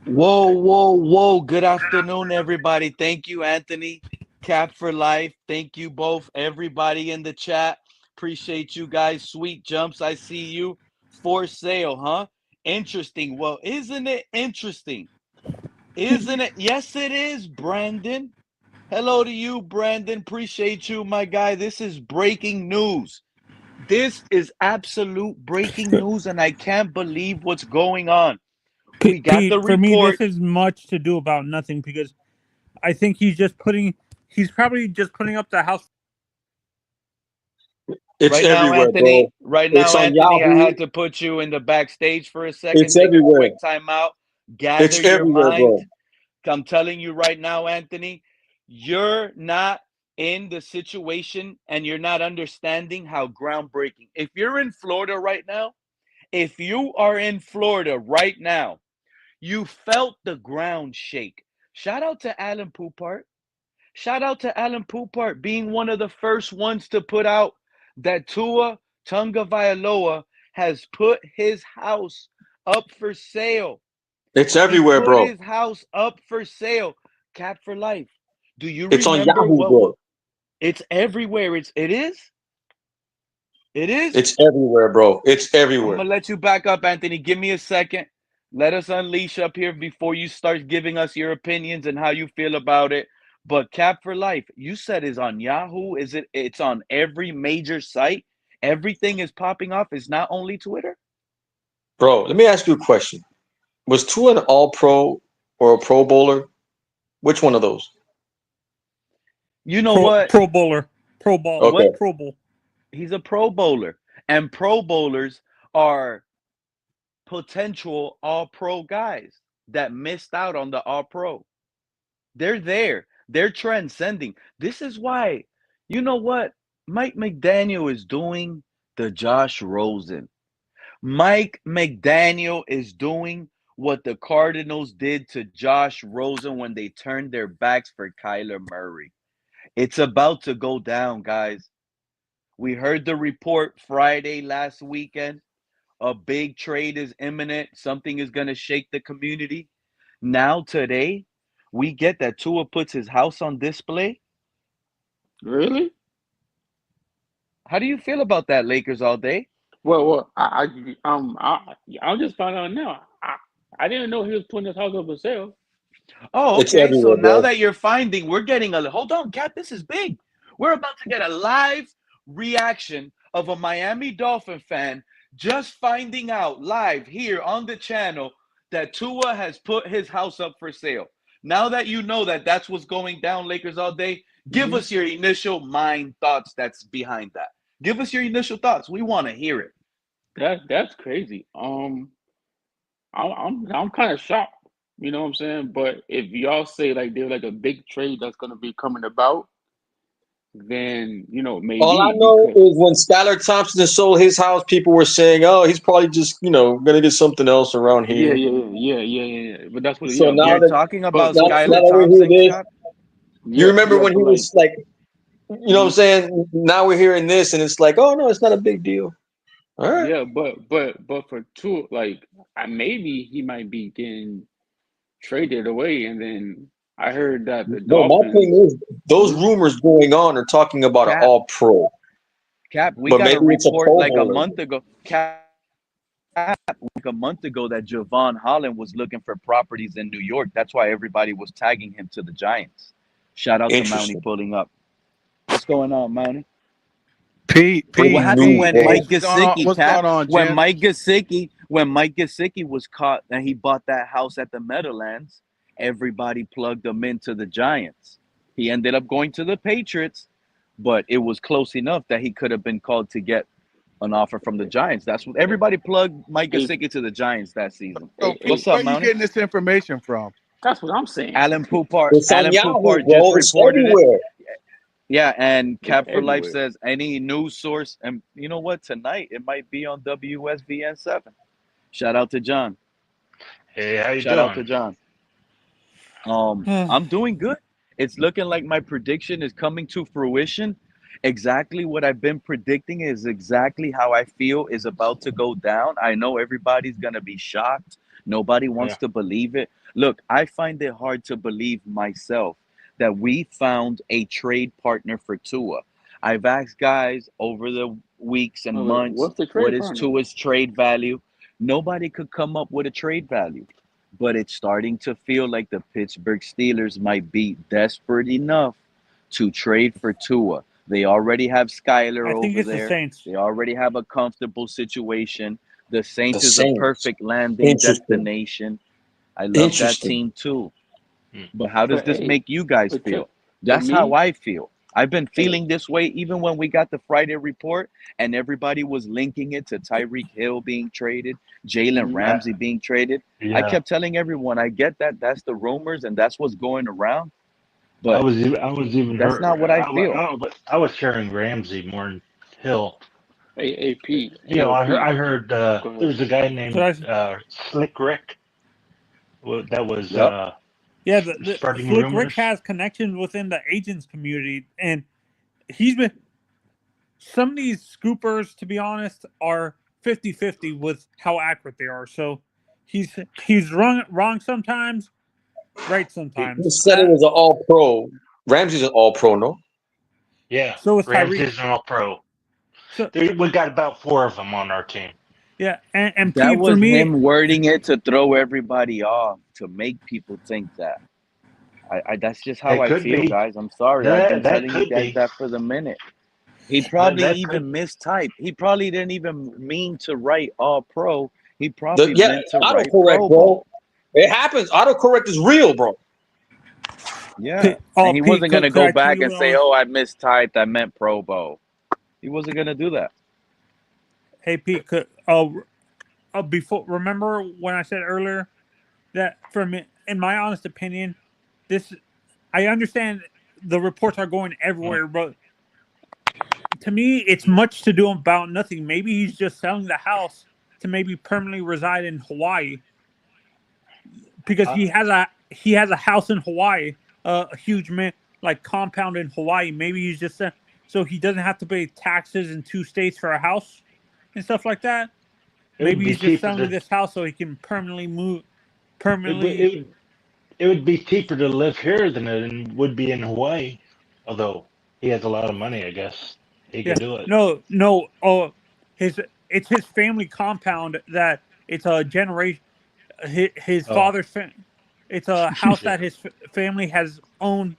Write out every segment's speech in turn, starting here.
Whoa, whoa, whoa. Good afternoon, everybody. Thank you, Anthony. Cap for life. Thank you both, everybody in the chat. Appreciate you guys. Sweet jumps. I see you. For sale, huh? Interesting. Well, isn't it interesting? Isn't it? Yes, it is, Brandon. Hello to you, Brandon. Appreciate you, my guy. This is breaking news. This is absolute breaking news, and I can't believe what's going on. We got the Pete, for me, report. this is much to do about nothing because I think he's probably just putting up the house. It's Right now, everywhere, bro. Anthony. Right It's now, on Anthony, I Yahoo. had to put you in the backstage for a second. It's Take a everywhere. quick timeout. Gather It's your everywhere, mind. bro. I'm telling you right now, Anthony, you're not in the situation and you're not understanding how groundbreaking. If you're in Florida right now, if you are in Florida right now, you felt the ground shake. Shout out to Alan Poupart. Shout out to Alan Poupart being one of the first ones to put out that Tua Tunga Vailoa has put his house up for sale. It's He everywhere, put bro. his house up for sale. Cap for life. Do you It's on remember Yahoo, what bro. it's everywhere. It is? It is? It's everywhere, bro. It's I'm everywhere. gonna let you back up, Anthony. Give me a second. Let us unleash up here before you start giving us your opinions and how you feel about it. But Cap for Life, you said is on Yahoo. Is it? It's on every major site. Everything is popping off. It's not only Twitter. Bro, let me ask you a question. Was Tua an all pro or a pro bowler? Which one of those? You know Pro what? Pro Bowler, Pro Ball, What? Okay. Pro Bowl. He's a Pro Bowler, and Pro Bowlers are potential All Pro guys that missed out on the All Pro. They're there. They're transcending. This is why, you know what? Mike McDaniel is doing the Josh Rosen. Mike McDaniel is doing what the Cardinals did to Josh Rosen when they turned their backs for Kyler Murray. It's about to go down, guys. We heard the report Friday last weekend. A big trade is imminent. Something is going to shake the community. Now, today, we get that Tua puts his house on display. Really? How do you feel about that, Lakers all day? I just found out now. I didn't know he was putting his house up for sale. Oh, It's okay. So everywhere, now bro. that you're finding, we're getting a hold on, Cat. This is big. We're about to get a live reaction of a Miami Dolphin fan just finding out live here on the channel that Tua has put his house up for sale. Now that you know that that's what's going down, Lakers all day, give Hmm. us your initial mind thoughts that's behind that. Give us your initial thoughts. We want to hear it. That's crazy. I'm kind of shocked. You know what I'm saying? But if y'all say like there's like a big trade that's gonna be coming about, then All I maybe know because is when Skylar Thompson sold his house, people were saying, "Oh, he's probably just, gonna get something else around yeah, here." yeah, yeah, yeah, yeah, yeah, yeah. But that's what So now You're that talking but about now, but now Skylar that we hear Thompson, this, Cap? you yeah, remember yeah, when he but like, was like, what I'm mhm. saying? Now we're hearing this, and it's like, oh no, it's not a big deal. All right. Yeah, but for two, like, maybe he might be getting traded away, and then I heard that the No, my Dolphins. thing is those Mhm. rumors going on are talking about an Cap, all pro, Cap, we but got a maybe it's a report pro like a bowler. month ago. Cap, like a month ago that Javon Holland was looking for properties in New York. That's why everybody was tagging him to the Giants. Shout out to Mountie Interesting. pulling up. What's going on, Mountie? Pete, What Pete, Breaking happened news, Pete, when Pete. bro. Mike Gesicki, What's Cap? going on, When gents? Mike Gesicki was caught and he bought that house at the Meadowlands, everybody plugged him into the Giants. He ended up going to the Patriots, but it was close enough that he could have been called to get an offer from the Giants. That's what everybody plugged Mike Hey, Gesicki to the Giants that season. So, hey, Pete, What's hey, up, where are you Mountie? getting this information from? that's what I'm saying. Alan Poupart. It's on Alan Yahoo, Poupart just bro. It's reported it. everywhere. Yeah, and It's Cap for Life everywhere. says any news source, and you know what? Tonight it might be on WSVN 7. Shout out to John. Hey, how you Shout out doing? to John. I'm doing good. It's looking like my prediction is coming to fruition. Exactly what I've been predicting is exactly how I feel is about to go down. I know everybody's gonna be shocked. Nobody wants Yeah. to believe it. Look, I find it hard to believe myself that we found a trade partner for Tua. I've asked guys over the weeks and months, What's the what trade is partner? Tua's trade value? Nobody could come up with a trade value. But it's starting to feel like the Pittsburgh Steelers might be desperate enough to trade for Tua. They already have Skyler I think over it's the there. Saints. They already have a comfortable situation. The The Saints is a Saints. perfect landing Interesting. destination. I love that Interesting. team too. Hmm. But how does But this hey, make you guys but to feel? That's how me, I feel. I've been hey, feeling this way even when we got the Friday report and everybody was linking it to Tyreek Hill being traded, Jalen hmm I, Ramsey being traded. I yeah. kept telling everyone, I get that. That's the rumors and that's what's going around. I But was I was even that's not hurt. what I feel. I was sharing Ramsey more than Hill. hey, Pete, You know, Pete. I heard Go ahead. there's a guy So named Slick Rick that was Yep. yeah, the spreading Slick Rick rumors. has connections within the agents community, and he's been some of these scoopers, to be honest, are 50-50 with how accurate they are. So he's wrong sometimes, right He sometimes. said it was an all pro. Ramsey's an all pro, no? Yeah, So is Tyreek. Ramsey's an all pro. So We got about 4 of them on our team. yeah, and That Pete, for was me, him wording it to throw everybody off, to make people think that. I that's just how It I could feel, be. guys. I'm sorry. I've been That telling you could guys be. that for the minute. He probably That could. even mistyped. He probably didn't even mean to write all pro. He The probably yeah, meant to write autocorrect, Pro bro. Bowl. It happens. Autocorrect is real, bro. Yeah. And he Pete, wasn't gonna could go I tell back you and what I say, was? "Oh, I mistyped. I meant Pro Bowl." He wasn't gonna do that. Hey Pete, before, remember when I said earlier that for me, in my honest opinion, this I understand the reports are going everywhere, but to me, it's much to do about nothing. Maybe he's just selling the house to maybe permanently reside in Hawaii because Uh, he has a house in Hawaii, a huge like compound in Hawaii. Maybe he's just so he doesn't have to pay taxes in 2 states for a house and stuff like that. it would Maybe be he's just cheaper selling to. this house so he can permanently move. It, would- Permanently, it, would- it would be cheaper to live here than it would be in Hawaii. Although he has a lot of money, I guess he yeah. could do it. No, no. Oh, it's his family compound that it's a generation. His Oh, father's. It's a house yeah, that his family has owned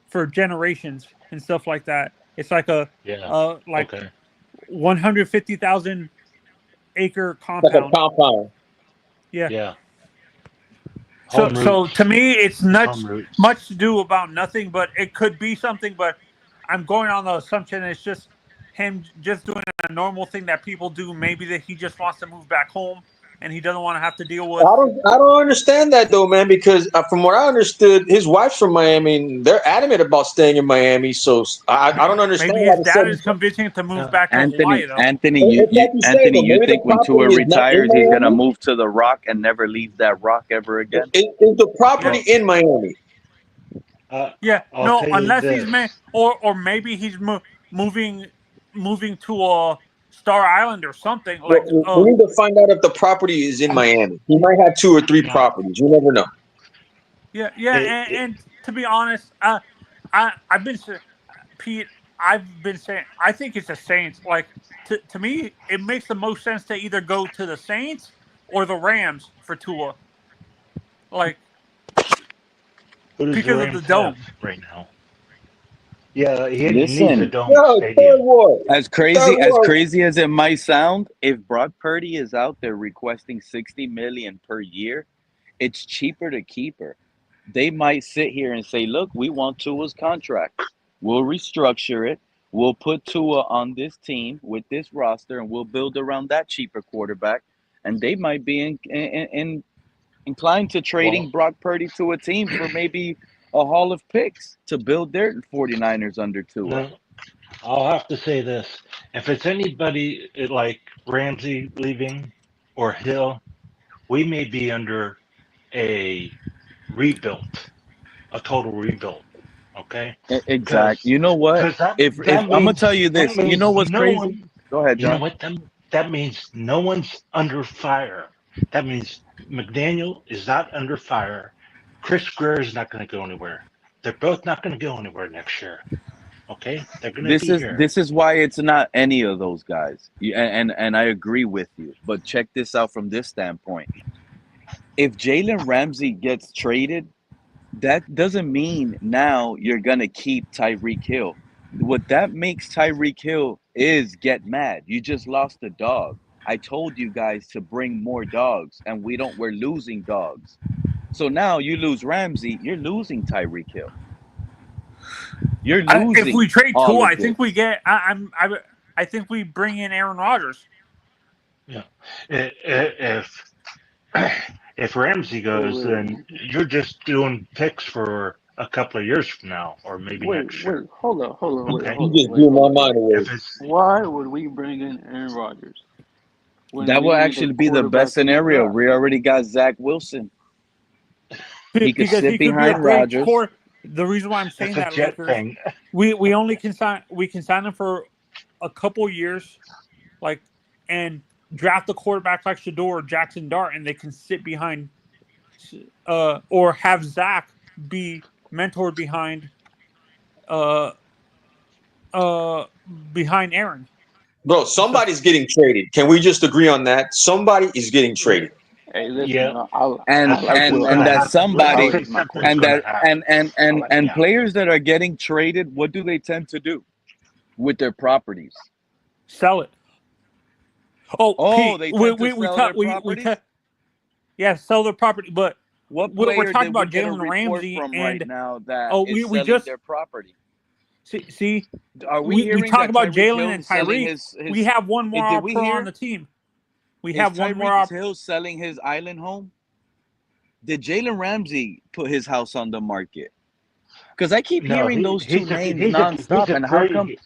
for generations and stuff like that. It's like a yeah. like Okay. 150,000 acre Like a compound. compound. Yeah. Yeah. So Home so to roots. me, it's Home not roots. much to do about nothing, but it could be something. But I'm going on the assumption it's just him just doing a normal thing that people do. Maybe that he just wants to move back home and he doesn't want to have to deal with. I don't understand that though, man. Because from what I understood, his wife's from Miami, and they're adamant about staying in Miami. So I don't understand Maybe why his the dad seven. is convincing him to move Uh, back to Hawaii, though. It's like you say, Anthony, but you maybe the think when Tua property is not in retires, he's gonna Miami. move to the Rock and never leave that Rock ever again? Is the Yeah, property well, in Miami? yeah. I'll No, tell you unless he's this. or maybe he's moving to a Star Island or something like. Well, we need to find out if the property is in I'm, Miami. He might have 2 or 3 no, properties. You never know. Yeah, yeah, it, and to be honest, I've been Pete. I've been saying I think it's the Saints. Like to me, it makes the most sense to either go to the Saints or the Rams for Tua, like who does the because of the Rams have dome. right now? Yeah, he needs a Listen, dome No, third stadium. ward. as Third ward. crazy as it might sound, if Brock Purdy is out there requesting 60 million per year, it's cheaper to keep her. They might sit here and say, "Look, we want Tua's contract. We'll restructure it. We'll put Tua on this team with this roster, and we'll build around that cheaper quarterback." And they might be inclined to trading Well, Brock Purdy to a team for maybe a haul of picks to build their 49ers under Tua. no, I'll have to say this. If it's anybody like Ramsey leaving or Hill, we may be under a rebuild, a total rebuild. Okay, Exact. because You know what? If I'm gonna tell you that this, you means know what's no crazy? one. Go ahead, You know John. what? That means no one's under fire That means McDaniel is not under fire. Chris Greer is not going to go anywhere. They're both not going to go anywhere next year. Okay, they're going to This be is here. this is why it's not any of those guys. And I agree with you. But check this out from this standpoint. If Jalen Ramsey gets traded, that doesn't mean now you're gonna keep Tyreek Hill. What that makes Tyreek Hill is get mad. You just lost a dog. I told you guys to bring more dogs, and we're losing dogs. So now you lose Ramsey, you're losing Tyreek Hill. You're If losing we trade all Tua, of I think we this. get. I think we bring in Aaron Rodgers. Yeah. If if Ramsey goes, then you're just doing picks for a couple of years from now, or maybe next year. hold on, Okay. You just blew my mind away. If it's Why would we bring in Aaron Rodgers when That we will need a actually be the best quarterback in the scenario. draft? We already got Zach Wilson. He could Because sit he could be a behind great Rodgers. core. The reason why I'm saying it's a that, jet Lakers, thing. we only can sign him for a couple years, like, and draft a quarterback like Shadur or Jackson Dart, and they can sit behind, or have Zach be mentored uh, behind Aaron. Bro, So somebody's getting traded. Can we just agree on that? Somebody is getting traded. Hey, listen, Yeah, and I like and something's Will and gonna that Hardy. happen. Will Let's somebody say Hardy's my something's and gonna that quarterback. happen. and Yeah. players that are getting traded, what do they tend to do with their properties? sell it. Oh, Oh, Pete, they tend to we sell talk their properties. yeah, sell their property, but What we're player talking did we about get a Jalen report Ramsey from right and now that oh, is we selling just their property? see Are we we hearing talk that about Tyreek Jalen Hill and is selling Tyreek. We have one more did All we Pro on hear? the team. We Is have one more Tyreek Hill selling his island home? Did Jalen Ramsey put his house on the market? Because I keep No, hearing those two he's a names he's nonstop. a And how come? pretty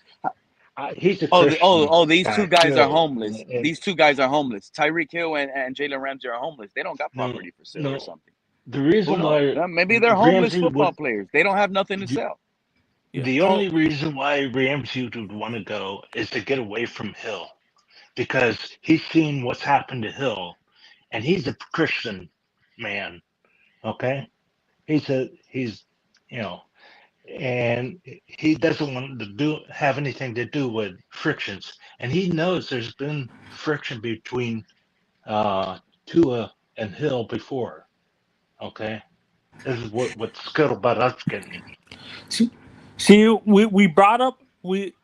he's a Christian These two guy guys are too. homeless. These two guys are homeless. Tyreek Hill and Jalen Ramsey are homeless. They don't got No, property for sale or no. something. The Who reason knows? why Maybe they're homeless Ramsey football would players. They don't have nothing to sell. yeah. the only reason why Ramsey would want to go is to get away from Hill because he's seen what's happened to Hill, and he's a Christian man. Okay, he's you know, and he doesn't want to have anything to do with frictions, and he knows there's been friction between Tua and Hill before. Okay, this is what Scuttlebutt us getting. See, we brought up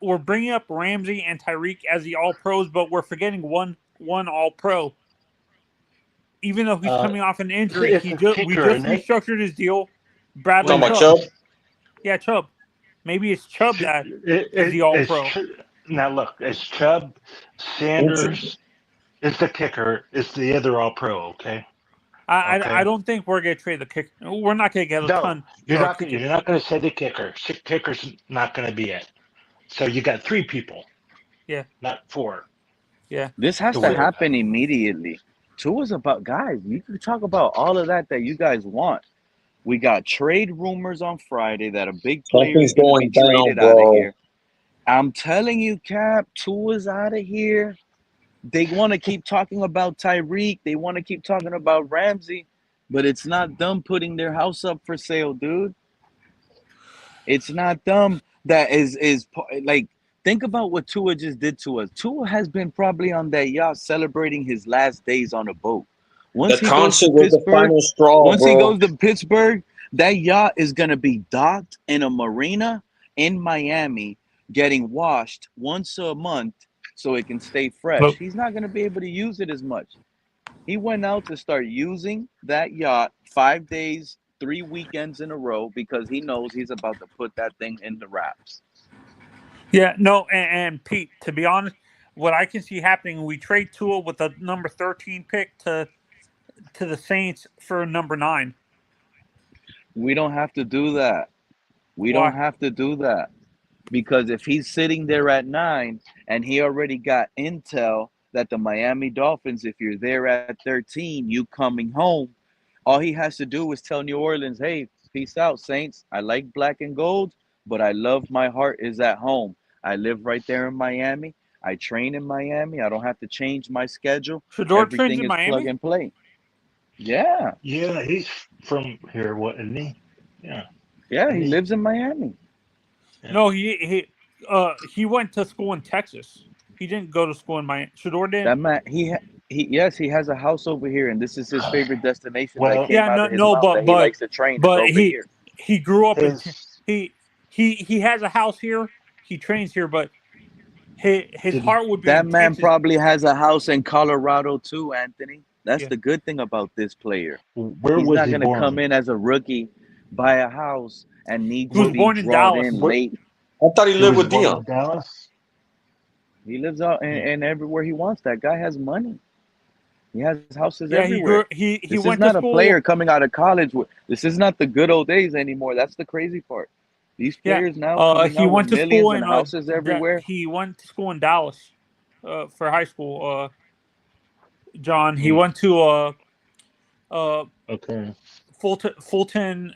we're bringing up Ramsey and Tyreek as the All Pros, but we're forgetting one All Pro. Even though he's coming off an injury, It's a we kicker, just isn't it? restructured his deal. Bradley Talking about Chubb, Chubb? yeah, Chubb. Maybe it's Chubb that is the It, All it's Pro. now look, it's Chubb, Sanders. It's the kicker. It's the other All Pro. Okay. I don't think we're gonna trade the kick. We're not gonna get a No, ton you're for our not. kicker. You're not going to say the kicker. Kicker's not going to be it. So you got three people, Yeah, not four. yeah. This has To to win. happen immediately. Tua's about guys. You can talk about all of that you guys want. We got trade rumors on Friday that a big player is Something's going to be going down, traded out of bro. here. I'm telling you, Cap, Tua's out of here. They want to keep talking about Tyreek. They want to keep talking about Ramsey, but it's not them putting their house up for sale, dude. It's not them that is like, think about what Tua just did to us. Tua has been probably on that yacht celebrating his last days on a boat. Once The he goes to concert was the Pittsburgh, final straw, once he bro. goes to Pittsburgh, that yacht is gonna be docked in a marina in Miami, getting washed once a month so it can stay fresh. Look, He's not gonna be able to use it as much. He went out to start using that yacht 5 days, 3 weekends in a row because he knows he's about to put that thing in the wraps. yeah, no, and Pete, to be honest, what I can see happening, we trade Tua with the number 13 pick to the Saints for number 9. We don't have to do that. We don't Why? have to do that. Because if he's sitting there at 9 and he already got intel that the Miami Dolphins, if you're there at 13, you coming home, all he has to do is tell New Orleans, hey, peace out, Saints. I like black and gold, but I love my heart is at home. I live right there in Miami. I train in Miami. I don't have to change my schedule. Shador trains Everything in is plug Miami? and play. Yeah. Yeah, he's from here, what, isn't he? Yeah, Isn't he he? lives in Miami. Yeah. No, he went to school in Texas. He didn't go to school in Miami. Shador did. That man, yes, he has a house over here, and this is his favorite destination that Well, came Yeah, out no, of his no, mouth that he likes to train is over he here. he grew up in his he has a house here. He trains here, but his did, heart would be That in man Texas. probably has a house in Colorado too, Anthony. That's Yeah. the good thing about this player. where He's was not he going to come born? in as a rookie, buy a house, and need He to was be born in brought Dallas. in Where, late. I thought he he lived was with born Deion. in Dallas. He lives out Hmm. in everywhere he wants. That guy has money. He has houses Yeah, everywhere. he This is went to not a player school. coming out of college. This is not the good old days anymore. That's the crazy part. These Yeah, players now coming he out with went to school millions and houses everywhere. he went to school in Dallas, for high school. John, he Hmm. went to Okay. Fulton.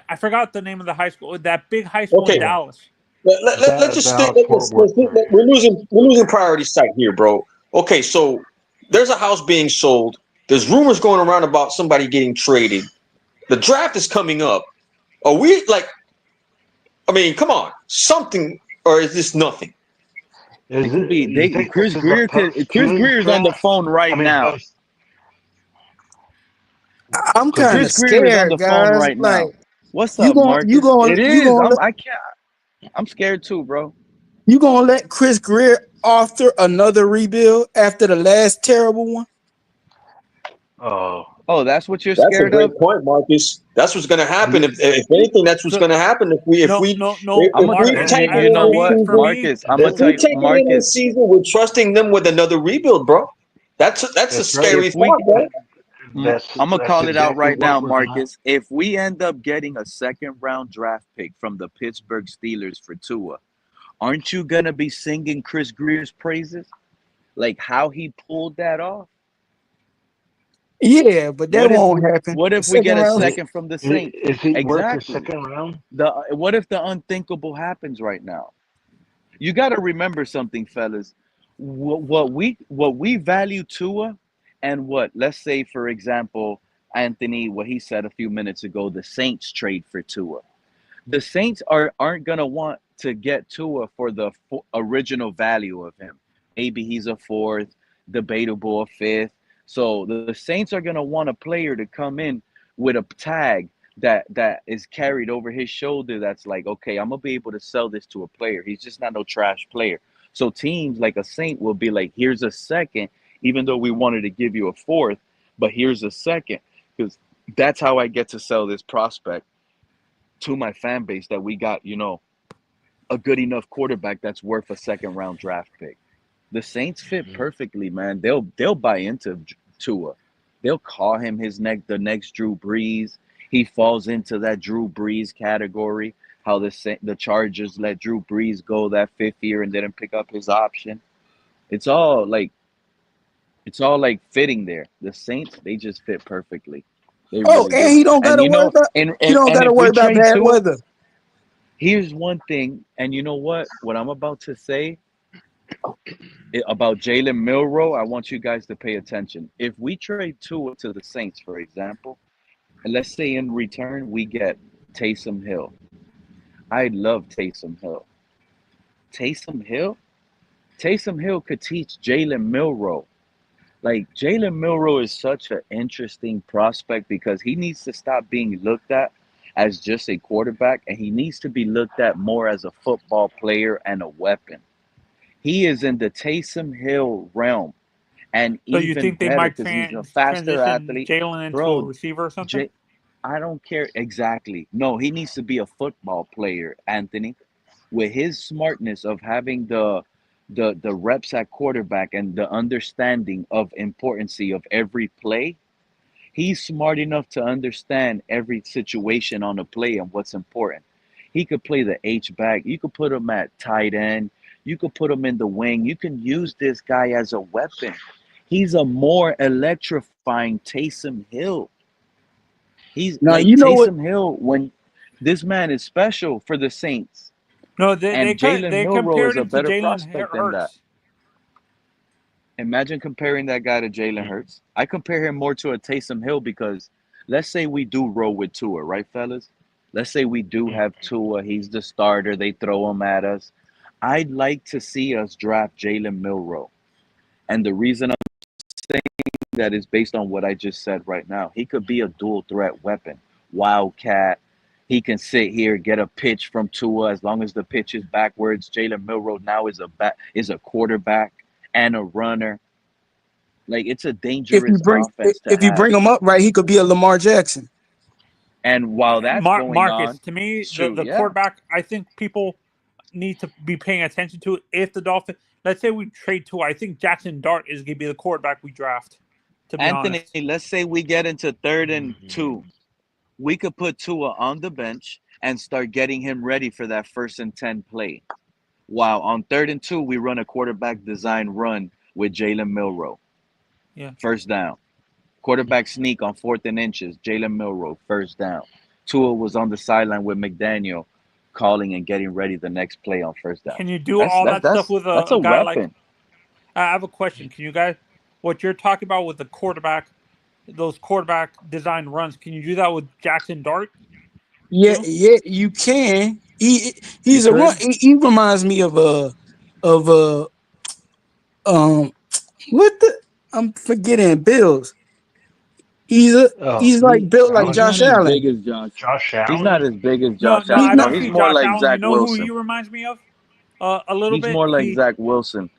I forgot the name of the high school. That big high school in Okay, Yeah. Dallas. let's just stay. Dallas Fort Worth area. We're losing priority sight here, bro. Okay, so there's a house being sold. There's rumors going around about somebody getting traded. The draft is coming up. Are we like? I mean, come on, something, or is this nothing? It Is could be it? You think this is a Chris post-Jews Greer's on the draft? phone I right mean, now. post. I'm Could kind of Chris be. Greer is on scared, the phone guys. right Like now. What's up, you Marcus? going It you is. gonna I can't. I'm scared too, bro. you gonna let Chris Greer author another rebuild after the last terrible one? Oh, Oh, that's what you're That's a scared great of? point, Marcus. That's what's going to happen. you, If anything, that's what's So going to happen if we if no, we no, no, I'm if gonna we tell Marcus. tank you in know this what, For season. me, Marcus. I'm If gonna tell we you, tank it in this Marcus. season, we're trusting them with another rebuild, bro. That's a that's right. scary If we, thought, bro. I'm gonna That's call it out exactly right now, what we're gonna. Marcus. If we end up getting a second round draft pick from the Pittsburgh Steelers for Tua, aren't you gonna be singing Chris Greer's praises? Like how he pulled that off? Yeah, but that What if won't happen. what The if we second get a round. Is, second from the Saints? is he worth a Exactly. second round? What if the unthinkable happens right now? You got to remember something, fellas. What we value Tua, and what, let's say for example, Anthony, what he said a few minutes ago, the Saints trade for Tua. The Saints aren't gonna want to get Tua for the original value of him. Maybe he's a fourth, debatable a fifth. So the Saints are gonna want a player to come in with a tag that is carried over his shoulder. That's like, okay, I'm gonna be able to sell this to a player. He's just not no trash player. So teams like a Saint will be like, here's a second, even though we wanted to give you a fourth, but here's a second because that's how I get to sell this prospect to my fan base that we got, a good enough quarterback that's worth a second round draft pick. The Saints fit perfectly, man. They'll buy into Tua. They'll call him the next Drew Brees. He falls into that Drew Brees category. How the Chargers let Drew Brees go that fifth year and didn't pick up his option. It's all like fitting there. The Saints, they just fit perfectly. They Oh, really and do. he don't And gotta worry about and he and, don't and gotta if we worry about trade bad Tua, weather. here's one thing, and you know what? What I'm about to say about Jalen Milroe, I want you guys to pay attention. If we trade Tua to the Saints, for example, and let's say in return we get Taysom Hill. I love Taysom Hill. Taysom Hill? Taysom Hill could teach Jalen Milroe. Like Jalen Milroe is such an interesting prospect because he needs to stop being looked at as just a quarterback and he needs to be looked at more as a football player and a weapon. He is in the Taysom Hill realm and So you even think they better might because he's a faster transition athlete. Jalen into a Bro, receiver or something? J- I don't care exactly. No, he needs to be a football player, Anthony, with his smartness of having the reps at quarterback and the understanding of importancy of every play. He's smart enough to understand every situation on a play and what's important. He could play the H back. You could put him at tight end. You could put him in the wing. You can use this guy as a weapon. He's a more electrifying Taysom Hill. He's Now like you know what? Taysom Hill when this man is special for the Saints. No, And Jalen they Milroe compared is a him to better Jalen prospect than that. Hurts. Imagine comparing that guy to Jalen Hurts. I compare him more to a Taysom Hill because let's say we do roll with Tua, right, fellas? Let's say we do have Tua. He's the starter. They throw him at us. I'd like to see us draft Jalen Milroe. And the reason I'm saying that is based on what I just said right now. He could be a dual threat weapon, wildcat. He can sit here, get a pitch from Tua as long as the pitch is backwards. Jalen Milroe now is a quarterback and a runner. Like it's a dangerous offense to if you have. bring him up right, he could be a Lamar Jackson. And while that's going Marcus, on, to me, shoot, the yeah. quarterback, I think people need to be paying attention to it. If the Dolphins, let's say we trade Tua, I think Jackson Dart is going to be the quarterback we draft, to be Anthony, honest. let's say we get into 3rd and 2. We could put Tua on the bench and start getting him ready for that 1st and 10 play. While on 3rd and 2, we run a quarterback design run with Jalen Milroe. Yeah. 1st down. Quarterback sneak on 4th and inches. Jalen Milroe, 1st down. Tua was on the sideline with McDaniel calling and getting ready the next play on 1st down. Can you do all that stuff with that's a guy weapon. like... I have a question. Can you guys... What you're talking about with the quarterback, those quarterback design runs, can you do that with Jackson Dart? Yeah, too? yeah, you can. He's You a run. could. He reminds me of what the I'm forgetting Bills. He's like built like He's Josh not as big Allen. as Josh. Josh He's not Allen. as big as No, Josh no, He's I Allen. No, not. don't he's see more Josh like Allen. You Zach know who he Wilson. reminds me of? A little He's bit. more like Zach Wilson.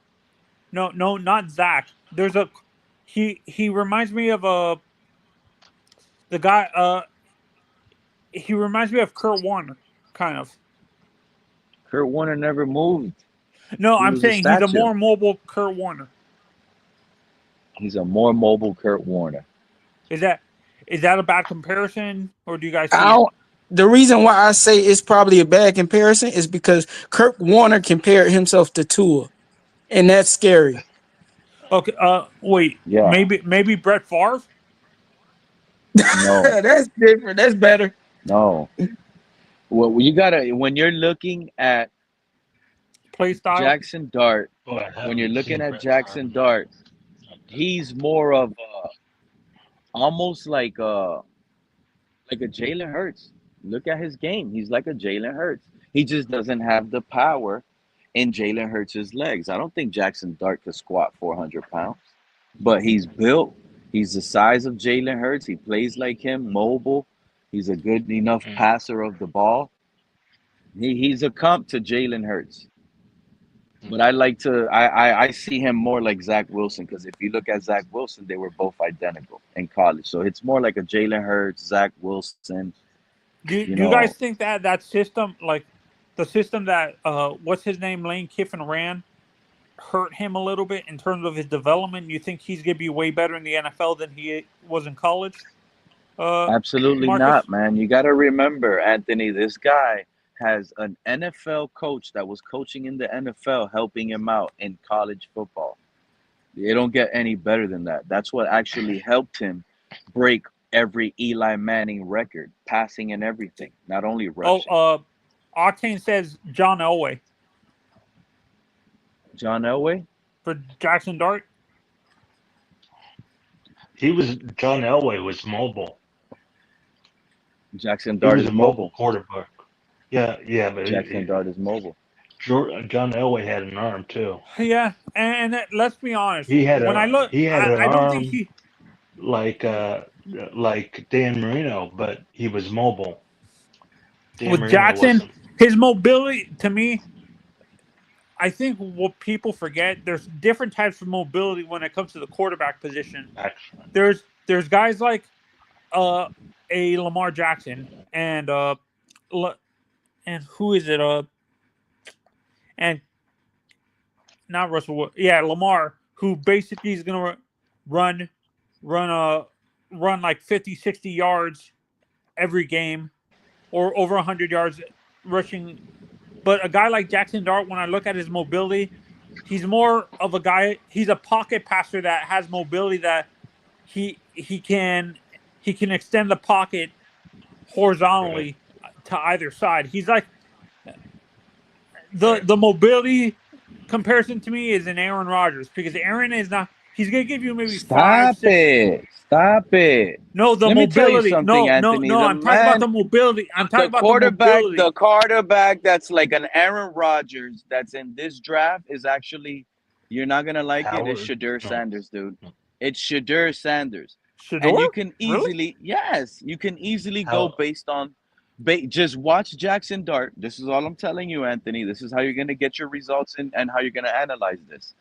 No, not Zach. There's a... He reminds me of the guy... he reminds me of Kurt Warner, kind of. Kurt Warner never moved. No, He I'm was a saying he's a statue. more mobile Kurt Warner. He's a more mobile Kurt Warner. Is that a bad comparison, or do you guys see I it? don't, the reason why I say it's probably a bad comparison is because Kurt Warner compared himself to Tua, and that's scary. Okay. Wait. Yeah. Maybe Brett Favre. No. That's different. That's better. No. Well, you gotta when you're looking at Play style. Jackson Dart, Boy, when you're looking at Jackson Dart, he's more of almost like a Jalen Hurts. Look at his game. He's like a Jalen Hurts. He just doesn't have the power in Jalen Hurts' legs. I don't think Jackson Dart could squat 400 pounds, but he's built. He's the size of Jalen Hurts. He plays like him, mobile. He's a good enough passer of the ball. He's a comp to Jalen Hurts. But I see him more like Zach Wilson because if you look at Zach Wilson, they were both identical in college. So it's more like a Jalen Hurts, Zach Wilson. Do you guys think that system, like the system that what's his name, Lane Kiffin ran, hurt him a little bit in terms of his development? You think he's gonna be way better in the NFL than he was in college? Absolutely Marcus? not, man. You got to remember, Anthony, this guy has an NFL coach that was coaching in the NFL helping him out in college football. They don't get any better than that. That's what actually helped him break every Eli Manning record, passing and everything, not only rushing. Octane says John Elway John Elway? for Jackson Dart. John Elway was mobile. Jackson He Dart was is a mobile mobile. quarterback. Yeah, but Jackson Dart is mobile. John Elway had an arm too. Yeah, and let's be honest. He had when I look, an I don't arm think he like Dan Marino, but he was mobile. Dan with Marino Jackson, wasn't. his mobility to me. I think what people forget, there's different types of mobility when it comes to the quarterback position. Actually, there's guys like a Lamar Jackson and who is it? And not Russell. Yeah, Lamar, who basically is gonna run like 50, 60 yards every game, or over 100 yards rushing. But a guy like Jackson Dart, when I look at his mobility, he's more of a guy. He's a pocket passer that has mobility that he can extend the pocket horizontally to either side. He's like the mobility comparison to me is an Aaron Rodgers because Aaron is not. He's gonna give you maybe 5, Stop 6. it. Stop it. No, the Let me tell you mobility. something, No, no, Anthony. no. The I'm talking about man, the mobility. I'm talking the about the quarterback, mobility. the quarterback that's like an Aaron Rodgers that's in this draft is actually, you're not gonna like it. It's Howard. Shadur No. Sanders, dude. It's Shadur Sanders. And Shador? you can Really? easily, yes, you can easily go How based on, just watch Jackson Dart. This is all I'm telling you, Anthony. This is how you're gonna get your results and how you're gonna analyze this.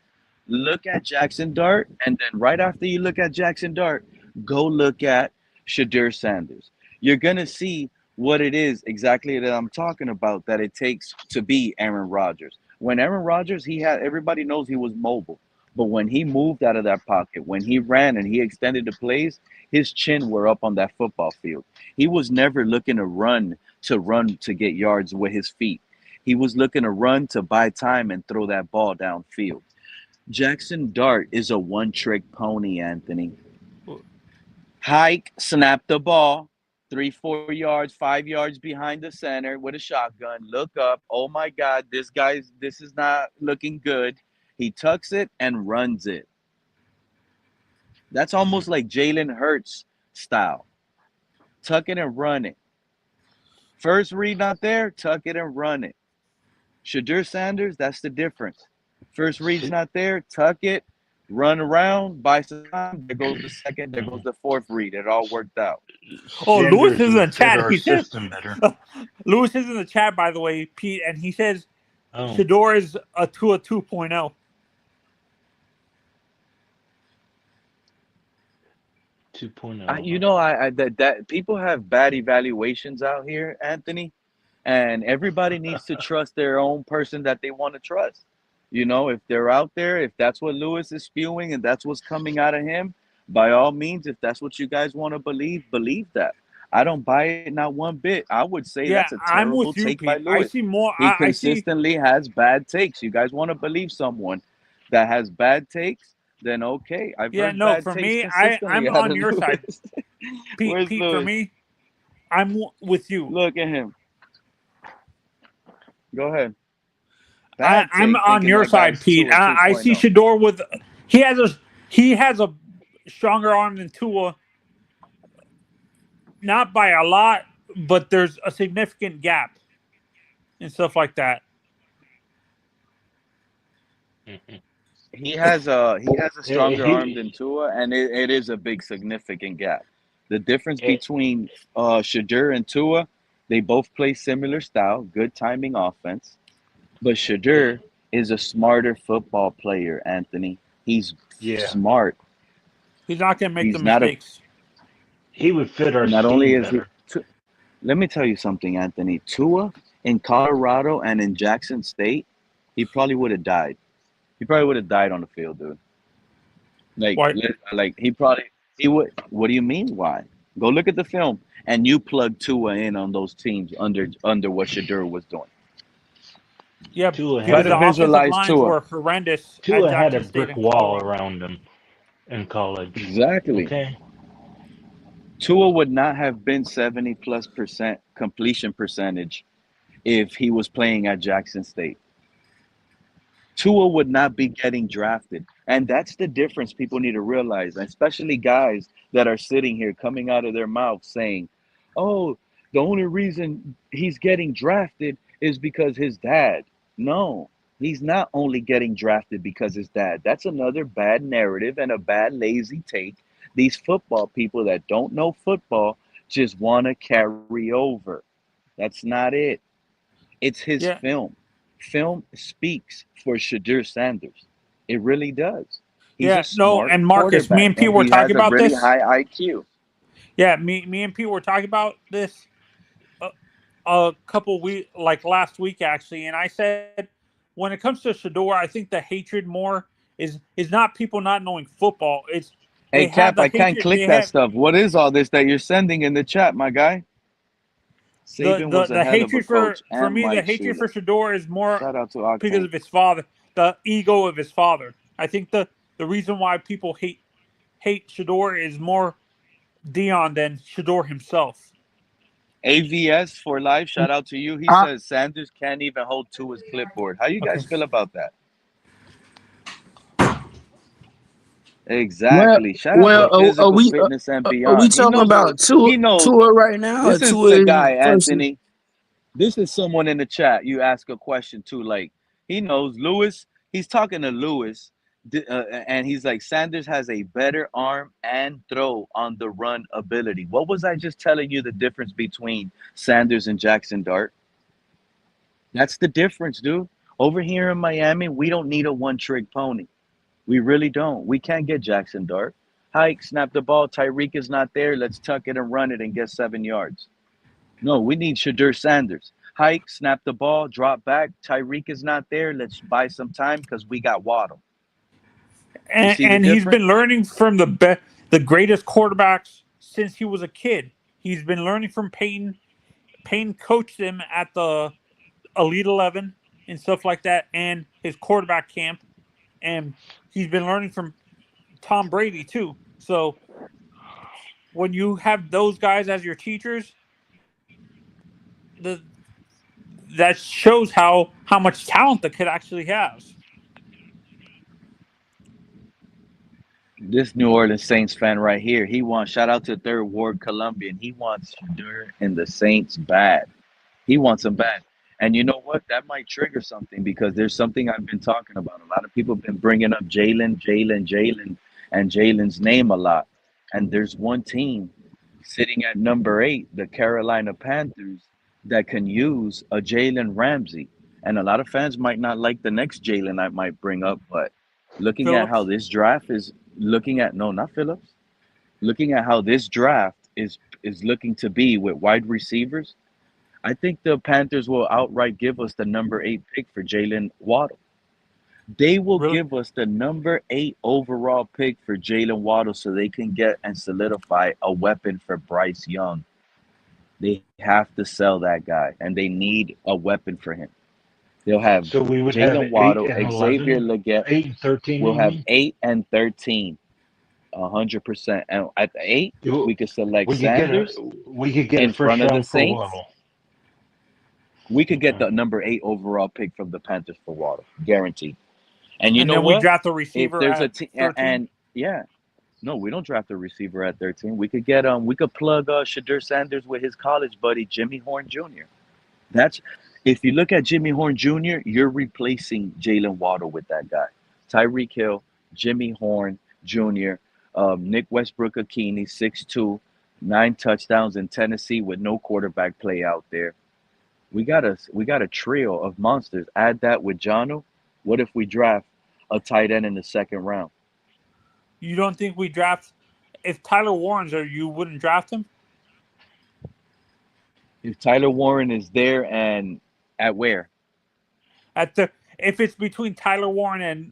Look at Jackson Dart, and then right after you look at Jackson Dart, go look at Shadur Sanders. You're gonna see what it is exactly that I'm talking about that it takes to be Aaron Rodgers. When Aaron Rodgers, he had everybody knows he was mobile, but when he moved out of that pocket, when he ran and he extended the plays, his chin were up on that football field. He was never looking to run to get yards with his feet. He was looking to run to buy time and throw that ball downfield. Jackson Dart is a one-trick pony, Anthony. Hike, snap the ball, 3, 4 yards, 5 yards behind the center with a shotgun. Look up. Oh my God, this is not looking good. He tucks it and runs it. That's almost like Jalen Hurts style. Tuck it and run it. First read not there, tuck it and run it. Shadur Sanders, that's the difference. First read's not there, tuck it, run around, buy some time. There goes the second, there goes the fourth read. It all worked out. Oh, Lewis Sanders is in the would fit chat. our He says, system better. Lewis is in the chat, by the way, Pete, and he says Oh, Shador is a Tua 2.0. 2.0. You know, that people have bad evaluations out here, Anthony, and everybody needs to trust their own person that they want to trust. You know, if they're out there, if that's what Lewis is spewing and that's what's coming out of him, by all means, if that's what you guys want to believe that. I don't buy it not one bit. I would say Yeah, that's a I'm terrible with you, take by Pete. I Lewis. see more. He I see. consistently has bad takes. You guys want to believe someone that has bad takes? Then okay. I've Yeah, heard no. bad For takes me, consistently I'm out on of your side, Lewis. Pete. Where's Pete, for Lewis? me, I'm with you. Look at him. Go ahead. Bad I'm take on thinking your that side, guy's Pete. Tua I see 2.0. Shador with he has a stronger arm than Tua, not by a lot, but there's a significant gap and stuff like that. He has a stronger arm than He, Tua, and it is a big significant gap. The difference it, between Shadur and Tua, they both play similar style, good timing offense. But Shadur is a smarter football player, Anthony. He's yeah, smart. He's not going to make the He's not a. mistakes. he would fit our Not only scheme is he. better. Let me tell you something, Anthony. Tua in Colorado and in Jackson State, he probably would have died. He probably would have died on the field, dude. Why? Like he would. What do you mean? Why? Go look at the film, and you plug Tua in on those teams under what Shadur was doing. Yeah, Tua Try because had to the a offensive visualize lines Tua. were horrendous at Tua had a Jackson State brick and wall Colorado. around him in college. Exactly. Okay, Tua would not have been 70+% completion percentage if he was playing at Jackson State. Tua would not be getting drafted. And that's the difference people need to realize, especially guys that are sitting here coming out of their mouth saying, oh, the only reason he's getting drafted is because his dad. No, he's not only getting drafted because his dad. That's another bad narrative and a bad, lazy take. These football people that don't know football just want to carry over. That's not it. It's his Yeah, film. Film speaks for Shadur Sanders. It really does. He's yeah. a No, smart and Marcus, me quarterback, and Pete and were he talking has a about really this. high IQ. Yeah, me and Pete were talking about this a, a couple weeks, like last week actually, and I said when it comes to Shador, I think the hatred more is not people not knowing football. It's Hey, they have Cap, the I can't hatred. click They that have stuff. What is all this that you're sending in the chat, my guy? Saban was a the hell of a hatred coach, for and me. The Mike hatred Shula. for Shador is more Shout out to because Octane. of his father, the ego of his father. I think the reason why people hate Shador is more Deion than Shador himself. AVS for life. Shout out to you. He I, says Sanders can't even hold to his clipboard. How you Okay. guys feel about that? Well, Exactly. Shout out to well, physical fitness and are we beyond. He talking knows what about Tua he knows. Tua right now, or This is Tua the is guy, versus? Anthony. This is someone in the chat. You ask a question to, like, he knows Lewis. He's talking to Lewis, and he's like, Sanders has a better arm and throw on the run ability. What was I just telling you the difference between Sanders and Jackson Dart? That's the difference, dude. Over here in Miami, we don't need a one-trick pony. We really don't. We can't get Jackson Dart. Hike, snap the ball. Tyreek is not there. Let's tuck it and run it and get 7 yards. No, we need Shadur Sanders. Hike, snap the ball, drop back. Tyreek is not there. Let's buy some time because we got Waddle. You see the And he's been difference? learning from the greatest quarterbacks since he was a kid. He's been learning from Peyton. Payne coached him at the Elite 11 and stuff like that, and his quarterback camp. And he's been learning from Tom Brady too. So when you have those guys as your teachers, the that shows how much talent the kid actually has. This New Orleans Saints fan right here, he wants, shout out to Third Ward Colombian. He wants Shadur and the Saints bad. He wants them bad. And you know what? That might trigger something because there's something I've been talking about. A lot of people have been bringing up Jalen, and Jalen's name a lot. And there's one team sitting at number 8, the Carolina Panthers, that can use a Jalen Ramsey. And a lot of fans might not like the next Jalen I might bring up, but looking at how Phillips, this draft is looking at, no, not Phillips, looking at how this draft is looking to be with wide receivers, I think the Panthers will outright give us the number 8 pick for Jalen Waddle. They will really? give us the number 8 overall pick for Jalen Waddle so they can get and solidify a weapon for Bryce Young. They have to sell that guy, and they need a weapon for him. They'll have So we would have Jalen 8 Waddle, and Xavier 11, Legette. 8 and 13, We'll you have mean? 8 and 13, 100%. And at the 8, we You- could select We could get a Sanders we could get a in front first of the round for Saints. Waddle. We could get Okay. the number 8 overall pick from the Panthers for Waddle, guaranteed. And you And know then we what? draft the If receiver there's a at team, 13. and yeah, no, we don't draft a receiver at 13. We could plug Shadur Sanders with his college buddy Jimmy Horn Jr. That's if you look at Jimmy Horn Jr., you're replacing Jalen Waddle with that guy. Tyreek Hill, Jimmy Horn Jr., Nick Westbrook-Akini, 6'2", 9 touchdowns in Tennessee with no quarterback play out there. We got a trio of monsters. Add that with Jonu. What if we draft a tight end in the second round? You don't think we draft if Tyler Warren's there? You wouldn't draft him If Tyler Warren is there and at where? at the if it's between Tyler Warren and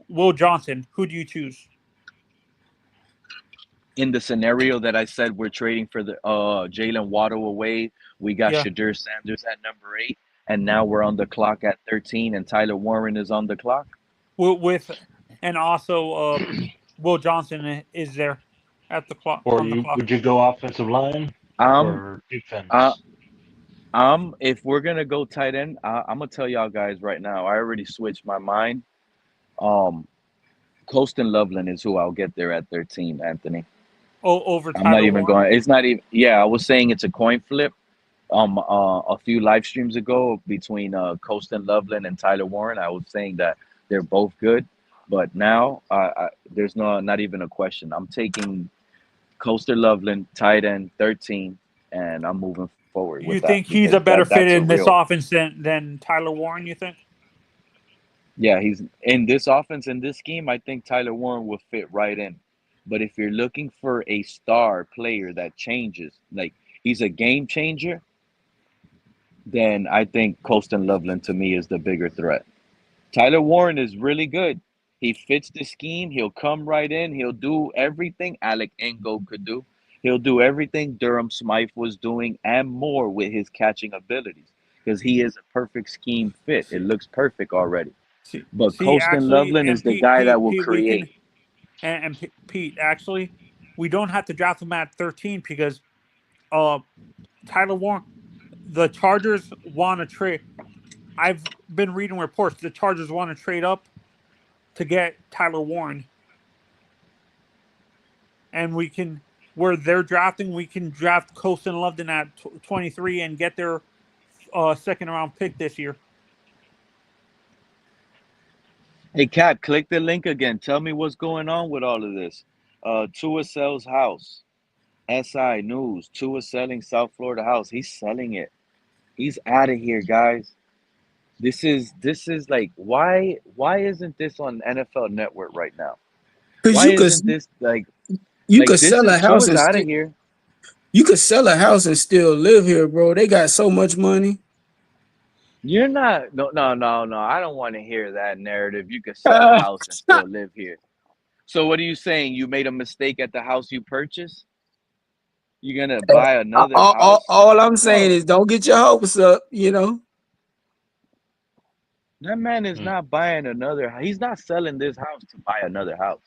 Will Johnson. Who do you choose? In the scenario that I said we're trading for the Jalen Waddle away, we got Yeah, Shadur Sanders at number 8, and now we're on the clock at 13, and Tyler Warren is on the clock. with and also Will Johnson is there at the clock Or on the clock. would you go offensive line Um, or uh, defense? if we're gonna go tight end, I'm gonna tell y'all guys right now. I already switched my mind. Um, Colston Loveland is who I'll get there at 13, Anthony. Over I'm not Tyler even Warren. going. It's not even. Yeah, I was saying it's a coin flip. A few live streams ago between Colston Loveland and Tyler Warren, I was saying that they're both good, but now there's not even a question. I'm taking Colston Loveland, tight end, 13, and I'm moving forward You with that think he's because a better fit that's a in this real. offense than Tyler Warren? You think? Yeah, he's in this offense, in this scheme. I think Tyler Warren will fit right in. But if you're looking for a star player that changes, like he's a game changer, then I think Colston Loveland to me is the bigger threat. Tyler Warren is really good. He fits the scheme. He'll come right in. He'll do everything Alec Engo could do. He'll do everything Durham Smythe was doing and more with his catching abilities because he is a perfect scheme fit. It See, looks perfect already. But see, Colston actually, Loveland is and the guy that will Pete, we create. can Pete, actually, we don't have to draft him at 13 because uh Tyler Warren, the Chargers want to trade. I've been reading reports. The Chargers want to trade up to get Tyler Warren. and we can where they're drafting, we can draft Colston Loveton at 23 and get their second round pick this year. Hey, Cap, click the link again. Tell me what's going on with all of this. Tua sells house. SI News. Tua selling South Florida house. He's selling it. He's out of here, guys. This is like why isn't this on NFL Network right now? Because Why isn't this like you could this sell is a house Tua's and out of here? you could sell a house and still live here, bro. They got so much money. You're not no. I don't want to hear that narrative. You could sell a house and still live here. So what are you saying? You made a mistake at the house you purchased? You're gonna buy another house? All I'm saying Bro, is don't get your hopes up, you know. that man is not buying another. He's not selling this house to buy another house,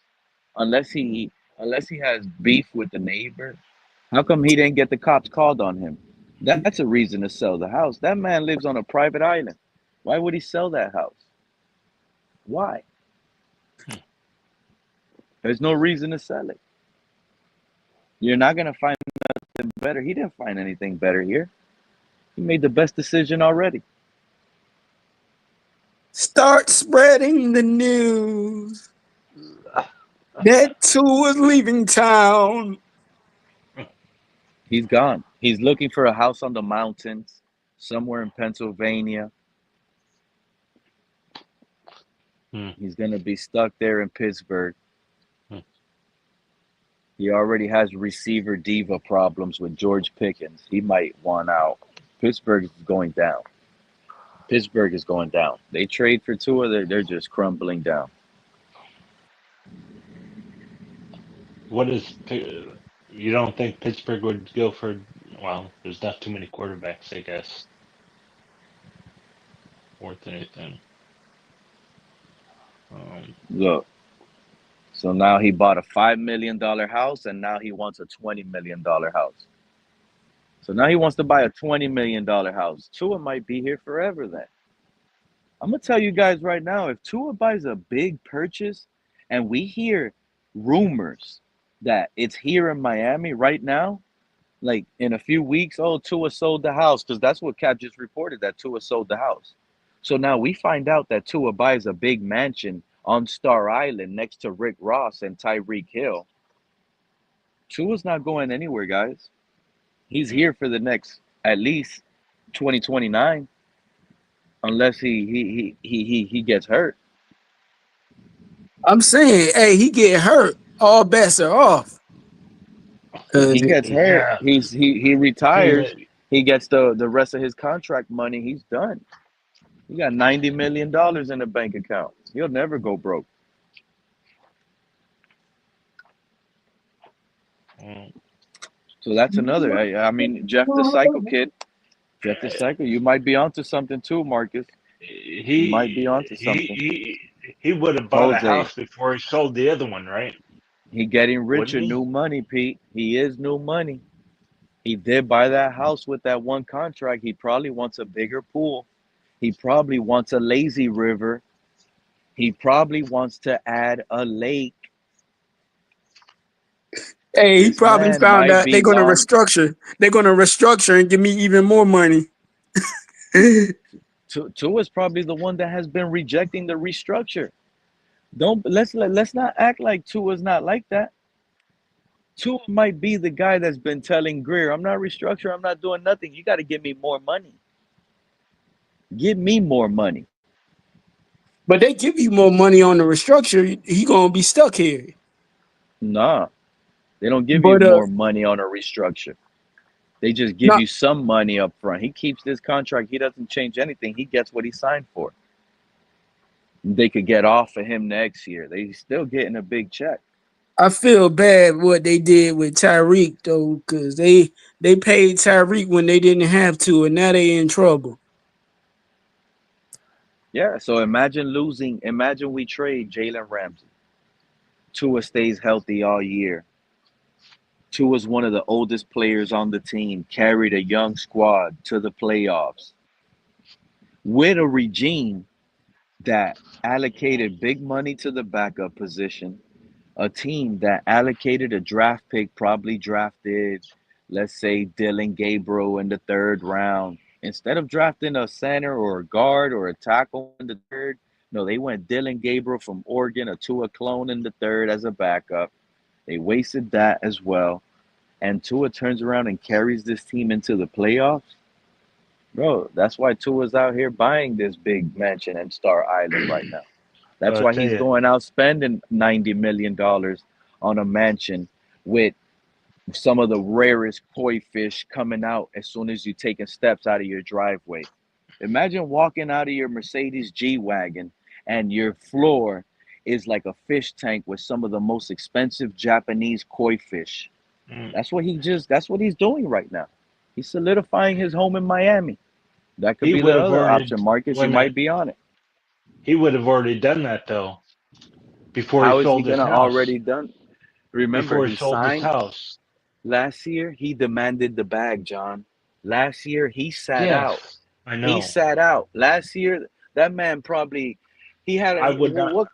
unless he has beef with the neighbor. How come he didn't get the cops called on him? That's a reason to sell the house. That man lives on a private island. Why would he sell that house? Why? There's no reason to sell it. You're not gonna find nothing better. He didn't find anything better here. He made the best decision already. Start spreading the news that Tua's leaving town. He's gone. He's looking for a house on the mountains, somewhere in Pennsylvania. He's gonna be stuck there in Pittsburgh. He already has receiver diva problems with George Pickens. He might want out. Pittsburgh is going down. Pittsburgh is going down. They trade for Tua, they're just crumbling down. What is you don't think Pittsburgh would go for? Well, there's not too many quarterbacks, I guess, worth anything. Look, so now he bought a $5 million house, and now he wants a $20 million house. So now he wants to buy a $20 million house. Tua might be here forever then. I'm going to tell you guys right now, if Tua buys a big purchase and we hear rumors that it's here in Miami right now, like in a few weeks, oh, Tua sold the house, because that's what Cap just reported, that Tua sold the house. So now we find out that Tua buys a big mansion on Star Island next to Rick Ross and Tyreek Hill. Tua's not going anywhere, guys. He's here for the next at least 2029, unless he gets hurt. I'm saying, hey, he get hurt, all bets are off. He gets hurt. Yeah. He retires. He gets the rest of his contract money. He's done. He got $90 million in the bank account. He'll never go broke. So that's another. I mean, Jeff the Psycho Kid. Jeff the Psycho. You might be onto something too, Marcus. You might be onto something. He would have bought a Jose. house before he sold the other one, right? He getting richer. Wouldn't he? New money, Pete. He is new money. He did buy that house with that one contract. He probably wants a bigger pool. He probably wants a lazy river. He probably wants to add a lake. Hey, he This probably man found might out be they're gonna long. restructure. They're gonna restructure and give me even more money. Tua's probably the one that has been rejecting the restructure. Let's not act like Tua's not like that. Tua might be the guy that's been telling Greer, I'm not restructuring, I'm not doing nothing. You got to give me more money. Give me more money. But they give you more money on the restructure, he gonna be stuck here. Nah, they don't give you But more money on a restructure. They just give no, you some money up front. He keeps this contract. He doesn't change anything. He gets what he signed for. They could get off of him next year. They still getting a big check. I feel bad what they did with Tyreek though, because they paid Tyreek when they didn't have to, and now they in trouble. Yeah, so imagine we trade Jalen Ramsey. Tua stays healthy all year. Tua's one of the oldest players on the team, carried a young squad to the playoffs with a regime that allocated big money to the backup position, a team that allocated a draft pick, probably drafted, let's say, Dylan Gabriel in the third round. Instead of drafting a center or a guard or a tackle in the third, no, they went Dylan Gabriel from Oregon, a Tua clone in the third as a backup. They wasted that as well. And Tua turns around and carries this team into the playoffs. Bro, that's why Tua's out here buying this big mansion in Star Island right now. That's But I why tell he's you, going out spending $90 million on a mansion with some of the rarest koi fish coming out as soon as you're taking steps out of your driveway. Imagine walking out of your Mercedes G Wagon and your floor is like a fish tank with some of the most expensive Japanese koi fish. mm, That's what he's doing right now. He's solidifying his home in Miami. That could he be would the have other already. option. Marcus, Wait you a might minute. be on it. He would have already done that though before he How is he sold his gonna house. already done? Remember, Before he he sold his signed house. last year. He demanded the bag, John. Last year he sat out. Yes, I He know. sat out. Last year that man probably he had I would not. what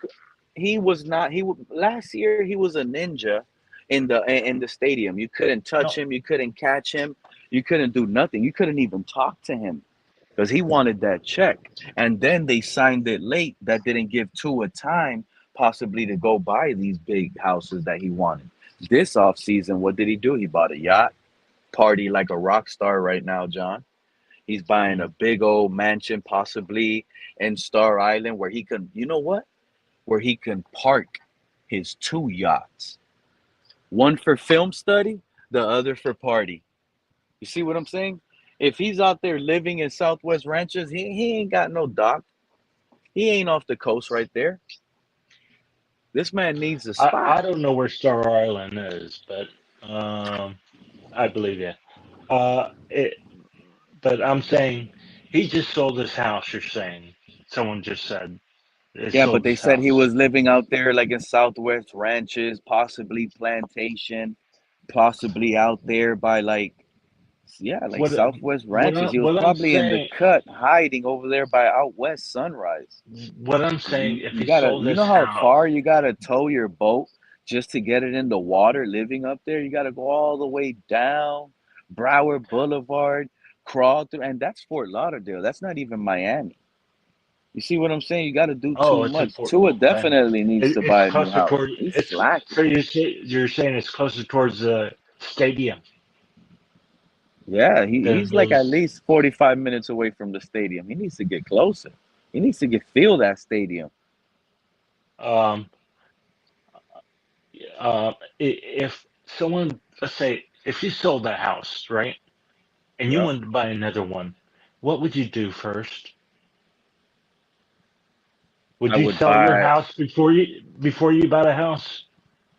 he was not last year he was a ninja in the stadium. You couldn't touch No. him. You couldn't catch him. You couldn't do nothing. You couldn't even talk to him because he wanted that check. And then they signed it late. That didn't give Tua time possibly to go buy these big houses that he wanted. This offseason, what did he do? He bought a yacht, party like a rock star right now, John. He's buying a Mm, big old mansion, possibly in Star Island, where he can, you know what? Where he can park his two yachts. One for film study, the other for party. You see what I'm saying? If he's out there living in Southwest Ranches, he ain't got no dock. He ain't off the coast right there. This man needs a spot. I don't know where Star Island is, but I believe you. It, but I'm saying he just sold his house. You're saying someone just said he Yeah, but sold they his said he house. was living out there like in Southwest Ranches, possibly plantation, possibly out there by like yeah, like What Southwest Ranches. He was what I'm probably in the saying cut hiding over there by out west Sunrise. what I'm saying if You he gotta sold you his know how house, far you gotta tow your boat just to get it in the water living up there? You gotta go all the way down Broward Boulevard, crawl through, and that's Fort Lauderdale. That's not even Miami. You see what I'm saying? You gotta do too oh, it's in much. Fort. Tua Okay, definitely needs to it's buy a new closer house. toward. He's It's slacking. so you're saying it's closer towards the stadium Yeah, than he's it like at is. least 45 minutes away from the stadium. He needs to get closer. He needs to get feel that stadium. Um, if someone, let's say, if you sold that house, right, and you Yeah. wanted to buy another one, what would you do first? Would I you would sell your buy house before you bought a house,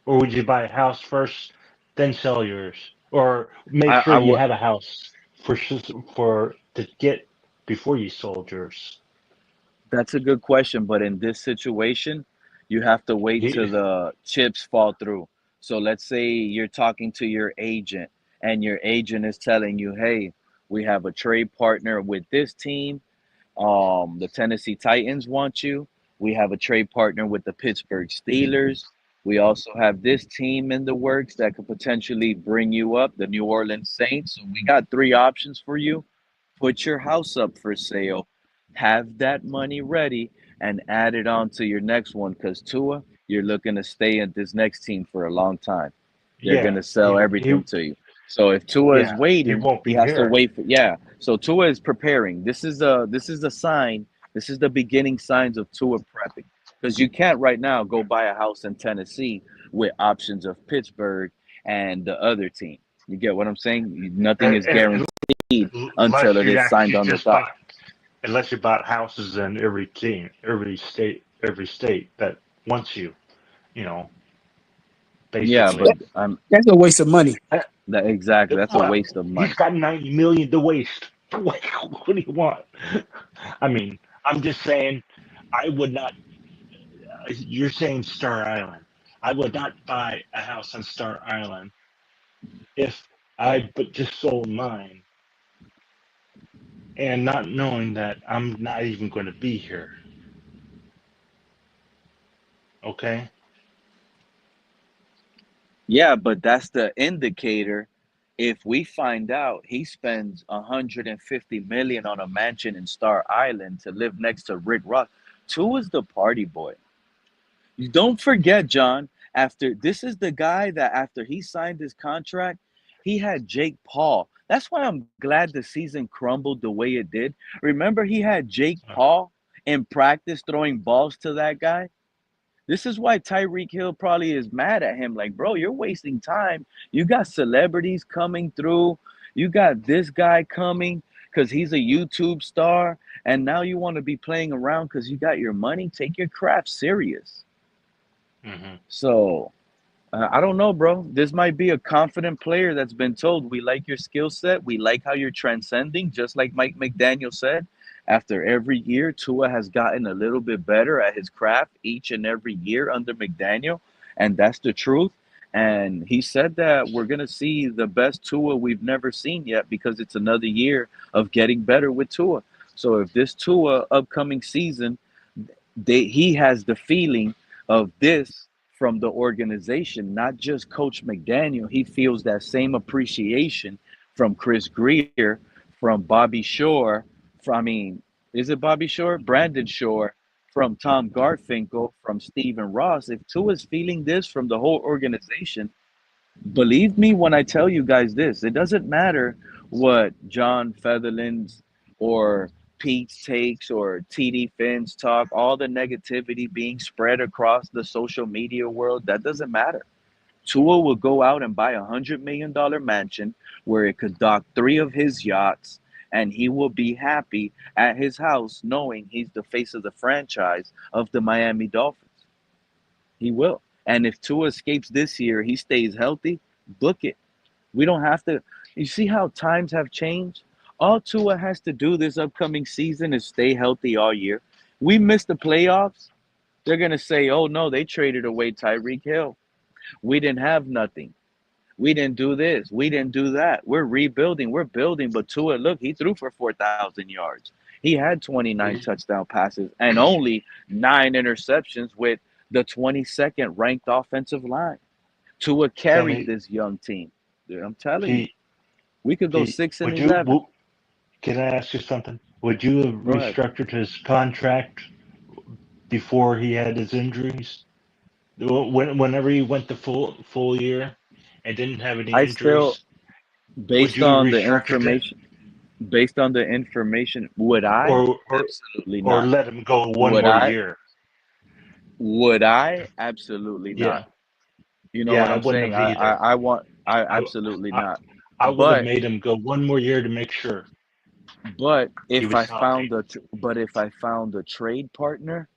or would you buy a house first, then sell yours, or make sure I you would had a house for to get before you sold yours? That's a good question, but in this situation, you have to wait till You, the chips fall through. So let's say you're talking to your agent and your agent is telling you, "Hey, we have a trade partner with this team. The Tennessee Titans want you. We have a trade partner with the Pittsburgh Steelers. We also have this team in the works that could potentially bring you up, the New Orleans Saints. So we got three options for you. Put your house up for sale, have that money ready, and add it on to your next one. Because Tua, you're looking to stay at this next team for a long time. They're yeah, gonna sell everything to you. So if Tua is yeah, he waiting, won't he be has to here. wait for yeah. So Tua is preparing. This is a sign. This is the beginning signs of Tua prepping. Because you can't right now go buy a house in Tennessee with options of Pittsburgh and the other team. You get what I'm saying? Nothing is And guaranteed until unless it you is signed actually on the just dot. bought, unless you bought houses in every team, every state that wants you, you know, Yeah, basically. but That's a waste of money. Uh, that exactly that's a What? waste of He's money. got 90 million to waste. What do you want? I mean, I'm just saying, I would not. You're saying Star Island. I would not buy a house on Star Island if I but just sold mine and not knowing that I'm not even going to be here. Okay. Yeah, but that's the indicator. If we find out he spends 150 million on a mansion in Star Island to live next to Rick Ross, Tua's the party boy. You don't forget, John, after this is the guy that after he signed his contract, he had Jake Paul. That's why I'm glad the season crumbled the way it did. Remember, he had Jake Paul in practice throwing balls to that guy? This is why Tyreek Hill probably is mad at him. Like, bro, you're wasting time. You got celebrities coming through. You got this guy coming because he's a YouTube star. And now you want to be playing around because you got your money. Take your craft serious. Hmm. So I don't know, bro. This might be a confident player that's been told, we like your skill set. We like how you're transcending, just like Mike McDaniel said. After every year, Tua has gotten a little bit better at his craft each and every year under McDaniel. And that's the truth. And he said that we're going to see the best Tua we've never seen yet because it's another year of getting better with Tua. So if this Tua upcoming season, he has the feeling of this from the organization, not just Coach McDaniel. He feels that same appreciation from Chris Greer, from Bobby Shore, from, I mean, is it Bobby Shore? Brandon Shore, from Tom Garfinkel, from Stephen Ross. If Tua's feeling this from the whole organization, believe me when I tell you guys this, it doesn't matter what John Featherland's or Pete's takes or TD Finn's talk, all the negativity being spread across the social media world, that doesn't matter. Tua will go out and buy $100 million mansion where it could dock 3 of his yachts, and he will be happy at his house knowing he's the face of the franchise of the Miami Dolphins. He will. And if Tua escapes this year, he stays healthy, book it. We don't have to. You see how times have changed? All Tua has to do this upcoming season is stay healthy all year. We missed the playoffs. They're going to say, oh, no, they traded away Tyreek Hill. We didn't have nothing. We didn't do this. We didn't do that. We're rebuilding. We're building. But Tua, look, he threw for 4,000 yards. He had 29 touchdown passes and only 9 interceptions with the 22nd ranked offensive line. Tua carried Kenny, this young team. Dude, I'm telling you, Pete, we could go Pete, 6 and would you? 11. Can I ask you something? Would you have Go ahead. restructured his contract before he had his injuries? Whenever he went the full year and didn't have any I still, injuries, would based you have on the restructured it, information, based on the information, would I? or or Absolutely or not. let him go one Would more I? year? Would I? Absolutely not. Yeah, You know yeah, what I I'm wouldn't saying? have either. I I absolutely I, not. I would have But made him go one more year to make sure but he if was I healthy. found a but if I found a trade partner,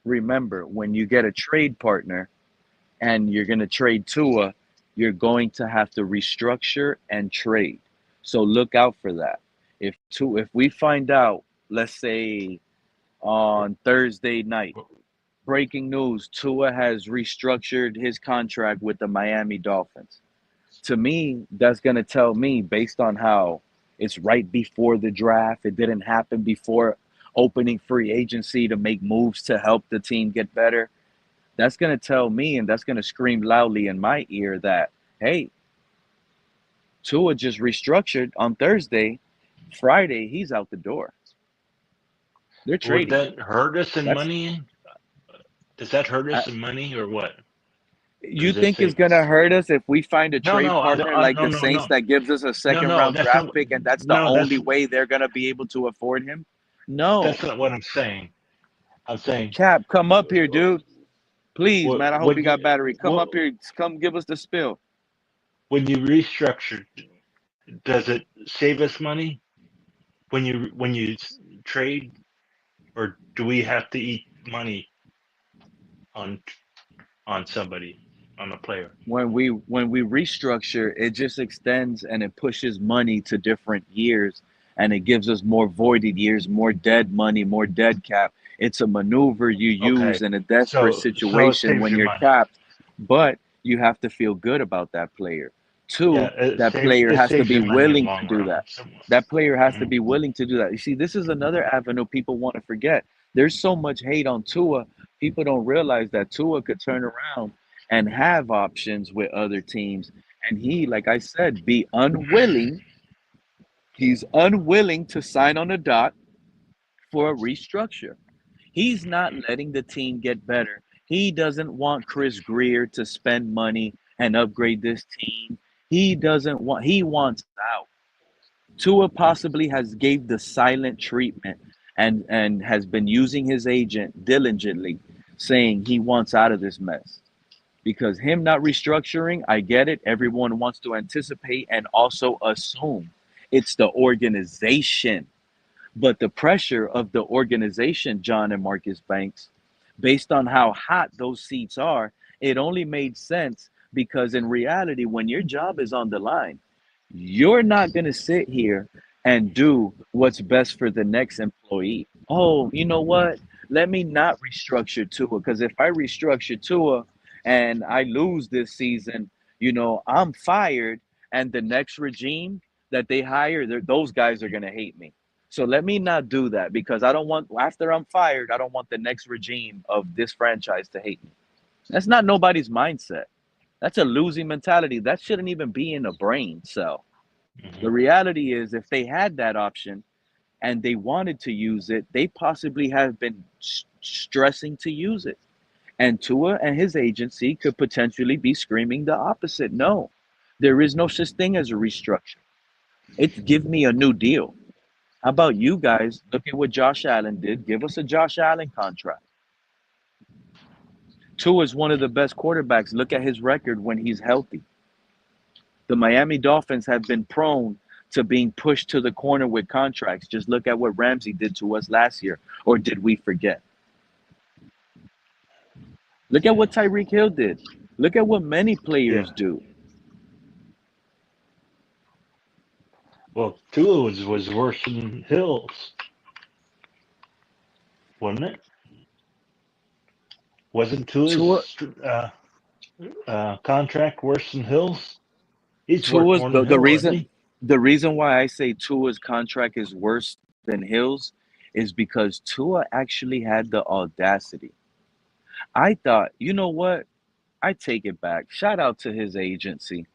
remember when you get a trade partner and you're gonna trade Tua, you're going to have to restructure and trade. So look out for that. If we find out, let's say on Thursday night, breaking news, Tua has restructured his contract with the Miami Dolphins. To me, that's going to tell me based on how it's right before the draft, it didn't happen before opening free agency to make moves to help the team get better. That's going to tell me and that's going to scream loudly in my ear that, hey, Tua just restructured on Thursday. Friday, he's out the door. They're Would trading him. that hurt us in That's money? Does that hurt I, us in money or what? Or you does it think it's save gonna us? hurt us if we find a No, trade no, partner like no, the no, Saints no, that gives us a no, second no. round That's draft not. pick and that's the No, only way they're gonna be able to afford him? No. that's not what I'm saying. I'm saying Cap, come up here, dude. Please, man. I hope when you you got battery. Come up here. Come give us the spill. when you restructure, does it save us money when you trade, or do we have to eat money on somebody, on a player? When we restructure, it just extends and it pushes money to different years and it gives us more voided years, more dead money, more dead cap. It's a maneuver you use Okay, in a desperate so it situation saves when you you're money. capped, but you have to feel good about that player. Yeah, Two, that player it has to saves be you money in the willing to long do run. that. That player has to Mhm. be willing to do that. You see, this is another avenue people want to forget. There's so much hate on Tua. People don't realize that Tua could turn around and have options with other teams. And he, like I said, be unwilling. He's unwilling to sign on a dot for a restructure. He's not letting the team get better. He doesn't want Chris Greer to spend money and upgrade this team. He wants out. Tua possibly has gave the silent treatment and has been using his agent diligently, saying he wants out of this mess. Because him not restructuring, I get it. Everyone wants to anticipate and also assume it's the organization. But the pressure of the organization, John and Marcus Banks, based on how hot those seats are, it only made sense because in reality, when your job is on the line, you're not going to sit here and do what's best for the next employee. Oh, you know what? Let me not restructure Tua because if I restructure Tua and I lose this season, I'm fired, and the next regime that they hire, those guys are going to hate me. So let me not do that because I don't want, after I'm fired, I don't want the next regime of this franchise to hate me. That's not nobody's mindset. That's a losing mentality. That shouldn't even be in a brain cell. Mhm. The reality is, if they had that option and they wanted to use it, they possibly have been stressing to use it. And Tua and his agency could potentially be screaming the opposite. No, there is no such thing as a restructure. It's give me a new deal. How about you guys? Look at what Josh Allen did. Give us a Josh Allen contract. Tua is one of the best quarterbacks. Look at his record when he's healthy. The Miami Dolphins have been prone to being pushed to the corner with contracts. Just look at what Ramsey did to us last year. Or did we forget? Look at Yeah. what Tyreek Hill did. Look at what many Yeah. players do. Well, Tua was worse than Hills, wasn't it? Wasn't Tua, Tua's contract worse than Hills? He's worth Tua's more than the Hill, isn't reason he? the reason why I say Tua's contract is worse than Hill's is because Tua actually had the audacity. I thought, you know what? I take it back. Shout out to his agency.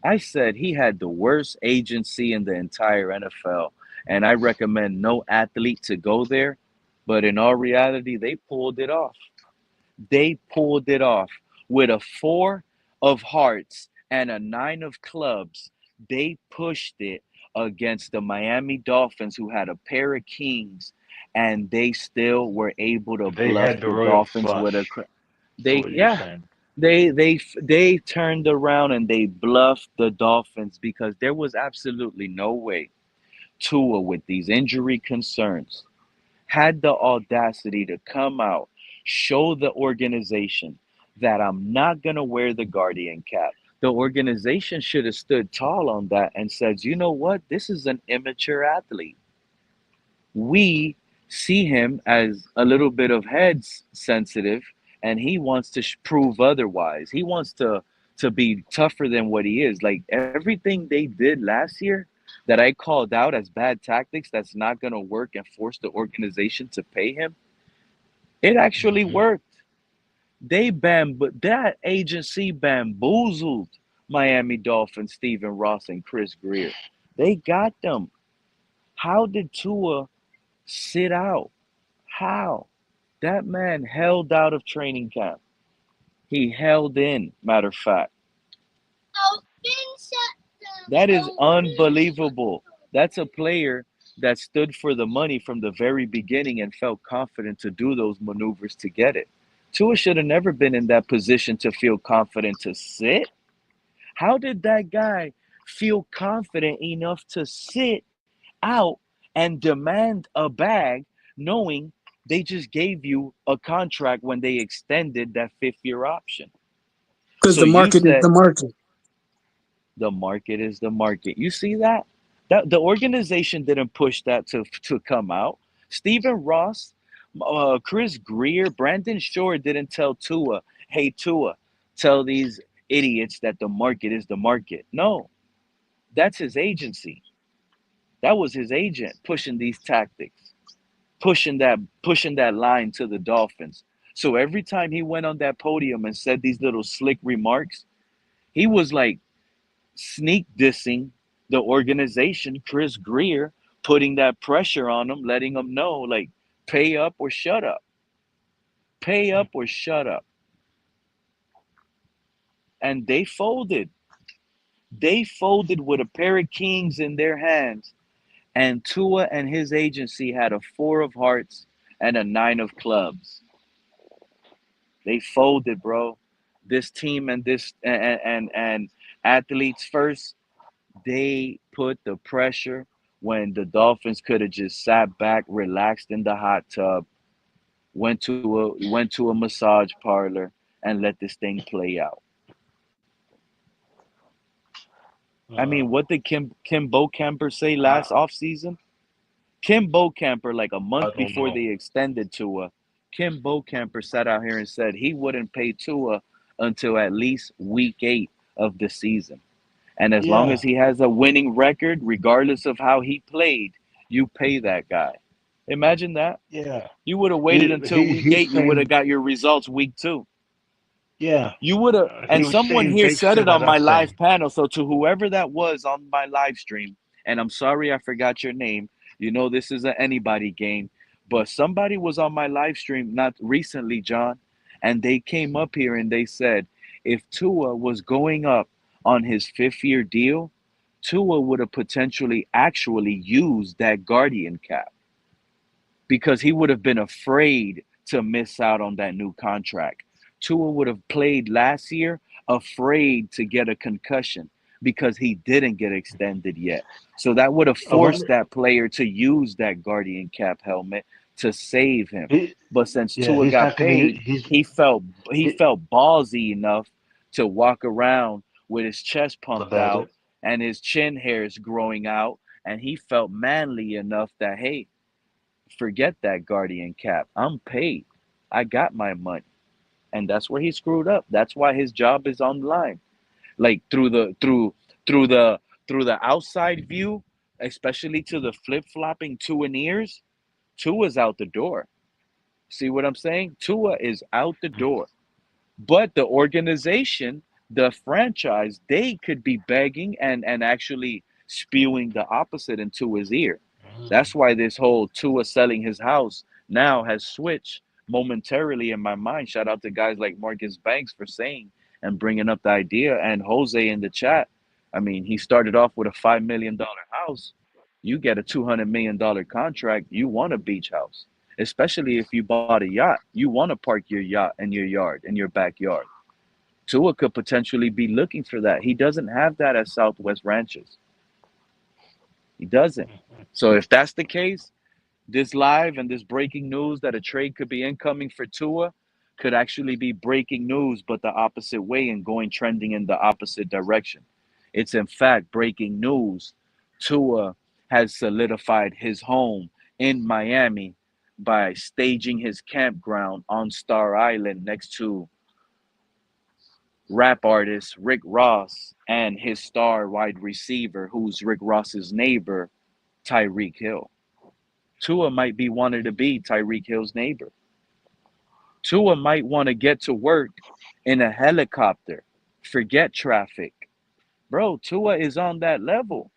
I said he had the worst agency in the entire NFL, and I recommend no athlete to go there. But in all reality, they pulled it off. They pulled it off with a four of hearts and a nine of clubs. They pushed it against the Miami Dolphins, who had a pair of kings, and they still were able to They bluff had the the royal Dolphins with flush. Is they what you're yeah saying. they turned around and they bluffed the Dolphins because there was absolutely no way Tua, with these injury concerns, had the audacity to come out, show the organization that I'm not going to wear the Guardian cap. The organization should have stood tall on that and said, you know what? This is an immature athlete. We see him as a little bit of head sensitive, and he wants to prove otherwise. He wants to be tougher than what he is. Like everything they did last year that I called out as bad tactics that's not going to work and force the organization to pay him, it actually Hmm. worked. That agency bamboozled Miami Dolphins, Stephen Ross and Chris Greer. They got them. How did Tua sit out? How? That man held out of training camp. He held in, matter of fact. That is unbelievable. That's a player that stood for the money from the very beginning and felt confident to do those maneuvers to get it. Tua should have never been in that position to feel confident to sit. How did that guy feel confident enough to sit out and demand a bag knowing they just gave you a contract when they extended that 5th year option? Because So the you market is said the market. the market is the market. You see that? That the organization didn't push that to come out. Stephen Ross, Chris Greer, Brandon Shore didn't tell Tua, "Hey Tua, tell these idiots that the market is the market." No, that's his agency. That was his agent pushing these tactics, pushing that line to the Dolphins. So every time he went on that podium and said these little slick remarks, he was like sneak dissing the organization, Chris Greer, putting that pressure on him, letting him know, like, pay up or shut up. Pay up or shut up. And they folded. They folded with a pair of kings in their hands. And Tua and his agency had a four of hearts and a nine of clubs. They folded, bro. This team and this and athletes first, they put the pressure when the Dolphins could have just sat back, relaxed in the hot tub, went to a massage parlor, and let this thing play out. I Uh, mean, what did Kim Bocamper say I, last offseason? Kim Bocamper, like a I month don't before know. they extended Tua, Kim Bocamper sat out here and said he wouldn't pay Tua until at least week 8 of the season. And as long as Yeah, he has a winning record, regardless of how he played, you pay that guy. Imagine that. yeah. You would have waited He, until he week he's 8, you would have saying, got your results week 2. yeah. You would have, He and was someone saying here said basically it on what I'm my live saying. panel. So to whoever that was on my live stream, and I'm sorry I forgot your name. You know this is an anybody game, but somebody was on my live stream not recently, John, and they came up here and they said if Tua was going up on his 5th-year deal, Tua would have potentially actually used that guardian cap because he would have been afraid to miss out on that new contract. Tua would have played last year afraid to get a concussion because he didn't get extended yet. So that would have I forced wonder. that player to use that guardian cap helmet to save him. He, But since yeah, Tua he's got not gonna. paid, he felt he He felt ballsy enough to walk around with his chest pumped about out it. and his chin hairs growing out, and he felt manly enough that hey, forget that guardian cap. I'm paid. I got my money. And that's where he screwed up. That's why his job is on the line. Like through the through the outside view, especially to the flip-flopping Tua ears, Tua's out the door. See what I'm saying? Tua is out the door. But the organization, the franchise, they could be begging and actually spewing the opposite into his ear. That's why this whole Tua selling his house now has switched momentarily in my mind. Shout out to guys like Marcus Banks for saying and bringing up the idea, and Jose in the chat. I mean, he started off with a $5 million house. You get a $200 million contract. You want a beach house, especially if you bought a yacht. You want to park your yacht in your yard, in your backyard. Tua could potentially be looking for that. He doesn't have that at Southwest Ranches. He doesn't. So if that's the case, this live and this breaking news that a trade could be incoming for Tua could actually be breaking news, but the opposite way and going trending in the opposite direction. It's in fact breaking news. Tua has solidified his home in Miami by staging his campground on Star Island next to rap artist Rick Ross and his star wide receiver, who's Rick Ross's neighbor, Tyreek Hill. Tua might be wanting to be Tyreek Hill's neighbor. Tua might want to get to work in a helicopter. Forget traffic. Bro, Tua is on that level.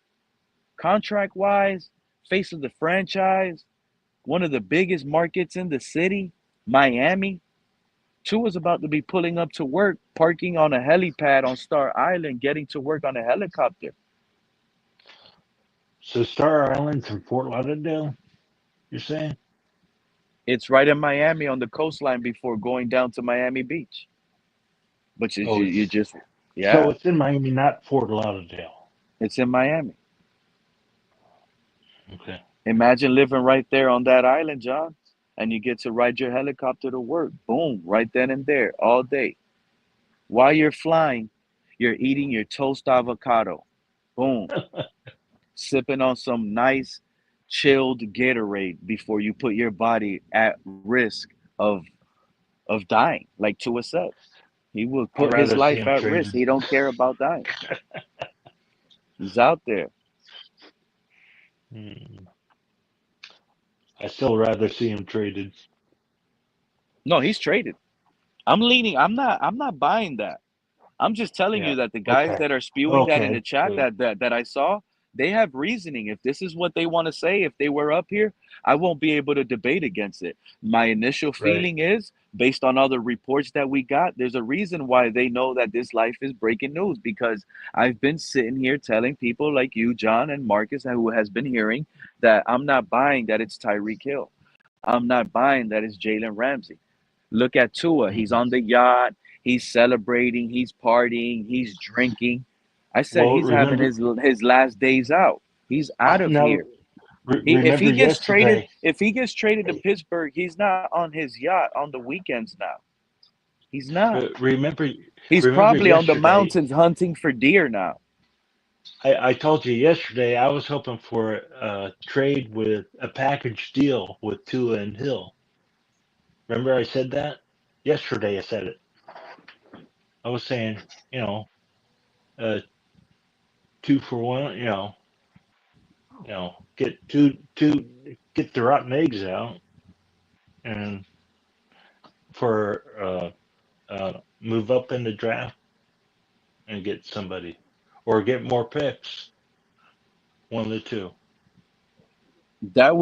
Contract wise, face of the franchise, one of the biggest markets in the city, Miami. Tua's about to be pulling up to work, parking on a helipad on Star Island, getting to work on a helicopter. So Star Island's in Fort Lauderdale. You're saying? It's right in Miami on the coastline before going down to Miami Beach. But Oh, you just, so yeah, it's in Miami, not Fort Lauderdale. it's in Miami. Okay. Imagine living right there on that island, John, and you get to ride your helicopter to work. Boom, right then and there, all day. While you're flying, you're eating your toast avocado. Boom, sipping on some nice, chilled Gatorade before you put your body at risk of of dying. Like Tua said, he will I'd put his rather see life him at risk. traded. He don't care about dying. He's out there. Hmm. I still rather see him traded. No, he's traded. I'm leaning. I'm not buying that. I'm just telling Yeah. you that the guys Okay. that are spewing that in the Okay. chat Good. that I saw, they have reasoning. If this is what they want to say, if they were up here, I won't be able to debate against it. My initial Right. feeling is, based on all the reports that we got, there's a reason why they know that this life is breaking news, because I've been sitting here telling people like you, John, and Marcus, who has been hearing that I'm not buying that it's Tyreek Hill. I'm not buying that it's Jalen Ramsey. Look at Tua. He's Mhm. on the yacht. He's celebrating. He's partying. He's drinking. I said Well, he's having remember his last days out. He's out of now. here. If Remember he gets traded, yesterday. if he gets traded to Pittsburgh, he's not on his yacht on the weekends now. He's not. Remember. He's Remember probably on the yesterday. mountains hunting for deer now. I told you yesterday I was hoping for a trade with a package deal with Tua and Hill. Remember I said that? Yesterday I said it. I was saying, you know, uh, 2 for 1. Get get the rotten eggs out, and for move up in the draft and get somebody, or get more picks. One of the two. That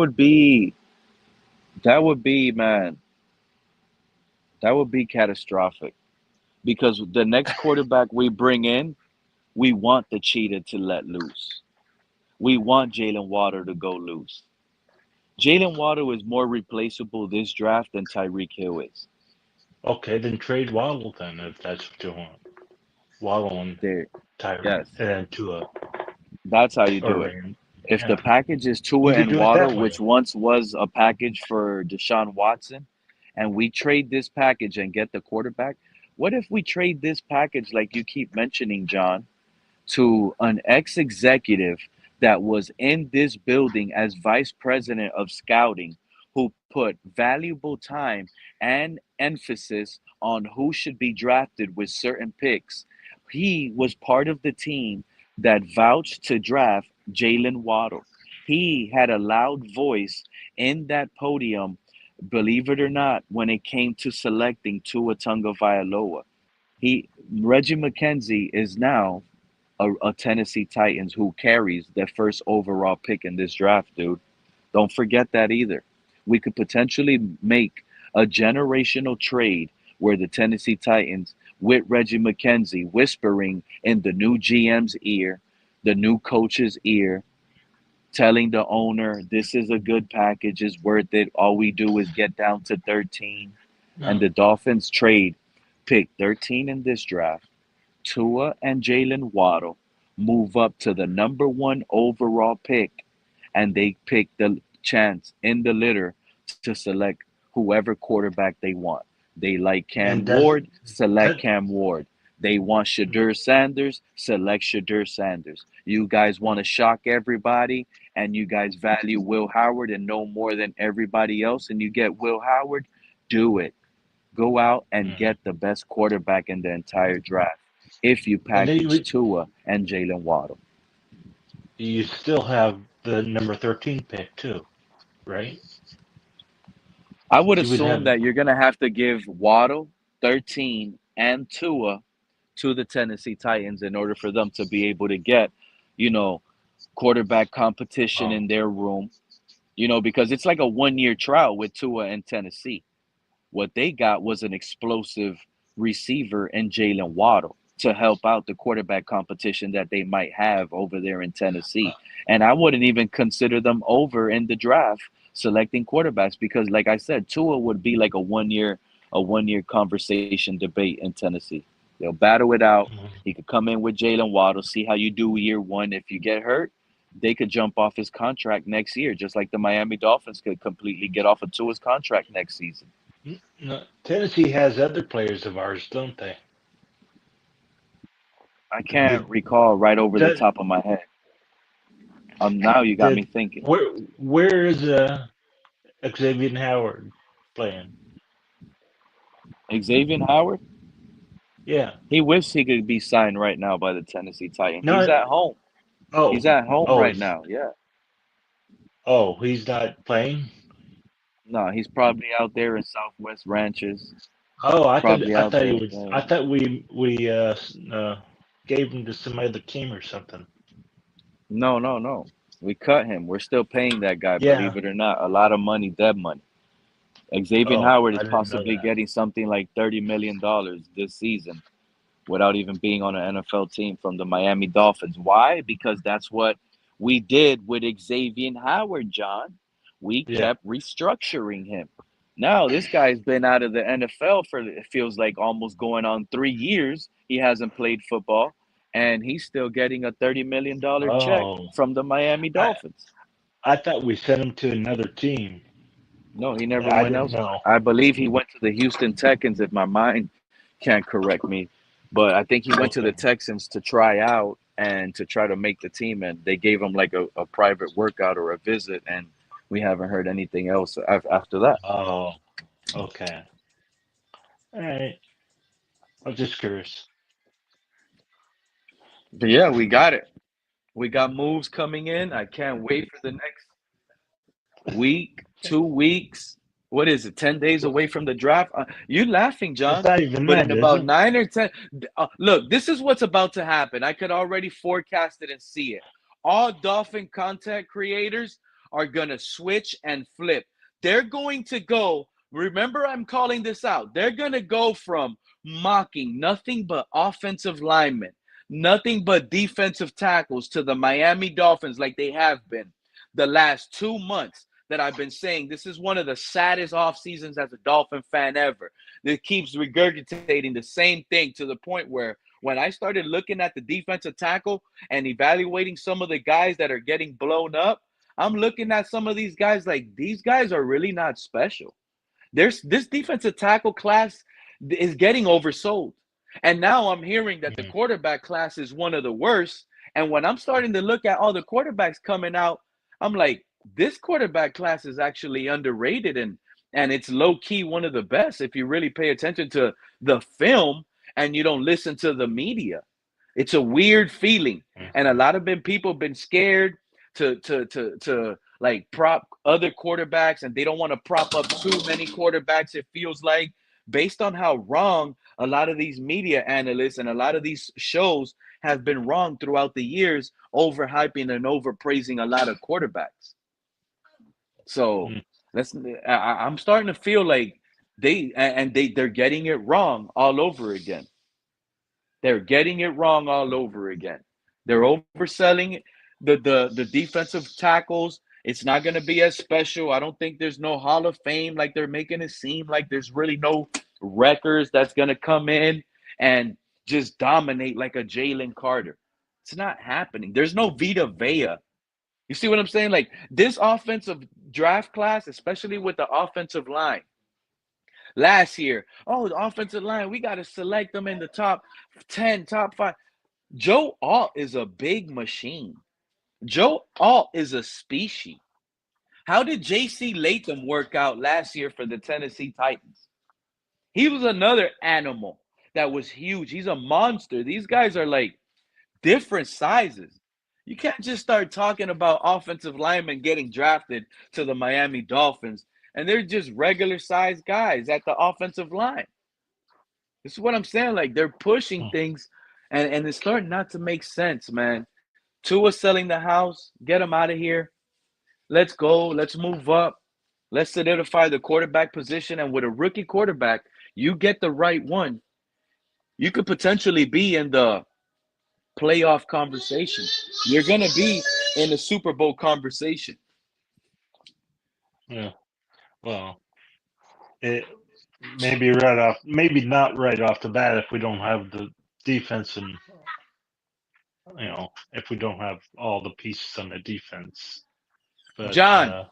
would be man. That would be catastrophic, because the next quarterback we bring in, we want the cheetah to let loose. We want Jalen Waddle to go loose. Jalen Waddle is more replaceable this draft than Tyreek Hill is. Okay, then trade Waddle then if that's what you want. Waddle and There, Tyreek yes, and Tua that's how you or do it. Rand. If the Yeah, package is Tua you could and do it that Waddle, way. which once was a package for Deshaun Watson, and we trade this package and get the quarterback, what if we trade this package, like you keep mentioning, John, to an ex executive that was in this building as vice president of scouting, who put valuable time and emphasis on who should be drafted with certain picks? He was part of the team that vouched to draft Jalen Waddle. He had a loud voice in that podium, believe it or not, when it came to selecting Tua Tagovailoa. He Reggie McKenzie is now a Tennessee Titans who carries their first overall pick in this draft, dude. Don't forget that either. We could potentially make a generational trade where the Tennessee Titans, with Reggie McKenzie whispering in the new GM's ear, the new coach's ear, telling the owner, this is a good package, is worth it. All we do is get down to 13. And No, the Dolphins trade pick 13 in this draft. Tua and Jalen Waddle move up to the number one overall pick, and they pick the chance in the litter to select whoever quarterback they want. They like and Cam Ward, select that Cam Ward. They want Shadur Sanders, select Shadur Sanders. You guys want to shock everybody, and you guys value Will Howard and know more than everybody else, and you get Will Howard, do it. Go out and mhm. get the best quarterback in the entire draft if you And then package Tua and Jalen Waddle. you still have the number 13 pick too, right? I would You would assume have that you're going to have to give Waddle, 13, and Tua to the Tennessee Titans in order for them to be able to get, you know, quarterback competition oh, in their room, because it's like a 1 year trial with Tua and Tennessee. What they got was an explosive receiver in Jalen Waddle to help out the quarterback competition that they might have over there in Tennessee. And I wouldn't even consider them over in the draft selecting quarterbacks, because like I said, Tua would be like a 1 year conversation debate in Tennessee. They'll battle it out. mhm. He could come in with Jalen Waddle, see how you do year one. If you get hurt, they could jump off his contract next year, just like the Miami Dolphins could completely get off of Tua's contract next season. No, Tennessee has other players of ours, don't they? I can't Did recall right over the that top of my head. Now you got me did thinking. where is Xavier Howard playing? Xavier Howard, Yeah. he wished he could be signed right now by the Tennessee Titans. He's No. at home. He's Oh. at home Oh. right now. Yeah. Oh. He's not playing. No, he's probably out there in Southwest Ranches. Oh, Probably I out thought he there. was. Yeah. I thought we gave him to some other team or something. No, no, no. We cut him. We're still paying that guy, Yeah. believe it or not. A lot of money, dead money. Xavier Oh, Howard is I didn't know possibly that. getting something like $30 million this season without even being on an NFL team from the Miami Dolphins. Why? Because that's what we did with Xavier Howard, John. We Yeah. kept restructuring him. Now, this guy's been out of the NFL for, it feels like, almost going on 3 years. He hasn't played football, and he's still getting a $30 million check Oh, from the Miami I Dolphins. I thought we sent him to another team. No, he never I went didn't elsewhere. know. I believe he went to the Houston Texans, if my mind can't correct me. But I think he went to the Okay. Texans to try out and to try to make the team. And they gave him like a private workout or a visit. And we haven't heard anything else after that. Oh, okay. All right. I was just curious. But yeah, we got it. We got moves coming in. I can't wait for the next week, 2 weeks. What is it? 10 days away from the draft. You laughing, It's John? not even But in that, is about it? 9 or 10, look, this is what's about to happen. I could already forecast it and see it. All Dolphin content creators are gonna switch and flip. They're going to go. Remember, I'm calling this out. They're gonna go from mocking nothing but offensive linemen, nothing but defensive tackles to the Miami Dolphins, like they have been the last 2 months, that I've been saying this is one of the saddest off seasons as a Dolphin fan ever. That keeps regurgitating the same thing to the point where when I started looking at the defensive tackle and evaluating some of the guys that are getting blown up, I'm looking at some of these guys like these guys are really not special. There's this defensive tackle class is getting oversold. And now I'm hearing that the Mm. quarterback class is one of the worst. And when I'm starting to look at all the quarterbacks coming out, I'm like, this quarterback class is actually underrated, and it's low key one of the best if you really pay attention to the film and you don't listen to the media. It's a weird feeling, and a Mhm. lot of people been scared to like prop other quarterbacks, and they don't want to prop up too many quarterbacks. It feels like based on how wrong a lot of these media analysts and a lot of these shows have been wrong throughout the years, overhyping and overpraising a lot of quarterbacks. So Mm. let's. I'm starting to feel like they're getting it wrong all over again. They're getting it wrong all over again. They're overselling the defensive tackles. It's not going to be as special. I don't think there's no Hall of Fame like they're making it seem like. There's really no records that's going to come in and just dominate like a Jalen Carter. It's not happening. There's no Vita Vea. You see what I'm saying? Like this offensive draft class, especially with the offensive line, last year, oh, the offensive line, we got to select them in the top 10, top 5. Joe Alt is a big machine. Joe Alt is a species. How did J.C. Latham work out last year for the Tennessee Titans? He was another animal that was huge. He's a monster. These guys are like different sizes. You can't just start talking about offensive linemen getting drafted to the Miami Dolphins and they're just regular sized guys at the offensive line. This is what I'm saying. Like they're pushing Mm. things, and it's starting not to make sense, man. Tua selling the house, get him out of here. Let's go. Let's move up. Let's solidify the quarterback position. And with a rookie quarterback, you get the right one. You could potentially be in the playoff conversation. You're gonna be in the Super Bowl conversation. Yeah. Well, it maybe right off, maybe not right off the bat if we don't have the defense and if we don't have all the pieces on the defense. But John,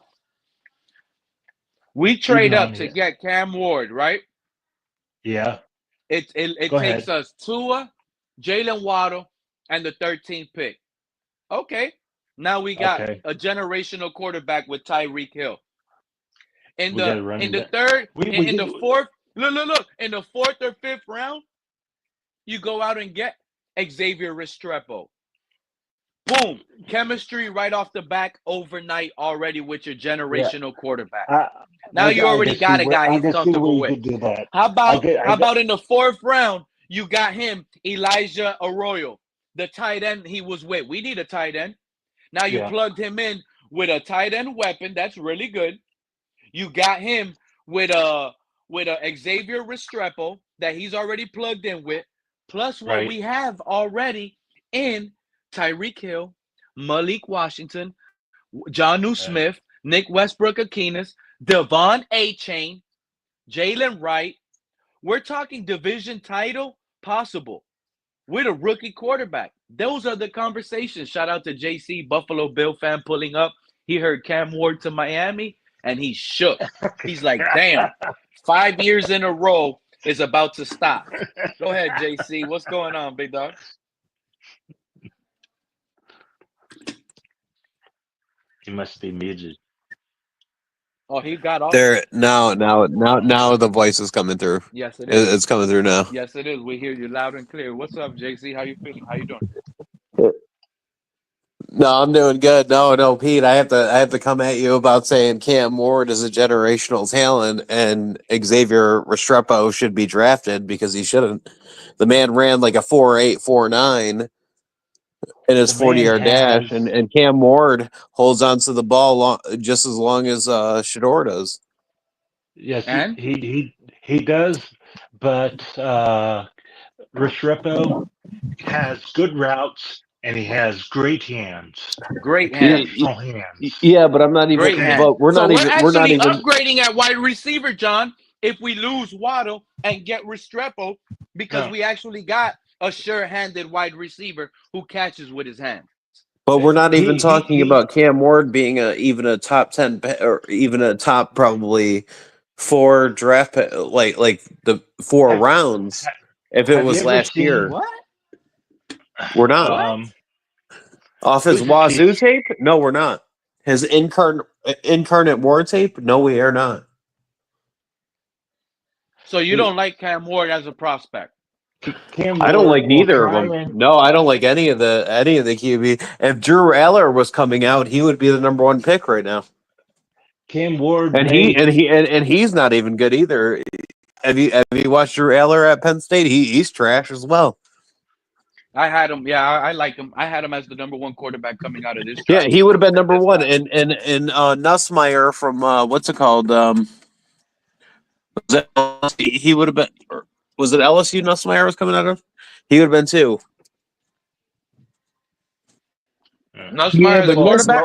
we leading trade up on to here. get Cam Ward, right? Yeah. It Go takes ahead. us Tua, Jalen Waddle, and the 13th pick. Okay. Now we got Okay. a generational quarterback with Tyreek Hill. In We got the to in run the that. third, We in get. the fourth, look. In the fourth or fifth round, you go out and get Xavier Restrepo. Boom. Chemistry right off the back overnight already with your Yeah. generational quarterback. I Now you already got a guy I he's can see where comfortable you with. could do that. How about I get in the 4th round, you got him, Elijah Arroyo, the tight end he was with. We need a tight end. Now you yeah. plugged him in with a tight end weapon. That's really good. You got him with a Xavier Restrepo that he's already plugged in with, plus what Right. we have already in Tyreek Hill, Malik Washington, Jonnu Smith, Nick Westbrook Akinas, Devon A-Chain, Jalen Wright. We're talking division title possible with a rookie quarterback. Those are the conversations. Shout out to JC, Buffalo Bill fan pulling up. He heard Cam Ward to Miami, and he shook. He's like, damn, 5 years in a row is about to stop. Go ahead, JC. What's going on, big dog? He must be muted. Oh, he got off. There now the voice is coming through. Yes, it is. It's coming through now. Yes, it is. We hear you loud and clear. What's up, JC? How you feeling? How you doing? No, I'm doing good. No, Pete, I have to come at you about saying Cam Ward is a generational talent and Xavier Restrepo should be drafted because he shouldn't. The man ran like a 4.8, 4.9 in his The man 40-yard dash, has- and Cam Ward holds onto the ball just as long as Shador does. Yes, And? he does, but Restrepo has good routes and he has great hands. Great hands. Exceptional hands. Yeah, but I'm not even. Great hands. But we're So not we're even. actually We're not even. upgrading at wide receiver, John, if we lose Waddle and get Restrepo, because No. we actually got a sure-handed wide receiver who catches with his hands. But we're not even He- talking he- about Cam Ward being even a top 10 or even a top probably 4 draft like the 4 Have- rounds. If it have was you ever last year, seen- What? we're not off his who's the Wazoo chief? tape. No, we're not. His incarnate Ward tape. No, we are not. So you don't like Cam Ward as a prospect? Cam I don't Ward like will neither of try them. and- No, I don't like any of the QB. If Drew Aller was coming out, he would be the number 1 pick right now. Cam Ward And makes- he's not even good either. Have you watched Drew Aller at Penn State? He's trash as well. I had him. Yeah, I like him. I had him as the number 1 quarterback coming out of this Yeah, draft. he would have been number 1. And Nussmeier from what's it called? Was it LSU? He would have been. Or was it LSU? Nussmeier was coming out of. He would have been too. Nussmeier, the but quarterback?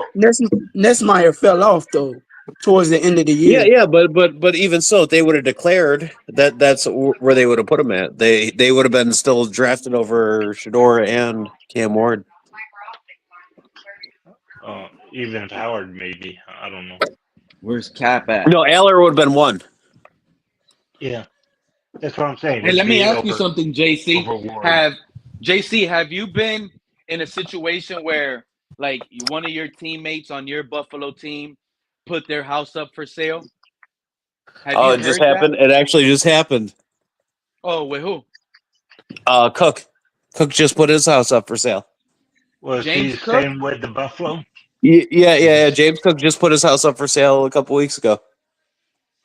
Nessmeyer fell off though towards the end of the year. Yeah, but even so, they would have declared that's where they would have put him at. They would have been still drafted over Shador and Cam Ward. even if Howard maybe. I don't know. Where's Cap at? No, Aller would have been 1. Yeah, that's what I'm saying. Hey, let It'd me be ask you over- something, JC. over Ward. Have you been in a situation where like one of your teammates on your Buffalo team put their house up for sale? Oh, it just happened. It actually just happened. Oh, with who? Cook just put his house up for sale. Was James he Cook? staying with the Buffalo? Yeah. James Cook just put his house up for sale a couple weeks ago.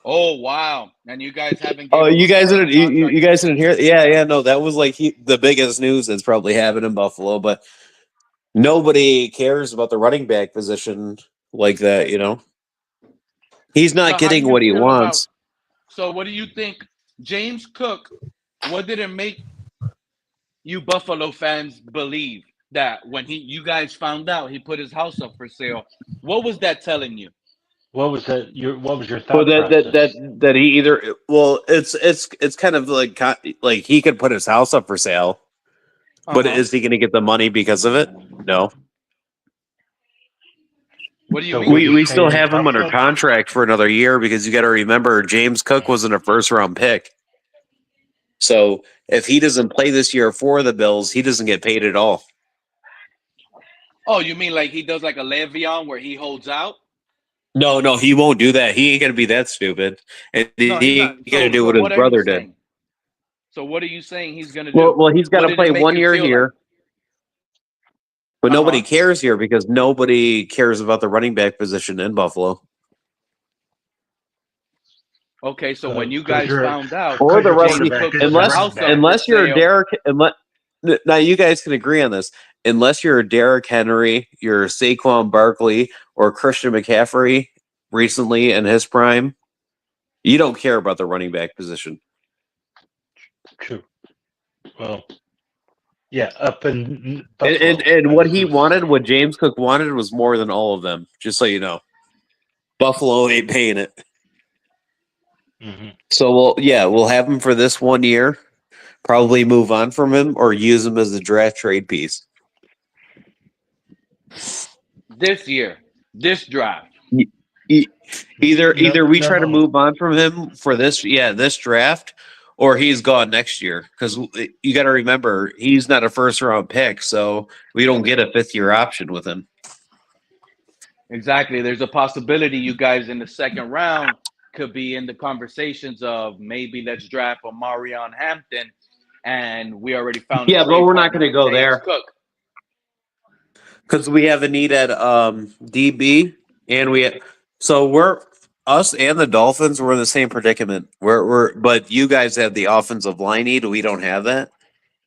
Oh, wow! And you guys haven't. Oh, you guys didn't. given him a You guys didn't hear? Yeah. No, that was like the biggest news that's probably happened in Buffalo. But nobody cares about the running back position like that. You know, he's not So how getting do you what he feel wants. So what do you think, James Cook? What did it make you Buffalo fans believe that when you guys found out he put his house up for sale? What was that telling you? What was that? What was your Well, thought process? that he either it's kind of like he could put his house up for sale, but is he going to get the money because of it? No. What do you So mean? We still have him under Buffalo? contract for another year because you got to remember James Cook wasn't a 1st-round pick. So if he doesn't play this year for the Bills, he doesn't get paid at all. Oh, you mean like he does like a Le'Veon where he holds out? No, he won't do that. He ain't gonna be that stupid. And No, he's he not. ain't gonna do So what his are you brother did. saying? So what are you saying he's gonna do? Well, he's got What to did it play make 1 you year feel here. like? But nobody Uh-huh. cares here because nobody cares about the running back position in Buffalo. Okay, so when you guys your found out Or the your rest James of quarterback Cook is put the the unless running house up back. for unless you're a sale, Derrick now you guys can agree on this. Unless you're a Derrick Henry, you're Saquon Barkley or Christian McCaffrey recently in his prime, you don't care about the running back position. True. Well, yeah, up in And Buffalo. and I what was he gonna wanted, say. what James Cook wanted, was more than all of them. Just so you know, Buffalo ain't paying it. Hmm. So we'll have him for this 1 year. Probably move on from him or use him as a draft trade piece. this year, this draft. E- e- Either we try to No. move on from him for this draft, or he's gone next year. Because you got to remember, he's not a first round pick, so we don't get a 5th-year option with him. Exactly. There's a possibility you guys in the second round could be in the conversations of maybe let's draft a Marion Hampton, and we already found a Yeah, but trade we're not partner going to with go James there Cook. because we have a need at DB, and we're us and the Dolphins. We're in the same predicament. But you guys have the offensive line need. We don't have that.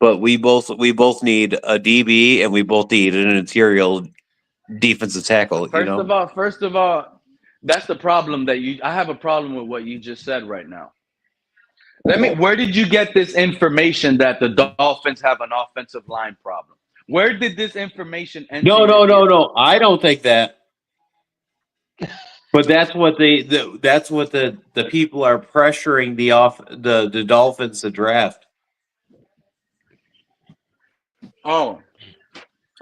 But we both need a DB, and we both need an interior defensive tackle. First of all, that's the problem I have a problem with what you just said right now. Where did you get this information that the Dolphins have an offensive line problem? Where did this information enter No, your no, no, ear? no. I don't think that. But that's what that's what the people are pressuring the Dolphins to draft. Oh,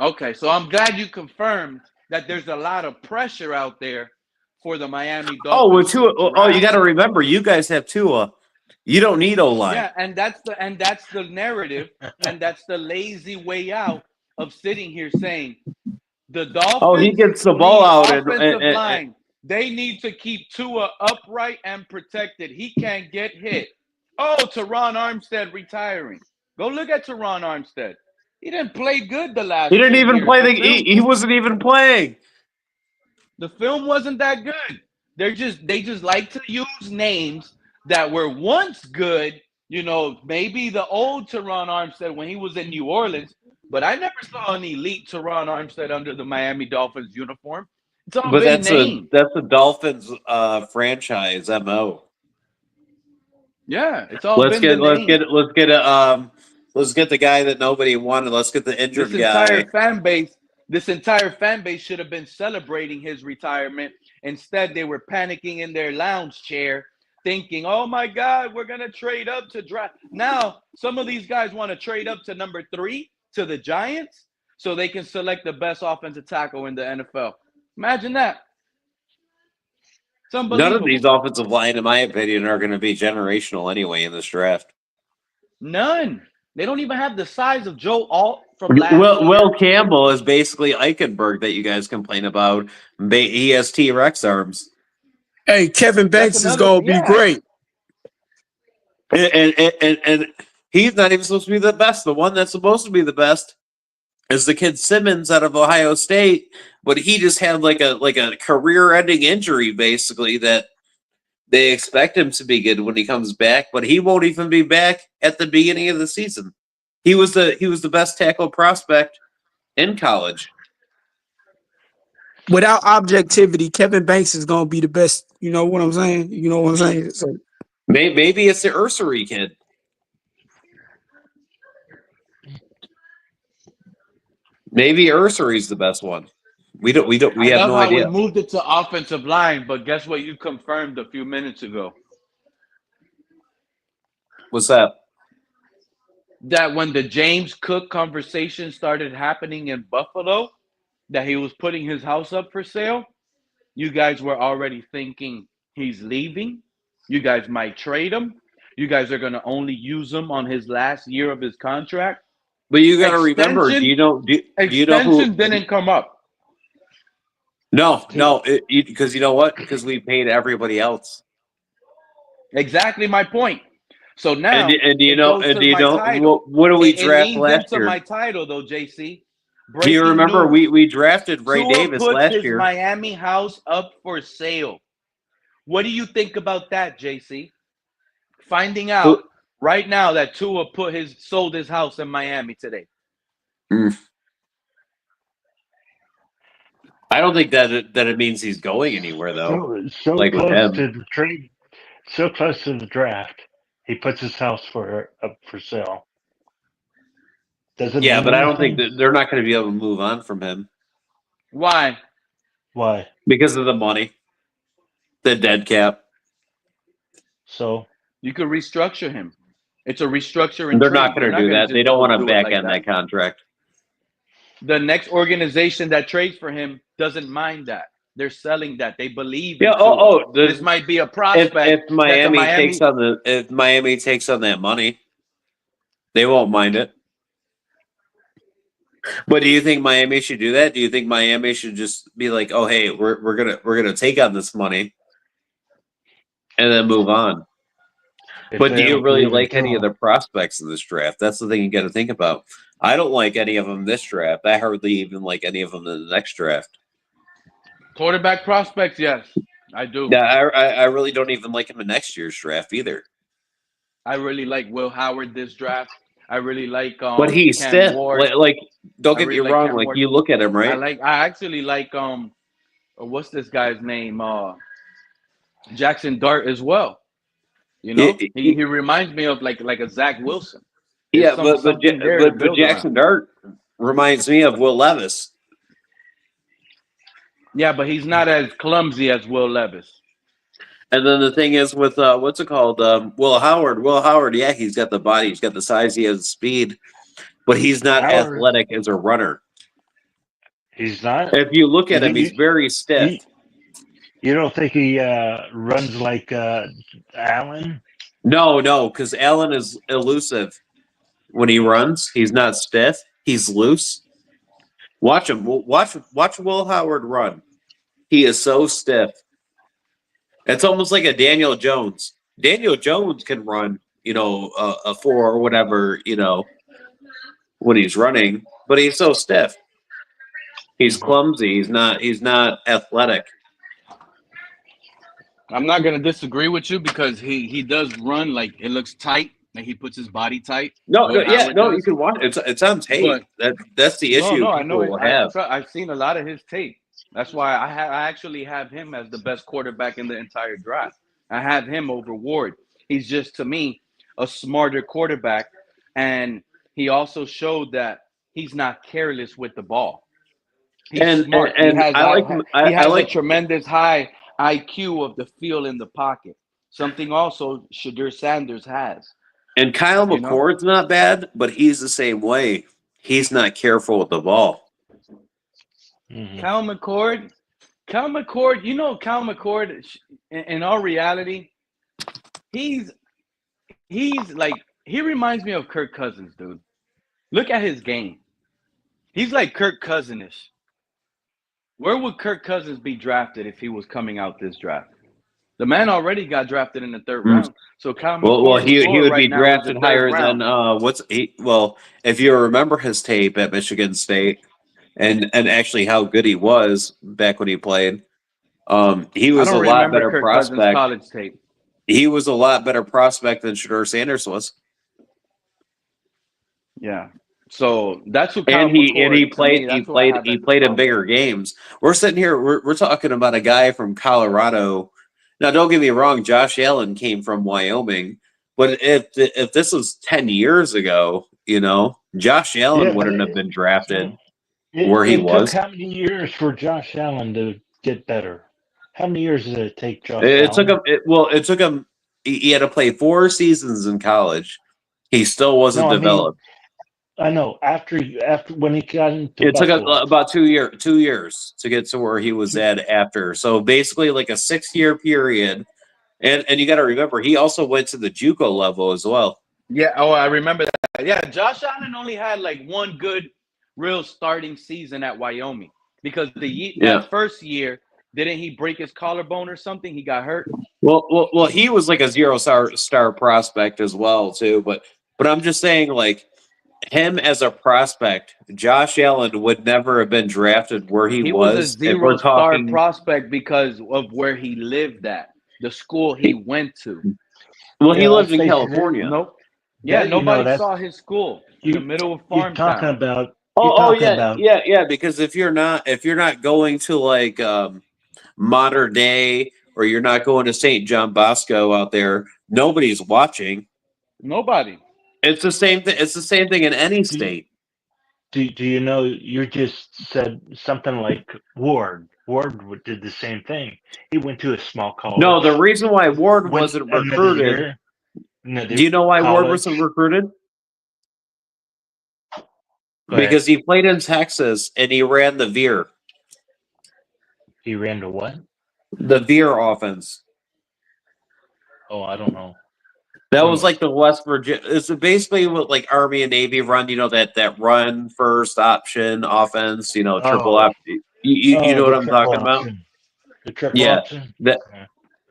okay. So I'm glad you confirmed that there's a lot of pressure out there for the Miami Oh, with Dolphins to Tua. Oh, you got draft. to remember, you guys have Tua. You don't need O line. Yeah, and that's the narrative, and that's the lazy way out of sitting here saying the Oh, he Dolphins gets the ball need out offensive line. They need to keep Tua upright and protected. He can't get hit. Oh, Teron Armstead retiring. Go look at Teron Armstead. He didn't play good the he last didn't 2 even years. play he wasn't even playing. The film wasn't that good. They just like to use names that were once good. Maybe the old Teron Armstead when he was in New Orleans, but I never saw an elite Teron Armstead under the Miami Dolphins uniform. It's all But been named. that's a Dolphins franchise MO. Yeah, it's all been the Let's name. get the guy that nobody wanted. Let's get the injured This entire guy. fan base should have been celebrating his retirement. Instead, they were panicking in their lounge chair, thinking, "Oh my God, we're gonna trade up to draft." Now, some of these guys want to trade up to number 3 to the Giants so they can select the best offensive tackle in the NFL. Imagine that. It's None of unbelievable. these offensive line, in my opinion, are going to be generational anyway in this draft. None. They don't even have the size of Joe Alt from last year. Will Campbell is basically Eichenberg that you guys complain about. He has T-Rex arms. Hey, Kevin Banks is gonna be great. And he's not even supposed to be the best. The one that's supposed to be the best is the kid Simmons out of Ohio State, but he just had like a career-ending injury, basically, that they expect him to be good when he comes back, but he won't even be back at the beginning of the season. He was the best tackle prospect in college. Without objectivity, Kevin Banks is gonna be the best. You know what I'm saying? You know what I'm saying? So Maybe it's the Ursary kid. Maybe Ursary's the best one. We have no idea. We moved it to offensive line, but guess what you confirmed a few minutes ago? What's that? That when the James Cook conversation started happening in Buffalo, that he was putting his house up for sale, you guys were already thinking he's leaving. You guys might trade him. You guys are going to only use him on his last year of his contract. But you got to remember, do you know who didn't come up? No, because you know what? Because we paid everybody else. Exactly my point. So now, and do you know what do we draft last year? My title though, JC. Do you remember we drafted Ray Tua Davis puts last his year? Miami house up for sale. What do you think about that, JC? Finding out right now that Tua sold his house in Miami today. I don't think that it means he's going anywhere though. So Like with close him. to the trade, so close to the draft, he puts his house up for sale. Doesn't Yeah, mean but I don't think anything? that they're not going to be able to move on from him Why? Why? because of the money, the dead cap. So You could restructure him. It's a restructuring They're trade. not going You're to do gonna that. just They don't go want to do it back like end that contract. The next organization that trades for him doesn't mind that. They're selling that. They believe in Yeah. Tua. This might be a prospect. If Miami takes on that money, they won't mind it. But do you think Miami should do that? Do you think Miami should just be like, "Oh, hey, we're gonna take on this money and then move on"? But do you really like any of the prospects in this draft? That's the thing you got to think about. I don't like any of them in this draft. I hardly even like any of them in the next draft. Quarterback prospects, yes, I do. Yeah, I really don't even like him in next year's draft either. I really like Will Howard this draft. I really like But he's Cam stiff. Ward. Like don't I get really me like wrong. Cam Like Ward. you look at him, right? I actually like what's this guy's name? Jackson Dart as well. You know, he reminds me of like a Zach Wilson. Yeah, but Jackson Dart reminds me of Will Levis. Yeah, but he's not as clumsy as Will Levis. And then the thing is with what's it called? Will Howard. Will Howard, yeah, he's got the body, he's got the size, he has the speed, but he's not athletic as a runner. He's not. If you look at him, he's very stiff. You don't think he runs like Allen? No, because Allen is elusive when he runs. He's not stiff. He's loose. Watch him. Watch Will Howard run. He is so stiff. It's almost like a Daniel Jones. Daniel Jones can run, a 4 or whatever, when he's running, but he's so stiff. He's clumsy. He's not athletic. I'm not gonna disagree with you because he does run like it looks tight, like he puts his body tight. You can watch it. It's on tape. That's the issue. No, I know. Will have. I've seen a lot of his tape. That's why I actually have him as the best quarterback in the entire draft. I have him over Ward. He's just, to me, a smarter quarterback, and he also showed that he's not careless with the ball. He's smart. He has a tremendous high IQ of the feel in the pocket. Something also Shadur Sanders has. And Kyle McCord's not bad, but he's the same way. He's not careful with the ball. Mm-hmm. Kyle McCord, Kyle McCord, in all reality, he's like, he reminds me of Kirk Cousins, dude. Look at his game. He's like Kirk Cousins-ish. Where would Kirk Cousins be drafted if he was coming out this draft? The man already got drafted in the third round. So Kyle McCord, he would be drafted higher than if you remember his tape at Michigan State and actually how good he was back when he played. He was a lot better Kirk prospect. Cousins' college tape. He was a lot better prospect than Shadur Sanders was. Yeah. So that's what he played in bigger games. We're sitting here, we're talking about a guy from Colorado. Now, don't get me wrong, Josh Allen came from Wyoming, but if this was 10 years ago, Josh Allen wouldn't have been drafted where he was. It took how many years for Josh Allen to get better? How many years did it take Josh Allen? It took him. He had to play 4 seasons in college. He still wasn't developed. I know. After when he got into it took about 2 years to get to where he was at after. So basically, like a 6-year period. And you got to remember, he also went to the JUCO level as well. Yeah. Oh, I remember that. Yeah, Josh Allen only had like one good, real starting season at Wyoming because that first year, didn't he break his collarbone or something? He got hurt. Well, he was like a 0-star prospect as well too. But I'm just saying, like, him as a prospect, Josh Allen would never have been drafted where he was. He was a 0-star prospect because of where he lived at. the school he went to. Well, he Yeah, lives in let's face it, California. Nope. Yeah, That, you know, nobody that's saw his school in the middle of you're farm talking town. about. Oh, You're talking yeah, about. yeah. Because if you're not going to like modern day, or you're not going to St. John Bosco out there, nobody's watching. Nobody. It's the same thing. It's the same thing in any Do, state. do you know? You just said something like Ward. Ward did the same thing. He went to a small No, the college. reason why Ward Went wasn't another recruited. year. Another Do you know why Ward college. wasn't recruited? Go ahead. Because he played in Texas and he ran the veer, He ran to what? the veer offense. Oh, I don't know. That When was like the West Virginia. It's basically what like Army and Navy run. You know that run first option offense. You know, triple Oh, option. You know the what I'm triple talking about? option. The triple Yeah, option. that Yeah.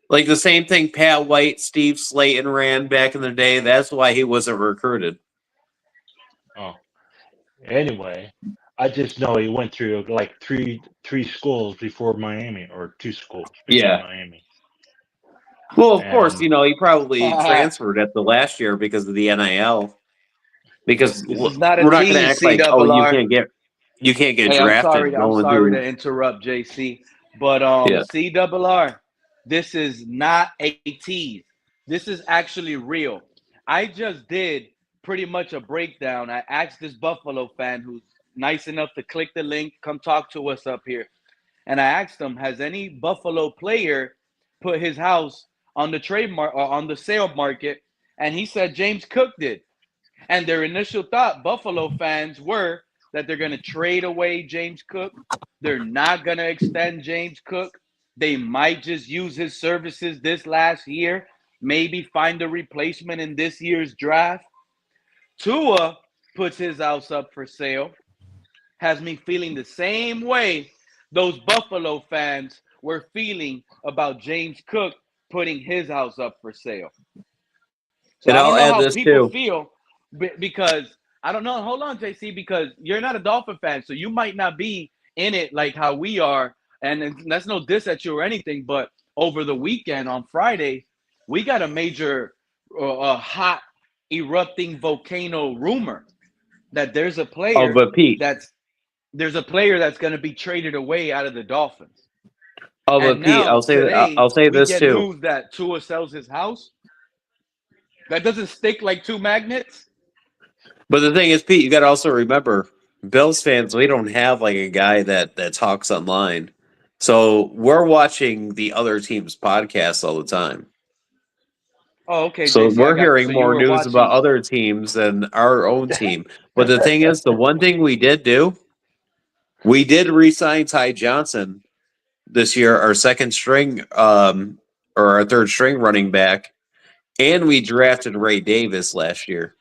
like the same thing Pat White, Steve Slayton ran back in the day. That's why he wasn't recruited. Oh. Anyway, I just know he went through like three schools before Miami, or two schools before Yeah. Miami. Well, of course, And you know he probably transferred at the last year because of the NIL. Because This is not we're a not going to tease, act like, oh, you CRR. can't get Hey, drafted I'm going sorry through. to interrupt, JC, but Yeah. CRR, this is not a tease. This is actually real. I just did pretty much a breakdown. I asked this Buffalo fan who's nice enough to click the link, come talk to us up here, and I asked him, has any Buffalo player put his house on the trademark or on the sale market? And he said James Cook did. And their initial thought, Buffalo fans, were that they're going to trade away James Cook. They're not going to extend James Cook. They might just use his services this last year, maybe find a replacement in this year's draft. Tua puts his house up for sale, has me feeling the same way those Buffalo fans were feeling about James Cook putting his house up for sale. So And I don't I'll know add how this people too. feel because I don't know. Hold on, JC, because you're not a Dolphin fan, so you might not be in it like how we are. And that's no diss at you or anything, but over the weekend on Friday, we got a major hot erupting volcano rumor that there's a Oh, player but Pete. that's going to be traded away out of the Dolphins. Oh, And but Pete, now today I'll say we this get too. news that Tua sells his house. That doesn't stick like two magnets. But the thing is, Pete, you got to also remember, Bills fans, we don't have like a guy that talks online. So we're watching the other team's podcasts all the time. Oh, okay, So JC, I we're got you. hearing So you more were news about watching. other teams than our own team. But the thing is, the one thing we did do, we did re-sign Ty Johnson this year, our second string, or our third string running back, and we drafted Ray Davis last year.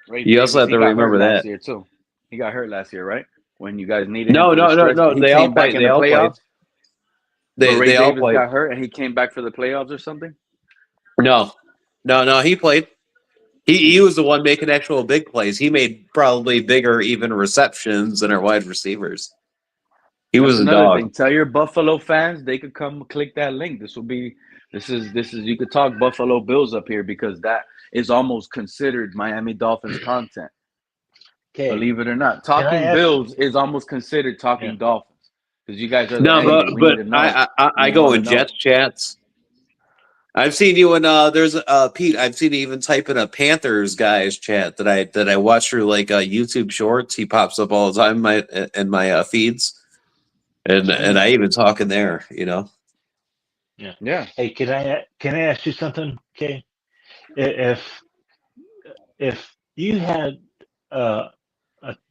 Ray You also Davis, have he to got hurt remember last that. year too. He got hurt last year, right? When you guys needed him No, for the no, no, stretch, no. he They all came back played. in They the all played. playoffs. But Ray They all Davis played. got hurt and he came back for the playoffs or something. No. He played. He was the one making actual big plays. He made probably bigger even receptions than our wide receivers. He That's was a another dog. thing. Tell your Buffalo fans they could come click that link. This is you could talk Buffalo Bills up here because that is almost considered Miami Dolphins content. okay, Believe it or not, can I talking ask? Bills is almost considered talking Yeah. Dolphins because you guys are the No, enemy. We need to but know. I We go want to in know. Jets chats. I've seen you in there's Pete. I've seen you even type in a Panthers guys chat that I watch through like YouTube Shorts. He pops up all the time in my feeds, and I even talk in there. You know. Yeah. Yeah. Hey, can I ask you something? Okay, if you had a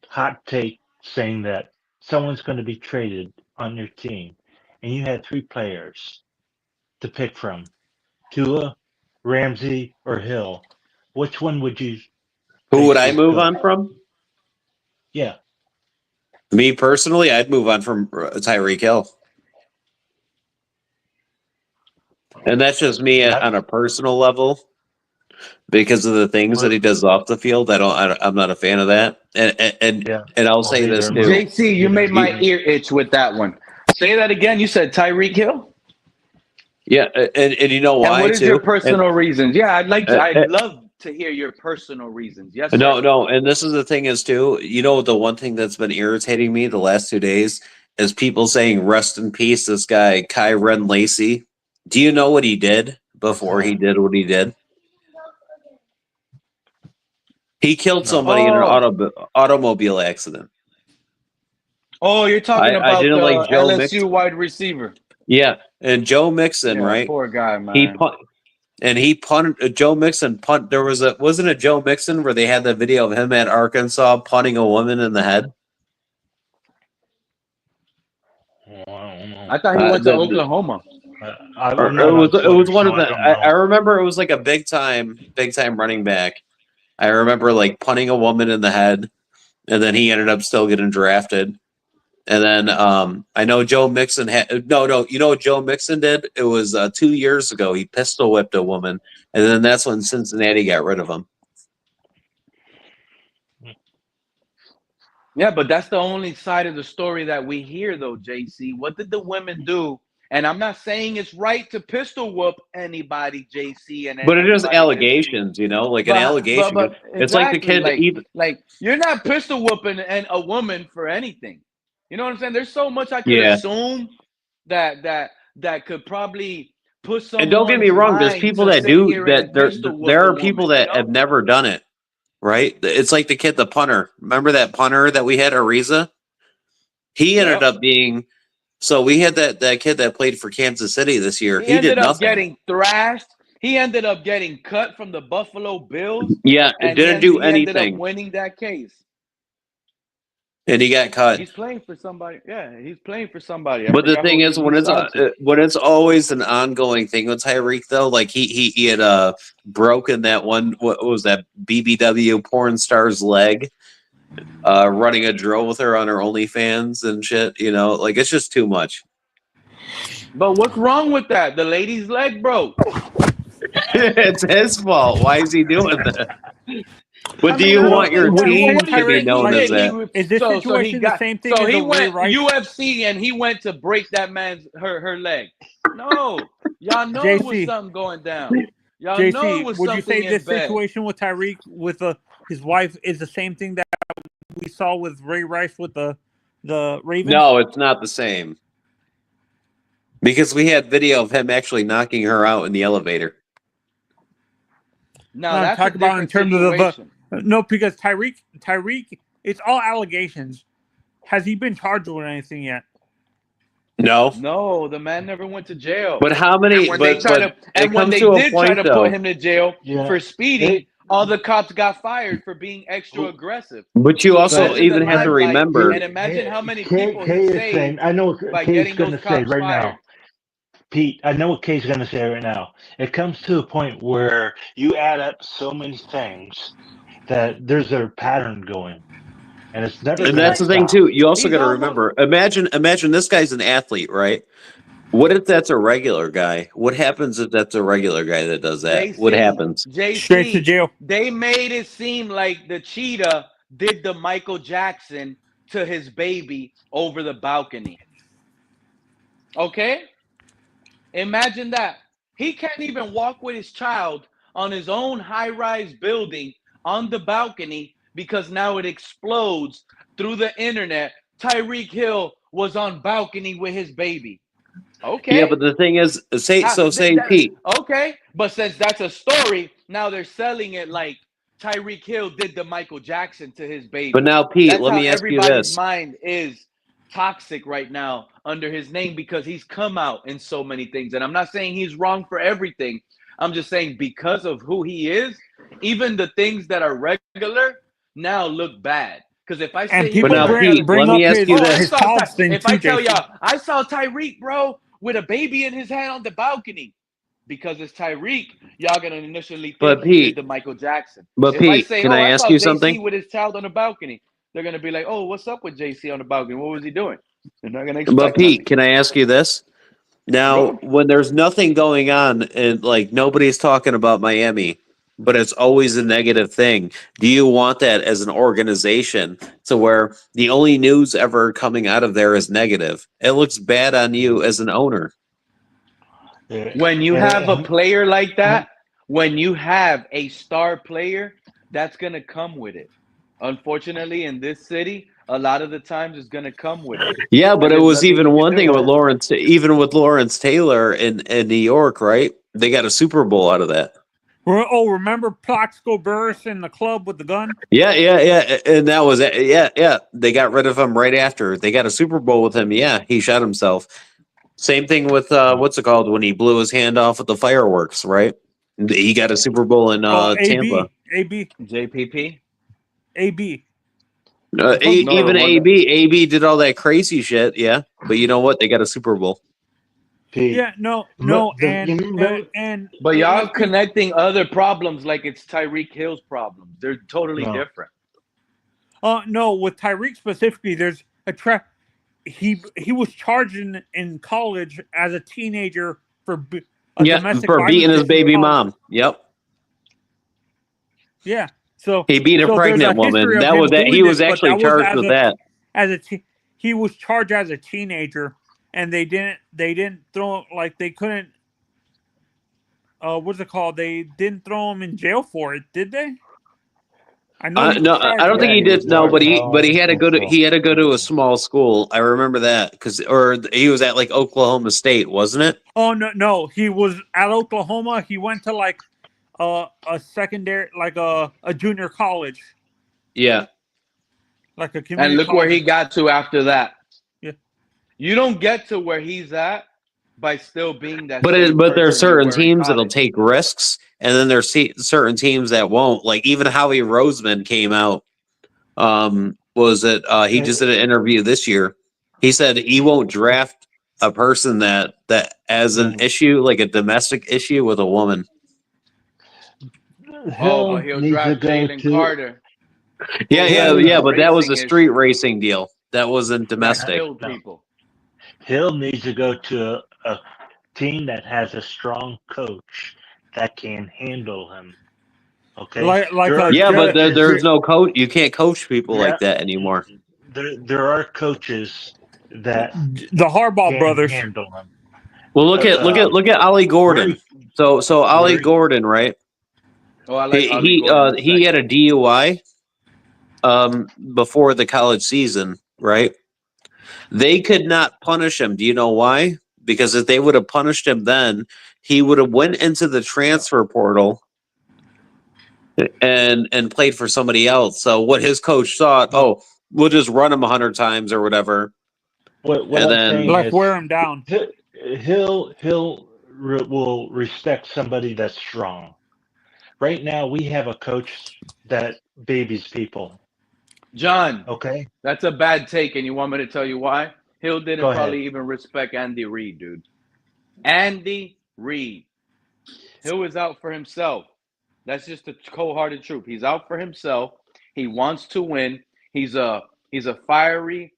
hot take saying that someone's going to be traded on your team, and you had three players to pick from, Tua, Ramsey, or Hill, which one would you Who would think I would move go? on from? Yeah. Me personally, I'd move on from Tyreek Hill. And that's just me Not, on a personal level because of the things that he does off the field. I'm not a fan of that. yeah. And I'll Well, say neither this am too. I. JC, you Neither made am my I. ear itch with that one. Say that again. You said Tyreek Hill? Yeah, and you know And why what is your too? personal reasons? Yeah, Uh, I'd love to hear your personal reasons. Yes, sir. no, and this is the thing is too. You know, the one thing that's been irritating me the last 2 days is people saying "rest in peace." This guy Kyren Lacey. Do you know what he did What's before he that? did what he did? He killed No. somebody in an Oh, automobile accident. oh, you're talking I about didn't like the Joe LSU Mixon. wide receiver. Yeah, and Joe Mixon, Yeah, right? poor guy, He man. punt and he punted Joe Mixon punt. There was a wasn't it Joe Mixon where they had the video of him at Arkansas punting a woman in the head. Well, I don't know. I thought he went to The Oklahoma. I'm or not on it Twitter, was one so of I the don't I know. remember it was like a big time running back. I remember like punting a woman in the head, and then he ended up still getting drafted. And then I know Joe Mixon had no. You know what Joe Mixon did? It was 2 years ago. He pistol whipped a woman, and then that's when Cincinnati got rid of him. Yeah, but that's the only side of the story that we hear, though, JC. What did the women do? And I'm not saying it's right to pistol whoop anybody, JC, and But it is anybody listening. allegations, you know, like an But allegation. It's like the exactly, kid. Even like you're not pistol whooping a woman for anything. You know what I'm saying? There's so much I could yeah, assume that could probably put and don't get me someone's wrong. There's mind people to that sit do here that. and pistol whoop There a are people woman. You that have know? never done it. Right? It's like the kid, the punter. Remember that punter that we had, Ariza? He ended Yep. up being. So we had that kid that played for Kansas City this year. He He did ended up nothing. getting thrashed. He ended up getting cut from the Buffalo Bills, Yeah, it and didn't do he ended up anything, winning that case. and he got cut. He's playing for somebody. Yeah, he's playing for somebody. I But the forgot thing who is, he signed to. when it's always an ongoing thing with Tyreek, though, like he had broken that one. What was that BBW porn star's leg? Running a drill with her on her OnlyFans and shit. You know, like it's just too much. But what's wrong with that? The lady's leg broke. It's his fault. Why is he doing that? But I do mean, you I So don't want your think would that. you say, team What do to you be Tyreek, think he known like, as did? that? is this So he situation the got. same thing So as he a Ray went Rice? UFC and he went to break that man's her leg. No, y'all know it was JC, something going down. Y'all know it JC, was would you say something in this bed. situation with Tyreek with his wife is the same thing that we saw with Ray Rice with the Ravens? No, it's not the same. Because we had video of him actually knocking her out in the elevator. Now No, I'm that's a talking about in different terms of situation. no, because Tyreek, it's all allegations. Has he been charged with anything yet? No. No, the man never went to jail. But how many? And when they try to, It and when comes they to a did try point to put though. him to jail Yeah. for speeding, all the cops got fired for being extra aggressive. But you So also imagine the even have to limelight, remember. and imagine how many Kay people he is saved saying, I know what by Kay's getting going those to say cops right fired. now. Pete, I know what Kay's going to say right now. It comes to a point where you add up so many things that there's a pattern going, and it's never And going that's to the thing stop. too. You also He's got to almost. remember. Imagine this guy's an athlete, right? What if that's a regular guy? What happens if that's a regular guy that does that? What happens? Straight to JC, jail. they made it seem like the cheetah did the Michael Jackson to his baby over the balcony. Okay? Imagine that. He can't even walk with his child on his own high-rise building on the balcony because now it explodes through the internet. Tyreek Hill was on balcony with his baby. Okay. Yeah, but the thing is, say Pete. Okay, but since that's a story, now they're selling it like Tyreek Hill did the Michael Jackson to his baby. But now, Pete, That's let how me ask you everybody's this. mind is toxic right now under his name because he's come out in so many things. And I'm not saying he's wrong for everything. I'm just saying because of who he is, even the things that are regular now look bad. Because if I say And he people now, was Pete, bring let me up ask you this. his college thing if too, I tell JC. y'all, I saw Tyreek, bro, with a baby in his hand on the balcony. Because it's Tyreek, y'all gonna initially But think he did Pete, the Michael Jackson. but If I Pete, say, can oh, I I ask saw you JC something? with his child on the balcony, they're gonna be like, oh, what's up with JC on the balcony? What was he doing? They're not gonna But expect Pete, nothing. can I ask you this? Now, Go. when there's nothing going on and like nobody's talking about Miami, but it's always a negative thing, do you want that as an organization to where the only news ever coming out of there is negative? It looks bad on you as an owner. When you have a player like that, when you have a star player, that's going to come with it. Unfortunately, in this city, a lot of the times it's going to come with it. Yeah, but And it there's was nothing even you can one thing do. with Lawrence, even with Lawrence Taylor in New York, right? They got a Super Bowl out of that. Oh, remember Plaxico Burress in the club with the gun? Yeah, and that was it. Yeah. They got rid of him right after. They got a Super Bowl with him. Yeah, he shot himself. Same thing with what's it called when he blew his hand off with the fireworks, right? He got a Super Bowl in Tampa. AB. JPP? AB. No, Even the one that- AB did all that crazy shit. Yeah, but you know what? They got a Super Bowl. Yeah, no, and But y'all like, connecting other problems like it's Tyreek Hill's problems. They're totally different. no, with Tyreek specifically, there's a trap. He was charged in college as a teenager for domestic for beating violence his baby in college. mom. Yep. Yeah, so he beat a pregnant woman. That was that. He was actually charged with that. He was charged as a teenager, and they didn't throw like they couldn't. What's it called? They didn't throw him in jail for it, did they? I know. No, I don't think he did. No, but he had to go to a small school. I remember that or he was at like Oklahoma State, wasn't it? Oh no, he was at Oklahoma. He went to like a secondary, like a junior college. Yeah, like a community. And look college. where he got to after that. Yeah, you don't get to where he's at by still being that. But there are certain teams that'll take risks, and then there's certain teams that won't. Like even Howie Roseman came out. Was it? He just did an interview this year. He said he won't draft a person that has an issue, like a domestic issue with a woman. But he'll draft Jalen Carter. Yeah. But that was a street racing deal. That wasn't domestic. Hill needs to go to a team that has a strong coach that can handle him. Okay. But there's no coach. You can't coach people like that anymore. There are coaches that the Harbaugh brothers handle him. Well, look at Ollie Gordon. So Ollie Gordon, right? Oh, I like Ollie Gordon. He had a DUI before the college season, right? They could not punish him. Do you know why? Because if they would have punished him then, he would have went into the transfer portal and played for somebody else. So what his coach thought, we'll just run him 100 times or whatever. What and then like wear him down. He'll will respect somebody that's strong. Right now, we have a coach that babies people. John, okay, that's a bad take, and you want me to tell you why? Hill didn't probably even respect Andy Reid, dude. Andy Reid. Hill was out for himself. That's just the cold-hearted truth. He's out for himself. He wants to win. He's a fiery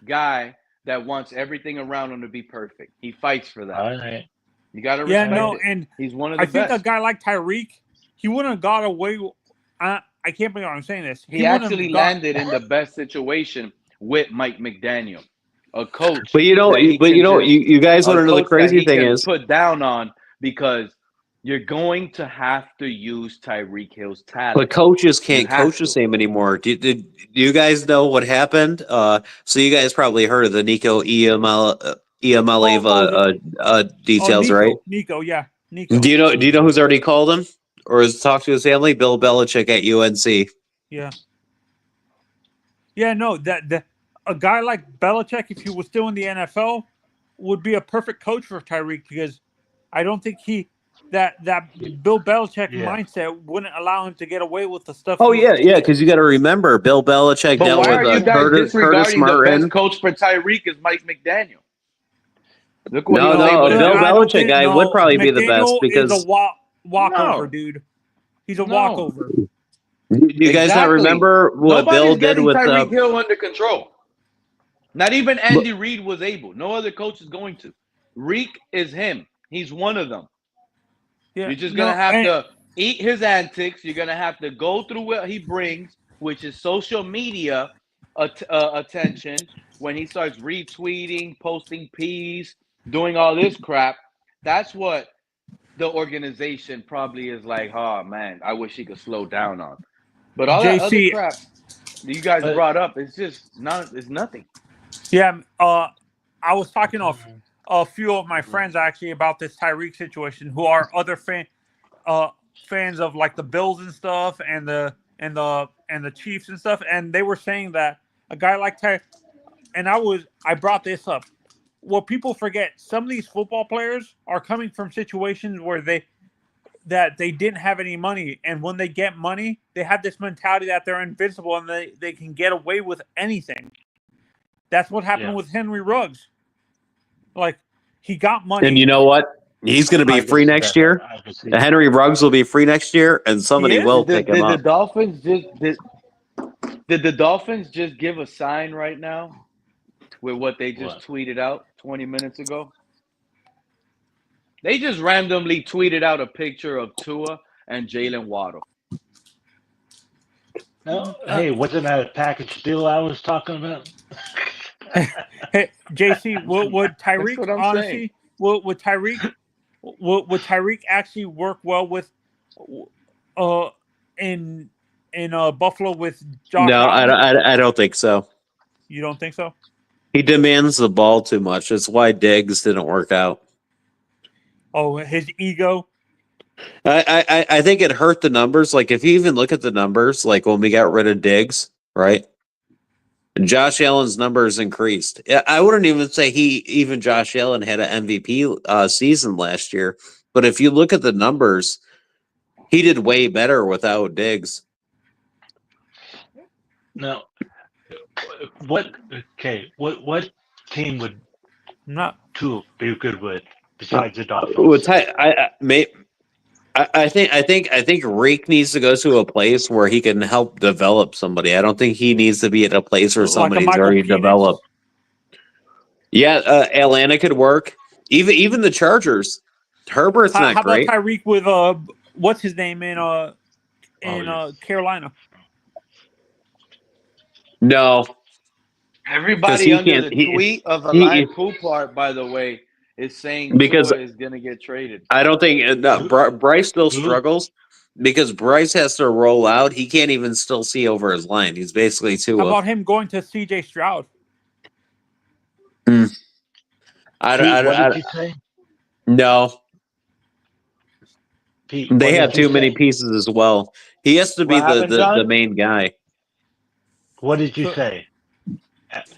guy that wants everything around him to be perfect. He fights for that. All right. You got to respect it. And he's one of the best. I think a guy like Tyreek, he wouldn't have got away. I can't believe I'm saying this. He actually landed in the best situation with Mike McDaniel, a coach. But you guys want to know the crazy thing is put down on because you're going to have to use Tyreek Hill's talent. But coaches can't coach the same anymore. Do you guys know what happened? So you guys probably heard of the Nico Iamaleava details, Nico, right? Nico, yeah. Nico. Do you know who's already called him or has talked to his family? Bill Belichick at UNC. Yeah. Yeah, no, that a guy like Belichick, if he was still in the NFL, would be a perfect coach for Tyreek because I don't think that Bill Belichick mindset wouldn't allow him to get away with the stuff. Oh yeah, because you got to remember Bill Belichick dealt with Curtis Martin. The best coach for Tyreek is Mike McDaniel. Look what Bill Belichick guy would probably be the best because is a walkover, dude. He's a walkover. Do you guys not remember what Bill did with Tyreek Hill under control? Not even Andy Reid was able. No other coach is going to. Reek is him. He's one of them. Yeah, you're just going to have to eat his antics. You're going to have to go through what he brings, which is social media attention. When he starts retweeting, posting P's, doing all this crap, That's what the organization probably is like. Oh man, I wish he could slow down on. But all that other JC, crap that you guys But brought up, it's just not. It's nothing. yeah, I was talking to a few of my friends actually about this Tyreek situation, who are other fans of like the Bills and stuff, and the Chiefs and stuff, and they were saying that a guy like and I brought this up. What people forget, some of these football players are coming from situations where they didn't have any money, and when they get money, they have this mentality that they're invincible and they can get away with anything. That's what happened with Henry Ruggs. Like, he got money. And you know what? He's going to be free next year. Henry Ruggs will be free next year, and somebody will pick him up. The Dolphins did the Dolphins just give a sign right now with what they just tweeted out 20 minutes ago? They just randomly tweeted out a picture of Tua and Jalen Waddle. No, hey, wasn't that a package deal I was talking about? Hey, JC, would Tyreek honestly? Would Tyreek actually work well with in Buffalo with Josh? No, I don't think so. You don't think so? He demands the ball too much. That's why Diggs didn't work out. Oh, his ego. I think it hurt the numbers. Like, if you even look at the numbers, like when we got rid of Diggs, right? Josh Allen's numbers increased. I wouldn't even say Josh Allen had an MVP season last year. But if you look at the numbers, he did way better without Diggs. No. What team would Tua be good with besides the Dolphins? I think Reek needs to go to a place where he can help develop somebody. I don't think he needs to be at a place where somebody's already developed. Yeah, Atlanta could work. Even the Chargers. Herbert's not great. How about Tyreek with what's his name in Carolina? No. Everybody under the tweet of Alain Poupart, by the way, is saying Tua is going to get traded. I don't think Bryce still struggles because Bryce has to roll out. He can't even still see over his line. He's basically Tua. How about him going to CJ Stroud? What did you say? No. Pete, they have too many pieces as well. He has to be the main guy. What did you say?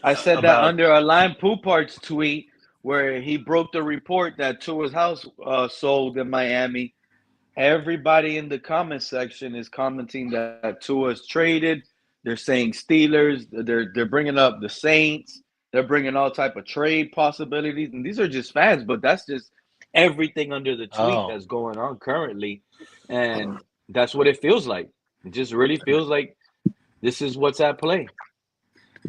I said that under Alain Poupart's tweet where he broke the report that Tua's house sold in Miami. Everybody in the comment section is commenting that Tua's traded. They're saying Steelers. They're bringing up the Saints. They're bringing all type of trade possibilities. And these are just fans, but that's just everything under the tweet that's going on currently. And that's what it feels like. It just really feels like this is what's at play.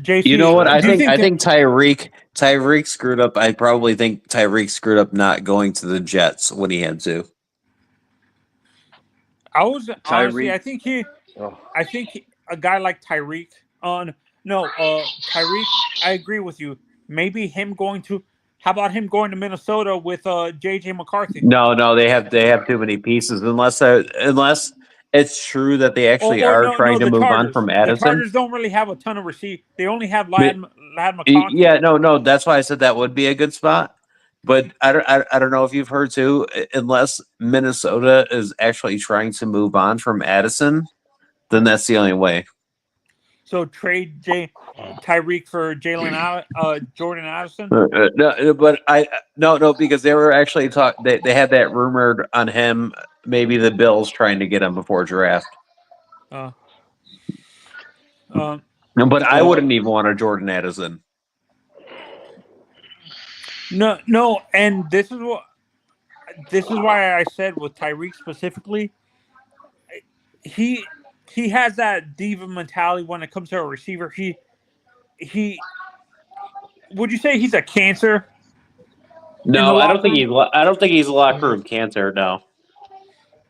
JC, you know what? I think Tyreek screwed up. I probably think Tyreek screwed up not going to the Jets when he had to. Honestly, I think a guy like Tyreek. Tyreek. I agree with you. Maybe him going to. How about him going to Minnesota with JJ McCarthy? No, they have too many pieces. Unless it's true that they actually trying to move on from Addison. The Chargers don't really have a ton of receivers. They only have Ladd McConkey. Yeah, no. That's why I said that would be a good spot. But I don't know if you've heard too. Unless Minnesota is actually trying to move on from Addison, then that's the only way. So trade Tyreek for Jordan Addison. No, because they were actually They had that rumored on him. Maybe the Bills trying to get him before draft. But I wouldn't even want a Jordan Addison. No, and this is why I said with Tyreek specifically, he has that diva mentality when it comes to a receiver. He would you say he's a cancer? No, I don't think he's a locker room cancer. No,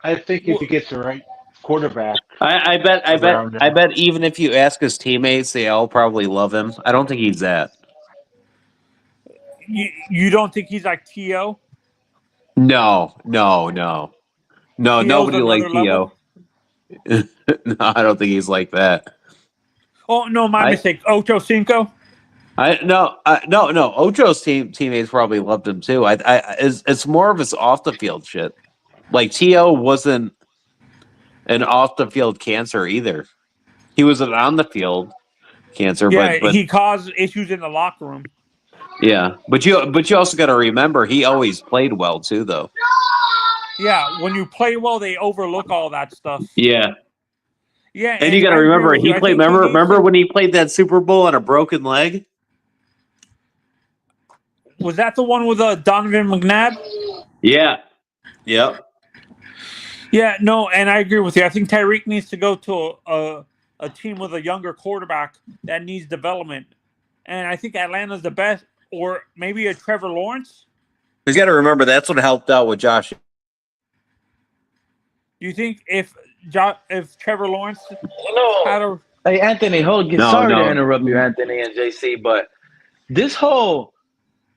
I think if he gets the right quarterback, I bet even if you ask his teammates, they all probably love him. I don't think he's that. You don't think he's like T.O.? No. T.O.'s Nobody like another T.O. level. No, I don't think he's like that. Oh no, my I mistake. Ocho Cinco. no. Ocho's teammates probably loved him too. It's more of his off the field shit. Like T.O. wasn't an off the field cancer either. He was an on the field cancer, Yeah, but he caused issues in the locker room. yeah. But you also got to remember he always played well too, though. Yeah, when you play well, they overlook all that stuff. Yeah. Yeah, And you and got to I agree remember with you. he I played. think he needs Remember to. when he played that Super Bowl on a broken leg? Was that the one with Donovan McNabb? Yeah. Yep. Yeah, no, and I agree with you. I think Tyreek needs to go to a team with a younger quarterback that needs development, and I think Atlanta's the best, or maybe a Trevor Lawrence. You got to remember that's what helped out with Josh. Do you think if Trevor Lawrence had a Hey, Anthony, sorry to interrupt you, Anthony and JC, but this whole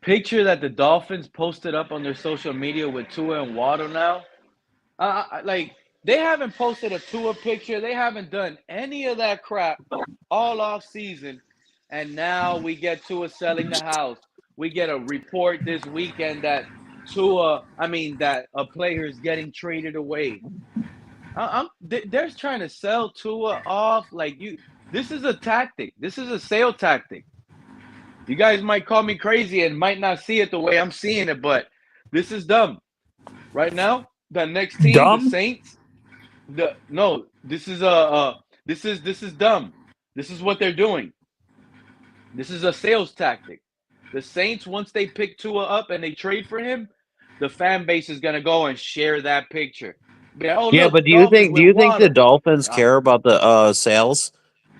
picture that the Dolphins posted up on their social media with Tua and Waddle now, like they haven't posted a Tua picture. They haven't done any of that crap all off season, and now we get Tua selling the house. We get a report this weekend that that a player is getting traded away. They're trying to sell Tua off like you. This is a tactic. This is a sale tactic. You guys might call me crazy and might not see it the way I'm seeing it, but this is dumb. Right now, the next team, the dumb? Saints. This is this is dumb. This is what they're doing. This is a sales tactic. The Saints, once they pick Tua up and they trade for him, the fan base is gonna go and share that picture. Oh, Yeah, look, but the Dolphins do with you think the Waddle. Dolphins care about the sales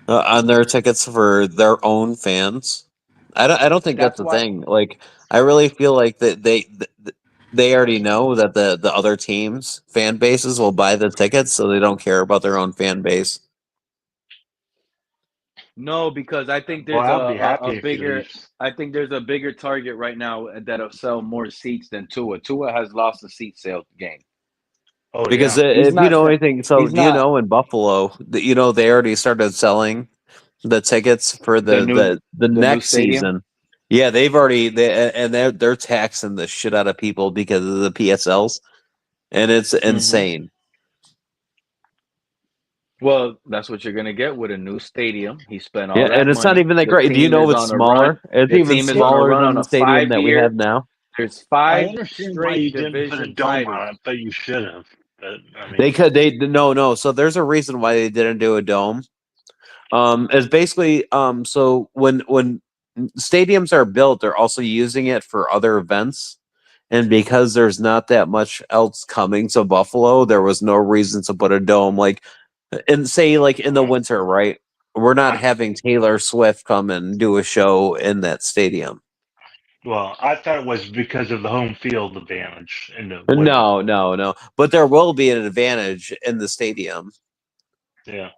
on their tickets for their own fans? I don't think that's That's the why. thing. Like, I really feel like that they already know that the other teams' fan bases will buy the tickets, so they don't care about their own fan base. No, because I think Well, there's I'll be happy a if he bigger. leaves. I think there's a bigger target right now that'll sell more seats than Tua. Tua has lost the seat sales game. Oh Because yeah. He's if you not. know anything, so He's do you not know in Buffalo, they already started selling the tickets for the new the the new next stadium. season. Yeah, they're taxing the shit out of people because of the PSLs, and it's Mm-hmm. insane. Well, that's what you're gonna get with a new stadium. He spent Yeah, all and that it's not money. even that The great. Do you team know is it's on a run. smaller? It's The even team is on a smaller run than on the a stadium that we 5 year. have now. There's I 5 understand why straight you didn't put a division dome titles. on it, but you should have. But I They mean, could. They no. So there's a reason why they didn't do a dome. It's basically so when stadiums are built, they're also using it for other events. And because there's not that much else coming to Buffalo, there was no reason to put a dome. Like, and say like in the winter, right? We're not having Taylor Swift come and do a show in that stadium. well, I thought it was because of the home field advantage in the winter. No. But there will be an advantage in the stadium. Yeah,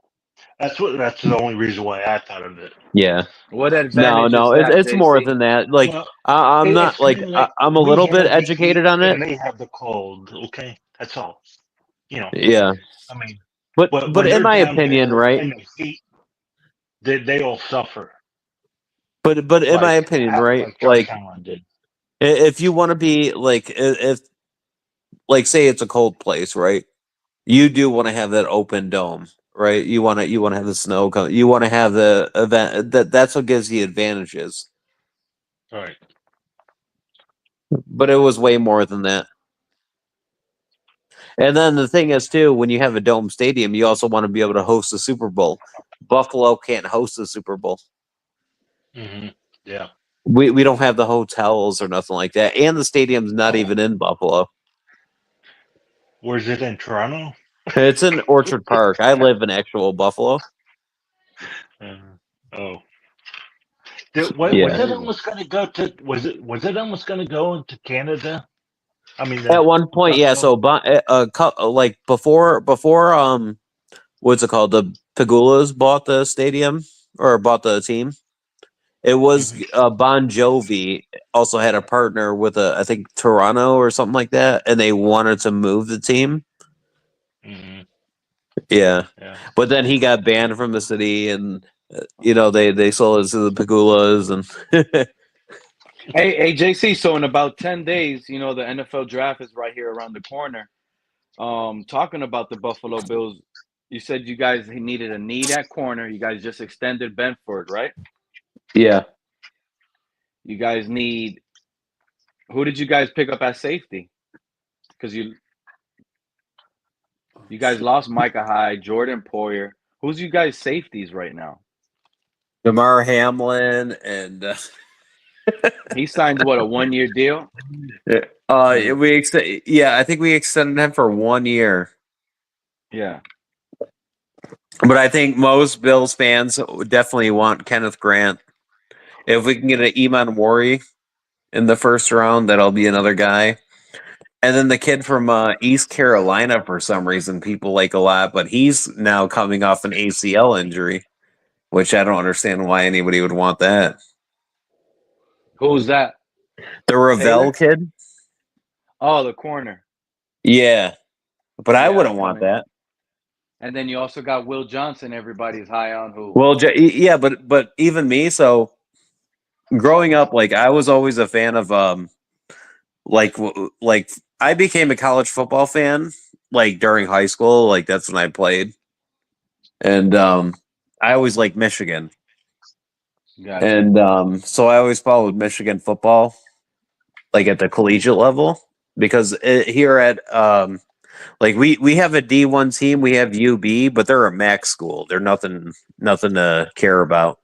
that's the only reason why I thought of it. Yeah. What advantage is No. that, It's more JC? than that. Like, Well, I'm it's not like kind of like I'm a we little bit have the educated heat on it. and they have the cold. Okay, that's all. Yeah. I mean, But when in they're my down opinion, there right? in the heat, they all suffer. But in my opinion, right? Like Josh Like, Allen did. if you want to be like, if like say it's a cold place, right? You do want to have that open dome, right? You want to have the snow come. You want to have the event that's what gives you advantages. All right. But it was way more than that. And then the thing is too, when you have a dome stadium, you also want to be able to host the Super Bowl. Buffalo can't host the Super Bowl. Mm-hmm. Yeah. We don't have the hotels or nothing like that, and the stadium's not even in Buffalo. Where's it in Toronto? It's in Orchard Park. I live in actual Buffalo. Oh. Yeah. Was it almost going to go to? Was it almost going to go into Canada? I mean, At one point, yeah. Buffalo? So, like before, what's it called? The Pagulas bought the stadium or bought the team. It was Bon Jovi also had a partner with I think Toronto or something like that, and they wanted to move the team. Mhm. Yeah, Yeah. but then he got banned from the city, and they sold it to the Pagulas, and Hey, JC. So in about 10 days, the NFL draft is right here around the corner. Talking about the Buffalo Bills, you said you guys needed a need at corner. You guys just extended Benford, right? yeah, You guys need. Who did you guys pick up at safety? Because you guys lost Micah Hyde, Jordan Poyer. Who's you guys safeties right now? Damar Hamlin, and He signed what, a 1-year deal? I think we extended him for 1 year. Yeah. But I think most Bills fans definitely want Kenneth Grant. If we can get an Iman Wari in the first round, that'll be another guy. And then the kid from East Carolina, for some reason, people like a lot, but he's now coming off an ACL injury, which I don't understand why anybody would want that. Who's that? The Ravel Taylor? kid? Oh, the corner. Yeah. But I Yeah, wouldn't want coming. that. And then you also got Will Johnson. Everybody's high on who? Well, yeah, but even me, so growing up, like I was always a fan of like I became a college football fan like during high school, like that's when I played. And I always liked Michigan. Gotcha. And so I always followed Michigan football like at the collegiate level because here at like we have a D1 team, we have UB, but they're a MAC school. They're nothing to care about.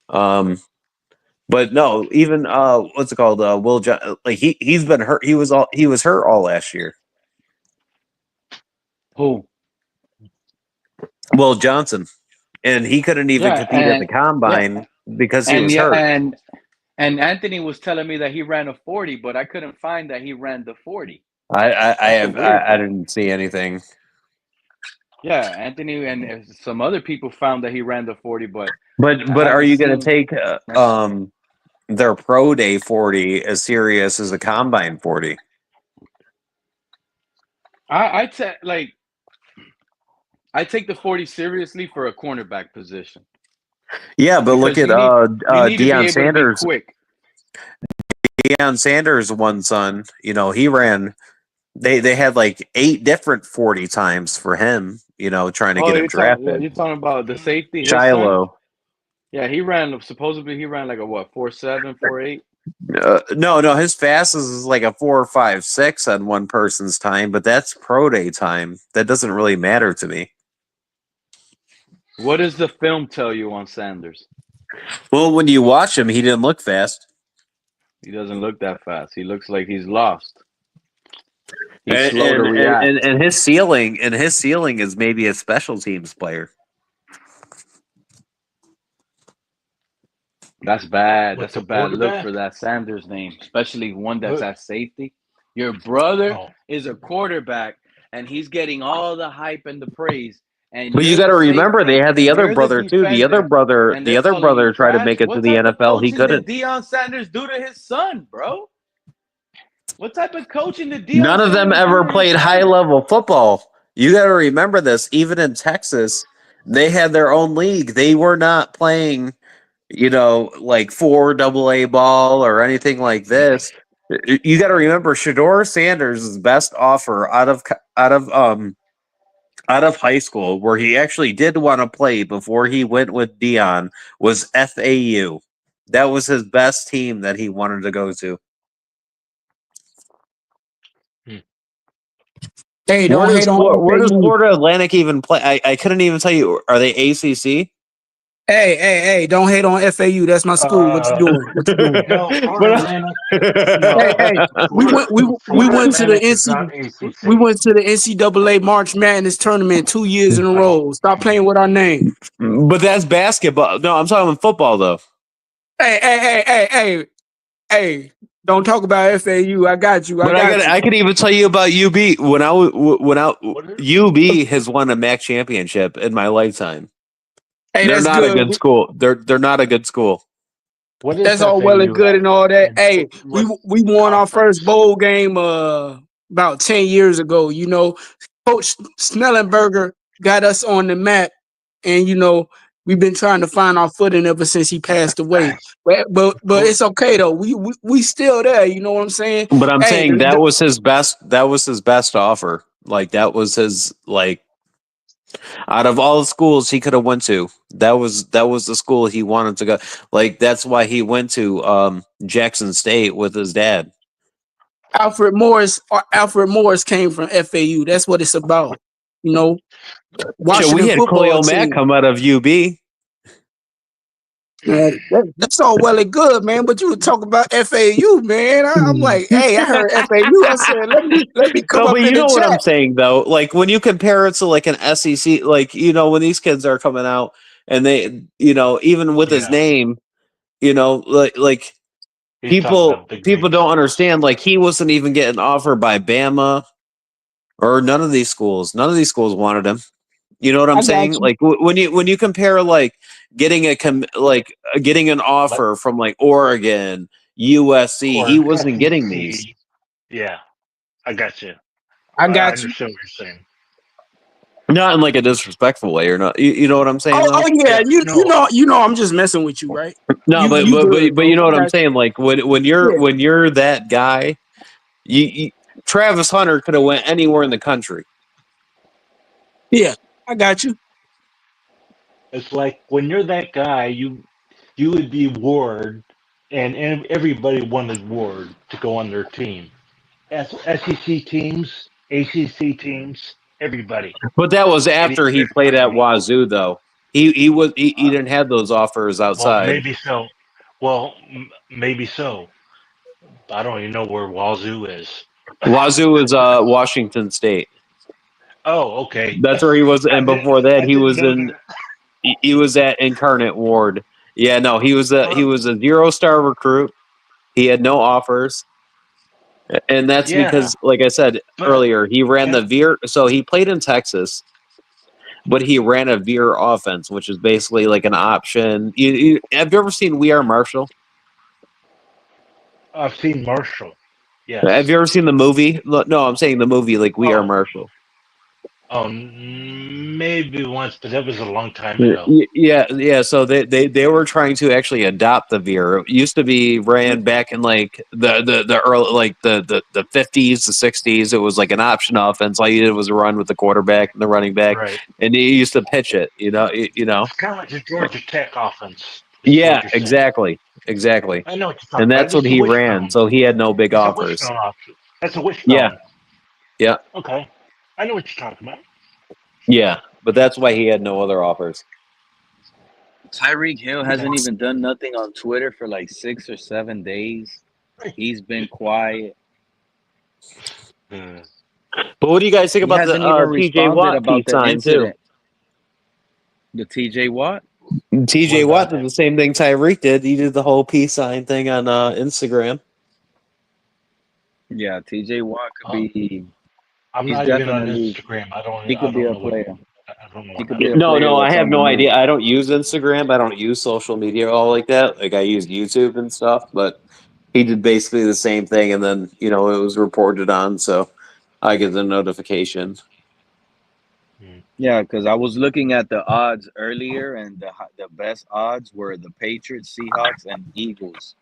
But no, even what's it called? Will like he's been hurt. He was hurt all last year. Who? Will Johnson, and he couldn't even compete at the combine because he was hurt. And Anthony was telling me that he ran a 40, but I couldn't find that he ran the 40. I didn't see anything. Yeah, Anthony and some other people found that he ran the 40, but are you going to take their pro day 40 as serious as the combine 40? I take the 40 seriously for a cornerback position. Yeah, but look at Deion Sanders. Quick. Deion Sanders' one son, he ran. They had like 8 different 40 times for him, trying to get him drafted. You're talking about the safety, Shiloh. Yeah, supposedly he ran like a 4.7, 4.8. No, his fastest is like a 4.56 on one person's time, but that's pro day time. That doesn't really matter to me. What does the film tell you on Sanders? Well, when you watch him, he didn't look fast. He doesn't look that fast. He looks like he's lost. He's slow to react. And his ceiling is maybe a special teams player. That's bad. That's a bad look for that Sanders name, especially one that's at safety. Your brother is a quarterback, and he's getting all the hype and the praise. But you got to remember, they had the other brother too. The other brother tried to make it to the NFL. He couldn't. What did Deion Sanders do to his son, bro? What type of coaching did Deion? None of them ever played high-level football. You got to remember this. Even in Texas, they had their own league. They were not playing, like 4 AA ball or anything like this. You got to remember, Shadur Sanders' best offer out of high school, where he actually did want to play before he went with Deion, was FAU. That was his best team that he wanted to go to. Hey, don't hate on where does Florida Atlantic even play? I couldn't even tell you. Are they ACC? Hey, don't hate on FAU. That's my school. What you doing? We went to the NCAA March Madness tournament 2 years in a row. Stop playing with our name. But that's basketball. No, I'm talking football though. Hey. Don't talk about FAU. I got you. I could even tell you about UB. UB has won a MAC championship in my lifetime. Hey, they're not a good school. They're not a good school. What is That's all well and FAU good and all that. and Hey, what we won our first conference? bowl game about 10 years ago. You know, Coach Snellenberger got us on the map, and we've been trying to find our footing ever since he passed away. But Cool. it's okay though. We still there. You know what I'm saying? But I'm Hey, saying that was his best. That was his best offer. Like that was his out of all the schools he could have went to. That was the school he wanted to go. Like that's why he went to Jackson State with his dad. Alfred Morris came from FAU. That's what it's about. You know, So we Washington had football Khalil Mack team. come out of UB. That's all well and good, man. But you were talking about FAU, man. I'm like, hey, I heard FAU. I said, let me come No, up but in you the know what I'm chat. saying though. Like when you compare it to like an SEC, like when these kids are coming out and they, even with his Yeah, name, like he's talking people about big people names. don't understand. Like he wasn't even getting offered by Bama or none of these schools. None of these schools wanted him. You know what I'm I got saying? you. Like when you compare like getting an Like offer from like Oregon, USC, he or wasn't getting these. SEC. Yeah, I got you. I I got you. understand what you're saying. Not in like a disrespectful way or not. You know what I'm saying though? Oh yeah. Yeah, no, You know I'm just messing with you, right? No, You good, but you bro. know I what I'm got saying? Like you. when you're that guy, you Travis Hunter could have went anywhere in the country. Yeah, I got you. it's like when you're that guy, you would be Ward, and everybody wanted Ward to go on their team. SEC teams, ACC teams, everybody. But that was And he after he picked played at Miami. Wazoo though. He didn't have those offers Well, outside. maybe so. Well, maybe so. I don't even know where Wazoo is. Wazoo is Washington State. Oh, okay. That's where he was, I and did. before that I he didn't was know in that. he was at Incarnate Ward. Yeah, no, he Huh? was a 0-star recruit. He had no offers. And that's Yeah, because, like I said but earlier, he ran the that, veer. So he played in Texas, but he ran a veer offense, which is basically like an option. Have you ever seen We Are Marshall? I've seen Marshall. Have Yes. you ever seen the movie? No, I'm saying the movie like We Are Oh, Marshall. oh, maybe once, but that was a long time ago. Yeah. So they were trying to actually adopt the veer. It used to be ran back in like the early like the 50s, the 60s. It was like an option offense. All you did was run with the quarterback and the running back, Right. and he used to pitch it. You know. It's kind of like the Georgia Tech offense. Is what Yeah, you're saying. exactly. I know what you're And talking about. that's what It's a he ran. wishbone. So he had no big It's a offers. wishbone option. That's a Yeah, wishbone. yeah, Okay. I know what you're talking about. yeah. But that's why he had no other offers. Tyreek Hill Yeah. hasn't even done nothing on Twitter for like 6 or 7 days. He's been quiet. Uh, But what do you guys think He about the hasn't even TJ responded Watt about piece the sign too? incident. The TJ Watt? what TJ Watt about did him? the same thing Tyreek did. He did the whole peace sign thing on Instagram. Yeah, TJ Watt could Uh, be. I'm He's not even on definitely. Instagram. He I could be don't a know what. player. I don't know He what could that be a is. player No, I that's have on the no move. idea. I don't use Instagram. I don't use social media all like that. Like I use YouTube and stuff. But he did basically the same thing, and then it was reported on, so I get the notification. Hmm. Yeah, because I was looking at the odds earlier, and the best odds were the Patriots, Seahawks, and Eagles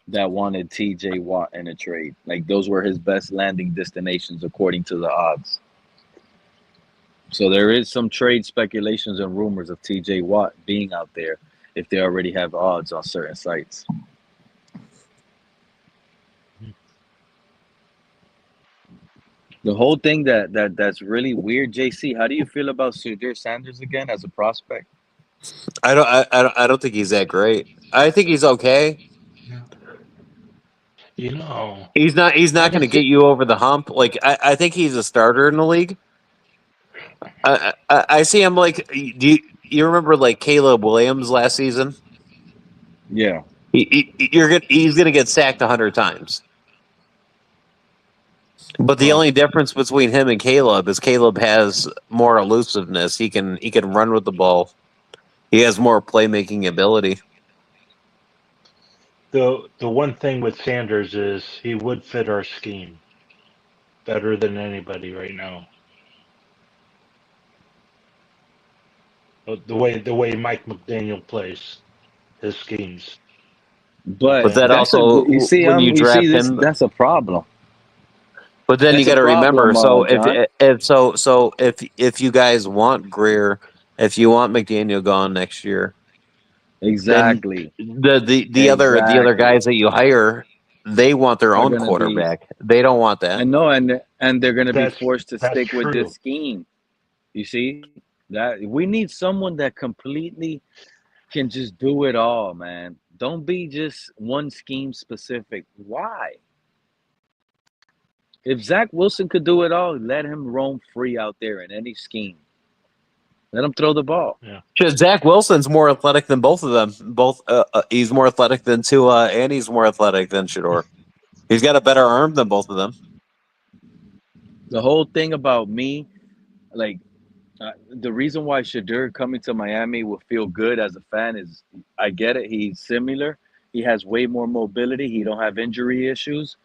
that wanted TJ Watt in a trade. Like those were his best landing destinations according to the odds. So there is some trade speculations and rumors of TJ Watt being out there if they already have odds on certain sites. The whole thing that's really weird, JC. How do you feel about Shadur Sanders again as a prospect? I don't think he's that great. I think he's okay. Yeah. You know, He's I not going to just get think you over the hump. Like I think he's a starter in the league. I see him like. You remember like Caleb Williams last season? Yeah, He's gonna get sacked 100 times. But the well, only difference between him and Caleb is Caleb has more elusiveness. He can run with the ball. He has more playmaking ability. The one thing with Sanders is he would fit our scheme better than anybody right now. The way Mike McDaniel plays his schemes. But But then that's a also you see when you you see draft this him, that's a problem. but then you That's a got to remember. problem, So John. if you guys want Greer, if you want McDaniel gone next year, then Exactly. the other Exactly. guys that you hire, they want their Are own gonna be quarterback. They don't want that. I know, and they're gonna be That's forced to that's stick with this true. scheme. You see? That we need someone that completely can just do it all, man. Don't be just one scheme specific. Why? If Zach Wilson could do it all, let him roam free out there in any scheme. Let him throw the ball. Yeah. Zach Wilson's more athletic than both of them. He's more athletic than Tua, and he's more athletic than Shador. He's got a better arm than both of them. The whole thing about me, like the reason why Shadur coming to Miami will feel good as a fan is I get it. He's similar. He has way more mobility. He don't have injury issues.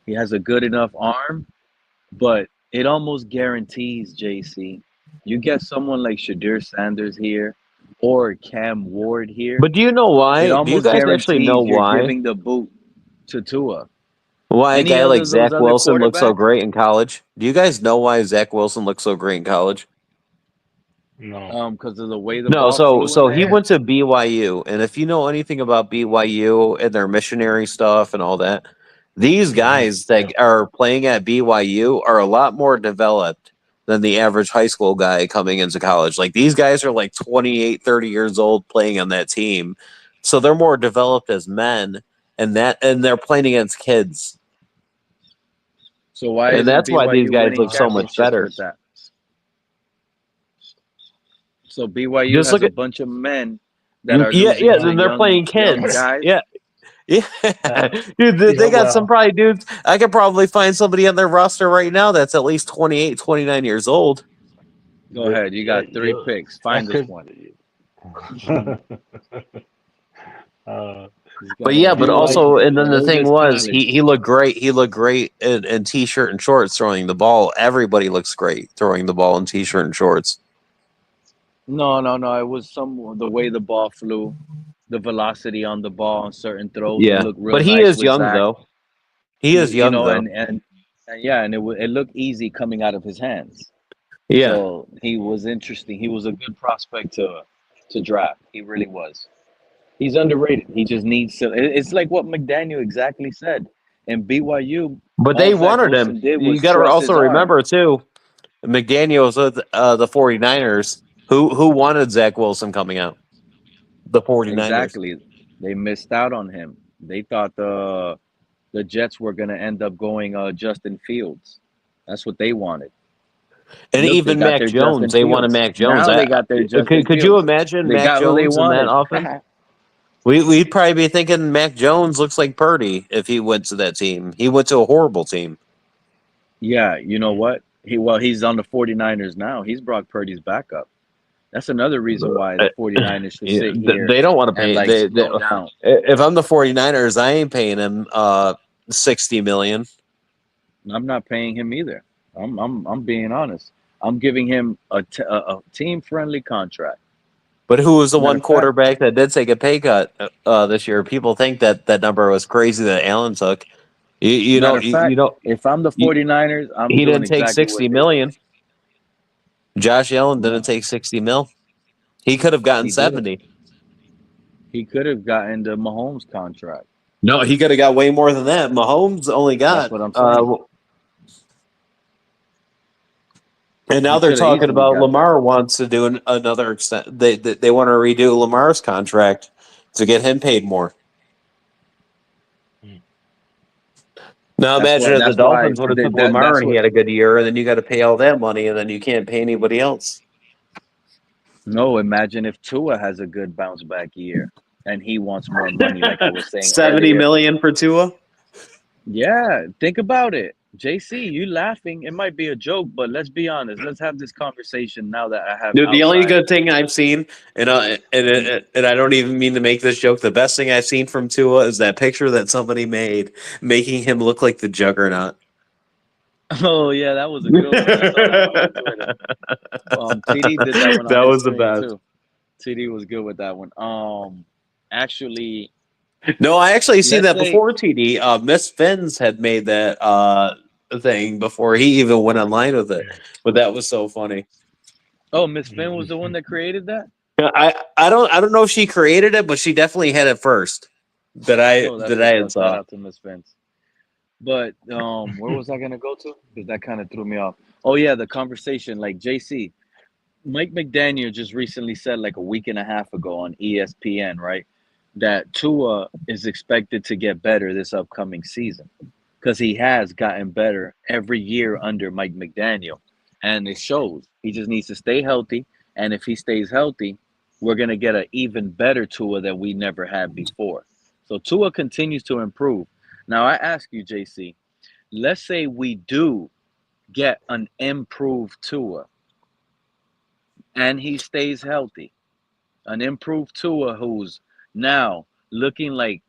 He has a good enough arm, but it almost guarantees, JC, you get someone like Shadur Sanders here or Cam Ward here, But do you know it why? Do you almost guys actually know guarantees you're why? giving the boot to Tua. Why a Any guy other like of those Zach other Wilson looks so quarterbacks, great in college? Do you guys know why Zach Wilson looks so great in college? No. because of the way the No, ball so flew in so the he air. went to BYU, and if you know anything about BYU and their missionary stuff and all that, these guys Yeah. that are playing at BYU are a lot more developed than the average high school guy coming into college. Like these guys are like 28, 30 years old playing on that team. So they're more developed as men and they're playing against kids. So why And isn't that's why these BYU guys winning look so much championships better. with that? So BYU Just has look a at bunch of men that are yeah, losing to then they're playing young kids. guys. Yeah. Yeah, dude, Yeah. they got some Well. probably dudes. I could probably find somebody on their roster right now that's at least 28, 29 years old. Go ahead. You got three picks. That Find us could. one. uh, He's But got a yeah, but also, and then the thing bogus was, college. he looked great. He looked great in t-shirt and shorts throwing the ball. Everybody looks great throwing the ball in t-shirt and shorts. No. It was the way the ball flew, the velocity on the ball on certain throws. It Yeah, looked real but he nice is with young Zach. though. He is You young know, though. and yeah, and it looked easy coming out of his hands. Yeah, So he was interesting. He was a good prospect to draft. He really was. He's underrated. He just needs to. It's like what McDaniel exactly said. And BYU, but all they Zach wanted him. Wilson did You was got to trust also his arm. remember too, McDaniel was with the 49ers. Who wanted Zach Wilson coming out? The 49ers. Exactly. They missed out on him. They thought the Jets were going to end up going Justin Fields. That's what they wanted. And Look, they even got Mac their Jones, Justin they wanted Fields. Mac Jones. Now they got their Justin Could you Fields. imagine They Mac got who they Jones in that wanted. offense? We'd probably be thinking Mac Jones looks like Purdy if he went to that team. He went to a horrible team. Yeah, you know what? He's on the 49ers now. He's Brock Purdy's backup. That's another reason why the 49ers should Yeah, sit here they don't want to and pay. like slow down. If I'm the 49ers, I ain't paying him $60 million. I'm not paying him either. I'm being honest. I'm giving him a team friendly contract. But who was the Matter one of fact, quarterback that did take a pay cut this year? People think that number was crazy that Allen took. matter of fact, if I'm the you 49ers, I'm he doing didn't take exactly what 60 they did. million. Josh Allen didn't No, take 60 mil. He could have gotten he didn't. 70. He could have gotten the Mahomes contract. No, he could have got way more than that. Mahomes only That's got what I'm saying. and now He they're could have talking easily about got that. Lamar wants to do another extent. They want to redo Lamar's contract to get him paid more. Now imagine if the That's why Dolphins would have took Lamar that's and he what. had a good year, and then you got to pay all that money, and then you can't pay anybody else. No, imagine if Tua has a good bounce back year and he wants more money, like I was saying 70 earlier. million for Tua. Yeah, think about it. JC, you laughing? It might be a joke, but let's be honest. Let's have this conversation now that I have The only outside. good thing I've seen, and I don't even mean to make this joke, the best thing I've seen from Tua is that picture that somebody made making him look like the Juggernaut. Oh yeah, that was a good one. I saw that one on Twitter. TD did that one on That his was the stream best. too. TD was good with that one. Actually, No, I actually seen let's that say, before TD. Miss Fins had made that thing before he even went online with it. But that was so funny. oh, Miss Finn was the one that created that. I don't know if she created it, but she definitely had it first that Oh, that's I what's had up. Shout saw. out to Miss Vince. But where was I gonna go to? Because that kind of threw me off. Oh yeah, the conversation. Like JC, Mike McDaniel just recently said like a week and a half ago on ESPN, right, that Tua is expected to get better this upcoming season because he has gotten better every year under Mike McDaniel, and it shows. He just needs to stay healthy, and if he stays healthy, we're gonna get an even better Tua than we never had before. So Tua continues to improve. Now I ask you, JC, let's say we do get an improved Tua and he stays healthy, an improved Tua who's now looking like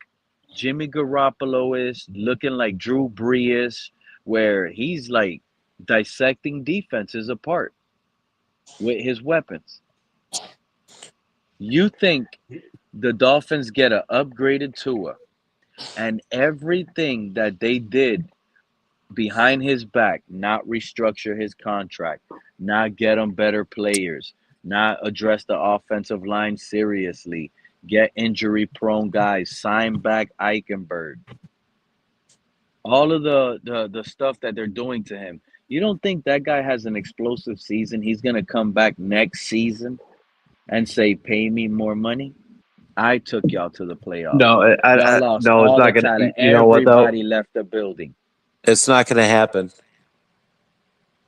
Jimmy Garoppolo is, looking like Drew Brees is, where he's like dissecting defenses apart with his weapons. You think the Dolphins get an upgraded Tua and everything that they did behind his back, not restructure his contract, not get him better players, not address the offensive line seriously, get injury prone guys, sign back Eichenberg, all of the stuff that they're doing to him. You don't think that guy has an explosive season? He's gonna come back next season and say, "Pay me more money." I took y'all to the playoffs. No, Y'all lost no, it's all not the gonna. talent. You know what though? Everybody left the building. It's not gonna happen.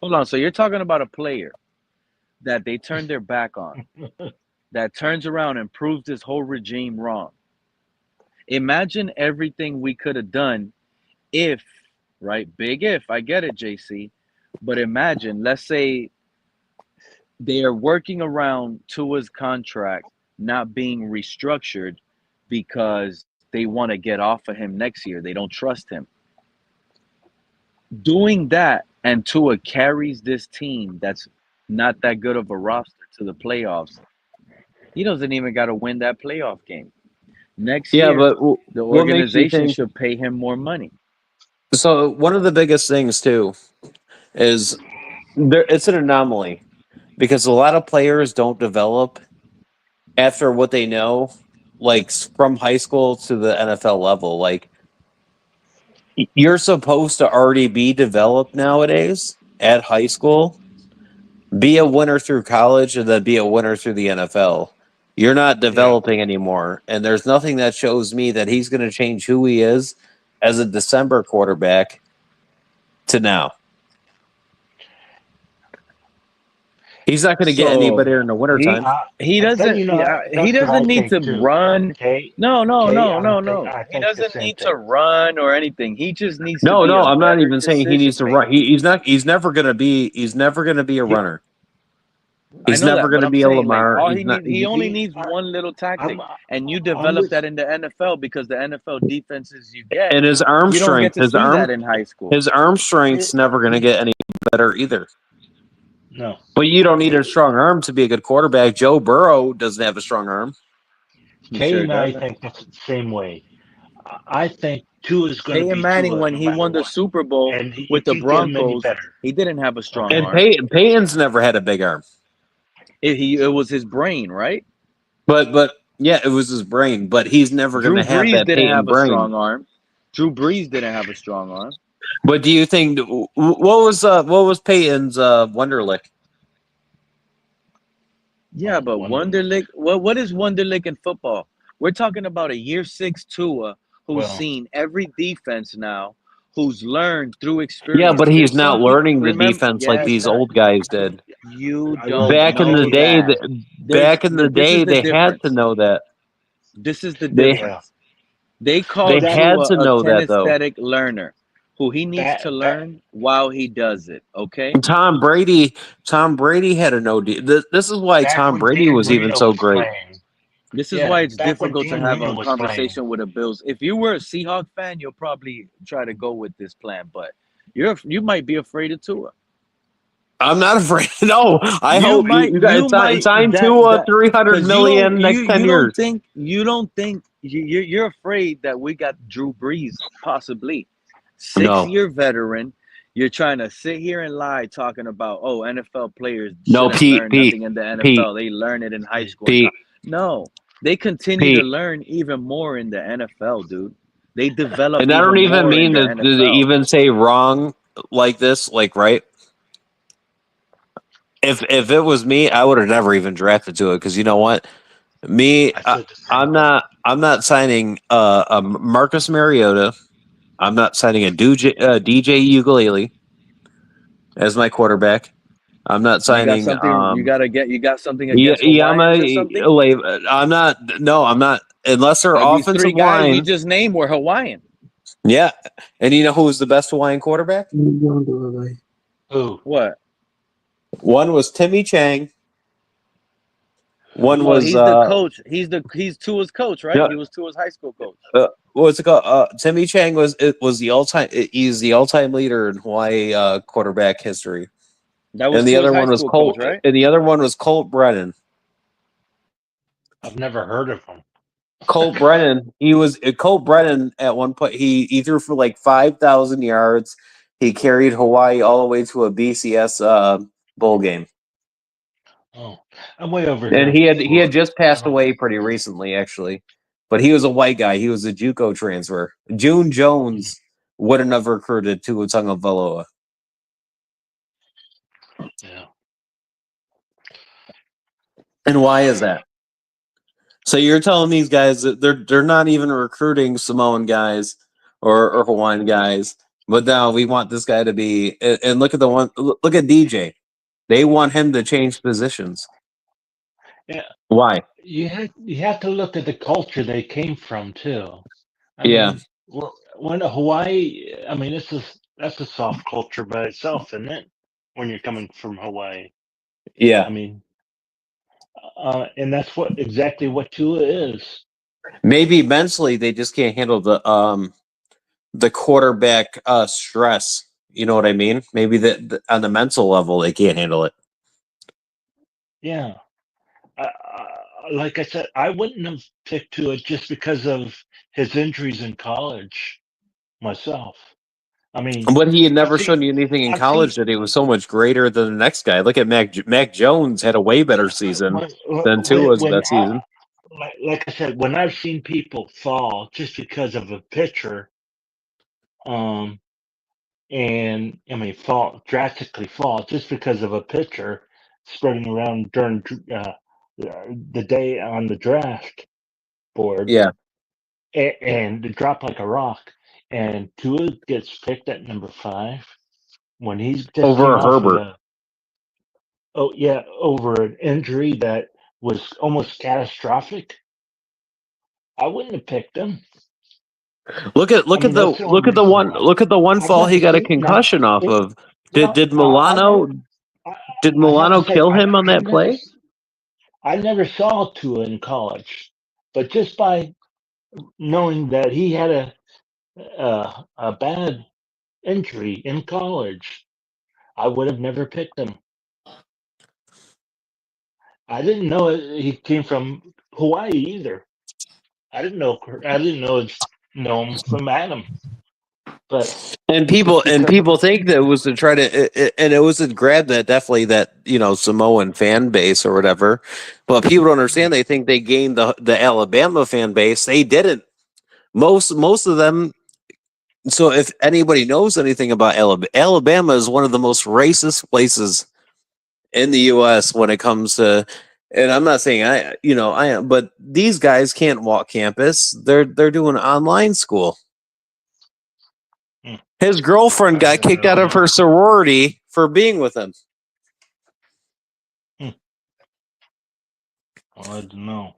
Hold on. So you're talking about a player that they turned their back on, that turns around and proves this whole regime wrong. Imagine everything we could have done if, right? Big if, I get it, JC. But imagine, let's say they are working around Tua's contract not being restructured because they want to get off of him next year. They don't trust him. Doing that and Tua carries this team that's not that good of a roster to the playoffs. He doesn't even got to win that playoff game. Next Yeah, year, but the what makes you organization think? should pay him more money. So one of the biggest things too is there. It's an anomaly because a lot of players don't develop after what they know, like from high school to the NFL level. Like you're supposed to already be developed nowadays at high school, be a winner through college, and then be a winner through the NFL. You're not Yeah. developing anymore, and there's nothing that shows me that he's going to change who he is as a December quarterback to now. He's not going to get any So better in the wintertime. he Then doesn't he that's what I doesn't need think to too. run. Okay, No, no, okay, no, no, no. I He think the doesn't same need to thing. run or anything. He just needs to No, be no, a I'm not better even saying he needs decision to run. maker. He's not. He's never going to be. He's never going to be a Yeah, runner. I He's know never that, going but to I'm be a saying like Lamar. all He's he not. needs he only he, needs one little I'm tactic and you I'm develop with that in the NFL because the NFL defenses you get, And his arm you don't get strength, to see that in high school. his arm strength's it, never going to get any better either. no. But you don't need a It, strong arm to be a good quarterback. Joe Burrow doesn't have a strong arm. He Kay sure and I doesn't. think that's the same way. I think Tua is going to Peyton be Manning, Tua when no he matter won the what, Super Bowl and you with the can't get him any Broncos, better. he didn't have a strong And Okay. arm. Peyton's never had a big arm. It was his brain, right? But yeah, it was his brain. But he's never going Drew to have Brees that didn't Peyton have a brain. strong arm. Drew Brees didn't have a strong arm. But do you think what was Peyton's Wonderlick? Yeah, but Wonderlick, what is Wonderlick in football? We're talking about a year 6 Tua who's Well, seen every defense now, who's learned through Yeah, experience. but he's There's some not people learning the remember, defense like yes, these old guys did. you well, don't Back in the know day, that. This is the they had to difference. know that. This is the They yeah, difference. They they called that had Tua to a know that though. kinesthetic learner. who he needs to That learn while he does it. Okay. Tom Brady. Tom Brady had a no deal. This is why back Tom when Brady Dan was even Marino so was great. playing. This is Yeah, why it's back when difficult to Dan have Marino a was playing. conversation with a Bills. If you were a Seahawk fan, you'll probably try to go with this plan, but you might be afraid of Tua. I'm not afraid. No, I You hope might you guys you might sign that Tua that 300 because you don't million next 10 years. you don't think you're afraid that we got Drew Brees possibly six No, year veteran. You're trying to sit here and lie talking about NFL players no, shouldn't Pete, learn Pete, nothing in the Pete, NFL. They learn it in high school and Pete, no, they continue to Pete. learn even more in the NFL, dude. They develop And I even don't even more in mean the to NFL. even say wrong like this, like right. If it was me, I would have never even drafted to it because you know what, me, I said the same thing. I'm not signing a Marcus Mariota. I'm not signing a DJ Ukulele as my quarterback. I'm not You got signing something you got something against Yama. Hawaiians or something? I'm not. No, I'm not. Unless their These three offensive guys you line. just named were Hawaiian. Yeah, and you know who was the best Hawaiian quarterback? Who? What? One was Timmy Chang. One Who? Well, was he's the coach. He's Tua's coach, right? no, He was Tua's high school coach. what's it called? Timmy Chang was the all time. He's the all time leader in Hawaii quarterback history. That was And the Tua's other high one was school coach, Colt. right? And the other one was Colt Brennan. I've never heard of him. Colt Brennan. He was Colt Brennan at one point. He threw for like 5,000 yards. He carried Hawaii all the way to a BCS bowl game. Oh, I'm way over And here he had for. just passed away pretty recently, actually. But he was a white guy. He was a JUCO transfer. June Jones wouldn't have recruited Tua Tagovailoa. Yeah. And why is that? So you're telling these guys that they're not even recruiting Samoan guys or Hawaiian guys, but now we want this guy to be. And look at the one. Look at DJ. They want him to change positions. Yeah. Why? You have to look at the culture they came from too. I Yeah, mean, when Hawaii, I mean, that's a soft culture by itself, isn't it? When you're coming from Hawaii, yeah. I mean, and that's exactly what Tua is. Maybe mentally they just can't handle the quarterback stress. You know what I mean? Maybe on the mental level they can't handle it. Yeah. Like I said, I wouldn't have picked Tua just because of his injuries in college myself. I mean, But he had I've never seen, shown you anything in I've seen college that he was so much greater than the next guy. Look at Mac Jones had a way better season than Tua's when best season. like I said, when I've seen people fall just because of a pitcher, um, and I mean drastically fall just because of a pitcher spreading around during the day on the draft board Yeah, and drop like a rock. And Tua gets picked at number 5 when he's just came over off of Herbert. over an injury that was almost catastrophic. I wouldn't have picked him. Look at I mean, that's the only reason why. look at the one I've fall never he got a seen now. concussion off It, of. well, Did I Milano never. I, did I have to Milano say, kill him on that play? I never saw Tua in college, but just by knowing that he had a bad injury in college, I would have never picked him. I didn't know he came from Hawaii either. I didn't know him from Adam. But And just because people think that it was to try to and it was to grab that definitely that Samoan fan base or whatever. But people don't understand. They think they gained the Alabama fan base. They didn't. Most of them. So if anybody knows anything about Alabama is one of the most racist places in the U.S. when it comes to. And I'm not saying I am, but these guys can't walk campus. They're doing online school. hmm, His girlfriend got I kicked out don't of her know. sorority for being with him. Hmm, I don't know.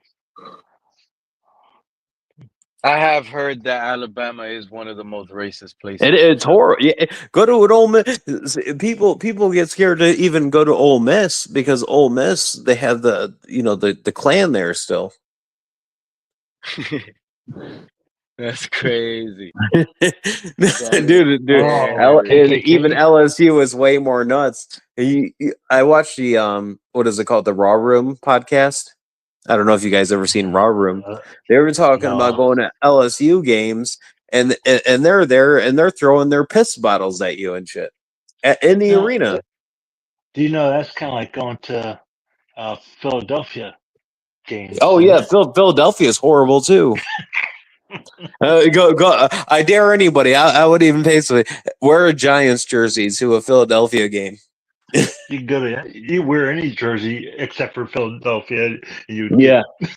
I have heard that Alabama is one of the most racist places. It's horrible. Yeah, go to an Ole Miss. People get scared to even go to Ole Miss because Ole Miss they have the clan there still. That's crazy. dude, Oh, even KKK. LSU is way more nuts. I watched the what is it called, the Raw Room podcast. I don't know if you guys ever seen Raw Room. They were talking about No. going to LSU games, and they're there and they're throwing their piss bottles at you and shit in the No, arena. do you know that's kind of like going to Philadelphia games? Oh isn't yeah, it? Philadelphia is horrible too. Go! I dare anybody. I would even pay somebody wear a Giants jersey to a Philadelphia game. You can go to you wear any jersey except for Philadelphia, you'd Yeah, get.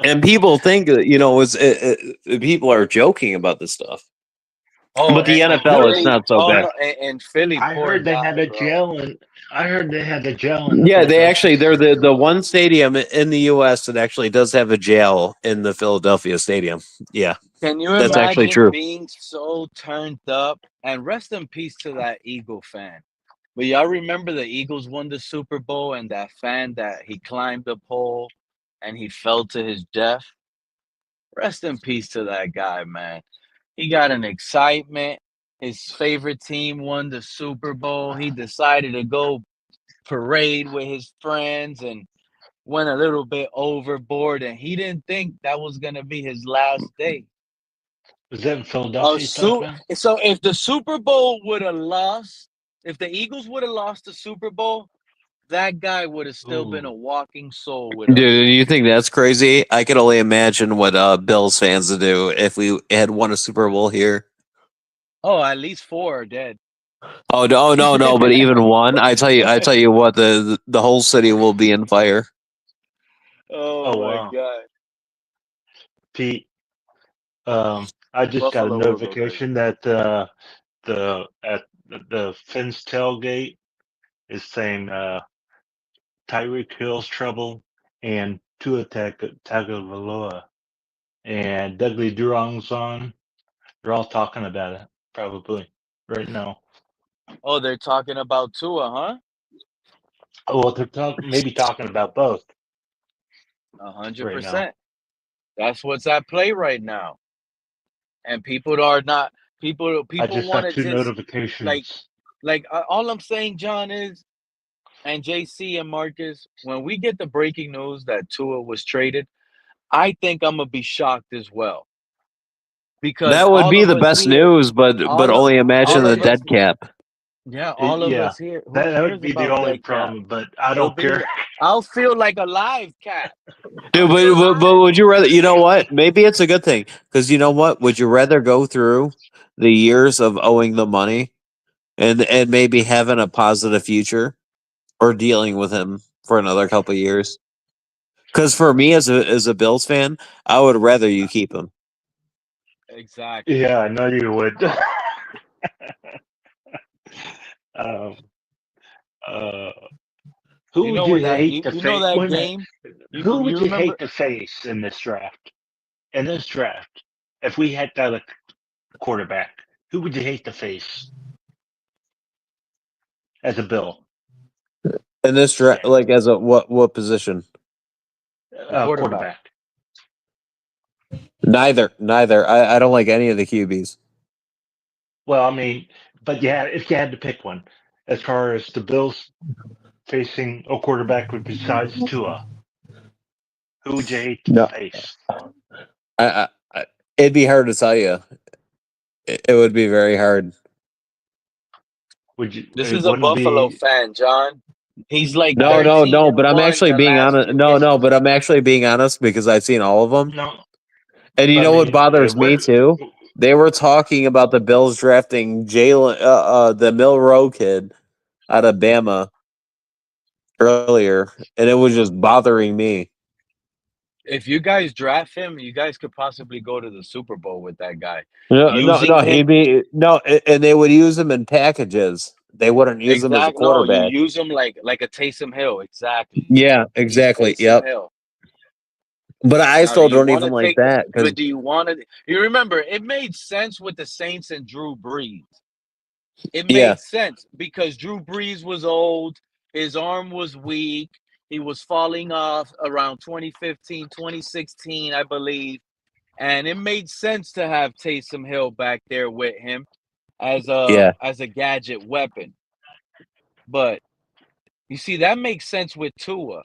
and people think that people are joking about this stuff, Oh, but the and NFL is Philly. not so Oh bad. no, and Philly, I poor heard they had guy, a bro. jail in. I heard they had a jail in the Yeah, Philadelphia they're stadium. the one stadium in the U.S. that actually does have a jail in the Philadelphia stadium. Yeah, Can you that's actually imagine true. being so turned up? And rest in peace to that Eagle fan. But y'all remember the Eagles won the Super Bowl and that fan that he climbed the pole and he fell to his death? Rest in peace to that guy, man. He got an excitement. His favorite team won the Super Bowl. He decided to go parade with his friends and went a little bit overboard. And he didn't think that was going to be his last day. Was that in Philadelphia you talking about? So if the Super Bowl would have lost, if the Eagles would have lost the Super Bowl, that guy would have still been a Ooh. walking soul with us. Dude, you think that's crazy? I can only imagine what Bills fans would do if we had won a Super Bowl here. Oh, at least 4 are dead. Oh no! But even one, I tell you what, the whole city will be in fire. Oh Oh my wow. God. Pete, I just got a Buffalo will go crazy. notification that the Fins tailgate is saying Tyreek Hill's trouble and Tua Tagovailoa and Dudley Durong's on. They're all talking about it probably right now. Oh, they're talking about Tua, huh? Oh, well, they're maybe talking about both right now. 100%. That's what's at play right now. And people are not I people just want got to two just like notifications. all I'm saying, John, is and JC and Marcus, when we get the breaking news that Tua was traded, I think I'm gonna be shocked as well because That would all be of the us best here, news, but all of only imagine all the of us, dead cap. yeah, all of Yeah, us here. Who that cares would be the about only dead cap? problem, but I It'll don't be. care. I'll feel like a live cap. Dude, I'll feel but alive. would you rather? You know what? Maybe it's a good thing because you know what? Would you rather go through the years of owing the money and maybe having a positive future, or dealing with him for another couple of years? Because for me, as a Bills fan, I would rather you keep him. Exactly. Yeah, I know you would. um, uh, who You would know you when hate to you know face? that Wait a minute. game. Who would You you remember? hate to face in this draft? In this draft, if we had got a quarterback, who would you hate to face as a Bill In this fan? like as a what position? The quarterback. Quarterback. Neither. I don't like any of the QBs. Well, I mean, but yeah, if you had to pick one, as far as the Bills facing a quarterback besides Tua, who would you hate to No, face? it'd be hard to tell you. It would be very hard. Would you? This It is a wouldn't Buffalo be. fan, John. He's like No, 13 and but I'm 1 actually the being last honest. 2 games. But I'm actually being honest because I've seen all of them. No, And you but I know what mean, bothers me too? They were talking about the Bills drafting the Milrow kid out of Bama earlier, and it was just bothering me. If you guys draft him, you guys could possibly go to the Super Bowl with that guy. No, Using he'd him be no, and they would use him in packages. They wouldn't use him as a exact no, you quarterback. use him like a Taysom Hill, exactly. Yeah, He's exactly. Taysom Yep. Hill. But I Now, do still you don't want to even like take? that because But do you want to? You remember, it made sense with the Saints and Drew Brees. It yeah, made sense because Drew Brees was old, his arm was weak, he was falling off around 2015, 2016, I believe. And it made sense to have Taysom Hill back there with him yeah. as a gadget weapon. But you see, that makes sense with Tua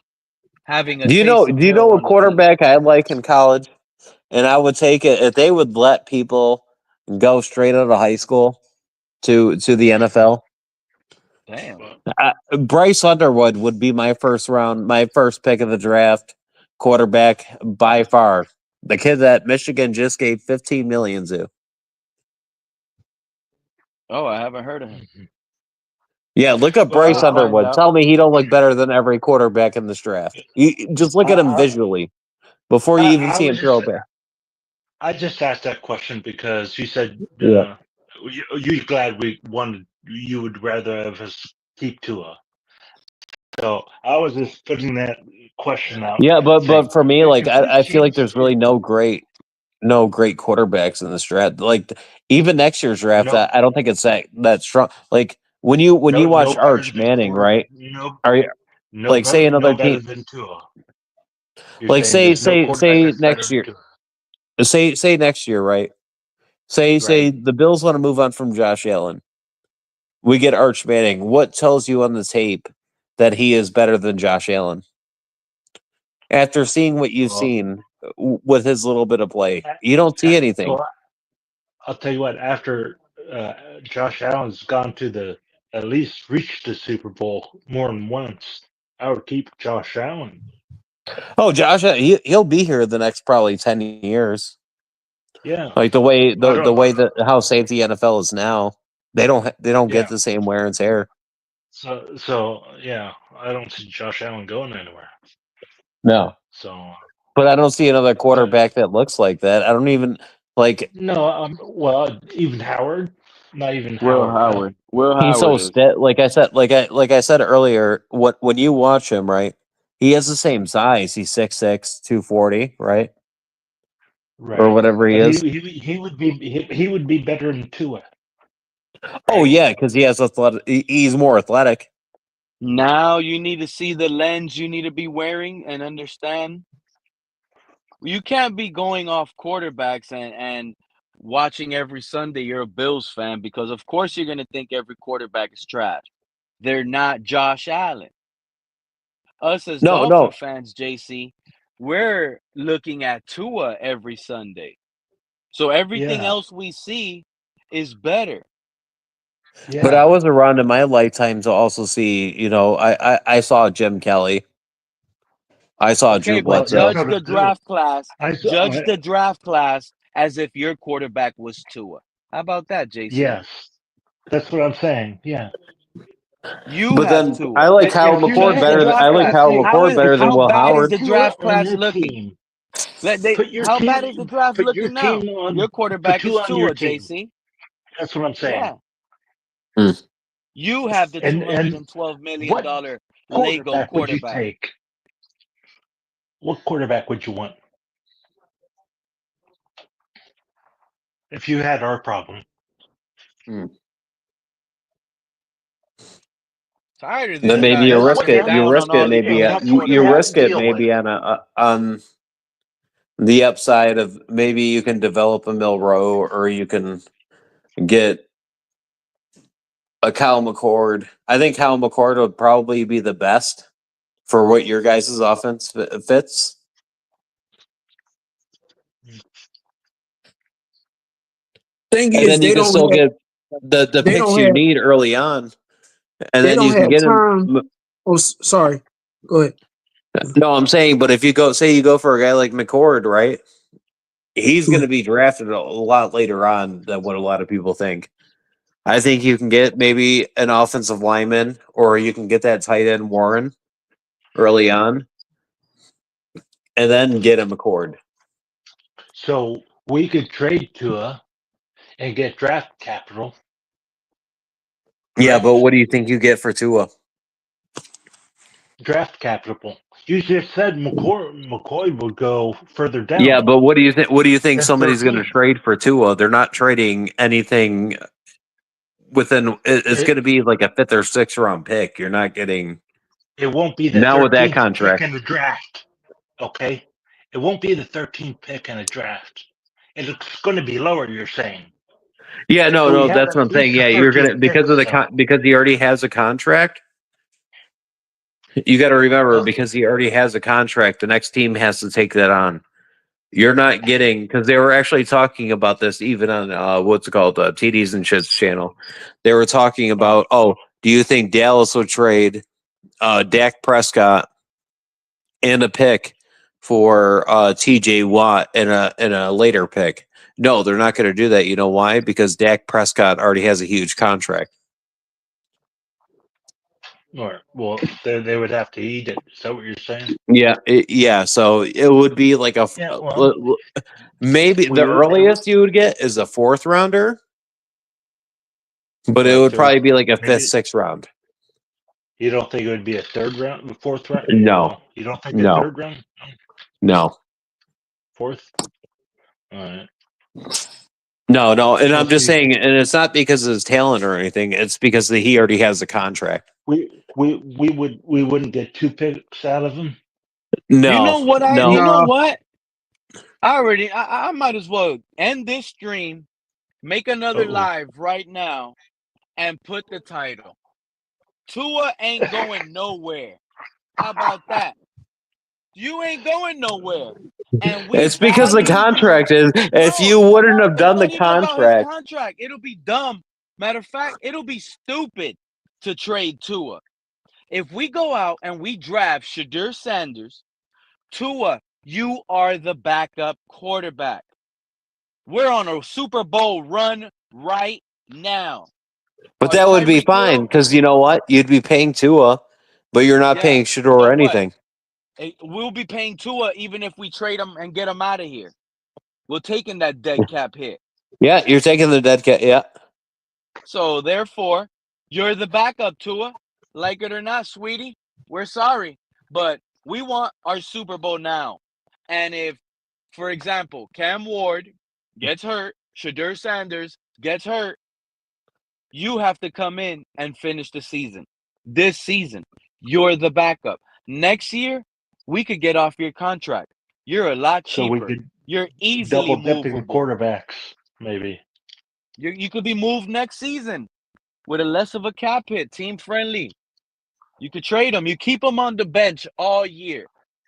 having a Do you know? Taysom Do you Hill know a on the team. quarterback I like in college? And I would take it if they would let people go straight out of high school to the NFL. Damn. Bryce Underwood would be my first pick of the draft quarterback by far. The kid that Michigan just gave 15 million to. Oh, I haven't heard of him. Yeah, look up Well, Bryce We'll find Underwood. out. Tell me he don't look better than every quarterback in this draft. Just look at him I, visually before you even I see was him throw just a back. I just asked that question because you said Yeah. you're glad we wanted. You would rather have us keep Tua. So I was just putting that question out, Yeah, but saying for me, like if we I feel like change there's it, really no great quarterbacks in this draft. Like even next year's draft, no I don't think it's that strong. Like when you watch no better Arch than Manning, quarter right? Are you like say no another better team than Tua. You're like saying there's no quarterback say that's better next than year Tua. say next year, right? Say Right. the Bills want to move on from Josh Allen. We get Arch Manning. What tells you on the tape that he is better than Josh Allen? After seeing what you've Well, seen with his little bit of play, a- you don't see anything. well, I'll tell you what. After Josh Allen's gone to the at least reached the Super Bowl more than once, I would keep Josh Allen. Oh, Josh, he'll be here the next probably 10 years. Yeah, Like the way I the don't. way that how safe the NFL is now, they don't get Yeah, the same wear and tear. so yeah, I don't see Josh Allen going anywhere. No, So, but I don't see another but quarterback that looks like that. I don't even like no, well, even Howard, not even Will Howard. Howard. Will he's so Howard is. stiff. Like I said earlier, when you watch him, right? He has the same size. He's 6'6", 240, right? Or Right, whatever he but is. he would be better than Tua, Oh right? yeah, because he has athletic. He's more athletic. Now you need to see the lens you need to be wearing and understand. You can't be going off quarterbacks and watching every Sunday. You're a Bills fan because, of course, you're going to think every quarterback is trash. They're not Josh Allen. Us as No, Dolphin no, fans, JC, we're looking at Tua every Sunday. So everything Yeah, else we see is better. but I yeah. was around in my lifetime to also see. I saw Jim Kelly. I saw Okay, Drew but Well, you Bledsoe. judge sort the of do. draft class. I saw. Judge the draft class as if your quarterback was Tua. How about that, JC? Yes, that's what I'm saying. Yeah. You But have then I Tua. like Kyle If you're McCord Judge gonna the better. draft I like class. Kyle okay, McCord better than How Will bad is Howard. the put Tua draft on class your looking? team. How bad is the draft Put your looking now? team Your on. Put quarterback is Tua on your Tua, team. JC. That's what I'm saying. Yeah. Hmm. You have the And $212 million what dollar Lego quarterback would you quarterback. take? What quarterback would you want if you had our problem? Tired of Then this maybe guy you Because risk what doubling it. You down that's on risk it all these maybe. and other that's what you You have to risk quarterbacks. it deal with. maybe on the upside of maybe you can develop a Milrow or you can get a Kyle McCord. I think Kyle McCord would probably be the best for what your guys' offense fits. Thing And is, then you can still get the they picks don't you have need early on. And they then don't you can have get him. time. Oh, sorry. Go ahead. No, I'm saying, but if you go for a guy like McCord, right? He's Go going to ahead. be drafted a lot later on than what a lot of people think. I think you can get maybe an offensive lineman, or you can get that tight end Warren early on, and then get a McCord. So we could trade Tua and get draft capital, Yeah, but correct? what do you think you get for Tua? Draft capital. You just said McCoy would go further down. Yeah, but what do you think? What do you think That's somebody's going to 13. trade for Tua? They're not trading anything within. It's going to be like a 5th or 6th round pick. You're not getting It won't be the now with that 13th pick contract. in the draft. Okay? It won't be the 13th pick in the draft. It's going to be lower, you're saying. Yeah, So we no, have that's at what I'm saying. least Yeah, the you're gonna 13th because pick of the still. because he already has a contract. You got to remember Well, because he already has a contract. The next team has to take that on. You're not getting because they were actually talking about this even on what's it called TDs and Shits channel. They were talking about, oh, do you think Dallas would trade Dak Prescott and a pick for TJ Watt and a later pick? No, they're not going to do that. You know why? Because Dak Prescott already has a huge contract. well, they would have to eat it. Is that what you're saying? Yeah, yeah. So it would be like Yeah, well, maybe the earliest you would get is a 4th rounder, but it would probably be like a 5th, 6th round. You don't think it would be a 3rd round, 4th round? No, You don't think no, a 3rd round? no, 4th? All right. no. And I'm We'll just see. saying, and it's not because of his talent or anything. It's because he already has a contract. We wouldn't get 2 picks out of him. No, You know what? no. You know No. what? I might as well end this stream, make another live right now, and put the title. Tua ain't going nowhere. How about that? You ain't going nowhere. And we It's because the value you. contract is. If No, you wouldn't no, have it's done the not even about his contract, contract. It'll be dumb. Matter of fact, it'll be stupid to trade Tua. If we go out and we draft Shadur Sanders, Tua, you are the backup quarterback. We're on a Super Bowl run right now. but that would be Tyreek fine Hill, because you know what? You'd be paying Tua, but you're not yeah. paying Shador or But what? anything. We'll be paying Tua even if we trade him and get him out of here. We're taking that dead cap hit. Yeah, you're taking the dead cat. Yeah. So therefore, you're the backup, Tua. Like it or not, sweetie, we're sorry, but we want our Super Bowl now. And if, for example, Cam Ward gets hurt, Shadur Sanders gets hurt, you have to come in and finish the season. This season, you're the backup. Next year, we could get off your contract. You're a lot So we cheaper. could You're easily double dipping movable. quarterbacks, maybe. You could be moved next season with a less of a cap hit, team friendly. You could trade him. You keep him on the bench all year.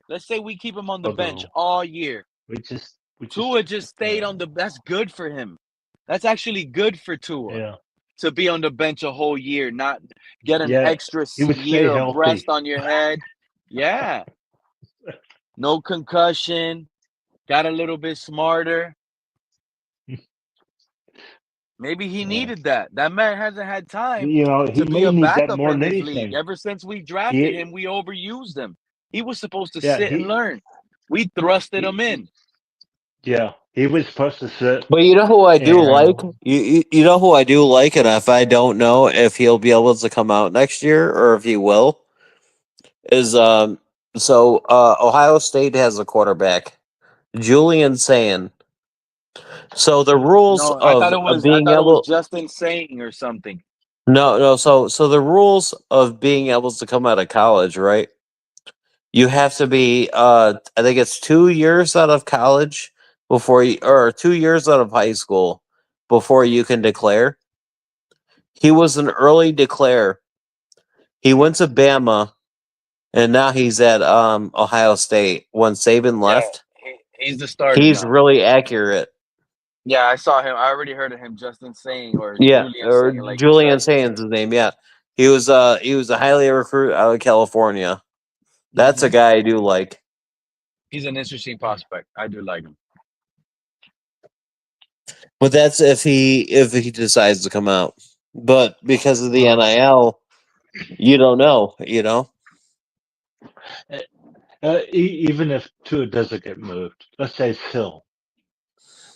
Let's say we keep him on the bench Although all year. we just Tua just stayed on the. That's good for him. That's actually good for Tua yeah. to be on the bench a whole year, not get an Yeah, extra he would stay year of rest healthy. on your head. Yeah, no concussion. Got a little bit smarter. Maybe he needed that. That man hasn't had time You know, to he be may a need that backup more in than this league. anything. Ever since we drafted him, He, we overused him. He was supposed to yeah, sit and learn. We thrusted him in. yeah, he was supposed to sit. But you know who I do like? And You know who I do like, and if I don't know if he'll be able to come out next year or if he will, is Ohio State has a quarterback, Julian Sand. So the rules No, I thought it of was. I being thought it was able Justin saying or something. no, so the rules of being able to come out of college, right? You have to be I think it's 2 years out of college before you or 2 years out of high school before you can declare. He was an early declare. He went to Bama and now he's at Ohio State. When Saban Yeah, left, he's the starter he's now. really accurate. Yeah, I saw him. I already heard of him. Justin saying or Yeah, Julian or saying, like you Julian said. Sands his name, yeah. He was a highly recruit out of California. That's a guy I do like. He's an interesting prospect. I do like him. But that's if he decides to come out. But because of the NIL, you don't know, you know? even if Tua doesn't get moved, let's say it's Hill,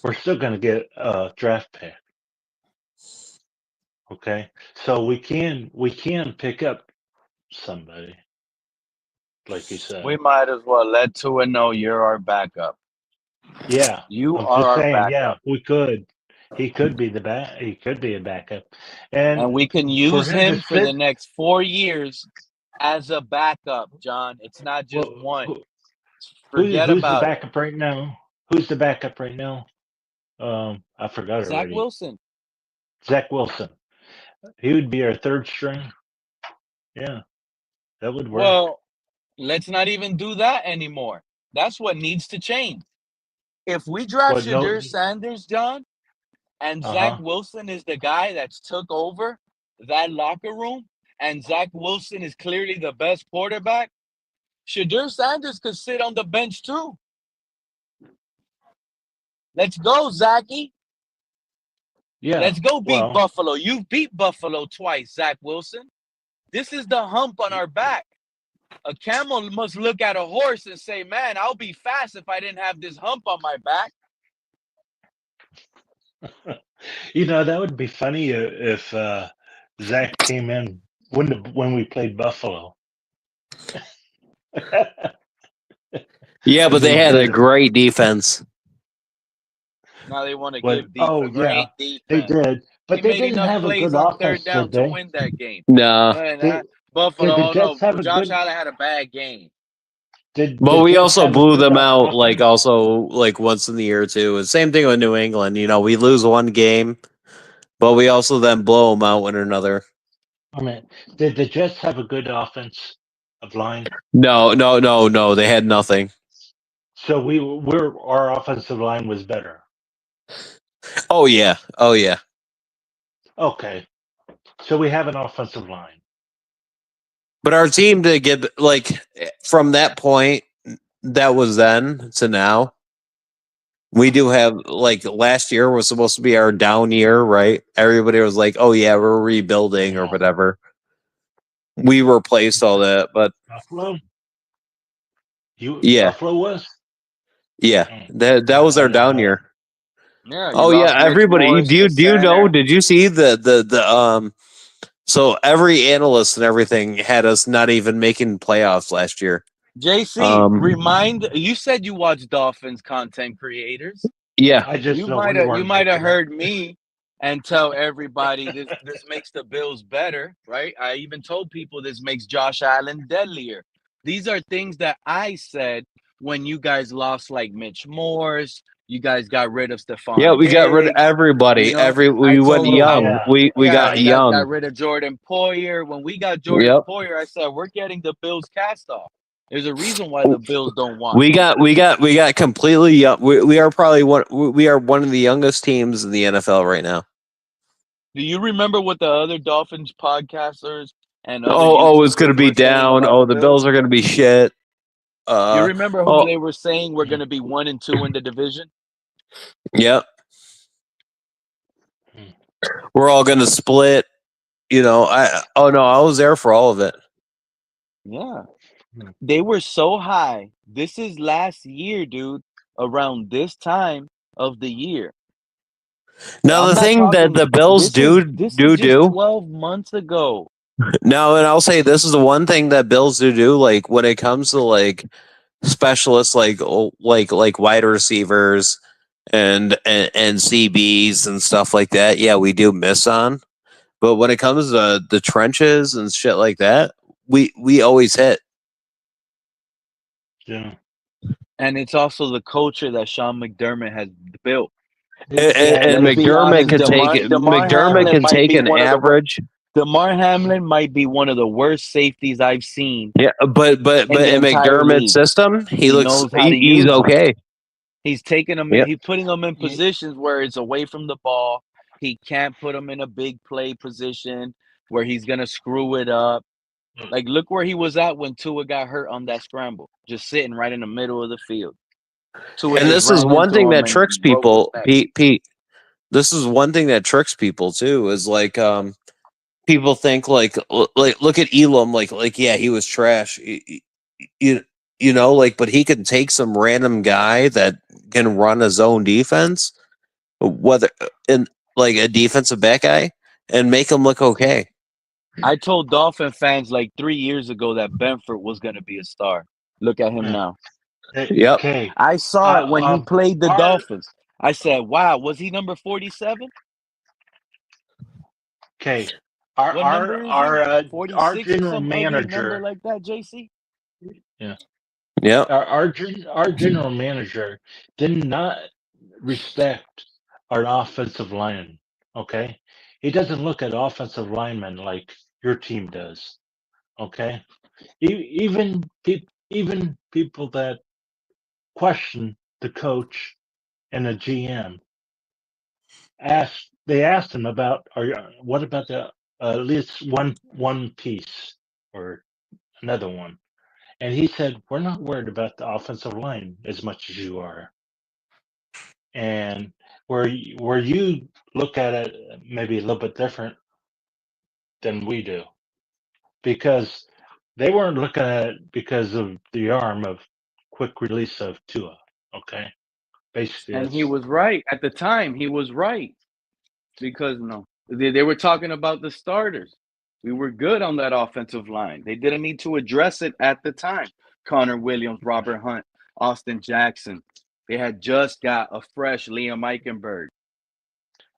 we're still going to get a draft pick. Okay, so we can pick up somebody. like you said. We might as well let Tua know you're our backup. Yeah, You I'm are just our saying. Yeah, backup. we could. He could be the back. He could be a backup, and And we can for use him to him for the sit. next 4 years as a backup, John. It's not just Well, one. Forget who's the about it. backup right now? Who's the backup right now? I forgot Zach already. Wilson. Zach Wilson. He would be our third string. Yeah, that would work. Well, let's not even do that anymore. That's what needs to change. If we draft What? No. Shadur Sanders, John, and Zach Uh-huh. Wilson is the guy that's took over that locker room, and Zach Wilson is clearly the best quarterback, Shadur Sanders could sit on the bench too. Let's go, Zachy. Yeah. Let's go beat Well. Buffalo. You've beat Buffalo twice, Zach Wilson. This is the hump on our back. A camel must look at a horse and say, man, I'll be fast if I didn't have this hump on my back. That would be funny if Zach came in when we played Buffalo. Yeah, but And they we had a did. great defense. Now they want to But give deep a yeah, great they defense. did. He But they made didn't enough have a plays good on third offense, down did to they? win that game. No. And Did Buffalo, the oh no, Jets have a Josh good? Allen had a bad game. Did But the we Jets also have a blew good them out, offense? once in the year too. And same thing with New England. We lose one game, but we also then blow them out in another. I mean, did the Jets have a good offense of line? No. They had nothing. So our offensive line was better. Oh yeah. Okay, so we have an offensive line. But our team did get from that point that was then to now. We do have last year was supposed to be our down year, right? Everybody was like, "Oh yeah, we're rebuilding or whatever." We replaced all that, but Buffalo. yeah, Buffalo was. that was our down year. Yeah, you Oh yeah, lost Mitch everybody. Morris, Do you the do you know? center. Did you see the So every analyst and everything had us not even making playoffs last year. JC, you said you watch Dolphins content creators. Yeah, I just You know we might weren't have making it. heard me and tell everybody this makes the Bills better, right? I even told people this makes Josh Allen deadlier. These are things that I said when you guys lost like Mitch Morse, you guys got rid of yeah. Stephon We got rid of Diggs. everybody. I We went told them Oh young. yeah. We yeah, got you guys got young. rid of Jordan Poyer. When we got Jordan Yep. Poyer, I said we're getting the Bills cast off. There's a reason why the Bills don't want. We got completely young. We are probably we are one of the youngest teams in the NFL right now. Do you remember what the other Dolphins podcasters and other It's going to YouTubers be were saying down. about the The Bills? Bills are going to be shit. You remember who they were saying were going to be 1 and 2 in the division? Yep. We're all going to split. I was there for all of it. Yeah. They were so high. This is last year, dude, around this time of the year. Now I'm the not thing that talking the Bills this is just 12 months ago. now, and I'll say this is the one thing that Bills do. Like when it comes to specialists, like wide receivers and CBs and stuff like that. Yeah, we do miss on. But when it comes to the trenches and shit like that, we always hit. Yeah. And it's also the culture that Sean McDermott has built. And Let's be McDermott honest, can take it. McDermott can take an average. DeMar Hamlin might be one of the worst safeties I've seen. Yeah, but in the in entire McDermott's league. system, He knows how to he's use them. okay. He's taking them. Yep. He's putting them in positions where it's away from the ball. He can't put them in a big play position where he's gonna screw it up. Like look where he was at when Tua got hurt on that scramble, just sitting right in the middle of the field. Tua And just this is ran one into thing him that and tricks broke his people, neck. Pete. This is one thing that tricks people too. Is people think like look at Elam yeah, he was trash. But he can take some random guy that can run his own defense, whether in like a defensive back guy, and make him look okay. I told Dolphin fans like 3 years ago that Benford was going to be a star. Look at him Yeah. now. Yep. Okay. I saw it when he played the Our Dolphins. I said, "Wow, was he number 47? okay. Our What number our is he? our uh, our 46 or general some ugly number manager. like that, JC?" Yeah. Yep. Our general manager did not respect our offensive line. Okay. He doesn't look at offensive linemen like your team does. Okay. Even people that question the coach and the GM asked him about what about the at least one piece or another one, and he said we're not worried about the offensive line as much as you are, and where you look at it maybe a little bit different than we do because they weren't looking at it because of the arm of quick release of Tua. Okay, basically And he that's was right at the time. He was right because no, they were talking about the starters. We were good on that offensive line. They didn't need to address it at the time. Connor Williams, Robert Hunt, Austin Jackson. They had just got a fresh Liam Eichenberg,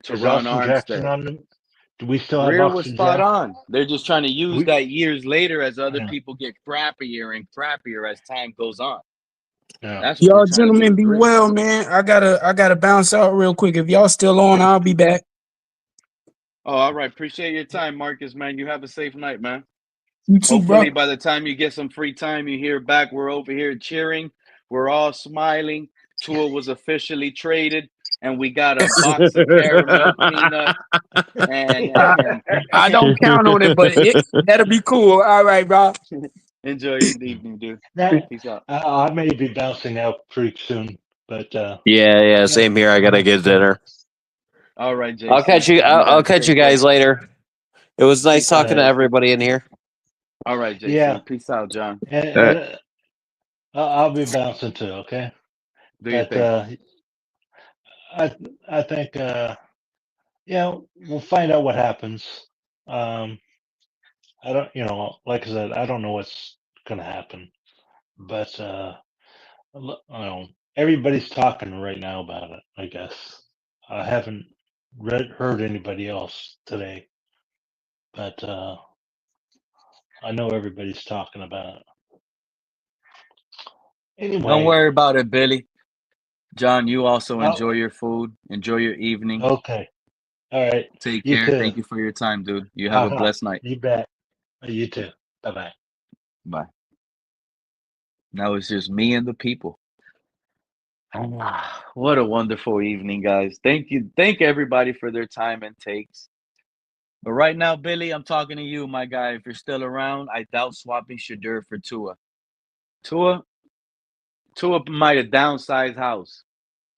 is Teron Austin Jackson Armstead. on them. Do we still have Greer was Austin spot Jackson? on. They're just trying to use We that years later as other yeah, people get crappier and crappier as time goes on. yeah. That's what they're Y'all trying to do gentlemen with be Greer. well, man. I gotta bounce out real quick. If y'all still on, I'll be back. Oh, all right. Appreciate your time, Marcus, man. You have a safe night, man. You too, bro. Hopefully, by the time you get some free time, you hear back. We're over here cheering. We're all smiling. Tua was officially traded, and we got a box of caramel peanut. I, And I don't count on it, but that'll be cool. All right, bro. enjoy your evening, dude. That Peace out. I may be bouncing out pretty soon, but Yeah. yeah, Same here. I gotta get dinner. All right, I'll catch JC. you. You I'll guys catch you take care. guys later. It was nice Peace out, talking to uh, JC. everybody in here. All right, yeah, JC. Peace out, John. and, All right. and I'll be bouncing too. Okay, Do your but thing. I I think yeah, we'll find out what happens. Um, I don't, like I said, I don't know what's gonna happen, but everybody's talking right now about it. I guess I haven't heard anybody else today, but I know everybody's talking about it. Don't Anyway, worry about it, Billy. John, you also enjoy oh, your food. Enjoy your evening. okay, all right, Take you care. too. Thank you for your time, dude. You have a Haha, blessed night. you bet. You too. Bye bye. Bye. Now it's just me and the people. Ah, what a wonderful evening, guys. Thank you. Thank everybody for their time and takes. But right now, Billy, I'm talking to you, my guy. If you're still around, I doubt swapping Shadur for Tua. Tua, Tua might have downsized house.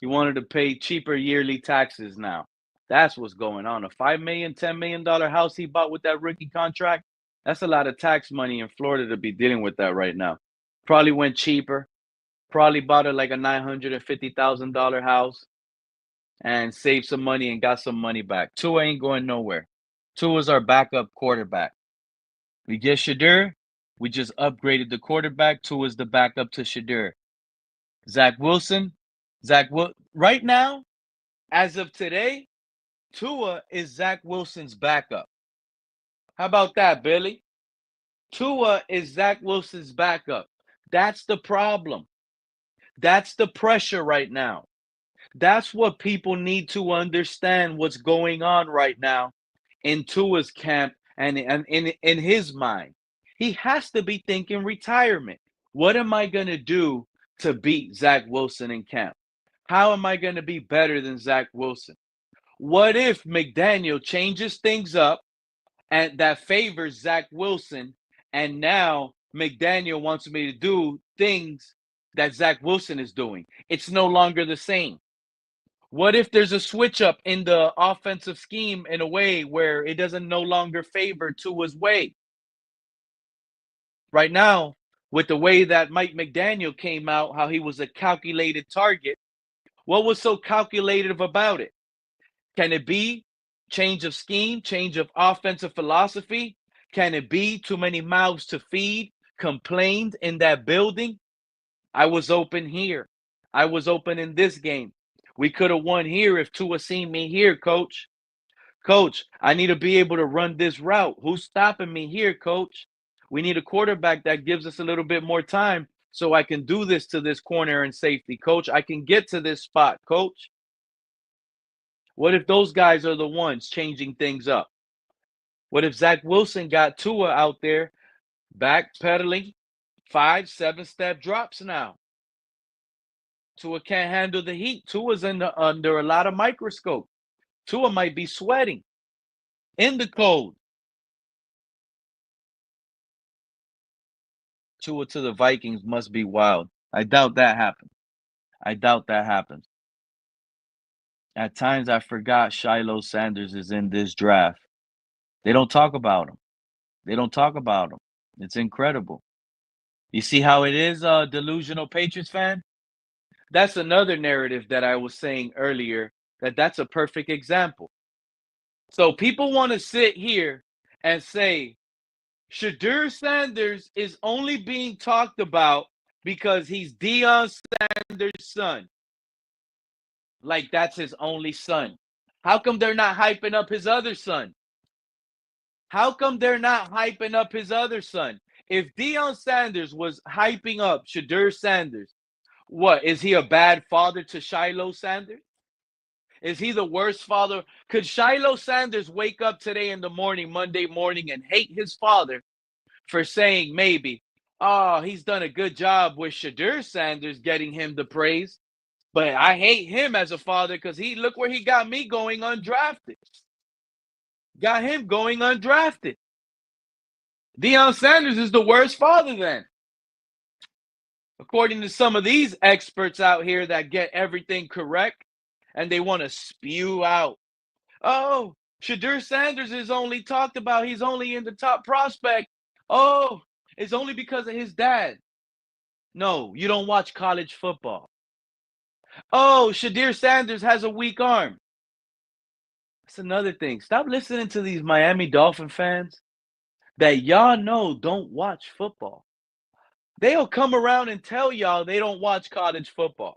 He wanted to pay cheaper yearly taxes now. That's what's going on. A $5 million, $10 million house he bought with that rookie contract. That's a lot of tax money in Florida to be dealing with that right now. Probably went cheaper. Probably bought it like a $950,000 house and saved some money and got some money back. Tua ain't going nowhere. Tua's our backup quarterback. We get Shadur. We just upgraded the quarterback. Tua's the backup to Shadur. Zach Wilson. Right now, as of today, Tua is Zach Wilson's backup. How about that, Billy? Tua is Zach Wilson's backup. That's the problem. That's the pressure right now. That's what people need to understand what's going on right now in Tua's camp and in his mind. He has to be thinking retirement. What am I going to do to beat Zach Wilson in camp? How am I going to be better than Zach Wilson? What if McDaniel changes things up and that favors Zach Wilson, and now McDaniel wants me to do things that Zach Wilson is doing? It's no longer the same. What if there's a switch up in the offensive scheme in a way where it doesn't no longer favor Tua's way? Right now, with the way that Mike McDaniel came out, how he was a calculated target, what was so calculative about it? Can it be change of scheme, change of offensive philosophy? Can it be too many mouths to feed? Complained in that building. I was open here. I was open in this game. We could have won here if Tua seen me here, coach. Coach, I need to be able to run this route. Who's stopping me here, coach? We need a quarterback that gives us a little bit more time so I can do this to this corner and safety, coach. I can get to this spot, coach. What if those guys are the ones changing things up? What if Zach Wilson got Tua out there backpedaling 5, 7-step drops now? Tua can't handle the heat. Tua's under a lot of microscope. Tua might be sweating in the cold. Tua to the Vikings must be wild. I doubt that happens. I doubt that happens. At times, I forgot Shiloh Sanders is in this draft. They don't talk about him. They don't talk about him. It's incredible. You see how it is, delusional Patriots fan? That's another narrative that I was saying earlier, that's a perfect example. So people want to sit here and say, Shadur Sanders is only being talked about because he's Deion Sanders' son. Like that's his only son. How come they're not hyping up his other son? How come they're not hyping up his other son? If Deion Sanders was hyping up Shadur Sanders, what, is he a bad father to Shiloh Sanders? Is he the worst father? Could Shiloh Sanders wake up today in the morning, Monday morning, and hate his father for saying maybe, oh, he's done a good job with Shadur Sanders getting him the praise, but I hate him as a father because look where he got me going undrafted. Got him going undrafted. Deion Sanders is the worst father then. According to some of these experts out here that get everything correct and they want to spew out, oh, Shadur Sanders is only talked about. He's only in the top prospect. Oh, it's only because of his dad. No, you don't watch college football. Oh, Shadur Sanders has a weak arm. That's another thing. Stop listening to these Miami Dolphin fans that y'all know don't watch football. They'll come around and tell y'all they don't watch college football.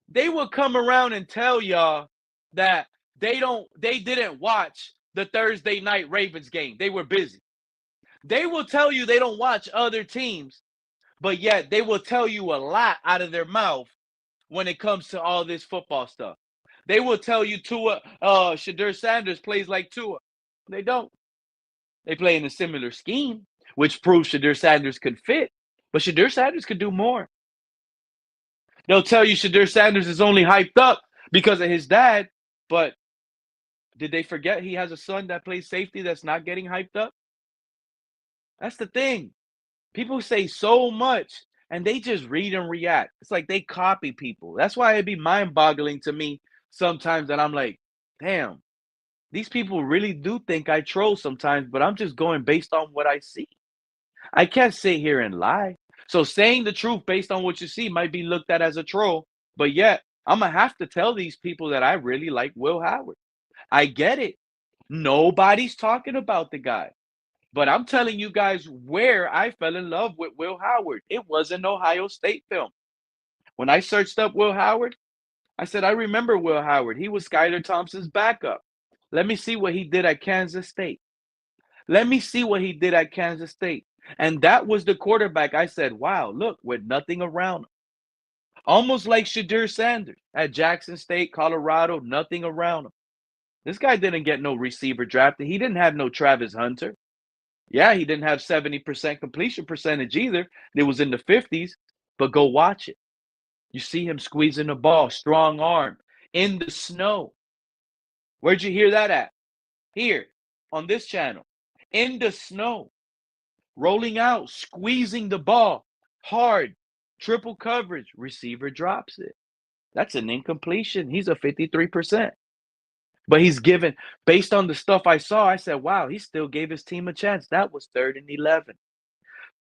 They will come around and tell y'all that they didn't watch the Thursday night Ravens game. They were busy. They will tell you they don't watch other teams, but yet they will tell you a lot out of their mouth when it comes to all this football stuff. They will tell you Shadur Sanders plays like Tua. They don't. They play in a similar scheme, which proves Shadur Sanders could fit, but Shadur Sanders could do more. They'll tell you Shadur Sanders is only hyped up because of his dad, but did they forget he has a son that plays safety that's not getting hyped up? That's the thing. People say so much and they just read and react. It's like they copy people. That's why it'd be mind-boggling to me sometimes that I'm like, damn, these people really do think I troll sometimes, but I'm just going based on what I see. I can't sit here and lie. So saying the truth based on what you see might be looked at as a troll, but yet I'm going to have to tell these people that I really like Will Howard. I get it. Nobody's talking about the guy. But I'm telling you guys where I fell in love with Will Howard. It was an Ohio State film. When I searched up Will Howard, I said, I remember Will Howard. He was Skylar Thompson's backup. Let me see what he did at Kansas State. Let me see what he did at Kansas State. And that was the quarterback. I said, wow, look, with nothing around him. Almost like Shadur Sanders at Jackson State, Colorado, nothing around him. This guy didn't get no receiver drafted. He didn't have no Travis Hunter. Yeah, he didn't have 70% completion percentage either. It was in the 50s, but go watch it. You see him squeezing the ball, strong arm, in the snow. Where'd you hear that at? Here, on this channel. In the snow. Rolling out, squeezing the ball, hard, triple coverage. Receiver drops it. That's an incompletion. He's a 53%. But he's given, based on the stuff I saw, I said, wow, he still gave his team a chance. That was 3rd and 11.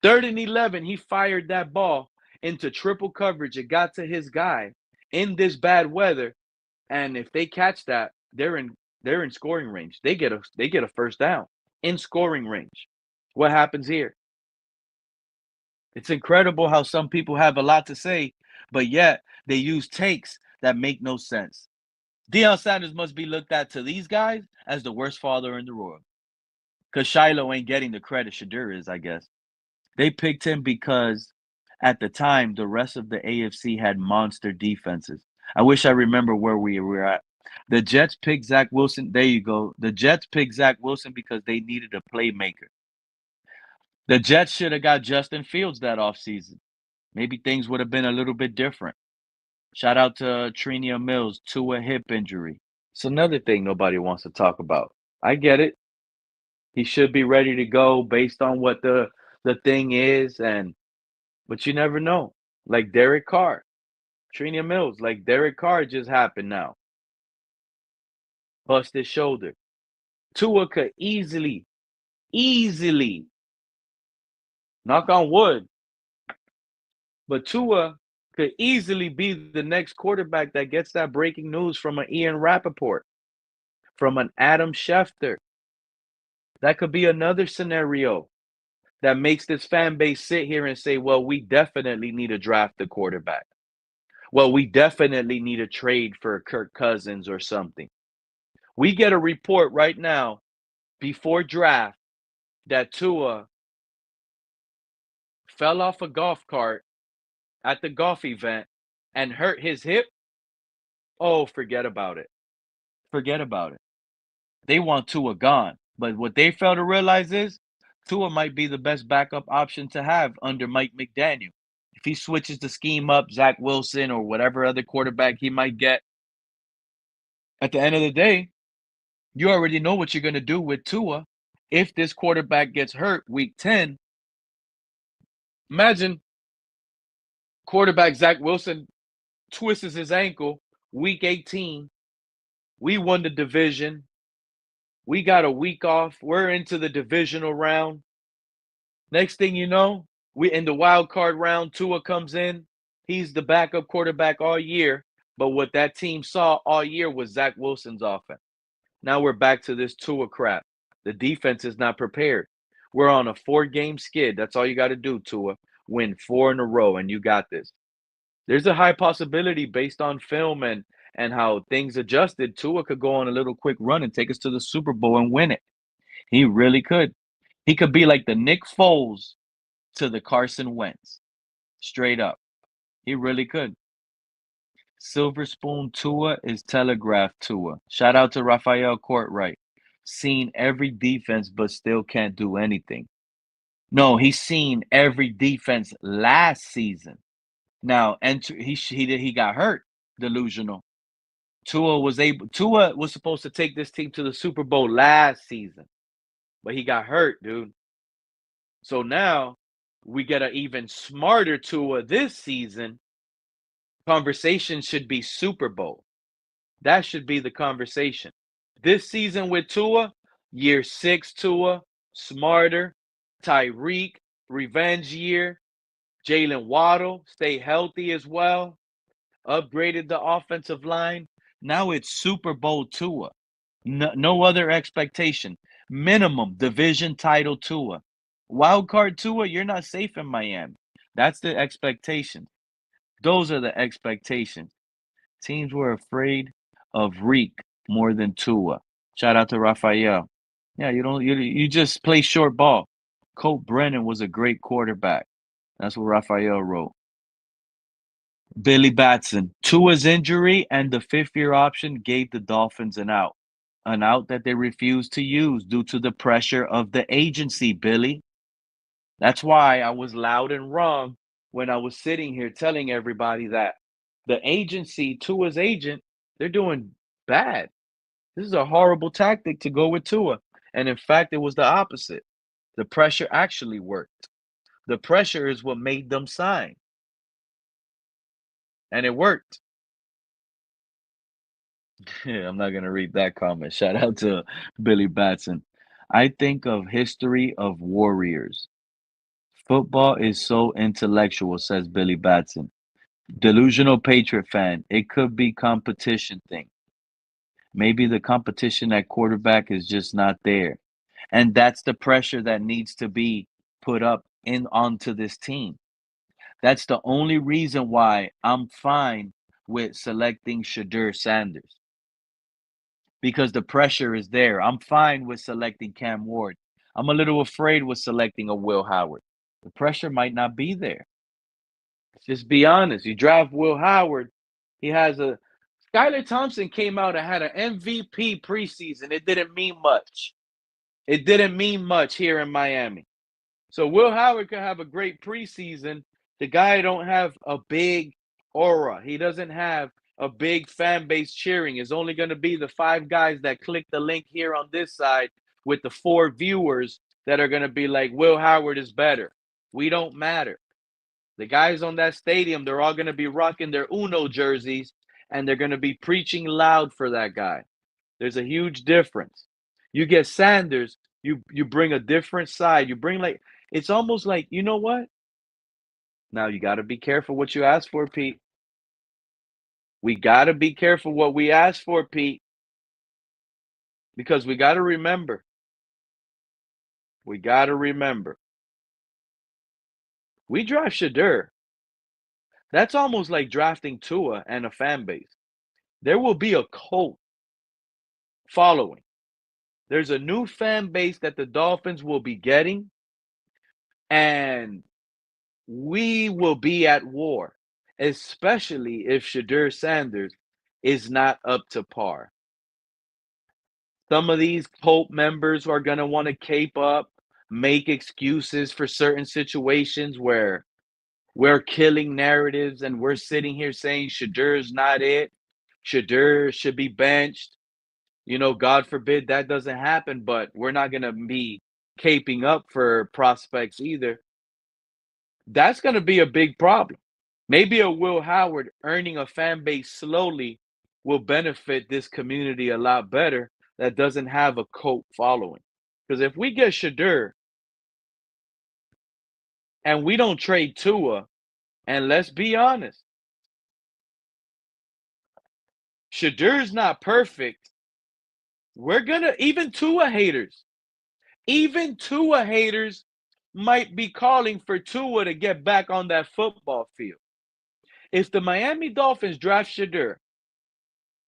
3rd and 11, he fired that ball into triple coverage. It got to his guy in this bad weather. And if they catch that, they're in scoring range. They get a first down in scoring range. What happens here? It's incredible how some people have a lot to say, but yet they use takes that make no sense. Deion Sanders must be looked at to these guys as the worst father in the world. Because Shiloh ain't getting the credit Shadur is, I guess. They picked him because at the time, the rest of the AFC had monster defenses. I wish I remember where we were at. The Jets picked Zach Wilson. There you go. The Jets picked Zach Wilson because they needed a playmaker. The Jets should have got Justin Fields that offseason. Maybe things would have been a little bit different. Shout out to Trinia Mills, Tua hip injury. It's another thing nobody wants to talk about. I get it. He should be ready to go based on what the thing is, but you never know. Like Derek Carr, Trinia Mills, like Derek Carr just happened now. Bust his shoulder. Tua could easily, knock on wood, but Tua could easily be the next quarterback that gets that breaking news from an Ian Rappaport, from an Adam Schefter. That could be another scenario that makes this fan base sit here and say, well, we definitely need to draft a quarterback. Well, we definitely need a trade for Kirk Cousins or something. We get a report right now before draft that Tua fell off a golf cart at the golf event and hurt his hip. Oh, forget about it. Forget about it. They want Tua gone. But what they fail to realize is Tua might be the best backup option to have under Mike McDaniel. If he switches the scheme up, Zach Wilson or whatever other quarterback he might get, at the end of the day, you already know what you're going to do with Tua. If this quarterback gets hurt week 10, imagine quarterback Zach Wilson twists his ankle week 18. We won the division. We got a week off. We're into the divisional round. Next thing you know, we in the wild card round. Tua comes in. He's the backup quarterback all year. But what that team saw all year was Zach Wilson's offense. Now we're back to this Tua crap. The defense is not prepared. We're on a 4-game skid. That's all you got to do, Tua. Win 4 in a row, and you got this. There's a high possibility based on film and how things adjusted. Tua could go on a little quick run and take us to the Super Bowl and win it. He really could. He could be like the Nick Foles to the Carson Wentz. Straight up. He really could. Silver Spoon Tua is telegraphed Tua. Shout out to Raphael Courtwright. Seen every defense but still can't do anything. No, he's seen every defense last season. Now, and he got hurt. Delusional. Tua was supposed to take this team to the Super Bowl last season, but he got hurt, dude. So now we get an even smarter Tua this season. Conversation should be Super Bowl. That should be the conversation. This season with Tua, year 6 Tua, smarter, Tyreek, revenge year, Jalen Waddle, stay healthy as well, upgraded the offensive line. Now it's Super Bowl Tua. No other expectation. Minimum division title Tua. Wild card Tua, you're not safe in Miami. That's the expectation. Those are the expectations. Teams were afraid of Reek more than Tua. Shout out to Raphael. Yeah, you just play short ball. Colt Brennan was a great quarterback. That's what Raphael wrote. Billy Batson. Tua's injury and the 5th-year option gave the Dolphins an out that they refused to use due to the pressure of the agency, Billy. That's why I was loud and wrong when I was sitting here telling everybody that the agency, Tua's agent, they're doing bad. This is a horrible tactic to go with Tua. And in fact, it was the opposite. The pressure actually worked. The pressure is what made them sign. And it worked. Yeah, I'm not going to read that comment. Shout out to Billy Batson. I think of history of warriors. Football is so intellectual, says Billy Batson. Delusional Patriot fan. It could be competition thing. Maybe the competition at quarterback is just not there. And that's the pressure that needs to be put up onto this team. That's the only reason why I'm fine with selecting Shadur Sanders, because the pressure is there. I'm fine with selecting Cam Ward. I'm a little afraid with selecting a Will Howard. The pressure might not be there. Just be honest. You draft Will Howard, he has a Skylar Thompson came out and had an MVP preseason. It didn't mean much. It didn't mean much here in Miami. So Will Howard could have a great preseason. The guy don't have a big aura. He doesn't have a big fan base cheering. It's only going to be the 5 guys that click the link here on this side with the 4 viewers that are going to be like, Will Howard is better. We don't matter. The guys on that stadium, they're all going to be rocking their Uno jerseys, and they're going to be preaching loud for that guy. There's a huge difference. You get Sanders, you bring a different side. You bring it's almost like, you know what? Now you got to be careful what you ask for, Pete. We got to be careful what we ask for, Pete. Because we got to remember. We draft Shadur. That's almost like drafting Tua and a fan base. There will be a cult following. There's a new fan base that the Dolphins will be getting, and we will be at war, especially if Shadur Sanders is not up to par. Some of these cult members are going to want to cape up, make excuses for certain situations where we're killing narratives and we're sitting here saying Shadur's not it. Shadur should be benched. You know, God forbid that doesn't happen, but we're not going to be caping up for prospects either. That's going to be a big problem. Maybe a Will Howard earning a fan base slowly will benefit this community a lot better that doesn't have a cult following. Because if we get Shadur and we don't trade Tua, and let's be honest, Shadur's not perfect. We're going to, even Tua haters might be calling for Tua to get back on that football field. If the Miami Dolphins draft Shadur,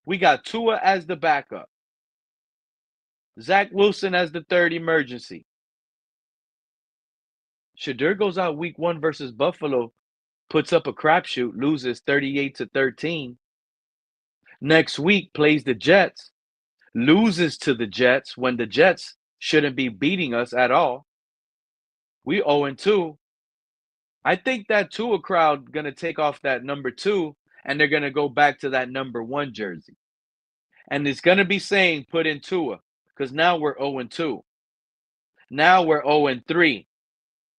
we got Tua as the backup, Zach Wilson as the third emergency. Shadur goes out week 1 versus Buffalo, puts up a crapshoot, loses 38-13. Next week plays the Jets, loses to the Jets when the Jets shouldn't be beating us at all. We 0-2. I think that Tua crowd going to take off that number 2, and they're going to go back to that number 1 jersey. And it's going to be saying put in Tua, because now we're 0-2. Now we're 0-3.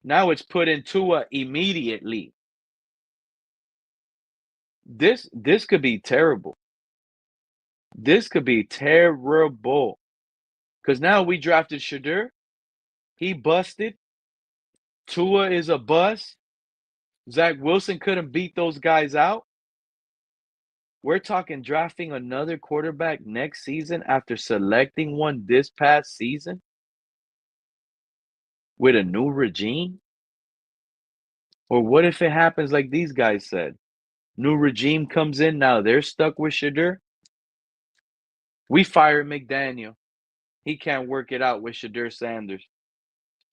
Now it's put in Tua immediately. This could be terrible. This could be terrible. Because now we drafted Shadur. He busted. Tua is a bust. Zach Wilson couldn't beat those guys out. We're talking drafting another quarterback next season after selecting one this past season with a new regime? Or what if it happens like these guys said? New regime comes in, now they're stuck with Shadur. We fired McDaniel. He can't work it out with Shadur Sanders.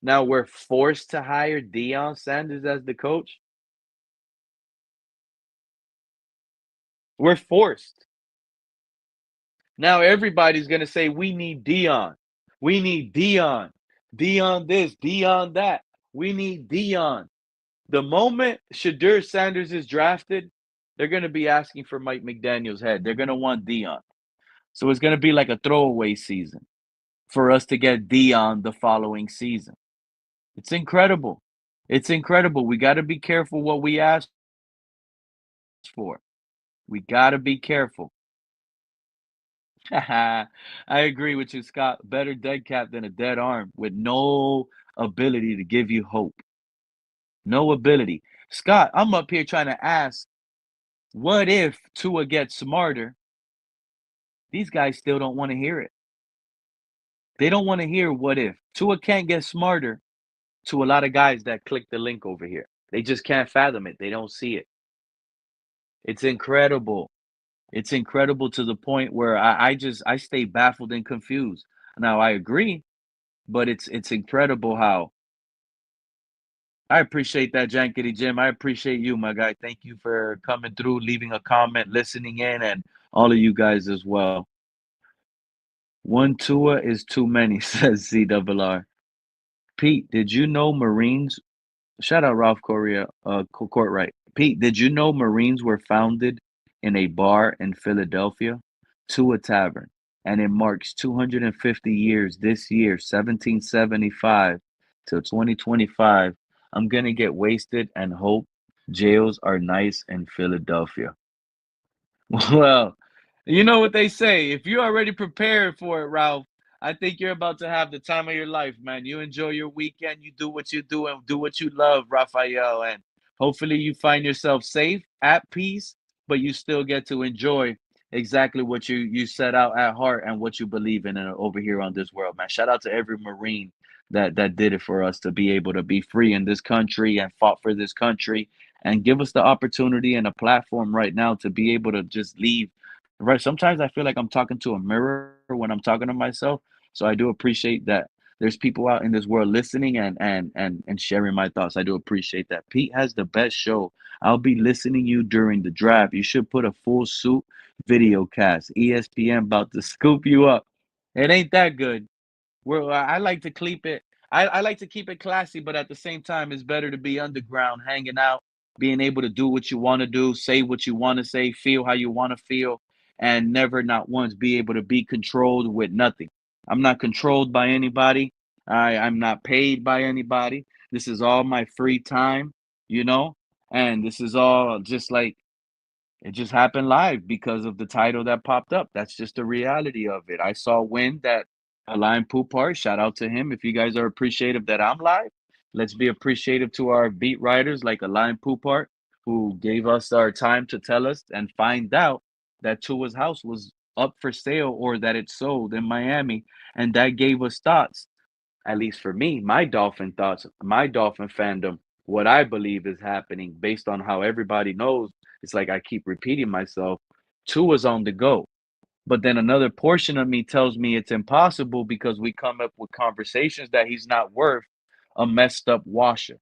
Now we're forced to hire Deion Sanders as the coach. We're forced. Now everybody's going to say, we need Deion. We need Deion. Deion this, Deion that. We need Deion. The moment Shadur Sanders is drafted, they're going to be asking for Mike McDaniel's head. They're going to want Deion. So it's going to be like a throwaway season for us to get Deion the following season. It's incredible. It's incredible. We got to be careful what we ask for. We got to be careful. I agree with you, Scott. Better dead cap than a dead arm with no ability to give you hope. No ability. Scott, I'm up here trying to ask, what if Tua gets smarter? These guys still don't want to hear it. They don't want to hear what if. Tua can't get smarter to a lot of guys that click the link over here. They just can't fathom it. They don't see it. It's incredible. It's incredible to the point where I stay baffled and confused. Now I agree, but it's incredible how I appreciate that, Jankety Jim. I appreciate you, my guy. Thank you for coming through, leaving a comment, listening in, and all of you guys as well. One Tua is too many, says CRR. Pete, did you know Marines? Shout out Ralph Correa, Courtright. Pete, did you know Marines were founded in a bar in Philadelphia, Tua Tavern, and it marks 250 years this year, 1775 till 2025. I'm gonna get wasted and hope jails are nice in Philadelphia. Well, you know what they say. If you're already prepared for it, Ralph, I think you're about to have the time of your life, man. You enjoy your weekend. You do what you do and do what you love, Raphael. And hopefully you find yourself safe, at peace, but you still get to enjoy exactly what you set out at heart and what you believe in over here on this world, man. Shout out to every Marine that did it for us to be able to be free in this country and fought for this country and give us the opportunity and a platform right now to be able to just leave. Right. Sometimes I feel like I'm talking to a mirror when I'm talking to myself. So I do appreciate that there's people out in this world listening and sharing my thoughts. I do appreciate that. Pete has the best show. I'll be listening you during the draft. You should put a full suit video cast. ESPN about to scoop you up. It ain't that good. I like to keep it. I like to keep it classy, but at the same time, it's better to be underground, hanging out, being able to do what you want to do, say what you want to say, feel how you want to feel, and never, not once, be able to be controlled with nothing. I'm not controlled by anybody. I'm not paid by anybody. This is all my free time, you know, and this is all just like it just happened live because of the title that popped up. That's just the reality of it. I saw Win that Lion Poop Part. Shout out to him. If you guys are appreciative that I'm live, let's be appreciative to our beat writers like a Lion Poop Part who gave us our time to tell us and find out that Tua's house was up for sale or that it sold in Miami. And that gave us thoughts, at least for me, my Dolphin thoughts, my Dolphin fandom, what I believe is happening based on how everybody knows. It's like I keep repeating myself. Tua's on the go. But then another portion of me tells me it's impossible because we come up with conversations that he's not worth a messed up washer.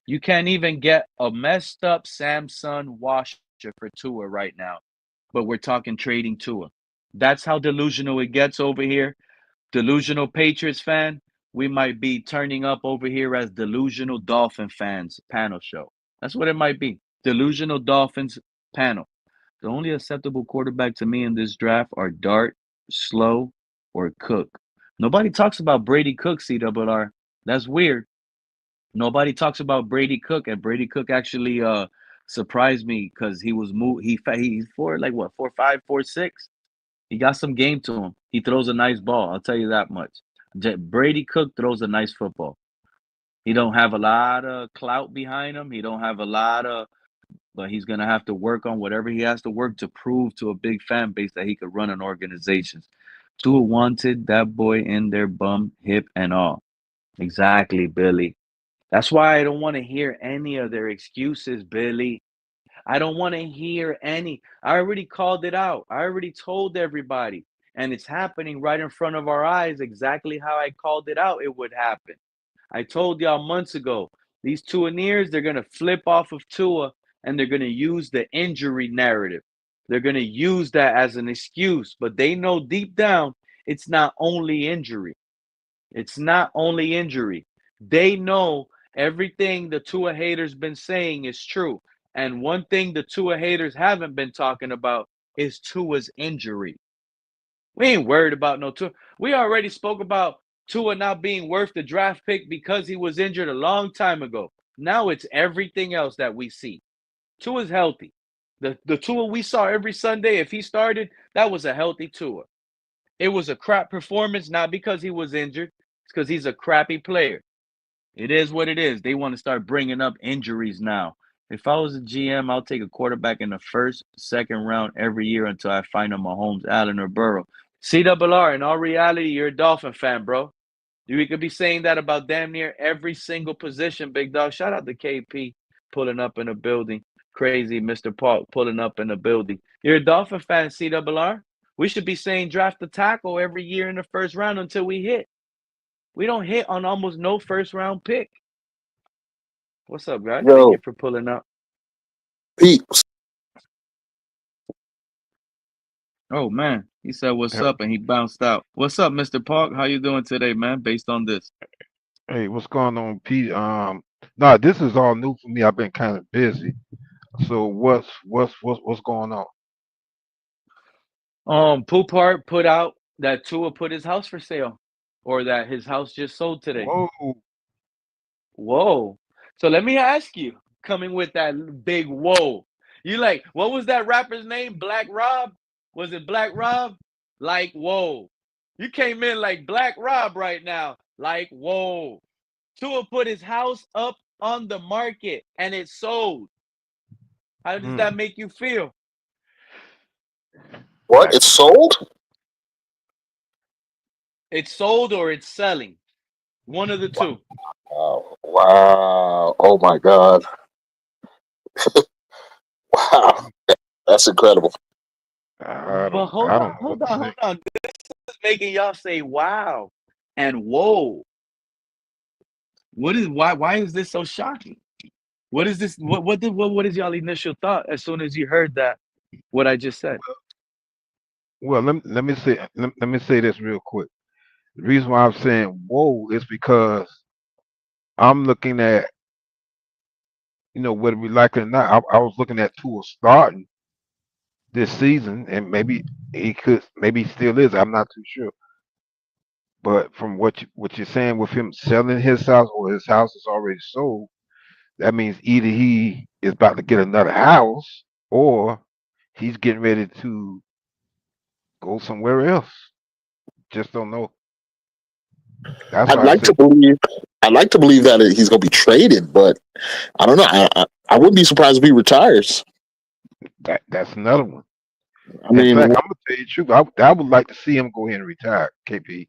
You can't even get a messed up Samsung washer for Tua right now. But we're talking trading Tua. That's how delusional it gets over here. Delusional Patriots fan, we might be turning up over here as delusional Dolphin fans panel show. That's what it might be. Delusional Dolphins panel. The only acceptable quarterback to me in this draft are Dart, Slow, or Cook. Nobody talks about Brady Cook, CRR. That's weird. Nobody talks about Brady Cook, and Brady Cook actually surprised me because he was he's for like what 4'5", 4'6". He got some game to him. He throws a nice ball. I'll tell you that much. Brady Cook throws a nice football. He don't have a lot of clout behind him. He don't have a lot of, but he's gonna have to work on whatever he has to work to prove to a big fan base that he could run an organization. Tua wanted that boy in their bum, hip, and all. Exactly, Billy. That's why I don't want to hear any of their excuses, Billy. I don't want to hear any. I already called it out. I already told everybody. And it's happening right in front of our eyes exactly how I called it out it would happen. I told y'all months ago, these Tuaneers, they're going to flip off of Tua and they're going to use the injury narrative. They're going to use that as an excuse, but they know deep down it's not only injury. It's not only injury. They know everything the Tua haters been saying is true. And one thing the Tua haters haven't been talking about is Tua's injury. We ain't worried about no Tua. We already spoke about Tua not being worth the draft pick because he was injured a long time ago. Now it's everything else that we see. Tua's healthy. The Tua we saw every Sunday, if he started, that was a healthy Tua. It was a crap performance, not because he was injured. It's because he's a crappy player. It is what it is. They want to start bringing up injuries now. If I was a GM, I'll take a quarterback in the first, second round every year until I find a Mahomes, Allen, or Burrow. CRR, in all reality, you're a Dolphin fan, bro. We could be saying that about damn near every single position, big dog. Shout out to KP pulling up in the building. Crazy Mr. Park pulling up in the building. You're a Dolphin fan, CRR. We should be saying draft a tackle every year in the first round until we hit. We don't hit on almost no first round pick. What's up, guys? Thank you Yo, for pulling up. Pete, Oh man, he said what's Hey, up and he bounced out. What's up, Mr. Park? How you doing today, man? Based on this. hey, what's going on, Pete? No, this is all new for me. I've been kind of busy. So what's going on? Poupart put out that Tua put his house for sale, or that his house just sold today. Whoa, Whoa. So let me ask you, coming with that big whoa. You like, what was that rapper's name? Black Rob? Was it Black Rob? Like, whoa. You came in like Black Rob right now. Like, whoa. Tua put his house up on the market and it sold. How does mm, that make you feel? what? that, It's sold? It's sold or it's selling. One of the two. Wow. Wow. Oh my God. Wow. That's incredible. But I don't know what to hold say. on. This is making y'all say wow and whoa. Why is this so shocking? What is this? What is y'all initial thought as soon as you heard that? What I just said. Well, let me say this real quick. The reason why I'm saying whoa is because I'm looking at, whether we like it or not. I was looking at Tua starting this season, and maybe he still is. I'm not too sure. But from what you're saying with him selling his house or his house is already sold, that means either he is about to get another house or he's getting ready to go somewhere else. Just don't know. That's I'd why I like to say believe. I'd like to believe that he's going to be traded, but I don't know. I wouldn't be surprised if he retires. that's another one. I In mean, fact, I'm gonna tell you the truth. I would like to see him go ahead and retire, KP.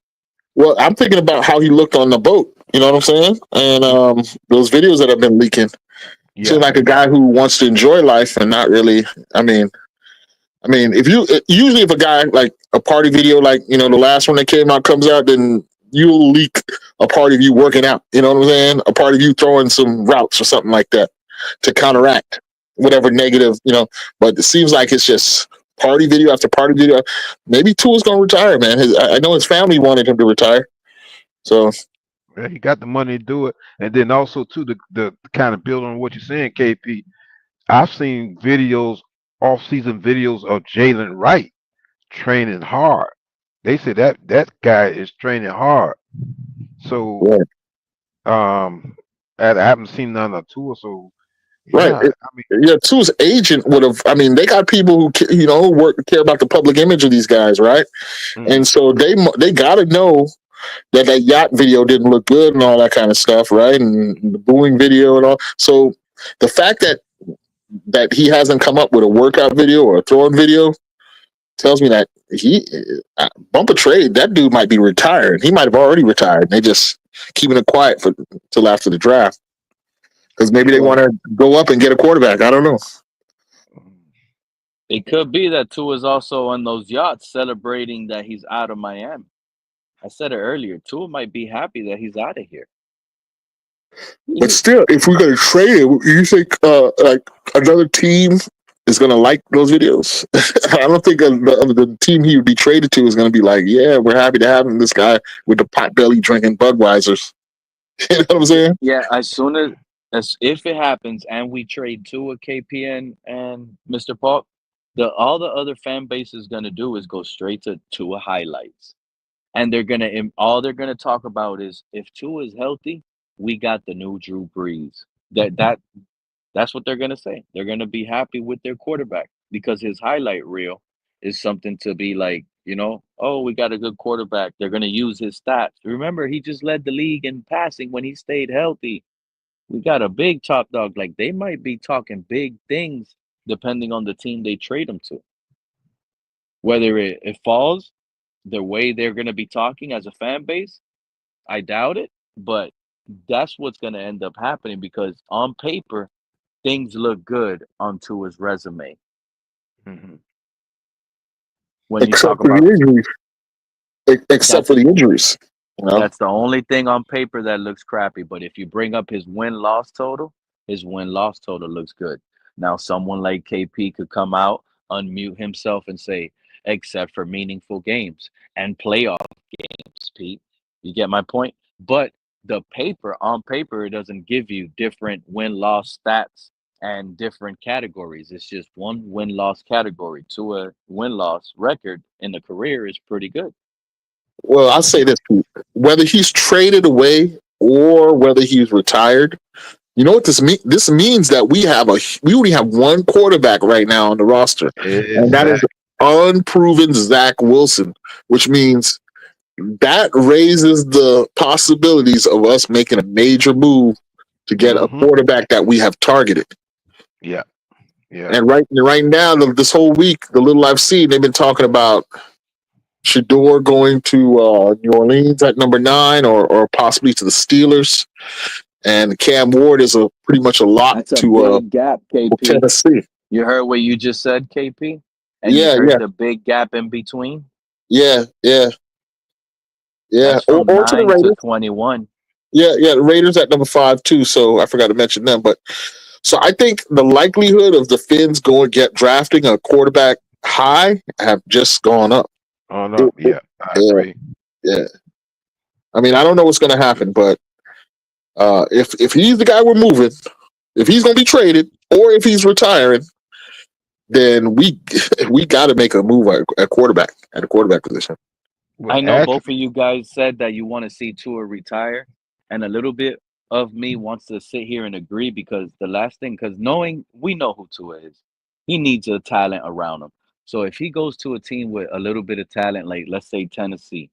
well, I'm thinking about how he looked on the boat. You know what I'm saying? And Mm, those videos that have been leaking seem yeah, like a guy who wants to enjoy life and not really. I mean, if you usually if a guy like a party video, like the last one that came out comes out, then you'll leak a part of you working out. You know what I'm saying? A part of you throwing some routes or something like that to counteract whatever negative. But it seems like it's just party video after party video. Maybe Tua's gonna retire, man. I know his family wanted him to retire, so yeah, he got the money to do it, and then also too the kind of build on what you're saying, KP. I've seen videos, off-season videos of Jalen Wright training hard. They say that guy is training hard. So yeah. I haven't seen none of Tua. So Right. yeah, I mean, Yeah, Tua's agent would have. I mean, they got people who care about the public image of these guys, right? mm, And so they got to know that yacht video didn't look good and all that kind of stuff, right? And the booing video and all. So the fact that he hasn't come up with a workout video or a throwing video tells me that he bump a trade. That dude might be retired. He might have already retired. They just keeping it quiet for till after the draft because maybe they yeah. want to go up and get a quarterback. I don't know. It could be that Tua is also on those yachts celebrating that he's out of Miami. I said it earlier. Tua might be happy that he's out of here. But still, if we're going to trade it, you think like another team is going to like those videos? I don't think the team he would be traded to is going to be like, yeah, we're happy to have him. This guy with the pot belly drinking Budweisers. You know what I'm saying? Yeah, as soon as if it happens and we trade Tua, KPN, and Mr. Park, all the other fan base is gonna do is go straight to Tua highlights, and all they're gonna talk about is if Tua is healthy, we got the new Drew Brees. That's what they're gonna say. They're gonna be happy with their quarterback because his highlight reel is something to be like, oh, we got a good quarterback. They're gonna use his stats. Remember, he just led the league in passing when he stayed healthy. We got a big top dog. Like they might be talking big things depending on the team they trade him to. Whether it falls the way they're going to be talking as a fan base, I doubt it. But that's what's going to end up happening because on paper, things look good on Tua's resume. Mhm. When you Except talk for the about injuries. Except for that's the injuries. You know? that's the only thing on paper that looks crappy. But if you bring up his win-loss total, his win-loss total looks good. Now, someone like KP could come out, unmute himself, and say, except for meaningful games and playoff games, Pete. You get my point? But the paper, on paper, it doesn't give you different win-loss stats and different categories. It's just one win-loss category. To a win-loss record in the career is pretty good. Well, I'll say this: whether he's traded away or whether he's retired, you know what this means? This means that we only have one quarterback right now on the roster, and that is Exactly. unproven Zach Wilson, which means that raises the possibilities of us making a major move to get a Mhm. quarterback that we have targeted. Yeah. Yeah. And right now, this whole week, the little I've seen, they've been talking about Shador going to New Orleans at number 9, or possibly to the Steelers. And Cam Ward is pretty much a lock That's a to big gap, KP. Tennessee. You heard what you just said, KP? And you Yeah, heard yeah, the big gap in between? yeah, yeah, yeah. That's from Or to the 9 to Raiders. 21. Yeah, yeah. The Raiders at number 5 too. So I forgot to mention them. But so I think the likelihood of the Finns drafting a quarterback high have just gone up. On up. Yeah. I Yeah, agree. yeah. I mean, I don't know what's going to happen, but if he's the guy we're moving, if he's going to be traded, or if he's retiring, then we got to make a move at quarterback at the quarterback position. Well, I know both of actually, you guys said that you want to see Tua retire, and a little bit of me wants to sit here and agree because the last thing, because we know who Tua is, he needs a talent around him. So if he goes to a team with a little bit of talent, like let's say Tennessee,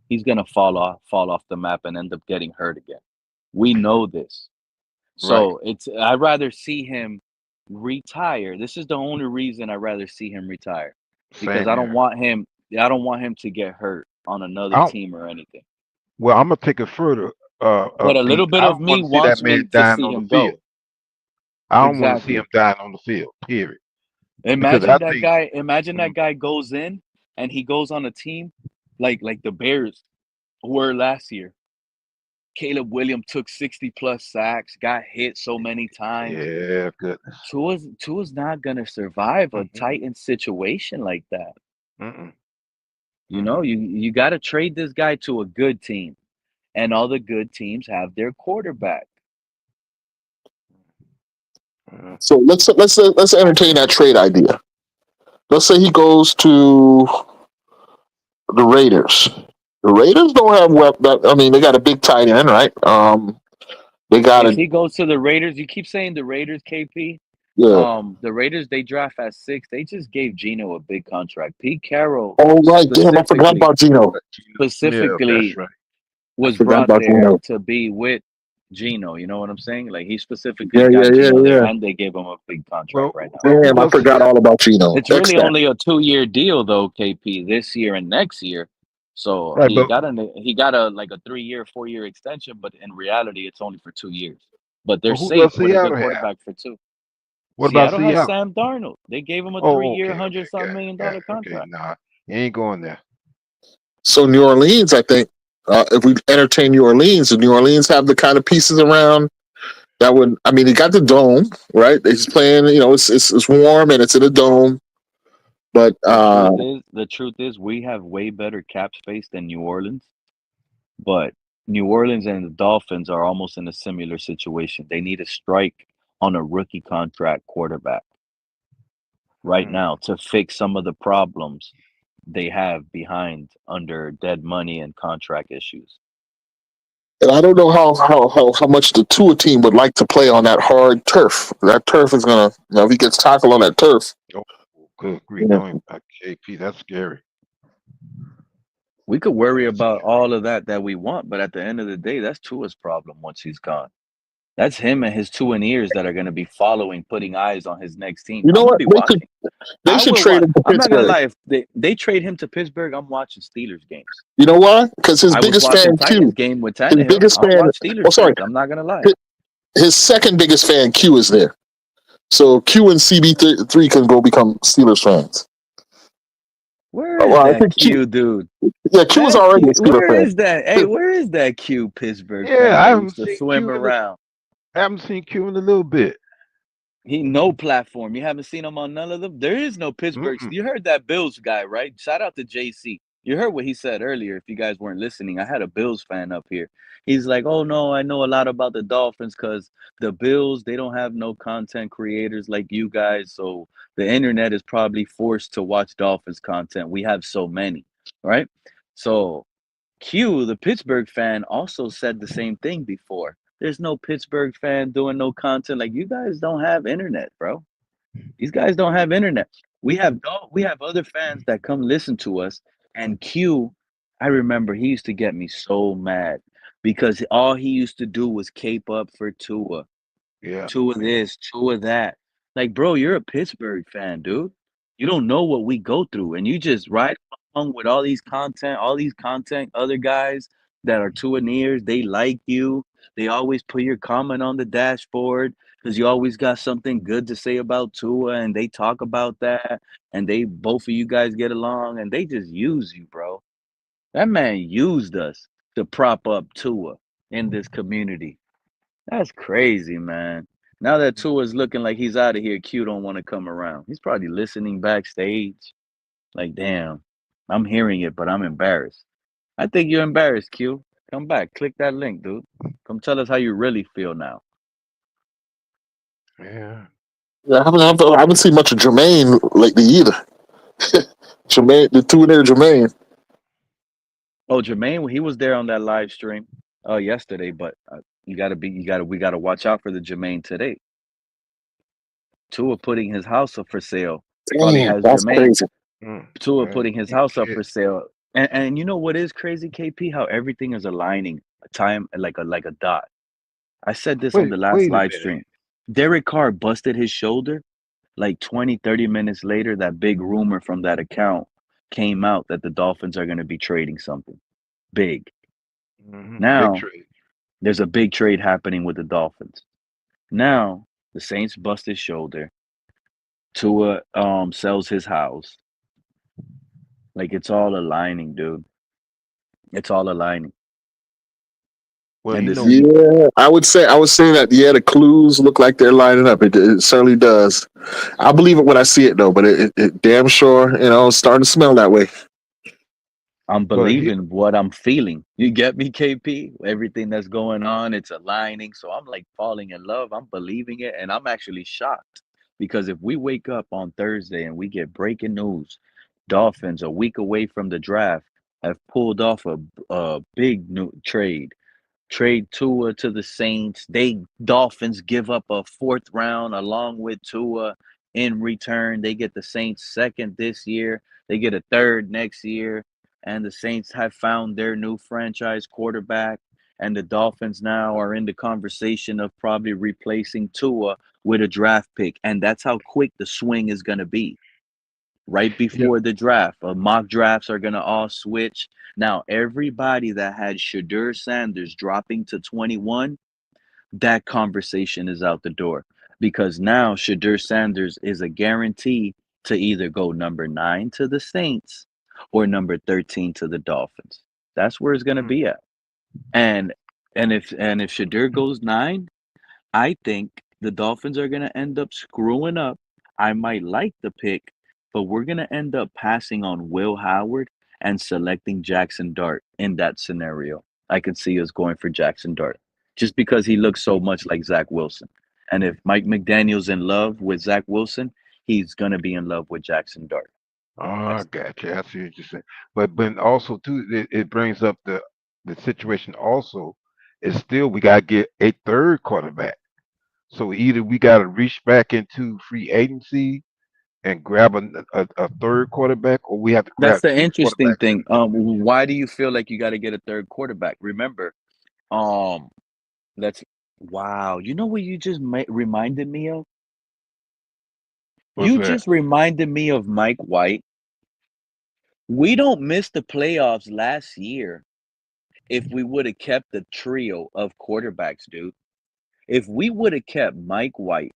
he's gonna fall off the map and end up getting hurt again. We know this. right. So I'd rather see him retire. This is the only reason I'd rather see him retire. Because Same here. I don't want him to get hurt on another I team or anything. Well, I'm gonna take it further. But a little Pete. bit I of don't me want to see that wants man me to dying see on the him field. go. I don't want to see him Exactly. dying on the field. Period. Because I think. Imagine Mm, that guy goes in and he goes on a team like the Bears were last year. Caleb Williams took 60 plus sacks, got hit so many times. yeah. Goodness. Tua's not gonna survive a Mm-mm, Titan situation like that. mm-mm, You know, mm-mm. you got to trade this guy to a good team, and all the good teams have their quarterback. Mm. So let's entertain that trade idea. Let's say he goes to the Raiders. The Raiders don't have I mean, they got a big tight end, right? They got If a he goes to the Raiders, you keep saying the Raiders, KP. yeah. The Raiders they draft at 6. They just gave Geno a big contract. Pete Carroll Oh right, damn, I forgot about Gino. Yeah, that's specifically right. I was forgot brought about there Gino. to be with Geno. You know what I'm saying? Like he specifically Yeah, yeah, got yeah, Geno there, yeah. and they gave him a big contract Well, right now. well, who Damn, I does forgot all Seattle? about Gino. It's X really that. only a 2-year deal though, KP, this year and next year. So Right, but he got a like a 3-year, 4-year extension, but in reality, it's only for 2 years. But they're who safe does with a good Seattle have? quarterback for 2. What about Seattle has Seattle? Sam Darnold. They gave him a Oh, 3-year, okay, hundred okay, some million got dollar it. Okay, contract. nah, you ain't going there. So New Orleans, I think, if we entertain New Orleans, and New Orleans have the kind of pieces around that would. I mean, they got the dome, right? He's playing. You know, it's warm and it's in a dome. But The truth is, we have way better cap space than New Orleans. But New Orleans and the Dolphins are almost in a similar situation. They need a strike on a rookie contract quarterback right Mm. now to fix some of the problems they have behind under dead money and contract issues. and I don't know how much the Tua team would like to play on that hard turf. That turf is gonna. You know, if he gets tackled on that turf, Oh, good grief! you know. Don't KP. That's scary. We could worry That's about scary. all of that we want, but at the end of the day, that's Tua's problem once he's gone. That's him and his two and ears that are going to be following, putting eyes on his next team. You know I'm gonna what? be watching. They I should will trade watch. him to I'm not gonna Pittsburgh. lie. If they trade him to Pittsburgh, I'm watching Steelers games. You know why? Because his I was biggest watching fan Titans Q, game with his Tannehill. biggest I'll fan. watch Oh, Steelers sorry, games. I'm not gonna lie. his second biggest fan Q is there. So Q and CB3 can go become Steelers fans. Where Oh, is well, I that think Q. Q, dude? Yeah, Q was That already Q. a Steelers Where fan. is that? Hey, where is that Q Pittsburgh Yeah, fan I that haven't used to seen swim Q in a, around? I haven't seen Q in a little bit. He no platform. You haven't seen him on none of them. There is no Pittsburgh. Mm-mm. You heard that Bills guy, right? Shout out to JC. You heard what he said earlier. If you guys weren't listening, I had a Bills fan up here. He's like, "Oh no, I know a lot about the Dolphins because the Bills they don't have no content creators like you guys, so the internet is probably forced to watch Dolphins content. We have so many, right?" So Q, the Pittsburgh fan, also said the same thing before. There's no Pittsburgh fan doing no content. Like you guys don't have internet, bro. These guys don't have internet. We have other fans that come listen to us. And Q, I remember he used to get me so mad because all he used to do was cape up for Tua. Yeah. Two of this, two of that. Like, bro, you're a Pittsburgh fan, dude. You don't know what we go through, and you just ride along with all these content, other guys that are two and ears. They like you. They always put your comment on the dashboard because you always got something good to say about Tua, and they talk about that, and they both of you guys get along, and they just use you, bro. That man used us to prop up Tua in this community. That's crazy, man. Now that Tua's looking like he's out of here, Q don't want to come around. He's probably listening backstage. Like, damn, I'm hearing it, but I'm embarrassed. I think you're embarrassed, Q. Come back. Click that link, dude. Come tell us how you really feel now. Yeah. Yeah, I haven't seen much of Jermaine lately either. Jermaine, the two in there, Jermaine. Oh, Jermaine, he was there on that live stream yesterday, but we gotta watch out for the Jermaine today. Tua putting his house up for sale probably Damn, has that's Jermaine. crazy. Tua Right. putting his Ain't house up shit. for sale. And you know what is crazy, KP? How everything is aligning a time like a dot. I said this on the last Wait a live minute. stream. Derek Carr busted his shoulder. Like 20, 30 minutes later, that big rumor from that account came out that the Dolphins are going to be trading something big. Big Now, trade. there's a big trade happening with the Dolphins. Now, the Saints bust his shoulder. Tua sells his house. Like it's all aligning, dude. It's all aligning. Well, And you this know, Yeah, I would say that. Yeah, the clues look like they're lining up. It certainly does. I believe it when I see it though, but it damn sure, it's starting to smell that way. I'm but he, believing what I'm feeling. You get me, KP? Everything that's going on, it's aligning. So I'm like falling in love. I'm believing it. And I'm actually shocked because if we wake up on Thursday and we get breaking news, Dolphins a week away from the draft have pulled off a big new trade Tua to the Saints. They Dolphins give up a fourth round along with Tua in return. They get the Saints second this year. They get a third next year. And the Saints have found their new franchise quarterback. And the Dolphins now are in the conversation of probably replacing Tua with a draft pick. And that's how quick the swing is going to be right yeah, before the draft. Mock drafts are going to all switch. Now, everybody that had Shadur Sanders dropping to 21, that conversation is out the door because now Shadur Sanders is a guarantee to either go number 9 to the Saints or number 13 to the Dolphins. That's where it's going to mm, be at. And and if Shadur goes 9, I think the Dolphins are going to end up screwing up. I might like the pick, but we're going to end up passing on Will Howard and selecting Jackson Dart in that scenario. I could see us going for Jackson Dart just because he looks so much like Zach Wilson. And if Mike McDaniel's in love with Zach Wilson, he's going to be in love with Jackson Dart. oh, I got you. I see what you're saying. But also too, it brings up the situation. Also, is still we gotta get a third quarterback. So either we gotta reach back into free agency and grab a third quarterback, or we have to That's grab the two interesting quarterbacks in thing. the draft. Why do you feel like you got to get a third quarterback? Remember, um, That's wow. You know what you just reminded me of? What's You that? just reminded me of Mike White. We don't miss the playoffs last year if we would have kept the trio of quarterbacks, dude. If we would have kept Mike White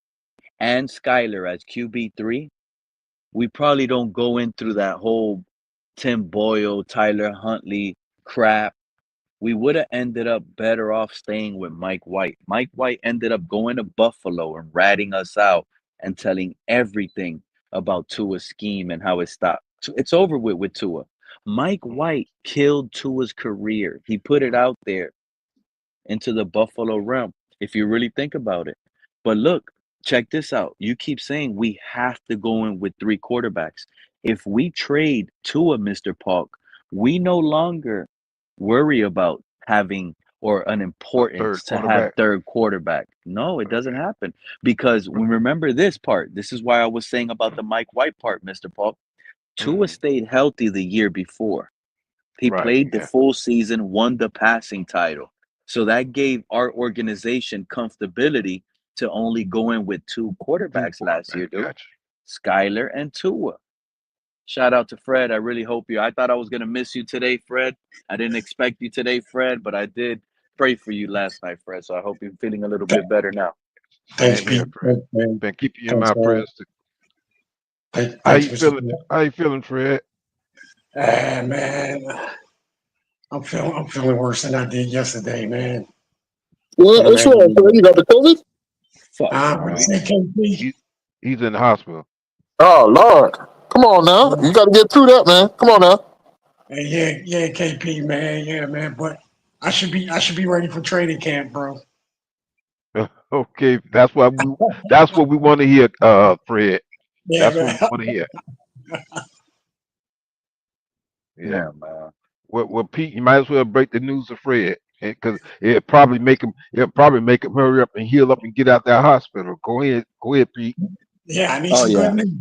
and Skyler as QB3, we probably don't go in through that whole Tim Boyle, Tyler Huntley crap. We would have ended up better off staying with Mike White. Mike White ended up going to Buffalo and ratting us out and telling everything about Tua's scheme and how it stopped. It's over with Tua. Mike White killed Tua's career. He put it out there into the Buffalo realm, if you really think about it. But look, check this out. You keep saying we have to go in with three quarterbacks. If we trade Tua, Mr. Polk, we no longer worry about having or an A third importance to have quarterback. third quarterback. No, it doesn't Okay. happen because we remember this part. This is why I was saying about the Mike White part, Mr. Polk. Tua Hmm. stayed healthy the year before. He Right. played the Yeah. full season, won the passing title. So that gave our organization comfortability to only go in with two Two quarterbacks last year, quarterbacks. dude. Gotcha. Skyler and Tua. Shout out to Fred. I really hope you. I thought I was gonna miss you today, Fred. I didn't expect you today, Fred, but I did pray for you last night, Fred. So I hope you're feeling a little Th- bit better now. Thanks, Same here, Pete. Fred. Thanks, man. Been keeping you in Thanks, my man. prayers. How Thanks you for feeling? support. How you feeling, Fred? Man, I'm feeling worse than I did yesterday, man. What's Man, wrong? You got the COVID? Fuck what you no. say, KP? He, he's in the hospital. Oh Lord, come on now. You got to get through that, man. Come on now. Yeah, KP, man, yeah, man. But I should be ready for training camp, bro. Okay, that's what we want to hear, Fred. Yeah, That's what man. we want to hear. Yeah. Yeah, man. Well, Pete, you might as well break the news to Fred, because it'll probably make him hurry up and heal up and get out that hospital. Go ahead, Pete. Yeah, I need Oh some good yeah. news.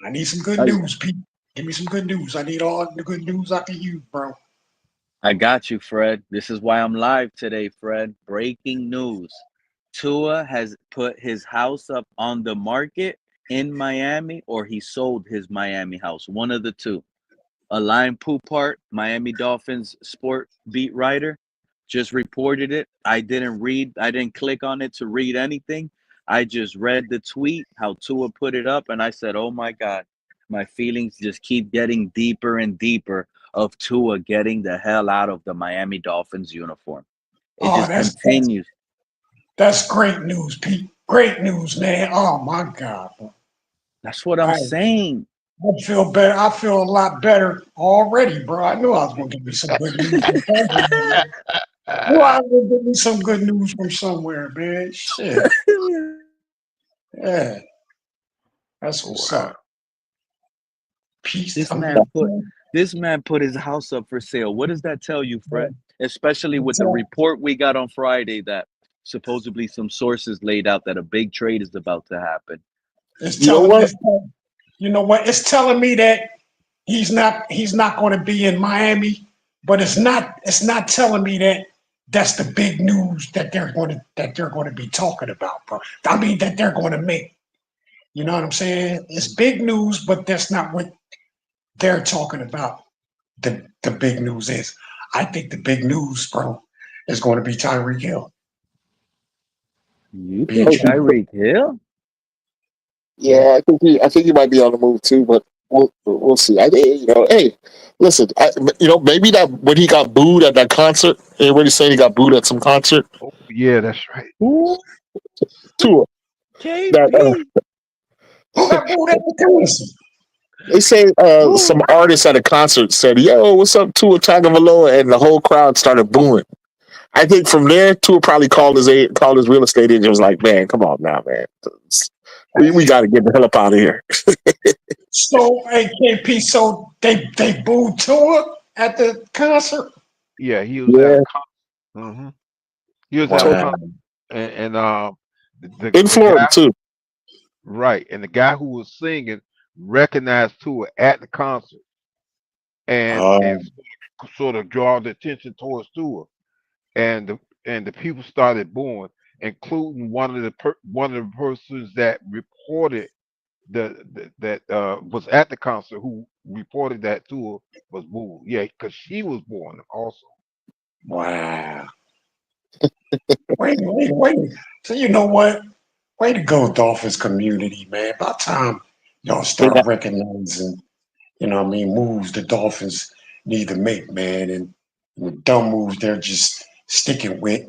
I need some good I news, Pete. Give me some good news. I need all the good news I can use, bro. I got you, Fred. This is why I'm live today, Fred. Breaking news. Tua has put his house up on the market in Miami, or he sold his Miami house. One of the two. Alain Poupart, Miami Dolphins sport beat writer, just reported it. I didn't click on it to read anything. I just read the tweet, how Tua put it up, and I said, oh my God, my feelings just keep getting deeper and deeper of Tua getting the hell out of the Miami Dolphins uniform. It Oh, just continues. that's great news, Pete. Great news, man. Oh my God, bro. That's what I'm I saying. I feel better. I feel a lot better already, bro. I knew I was gonna get me some good news from somewhere, man. Knew I was gonna get me some good news from somewhere, man. Shit. Yeah, that's what's Wow. up. Peace. This this man put his house up for sale. What does that tell you, Fred? Especially with the report we got on Friday that supposedly some sources laid out that a big trade is about to happen. It's You know telling what? this. You know what? It's telling me that he's not going to be in Miami, but it's not telling me that that's the big news that they're going to be talking about, bro. I mean that they're going to make. You know what I'm saying? It's big news, but that's not what they're talking about. The big news is. I think the big news, bro, is going to be Tyreek Hill You being think Hey, traded. Tyreek Hill? Yeah. yeah, I think he might be on the move too, but we'll see. Hey, listen, maybe that when he got booed at that concert, everybody saying he got booed at some concert Oh, yeah, that's right. Who? too. That KP. Who got booed at the concert? they say some Who? artist at a concert said, "Yo, what's up, Tua Tagovailoa?" and the whole crowd started booing. I think from there, Tua probably called his real estate agent and was like, "Man, come on now, man. We got to get the hell up out of here." So, AKP, so they booed Tua at the concert? Yeah, he was at a Yeah, con. He was at a so Wow. con, and in the Florida guy, too. right, and the guy who was singing recognized Tua at the concert, and Um, sort of draw the attention towards Tua, and the people started booing, including one of the persons that reported that was at the concert who reported that Tua was booed. Yeah, because she was born also. Wow. Wait. So you know what? Way to go, Dolphins community, man. About time y'all Yeah, start recognizing, moves the Dolphins need to make, man, and the dumb moves they're just sticking with.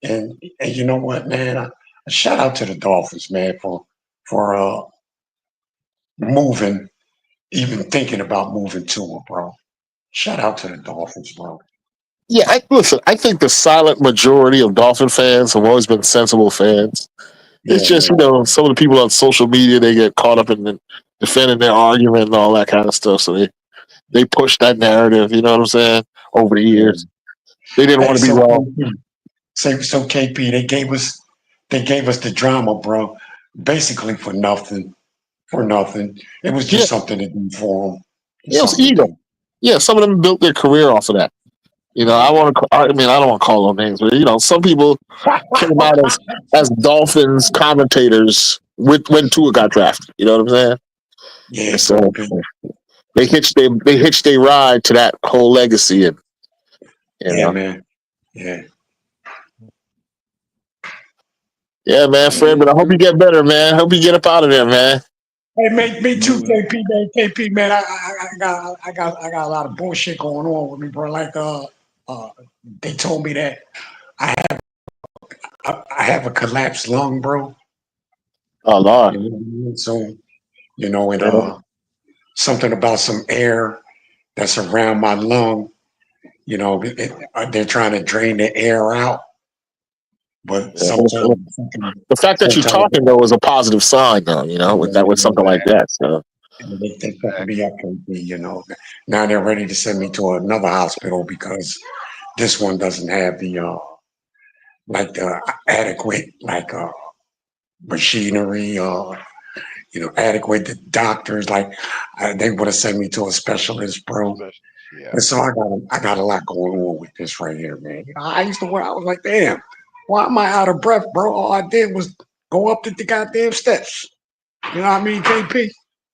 And you know what, man? A shout out to the Dolphins, man, for moving, even thinking about moving to it, bro. Shout out to the Dolphins, bro. Yeah, listen. I think the silent majority of Dolphin fans have always been sensible fans. It's Yeah, just man. some of the people on social media they get caught up in defending their argument and all that kind of stuff. So they push that narrative. You know what I'm saying? Over the Yeah. years, they didn't want Hey, to be so wrong. KP, so KP, they gave us the drama, bro. Basically for nothing. For nothing. It was Yeah, just something to do for them. It's it was something to ego. do. Yeah, some of them built their career off of that. I Yeah. want to. I mean, I don't want to call them names, but some people came out as Dolphins commentators with when Tua got drafted. You know what I'm saying? Yeah, And so KP. they hitched a ride to that whole legacy, and you Yeah, know, man. Yeah. yeah, man, Fred. But I hope you get better, man. Hope you get up out of there, man. Hey, me too, You KP, man. KP, man. I got a lot of bullshit going on with me, bro. Like they told me that I have a collapsed lung, bro. Oh Lord, You know what I mean? So and yeah, something about some air that's around my lung. They're trying to drain the air out, but yeah. The fact that you're sometimes talking though is a positive sign, though. With something like that. So they fucking me up, KP. Now they're ready to send me to another hospital because this one doesn't have the adequate machinery adequate doctors they would have sent me to a specialist, bro. Yeah. And so I got a lot going on with this right here, man. I used to work. I was like, damn, why am I out of breath, bro? All I did was go up the goddamn steps. You know what I mean, KP?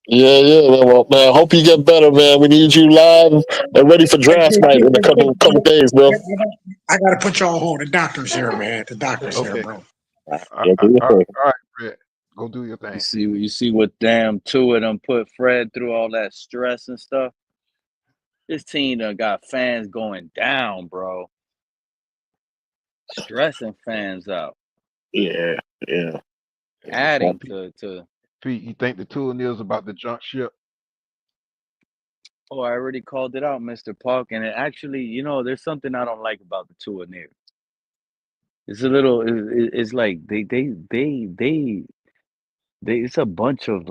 yeah. Well, man, I hope you get better, man. We need you live and ready for Hey, draft night in a KP, couple days, bro. I gotta put y'all on hold. The doctor's here, man. The doctor's here, Okay. bro. Yeah, do your thing. All right, Fred. Go do your thing. see what damn Tua done put Fred through all that stress and stuff. This team done got fans going down, bro. Stressing fans out. Yeah, yeah. Adding to Pete, you think the two Neil's about to jump ship? I already called it out, Mr. Park. And it actually, there's something I don't like about the Tua near. It's a little it's like it's a bunch of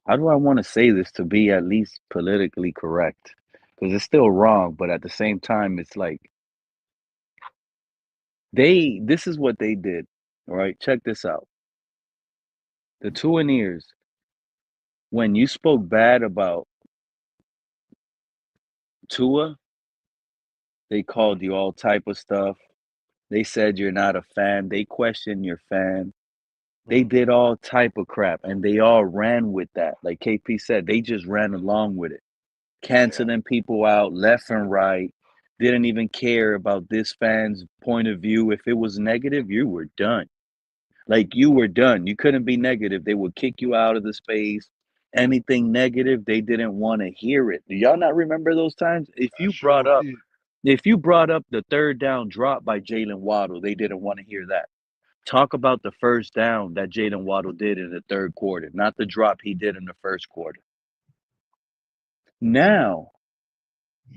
how do I want to say this to be at least politically correct? Because it's still wrong, but at the same time, it's like this is what they did. All right, check this out. The Tuaneers, when you spoke bad about Tua, they called you all type of stuff. They said you're not a fan. They questioned your fan. They did all type of crap, and they all ran with that. Like KP said, they just ran along with it, Yeah. canceling people out left and right. Didn't even care about this fan's point of view. If it was negative, you were done. Like you were done. You couldn't be negative. They would kick you out of the space. Anything negative, they didn't want to hear it. Do y'all not remember those times? I sure did. If you brought up the third down drop by Jalen Waddle, they didn't want to hear that. Talk about the first down that Jalen Waddle did in the third quarter, not the drop he did in the first quarter. Now,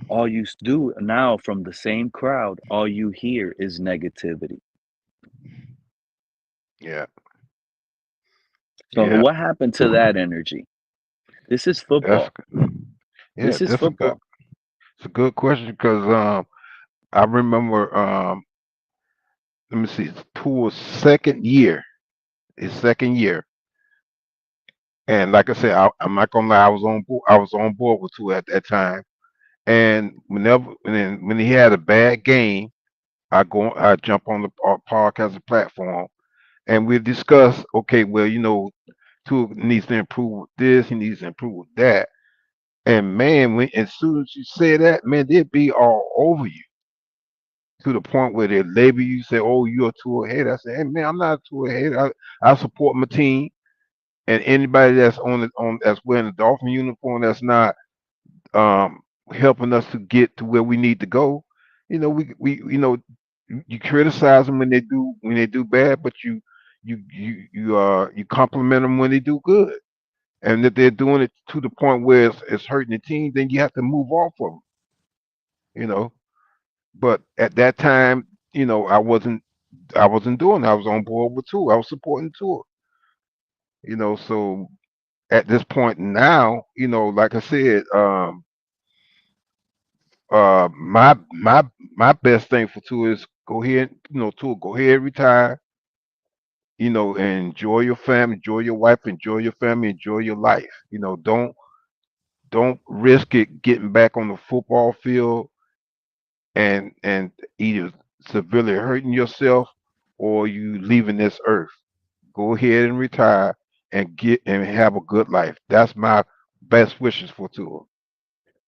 all you do now from the same crowd, all you hear is negativity. Yeah. So Yeah. what happened to that energy? This is That's football. yeah. This is That's a good. football. It's a good question because I remember let me see, it's Tua's second year. His second year. And like I said, I'm not gonna lie, I was on board with Tua at that time. And when he had a bad game, I jump on the podcast platform and we discuss. Okay, well, Tua needs to improve with this. He needs to improve with that. And man, as soon as you say that, man, they'd be all over you to the point where they label you, say, "Oh, you're a Tua hater." I say, "Hey, man, I'm not a Tua hater. I support my team, and anybody that's that's wearing a Dolphin uniform that's not um, helping us to get to where we need to go. We you criticize them when they do bad, but you compliment them when they do good. And if they're doing it to the point where it's hurting the team, then you have to move off of them. You know. But at that time, I wasn't doing. I was on board with two. I was supporting two. So at this point now, like I said, my best thing for two is go ahead, two go ahead, retire, and enjoy your family, enjoy your wife, enjoy your family, enjoy your life. Don't risk it getting back on the football field and either severely hurting yourself or you leaving this earth. Go ahead and retire and get and have a good life. That's my best wishes for Tua.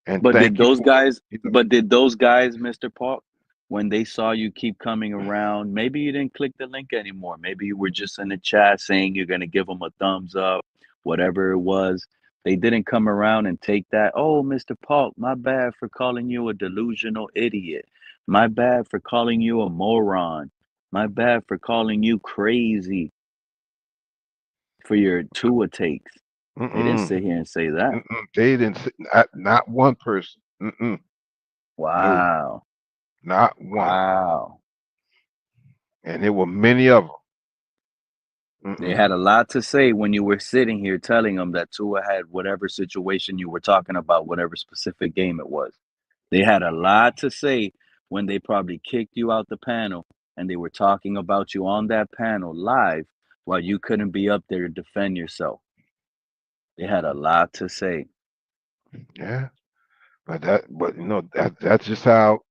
And But did thank you those for guys, Mr. Park, when they saw you keep coming around, maybe you didn't click the link anymore. Maybe you were just in the chat saying you're going to give them a thumbs up, whatever it was. They didn't come around and take that. Oh, Mr. Park, my bad for calling you a delusional idiot. My bad for calling you a moron. My bad for calling you crazy for your Tua takes. They didn't mm-mm, sit here and say that. they didn't. Not one person. No, Wow. not one. Wow. And there were many of them. They had a lot to say when you were sitting here telling them that Tua had whatever situation you were talking about, whatever specific game it was. They had a lot to say when they probably kicked you out the panel and they were talking about you on that panel live while you couldn't be up there to defend yourself. They had a lot to say. Yeah, that's just how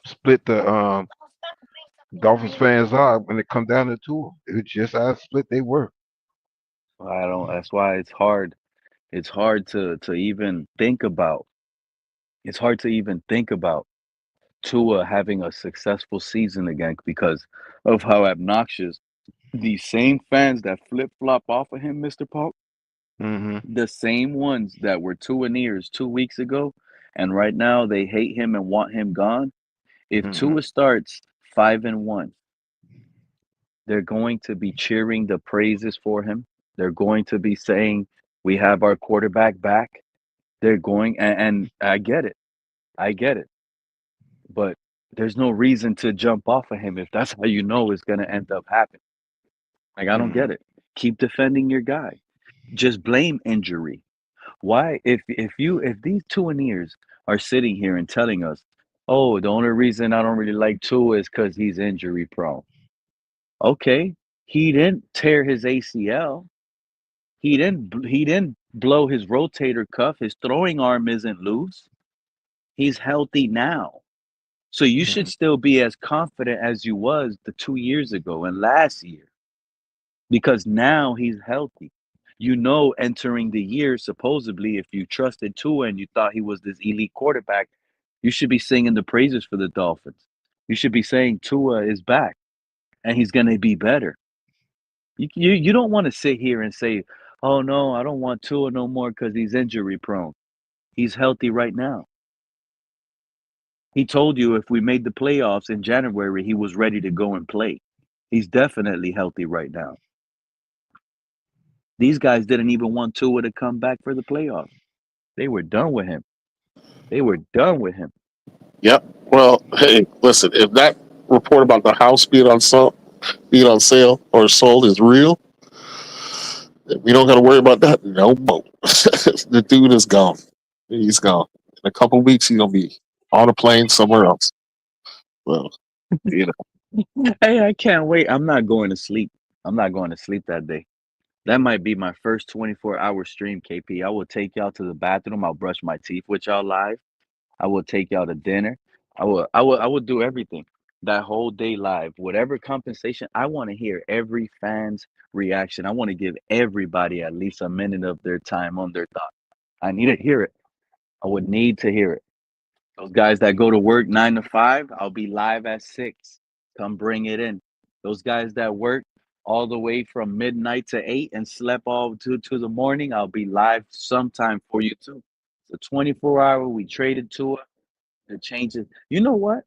split the Dolphins fans are when it comes down to Tua. It's just how split they were. I don't That's why it's hard. It's hard to even think about. It's hard to even think about Tua having a successful season again because of how obnoxious these same fans that flip flop off of him, Mr. Paul, Mm-hmm. the same ones that were Tua-neers 2 weeks ago, and right now they hate him and want him gone. If Mm-hmm. Tua starts 5-1, they're going to be cheering the praises for him. They're going to be saying, "We have our quarterback back." They're going, and I get it. I get it. But there's no reason to jump off of him if that's how you know it's going to end up happening. Like, I don't Mm-hmm. get it. Keep defending your guy. Just blame injury. Why, if these Tuaneers are sitting here and telling us, oh, the only reason I don't really like Tua is because he's injury prone. Okay, he didn't tear his ACL. He didn't blow his rotator cuff. His throwing arm isn't loose. He's healthy now. So you should still be as confident as you was the 2 years ago and last year because now he's healthy. Entering the year, supposedly, if you trusted Tua and you thought he was this elite quarterback, you should be singing the praises for the Dolphins. You should be saying Tua is back and he's going to be better. You don't want to sit here and say, oh, no, I don't want Tua no more because he's injury prone. He's healthy right now. He told you if we made the playoffs in January, he was ready to go and play. He's definitely healthy right now. These guys didn't even want Tua to come back for the playoffs. They were done with him. They were done with him. Yep. Well, hey, listen, if that report about the house being on sale or sold is real, we don't got to worry about that no more. The dude is gone. He's gone. In a couple of weeks, he's gonna be on a plane somewhere else. Well, you know. Hey, I can't wait. I'm not going to sleep. I'm not going to sleep that day. That might be my first 24-hour stream, KP. I will take y'all to the bathroom. I'll brush my teeth with y'all live. I will take y'all to dinner. I will do everything. that whole day live, whatever compensation, I want to hear every fan's reaction. I want to give everybody at least a minute of their time on their thought. I need to hear it. I would need to hear it. Those guys that go to work 9 to 5, I'll be live at 6. Come bring it in. Those guys that work all the way from midnight to 8 and slept all to the morning, I'll be live sometime for you too. It's a 24-hour. We traded to it changes. You know what?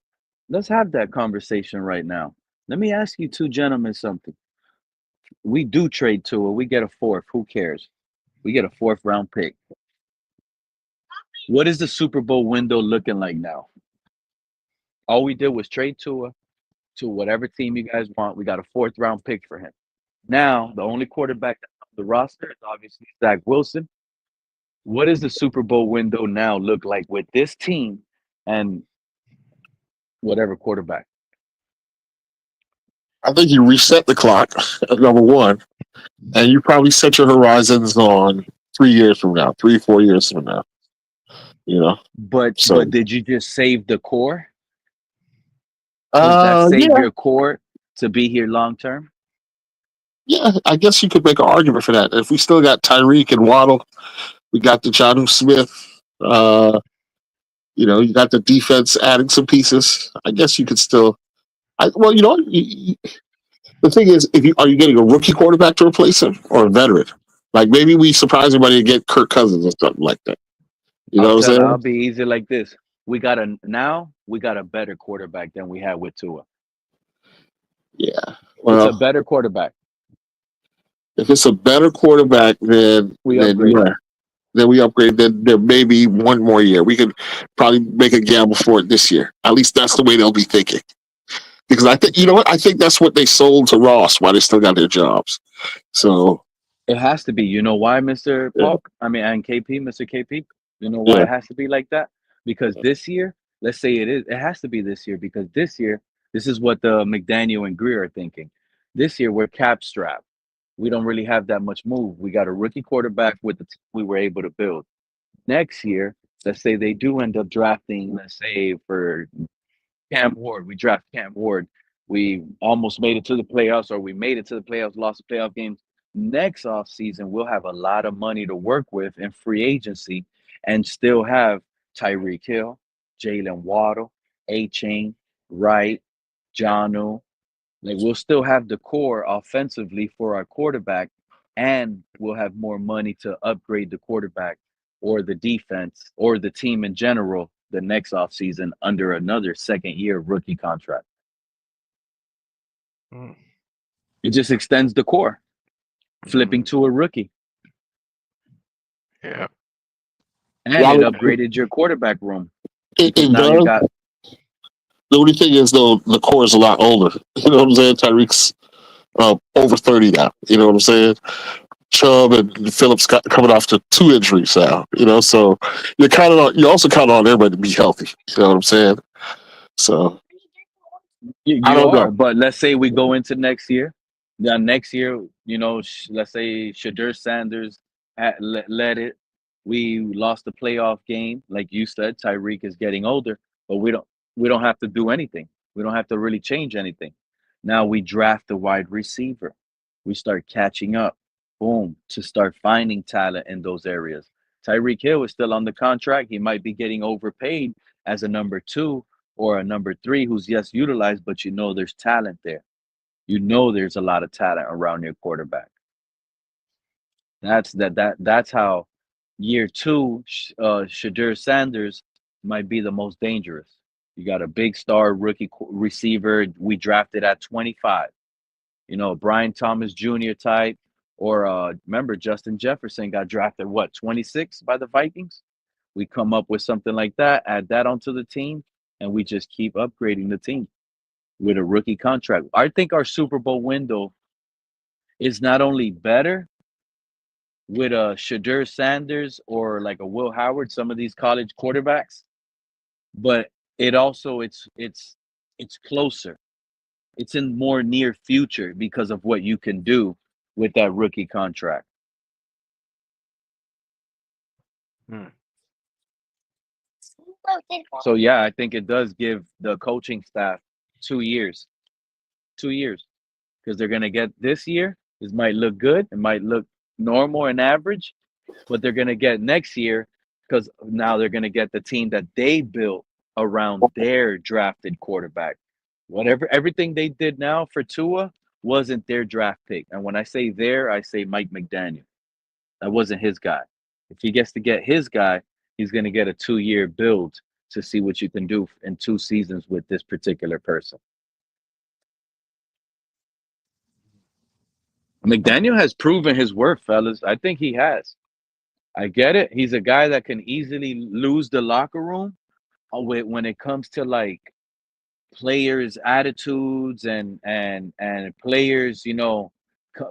Let's have that conversation right now. Let me ask you two gentlemen something. We do trade Tua. We get a fourth. Who cares? We get a fourth round pick. What is the Super Bowl window looking like now? All we did was trade Tua to whatever team you guys want. We got a fourth round pick for him. Now, the only quarterback on the roster is obviously Zach Wilson. What does the Super Bowl window now look like with this team and whatever quarterback? I think you reset the clock at number one, and you probably set your horizons on 3 years from now, 3, 4 years from now. You know, But so did you just save the core? Does that save yeah, your core to be here long term? yeah. I guess you could make an argument for that. If we still got Tyreek and Waddle, we got the Jonnu Smith. You got the defense adding some pieces. I guess you could still. Well, the thing is, if you are you getting a rookie quarterback to replace him or a veteran? Like maybe we surprise everybody and get Kirk Cousins or something like that. You know what I'm I'll saying? be easy like this. We got a better quarterback than we had with Tua. Yeah. It's a Well, better quarterback. if it's a better quarterback, then We then upgraded. yeah, then we upgrade. Then there may be one more year. We could probably make a gamble for it this year. At least that's the way they'll be thinking. Because I think I think that's what they sold to Ross while they still got their jobs. So It has to be. You know why, Mr. yeah, Paul? I mean, and KP, Mr. KP. You know why yeah. it has to be like that? Because this year, let's say it has to be this year because this year, this is what the McDaniel and Greer are thinking. This year, we're cap strapped. We don't really have that much move. We got a rookie quarterback with the team we were able to build. Next year, let's say they do end up drafting, let's say for Cam Ward, we draft Cam Ward. We almost made it to the playoffs, or we made it to the playoffs, lost the playoff games. Next offseason, we'll have a lot of money to work with in free agency and still have Tyreek Hill, Jalen Waddle, A Chain, Wright, Johnu. Like we'll still have the core offensively for our quarterback, and we'll have more money to upgrade the quarterback or the defense or the team in general the next offseason under another second year rookie contract. Mm. It just extends the core, flipping to a rookie. Yeah. And Well, it upgraded your quarterback room because it now you does. got The only thing is, though, the core is a lot older. You know what I'm saying? Tyreek's over 30 now. You know what I'm saying? Chubb and Phillips coming off to 2 injuries now. So you're also counting on everybody to be healthy. You know what I'm saying? So I you don't know. are. But let's say we go into next year. Now next year, let's say Shadur Sanders led it. We lost the playoff game, like you said. Tyreek is getting older, but we don't have to do anything. We don't have to really change anything. Now we draft a wide receiver. We start catching up. Boom, to start finding talent in those areas. Tyreek Hill is still on the contract. He might be getting overpaid as a number two or a number three who's yes utilized, but there's talent there. There's a lot of talent around your quarterback. That's how year two, Shadur Sanders might be the most dangerous. You got a big star rookie receiver we drafted at 25. Brian Thomas Jr. type, or remember Justin Jefferson got drafted 26 by the Vikings. We come up with something like that, add that onto the team, and we just keep upgrading the team with a rookie contract. I think our Super Bowl window is not only better with a Shadur Sanders or like a Will Howard, some of these college quarterbacks, but it's closer. It's in more near future because of what you can do with that rookie contract. Hmm. So yeah, I think it does give the coaching staff 2 years. 2 years. Because they're gonna get this year. This might look good. It might look normal and average, but they're gonna get next year because now they're gonna get the team that they built around their drafted quarterback. Whatever everything they did now for Tua wasn't their draft pick. And when I say there, I say Mike McDaniel. That wasn't his guy. If he gets to get his guy, he's gonna get a 2-year build to see what you can do in 2 seasons with this particular person. McDaniel has proven his worth, fellas. I think he has. I get it. He's a guy that can easily lose the locker room when it comes to like players' attitudes and players,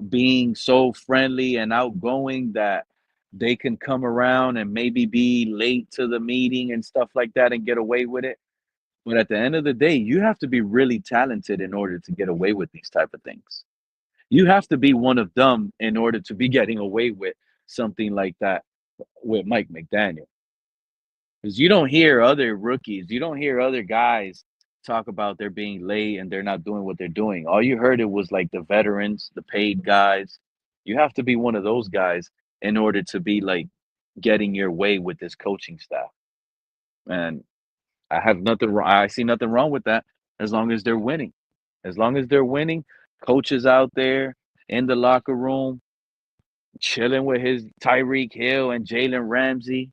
being so friendly and outgoing that they can come around and maybe be late to the meeting and stuff like that and get away with it. But at the end of the day, you have to be really talented in order to get away with these type of things. You have to be one of them in order to be getting away with something like that with Mike McDaniel. Because you don't hear other rookies, you don't hear other guys talk about they're being late and they're not doing what they're doing. All you heard it was like the veterans, the paid guys. You have to be one of those guys in order to be like getting your way with this coaching staff. And I have nothing wrong. I see nothing wrong with that as long as they're winning. As long as they're winning, coaches out there in the locker room chilling with his Tyreek Hill and Jalen Ramsey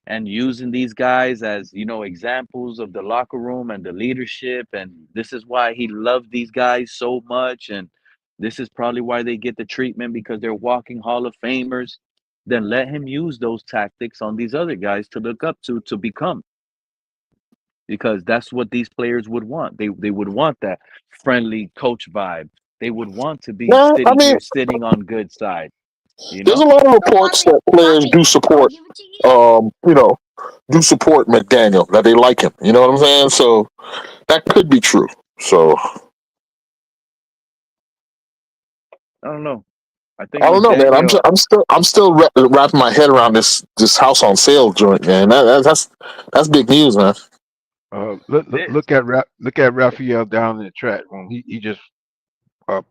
and using these guys as, examples of the locker room and the leadership. And this is why he loved these guys so much. And this is probably why they get the treatment because they're walking Hall of Famers. Then let him use those tactics on these other guys to look up to become. Because that's what these players would want. They would want that friendly coach vibe. They would want to be No, I mean, sitting on good side, you there's a know? lot of reports that players do support, you know, do support McDaniel, that they like him. You know what I'm saying? So that could be true. So I don't know. I think I don't know, man. McDaniel, I'm still wrapping my head around this house on sale joint, man. That's big news, man. this, Look at Raphael down in the chat room. He just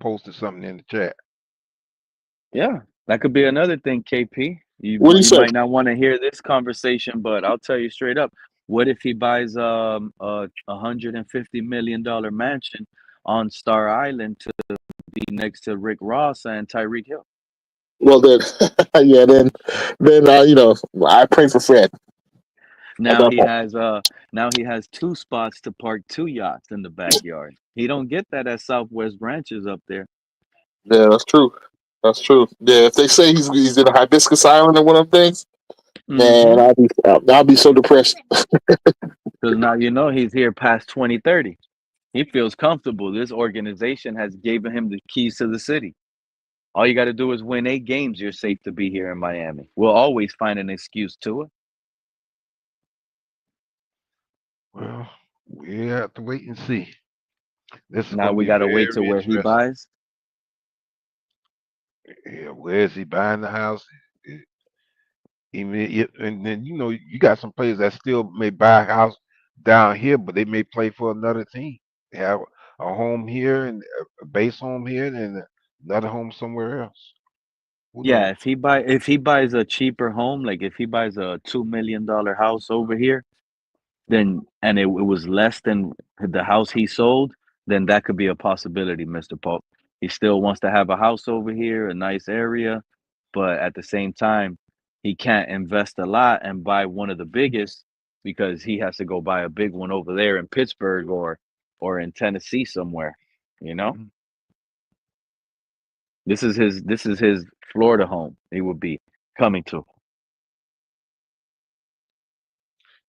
posted something in the chat. yeah, that could be another thing, KP. What do you You say? might not want to hear this conversation, but I'll tell you straight up. What if he buys a $150 million mansion on Star Island to be next to Rick Ross and Tyreek Hill? Well, then, yeah, then I pray for Fred at Now that he point. has two spots to park two yachts in the backyard. He don't get that at Southwest Ranches up there. Yeah, that's true. That's true. Yeah, if they say he's in a hibiscus island or one of them things, man, Mm-hmm. I'll be so depressed. Because now he's here past 2030. He feels comfortable. This organization has given him the keys to the city. All you got to do is win 8 games. You're safe to be here in Miami. We'll always find an excuse to it. Well, we have to wait and see. This is Now going to we be got to wait till very where he interesting. buys. Yeah, where is he buying the house? And then you got some players that still may buy a house down here, but they may play for another team. They have a home here and a base home here, and another home somewhere else. Who Yeah, knows? if he buys a cheaper home, like if he buys a $2 million house over here, then and it was less than the house he sold, then that could be a possibility, Mr. Pope. He still wants to have a house over here, a nice area, but at the same time, he can't invest a lot and buy one of the biggest because he has to go buy a big one over there in Pittsburgh or in Tennessee somewhere, you know? Mhm. This is his Florida home he would be coming to.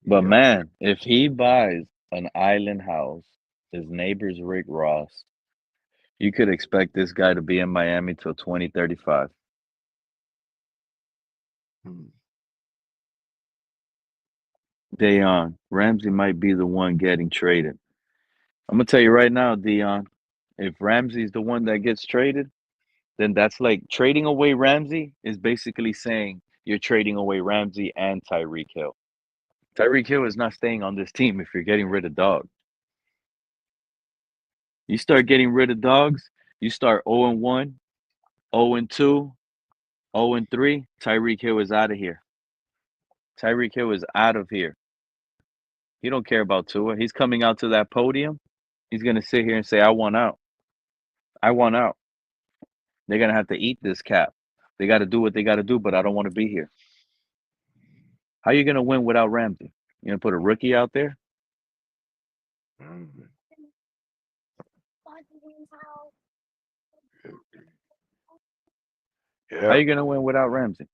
But Yeah, man, if he buys an island house, his neighbor's Rick Ross, you could expect this guy to be in Miami till 2035. Mhm. Deion, Ramsey might be the one getting traded. I'm gonna tell you right now, Deion, if Ramsey's the one that gets traded, then that's like trading away Ramsey is basically saying you're trading away Ramsey and Tyreek Hill. Tyreek Hill is not staying on this team if you're getting rid of Dog. You start getting rid of dogs, you start 0-1, 0-2, 0-3. Tyreek Hill is out of here. Tyreek Hill is out of here. He don't care about Tua. He's coming out to that podium. He's going to sit here and say, I want out. I want out. They're going to have to eat this cap. They got to do what they got to do, but I don't want to be here. How are you going to win without Ramsey? You going to put a rookie out there? How are Yeah. you going to win without Ramsey?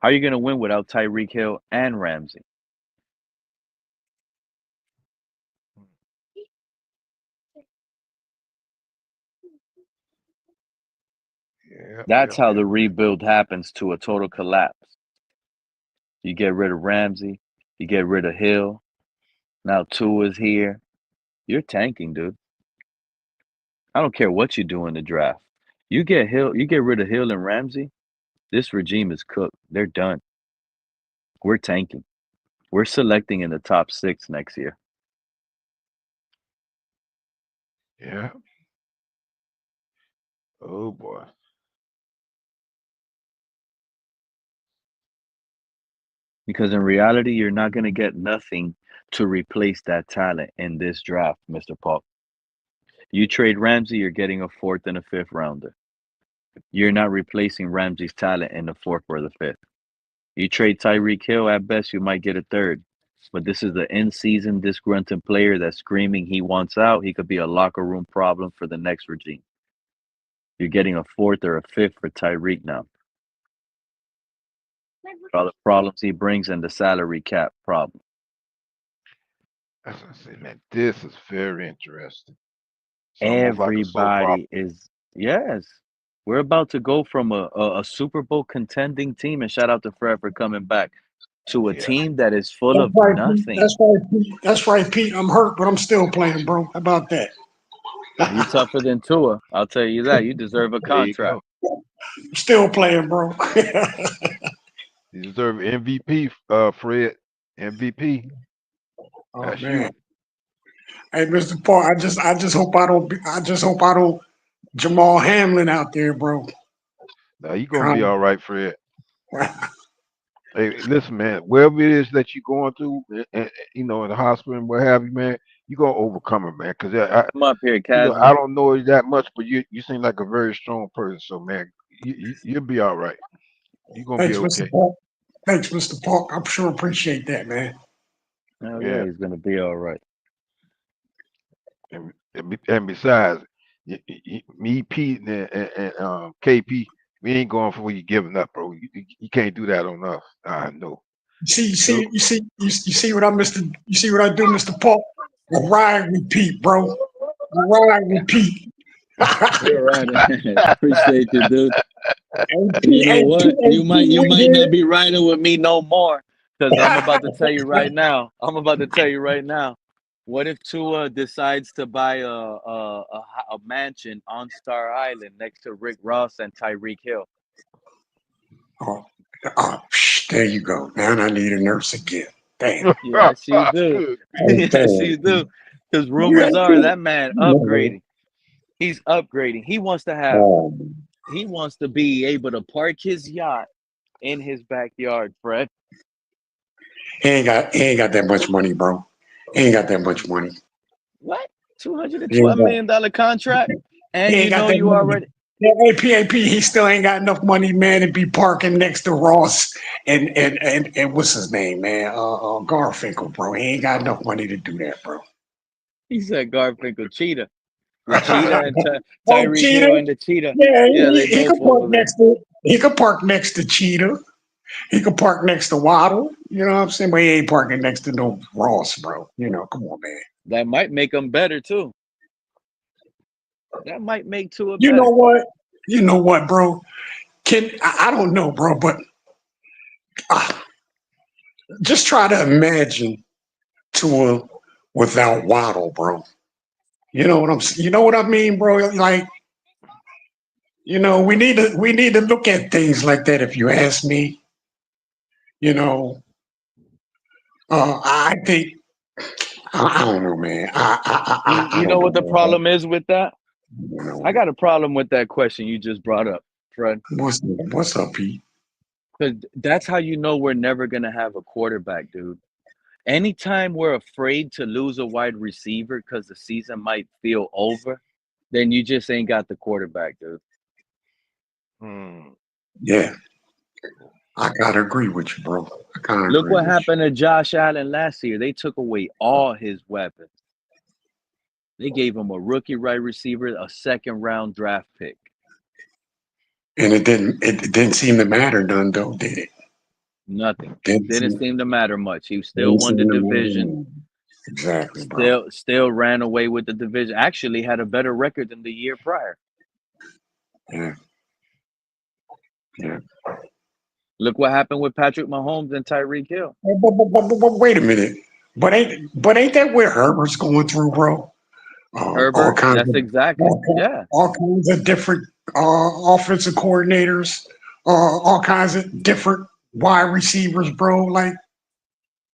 How are you going to win without Tyreek Hill and Ramsey? Yeah. That's how the rebuild happens to a total collapse. You get rid of Ramsey. You get rid of Hill. Now Tua's here. You're tanking, dude. I don't care what you do in the draft. You get rid of Hill and Ramsey, this regime is cooked. They're done. We're tanking. We're selecting in the top 6 next year. Yeah. Oh boy. Because in reality, you're not going to get nothing to replace that talent in this draft, Mr. Paul. You trade Ramsey, you're getting a 4th and a 5th rounder. You're not replacing Ramsey's talent in the 4th or the 5th. You trade Tyreek Hill, at best, you might get a 3rd. But this is the in-season disgruntled player that's screaming he wants out. He could be a locker room problem for the next regime. You're getting a 4th or a 5th for Tyreek now. All the problems he brings and the salary cap problem. That's what I say, man. This is very interesting. It's almost like a soap opera. Everybody is, yes. We're about to go from a Super Bowl contending team, and shout out to Fred for coming back, to a Yeah. team that is full of right, Pete. nothing. That's right, Pete. I'm hurt, but I'm still playing, bro. How about that? You tougher than Tua. I'll tell you that. You deserve a There you contract. go. Still playing, bro. You deserve MVP, Fred. MVP. Oh That's man. you. Hey, Mr. Paul, I just hope I don't Jamal Hamlin out there, bro. Now you gonna be all right, Fred. Hey, listen, man. Wherever it is that you're going through, you know, in the hospital and what have you, man, you gonna overcome it, man. Because Come up here, you know, Kazim. I don't know you that much, but you seem like a very strong person. So, man, you'll be all right. You're gonna Thanks, be Mr. okay. Paul. Thanks, Mr. Paul. I'm sure appreciate that, man. Oh, Yeah. yeah, he's going to be all right. And besides, me, Pete, and KP, we ain't going for what you giving up, bro. You can't do that on us. I know. You see what I You see what I do, Mr. Paul? I ride with Pete, bro. I ride with Pete. You're right. Appreciate you, dude. You know what? You might not be riding with me no more, because I'm about to tell you right now. What if Tua decides to buy a mansion on Star Island next to Rick Ross and Tyreek Hill? There you go. Now I need a nurse again. Damn. Yes, you do. Yes, you do. Because rumors are that man upgrading. He's upgrading. He wants to be able to park his yacht in his backyard, Fred. He ain't got that much money, bro. He ain't got that much money. What? $212 million contract? And you know you already. Yeah, APAP, he still ain't got enough money, man, to be parking next to Ross and what's his name, man? Garfinkel, bro. He ain't got enough money to do that, bro. He said Garfinkel, Cheetah. The Cheetah and Tyreek Hill and the Cheetah. Yeah, they he both could park over there. he could park next to Cheetah. He could park next to Waddle. You know what I'm saying? But he ain't parking next to no Ross, bro. You know, come on, man. That might make him better too. That might make Tua better. You know what, bro? I don't know, bro, but just try to imagine Tua without Waddle, bro. You know what I mean, bro? Like, you know, we need to look at things like that. If you ask me, you know, I think I don't know, man. I You don't know what the know. problem is with that? You know, I got a problem with that question you just brought up, Fred. what's up, Pete? Because that's how you know we're never gonna have a quarterback, dude. Anytime we're afraid to lose a wide receiver because the season might feel over, then you just ain't got the quarterback, dude. Yeah, I gotta agree with you, bro. I gotta Look agree what with happened to Josh Allen last year. They took away all his weapons. They gave him a rookie wide receiver, a second round draft pick. you. And it didn't seem to matter none though, did it? Nothing. Didn't Didn't seem, seem to matter much. He still didn't won the seem to division. matter. Exactly, bro. Still ran away with the division. Actually had a better record than the year prior. Yeah. Yeah. Look what happened with Patrick Mahomes and Tyreek Hill. But wait a minute. But ain't that where Herbert's going through, bro? All Herbert, kinds that's of exactly. Yeah. all kinds of different offensive coordinators, all kinds of different wide receivers, bro. Like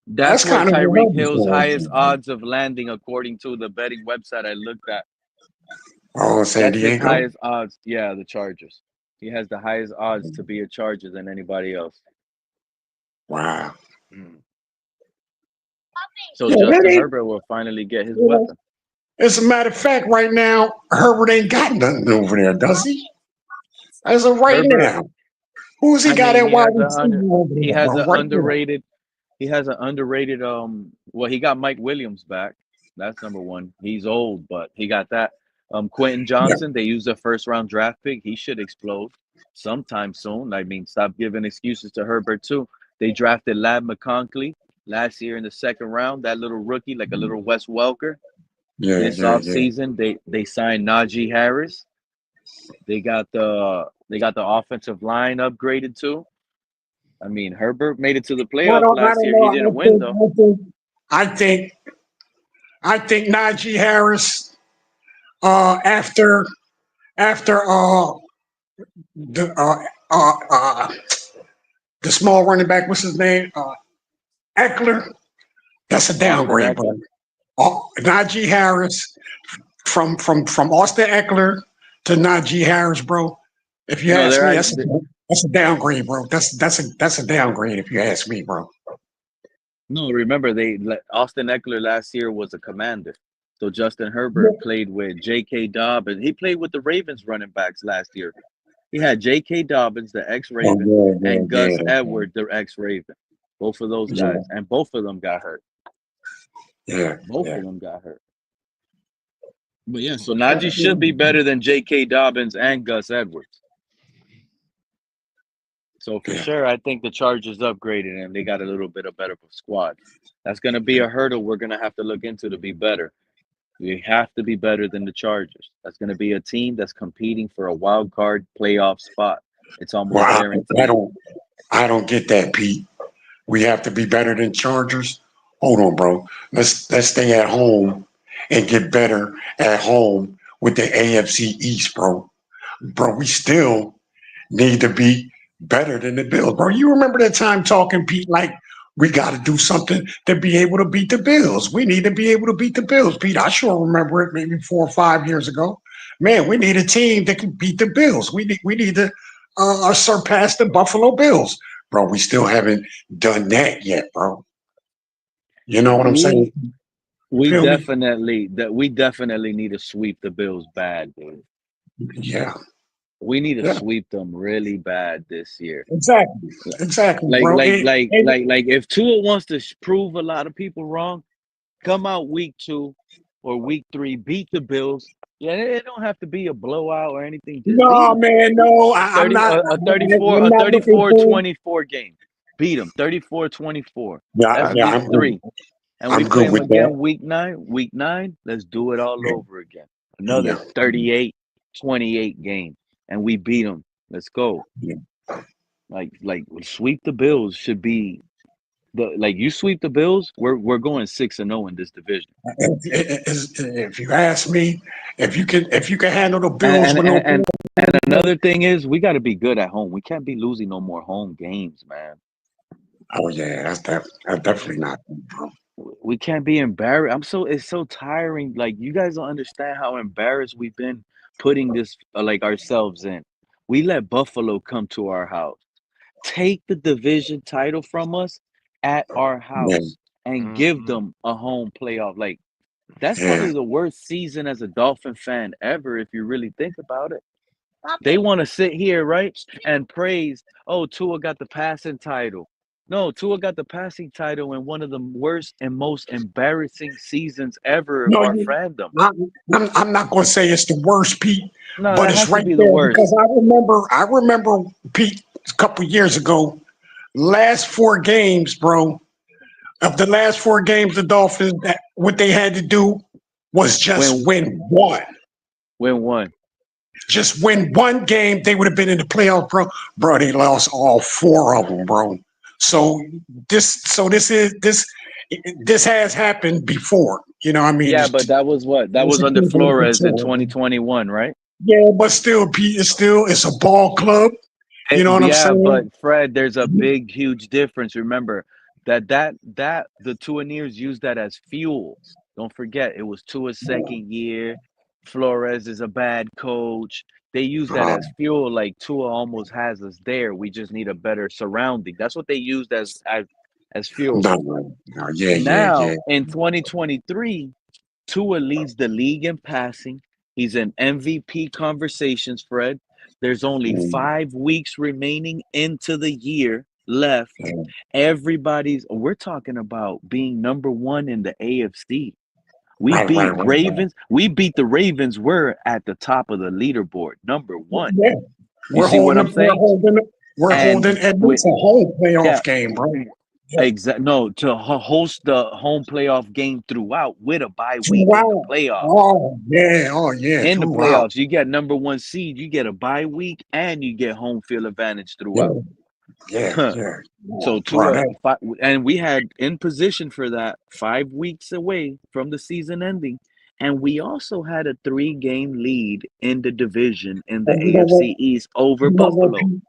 That's that's where kind of where Tyreek Herbert's Hill's going highest through, bro. odds of landing, according to the betting website I looked at. Oh, San That's his Diego. highest odds. Yeah, the Chargers. He has the highest odds to be a Charger than anybody else. Wow. So Yeah, that Justin ain't. Herbert will finally get his You know, weapon. as a matter of fact, right now Herbert ain't got nothing over there, does he? As of right Herbert, now, who's he I got mean, at wide receiver over he there, has bro? an Right there. underrated he has an underrated well, he got Mike Williams back. That's number one. He's old, but he got that. Quentin Yeah. Johnson, they used a first round draft pick. He should explode sometime soon. I mean, stop giving excuses to Herbert too. They drafted Lab McConkey last year in the second round, that little rookie, like a little Wes Welker. Yeah. This offseason, they signed Najee Harris. They got the offensive line upgraded too. I mean, Herbert made it to the I playoffs don't. I last don't year. He know. didn't win though. I think. I think Najee Harris. After the the small running back, what's his name? Eckler. That's a Austin downgrade, Eckler. bro. Najee Harris from Austin Eckler to Najee Harris, bro. If you No, ask me, they're that's a downgrade, bro. That's a downgrade if you ask me, bro. no. Remember, Austin Eckler last year was a commander. So Justin Yeah. Herbert played with J.K. Dobbins. He played with the Ravens running backs last year. He had J.K. Dobbins, the Oh, ex-Raven, and yeah, Gus yeah, Edwards, the ex-Raven. Both of those yeah, guys, and both of them got hurt. yeah, Both yeah. of them got hurt. But yeah, so Najee should be better than J.K. Dobbins and Gus Edwards. So for Yeah. sure, I think the Chargers upgraded and they got a little bit of better squad. That's going to be a hurdle we're going to have to look into to be better. We have to be better than the Chargers. That's going to be a team that's competing for a wild card playoff spot. It's almost Well, guaranteed. I don't get that, Pete. We have to be better than Chargers. Hold on, bro. Let's stay at home and get better at home with the AFC East, bro. Bro, we still need to be better than the Bills, bro. You remember that time talking, Pete? Like we got to do something to be able to beat the Bills. We need to be able to beat the Bills, Pete. I sure remember it, maybe 4 or 5 years ago. Man, we need a team that can beat the Bills. We need to surpass the Buffalo Bills, bro. We still haven't done that yet, bro. You know what I'm saying? We Feel me? definitely need to sweep the Bills bad, dude. Yeah, We need to yeah, sweep them really bad this year. exactly, Like, bro. like, like, like, like, if Tua wants to prove a lot of people wrong, come out week 2 or week 3, beat the Bills. Yeah, it don't have to be a blowout or anything. Just beat No, them. man, no. A I'm not looking for. 24 game. Beat them 34-24. Yeah, That's yeah, week 3. And we I'm play good them with that. again week 9. Week 9, let's do it all over again. Yeah, Another 38-28 game. And we beat them. Let's go. yeah. Like sweep the Bills should be you sweep the Bills, we're going 6-0 in this division. If you ask me, if you can handle the And Bills and with no. and, and another thing is we got to be good at home. We can't be losing no more home games, man. Oh yeah, that's definitely not, bro. We can't be embarrassed. It's so tiring. Like, you guys don't understand how embarrassed we've been putting this like ourselves in. We let Buffalo come to our house, take the division title from us at our Man, house, and give Mhm. them a home playoff. Like, that's yeah. probably the worst season as a Dolphin fan ever, if you really think about it. They want to sit here, right, and praise, oh, Tua got the passing title. No, Tua got the passing title in one of the worst and most embarrassing seasons ever of No, our fandom. I'm not going to say it's the worst, Pete, No, but that it's has to right be the there because worst. I remember Pete a couple years ago, last 4 games, bro. Of the last 4 games, the Dolphins, what they had to do was just When win one. when one. Just win one game, they would have been in the playoffs, bro. Bro, they lost all 4 of them, bro. So this has happened before. You know, what I mean, Yeah, but that was what? That it's was a under good Flores in before. 2021, right? Yeah, but still, Pete, it's a ball club. You know what I'm Yeah, saying? but Fred, there's a big, huge difference. Remember that the Tuaneers used that as fuel. Don't forget, it was Tua's second year. Flores is a bad coach. They use that Uh, as fuel. Like, Tua almost has us there. We just need a better surrounding. That's what they used as fuel. no, yeah. Now in 2023, Tua leads the league in passing. He's in MVP conversations, Fred. There's only Mm, 5 weeks remaining into the year left. mm. We're talking about being number one in the AFC. We Right, beat right, right, right. Ravens. We beat the Ravens. We're at the top of the leaderboard, number one. Yeah, You we're see what holding, I'm we're saying? holding, we're holding And at with least a home yeah, playoff game, bro. Yeah, no, to host the home playoff game throughout with a bye week in the throughout. playoffs. Oh yeah, In the throughout. playoffs, you get number one seed, you get a bye week, and you get home field advantage Yeah, throughout. yeah. So Oh, bro, Tua, and we had in position for that 5 weeks away from the season ending, and we also had a 3-game lead in the division in the and you know what? AFC East over You know what, Buffalo. Pete?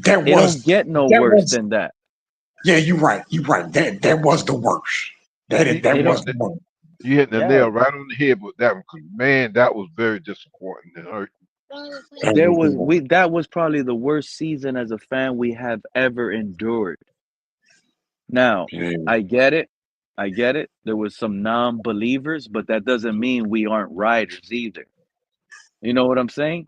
That They don't was get no that worse was. than that. Yeah, you're right. You're right. That was the worst. You, They That don't. was the worst. you hit the Yeah, nail right on the head with that one, 'cause, man, that was very disappointing and hurt. there was And, we that was probably the worst season as a fan we have ever endured. Now, yeah, I get it. I get it. There was some non-believers, but that doesn't mean we aren't riders either. You know what I'm saying?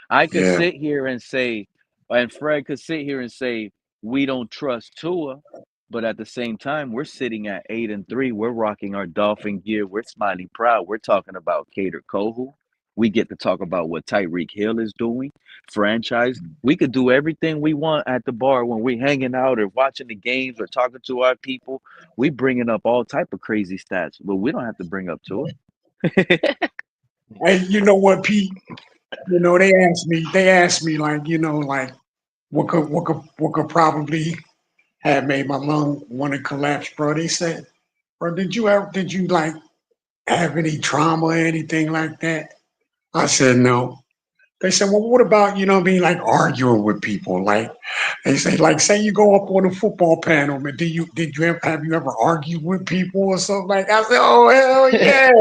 I could yeah. sit here and say, and Fred could sit here and say, we don't trust Tua, but at the same time, we're sitting at 8-3. We're rocking our Dolphin gear. We're smiling proud. We're talking about Cater Kohu. We get to talk about what Tyreek Hill is doing, franchise. We could do everything we want at the bar when we're hanging out or watching the games or talking to our people. We bringing up all type of crazy stats, but we don't have to bring up Tua. And you know what, Pete? You know, they asked me like, like what could probably have made my lung want to collapse, bro. They said, bro, did you like have any trauma or anything like that? I said no. They said, well, what about, being like arguing with people? Like they say, like, say you go up on a football panel, man, have you ever argued with people or something like that? I said, oh hell yeah.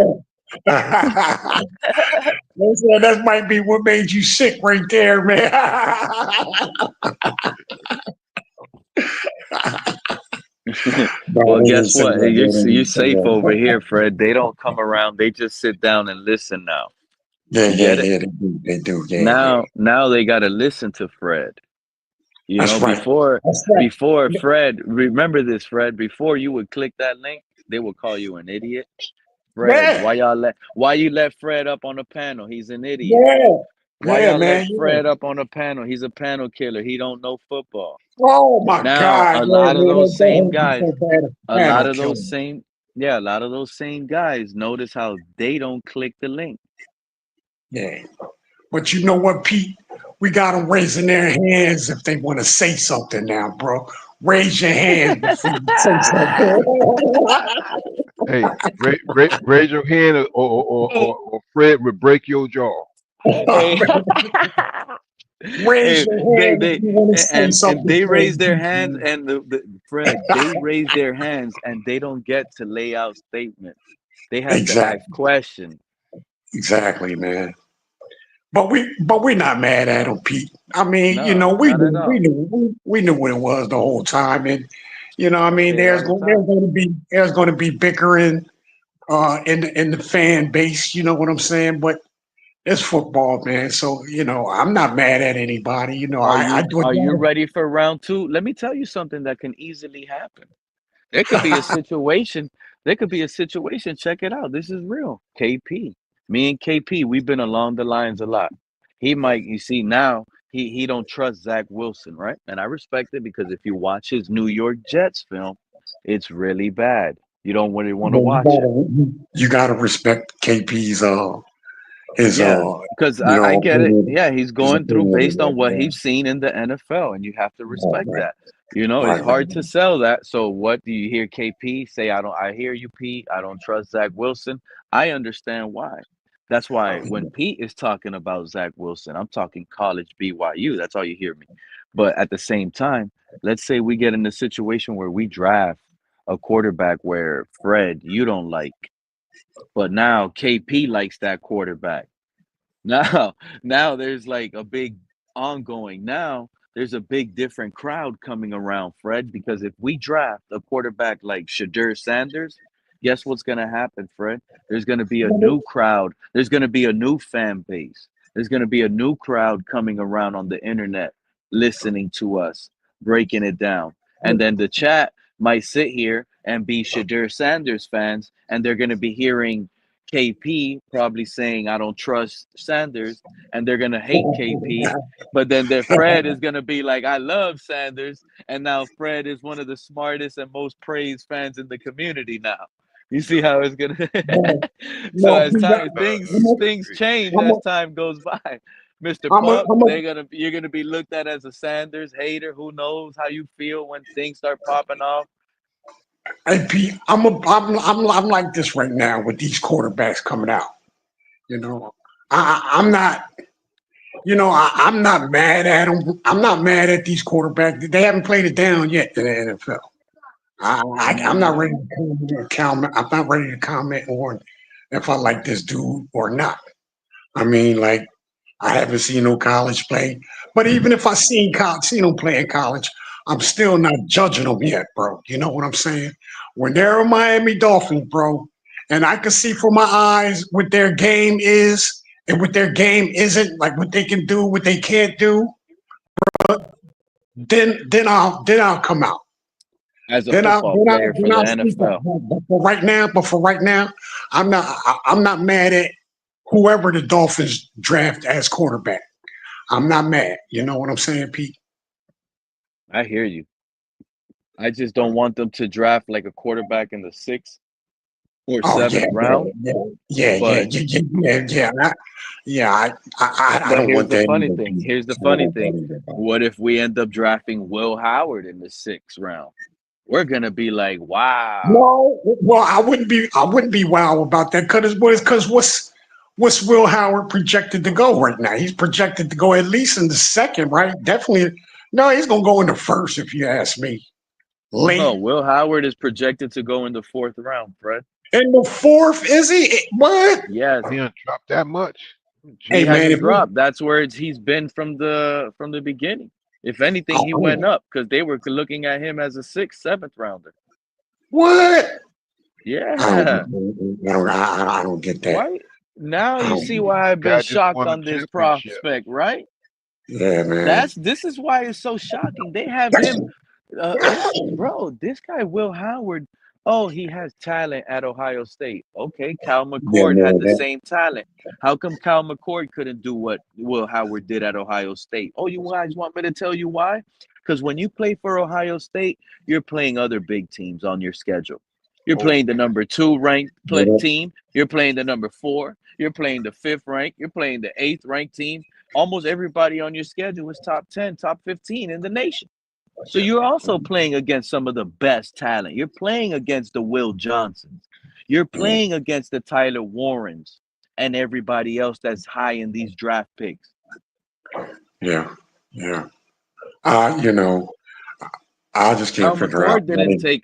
They said that might be what made you sick right there, man. No, Well, they didn't guess say what? that. They You're didn't say safe over that. here, Fred. They don't come around. They just sit down and listen now. Yeah, You yeah, get it? yeah. They do. They do. Yeah. Now they got to listen to Fred. You know, That's right. before That's right. before Fred, remember this, Fred. Before you would click that link, they would call you an idiot. Fred, Yeah, why you let Fred up on the panel? He's an idiot. yeah, Why yeah, y'all let man. Yeah. Fred up on the panel? He's a panel killer. He don't know football. Oh my Now, God, a yeah, lot of man. those That same hurt me guys, so bad. A a lot panel of killer. those same, yeah, a lot of those same guys notice how they don't click the link. Yeah. But you know what, Pete? We got them raising their hands if they want to say something now, bro. Raise your hand before you say something. Hey, raise your hand, or Fred will break your jaw. Hey, Raise hey, your hand if you want to say and something, they Fred. raise their hands, and Fred, they raise their hands and they don't get to lay out statements. They have to ask Exactly. questions. Exactly, man. But we're not mad at him, Pete. I mean, No, we not at knew we all. knew we knew what it was the whole time, and I I mean, say it all the time. there's going to be bickering in the fan base. You know what I'm saying? But it's football, man. So I'm not mad at anybody. I do it. Are you ready for round two? Let me tell you something that can easily happen. There could be a situation. There could be a situation. Check it out. This is real. KP. Me and KP, we've been along the lines a lot. He might, you see, now he don't trust Zach Wilson, right? And I respect it because if you watch his New York Jets film, it's really bad. You don't really want to But watch it. you gotta respect KP's his Yeah, because I get it. opinion, Yeah, he's his going through opinion. based on what he's seen in the NFL, and you have to Right, respect right, that. It's right, right. hard to sell that. So what do you hear KP say? I hear you, Pete. I don't trust Zach Wilson. I understand why. That's why when Pete is talking about Zach Wilson, I'm talking college BYU. That's all you hear me. But at the same time, let's say we get in a situation where we draft a quarterback where Fred, you don't like, but now KP likes that quarterback. Now, now there's like a big ongoing. Now there's a big different crowd coming around, Fred, because if we draft a quarterback like Shadur Sanders, guess what's going to happen, Fred? There's going to be a new crowd. There's going to be a new fan base. There's going to be a new crowd coming around on the internet listening to us, breaking it down. And then the chat might sit here and be Shadur Sanders fans, and they're going to be hearing KP probably saying I don't trust Sanders, and they're gonna hate KP. But then their Fred is gonna be like, I love Sanders, and now Fred is one of the smartest and most praised fans in the community now. You see how it's gonna No, so no, as time things change I'm as a, time goes by. Mr. I'm a, Pup, I'm a, you're gonna be looked at as a Sanders hater. Who knows how you feel when things start popping off? hey, Pete, I'm like this right now with these quarterbacks coming out. You know, I'm not. I'm not mad at them. I'm not mad at these quarterbacks. They haven't played it down yet in the NFL. I'm not ready Mm, to comment. I'm not ready to comment on if I like this dude or not. I mean, like, I haven't seen no college play, but even if I seen them play in college, I'm still not judging them yet, bro. You know what I'm saying? When they're a Miami Dolphins, bro, and I can see from my eyes what their game is and what their game isn't, like what they can do, what they can't do, then I'll come out. as a Then I football then I player for then the I'll speak up. NFL. But for right now, I'm not mad at whoever the Dolphins draft as quarterback. I'm not mad. You know what I'm saying, Pete? I hear you. I just don't want them to draft like a quarterback in the sixth or Oh yeah, seventh yeah, round. yeah, yeah, yeah, But yeah, yeah, yeah. I but don't here's want the that funny either, thing. Pete. Here's the I don't funny want that thing. either, bro. What if we end up drafting Will Howard in the sixth round? We're gonna be like, wow. No, well, I wouldn't be wow about that because what's Will Howard projected to go right now? He's projected to go at least in the second, right? Definitely. No, he's gonna go in the first if you ask me. No, Late Will Howard is projected to go in the fourth round, Fred. in the fourth, is he? What? Yes, He done dropped that much. he Hey Jeez. man, hasn't if he, dropped. That's where he's been from the beginning. If anything, he oh, went up because they were looking at him as a sixth, seventh rounder. what? I don't, Yeah. I don't get that. Why? Now I you don't. see why I've been Guy just shocked won a on this championship. prospect, right? Yeah, man. This is why it's so shocking. They have him, bro. This guy Will Howard. Oh, he has talent at Ohio State. Okay, Cal Yeah, McCord had man. the same talent. How come Cal McCord couldn't do what Will Howard did at Ohio State? Oh, you guys want me to tell you why? Because when you play for Ohio State, you're playing other big teams on your schedule. You're playing the number two ranked team. You're playing the number four. You're playing the fifth rank. You're playing the eighth ranked team. Almost everybody on your schedule is top 10, top 15 in the nation. So you're also playing against some of the best talent. You're playing against the Will Johnsons. You're playing against the Tyler Warrens and everybody else that's high in these draft picks. Yeah, yeah. Uh, you know, I just can't Cal figure out McCord why didn't they take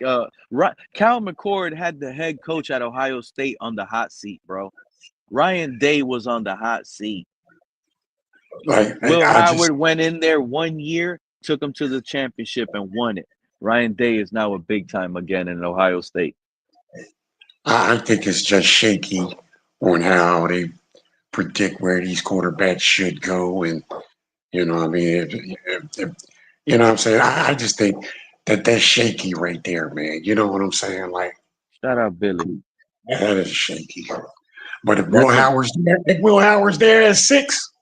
Cal McCord had the head coach at Ohio State on the hot seat, bro. Ryan Day was on the hot seat. like. Will I just Howard went in there 1 year, took him to the championship and won it. Ryan Day is now a big time again in Ohio State. I think it's just shaky on how they predict where these quarterbacks should go, and what I mean, you know what I'm saying. I just think that that's shaky right there, man. You know what I'm saying? Like Shout out Billy. that is shaky. But That's a If Will Howard's there at 6,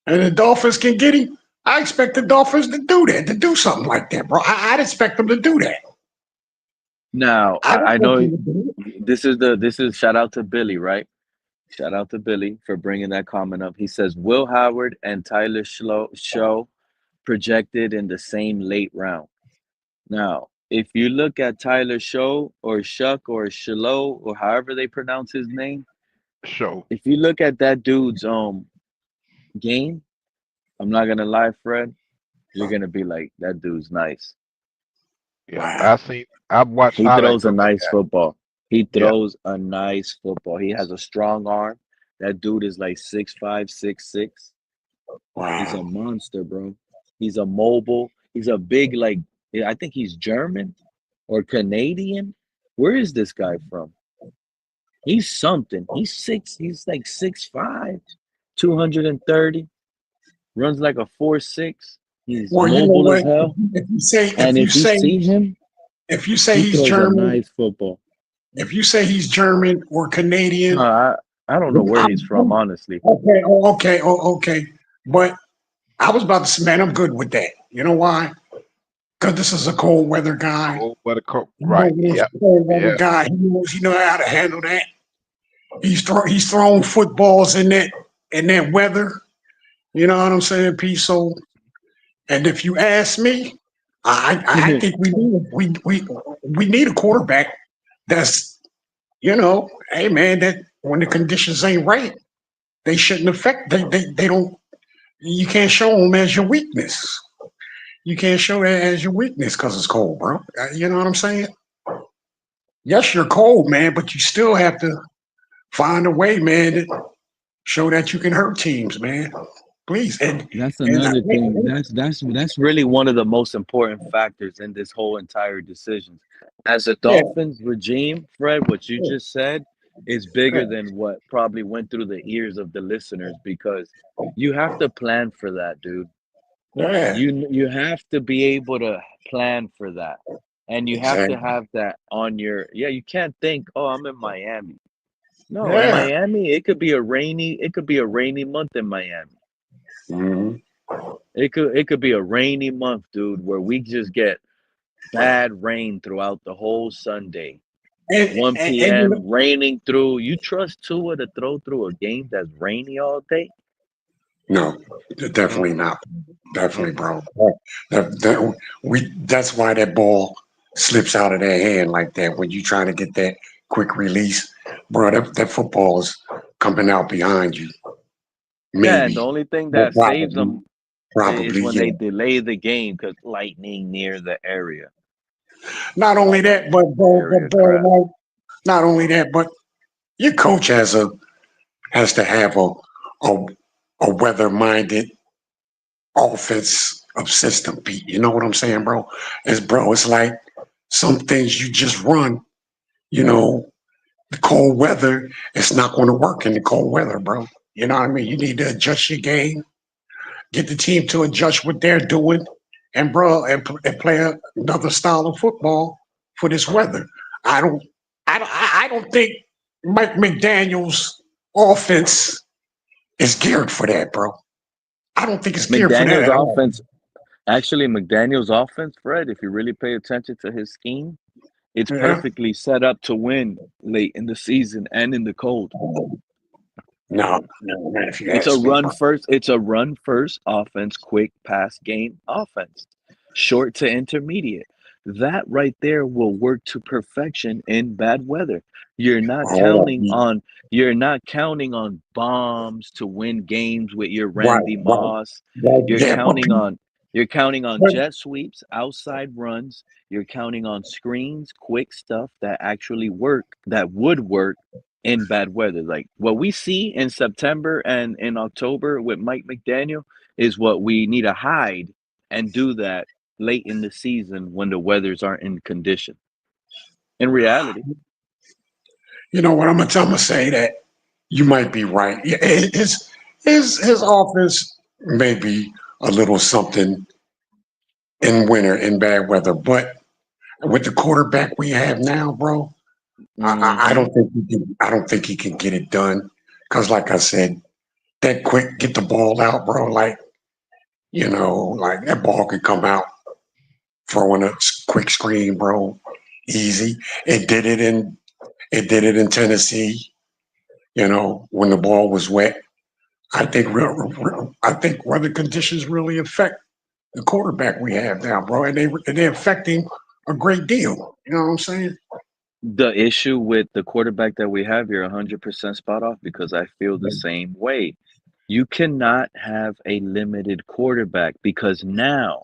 and the Dolphins can get him, I expect the Dolphins to do that, to do something like that, bro. I'd expect them to do that. now. I I don't think know they would do it. this is shout out to Billy, right? Shout out to Billy for bringing that comment up. He says Will Howard and Tyler Show projected in the same late round. Now, if you look at Tyler Show or Shuck or Shilo or however they pronounce his name, Show. if you look at that dude's game, I'm not gonna lie, Fred, you're gonna be like, that dude's nice. Yeah, Wow. I've watched He throws highlights a of that nice guy. football. He Yeah, throws a nice football. He has a strong arm. That dude is like 6'5", 6'6". He's a Wow. monster, bro. He's a mobile. He's a big, like, I think he's German or Canadian. Where is this guy from? He's something. He's like 6'5", 230. Runs like a 4'6". He's Well, you know mobile as what? hell. If you say And if you if you say see him, if you say he he's throws a German, nice football. if you say he's German or No, Canadian, I don't know where he's from, honestly. okay. But I was about to say, man, I'm good with that. You know why? Because this is a cold weather guy. cold weather coat. You know, Right. this Yep. cold weather Yeah. guy. He knows how to handle that. He's thrown footballs in that weather. You know what I'm saying, P? So, and if you ask me, I think we need a quarterback that's hey man, that when the conditions ain't right, they shouldn't affect. They don't. You can't show them as your weakness. You can't show that as your weakness because it's cold, bro. You know what I'm saying? Yes, you're cold, man, but you still have to find a way, man, to show that you can hurt teams, man. Please, That's and another thing. That's really one of the most important factors in this whole entire decision. As a yeah, Dolphins regime, Fred, what you yeah, just said is bigger than what probably went through the ears of the listeners because you have to plan for that, dude. yeah, You have to be able to plan for that. And you have to exactly, have that on your you can't think, "Oh, I'm in Miami." No, in yeah. Miami, it could be a rainy month in Miami. Mhm. It could be a rainy month, dude, where we just get bad rain throughout the whole Sunday. And, 1 and p.m. raining through. You trust Tua to throw through a game that's rainy all day? no, definitely Mm-mm, not. Definitely, mm-mm. bro. That's why that ball slips out of their hand like that when you trying to get that quick release, bro. That football is coming out behind you. Yeah, and the Maybe, only thing but that saves probably, them is probably, when yeah. they delay the game because lightning near the area. Not only that, Area bro, crap. like, not only that, but your coach has to have a a weather minded offense of system, Pete. You know what I'm saying, bro? It's like some things you just run. You know, the cold weather, it's not going to work in the cold weather, bro. You know what I mean? You need to adjust your game, get the team to adjust what they're doing, and bro, and play another style of football for this weather. I don't, I don't think Mike McDaniel's offense is geared for that, bro. I don't think it's geared for that McDaniel's at all. offense, actually, McDaniel's offense, Fred, if you really pay attention to his scheme, it's Yeah. perfectly set up to win late in the season and in the cold. No, no, not if you It's a ask me, run bro. first. It's a run first offense, quick pass game offense, short to intermediate. That right there will work to perfection in bad weather. You're not Oh, counting on you're not counting on bombs to win games with your right, Randy right, Moss. right. You're Yeah, but counting on You're counting on But jet sweeps, outside runs. You're counting on screens, quick stuff that actually work, that would work in bad weather. Like what we see in September and in October with Mike McDaniel is what we need to hide and do that late in the season when the weathers aren't in condition. In reality, you know what? I'm gonna say that you might be right. Yeah, his offense may be a little something in winter in bad weather, but with the quarterback we have now, bro, I hmm don't think he can. I don't think he can get it done. Cause like I said, that quick get the ball out, bro. Like like that ball could come out throwing a quick screen, bro. Easy. It did it in Tennessee. When the ball was wet. I think weather conditions really affect the quarterback we have now, bro, and they affect him a great deal. You know what I'm saying? the issue with the quarterback that we have, you're 100% spot off because I feel the same way. You cannot have a limited quarterback because now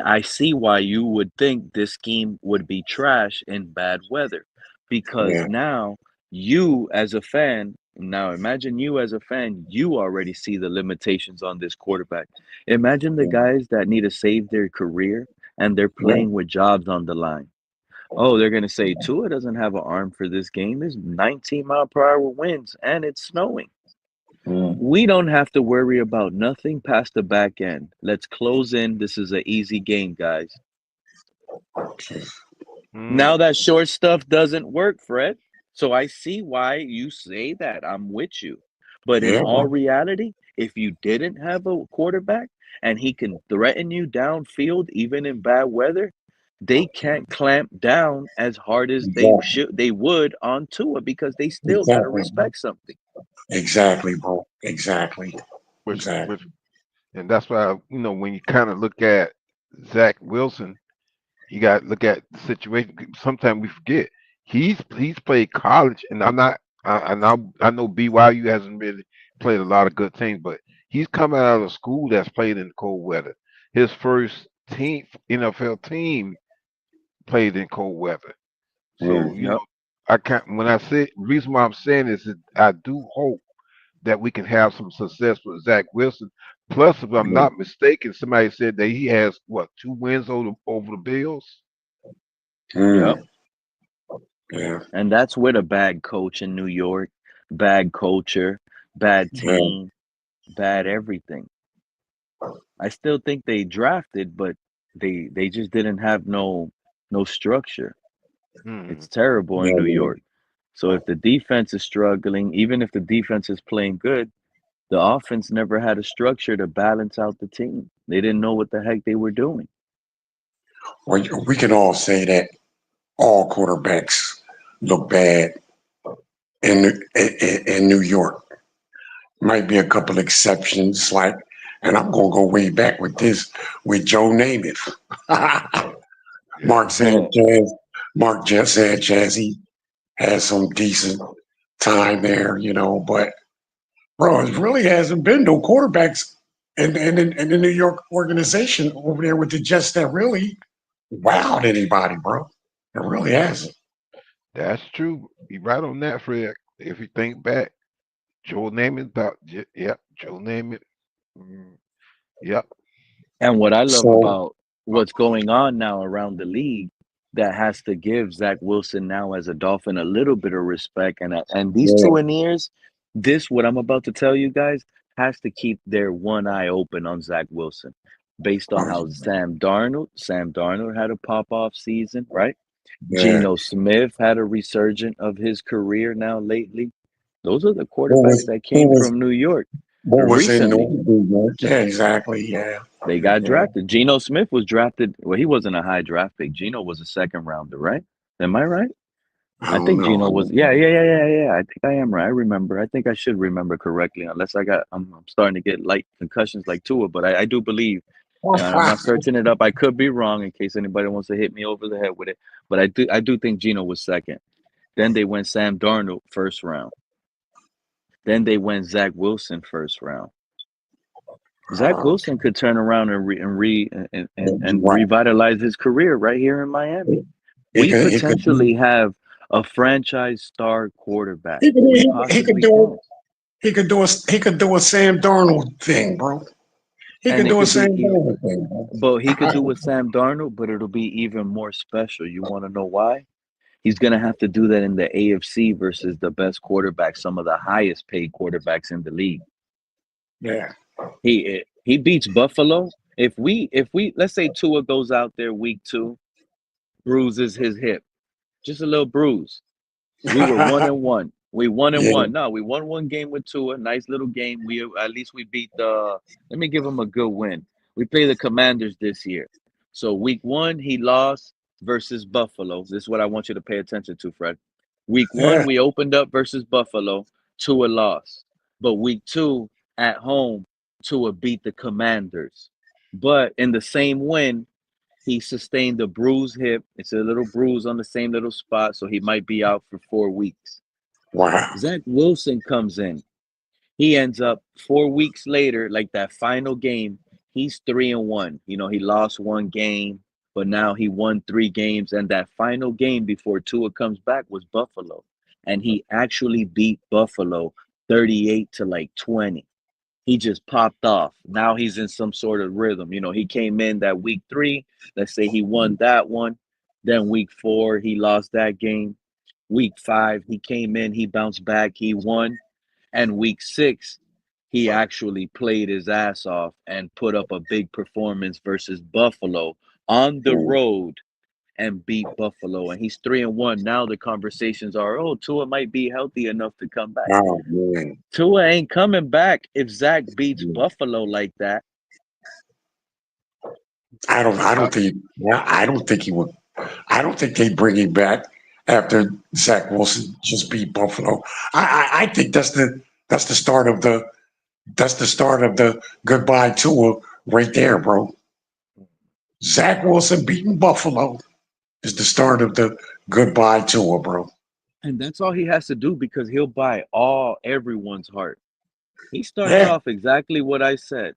I see why you would think this scheme would be trash in bad weather because Yeah, now you as a fan, now imagine you as a fan, you already see the limitations on this quarterback. Imagine the yeah, guys that need to save their career and they're yeah. playing with jobs on the line. Oh, they're going to say Tua doesn't have an arm for this game. There's 19-mile-per-hour winds and it's snowing. Mm. We don't have to worry about nothing past the back end. Let's close in. This is an easy game, guys. Now Mm. that short stuff doesn't work, Fred. So I see why you say that. I'm with you. But in Yeah, all bro. reality, if you didn't have a quarterback and he can threaten you downfield even in bad weather, they can't clamp down as hard as Exactly. they would on Tua because they still got to Exactly, bro. respect something. Exactly, bro. Exactly. which Exactly. and that's why when you kind of look at Zach Wilson, you got to look at the situation. Sometimes we forget he's played college, and I know BYU hasn't really played a lot of good teams, but he's coming out of a school that's played in cold weather. His first team NFL team played in cold weather. So Mm. Yep. I can't. When I say reason why I'm saying is that I do hope that we can have some success with Zach Wilson. Plus, if I'm Yeah. not mistaken, somebody said that he has what 2 wins over the Bills. Yep. Mm. Yeah. And that's with a bad coach in New York, bad culture, bad Yeah. team, bad everything. I still think they drafted, but they just didn't have no structure. Hmm. It's terrible in Yeah, New man. York. So if the defense is struggling, even if the defense is playing good, the offense never had a structure to balance out the team. They didn't know what the heck they were doing. Well, we can all say that all quarterbacks look bad in New York. Might be a couple exceptions, and I'm gonna go way back with this with Joe Namath, Mark Yeah. Sanchez. Mark Sanchez, he had some decent time there, but bro, it really hasn't been no quarterbacks in the New York organization over there with the Jets that really wowed anybody, bro. It really hasn't. That's true. You're right on that, Fred. If you think back, Joe Namath, yep, Joe Namath, mm, yep. And what I love So about what's going on now around the league that has to give Zach Wilson now as a Dolphin a little bit of respect and these yeah, two in ears, this what I'm about to tell you guys has to keep their one eye open on Zach Wilson based on oh, how Sam Darnold had a pop off season, right? yeah. Geno Smith had a resurgent of his career now lately. Those are the Who quarterbacks was that who came was from New York who was in recently. New York? Yeah, exactly. Yeah, They got yeah. drafted. Geno Smith was drafted. Well, he wasn't a high draft pick. Geno was a second rounder, right? Am I right? I I don't think know. Geno was. Yeah, yeah, yeah, yeah, yeah. I think I am right. I remember. I think I should remember correctly, unless I'm starting to get light concussions like Tua, but I do believe. I'm not searching it up. I could be wrong in case anybody wants to hit me over the head with it. But I do think Geno was second. Then they went Sam Darnold first round. Then they went Zach Wilson first round. Zach Wilson could turn around and Right. revitalize his career right here in Miami. He We could. He could do. potentially have a franchise star quarterback. He could. We He could possibly do it. can. He could do a. He could do a Sam Darnold thing, bro. He And could it do a could be Sam Darnold thing, bro. but he could do with Sam Darnold, but it'll be even more special. You want to know why? He's going to have to do that in the AFC versus the best quarterbacks, some of the highest paid quarterbacks in the league. Yeah. He beats Buffalo. If we let's say Tua goes out there week 2, bruises his hip, just a little bruise. We were 1-1. We 1-1. No, we won one game with Tua. Nice little game. We at least we beat the. Let me give him a good win. We play the Commanders this year. So week 1 he lost versus Buffalo. This is what I want you to pay attention to, Fred. Week 1 Yeah. we opened up versus Buffalo. Tua lost. But week 2 at home, Tua beat the Commanders. But in the same win, he sustained a bruised hip. It's a little bruise on the same little spot, so he might be out for 4 weeks. Wow. Zach Wilson comes in. He ends up 4 weeks later, like that final game, he's 3-1. You know, he lost one game, but now he won 3 games. And that final game before Tua comes back was Buffalo. And he actually beat Buffalo 38 to like 20. He just popped off. Now he's in some sort of rhythm. You know, he came in that week 3. Let's say he won that one. Then week 4, he lost that game. Week 5, he came in, he bounced back, he won. And week 6, he actually played his ass off and put up a big performance versus Buffalo on the road and beat Buffalo. And he's 3-1. Now the conversations are, oh, Tua might be healthy enough to come back. Oh man. Tua ain't coming back if Zach beats Buffalo like that. I don't think. Yeah. I don't think he would. I don't think they'd bring him back after Zach Wilson just beat Buffalo. I think that's the start of the goodbye tour right there, bro. Zach Wilson beating Buffalo is the start of the goodbye tour, bro. And that's all he has to do because he'll buy everyone's heart. He starts Yeah, off exactly what I said.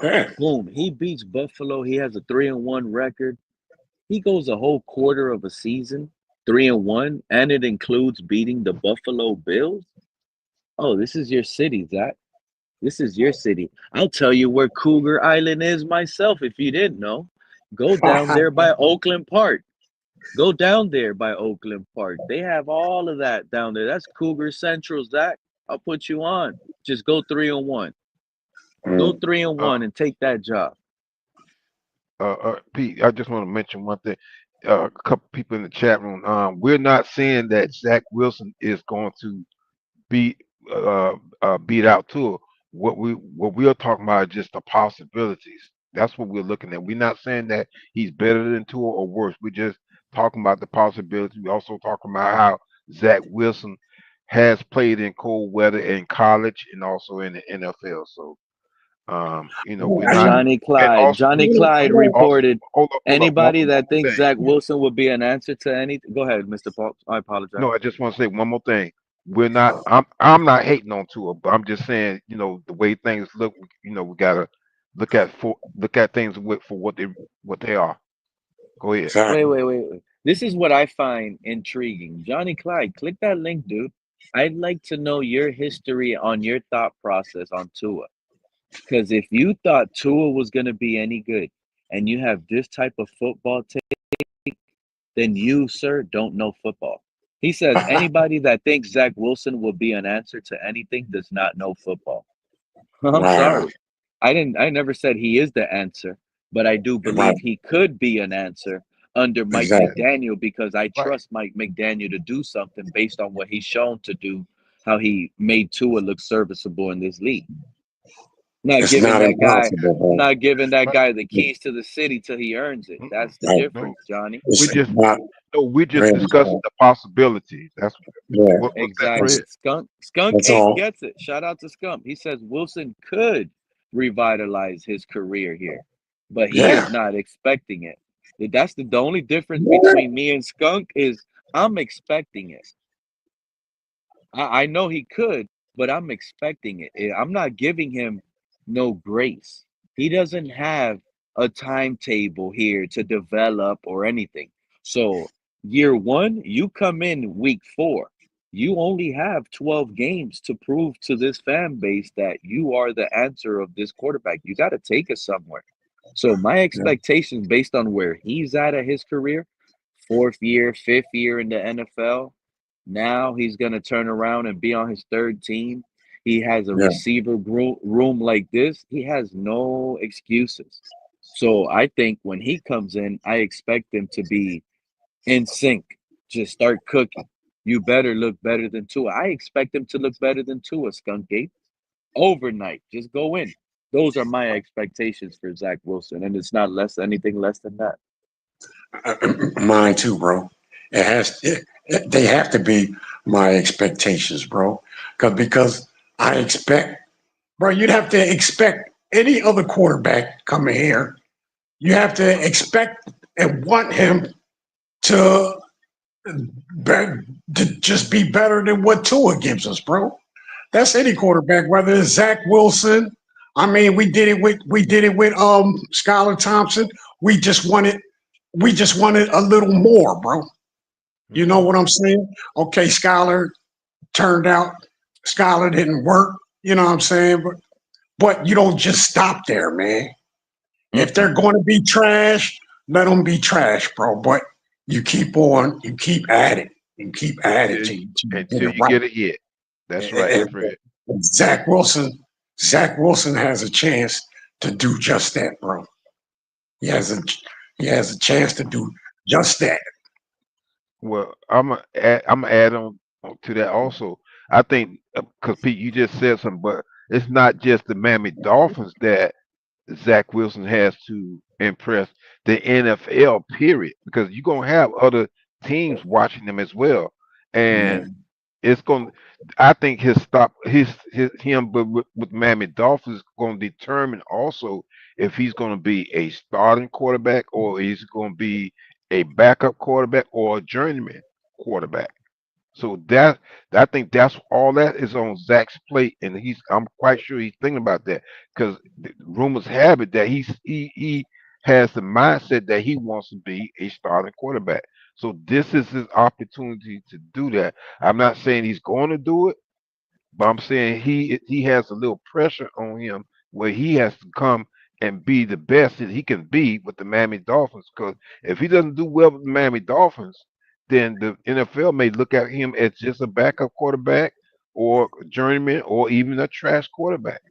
yeah. Boom. He beats Buffalo. He has a 3-1 record. He goes a whole quarter of a season, 3-1, and it includes beating the Buffalo Bills. Oh, this is your city, Zach. This is your city. I'll tell you where Cougar Island is myself if you didn't know. Go down there by Oakland Park. Go down there by Oakland Park. They have all of that down there. That's Cougar Central, Zach. I'll put you on. Just go 3-1. Go 3-1 and take that job. Pete, I just want to mention one thing. A couple people in the chat room. We're not saying that Zach Wilson is going to beat beat out Tua. What we are talking about is just the possibilities. That's what we're looking at. We're not saying that he's better than Tua or worse. We're just talking about the possibilities. We also talking about how Zach Wilson has played in cold weather in college and also in the NFL. So we're not. Johnny And Clyde. also, Johnny Clyde also, reported hold up, anybody one that more thinks thing. Zach Wilson would be an answer to anything. Go ahead, Mr. Paul. I apologize. No, I just want to say one more thing. We're not. I'm not hating on Tua, but I'm just saying, the way things look. We gotta look at things for what they are. Go ahead. Wait, Exactly. wait, wait, wait. This is what I find intriguing. Johnny Clyde, click that link, dude. I'd like to know your history on your thought process on Tua. Because if you thought Tua was going to be any good and you have this type of football take, then you, sir, don't know football. He says anybody that thinks Zach Wilson will be an answer to anything does not know football. I'm Wow. sorry. I never said he is the answer, but I do Right. believe he could be an answer under Mike Exactly. McDaniel because I Right. trust Mike McDaniel to do something based on what he's shown to do, how he made Tua look serviceable in this league. Not It's giving not that guy impossible, bro. not giving that Right. guy the keys to the city till he earns it. Mm-mm. That's the Right. No, difference, Johnny. we It's just not. no, we're Go just ahead, discussing the possibilities. That's yeah. what's that, Exactly. Fred? That's, Skunk that's 8 all. gets it. Shout out to Skunk. He says Wilson could revitalize his career here, but he is Yeah. not expecting it. That's the only difference Yeah. between me and Skunk is I'm expecting it. I know he could, but I'm expecting it. I'm not giving him no grace. He doesn't have a timetable here to develop or anything. So, year one, you come in week 4. You only have 12 games to prove to this fan base that you are the answer of this quarterback. You got to take us somewhere. So, my Yeah. expectations based on where he's at his career, 4th year, 5th year in the NFL, now he's going to turn around and be on his 3rd team. He has a Yeah. receiver room like this. He has no excuses. So I think when he comes in, I expect him to be in sync. Just start cooking. You better look better than Tua. I expect him to look better than Tua, Skunk Gate. Overnight. Just go in. Those are my expectations for Zach Wilson, and it's not anything less than that. Mine too, bro. They have to be my expectations, bro. Because I expect, bro, you'd have to expect any other quarterback coming here. You have to expect and want him to, to just be better than what Tua gives us, bro. That's any quarterback, whether it's Zach Wilson. I mean, we did it with Skylar Thompson. We just wanted a little more, bro. You know what I'm saying? Okay, Skylar turned out. Skylar didn't work. You know what I'm saying? But you don't just stop there, man. If they're going to be trash, let them be trash, bro. But you keep on, you keep at it, you keep at it till you get Until it you right. get it hit. That's right, And Fred. Zach Wilson has a chance to do just that, bro. He has a chance to do just that. Well, I'm gonna add on to that also. I think because Pete, you just said something, but it's not just the Miami Dolphins that Zach Wilson has to impress the NFL period because you're gonna have other teams watching them as well, Yeah, and it's going. I think his him, but with Miami Dolphins is going to determine also if he's going to be a starting quarterback or he's going to be a backup quarterback or a journeyman quarterback. So that I think that's all that is on Zach's plate, and I'm quite sure he's thinking about that because rumors have it that he has the mindset that he wants to be a starting quarterback. So this is his opportunity to do that. I'm not saying he's going to do it, but I'm saying he has a little pressure on him where he has to come and be the best that he can be with the Miami Dolphins. Because if he doesn't do well with the Miami Dolphins, then the NFL may look at him as just a backup quarterback or a journeyman or even a trash quarterback.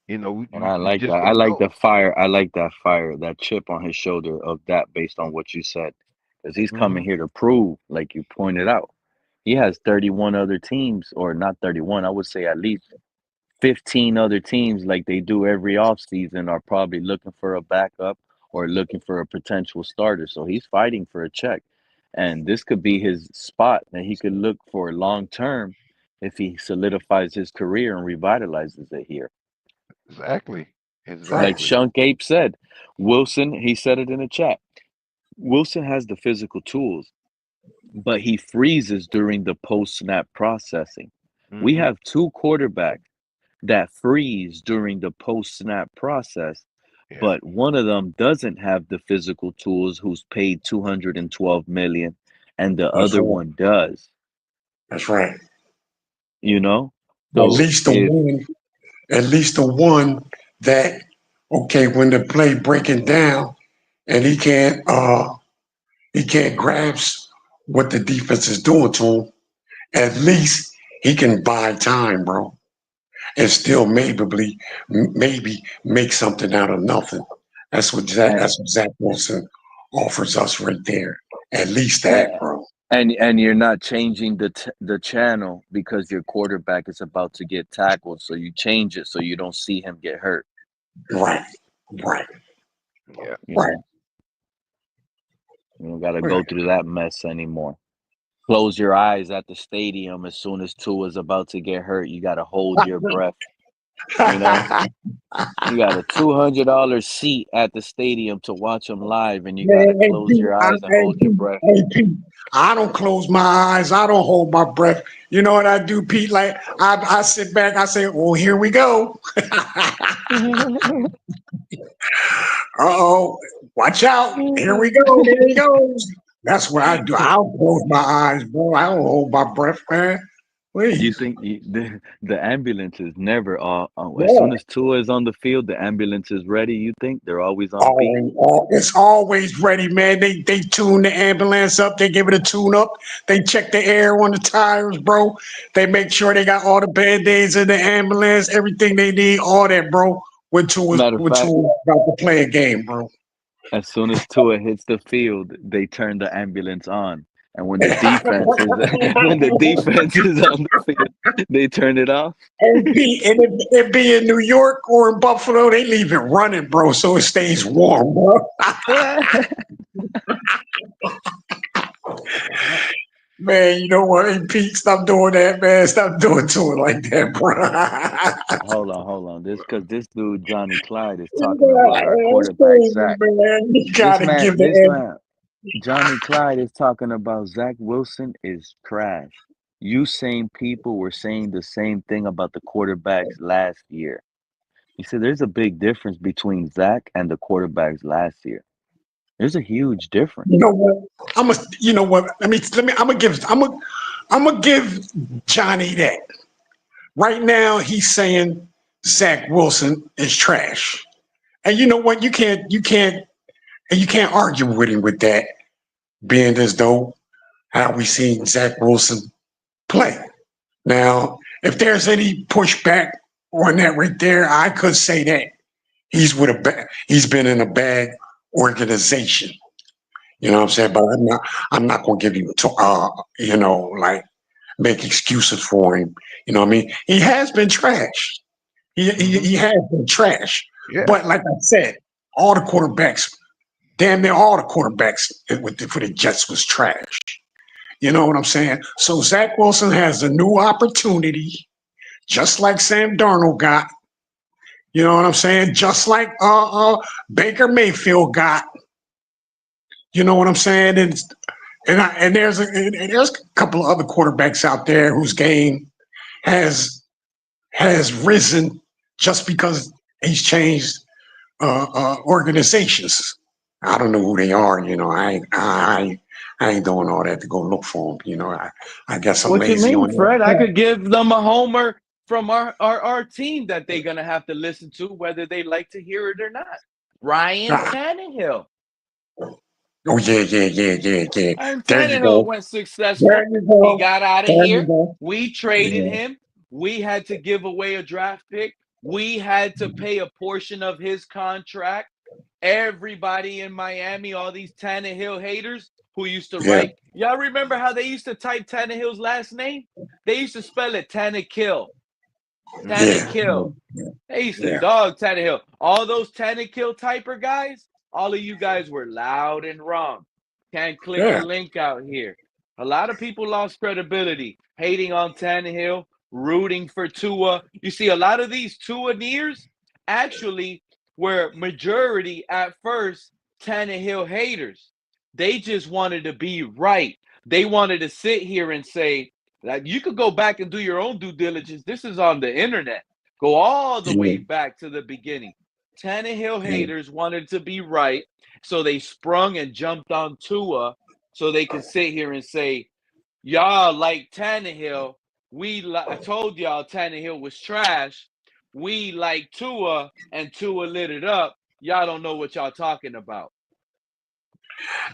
You know, And you, I you like that. just I don't like know. the fire. I like that fire, that chip on his shoulder of that based on what you said. Because he's coming Hmm. here to prove, like you pointed out. He has 31 other teams, or not 31, I would say at least 15 other teams, like they do every offseason, are probably looking for a backup or looking for a potential starter. So he's fighting for a check. And this could be his spot that he could look for long term if he solidifies his career and revitalizes it here. Exactly. right. Like Exactly. Sean Gabe said, Wilson, he said it in the chat. Wilson has the physical tools, but he freezes during the post snap processing. We Hmm. have 2 quarterbacks that freeze during the post snap process, Yeah. but one of them doesn't have the physical tools who's paid 212 million and the That's other right. one does, That's right. you know? At So least the if one, at least the one that, okay, when the play breaking down and he can't grasp what the defense is doing to him, at least he can buy time, bro, and still maybe make something out of nothing. and That's what Zach Wilson offers us right there. At least and that, bro. and you're not changing the channel because your quarterback is about to get tackled, so you change it so you don't see him get hurt, Right, right, Yeah. you right. know? You don't got to go through that mess anymore. Close your eyes at the stadium as soon as Tua's about to get hurt. You got to hold your breath. You know, you got a $200 seat at the stadium to watch them live, and you got to Man, hey, close Pete, your eyes and hold your breath. I don't close my eyes. I don't hold my breath. You know what I do, Pete? Like I sit back. I say, "Oh, here we go. Uh-oh, watch out. Here we go. There he goes." That's what I do. I don't close my eyes, bro. I don't hold my breath, man. You Please. think the ambulance is never as Yeah. soon as Tua is on the field, the ambulance is ready? You think they're always on beat? It's always ready, man. They tune the ambulance up. They give it a tune up. They check the air on the tires, bro. They make sure they got all the band-aids in the ambulance, everything they need, all that, bro. Matter of When fact, Tua about to play a game, bro. as soon as Tua hits the field, they turn the ambulance on. And when the defense is when the defense is on the field, they turn it off. And it be in New York or in Buffalo, they leave it running, bro, so it stays warm, bro. Man, you know what? Hey, Pete, stop doing that, man. Stop doing to it like that, bro. Hold on. Because this dude Johnny Clyde is talking about our That's quarterback crazy, Zach. man. You This gotta man, give this the man, Johnny Clyde is talking about Zach Wilson is trash. You same people were saying the same thing about the quarterbacks last year. You see, there's a big difference between Zach and the quarterbacks last year. There's a huge difference. You know what? You know what? I'm gonna give Johnny that. Right now, he's saying Zach Wilson is trash, and you know what? You can't argue with him with that, being as though how we seen Zach Wilson play. Now, if there's any pushback on that right there, I could say that he's been in a bad organization. You know what I'm saying? But I'm not gonna give him like make excuses for him. You know what I mean? He has been trash. Hmm. He has been trash. Yeah. But like I said, all the quarterbacks, damn near all the quarterbacks for the Jets was trash. You know what I'm saying? So Zach Wilson has a new opportunity, just like Sam Darnold got. You know what I'm saying? Just like Baker Mayfield got. You know what I'm saying? And there's a couple of other quarterbacks out there whose game has risen just because he's changed organizations. I don't know who they are. You know, I ain't doing all that to go look for them. You know, I guess I'm What you lazy mean, on Fred? I that. could give them a homer from our team that they're gonna have to listen to, whether they like to hear it or not. Ryan Ah, Tannehill. oh yeah. And There you Tannehill go. went There successful. you He go. got out of There you here. go. We traded Yeah. him. We had to give away a draft pick. We had to pay a portion of his contract. Everybody in Miami, all these Tannehill haters who used to Yeah. write, y'all remember how they used to type Tannehill's last name? They used to spell it Tannekill. Hmm. Yeah. Tannekill. They used to Yeah. dog Tannehill. All those Tannekill typer guys, all of you guys were loud and wrong. Can't click the Yeah. link out here. A lot of people lost credibility, hating on Tannehill, rooting for Tua. You see, a lot of these Tua-neers actually were majority at first Tannehill haters. They just wanted to be right. They wanted to sit here and say, like, you could go back and do your own due diligence. This is on the internet. Go all the way Yeah. back to the beginning. Tannehill Yeah. haters wanted to be right, so they sprung and jumped on Tua so they could sit here and say, y'all like Tannehill. I told y'all Tannehill was trash. We like Tua, and Tua lit it up. Y'all don't know what y'all talking about.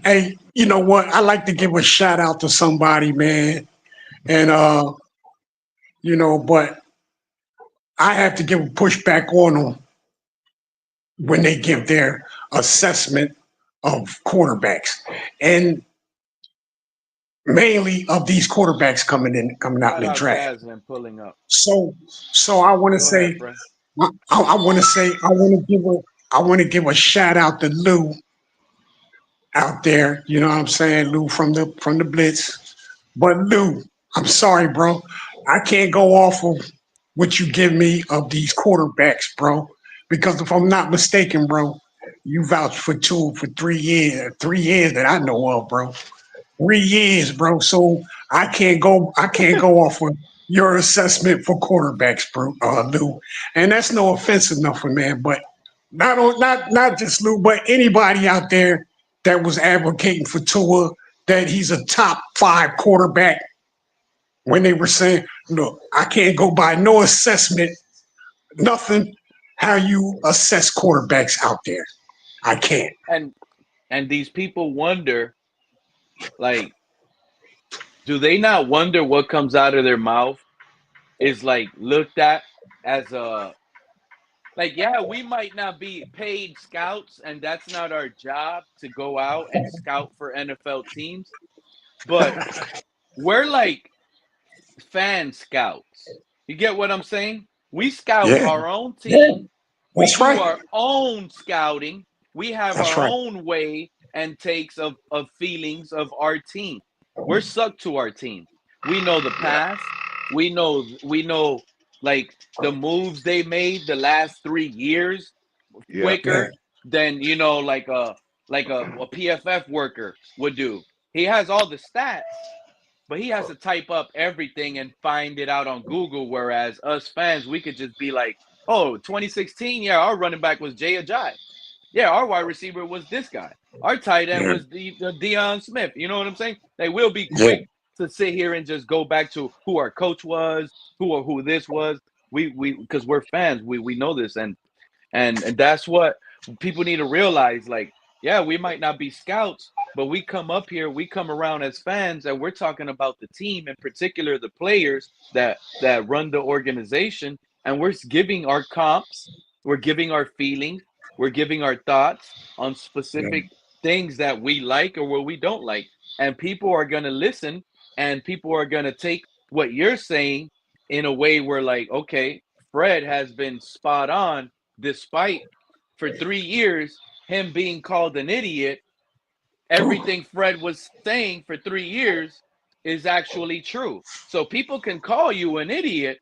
Hey, you know what? I like to give a shout out to somebody, man. And but I have to give a pushback on them when they give their assessment of quarterbacks. And mainly of these quarterbacks coming out in Shout the out draft. Jasmine pulling up. So I want to Go ahead, say friend. I want to say I want to give a shout out to Lou out there. You know what I'm saying, Lou from the Blitz. But Lou, I'm sorry, bro. I can't go off of what you give me of these quarterbacks, bro. Because if I'm not mistaken, bro, you vouched for Tua for 3 years, 3 years that I know of, bro. 3 years, bro. So I can't go off of your assessment for quarterbacks, bro, Lou. And that's no offense enough for man, but not just Lou, but anybody out there that was advocating for Tua that he's a top 5 quarterback when they were saying, look, I can't go by no assessment, nothing, how you assess quarterbacks out there. I can't. And these people wonder, like, do they not wonder what comes out of their mouth is like looked at as a like, yeah, we might not be paid scouts, and that's not our job to go out and scout for NFL teams, but we're like fan scouts. You get what I'm saying? We scout Yeah, our own yeah, team. We that's do right. our own scouting. We have That's our right. own way and takes of feelings of our team. We're sucked to our team. We know the past. We know like the moves they made the last 3 years Yeah. Yeah, quicker than like a PFF worker would do. He has all the stats, but he has to type up everything and find it out on Google. Whereas us fans, we could just be like, oh, 2016, yeah, our running back was Jay Ajayi. Yeah, our wide receiver was this guy. Our tight end yeah, was the Deion Smith. You know what I'm saying? They will be yeah. quick to sit here and just go back to who our coach was, who this was. We because we're fans, we know this, and that's what people need to realize. Like, yeah, we might not be scouts, but we come up here, we come around as fans, and we're talking about the team, in particular the players that run the organization, and we're giving our comps, we're giving our feelings, we're giving our thoughts on Yeah. specific things that we like or what we don't like, and people are going to listen, and people are going to take what you're saying in a way where, like, okay, Fred has been spot on, despite for 3 years him being called an idiot. Ooh, Everything Fred was saying for 3 years is actually true. So people can call you an idiot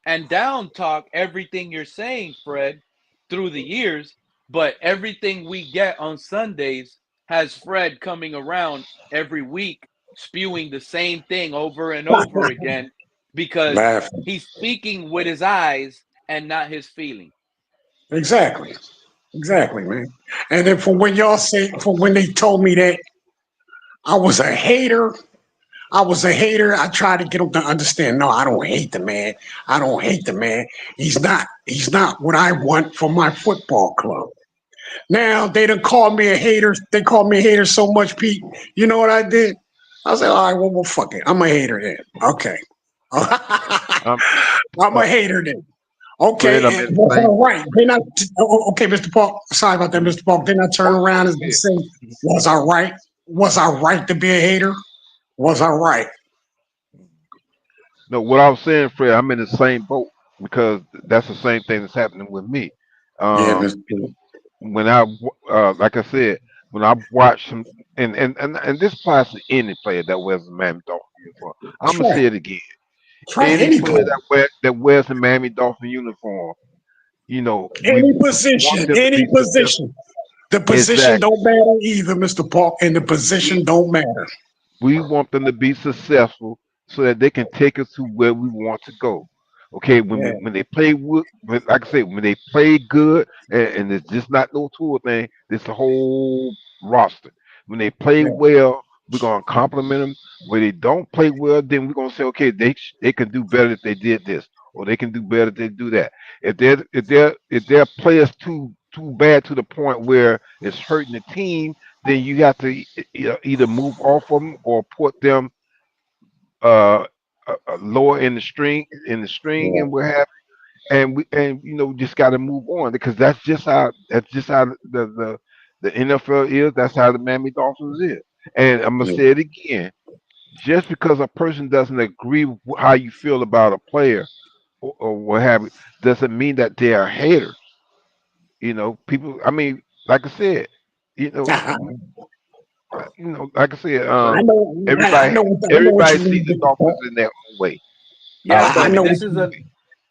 and down talk everything you're saying, Fred, through the years, but everything we get on Sundays has Fred coming around every week spewing the same thing over and over again because laughing. he's speaking with his eyes and not his feelings. Exactly. Exactly, man. And then from when they told me that I was a hater, I tried to get them to understand. No, I don't hate the man. I don't hate the man. He's not what I want for my football club. Now they done called me a hater. They called me a hater so much, Pete. You know what I did? I was like, all right, well, fuck it. I'm a hater then. Okay. Um. I'm Uh, a hater then. Fred, I'm Okay, in and the that's same. all right. Then I, okay, Mr. Park. Sorry about that, Mhm. Mr. Park. Then I turn Oh, around go and ahead. say, "Was I right? Was I right to be a hater? Was I right?" No, what I was saying, Fred, I'm in the same boat because that's the same thing that's happening with me. Yeah, Mr. You know, when like I said, when I watch some, and this applies to any player that wears a Miami Dolphin uniform. I'm gonna Try, say it again. try Any any player player, that wears a Miami Dolphin uniform, we any want position, them to any be successful. position. The position Exactly. don't matter either, Mr. Park, and the We position don't matter. we want them to be successful so that they can take us to where we want to go. Okay, Yeah, when they play like I said, when they play good, and it's just not no tour thing, it's the whole roster. When they play yeah, well, we're gonna compliment them. When they don't play well, then we're gonna say, okay, they can do better if they did this, or they can do better if they do that. If their players too bad to the point where it's hurting the team, then you have to either move off of them or put them uh, lower in the string yeah. and what have and just got to move on because that's just how the NFL is. That's how the Miami Dolphins is. And I'm gonna Yeah. say it again. Just because a person doesn't agree with how you feel about a player or what have you, doesn't mean that they are haters. People. I mean, like I said, you know, like I said, I know, I everybody know, what, I know what everybody you sees mean, the Mr. Dolphins Park. in their own way. Yeah, Some I but in know their what this you is own a mean. way.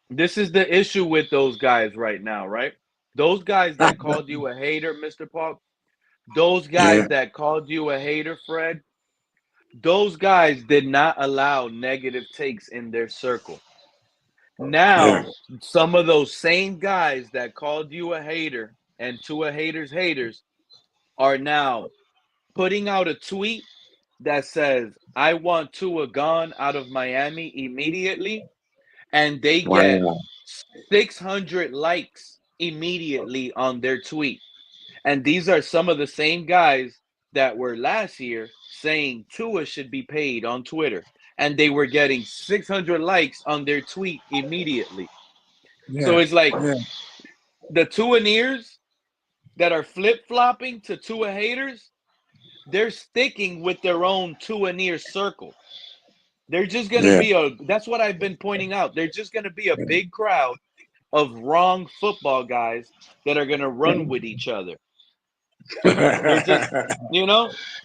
This is the issue with those guys right now, right? Those guys that called you a hater, Mr. Pop, those Yeah, guys that called you a hater, Fred, those guys did not allow negative takes in their circle. yeah, Now, some of those same guys that called you a hater and to a hater's haters are now putting out a tweet that says, I want Tua gone out of Miami immediately, and they get wow, 600 likes immediately on their tweet. And these are some of the same guys that were last year saying Tua should be paid on Twitter. And they were getting 600 likes on their tweet immediately. So yeah, it's like yeah, the Tuaneers that are flip flopping to Tua haters, they're sticking with their own Tuaneer circle. They're just going to yeah. be that's what I've been pointing out. They're just going to be a big crowd of wrong football guys that are going to run with each other. They're just,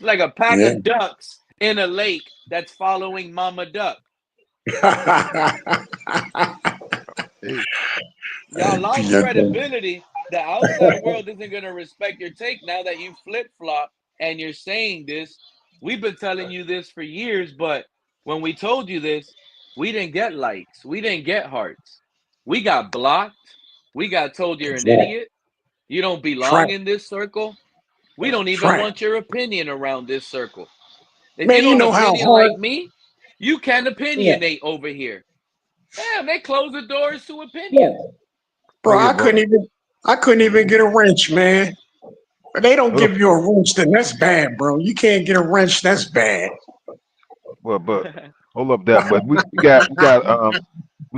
like a pack Yeah. of ducks in a lake that's following Mama Duck. Hey, Y'all lost Yeah. credibility. The outside world isn't going to respect your take now that you flip flop and you're saying this. We've been telling you this for years, but when we told you this, we didn't get likes. We didn't get hearts. We got blocked. We got told you're an Right. idiot. You don't belong Right. in this circle. We don't even Right. want your opinion around this circle. If you Man, you don't know how opinion hard. like me, you can't Yeah. opinionate over here. Damn, they close the doors to Yeah. opinion. Bro, yeah, but I couldn't even get a wrench, man. But they don't hold up, give you a wrench, then that's bad, bro. You can't get a wrench, that's bad. but hold up that. But we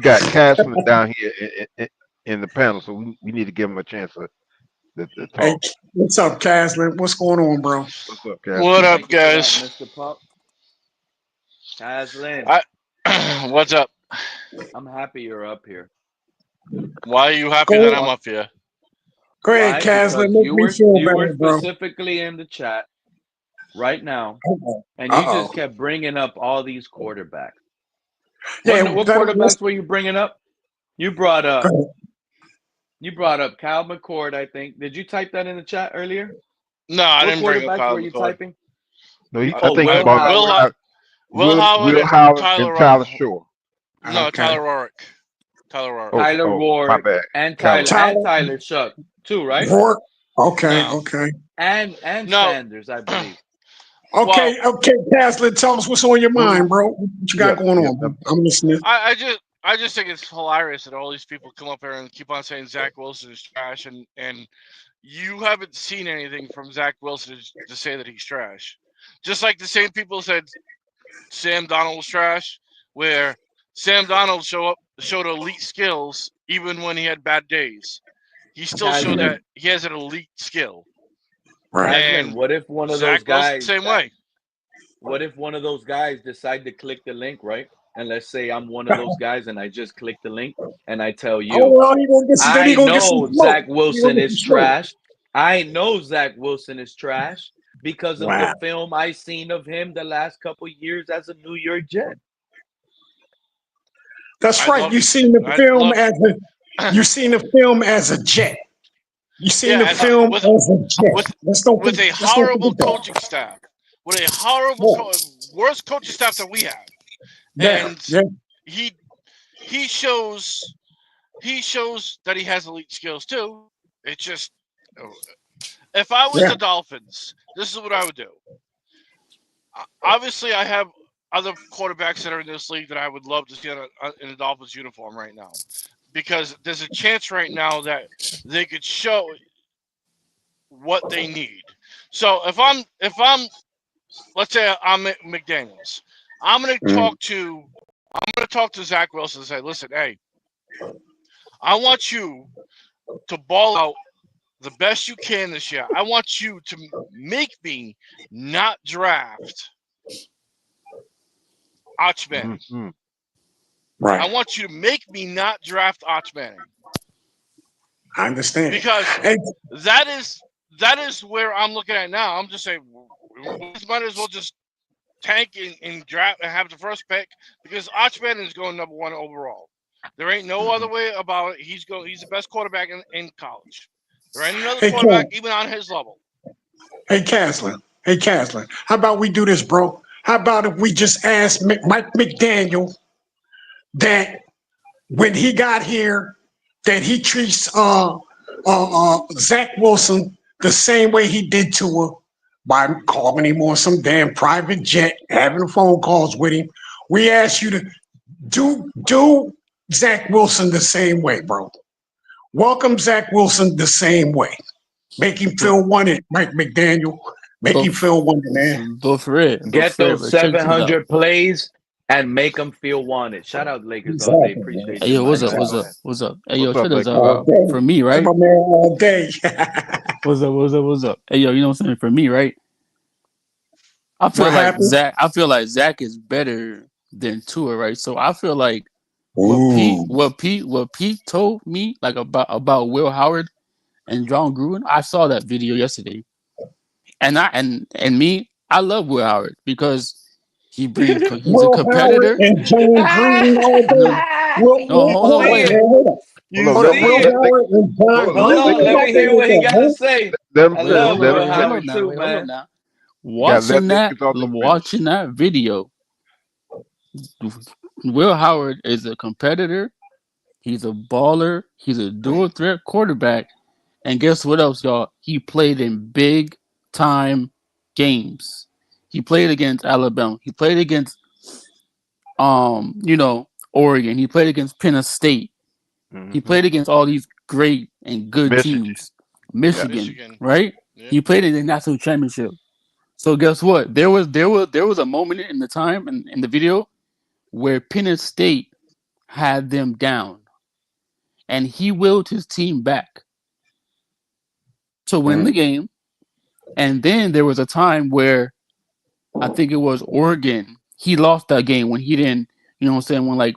got Castle down here in the panel, so we need to give him a chance to Hey, talk. what's up, Caslin? What's going on, bro? What's up, Castle? What up, Thank you for that, guys? Mr. Pop. Haslin, I what's up? I'm happy you're up here. Why are you happy that Go, I'm Uh, up here? go ahead, Why? Caslin. Because Make me feel you were better, bro. specifically in the chat right now, Uh-oh. and you Uh-oh. just kept bringing up all these quarterbacks. Yeah, What let's quarterbacks were you bringing up? You brought go up ahead. Cal McCord, I think. Did you type that in the chat earlier? No, I What didn't bring up quarterbacks Kyle were you McCord. typing? No, I Oh, think he Will brought up Howard. Will Howard Will and Howard and Tyler Shore. No, Okay. Tyler Rorick. Tyler Rorick. Oh, Tyler my Ward bad. and Tyler. Tyler Tyler Shuck too, right? Rourke. Okay, No, okay. And no. Sanders, I believe. Well, Okay, Caslin, tell us what's on your Well, mind, bro. What you got yeah, going yeah. on, bro? I'm listening. I just think it's hilarious that all these people come up here and keep on saying Zach Wilson is trash, and you haven't seen anything from Zach Wilson to say that he's trash. Just like the same people said Sam Donald was trash, where Sam Donald showed elite skills even when he had bad days. He still showed Haslin, that he has an elite skill. Right. Haslin, And what if one of those Zach Wilson guys same way. What if one of those guys decide to click the link, right? And let's say I'm one of those guys and I just click the link and I tell Oh you, well, then he I gonna get some know smoke. Zach He gonna Wilson get some is smoke. trash. I know Zach Wilson is trash because of the Wow, film I seen of him the last couple years as a New York Jet. that's I'd right. love to see. I'd love. You seen the film as a jet. You seen Yeah, the film as a jet. with Let's don't with a let's don't horrible forget that. coaching staff, with a horrible worst coaching staff that we have, Yeah, and yeah, he he shows that he has elite skills too. It just if I was yeah, the Dolphins, this is what I would do. Obviously, I have other quarterbacks that are in this league that I would love to see in a Dolphins uniform right now, because there's a chance right now that they could show what they need. So if I'm let's say I'm McDaniel's, I'm gonna mm, talk to Zach Wilson and say, listen, hey, I want you to ball out the best you can this year. I want you to make me not draft Arch Manning. Mm-hmm. right. I want you to make me not draft Arch Manning, I understand. because And that is where I'm looking at now. I'm just saying we might as well just tank and draft and have the first pick, because Arch Manning is going number 1 overall. There ain't no other way about it. He's the best quarterback in college. There ain't another Hey, quarterback even on his level. Hey, Caslin. Hey, Caslin. How about we do this, bro? How about if we just ask Mike McDaniel that when he got here, that he treats Zach Wilson the same way he did Tua by calling him on some damn private jet, having phone calls with him. We ask you to do Zach Wilson the same way, bro. Welcome Zach Wilson the same way. Make him feel wanted, Mike McDaniel. Make him feel wanted, man. But for it, Get those but check this out. 700 plays and make them feel wanted. Shout out Lakers all day. Appreciate Hey you, yo, man. what's up? Go What's up? ahead. What's up? Hey yo, What's up, check this Lakers? out. For me, right? My man all day. What's up? What's up? What's up? Hey yo, you know what I'm saying? For me, right? I feel What like happened? Zach is better than Tua, right? So I feel like Ooh. what Pete told me like about Will Howard and John Gruden. I saw that video yesterday, and I love Will Howard because he's a Will Howard competitor. and John Green all day. No, no, You hold on, see Hold on, it. wait. man. Hold on. You Hold Hold on, on. Will see it. Howard and John hold on, Hold Green. on. What Let me happened hear with what he that, got to man? say. let him I finish. love Hold on, Let Will him wait, hold finish. Howard on now, too, wait, hold on man. now. You gotta let Lakers all them finish. Watching that video, Will Howard is a competitor. He's a baller. He's a dual threat quarterback. And guess what else, y'all? He played in big time games. He played against Alabama. He played against Oregon. He played against Penn State. He Mm-hmm. played against all these great and good Michigan. teams. Yeah. Michigan, right? Yeah. He played in the national championship. So guess what? There was a moment in the time in the video where Penn State had them down, and he willed his team back to win the game. And then there was a time where I think it was Oregon. He lost that game when he didn't, you know what I'm saying, when like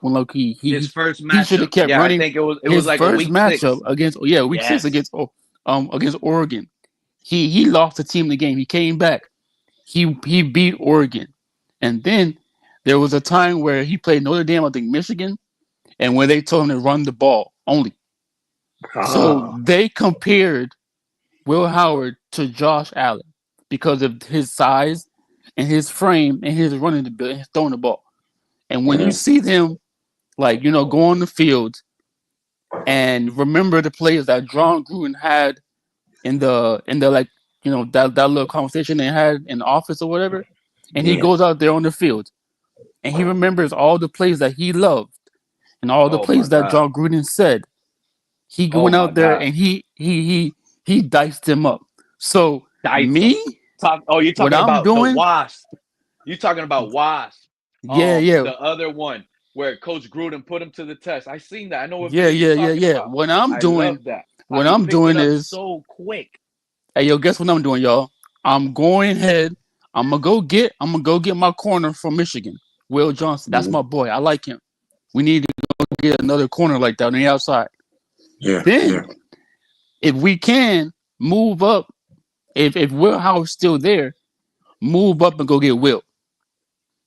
His first he should have matchup. kept Yeah, I running think it was his like a first week matchup 6. against week 6 Yes. against Oregon. He lost the team the game. He came back. He beat Oregon. And then there was a time where he played Notre Dame, I think Michigan, and where they told him to run the ball only. So they compared Will Howard to Josh Allen because of his size and his frame and his running the and his throwing the ball. And when you see them go on the field and remember the plays that John Gruden had in the that little conversation they had in the office or whatever, and he goes out there on the field and he remembers all the plays that he loved and all the Oh my plays that God. John Gruden said. He Oh went my out there God. and he diced him up. So Diced him. me, You're what talking I'm about the doing, Wasp. You're talking about Wasp. yeah, The other one where Coach Gruden put him to the test. I seen that. I know what yeah, video you're yeah, yeah, talking yeah. about. What I'm I doing, love that. How what he I'm picked it doing up is, so quick. hey yo, guess what I'm doing, y'all? I'm going ahead. I'm gonna go get my corner from Michigan, Will Johnson. That's my boy. I like him. We need to go get another corner like that on the outside. Yeah, Then, if we can move up, if Will Howard's still there, move up and go get Will.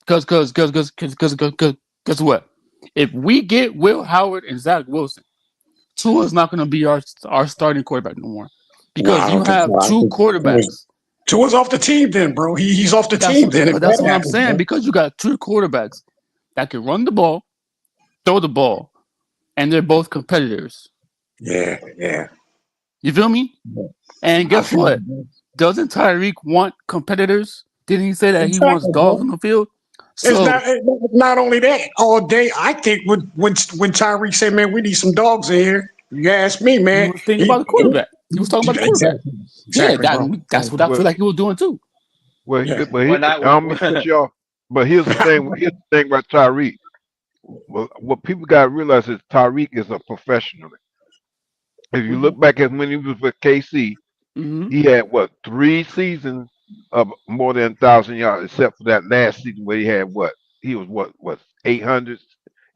Cause guess what? If we get Will Howard and Zach Wilson, Tua's not gonna be our starting quarterback no more. Well, Because I you don't think have so. I two think quarterbacks. Tua's off the team then, bro. He's off the team then. If But that's that what I'm happens, saying. bro. Because you got two quarterbacks that can run the ball, throw the ball, and they're both competitors. Yeah. You feel me? And I guess feel what? you, bro. Doesn't Tyreek want competitors? Didn't he say that he wants Exactly, dogs bro. on the field? It's So not only that all day. I think when Tyreek said, "Man, we need some dogs in here," you ask me, he man. was thinking about the quarterback. He was talking about the quarterback. Exactly, Yeah, exactly, bro. that's what I Well, feel like he was doing too. Yeah. but When I I don't mean to cut you off. But here's the thing. Here's the thing about Tyreek. Well, what people got to realize is Tyreek is a professional. If you look back at when he was with KC, Mm-hmm. he had what 3 seasons of more than 1,000 yards, except for that last season where he had what he was what 800,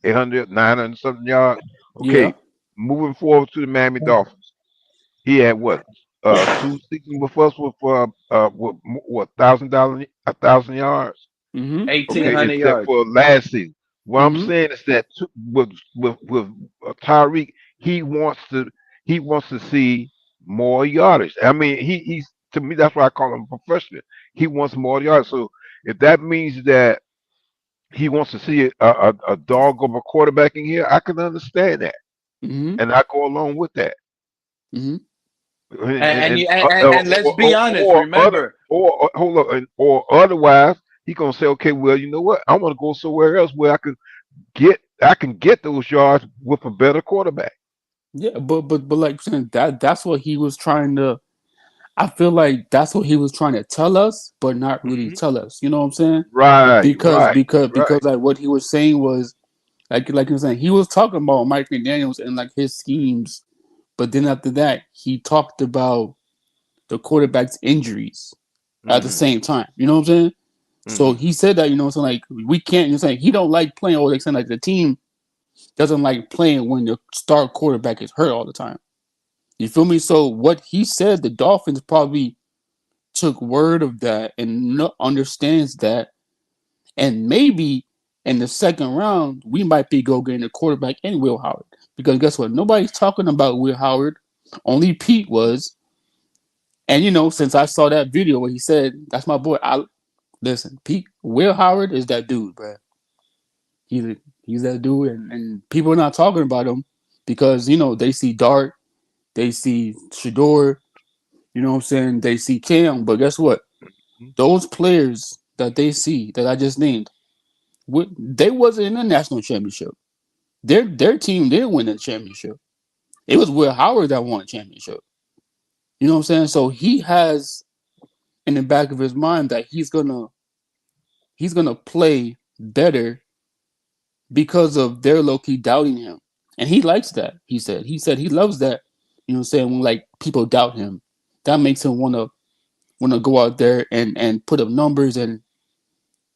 900 something yards. Yeah. Okay, moving forward to the Miami Dolphins, he had what 2 seasons with us with what $1,000 1,000 yards. Mm-hmm. Okay, 1,800 except yards. for last season. What I'm saying is that with Tyreek, he wants to see more yardage. I mean, he's to me that's why I call him a professional. He wants more yardage. So if that means that he wants to see a dog of a quarterback in here, I can understand that, Mm-hmm. and I go along with that. Mm-hmm. And let's be honest. Remember, or hold up, or otherwise he gonna say, okay, well, you know what? I want to go somewhere else where I can get those yards with a better quarterback. Yeah, but like I'm saying that's what he was trying to. I feel like that's what he was trying to tell us, but not really Hmm. tell us. You know what I'm saying? Right, Because right, because right. because like what he was saying was like you were saying he was talking about Mike McDaniel's and like his schemes, but then after that he talked about the quarterback's injuries at the Hmm. same time. You know what I'm saying? So Hmm. he said that, you know, so like we can't. You're saying he don't like playing, or like saying like the team doesn't like playing when the star quarterback is hurt all the time. You feel me? So what he said, the Dolphins probably took word of that and understands that, and maybe in the second round we might be go getting a quarterback and Will Howard, because guess what? Nobody's talking about Will Howard. Only Pete was, and you know, since I saw that video where he said that's my boy, I listen. Pete Will Howard is that dude, bro. He's he's that dude, and people are not talking about him because you know they see Dart, they see Shador, you know what I'm saying, they see Cam, but guess what? Those players that they see that I just named, they wasn't in the national championship. Their team didn't win the championship. It was Will Howard that won the championship. You know what I'm saying? So he has in the back of his mind that he's gonna play better because of their low key doubting him. And he likes that, he said he loves that, you know what I'm saying, when like people doubt him. That makes him wanna go out there and put up numbers and,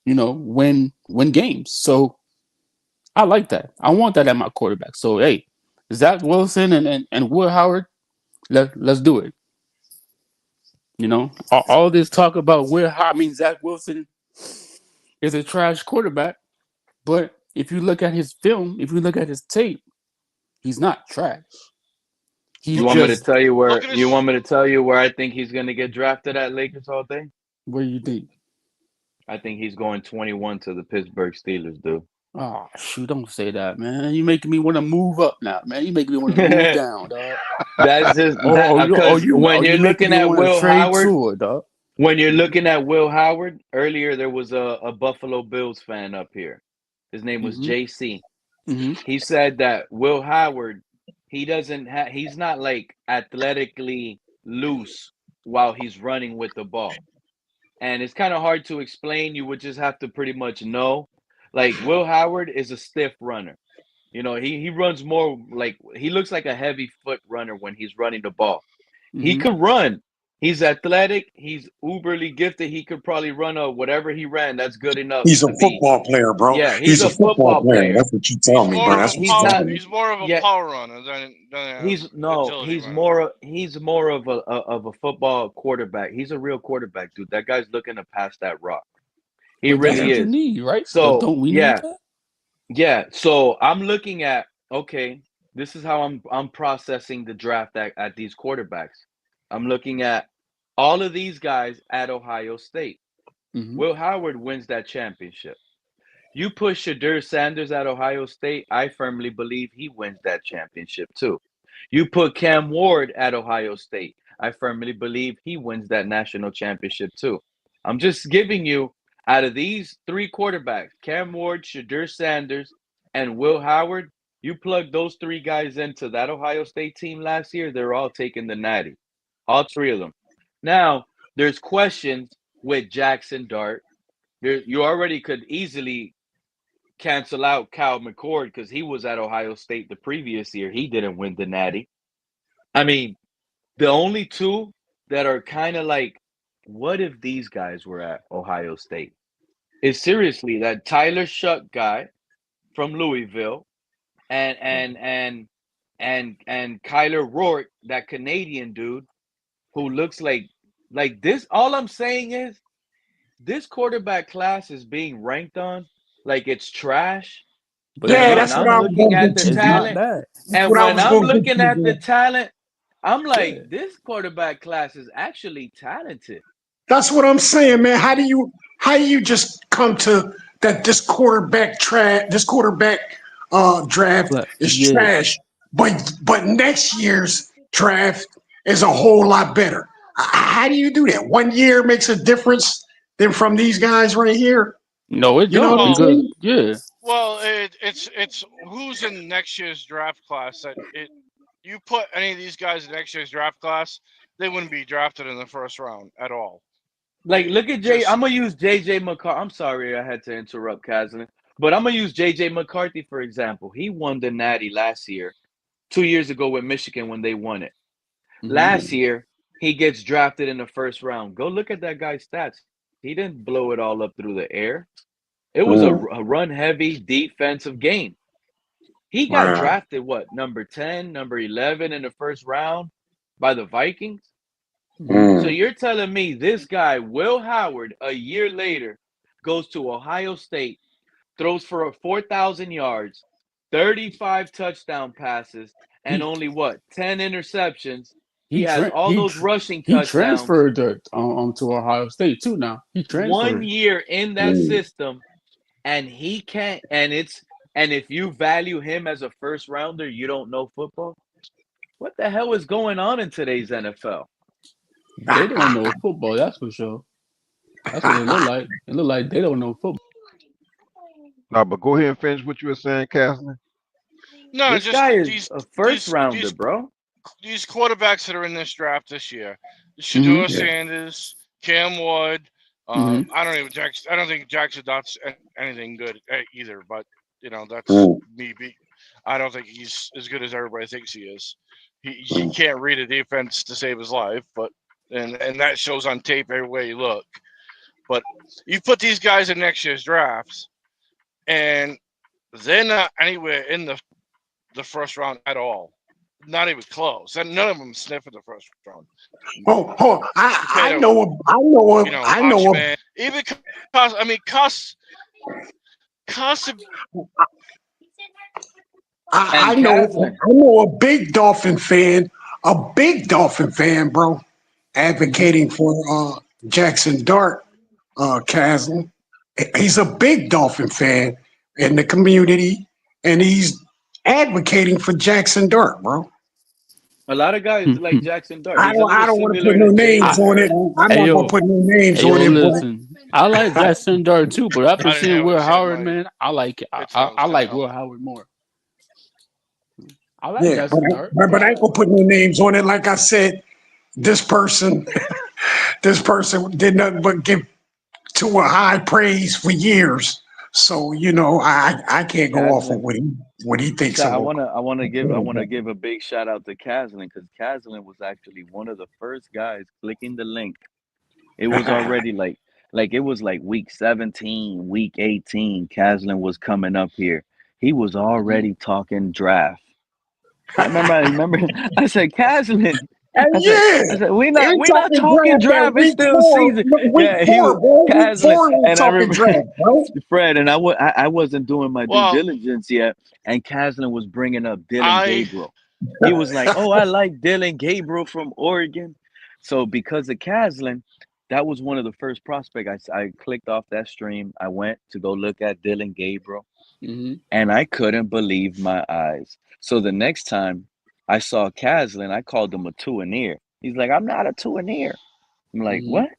you know, win games. So I like that. I want that at my quarterback. So hey, Zach Wilson and Will Howard, let's do it. You know, all this talk about I mean Zach Wilson is a trash quarterback, but if you look at his film, if you look at his tape, he's not trash. He's you Look want at me to his. just tell you Look where at you his. want me to tell you where I think he's gonna get drafted at Lakers all day? what do you think? I think he's going 21 to the Pittsburgh Steelers, dude. Oh shoot! Don't say that, man. You making me want to move up now, man. You making me want to move down, dog. That's just Oh, that because oh, when you you're making looking me at want to Will trade Howard, to it, dog. when you're Mhm, looking at Will Howard, earlier there was a Buffalo Bills fan up here. His name was mhm, JC. mhm, He said that Will Howard, he's not like athletically loose while he's running with the ball. And it's kind of hard to explain. You would just have to pretty much know. Like Will Howard is a stiff runner. You know, he runs more like he looks like a heavy foot runner when he's running the ball. He mhm. could run. He's athletic. He's uberly gifted. He could probably run a whatever he ran. That's good enough He's a to be. football player, bro. Yeah, he's He's a a football football player. player. That's what you tell He's me, more bro. of He's a That's what he's you power. tell not. me. He's more of a Yeah, power runner than he's a no. agility He's runner. more. He's more of a football quarterback. He's a real quarterback, dude. That guy's looking to pass that rock. He But that's really what Yeah. you is. need, right? So Don't we need yeah, that? yeah. So I'm looking at okay. This is how I'm processing the draft at these quarterbacks. I'm looking at all of these guys at Ohio State. Mhm, Will Howard wins that championship. You put Shadur Sanders at Ohio State, I firmly believe he wins that championship too. You put Cam Ward at Ohio State, I firmly believe he wins that national championship too. I'm just giving you out of these three quarterbacks, Cam Ward, Shadur Sanders, and Will Howard, you plug those three guys into that Ohio State team last year, they're all taking the natty. All three of them. Now, there's questions with Jackson Dart. You already could easily cancel out Cal McCord because he was at Ohio State the previous year. He didn't win the Natty. I mean, the only two that are kind of like, what if these guys were at Ohio State? Is seriously that Tyler Shuck guy from Louisville and Kyler Rourke, that Canadian dude who looks like this. All I'm saying is this quarterback class is being ranked on like it's trash but it's it's Yeah, not when that's not what I'm I bad. was looking gonna at get the to, It's B. not talent, bad. That's and what I when was I'm gonna get looking to, at bro. the talent, I'm Yeah. like, this quarterback class is actually talented. That's what I'm saying, man. How do you just come to that this quarterback draft But is yeah, trash, but next year's draft is a whole lot better. How do you do that? 1 year makes a difference than from these guys right here. no, it You know don't what I'm Well, because saying? yeah, well, it's who's in next year's draft class that it. You put any of these guys in next year's draft class, they wouldn't be drafted in the first round at all. Like, look at Jay. Just I'm gonna use JJ McCarthy. I'm sorry I had to interrupt, Kazan, but I'm gonna use JJ McCarthy for example. He won the Natty last year, 2 years ago with Michigan when they won it. hmm Last year, he gets drafted in the first round. Go look at that guy's stats. He didn't blow it all up through the air. It was a run heavy defensive game. He got Wow. drafted what, number 10, number 11 in the first round by the Vikings. hmm So you're telling me this guy, Will Howard, a year later, goes to Ohio State, throws for 4,000 yards, 35 touchdown passes, and he only what, 10 interceptions. he He has tra- all he those tr- rushing he touchdowns. transferred to Ohio State too. Now he 1 transferred. year in that system, and he can't. And if you value him as a first rounder, you don't know football. What the hell is going on in today's NFL? They don't know football. That's for sure. That's what they look like. They look like they don't know football. No, but go ahead and finish what you were saying, Kathleen. no, This just guy is these a first these rounder, these bro. these quarterbacks that are in this draft this year: hmm Shadur Sanders, Cam Ward. hmm I don't think Jackson Dott's anything good either. But that's me. I don't think he's as good as everybody thinks he is. He can't read a defense to save his life, but and that shows on tape everywhere you look. But you put these guys in next year's drafts, and they're not anywhere in the first round at all. Not even close. And none of them sniff in the first round. Oh, Compared I to I know a, Watchman, even Cost I And know Caslin, I know a big Dolphin fan, bro, hmm advocating for Jackson Dart, Castle. He's a big Dolphin fan in the community, and he's advocating for Jackson Dart, bro. a lot of guys like Jackson Dart. I He's a don't little I don't want to put similar no to names Jalen on it. Hurts. I'm Hey not gonna yo, put no names hey on yo, it, listen. I like but Jackson Dart too, but after I didn't seeing hear what Will he said. Howard, My man, I like headphones I cut like out. Will Howard more. I like yeah, Jackson Dart. but I ain't gonna put no names on it. Like I said, this person this person did nothing but give to a high praise for years. So I can't go off of Caslin, what he thinks of a I wanna quarterback. give a big shout out to Caslin because Caslin was actually one of the first guys clicking the link. It was already like it was like week 17, week 18. Caslin was coming up here. He was hmm already talking draft. I remember I said, Caslin. And yeah, I said, ain't we not talking talking draft at draft, it's week still four. season. No, week Yeah, he was four, bro. Week Caslin. four ain't And I talking remember draft, bro. Fred and I wasn't doing my due Well, diligence yet. And Caslin was bringing up Dylan I Gabriel. He was like, "Oh, I like Dylan Gabriel from Oregon." So because of Caslin, that was one of the first prospects. I clicked off that stream. I went to go look at Dylan Gabriel, hmm and I couldn't believe my eyes. So the next time I saw Caslin, I called him a two-and-ear. He's like, "I'm not a two-and-ear." I'm like, hmm "What?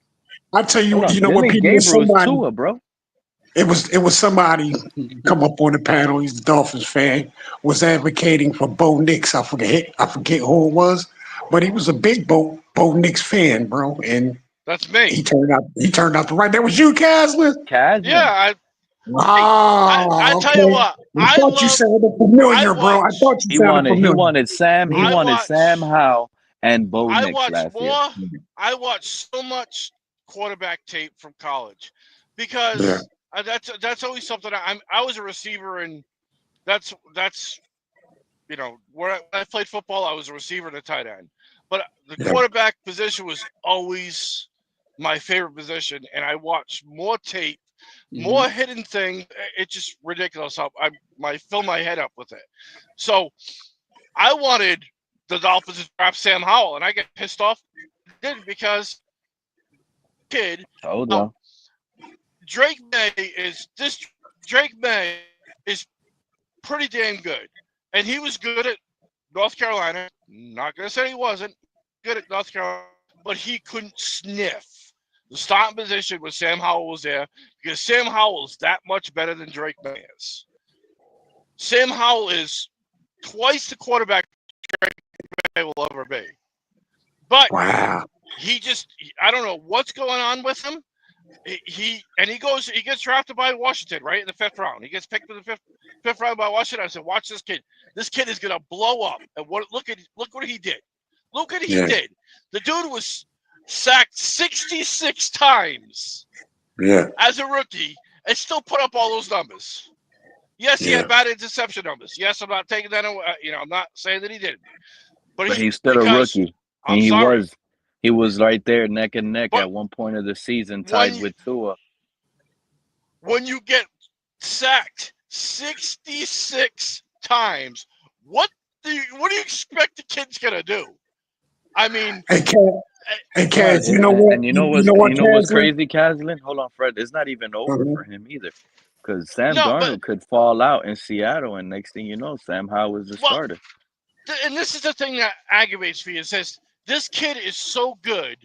I tell you, Hold on, you know what, Dylan people, Gabriel is Tua, bro." it was somebody come up on the panel. He's a Dolphins fan. Was advocating for Bo Nix. I forget who it was, but he was a big Bo Nix fan, bro. And that's me. he turned out the right. That was you, Caslin. Yeah, Caslin. I Oh, tell you okay. what, I love I I watch thought you sounded He familiar. wanted Sam. He I wanted Sam watch Howell and Bo I Nix watch last year. more I watch so much quarterback tape from college Yeah. because that's always something I was a receiver, and that's when I played football I was a receiver and a tight end, but the Yeah. quarterback position was always my favorite position, and I watched more tape more hidden things. It's just ridiculous how I fill my head up with it. So I wanted the Dolphins to draft Sam Howell, and I get pissed off. I did because kid. Hold Now, on. Drake May is pretty damn good, and he was good at North Carolina. Not gonna say he wasn't good at North Carolina, but he couldn't sniff the starting position when Sam Howell was there because Sam Howell is that much better than Drake May is. Sam Howell is twice the quarterback Drake May will ever be. But Wow. I don't know what's going on with him. He gets drafted by Washington, right, in the 5th round. He gets picked in the fifth round by Washington. I said, watch this kid. This kid is gonna blow up. And look what he did. Look what he did. The dude was sacked 66 times as a rookie and still put up all those numbers. Yes, he had bad interception numbers. Yes, I'm not taking that away. I'm not saying that he didn't. But he's still a rookie. And he was right there neck and neck at one point of the season, tied with Tua. When you get sacked 66 times, what do you expect the kid's gonna do? I mean, Hey, Kaz, you know what? And you know what's crazy, Caslin? Hold on, Fred. It's not even over for him either. Because Sam Darnold could fall out in Seattle, and next thing you know, Sam Howell is the starter. And this is the thing that aggravates me. It says this kid is so good,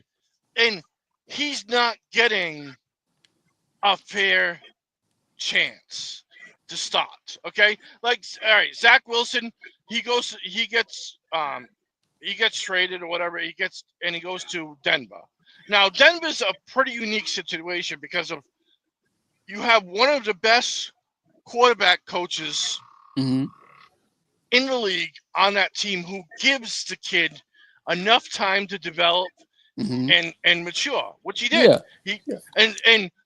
and he's not getting a fair chance to start. Okay, like all right, Zach Wilson, he gets traded or whatever. He goes to Denver. Now Denver's a pretty unique situation because of you have one of the best quarterback coaches in the league on that team who gives the kid enough time to develop and mature, which he did.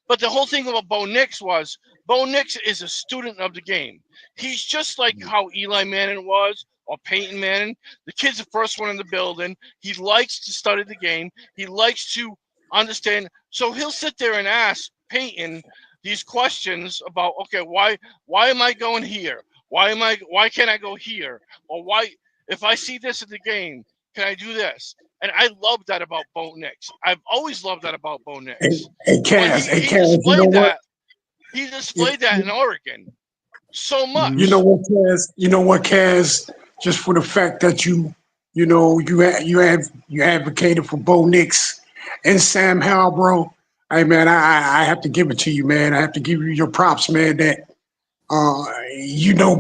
But the whole thing about Bo Nix was Bo Nix is a student of the game. He's just like how Eli Manning was or Peyton Manning. The kid's the first one in the building. He likes to study the game. He likes to understand. So he'll sit there and ask Peyton these questions about, okay, why am I going here? Why can't I go here? Or why, if I see this in the game, can I do this? And I love that about Bo Nix. I've always loved that about Bo Nix. Hey, Kaz, you know what? He displayed that in Oregon so much. You know what, Kaz? Just for the fact that you advocated for Bo Nix and Sam Howell, bro. Hey man, I have to give it to you, man. I have to give you your props, man. That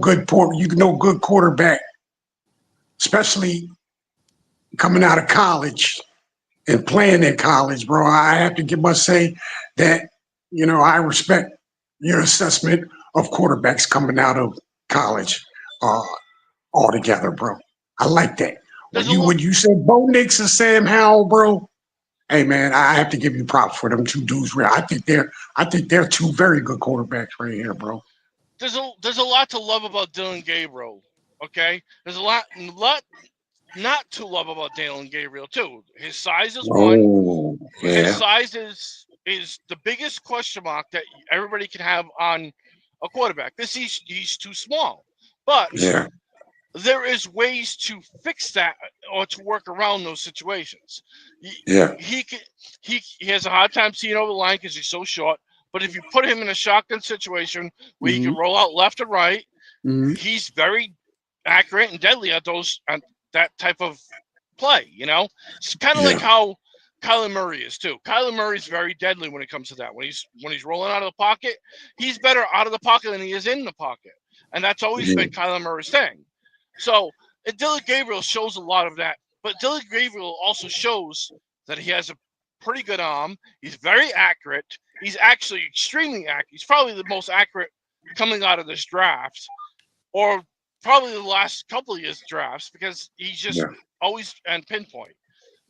good quarterback, especially coming out of college and playing in college, bro. I must say that I respect your assessment of quarterbacks coming out of college altogether, bro. I like that. When you said Bo Nix and Sam Howell, bro. Hey man, I have to give you props for them two dudes. I think they're two very good quarterbacks right here, bro. There's a lot to love about Dylan Gabriel. Okay, there's a lot not to love about Dylan Gabriel too. His size is one. His size is the biggest question mark that everybody can have on a quarterback. He's too small, but there is ways to fix that or to work around those situations. He has a hard time seeing over the line because he's so short. But if you put him in a shotgun situation where he can roll out left and right, he's very accurate and deadly at that type of play. It's kind of like how Kyler Murray is too. Kyler Murray's very deadly when it comes to that. When he's rolling out of the pocket, he's better out of the pocket than he is in the pocket, and that's always been Kyler Murray's thing. So Dylan Gabriel shows a lot of that, but Dylan Gabriel also shows that he has a pretty good arm. He's very accurate. He's actually extremely accurate. He's probably the most accurate coming out of this draft, or probably the last couple of years drafts, because he's just always on pinpoint.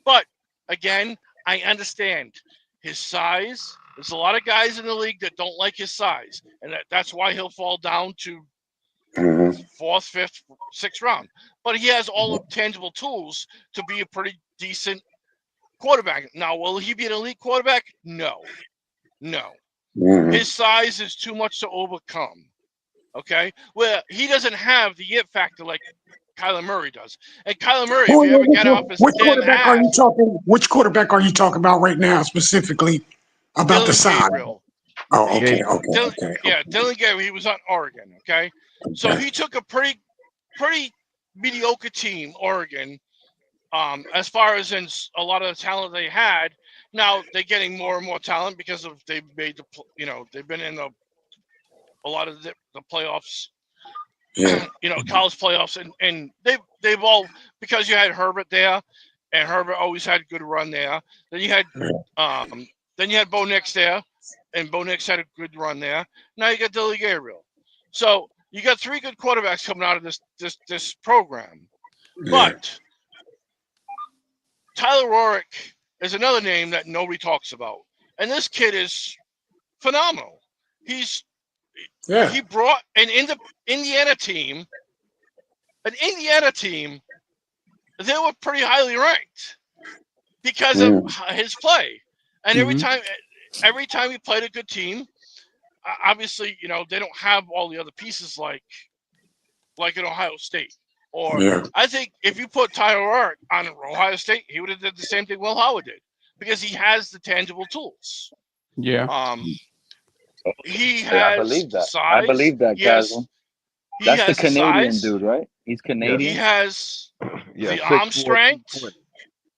But again, I understand his size. There's a lot of guys in the league that don't like his size, and that's why he'll fall down to 4th, 5th, 6th round. But he has all the tangible tools to be a pretty decent quarterback. Now, will he be an elite quarterback? No. His size is too much to overcome. Okay, well, he doesn't have the it factor like Kyler Murray does. And Kyler Murray, if you ever get off his Which damn quarterback are you ass, talking? Which quarterback are you talking about right now specifically about the Dylan size? Gabriel. Oh, okay, Gabriel. Dylan Gabriel. He was on Oregon. Okay, so he took a pretty mediocre team, Oregon. As far as in a lot of the talent they had, now they're getting more and more talent because of they've made they've been in a lot of the playoffs, college playoffs, and they've all, because you had Herbert there, and Herbert always had a good run there. Then you had Bo Nix there, and Bo Nix had a good run there. Now you got Dylan Gabriel, so you got three good quarterbacks coming out of this program, but Tyler Rorick is another name that nobody talks about, and this kid is phenomenal. He brought an Indiana team. They were pretty highly ranked because of his play, and every time he played a good team, obviously they don't have all the other pieces like in Ohio State. Or I think if you put Tyler Rorick on Ohio State, he would have did the same thing Will Howard did, because he has the tangible tools. Yeah. He has I believe that. size. I believe that, Yes. Caswell. He That's the has Canadian size. dude, right? He's Canadian. He has Yeah, the arm 6'4", strength.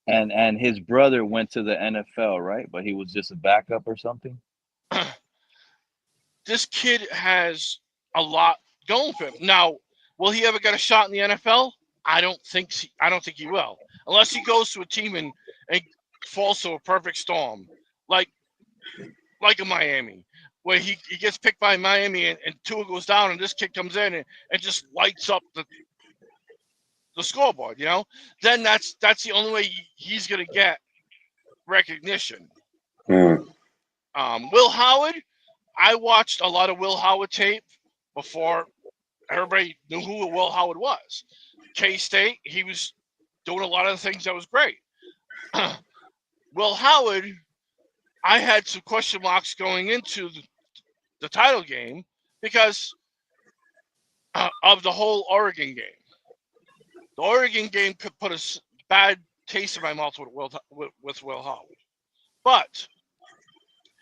220. And his brother went to the NFL, right? But he was just a backup or something. This kid has a lot going for him. Now, will he ever get a shot in the NFL? I don't think he will, unless he goes to a team and falls to a perfect storm, like a Miami, where he gets picked by Miami and Tua goes down and this kid comes in and just lights up the scoreboard. Then that's the only way he's gonna get recognition. Will Howard, I watched a lot of Will Howard tape before everybody knew who Will Howard was. K-State, he was doing a lot of the things that was great. Will Howard, I had some question marks going into the title game because of the whole Oregon game. The Oregon game could put a bad taste in my mouth with Will Howard. But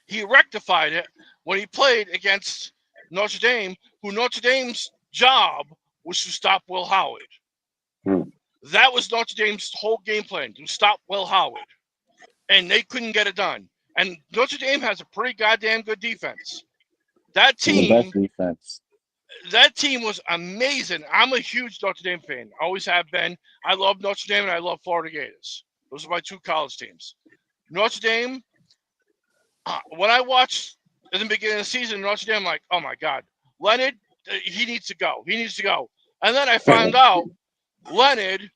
he rectified it when he played against Notre Dame, who Notre Dame's job was to stop Will Howard. That was Notre Dame's whole game plan, to stop Will Howard. And they couldn't get it done. And Notre Dame has a pretty goddamn good defense. That The best team defense. Was amazing. I'm a huge Notre Dame fan. Always have been. I love Notre Dame and I love Florida Gators. Those are my two college teams. Notre Dame, when I watched in the beginning of the season, Notre Dame, I'm like, oh my God, Leonard, he needs to go. He needs to go. And then I found out Leonard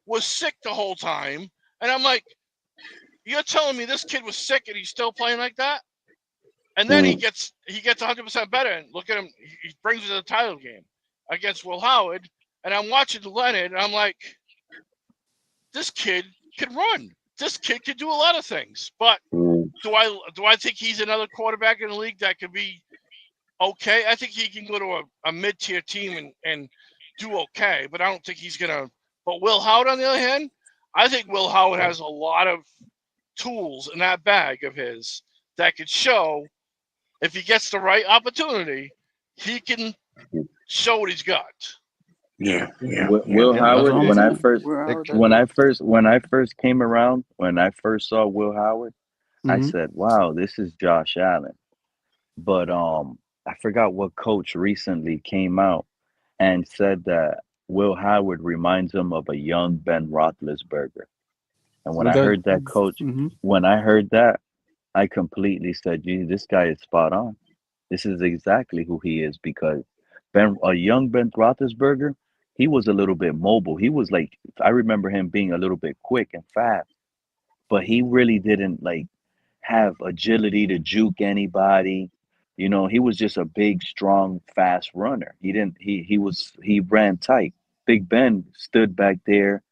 was sick the whole time. And I'm like, you're telling me this kid was sick and he's still playing like that? And then he gets 100% better. And look at him. He brings it to the title game against Will Howard. And I'm watching Leonard, and I'm like, this kid can run. This kid can do a lot of things. But do I think he's another quarterback in the league that could be okay? I think he can go to a mid-tier team and do okay. But I don't think he's going to. But Will Howard, on the other hand, I think Will Howard has a lot of tools in that bag of his that could show, if he gets the right opportunity, he can show what he's got. Yeah. Will Howard, when I first came around, when I first saw Will Howard, I said, "Wow, this is Josh Allen." But I forgot what coach recently came out and said that Will Howard reminds him of a young Ben Roethlisberger. And when I heard that, coach, when I heard that, I completely said, "Gee, this guy is spot on. This is exactly who he is." Because a young Ben Roethlisberger, he was a little bit mobile. He was like, I remember him being a little bit quick and fast, but he really didn't have agility to juke anybody. He was just a big, strong, fast runner. He ran tight. Big Ben stood back there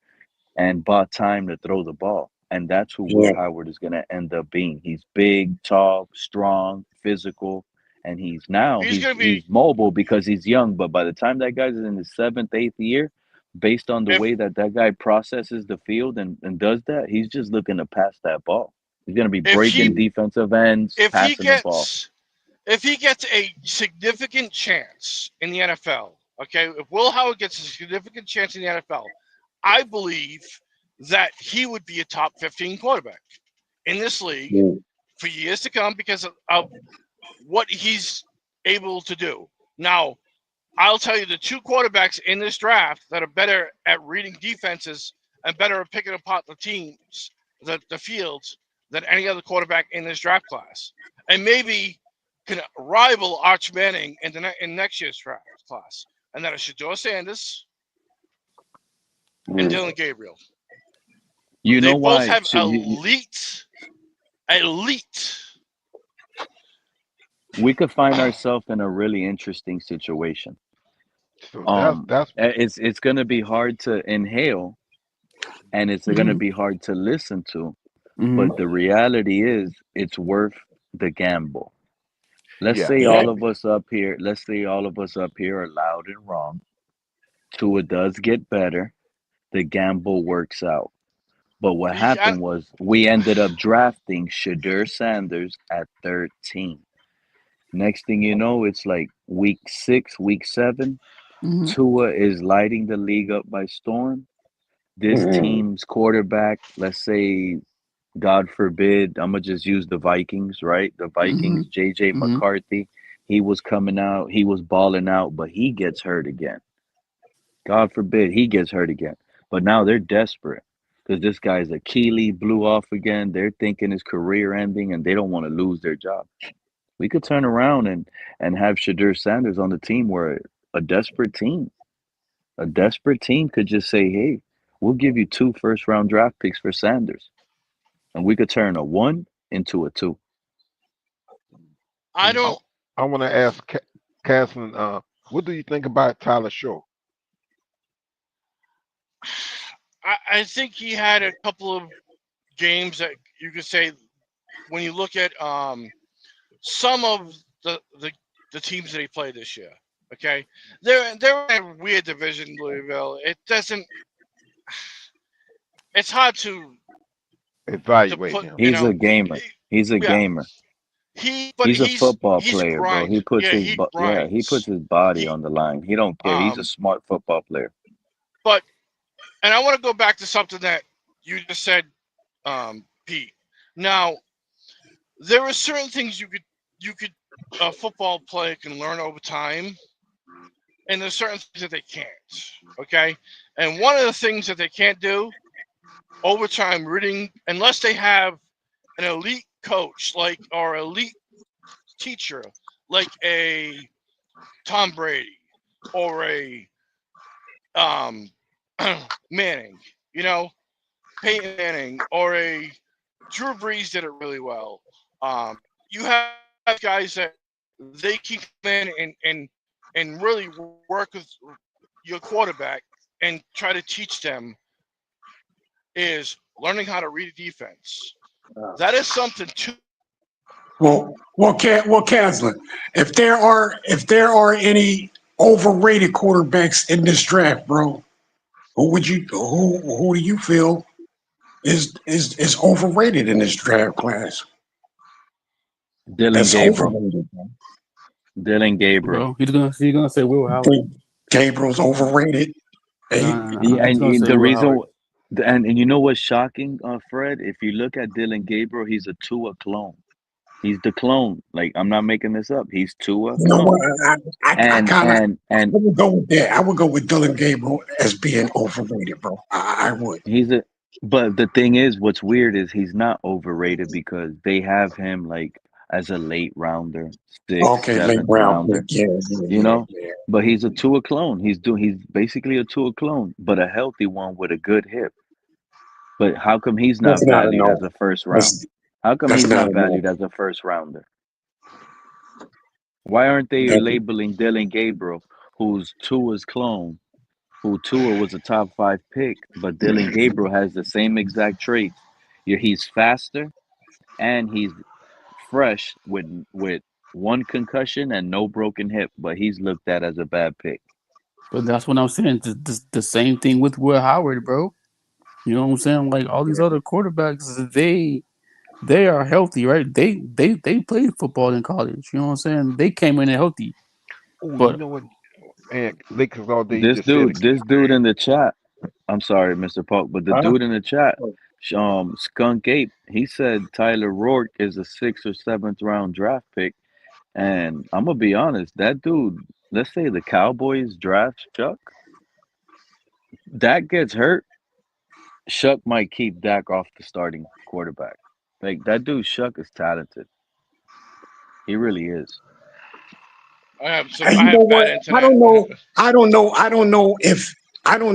and bought time to throw the ball. And that's who Yeah. Will Howard is going to end up being. He's big, tall, strong, physical, and he's He's gonna be mobile because he's young. But by the time that guy's in his seventh, eighth year, based on the if way that guy processes the field and does that, he's just looking to pass that ball. He's going to be if he breaking defensive ends, if he passing the ball. gets if he gets a significant chance in the NFL, okay, if Will Howard gets a significant chance in the NFL, I believe that he would be a top 15 quarterback in this league Yeah. for years to come because of what he's able to do. Now, I'll tell you the two quarterbacks in this draft that are better at reading defenses and better at picking apart the teams, the fields, than any other quarterback in this draft class. And maybe can rival Arch Manning in next year's draft class. And that is Shadur Sanders and Dylan Gabriel. You They know both why? have So elite. we could find ourselves in a really interesting situation. So that's It's going to be hard to inhale, and it's going to Mhm. be hard to listen to. Mhm. But the reality is, it's worth the gamble. Let's yeah. say Yeah. all of us up here. Let's say all of us up here are loud and wrong. Tua does get better. The gamble works out. But what He, I, happened was we ended up drafting Shadur Sanders at 13. Next thing you know, it's like week 6, week 7. Mhm. Tua is lighting the league up by storm. This Mhm. team's quarterback, let's say, God forbid, I'm gonna just use the Vikings, right? The Vikings, Mhm. JJ Mhm. McCarthy, he was coming out, he was balling out, but he gets hurt again. God forbid he gets hurt again. But now they're desperate because this guy's Achilles blew off again. They're thinking his career ending and they don't want to lose their job. We could turn around and have Shadur Sanders on the team where a desperate team, a desperate team could just say, hey, we'll give you 2 first-round draft picks for Sanders. And we could turn a 1 into a 2. I I, don't. I want to ask Caslin, what do you think about Tyler Shaw? I think he had a couple of games that you could say when you look at some of the teams that he played this year. Okay, they're in a weird division, Louisville. It doesn't. It's hard to Evaluate put. him. He's a gamer. He's a Yeah, gamer. but He's a football he's a player, bro. grind. Yeah, he He puts grinds. his body He on the line. He don't care. He's a um, smart football player. but and I want to go back to something that you just said, Pete. Now there are certain things you could a football player can learn over time, and there's certain things that they can't. Okay, and one of the things that they can't do over time, reading unless they have an elite coach or elite teacher like a Tom Brady or a um, Manning, Peyton Manning or a Drew Brees did it really well. You have guys that they can come in and really work with your quarterback and try to teach them is learning how to read a defense. That is something too. Caslin, if there are any overrated quarterbacks in this draft, bro, who do you feel is overrated in this draft class? Dylan That's Gabriel. overrated, bro. Dylan Gabriel. Bro, he's gonna say Will You Howard. think Gabriel's overrated? No, Hey, no, no. Yeah, He's gonna say the Will Howard. reason, and you know what's shocking, Fred? If you look at Dylan Gabriel, he's a Tua clone. He's the clone. Like I'm not making this up. He's Tua you know what? clone. I And kind of and I and would go with that. I would go with Dylan Gabriel as being overrated, bro. I would. he's a. But the thing is, what's weird is he's not overrated because they have him like as a late rounder, sixth, Okay, late seventh round pick. rounder. Yeah, You know, yeah. but he's a Tua clone. He's basically a Tua clone, but a healthy one with a good hip. But how come he's not That's not a valued no. as a first round? That's How come that's he's not not a no. valued as a first rounder? Why aren't they That, labeling Dylan Gabriel, who's Tua's clone, who Tua was a top 5 pick, but Dylan Gabriel has the same exact traits. He's faster and he's fresh with one concussion and no broken hip, but he's looked at as a bad pick. But that's what I'm saying. The same thing with Will Howard, bro. You know what I'm saying? Like all these other quarterbacks, they are healthy, right? They played football in college. You know what I'm saying? They came in healthy. Oh, you But know what? Man, Lakers all day. You This just said dude, it. this dude in the chat. I'm sorry, Mr. Polk, but the Huh? dude in the chat, Skunk Ape, he said Tyler Rourke is a 6th or 7th round draft pick, and I'm gonna be honest, that dude. Let's say the Cowboys draft Chuck, Dak gets hurt, Shuck might keep Dak off the starting quarterback. Like that dude Shuck is talented. He really is. And I you know have what? bad internet. I don't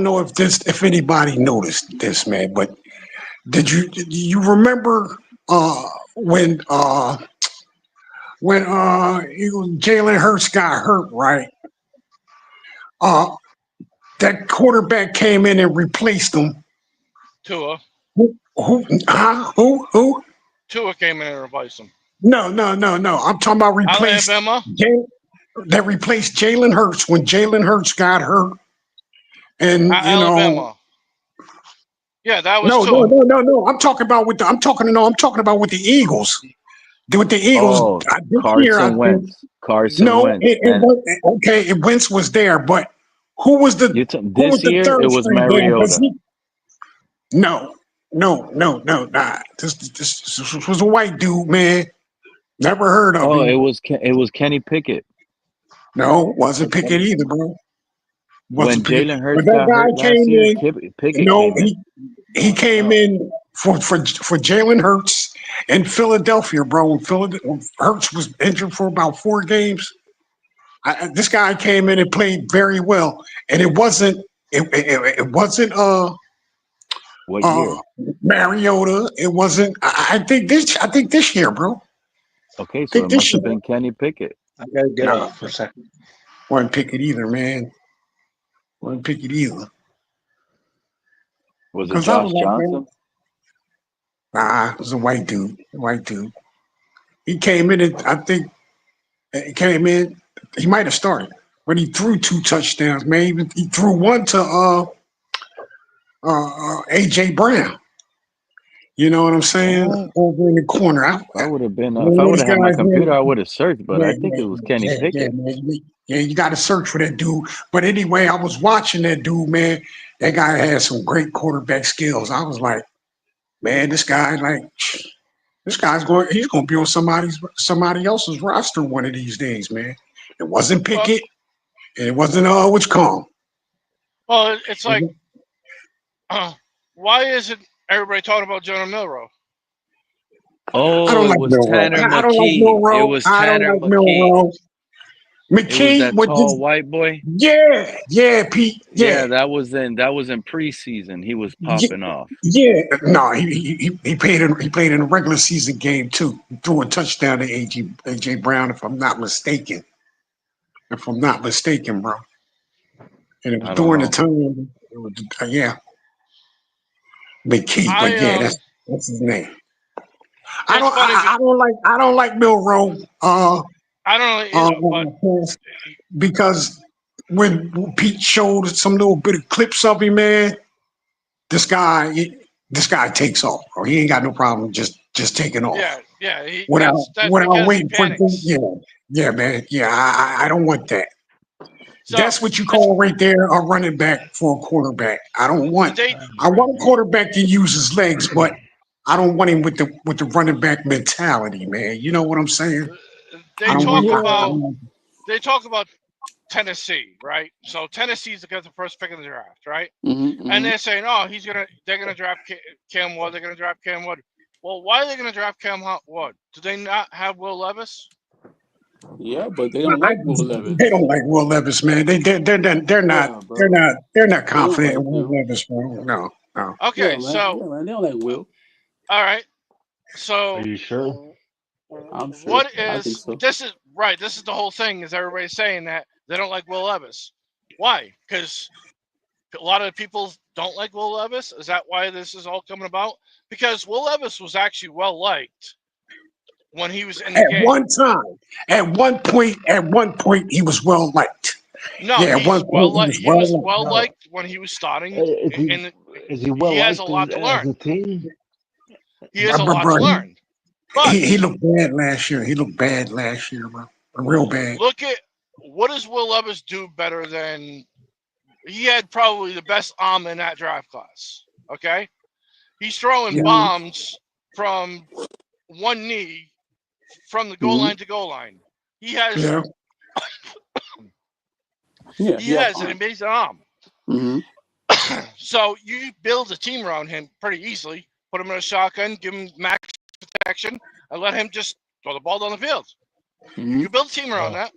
know if anybody noticed this, man. But did you remember when Jalen Hurts got hurt, right? Uh, that quarterback came in and replaced him. Tua. Who? Tua came in and replaced him. No. I'm talking about Alabama. That replaced Jalen Hurts when Jalen Hurts got hurt, and Alabama. Yeah, that was no. Tua. I'm talking about with the Eagles. With the Eagles Oh, this year, I Carson think. Wentz. Carson No, Wentz. And Wentz was there, but who was the who was this the year it third was string there? Because Mariota. no, nah. This was a white dude, man. Never heard of Oh, him. it was Kenny Pickett. No, wasn't Pickett either, bro. When Wasn't Pickett. Jalen But Hurts that got hurt guy last came year, in. Pickett No, came in. he came in for Jalen Hurts in Philadelphia, bro. When Hurts was injured for about 4 games. This guy came in and played very well, and it wasn't What year? Mariota. It wasn't. I think this year, bro. Okay, I so think it this must year. have been Kenny Pickett. I gotta get No, off for a second. wasn't Pickett either, man. Wasn't Pickett either. Was it Because I was Josh like, man, Johnson? nah, it was a white dude. He came in and I think he came in. He might have started, but he threw 2 touchdowns, man. He threw one to AJ Brown. You know what I'm saying? What? Over in the corner. I If I would have been, don't if I know would this have had my guy's computer, I name. would have searched. But I think it was Kenny Yeah, Pickett. man. Yeah, you got to search for that dude. But anyway, I was watching that dude, man. That guy had some great quarterback skills. I was like, man, this guy's he's going to be on somebody else's roster one of these days, man. It wasn't Well, Pickett, and it wasn't which calm. well, it's like, why isn't everybody talking about Jonah Milrow? I Oh, don't it like was Milrow. Tanner I don't like McKee. It Milrow. was I don't Tanner like McKee. Milrow. It was McKee that with tall this, white boy. yeah, Pete, Yeah, that was in preseason. He was yeah, popping off. yeah. No, he played in a regular season game too. He threw a touchdown to AJ Brown, if I'm not mistaken. Bro. And it was I don't during the know. time. It was, yeah, McKee, but yeah, that's his name. It's funny. I don't like Milrow. I don't know either, but Because when Pete showed some little bit of clips of him, man, this guy takes off, bro. He ain't got no problem just taking off yeah, without that's because he waiting for panics. yeah, man. Yeah, I don't want that. So That's what you call right there a running back for a quarterback. I want a quarterback to use his legs, but I don't want him with the running back mentality, man. You know what I'm saying? they talk about Tennessee, right? So Tennessee's got the first pick in the draft, right? And they're saying, oh, they're gonna draft Cam Ward. They're gonna draft Cam Ward. Well, why are they gonna draft Cam Ward? Do they not have Will Levis? Yeah, but they don't like Will Levis. They don't like Will Levis, man. They're not confident in Will Levis, bro. No. Okay, man. so They don't like Will. All right. So Are you sure? I'm sure. What I think is so. this is right? This is the whole thing. Is everybody saying that they don't like Will Levis? Why? Because a lot of people don't like Will Levis? Is that why this is all coming about? Because Will Levis was actually well liked when he was in the At game. one time, at one point, he was well liked. No, Yeah, at one he's well point liked. he He was was well well No, liked when he was starting, is he well he has a liked lot to as learn. a team? He has a liked. lot to Bro, learn. But he looked bad last year. He looked bad last year, bro. Real bad. look at what does Will Levis do better than he had probably the best arm in that draft class. Okay, he's throwing Yeah. bombs from one knee from the goal line to goal line. He has Yeah. Yeah, he he has has an arm. amazing arm. Mm-hmm. So you build a team around him pretty easily. Put him in a shotgun, give him max protection, and let him just throw the ball down the field. Mm-hmm. You build a team around that.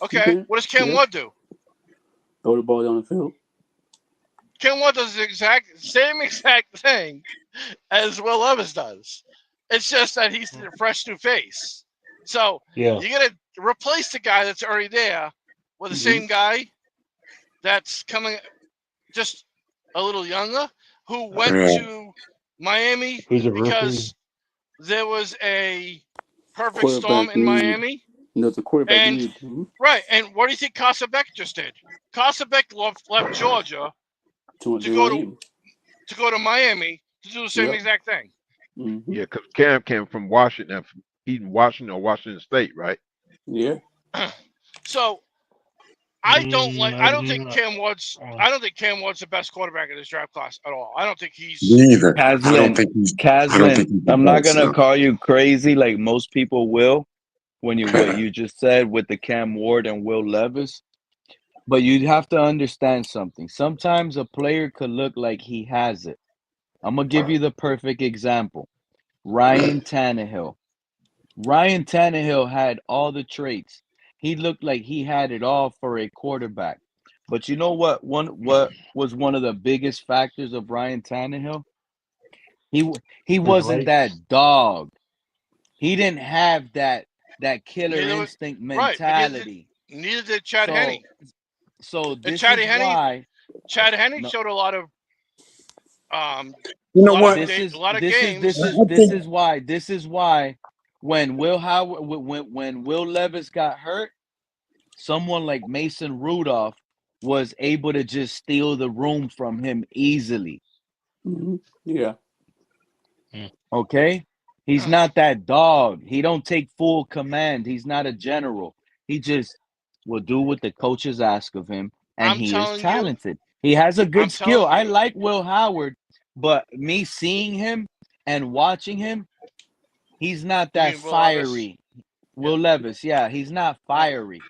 Okay. Okay. What does Cam Yeah. Ward do? Throw the ball down the field. Cam Ward does the same exact thing as Will Levis does. It's just that he's a fresh new face. So Yeah. you're gonna replace the guy that's already there with the same guy that's coming just a little younger, who went Yeah. to Miami Who's a rookie? because there was a perfect Quarterback storm in need. Miami. There's a quarterback And need. Mm-hmm. right, and what do you think Casa Beck just did? Casa Beck left Georgia To to go to Miami to do the same Yep. exact thing. Mm-hmm. Yeah, because Cam came from Washington, from Eaton, Washington, or Washington State, right? Yeah. So I don't think no. Cam Ward's the best quarterback in this draft class at all. I don't think he's Neither. I don't Caslin, think he's. I don't think Caslin, he's the I'm not best. gonna No. call you crazy like most people will when what you just said with the Cam Ward and Will Levis, but you have to understand something. Sometimes a player could look like he has it. I'm gonna give you the perfect example. Ryan Tannehill. Ryan Tannehill had all the traits. He looked like he had it all for a quarterback. But you know what was one of the biggest factors of Ryan Tannehill? He His wasn't legs. that dog. He didn't have that killer neither instinct right, but mentality. neither did Chad So Henne. so And this Chad is Henne why Henne no, showed a lot of You know what? this a is lot of this is games. this is I this think is why when when Will Levis got hurt, someone like Mason Rudolph was able to just steal the room from him easily. Mm-hmm. Yeah. Okay? He's not that dog. He don't take full command. He's not a general. He just will do what the coaches ask of him, and I'm he is telling you, talented. He has a good I'm skill. telling I you. like Will Howard, but me seeing him and watching him, he's not You that mean Will Levis? fiery. Will Levis, yeah, he's not fiery.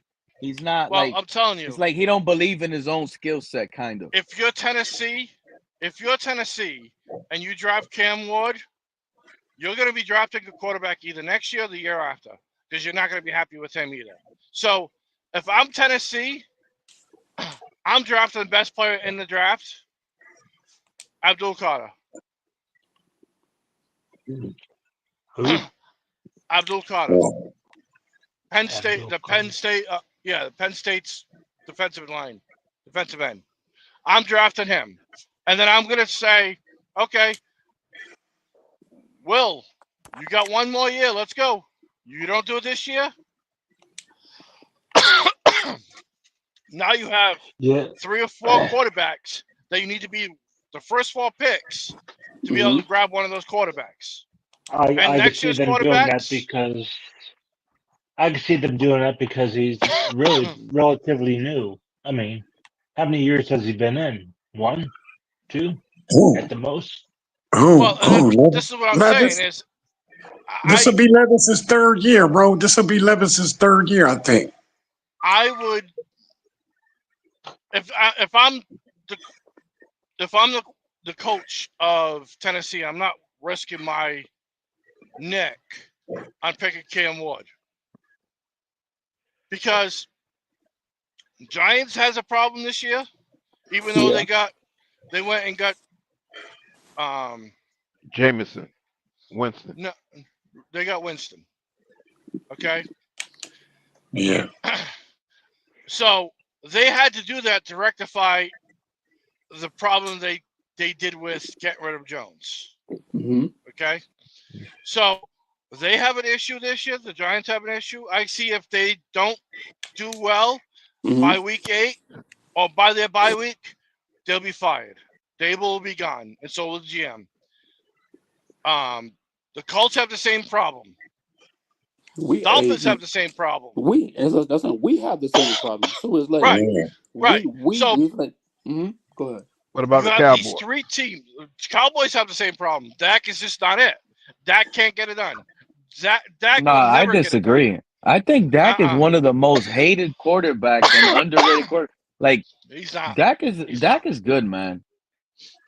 He's not Well, like I'm telling you, it's like he don't believe in his own skill set, kind of. if you're Tennessee and you draft Cam Ward, you're going to be drafting a quarterback either next year or the year after, because you're not going to be happy with him either. So if I'm Tennessee, I'm drafting the best player in the draft, Abdul Carter. Who? Abdul Carter. Penn State, Abdul the Carter. Penn State, the Penn State's defensive end. I'm drafting him. And then I'm going to say, okay, Will, you got one more year. Let's go. You don't do it this year? Now you have Yeah. 3 or 4 quarterbacks that you need to be the first 4 picks to be able to grab one of those quarterbacks. And I could next see year's them doing that quarterbacks, because I could see them doing that because he's really relatively new. I mean, how many years has he been in? 1, 2, Who? at the most. well, Who? this is what I'm Levis? saying is, This will be Levis's third year, bro. This will be Levis's third year, I think. I would, if I'm the coach of Tennessee, I'm not risking my neck on picking Cam Ward, because Giants has a problem this year, even though they went and got Jameson, Winston. no, they got Winston. Okay. Yeah. So they had to do that to rectify the problem they did with getting rid of Jones. Mm-hmm. Okay, so they have an issue this year. The Giants have an issue. I see if they don't do well by week 8 or by their bye week, they'll be fired. Dable will be gone, and so will the GM. The Colts have the same problem. Dolphins have the same problem. We have the same problem. So it's like Right, right. So it's like go ahead. What about you the have Cowboys? these 3 teams. Cowboys have the same problem. Dak is just not it. Dak can't get it done. Dak Nah, will I never get it done. disagree. I think Dak is one of the most hated quarterbacks and underrated quarter. Like He's not. Dak He's is good, man.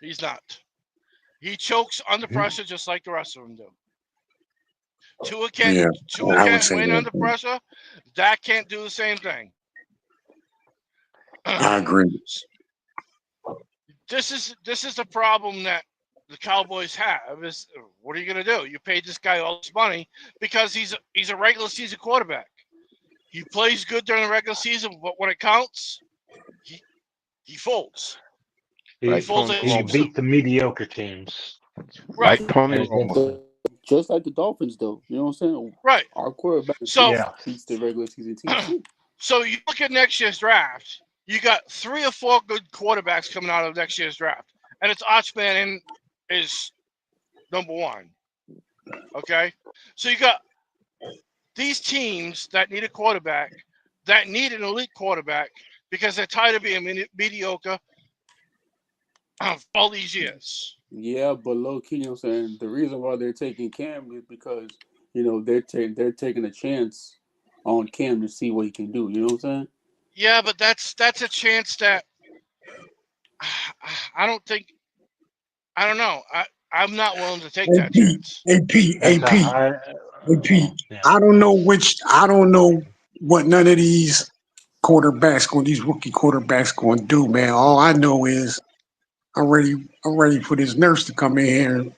He's not. He chokes under pressure just like the rest of them do. Tua can't win under pressure. Dak can't do the same thing. I agree. This is the problem that the Cowboys have is what are you going to do? You paid this guy all this money because he's a regular season quarterback. He plays good during the regular season, but when it counts, he folds. He folds like a beat the mediocre teams. Right. Like Tony Romo. Just like the Dolphins, though. You know what I'm saying? Right. Our quarterback beats the regular season teams too. So you look at next year's draft, you got 3 or 4 good quarterbacks coming out of next year's draft. And it's Archman is number 1. Okay? So you got these teams that need a quarterback, that need an elite quarterback, because they're tired of being mediocre all these years. Yeah, but low key, you know what I'm saying? The reason why they're taking Cam is because, they're taking a chance on Cam to see what he can do. You know what I'm saying? Yeah, but that's a chance that I don't know. I'm not willing to take that chance. AP. I don't know what none of these these rookie quarterbacks going to do, man. All I know is I'm ready for this nurse to come in here and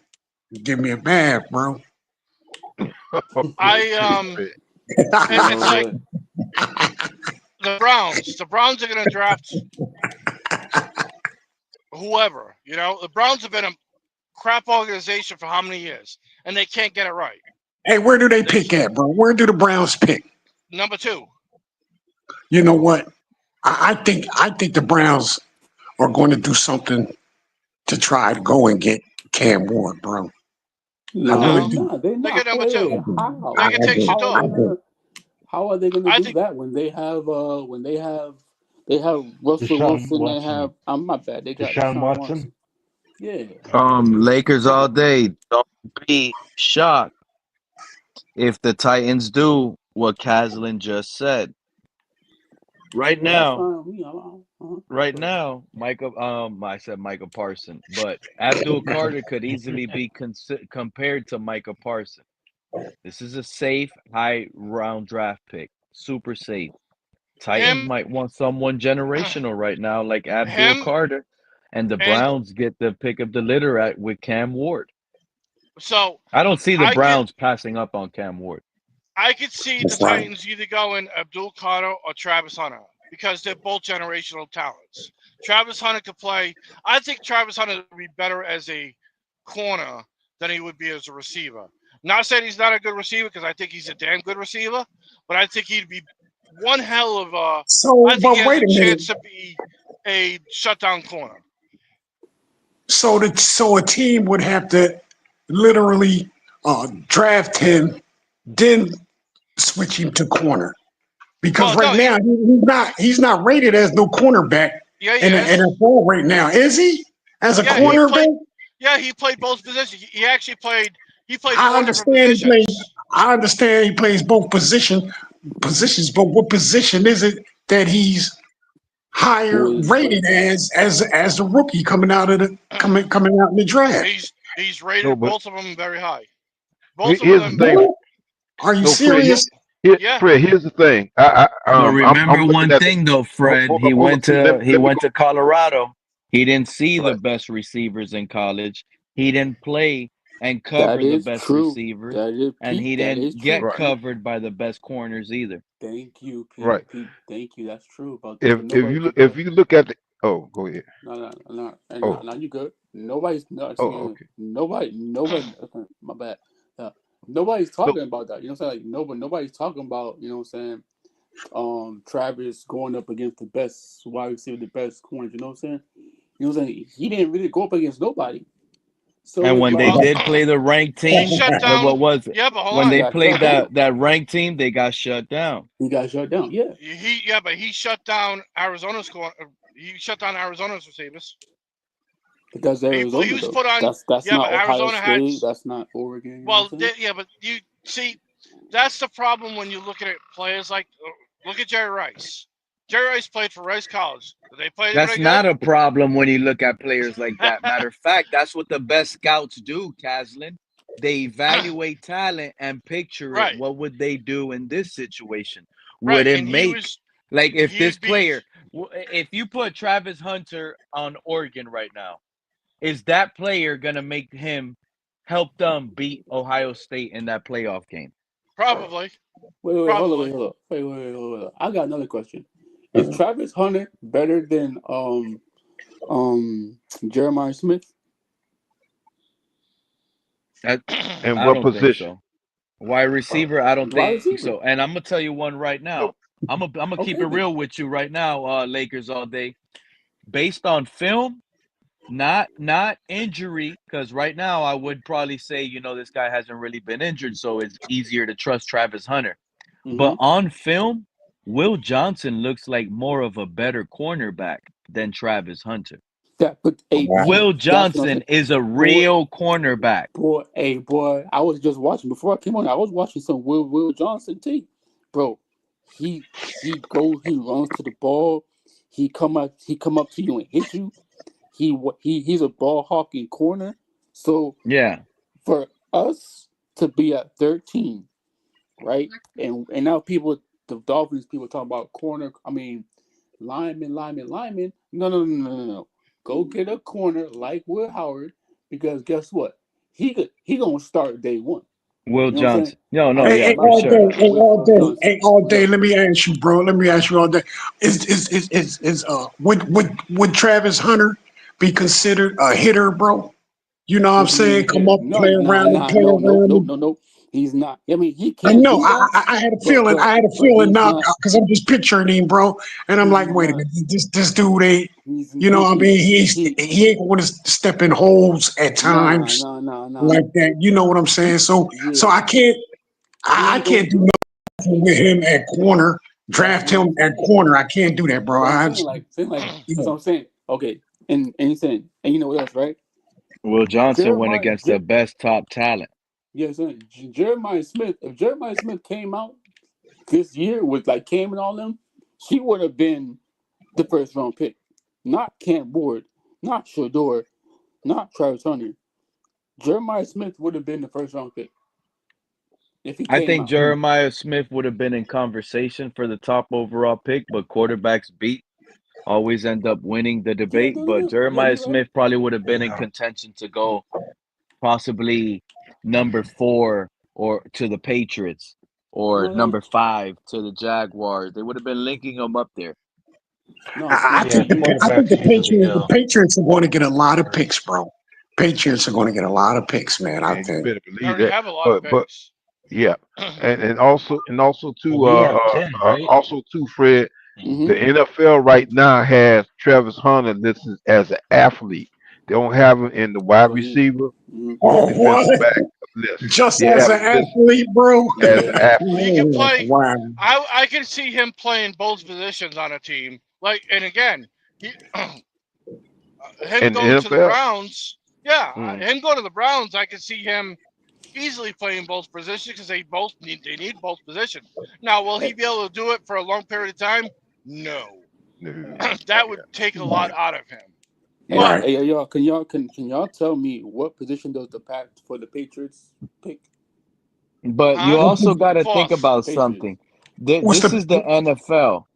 give me a bath, bro. It's like the Browns. The Browns are going to draft whoever. The Browns have been a crap organization for how many years, and they can't get it right. Hey, where do they pick at, bro? Where do the Browns pick? Number 2. You know what? I think the Browns are going to do something to try to go and get Cam Ward, bro. No, I really do. they're not. They get number 2. How? They can take Shadur. How are they going to do that when they have Russell Wilson? They have my bad. They got Deshaun Watson. Yeah. Lakers all day. Don't be shocked if the Titans do what Caslin just said. Right now, I said Michael Parsons, but Abdul Carter could easily be compared to Michael Parsons. This is a safe, high-round draft pick. Super safe. Titans might want someone generational right now, like Abdul Carter, and the Browns get the pick of the litter with Cam Ward. So I don't see the Browns passing up on Cam Ward. I could see the Titans either going Abdul Carter or Travis Hunter because they're both generational talents. Travis Hunter could play. I think Travis Hunter would be better as a corner than he would be as a receiver. Not saying he's not a good receiver because I think he's a damn good receiver, but I think he'd be one hell of a. I think he has a chance to be a shutdown corner. So a team would have to literally draft him, then switch him to corner, because now he's not rated as no cornerback in the NFL right now, is he? As a cornerback? He played both positions. He actually played. He played. I understand. I understand he plays both positions, but what position is it that he's higher rated as a rookie coming out of the coming out in the draft? He's rated both of them very high. Both of them. Are you serious? Fred, here's the thing. Remember one thing though, Fred. He went to Colorado. He didn't see the best receivers in college. He didn't play and cover the best receivers, and he didn't get covered by the best corners either. Thank you, Pete. Right. Pete, thank you. That's true about if you look at Oh, go ahead. No, you good. Nobody's not Oh, saying okay. nobody. My bad. Nobody's No, talking about that. You know what I'm saying? Like nobody's talking about. You know what I'm saying? Travis going up against the best wide receiver, the best corners. You know what I'm saying? You know what I'm saying? He didn't really go up against nobody. So And it's when they like Well, did play the ranked he team, shut what down. was it? Yeah, but hold When he on. they got played shut down. that ranked team, they got shut down. He got shut down. Yeah, But he shut down Arizona's he shut down Arizona's receivers. because He Arizona was though. put on. That's Yeah, not but Ohio Arizona had. State. That's not Oregon. You know Well, what I'm saying? yeah, but you see, that's the problem when you look at players like look at Jerry Rice. Jerry Rice played for Rice College. Did they play That's anybody good? not a problem when you look at players like that. Matter of fact, that's what the best scouts do, Caslin. They evaluate talent and picture it. Right, What would they do in this situation? Would right, it and he make, was like, if he this would be player, if you put Travis Hunter on Oregon right now, is that player going to make him help them beat Ohio State in that playoff game? probably Wait, hold probably. on. Hold on. I got another question. Is Travis Hunter better than Jeremiah Smith? I, in I what don't think position? so. Wide receiver, I don't Wide think receiver. so. And I'm gonna tell you one right No. now. I'm gonna keep Okay it then. real with you right now, Lakers all day. Based on film, not injury, because right now I would probably say, this guy hasn't really been injured, so it's easier to trust Travis Hunter. Mm-hmm. But on film, Will Johnson looks like more of a better cornerback than Travis Hunter. But hey, Will that's what I'm Johnson saying. is a Boy, real cornerback. boy, I was just watching before I came on. I was watching some Will Johnson tape, bro. He he runs to the ball. He come up to you and hit you. He's a ball hawking corner. So Yeah. for us to be at 13, right? And now the Dolphins people talking about corner. I mean, lineman. No. Go get a corner like Will Howard, because guess what? He gonna start day one. Will You know what I'm saying? Johnson. No, I no, mean, yeah, Hey, for all sure. day, Will Johnson. all Yeah. day. Let me ask you, bro. Let me ask you all day. Would Travis Hunter be considered a hitter, bro? You know what I'm What you mean saying? Come here? up, No, play around and play no, around. no. He's not. I mean, he I can know. do that, I had a but feeling. but I had a but feeling he's now not. because I'm just picturing him, bro. And I'm like, He's wait a not. minute, this dude ain't. He's You know, what I mean, he. he ain't going to step in holes at times Nah. like that. You know what I'm saying? So Yeah, I he ain't gonna can't do do. nothing with him at corner. That's Draft what I'm him at saying. corner. I can't do that, bro. But I'm I saying just, that's yeah. what I'm saying. Okay, and he's saying, and you know what else, right? Will Johnson went Jeremiah, against the best top talent. yes, Jeremiah Smith. If Jeremiah Smith came out this year with like Cam and all them, he would have been the first round pick. Not Cam Ward, not Shador, not Travis Hunter. Jeremiah Smith would have been the first round pick if he I came think out. Jeremiah Smith would have been in conversation for the top overall pick, but quarterbacks always end up winning the Yeah, debate. But yeah, Jeremiah you're right. Smith probably would have been in contention to go possibly number 4 or to the Patriots or No, number 5 to the Jaguars. They would have been linking him up there. I Yeah, think I think quarterbacks usually The go Patriots are going to get a lot of first. picks, bro. Patriots are going to get a lot of picks, man. I And you think. better They believe already that. have a lot of But picks. yeah, and also Well, too we have 10, right? also too, Fred. Mm-hmm. The NFL right now has Travis Hunter listed as an athlete. They don't have him in the wide Well, receiver or Oh, defensive what? back list. Just They as have an him listed athlete, bro. as an yeah. He can athlete. Oh, play. wow. I can see him playing both positions on a team. And again, he him In the going to the NFL. Browns. Yeah, Mm. him going to the Browns. I can see him easily playing both positions because they need both positions. Now, will he Hey, be able to do it for a long period of time? No, No. that would Yeah. take a lot out of him. But Right. y'all, can y'all tell me what position does the Patriots pick? But you huh? also got to think Fourth. The about Patriots. something. What's This is the the NFL.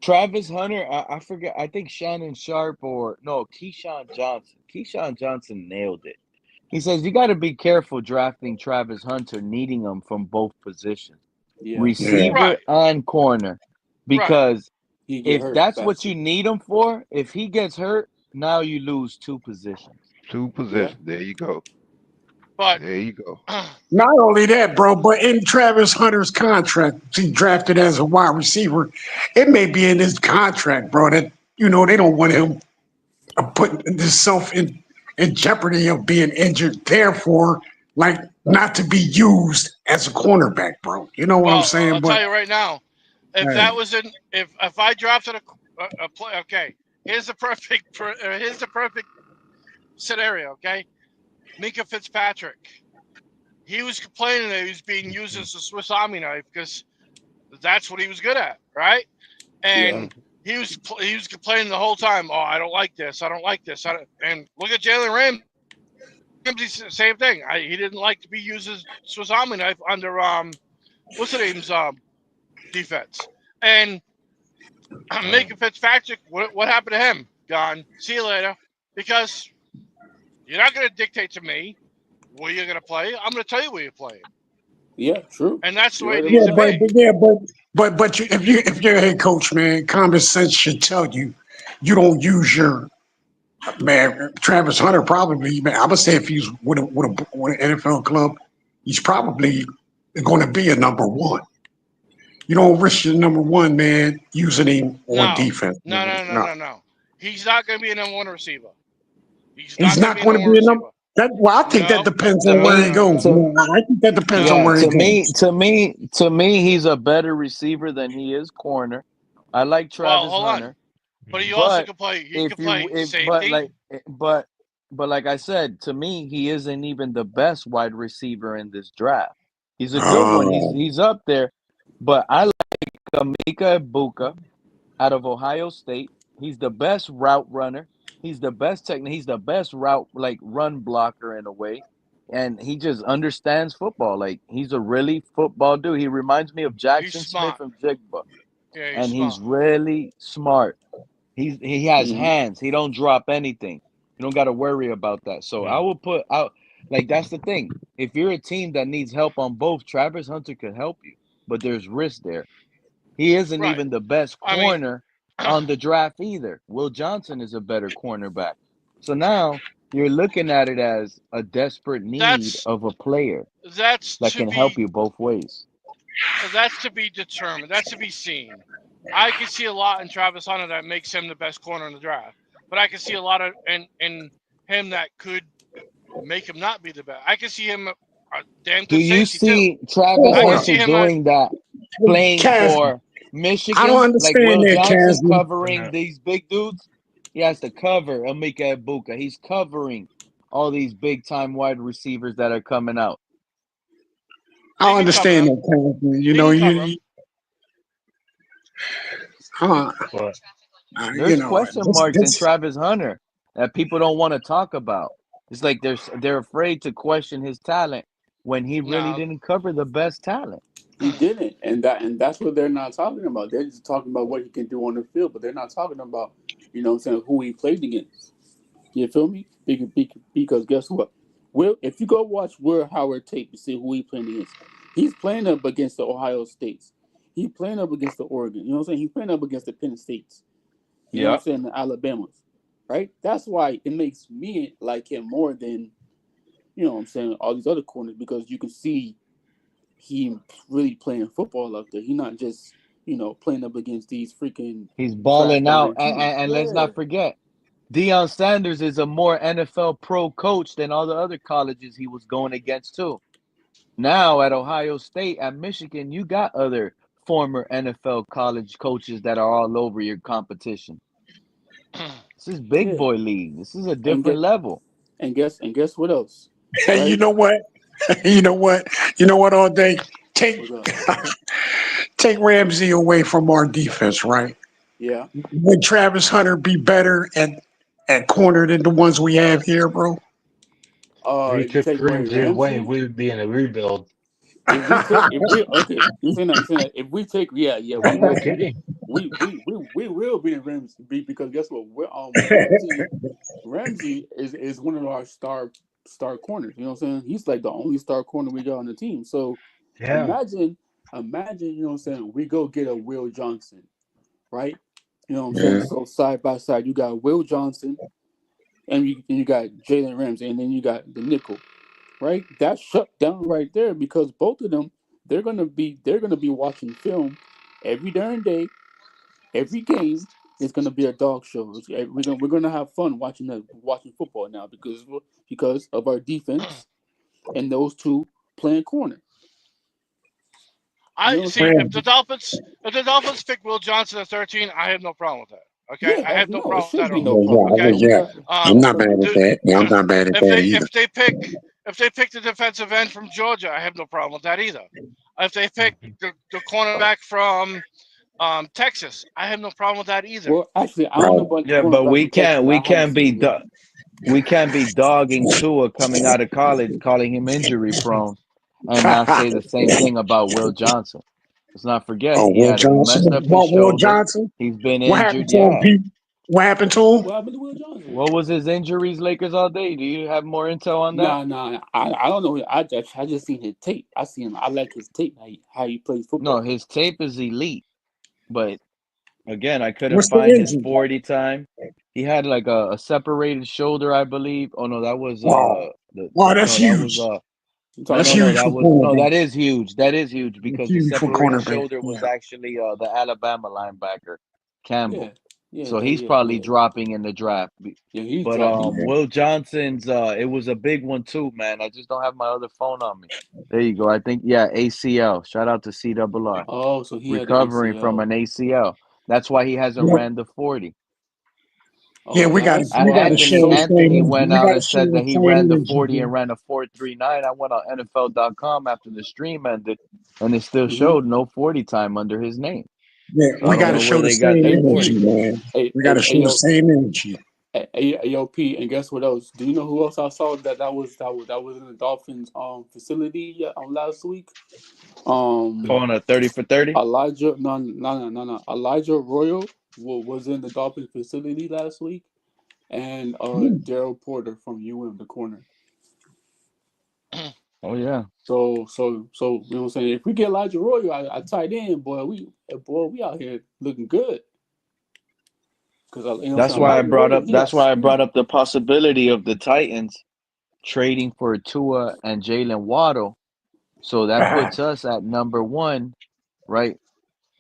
Travis Hunter, I forget. I think Shannon Sharp or no, Keyshawn Johnson. Keyshawn Johnson nailed it. He says you got to be careful drafting Travis Hunter, needing him from both positions, Yeah. yeah? receiver Right. and corner, Right. because He get If hurt that's what faster. you need him for, if he gets hurt, now you lose 2 positions. Two Yeah. positions. There you go. But There you go. Not only that, bro, but in Travis Hunter's contract, he drafted as a wide receiver. It may be in his contract, bro, that they don't want him putting himself in jeopardy of being injured. Therefore, like not to be used as a cornerback, bro. You know what I'm well, saying? I'll But tell you right now, if hey, that was in, if I drafted a play, okay, here's the perfect scenario. Okay, Minka Fitzpatrick. He was complaining that he was being used as a Swiss Army knife because that's what he was good at, right? Yeah. And he was complaining the whole time. Oh, I don't like this. I don't like this. And look at Jalen Ramsey. Same thing. He didn't like to be used as Swiss Army knife under what's the name's defense. And Minka Fitzpatrick, what happened to him? Gone. See you later. Because you're not going to dictate to me where you're going to play. I'm going to tell you where you're playing. Yeah, true. And that's the You're way right it yeah, needs about to that. be. if you're a head coach, man, common sense should tell you don't use your man. Travis Hunter probably, man. I'm gonna say if he's with an NFL club, he's probably going to be a number one. You don't risk your number one man using him on No. defense. No, Man. no, no, No, no, no. He's not going to be a number one receiver. He's he's not going to not be a going to number one be a number. receiver. Well, I think that No, depends To on no, where me, he no, goes. no, to Man. I think that depends on yeah, no. where he goes. to me, he's a better receiver than he is corner. I like Well, Travis hold on. Hunter, But he also but can play. He if can you, play if but safety. like, but like I said, to me, he isn't even the best wide receiver in this draft. He's a good one. Oh, He's up there, but I like Amika Ibuka out of Ohio State. He's the best route runner. He's the best technique. He's the best route like run blocker in a way, and he just understands football. Like he's a really football dude. He reminds me of He's Jackson Smith smart. from Jigba, Yeah, he's and he's smart. really smart. He has Mm-hmm. hands. He don't drop anything. You don't got to worry about that. So I will put out like that's the thing. If you're a team that needs help on both, Travis Hunter could help you, but there's risk there. He isn't Right. even the best I mean, corner on the draft either. Will Johnson is a better cornerback. So now you're looking at it as a desperate need that's of a player that's that to can help be you both ways. that's to be determined. That's to be seen. I can see a lot in Travis Hunter that makes him the best corner in the draft, but I can see a lot of in him that could make him not be the best. I can see him a damn Do good you safety too. see Travis I hold can up, see Hunter him at doing that, playing Kaz. for I don't Michigan, like understand Will that, Johnson Kaz. covering these big dudes? He has to cover Emeka Ibuka. He's covering all these big time wide receivers that are coming out. I he don't can cover understand them. that, Kaz. He can cover them. Uh, But There's question marks in this Travis Hunter that people don't want to talk about. It's like they're afraid to question his talent when he really Now, didn't cover the best talent. He didn't, and that's what they're not talking about. They're just talking about what he can do on the field, but they're not talking about, what I'm saying, who he played against. You feel me? Because guess what? Will, if you go watch Will Howard tape to see who he playing against, he's playing up against the Ohio States. He's playing up against the Oregon. You know what I'm saying? He's playing up against the Penn States. You know what I'm Yep. saying? The Alabamas. Right? That's why it makes me like him more than, what I'm saying, all these other corners, because you can see he really playing football out there. He's not just, playing up against these freaking He's trash balling out. talent teams. And let's Yeah. not forget, Deion Sanders is a more NFL pro coach than all the other colleges he was going against, too. Now at Ohio State, at Michigan, you got other former NFL college coaches that are all over your competition. This is big Yeah. boy league. This is a And different get level. and guess what else? hey, you Right? know what? All day take What's up? take Ramsey away from our defense, right? Yeah. Would Travis Hunter be better at corner than the ones we have here, bro? we If you took take away Ramsey away, Ramsey, we would be in a rebuild. if we okay, you saying that if we take we I'm not will. kidding. We will be in Ramsey because guess what? Ramsey is one of our star corners. You know what I'm saying? He's like the only star corner we got on the team. So Yeah. imagine, you know what I'm saying, we go get a Will Johnson, right? You know what I'm saying? Yeah. So side by side, you got Will Johnson and you got Jalen Ramsey, and then you got the nickel, right? That's shut down right there because both of them they're gonna be watching film every darn day, every game. Is gonna be a dog show. We're gonna have fun watching football now because of our defense and those two playing corner. You know I what I'm see saying? if the Dolphins pick Will Johnson at 13, I have no problem with that. Okay, Yeah, I have no no, it problem with that should at be all. no Yeah, problem. Okay, We yeah. got I'm um, not mad at the, that. Yeah, I'm not mad at if that they either. if they pick if they pick the defensive end from Georgia, I have no problem with that either. If they pick the cornerback from Texas, I have no problem with that either. well, actually, I don't know Right. about the Yeah, but cornerback we from Texas. can't I we haven't can't seen be him yet. we can't be dogging Tua coming out of college, calling him injury prone, and not say the same thing about Will Johnson. Let's not forget Oh, he Will had he Johnson. messed up his What, Will shoulder. Johnson? He's been What happened injured. to him, Yeah. Pete? What happened to him? What happened to Will Johnson? What was his injuries? Lakers all day. Do you have more intel on that? Nah. I don't know. I just seen his tape. I seen. I like his tape. How he plays No, football. his tape is elite, but again, I couldn't What's the find his injury? 40 time. He had like a separated shoulder, I believe. Oh no, that was Wow. the Wow, that's no, that was huge. You no talking That's no about? no, huge that for was no, cornerback. that is huge. That is huge That's because the huge for separated cornerback. shoulder was Yeah. actually the Alabama linebacker, Yeah, Campbell. yeah, So he's probably yeah. dropping in the draft. Yeah, he's But dropping. Yeah. Will Johnson's it was a big one too, man. I just don't have my other phone on me. There you go. I think yeah, ACL. Shout out to CRR. Oh, so he had the Recovering from ACL. an ACL. That's why he hasn't Yeah, ran the 40. yeah, Oh, we got to that's we got why. to show the So same. Anthony energy. went We out got to and show said the that he ran same the energy, 40 bro. and ran a 4.39. I went on NFL.com after the stream ended, and it still hmm showed no 40 time under his name. Yeah, So I we don't got to know show where the they got same the hey energy, Pete, 40. man. hey, We got hey, to hey show the yo, same energy. yo, Pete, and guess what else? Do you know who else I saw that was in the Dolphins facility last week? Um, On a 30 for 30? Elijah, no. Elijah Royal was in the Dolphins facility last week, and Daryl Porter from UM, the corner. Oh, yeah. So you know what I'm saying? If we get Elijah Royal, I tight end, boy, we out here looking good. Because you know what I'm saying? Elijah Royal, he got That's why I brought speed. up the possibility of the Titans trading for Tua and Jalen Waddle. So that puts us at number one, right?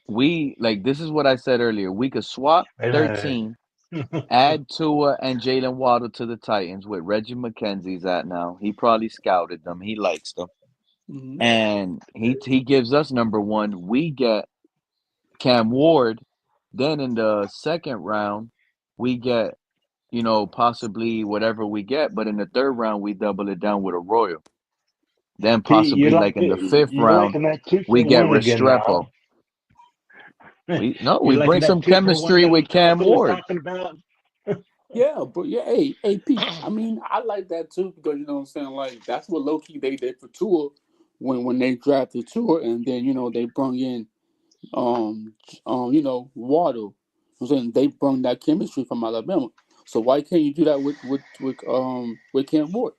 We like this is what I said earlier. We could swap Hey, 13, add Tua and Jalen Waddle to the Titans with Reggie McKenzie's at now. He probably scouted them. He likes them. Mm-hmm. And he gives us number one. We get Cam Ward. Then in the second round, we get, possibly whatever we get. But in the third round, we double it down with a Royal. Then Pete, possibly like in the fifth you're round, liking that two we for get one again Restrepo. now. We You're bring liking some that 2 for 1 chemistry that with Cam Papa was Ward. talking about. Yeah, but yeah, hey, Pete. I mean, I like that too because you know what I'm saying. Like that's what low key they did for Tua when they drafted Tua, and then they brought in Waddle. I'm saying they brought that chemistry from Alabama. So why can't you do that with Cam Ward?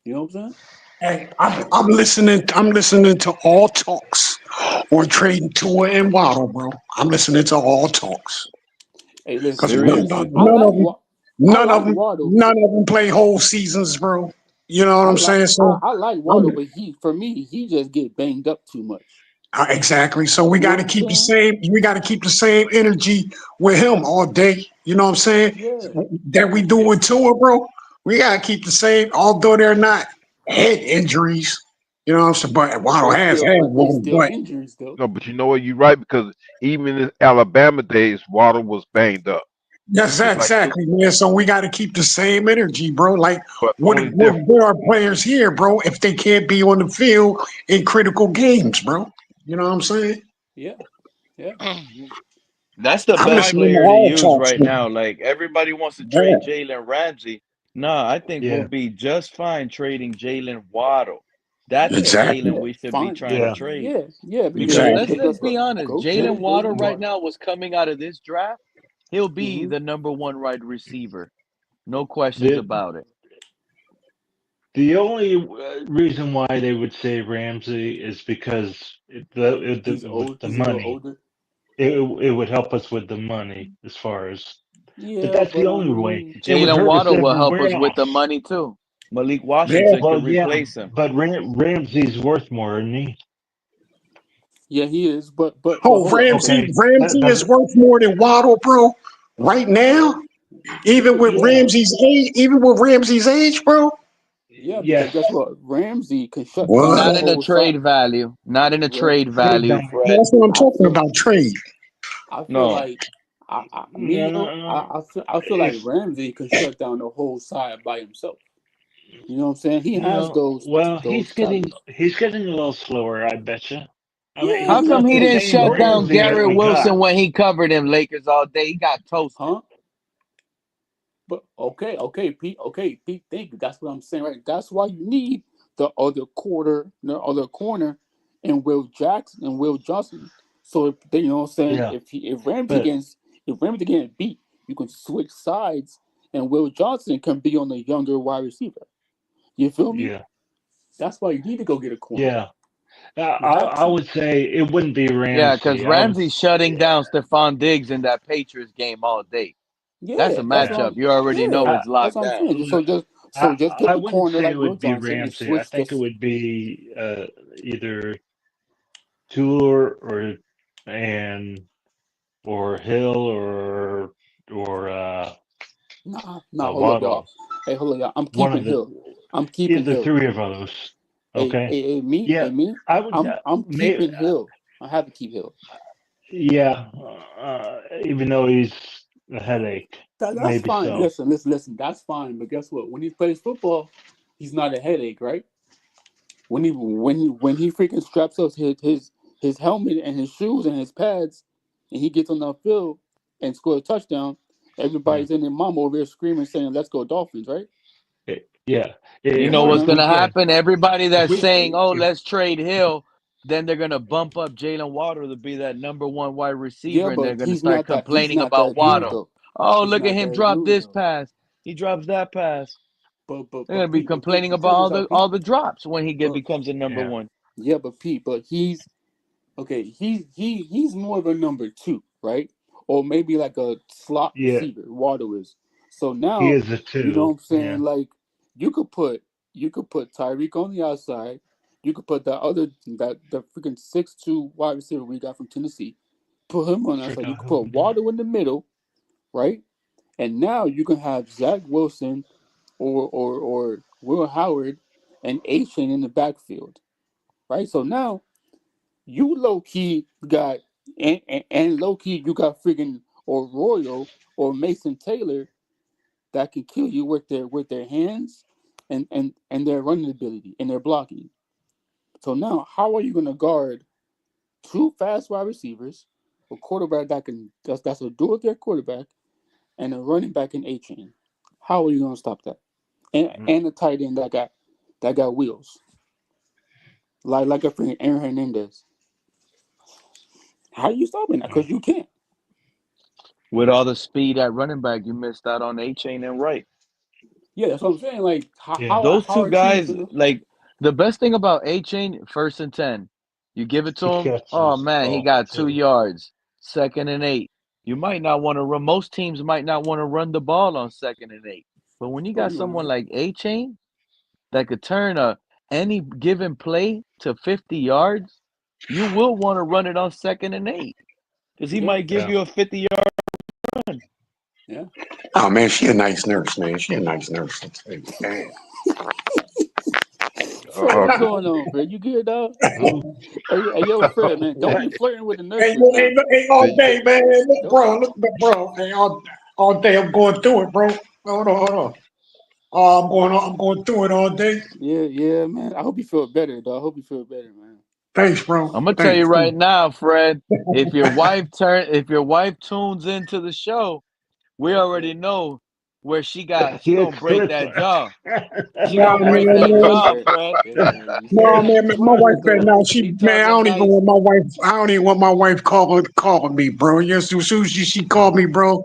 You know what I'm saying? Hey, I'm listening. I'm listening to all talks on trading Tua and Waddle, bro. I'm listening to all talks Hey, listen, because man. Serious? See, I like Waddle. none of them play whole seasons, bro. You know what I I'm like saying? So I like I'm, Waddle, but for me, he just get banged up too much. exactly. So we You know got what to I'm keep the saying? same. We got to keep the same energy with him all day. You know what I'm saying? Yeah. That we do with Tua, bro. We got to keep the same, although they're not head injuries. You know what I'm saying? But But Waddle they has still, had but they one. still But injuries though. No, but you know what? You're right because even in Alabama days, Waddle was banged up, yes, just like two, exactly, man. So we got to keep the same energy, bro. Like, but what only different. what are players here, bro? If they can't be on the field in critical games, bro. You know what I'm saying? Yeah, yeah. That's the I'm best I listening to player to all use talks, right man. now. Like everybody wants to trade Yeah, Jalen Ramsey. Nah, I think we'll Yeah, be just fine trading Jalen Waddle. That's the Yeah, exactly, Jalen we should be fine. trying to yeah. trade. Yeah, because Because they exactly. let's because be honest, go Jalen Waddle Jalen right Waddle. now was coming out of this draft. He'll be Mm-hmm. the number one wide receiver. No questions The about it. the only reason why they would say Ramsey is because He's with old. the He's a little money. older. it would help us with the money as far as. But Yeah, that's the but I only way. mean, It would Jalen hurt us Waddle will help everywhere us with the else. money too. Malik Yeah. Washington Well, could yeah, replace him. but Ramsey's worth more, isn't he? yeah, he is. But Oh, hold up. Okay. Okay, Ramsey is worth more than Waddle, bro. Right now, yeah, even with Ramsey's age, bro. Yeah, yes, because guess what? Ramsey can shut down the What? Not in a whole side. trade value. Not in a trade trade value, value. Fred. That's what I'm I talking feel about. Trade. I feel No. like me though, No, I feel like if Ramsey can shut down the whole side by himself. You know what I'm saying? He has no, well, those talents. he's getting a little slower. I bet you. I mean, Yeah, How he's yeah, come not he the yeah. didn't same shut down Ramsey that Garrett we Wilson got. when he covered him Lakers all day? He got toasted. Huh? But okay, Pete. Thank you. That's what I'm saying, right? That's why you need the other corner, and Will Johnson. So if they, you know what I'm saying, Yeah, but if Ramsey getting beat, you can switch sides, and Will Johnson can be on the younger wide receiver. You feel me? yeah, That's why you need to go get a corner. yeah. You have I to. would say it wouldn't be Yeah, because Ramsey. I would. Ramsey's shutting down Stephon Diggs in that Patriots game all day. That's a Yeah, that's what Yeah. matchup. I'm. You already know Yeah, I it's that's locked what I'm down. saying. So just get I the wouldn't corner say like it Will would be Johnson and Ramsey. I switch think it just. would be either Tour and or Hill or Nah. Hold up, y'all. Waddle. Hey, hold up, y'all. I'm One keeping of the Hill. I'm keeping either Hill. three of those. Okay. Hey, Yeah, me. I would. I'm Maybe. keeping Hill. I have to keep Hill. Yeah. Even though he's a headache, That's maybe fine. so. Listen. That's fine. But guess what? When he plays football, he's not a headache, right? When he freaking straps up his helmet and his shoes and his pads, and he gets on the field and scores a touchdown, Yeah. everybody's in their mom over there screaming, saying, "Let's go Dolphins!" Right? Yeah. You Come know on what's If now. we gonna get happen? Everybody if that's saying, "Oh, if let's trade Hill," then they're gonna bump up Jalen Waddle to be that number one wide receiver, Yeah, and they're but gonna start he's complaining not about that dude Waddle. yeah. though. Oh, He's look at not him that drop dude this though. pass. He drops that pass. They're gonna But be Pete, complaining but about check this out, Pete. all the drops when he But becomes a number Yeah. one. yeah, but Pete, but he's okay. He's more of a number two, right? Or maybe like a slot Yeah. receiver. Waddle is. So He now, is a you know what two. I'm saying? Yeah. Like you could put Tyreek on the outside. You could put the freaking 6'2" wide receiver we got from Tennessee. Put him on the outside. You could Chicago. put Waddle in the middle, right? And now you can have Zach Wilson or Will Howard and Chain in the backfield, right? So now you low key got and low key you got freaking or Royal or Mason Taylor that can kill you with their hands and their running ability and their blocking. So now how are you gonna guard two fast wide receivers, a quarterback that's a dual threat quarterback, and a running back in A-Chain? How are you gonna stop that? And a tight end that got wheels. Like a freaking Aaron Hernandez. How are you stopping that? Because you can't. With all the speed at running back, you missed out on A-Chain and Wright. Yeah, that's what I'm saying. Like Yeah. Those how two are teams guys, gonna like the best thing about A-Chain, 1st and 10, you give it to He him. Oh catches man, he all got two too. yards. 2nd and 8. You might not want to run. Most teams might not want to run the ball on 2nd and 8. But when you oh got no someone no like A-Chain that could turn any given play to 50 yards, you will want to run it on 2nd and 8 because he yeah might give Yeah. you a 50-yard run. yeah Oh man, she a nice nurse, man. She a nice nurse. I tell you, damn. Fred, what's going on, Fred? You good, dog? Who? Hey yo, Fred, man, don't be flirting with the Hey, nurses now. hey, all The, day, man. Look, Don't bro. Hey, all day I'm going through it, bro. Hold on. I'm going through it all day. yeah, man. I hope you feel better, dog. I hope you feel better, man. Thanks, bro. I'm gonna tell you Thanks. right now, Fred. If your wife tunes into the show, we already know where she He a gonna break that clipper. jaw. She Nah, gonna break man, that Hey, man. jaw, Fred. Fred. Hey, man. You see No, how man, she's my wife learning, better though. now. She Man, I talking don't even nice. want my wife. I don't even want my wife calling me, bro. Yes, as soon as she called me, bro,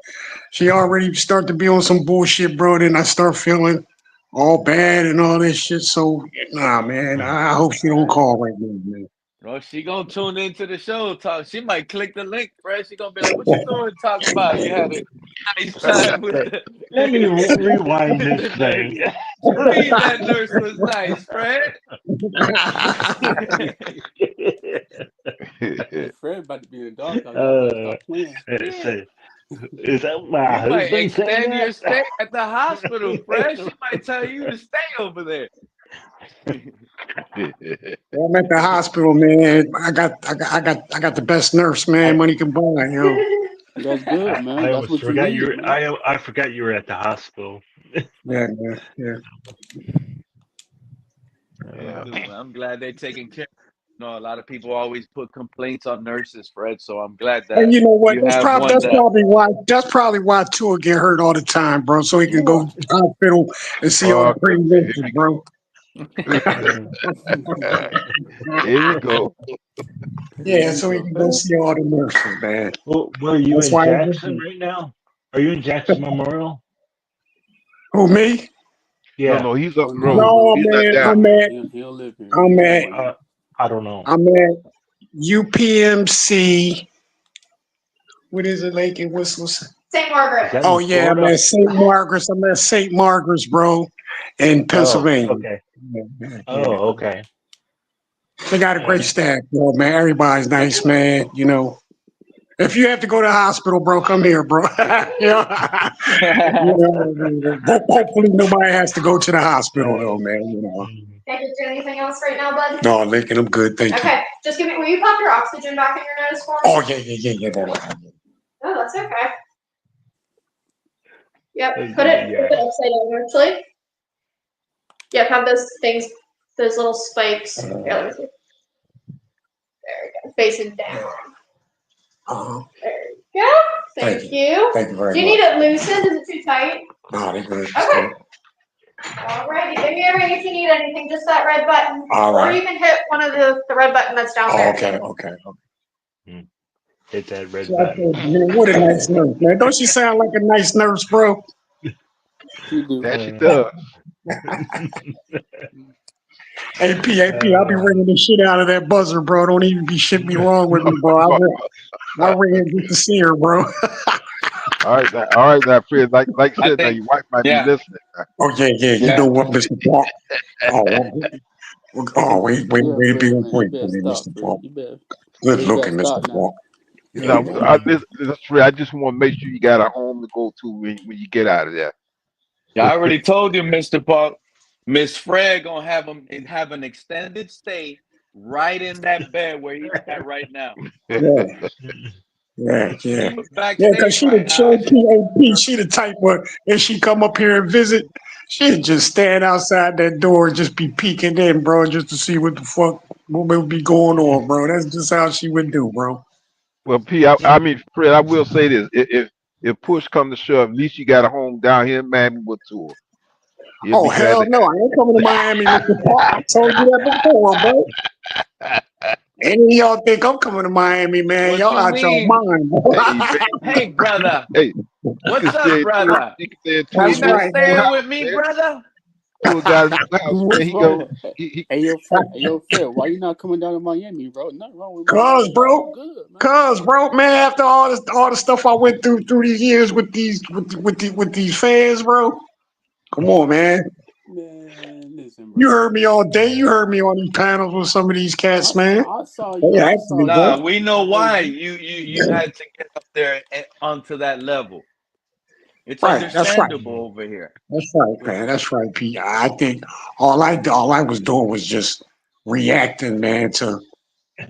she already start to be on some bullshit, bro. Then I start feeling all bad and all this shit. So, nah, man, I hope she don't call right now, man. Bro, she gonna tune into the show. Talk. She might click the link, Fred. She gonna be like, "What you doing? Talking about you had a nice time with the Let me rewind with this the thing. nurse. Please, that nurse was nice, Fred." Hey, Fred about to be in the doghouse. Y'all better stop playing. Say, is that my You might husband saying extend your that? stay at the hospital, Fred. She might tell you to stay over there. I'm at the hospital, man. I got the best nurse, man. Money can buy, you know. That's good, man. I That's almost what you forgot need, man. I forgot you were at the hospital. Yeah. I'm glad they're taking care. You know, a lot of people always put complaints on nurses, Fred. So I'm glad And that you know what? you have one That's that. probably why Tua get hurt all the time, bro. So he can go to the hospital and see all the Okay, pretty here nurses, we bro. here we go. Here Yeah, you so he go. can go see all the nurses, man. Well, were you That's in why. Jackson right now? Are you in Jackson Memorial? Who, me? No, Yeah. no, he's up Oh no, north. No, He's not man. down. he don't live here. He I'm live in at Miami. I don't know. I'm at UPMC. What is it, Lake and Whistles? St. Is Margaret. that Oh in yeah, I'm Florida? at St. Margaret's. I'm at St. Margaret's, bro, in Oh, Pennsylvania. okay. Yeah. Oh, okay. They got a great staff, bro, man. Everybody's nice, man. You know, if you have to go to the hospital, bro, come here, bro. you know, hopefully nobody has to go to the hospital, though, man. You know. Can I get you anything else right now, bud? No, Lincoln, I'm good, thank you. Okay, just give me. Will you pop your oxygen back in your nose for me? Oh yeah. No, that's okay. Yep, Yeah. put it upside down, actually. Yep, have those things, those little spikes. Here, let me see. There we go, facing down. There you go. Thank you. Thank you very much. Do you need it loosened? Is it too tight? No, they're good. Okay. Alrighty, give me a ring if you need anything. Just that red button. All Or right. you can hit one of the red button that's down there. Okay. Hit that red Man, button. what a nice nurse, man. Don't she sound like a nice nurse, bro? She do. That she does. AP, I'll be ringing the shit out of that buzzer, bro. Don't even be shit me wrong with me, bro. I'll ring it just to see her, bro. All right, now, Fred. Like I I said, now think, your wife might be yeah, listening. Oh, yeah. You yeah. know what, Mr. Park? Wait Yeah, to be Fred, on man. You point better for me, stop, Mr. Fred. Park. You better Good looking, stop Mr. now. Park. You know, listen, Fred. I just want to make sure you got a home to go to when you get out of there. Yeah, I already told you, Mr. Park. Miss Fred gonna have him have an extended stay right in that bed where he's at right now. Yeah. He was Yeah, because backstage she right the now. I should PAP, she the type where if she come up here and visit, she'd just stand outside that door and just be peeking in, bro, just to see what the fuck what would be going on, bro. That's just how she would do, bro. Well, I mean, Fred, I will say this: if push come to shove, at least you got a home down here in Miami with Tua. You'll Oh be glad hell to no, I ain't coming to Miami, Mr. Park. I told you that before, bro. Any of y'all think I'm coming to Miami, man? What Y'all you out your mean? mind, bro. Hey, Hey, brother. hey, you What's can up, stay brother? you can stay in Tua You That's not right, new man. staying with house, me, man. brother? Tua got a new house, man. What's He wrong go. with He Hey, yo, Fred, why you not coming down to Miami, bro? Nothing wrong with Cause, Miami. bro, Good, man. man, after all the stuff I went through these years with these fans, bro. Come on, man. Man, listen, You bro. heard me all day. You heard me on these panels with some of these cats, man. I saw They you. I after saw me, you. bro. Nah, we know I heard why you. you had to get up there and onto that level. It's Right, that's right. understandable over here. That's right, man. That's right, Pete. I think all I was doing was just reacting, man, to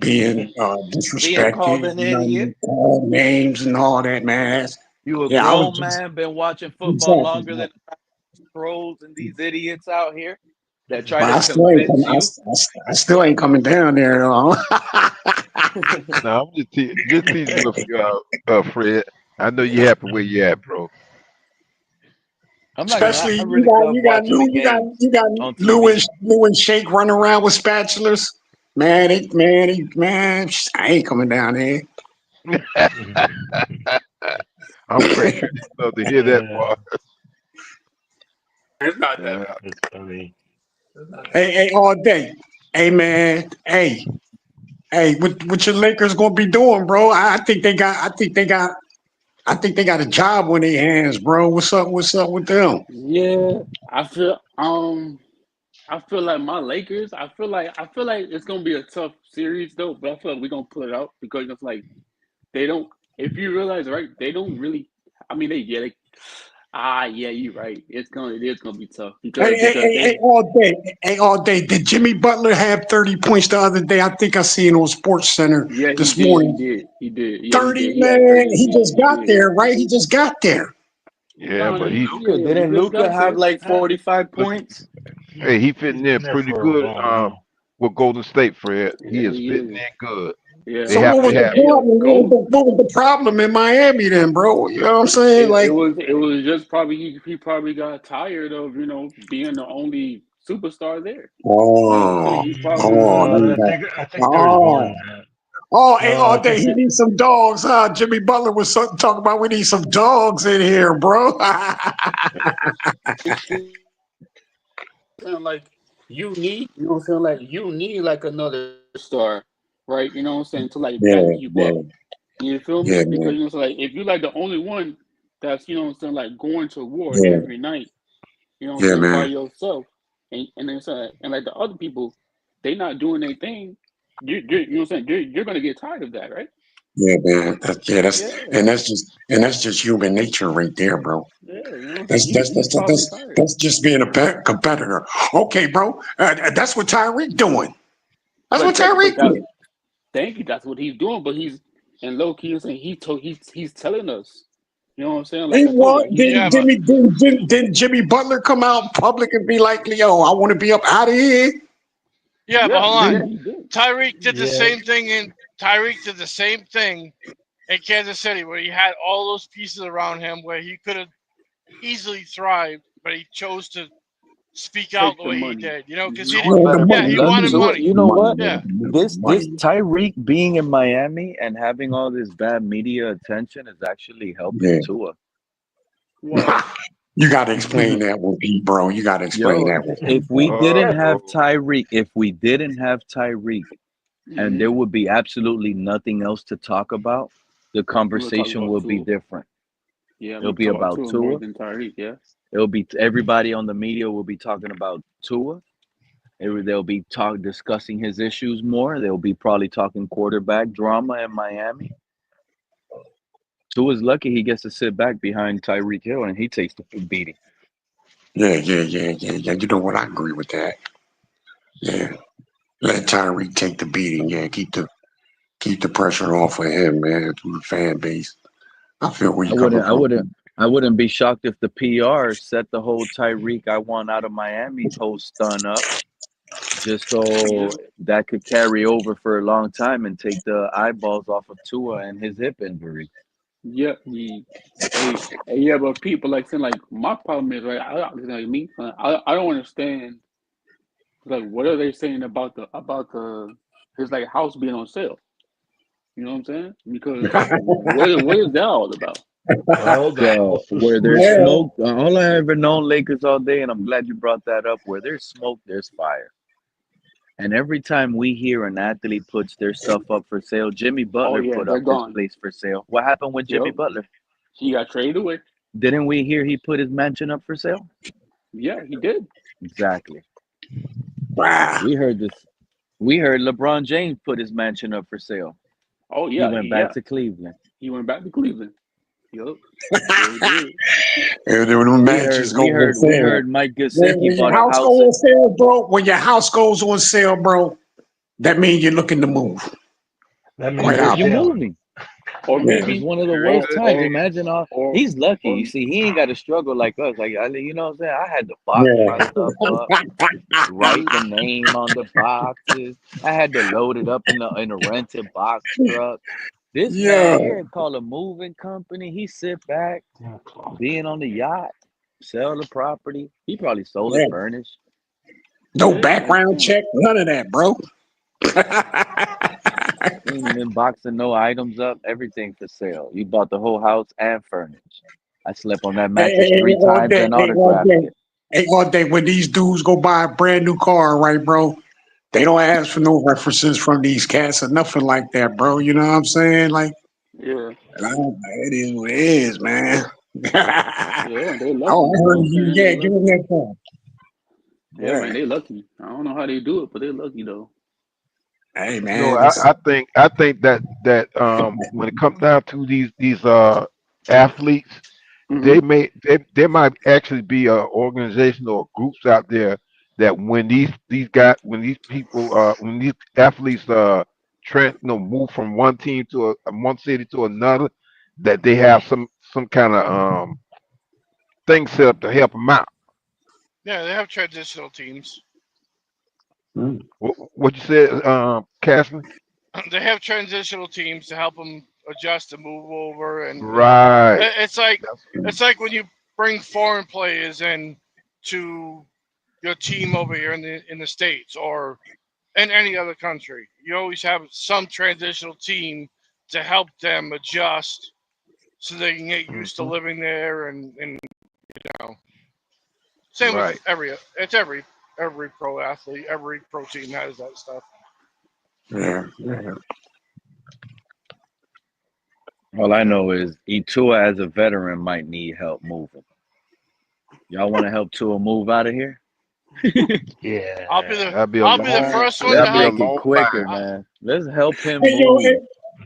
being Being called disrespected, an idiot. called names and all that, man. You a Yeah, I was grown just man, been watching football exactly, longer man. than pros and these idiots out here that try But to I still ain't convince coming. you. I still ain't coming down there. No, I'm just teasing with you, Fred. I know you happy where you at, bro. I'm not gonna lie, Especially I really love watching the games You got on TV. Lou and Shake running around with spatulas. Man, I ain't coming down there. I'm pretty sure they love to hear that part. It's not that Uh, That's funny. Hey, all day. Hey, man. Hey, Hey, what your Lakers gonna be doing, bro? I think they got a job on their hands, bro. What's up with them? Yeah, I feel like my Lakers. I feel like it's gonna be a tough series though, but I feel like we're gonna pull it out because it's like they don't. If you realize, right, they don't really. I mean, yeah, you're right. It is gonna be tough because Hey, they. all day. Did Jimmy Butler have 30 points the other day? I think I seen on Sports Center Yeah, he this did. He morning. did. He did. Yeah, he 30, did. He had man. 30 He again. just He got did. there, right? He just got there. Yeah, No, but he Luca, yeah, he didn't just Luca got have there. like 45 look, points? hey, he He's fitting been in there pretty for a good. while now. With Golden State, Fred, he Yeah, is he fitting is. in good. Yeah. They So what have to was the have. Hey yo, problem? go. What was the problem in Miami then, bro? You know what I'm saying? It Like, was just probably he probably got tired of being the only superstar there. You know what I'm saying? oh, He probably oh, No, he realized. got, I think there's more oh, than that. hey, No, all I day think he needs some dogs, huh? Jimmy Butler was talking about we need some dogs in here, bro. Saying like you know what I'm saying, like you need like another star, right? You know what I'm saying, to like back Yeah, you yeah, up. You feel me? yeah, Because man. you know, so like if you're like the only one that's what I'm saying, like going to war Yeah, every night, you know what I'm yeah, saying, by man. yourself, and then so and like the other people, they not doing their thing. You know what I'm saying? You're gonna get tired of that, right? Yeah, man. Yeah, That's just human nature right there, bro. yeah. You know what I'm saying? That's that's He's that's probably that's tired. that's just being a competitor. Okay, bro. That's what Tyreek doing. That's what But Tyreek that's doing. thank you. That's what he's doing. But and low key, saying he's telling us. You know what I'm saying? Like He I told you, what? like he's Yeah, but Didn't Jimmy Butler come out in public and be like, "Yo, I want to be up out of here"? hold yeah, on. he did. Tyreek did the yeah, same thing in Kansas City, where he had all those pieces around him, where he could have easily thrived, but he chose to speak out Take the the way he money. did. You know, because Hmm he No didn't. one Yeah, the better Yeah, be money. he He lucky. wanted was Tua, money. you the know money, what? Yeah, man. The This money. Tyreek being in Miami and having all this bad media attention is actually helping Yeah. Tua. Why? You got to explain that one, Pete, bro. You got to explain Yo, that one. if we didn't have Oh, Tyreek, and Hmm. there would be absolutely nothing else to talk about, the We'll talk conversation about would be Tua. different. Yeah, It'll we be talk about about Tua more Tua. than Tyreek. Yeah. It'll be everybody on the media will be talking about Tua. They'll be discussing his issues more. They'll be probably talking quarterback drama in Miami. Tua's lucky he gets to sit back behind Tyreek Hill and he takes the beating. Yeah. You know what? I agree with that. Yeah. Let Tyreek take the beating. Yeah. Keep the pressure off of him, man, through the fan base. I feel where I you're coming wouldn't I from. wouldn't I wouldn't be shocked if the PR set the whole Tyreek I want out of Miami whole stun up just Yeah. so that could carry over for a long time and take the eyeballs off of Tua and his hip injury. Yeah. Yeah. But people like saying like my problem is right. Like me. I don't understand. Like, what are they saying about the his like house being on sale? You know what I'm saying? Because what is that all about? well, the So house was where for there's Yeah. sale. smoke, all I ever known Lakers all day, and I'm glad you brought that up. Where there's smoke, there's fire. And every time we hear an athlete puts their stuff up for sale, Jimmy Oh Butler yeah, put they're up his gone. place for sale. What happened with Jimmy Yep. Butler? He got traded away. Didn't we hear he put his mansion up for sale? Yeah, he did. Exactly. Wow. We heard this. We heard LeBron James put his mansion up for sale. Oh He yeah, went back yeah. to Cleveland. He went back to Cleveland. Yep. Sure did. And then when the We matches heard go we on heard we sale. heard Mike Gesicki When your bought a house go house. on sale, bro, when your house goes on sale, bro, that means you're looking to move. That means Quite you're You're obviously. selling. moving. Or Yeah. It's maybe, one of the very or worst good, times. or James. Imagine all or he's lucky. or You see, he ain't got to struggle like us. Like you know what I'm saying? I had to box my Yeah. stuff up, write the name on the boxes. I had to load it up in a rented box truck. This Yeah. man here call a moving company. He sit back, being on the yacht, sell the property. He probably sold it Yeah. furnished. No yeah, I'm background saying check, none of that, bro. He ain't been boxing no items up. Everything for sale. You bought the whole house and furnished. I slept on that mattress three All times day, and autographed it. all day. When these dudes go buy a brand new car, right, bro? They don't ask for no references from these cats or nothing like that, bro. You know what I'm saying? Like, Yeah, it is what it is, man. yeah, they lucky. Oh, I You know heard what I'm you. saying? They Yeah, give lucky. him that phone. Yeah, man, Yeah. they lucky. I don't know how they do it, but they lucky though. Hey, No, man. It's, I think that when it comes down to these athletes, Hmm. there might actually be a organization or groups out there that when these guys when these people when these athletes move from one team to one city to another, that they have some kind of thing set up to help them out. Yeah, they have transitional teams. What you said, Cassie? They have transitional teams to help them adjust and move over, and Right. it's like That's when you bring foreign players in to your team over here in the states or in any other country. You always have some transitional team to help them adjust so they can get used to mhm, living there, and you know, same with right. every pro athlete, every pro team has that stuff. yeah. All I know is Tua as a veteran might need help moving. Y'all want to help Tua move out of here? I'll be Yeah. the That'd be a I'll be the long first one Let's to that'd be a help. make it long quicker, line. I, man. Let's help him Hey, yo, move.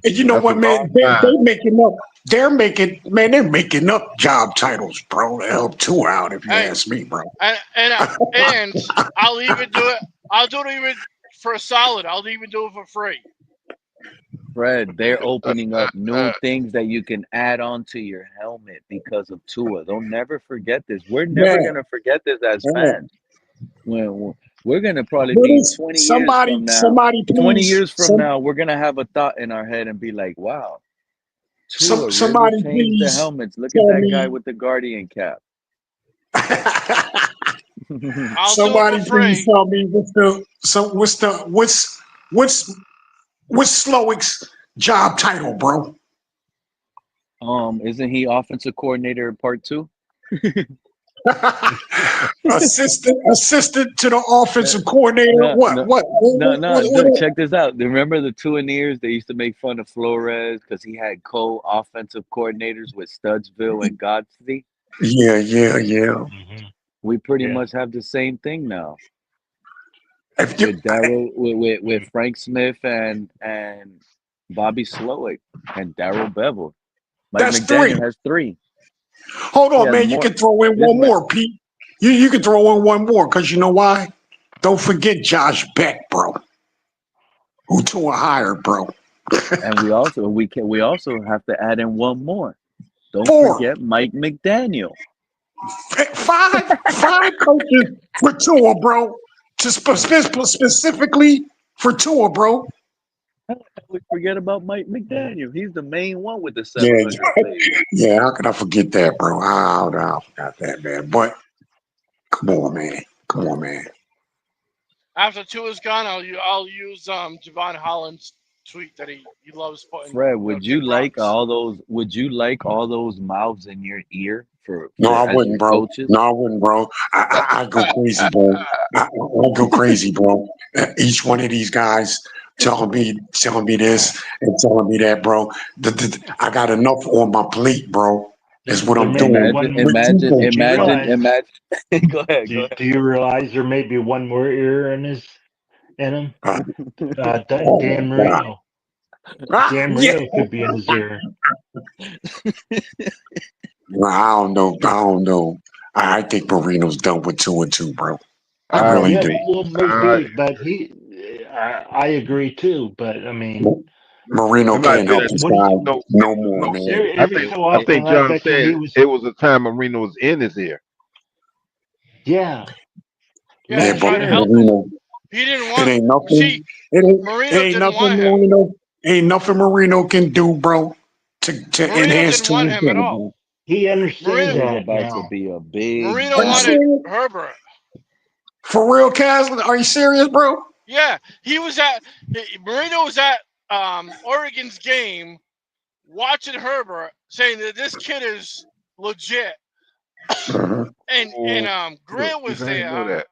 and you know That's a what, man? long They line. making up. They're making up job titles, bro, to help two out. If you hey, ask me, bro. and I'll even do it. I'll do it even for a solid. I'll even do it for free. Fred, they're opening up new things that you can add on to your helmet because of Tua. Don't never forget this. We're Yeah, never gonna forget this as yeah. fans. When we're gonna probably What be is 20 years somebody? from now. Somebody, 20 please. years from now, we're gonna have a thought in our head and be like, "Wow, Tua really Somebody, changed the please helmets. Look at tell that guy me. with the Guardian cap." I'll do it for Somebody, please free. tell me what's Slowick's job title, bro? Isn't he offensive coordinator part two? assistant to the Uh, offensive coordinator. No, What? no, What? no. Look, check this out. Remember the Tuaneers? They used to make fun of Flores because he had co-offensive coordinators with Studsville and Godsey. Yeah. Hmm. We pretty Yeah. much have the same thing now If you, with Daryl, with Frank Smith and Bobby Slowick and Daryl Bevel. Mike that's three. McDaniel has three. Hold He on, has man. You more. can throw in This one man, more, Pete. You can throw in one more because you know why? Don't forget Josh Beck, bro. Who to a hire, bro? and we also have to add in one more. Don't Four, forget Mike McDaniel. five coaches for Tua, bro. Specifically for Tua, bro. How the hell we forget about Mike McDaniel? He's the main one with the Yeah, 700 saves. yeah. How can I forget that, bro? I forgot that, man. But come on, man. Come on, man. After Tua's gone, I'll use Javon Holland's tweet that he loves putting Fred, would you Nick like Rocks. all those? Would you like all those mouths in your ear No, I for as wouldn't, your bro. coaches? No, I wouldn't, bro. I go crazy, bro. I go crazy, bro. Each one of these guys telling me this and telling me that, bro. I got enough on my plate, bro. That's what There I'm may be doing Imagine, one with more. two imagine, Do you coaches. imagine, realize? imagine. Go ahead, go Do you realize there may be one more ear in him? Uh, Dan oh my God. Marino. Dan Yeah. Marino could be in his ear. Well, I don't know. I don't know. I think Marino's done with 2-2, bro. I I really Yeah, do. well, I maybe, but I agree too. But I mean, Marino it might have can't been help what this what did guy you? no no more, no. man. Every it, so I it, often, think I John bet you he said was. it was a time Marino was in his ear. Yeah, Yeah, Yeah, he last but tried to year. help him. Marino, He didn't it want. ain't See, nothing. It Marino ain't didn't nothing want him. Marino. Ain't nothing Marino can do, bro, to Marino enhance didn't to want his him at game, all. bro. He Marino understands there's that about to now. be a big Marino Are you wanted battle. serious? Herbert. For real, Caslin? Are you serious, bro? Yeah, Marino was at Oregon's game watching Herbert, saying that this kid is legit. Uh-huh. And Oh, Grant was I didn't know there. that.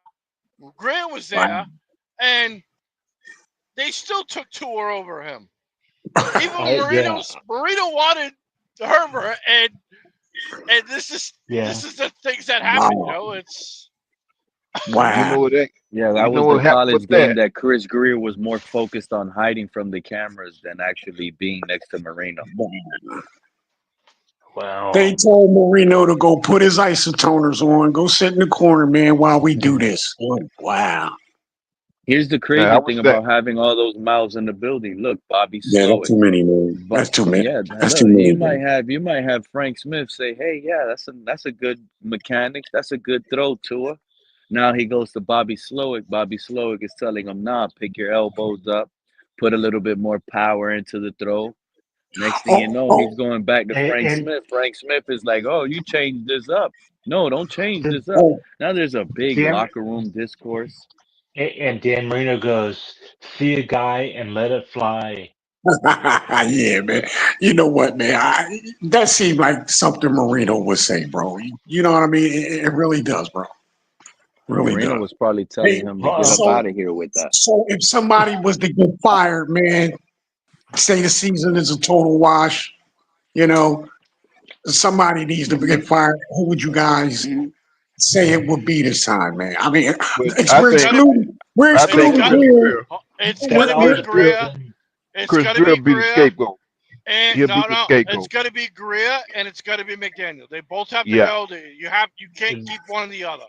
Grant was Right. there, and they still took Tua over him. Even Marino wanted Herbert, and this is the things that happen. Wow. It's You Wow. know what that? Yeah, You that was know the what happened college with game that? that Chris Greer was more focused on hiding from the cameras than actually being next to Marino. Wow. They told Marino to go put his isotoners on, go sit in the corner, man, while we do this. Wow. Here's the Now, crazy how was thing that? about having all those mouths in the building. Look, Bobby Yeah, that's Slowick. too many, man. But That's too many. yeah, That's too look, many, you might have Frank Smith say, "Hey, yeah, that's a good mechanics. That's a good throw, Tua." Now he goes to Bobby Slowick. Bobby Slowick is telling him, "Nah, pick your elbows up, put a little bit more power into the throw." Next thing you know, he's going back to Frank And Smith. Frank Smith is like, "Oh, you changed this up. No, don't change the, this up." Now there's a big Dan, locker room discourse. and Dan Marino goes, see a guy and let it fly. Yeah, man. You know what, man? That seemed like something Marino would say, bro. You know what I mean? It really does, bro. Really Marino does. was probably telling Hey, him to get up so out of here with that. so if somebody was to get fired, man, say the season is a total wash, you know, somebody needs to get fired. Who would you guys say it would be this time, man? I mean, But I we're it's think gotta excluding we're I it's think excluding gotta Chris Greer. Greer, it's that gotta We're, be all we're Gria. depends. It's Chris gotta Greer be be the Gria. scapegoat. And He'll be the it's scapegoat. got to be Greer and it's got to be McDaniel. They both have to Yeah. go. You can't It, keep one or the other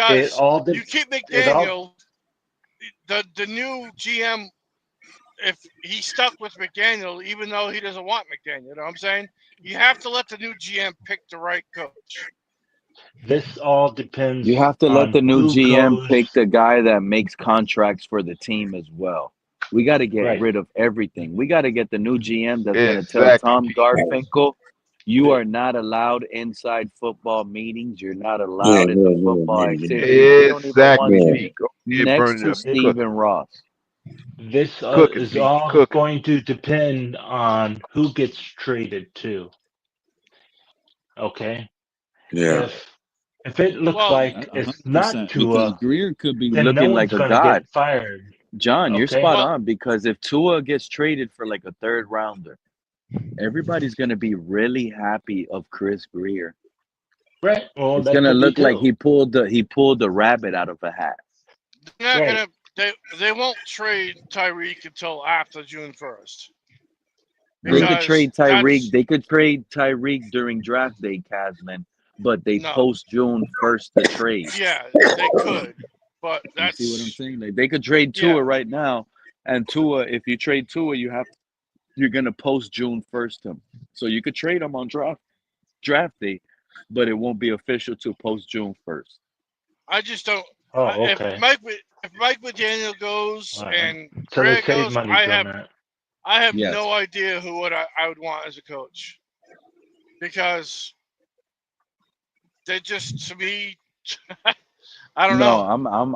it because all you keep it all McDaniel. The new GM, if he's stuck with McDaniel, even though he doesn't want McDaniel, you know what I'm saying? You have to let the new GM pick the right coach. this all depends You have to let on the new who GM goes pick the guy that makes contracts for the team as well. We got to get right. rid of everything. We got to get the new GM that's going to tell Exactly, Tom Pete. Garfinkel, you The, are not allowed inside football meetings. You're not yeah, allowed in the yeah, yeah, football yeah, yeah. activities. We don't even Exactly, want Yeah. you Pete. Go ahead, next burning to up it, Stephen cooking. Ross. this Cooking, is Pete. all Cooking. going to depend on who gets traded to. Okay, Yeah. if it looks Well, like it's not 100%. Because Tua, Greer could be then no looking one's like a going to god. get fired. John, you're Okay, spot well, on because if Tua gets traded for like a third rounder, everybody's going to be really happy of Chris Greer. right. Well, It's that gonna could be look like too. he pulled the rabbit out of a hat. they're not Right. gonna. They won't trade Tyreek until after June 1st They could because trade Tyreek. that's They could trade Tyreek during draft day, Casman, but they no. post June 1st to trade. Yeah, they could, but You see what I'm that's saying? Like they could trade yeah. Tua right now, and Tua, if you trade Tua, you're gonna post June 1st him. So you could trade him on draft day, but it won't be official till post June 1st. I just don't. Oh, okay. If Mike McDaniel goes All right. and So they Greg save goes, money doing that. I have Yes. no idea who I would want as a coach because they just to me, I don't No, know.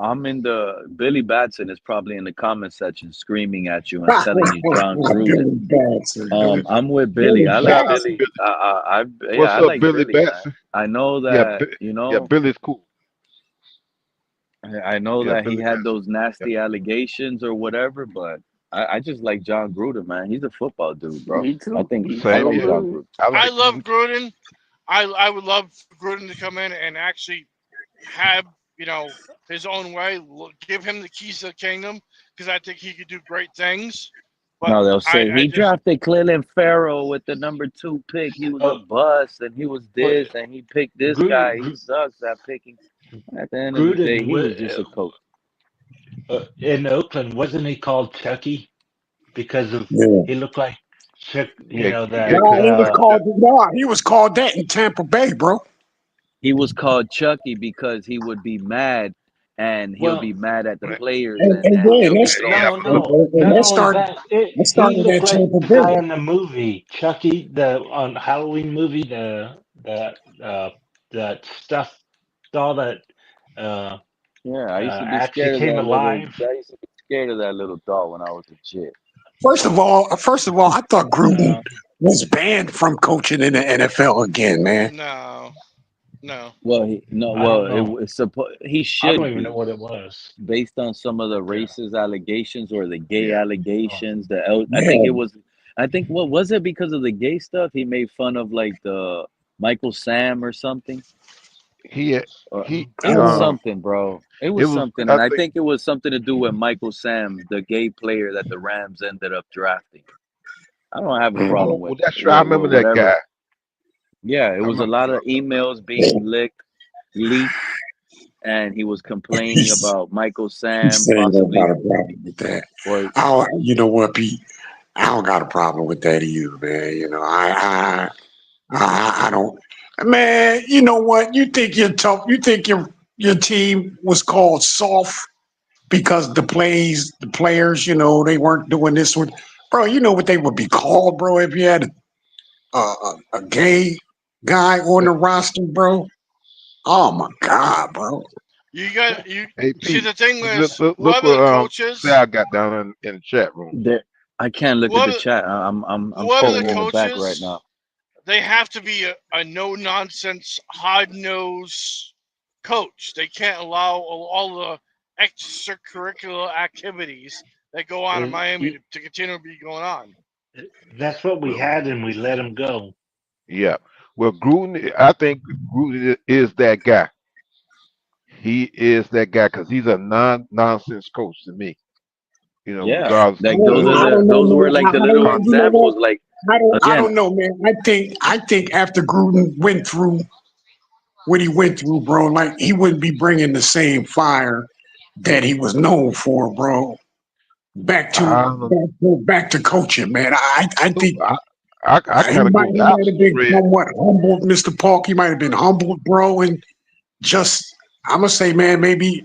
I'm in the Billy Batson is probably in the comment section screaming at you and telling you John Gruden. Billy Batson. I'm with Billy. Billy I like Shout out to Batson. Billy. Billy. Yeah, What's I up, like Billy Billy, man. Batson? I know Yeah, that, yeah, Billy's cool. I know Yeah, that he Billy had Batson. those nasty allegations or whatever, but I just like John Gruden, man. He's a football dude, bro. Me too. Me I Same so like here. John do. Gruden. I I like love him. Gruden. I would love Gruden to come in and actually have his own way. Give him the keys to the kingdom because I think he could do great things. But No, they'll say I he just drafted Cleveland Farrell with the #2 pick. He was a Oh, bust, and he was but this, and he picked this guy. He Gruden, sucks at picking. At the end of the day, Gruden he was just a coach. in Oakland, wasn't he called Chucky because of Yeah. he looked like Chuck? You Yeah, know yeah, that. No, because he was called that in Tampa Bay, bro. He was called Chucky because he would be mad, and he'll Well, be mad at the players, And, and and then he'll be that's throwing no, stuff. and not that only started that. that He started looked at like Tampa the guy Bay. in the movie Chucky, the on Halloween movie, that stuff doll that uh, Yeah, I used to be actually scared of came that little. alive. I used to be scared of that little doll when I was a kid. First of all, I thought Gruden no, was banned from coaching in the NFL again, man. no, No. Well, I don't it know. was he I should don't even know be what it was. based on some of the Yeah. racist allegations or the gay Yeah. allegations. I Yeah. think it was. I think what was it because of the gay stuff? He made fun of like the Michael Sam or something. He Or he it was Oh, something, bro. It it was was something, I and I think think it was something to do with Michael Sam, the gay player that the Rams ended up drafting. I don't have a problem oh with well that's true. I remember that whatever. guy. Yeah, it I was a remember lot of emails being leaked, and he was complaining he's about Michael he Sam said he don't got possibly. a problem with that. Well, You know what, Pete? I don't got a problem with that either, man. You know, I don't. Man, you know what? You think you're tough? You think your team was called soft because the players, you know, they weren't doing this with, bro. You know what they would be called, bro, if you had a gay guy on the roster, bro. Oh my god, bro. You Hey see Pete, the thing look is look, look whoever the what coach is, Sal got down in the chat room. I can't look at the whoever chat. I'm whoever the chilling in the coach back right is, now. they have to be a no nonsense, hard nosed coach. They can't allow all the extracurricular activities that go on in Well, Miami to continue to be going on. that's what we Well, had, and we let him go. yeah. Well, Gruden, I think Gruden is that guy. He is that guy because he's a nonsense coach to me. You know, Yeah, regardless of like who I he don't know, those were man. like the I don't little know. You know what? examples. Like I again, don't know, man. I think after Gruden went through what he went through, bro, like he wouldn't be bringing the same fire that he was known for, bro. Back to I don't back to coaching, man. I know. think I kind of go he the might have opposite, been Fred. somewhat humbled, Mr. Park. He might have been humbled, bro, and just I'm gonna say, man, maybe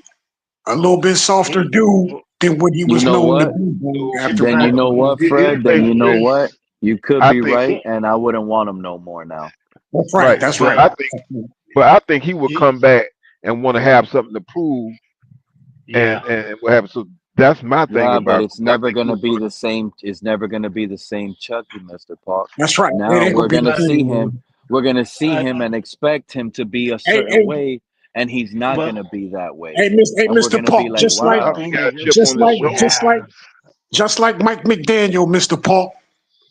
a little bit softer He, dude than what he you was know known to what? be, bro, No, after Then you but know Gruden. what, his Fred? Then thing you know is, what? You could I be think right, he and I wouldn't want him no more now. That's right. right, That's but right. I think he would he, come back and want to have something to prove, yeah. and what happens. So that's my thing Yeah, but about it's Gruden. I never think he gonna would be come. the same. It's never gonna be the same Chucky, Mister Park. That's right. It Now ain't gonna we're be the gonna But see same, him. man. We're gonna see I, him and expect him to be a Hey, certain hey, way, and he's not well, gonna be that way. hey, And we're Mr. gonna be Park, like, one wow, He thing got a that chip on his what we shoulder. have, just like Mike McDaniel, Mr. Park.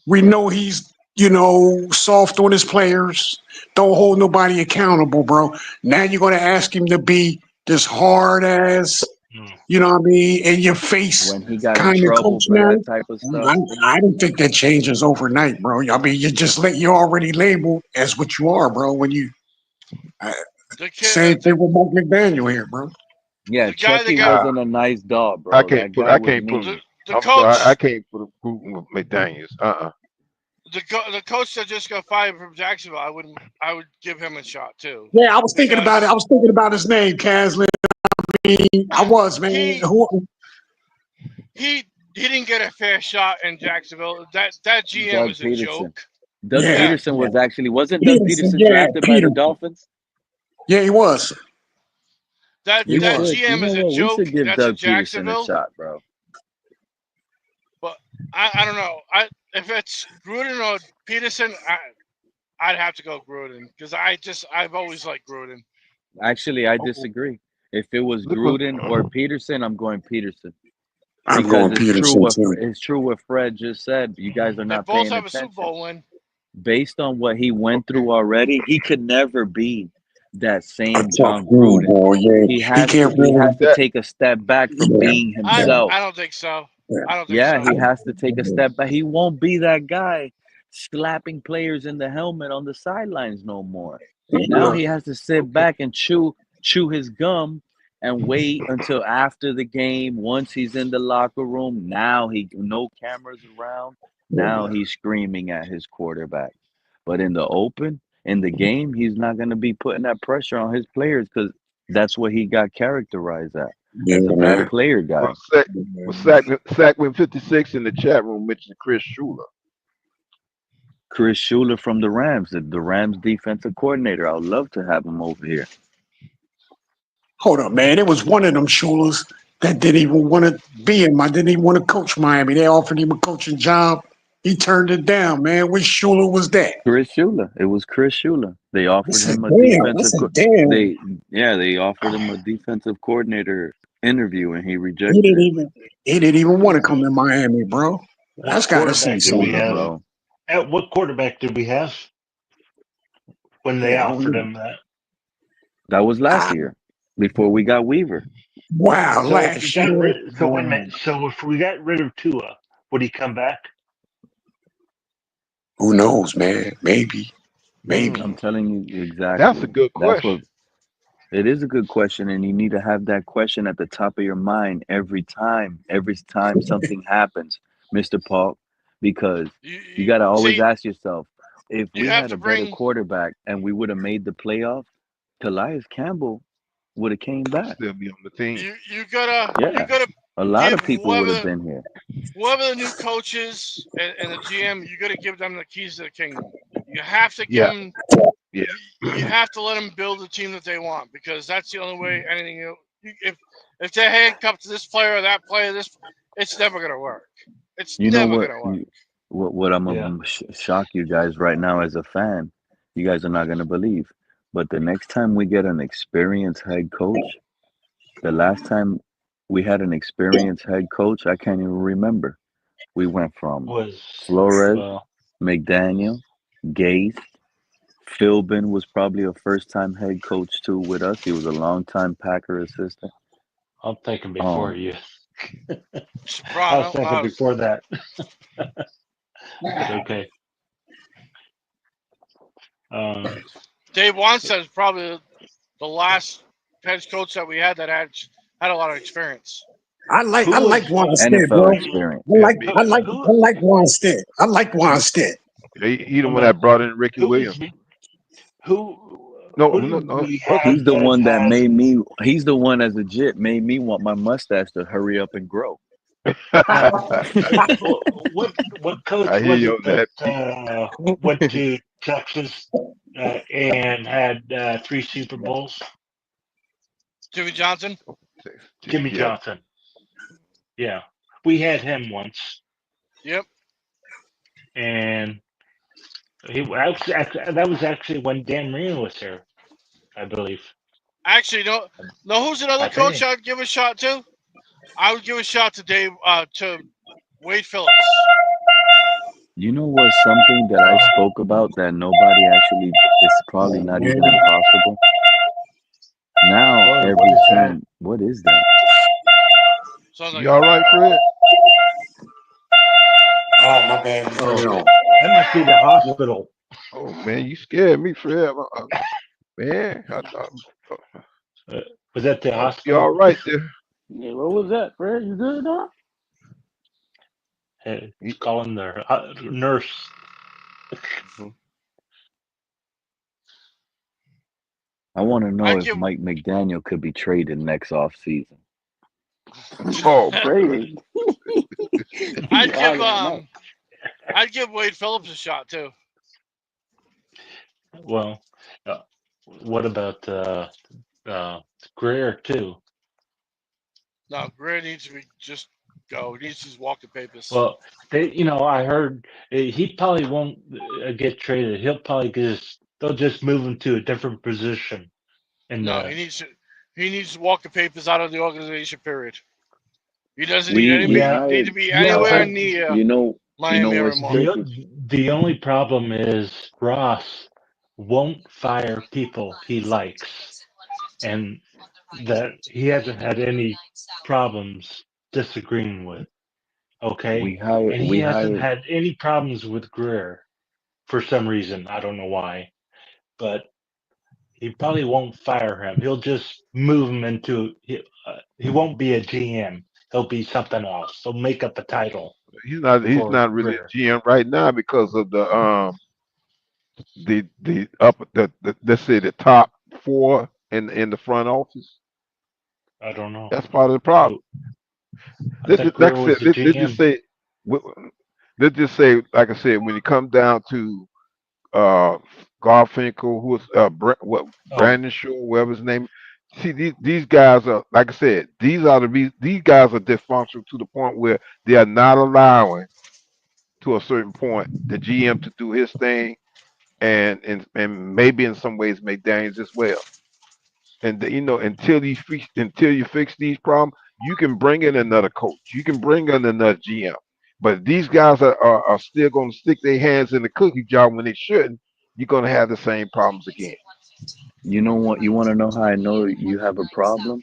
We know he's, you know, soft on his players. Don't hold nobody accountable, bro. Now you're gonna ask him to be this hard ass, mm, you know what I mean, in your face when he got in kind of trouble coach for now. that type of stuff. I don't think that changes overnight, bro. I mean, you're already labeled as what you are, bro. When you uh, The kid, same thing with Mike McDaniel here, bro. Yeah, the guy that Chucky got wasn't a nice dog, I bro. can't That put. guy I was can't put. the mean. the I'm sorry. I coach can't put Gruden with McDaniel's. the coach that just got fired from Jacksonville, I would give him a shot too, Yeah, I was thinking about it. I because was thinking about his name, Caslin. I was, man. he Who? he didn't get a fair shot in Jacksonville. That GM Doug is a Peterson. joke. Doug Yeah, That Peterson yeah. was actually wasn't Doug Peterson. Peterson Yeah, drafted by the Peterson. Dolphins? Yeah, he was. that He We that was. should. You GM know is a what? We joke. should give That's in Doug Peterson a Jacksonville. shot, bro. But I don't know. If it's Gruden or Peterson, I'd have to go Gruden because I've always liked Gruden. Actually, I Oh, disagree. If it was look what. Gruden or Peterson, I'm going Peterson I'm because going Peterson too. it's true what Fred just said. You guys are They not both paying have a Super attention. Bowl win. Based on what he went through already, he could never be that A same tough John dude, Gruden. boy. Yeah, he can't He really. has to That take a step back from Yeah, being yeah, himself. I don't think so. yeah. I don't think Yeah, so. he has to take a step back. He won't be that guy slapping players in the helmet on the sidelines no more. Now well, he has to sit okay. back and chew his gum and wait until after the game. Once he's in the locker room, now he no cameras around. Now he's screaming at his quarterback. But in the open, in the game, he's not going to be putting that pressure on his players because that's what he got characterized Yeah, as a bad man. player Well, guy. Sackwin 56 in the chat room mentioned Chris Shula. Chris Shula from the Rams, the Rams defensive coordinator. I would love to have him over here. Hold up, man. It was one of them Shulers that didn't even want to be in my, didn't even want to coach Miami. They offered him a coaching job. He turned it down, man. Which Shula was that? Chris Shula. It was Chris Shula. They I offered said, him a damn. I defensive. said, damn. They offered him a defensive coordinator interview, and he He rejected didn't it. even he didn't even want to come to Miami, bro. What That's gotta say quarterback did we Shula, something. have? bro. What quarterback did we have when they Yeah, I don't offered know. him that? That was last Ah, year, before we got Weaver. wow, So if we last got year. rid, so wait a minute. So if we got rid of Tua, would he come back? Who knows, man? Maybe. Maybe. I'm Mm, telling you that's a exactly. good That's what question. it is, a good question, and you need to have that question at the top of your mind every time something happens, Mr. Paul, because you got to always See, ask yourself, if you we have had to a better bring quarterback and we would have made the playoffs, Calais Campbell would have came He'll back. still be on the team. you Yeah, gotta a lot give of people would have been here. whoever the new coach is and the GM, you gotta give them the keys to the kingdom. You have to give Yeah, them. yeah. You have to let them build the team that they want, because that's the only way anything. If they handcuff to this player or that player, it's never gonna work. It's You know never what? gonna work. What I'm Yeah. gonna shock you guys right now as a fan. You guys are not gonna believe, but the next time we get an experienced head coach, the last time we had an experienced head coach, I can't even remember. We went from Was Flores, well, McDaniel, Gase. Philbin was probably a first-time head coach too with us. He was a long-time Packer assistant. I'm thinking before Um, you. I was Soprano. thinking before that, but okay. Um, Dave Wanstead is probably the last head coach that we had that had a lot of experience. I who like was Wanstead, NFL bro. experience. Yeah, big time. who I like Wanstead. I like Wanstead. He the I one mean, that brought in Ricky who was Williams. who did we He's have the that one that had? made me. He's the one as a jit made me want my mustache to hurry up and grow. Now, what I coach hear was you it on that that, Pete. went to Texas and had 3 Super Bowls? Jimmy Johnson. Jimmy Yeah, Johnson. Yeah, we had him once, Yep. and that was actually when Dan Marino was there, I believe. Actually, no. Who's another I coach think. I'd give a shot to? I would give a shot to to Wade Phillips. You know what's something that I spoke about that nobody actually, it's probably Oh not man. even impossible. Now What every is that? team, what is that? Sounds like you a all right, fire Fred? alarm. Oh my bad. Oh, Hang on. that must be the hospital. Oh man, you scared me, Fred. Man, Uh, was that the you all hospital? right there? Yeah, what was that, Fred? You good, dog? Hey, You- calling the nurse. Mhm. I want to know I'd if give Mike McDaniel could be traded next off season. Oh my God. Traded. I'd I give don't know. I'd give Wade Phillips a shot too. Well, uh, what about Greer too? No, Gray needs to be just go. He needs to walk the papers. Well, I heard he probably won't get traded. He'll probably they'll just move him to a different position in No, the. he needs to walk the papers out of the organization. Period. He doesn't We Yeah, need hired, to be yeah, anywhere but near you know Miami what's anymore. the tricky? the only problem is Ross won't fire people he likes, and that he hasn't had any problems disagreeing with. Okay, and he We hasn't hired. had any problems with Greer for some reason. I don't know why, but he probably won't fire him. He'll just move him into. He won't be a GM. He'll be something else. He'll make up a title He's for not really a Greer. GM right now because of the upper the let's say the top four in the front office. I don't know. That's part of the problem. Who I thought Like Greer I was said, the GM. w- let's just say, like I said, when it comes down to uh Garfinkel, who's Oh, Brandon Shaw, whatever his name. See, these guys are, like I said, these guys are dysfunctional to the point where they are not allowing to a certain point, the GM to do his thing, and maybe in some ways McDaniels as well. And until you fix these problems, you can bring in another coach, you can bring in another GM. But these guys are still going to stick their hands in the cookie jar when they shouldn't. You're going to have the same problems again. You know what? You want to know how I know you have a problem?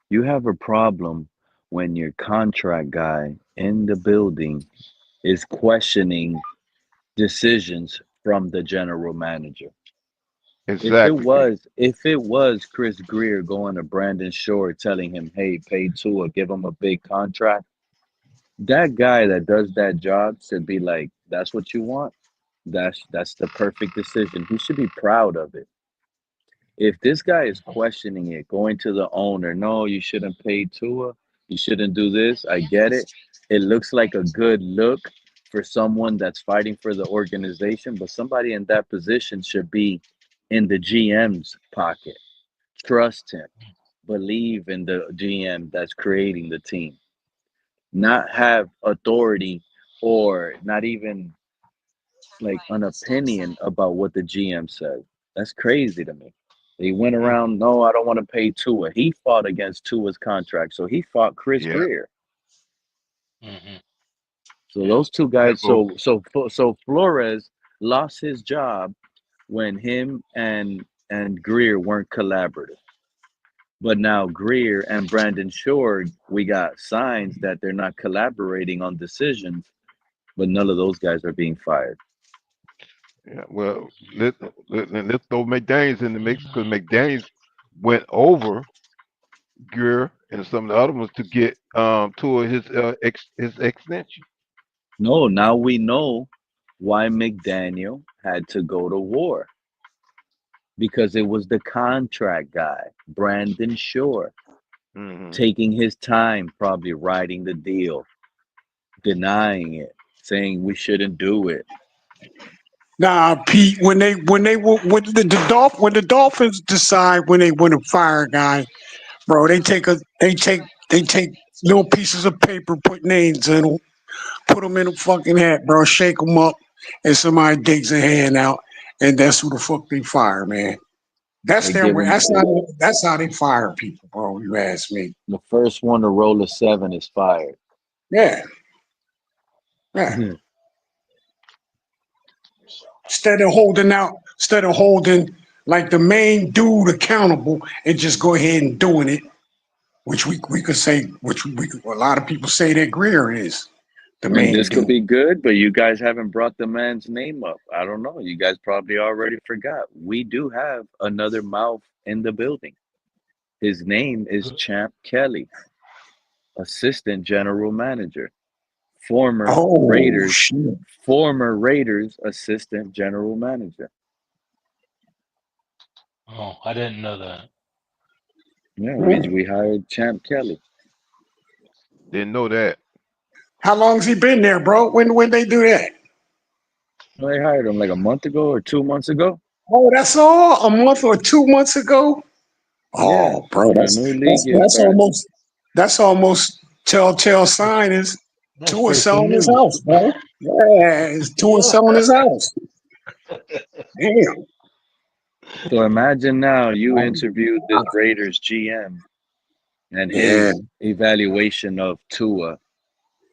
You have a problem when your contract guy in the building is questioning decisions from the general manager. Exactly, Pete. If it was Chris Greer going to Brandon Shore telling him, "Hey, pay Tua, give him a big contract," that guy that does that job should be like, "That's what you want? That's the perfect decision." He should be proud of it. If this guy is questioning it, going to the owner, "No, you shouldn't pay Tua. You shouldn't do this." I get it. It looks like a good look for someone that's fighting for the organization, but somebody in that position should be in the GM's pocket. Trust him. Believe in the GM that's creating the team. Not have authority or not even like an opinion about what the GM says. That's crazy to me. He went Mm, around, "No, I don't want to pay Tua." He fought against Tua's contract, so he fought Chris yeah, Greer. Hmm. So Yeah. those two yeah, guys, bro. so Flores lost his job when him and Greer weren't collaborative. But now Greer and Brandon Shore, we got signs that they're not collaborating on decisions, but none of those guys are being fired. Yeah, well, let's throw McDaniels in the mix because McDaniels went over Greer and some of the other ones to get to his extension. No, now we know why McDaniel had to go to war because it was the contract guy, Brandon Shore, Hmm. taking his time, probably writing the deal, denying it, saying we shouldn't do it. Nah, Pete. When the Dolphins decide when they want to fire a guy, bro, they take little pieces of paper, put names in them, put them in a fucking hat, bro, shake them up, and somebody digs a hand out, and that's who the fuck they fire, man. That's They their give way. him That's how they fire people, bro. You ask me. the first one to roll a seven is fired. Yeah, yeah. Instead of holding like the main dude accountable and just go ahead and doing it, which we could say, a lot of people say that Greer is the And main this could dude. be good, but you guys haven't brought the man's name up. I don't know. You guys probably already forgot. We do have another mouth in the building. His name is Champ Kelly, assistant general manager, former Oh Raiders, shit! former Raiders assistant general manager. Oh, I didn't know that. Yeah, Hmm. we hired Champ Kelly. Didn't know that. How long's he been there, bro? When they do that? They hired him like a month ago or 2 months ago. Oh, that's all. A month or 2 months ago. Yeah, Oh, bro, when a new league year starts. that's almost telltale That's sign is that's Tua breaking selling his news. house, bro. Yeah, it's Tua Yeah. selling his house. Damn. So imagine now you interviewed this Raiders GM and Yeah. his evaluation of Tua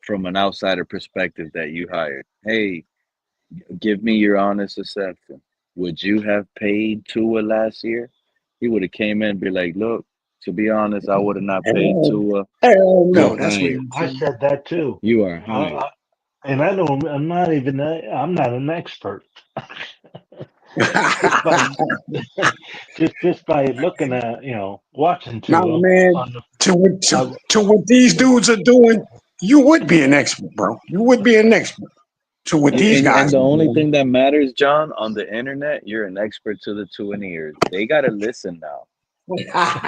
from an outsider perspective that you hired. Hey, give me your honest assessment. Would you have paid Tua last year? He would have came in and be like, "Look, to be honest, I would have not paid Hell, Tua. hell You're no. That's what hired. he I said. said that too. You are I, hired." I, and I don't. I'm not even. I'm not an expert. just by just by looking at watching Nah, Tua man. on the. I, To what these dudes are doing, you would be an expert, bro. You would be an expert to what these And guys the are only doing. thing that matters, John, on the internet, you're an expert to the two and ears. They gotta listen now.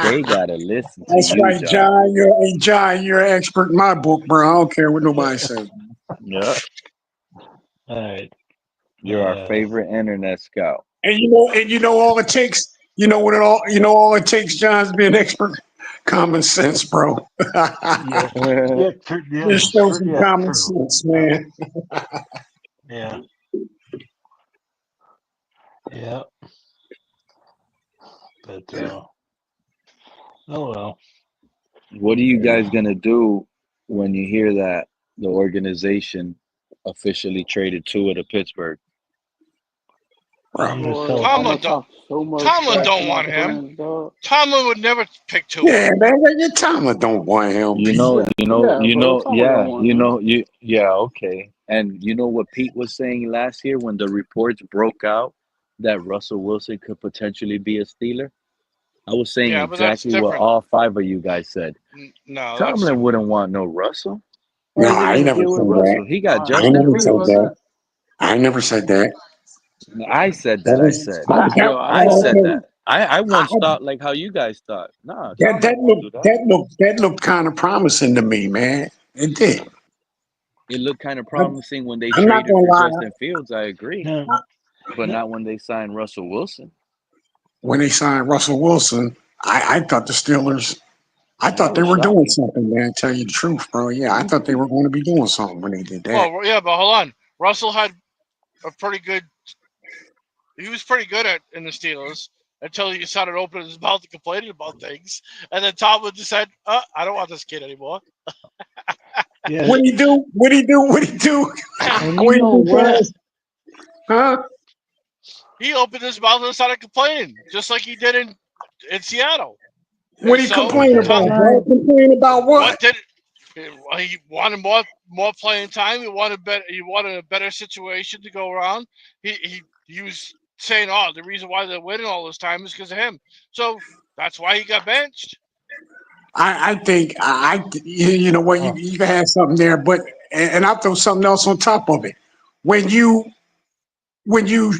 They gotta listen to That's you, right, John. John. John, you're an expert in my book, bro. I don't care what nobody says. Yeah, all right. you're our favorite internet scout. And you know all it takes. You know all it takes, John, to be an expert. Common sense, bro. Yeah. Yeah. True. Yeah. Just show True. some Yeah. common True. sense, man. Yeah. Yeah. But oh well. What are you guys gonna do when you hear that the organization officially traded Tua to Pittsburgh? I'm gonna Boy, I'm celebrate. gonna Tomlin don't. talk so much Tomlin trash to don't my want him. friends, dog. Tomlin would never pick Tua. Yeah, man, your Tomlin don't want him, You Pete. know, Bro. Tomlin don't want him. okay. And you know what Pete was saying last year when the reports broke out that Russell Wilson could potentially be a Steeler? I was saying Yeah, but that's exactly what different. all five of you guys said. No, that's Tomlin different. wouldn't want no Russell. Why No, are they I ain't gonna never get with said that. Russell? He got I ain't Justin never Agree said about Fields. that. that. I ain't never said that. I said That that. I was said. that. I I said said it. that. I I, once thought like how you guys thought. Nah, that Tomlin won't do that. that looked kind of promising to me, man. It did. It looked kind of I, promising when they I'm not traded gonna for lie. Justin Fields. I agree, No, but no, not when they signed Russell Wilson. When they signed Russell Wilson, I thought the Steelers. I That thought they was were doing shocking. something, man. Tell you the truth, bro. Yeah, I thought they were going to be doing something when they did that. Well, yeah, but hold on. Russell had a pretty good. He was pretty good in the Steelers until he started opening his mouth and complaining about things, and then Tomlin just said, "I don't want this kid anymore." yeah, What he do? What he do? What he do? And you What he know do yeah. what? fast? Huh? He opened his mouth and started complaining, just like he did in Seattle. What And he so, complain Exactly. about, bro? Complain about what what? did he wanted more playing time? He wanted better. He wanted a better situation to go around. He was saying, "Oh, the reason why they're winning all this time is because of him." So that's why he got benched. I think you know what Oh, you can have something there, but and I'll throw something else on top of it. When you when you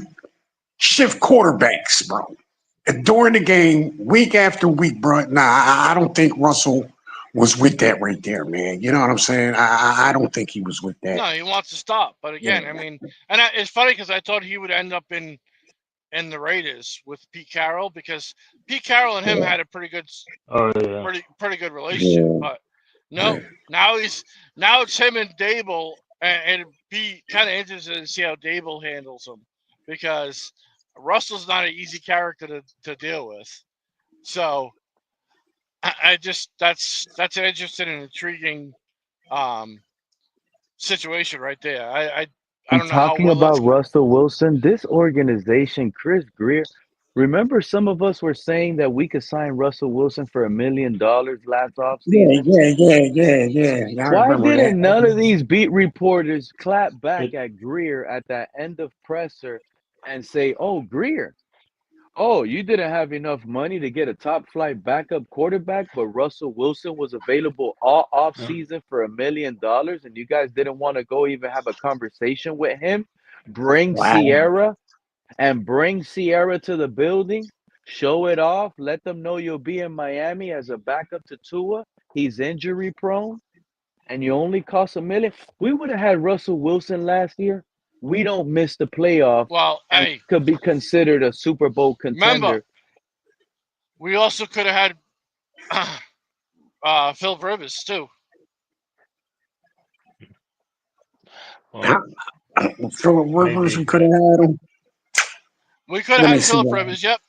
shift quarterbacks, bro, during the game, week after week, bro. Nah, I don't think Russell was with that right there, man. You know what I'm saying? I don't think he was with that. No, he wants to stop. But Yeah. again, I mean, it's funny because I thought he would end up in the Raiders with Pete Carroll because Pete Carroll and him Yeah. had a pretty good oh yeah. pretty good relationship. Yeah. But no, now it's him and Dable, and it'd be kind of interesting to see how Dable handles him because Russell's not an easy character to deal with. So I just that's an interesting and intriguing um, situation right there. I And don't know how talking well about that's going. Russell Wilson, this organization, Chris Greer, remember some of us were saying that we could sign Russell Wilson for $1 million last Yeah, offseason? yeah. I Why remember that. didn't none of these beat reporters clap back It at Greer at that end of presser and say, oh, Greer, oh, you didn't have enough money to get a top flight backup quarterback, but Russell Wilson was available all no, offseason for $1 million, and you guys didn't want to go even have a conversation with him? Bring Wow. Sierra to the building, show it off, let them know you'll be in Miami as a backup to Tua. He's injury prone and you only cost $1 million. We would have had Russell Wilson last year. We don't miss the playoff Well, and hey, could be considered a Super Bowl remember contender. we also could have had Phil Rivers too. well, Philip Rivers, we maybe, could have had him. We could have Let me had see. Philip Rivers. Yep,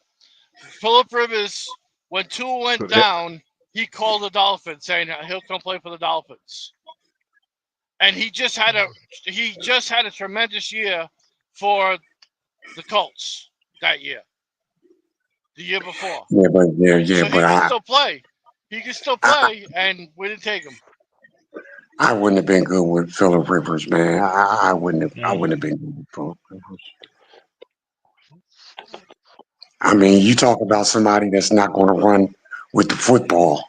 Philip Rivers. When Tua went So that down, he called the Dolphins saying he'll come play for the Dolphins, and he just had a tremendous year for the Colts that year, the year before. Yeah, So he but can still play. He can still I, play, and we didn't take him. I wouldn't have been good with Philip Rivers, man. I wouldn't have. I no. wouldn't have been good with Philip Rivers. I mean, you talk about somebody that's not going to run with the football.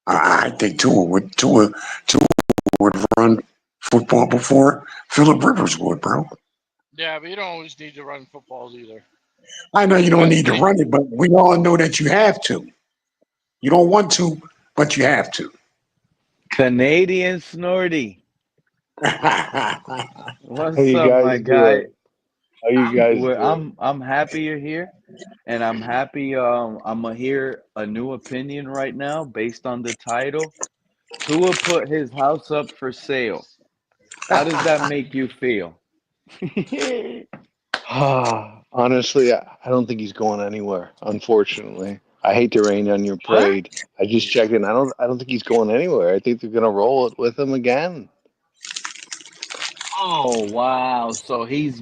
I think Tua would run football before Philip Rivers would, bro. Yeah, but you don't always need to run footballs either. I know you don't But need to run it, but we all know that you have to. You don't want to, but you have to. Canadian Snorty. How What's you up, my guys guy? doing? How you guys doing? I'm happy you're here, and I'm happy I'm gonna hear a new opinion right now based on the title. Tua put his house up for sale. How does that make you feel? Honestly, I don't think he's going anywhere. Unfortunately, I hate to rain on your parade. I just checked in. I don't think he's going anywhere. I think they're gonna roll it with him again. Oh wow! So he's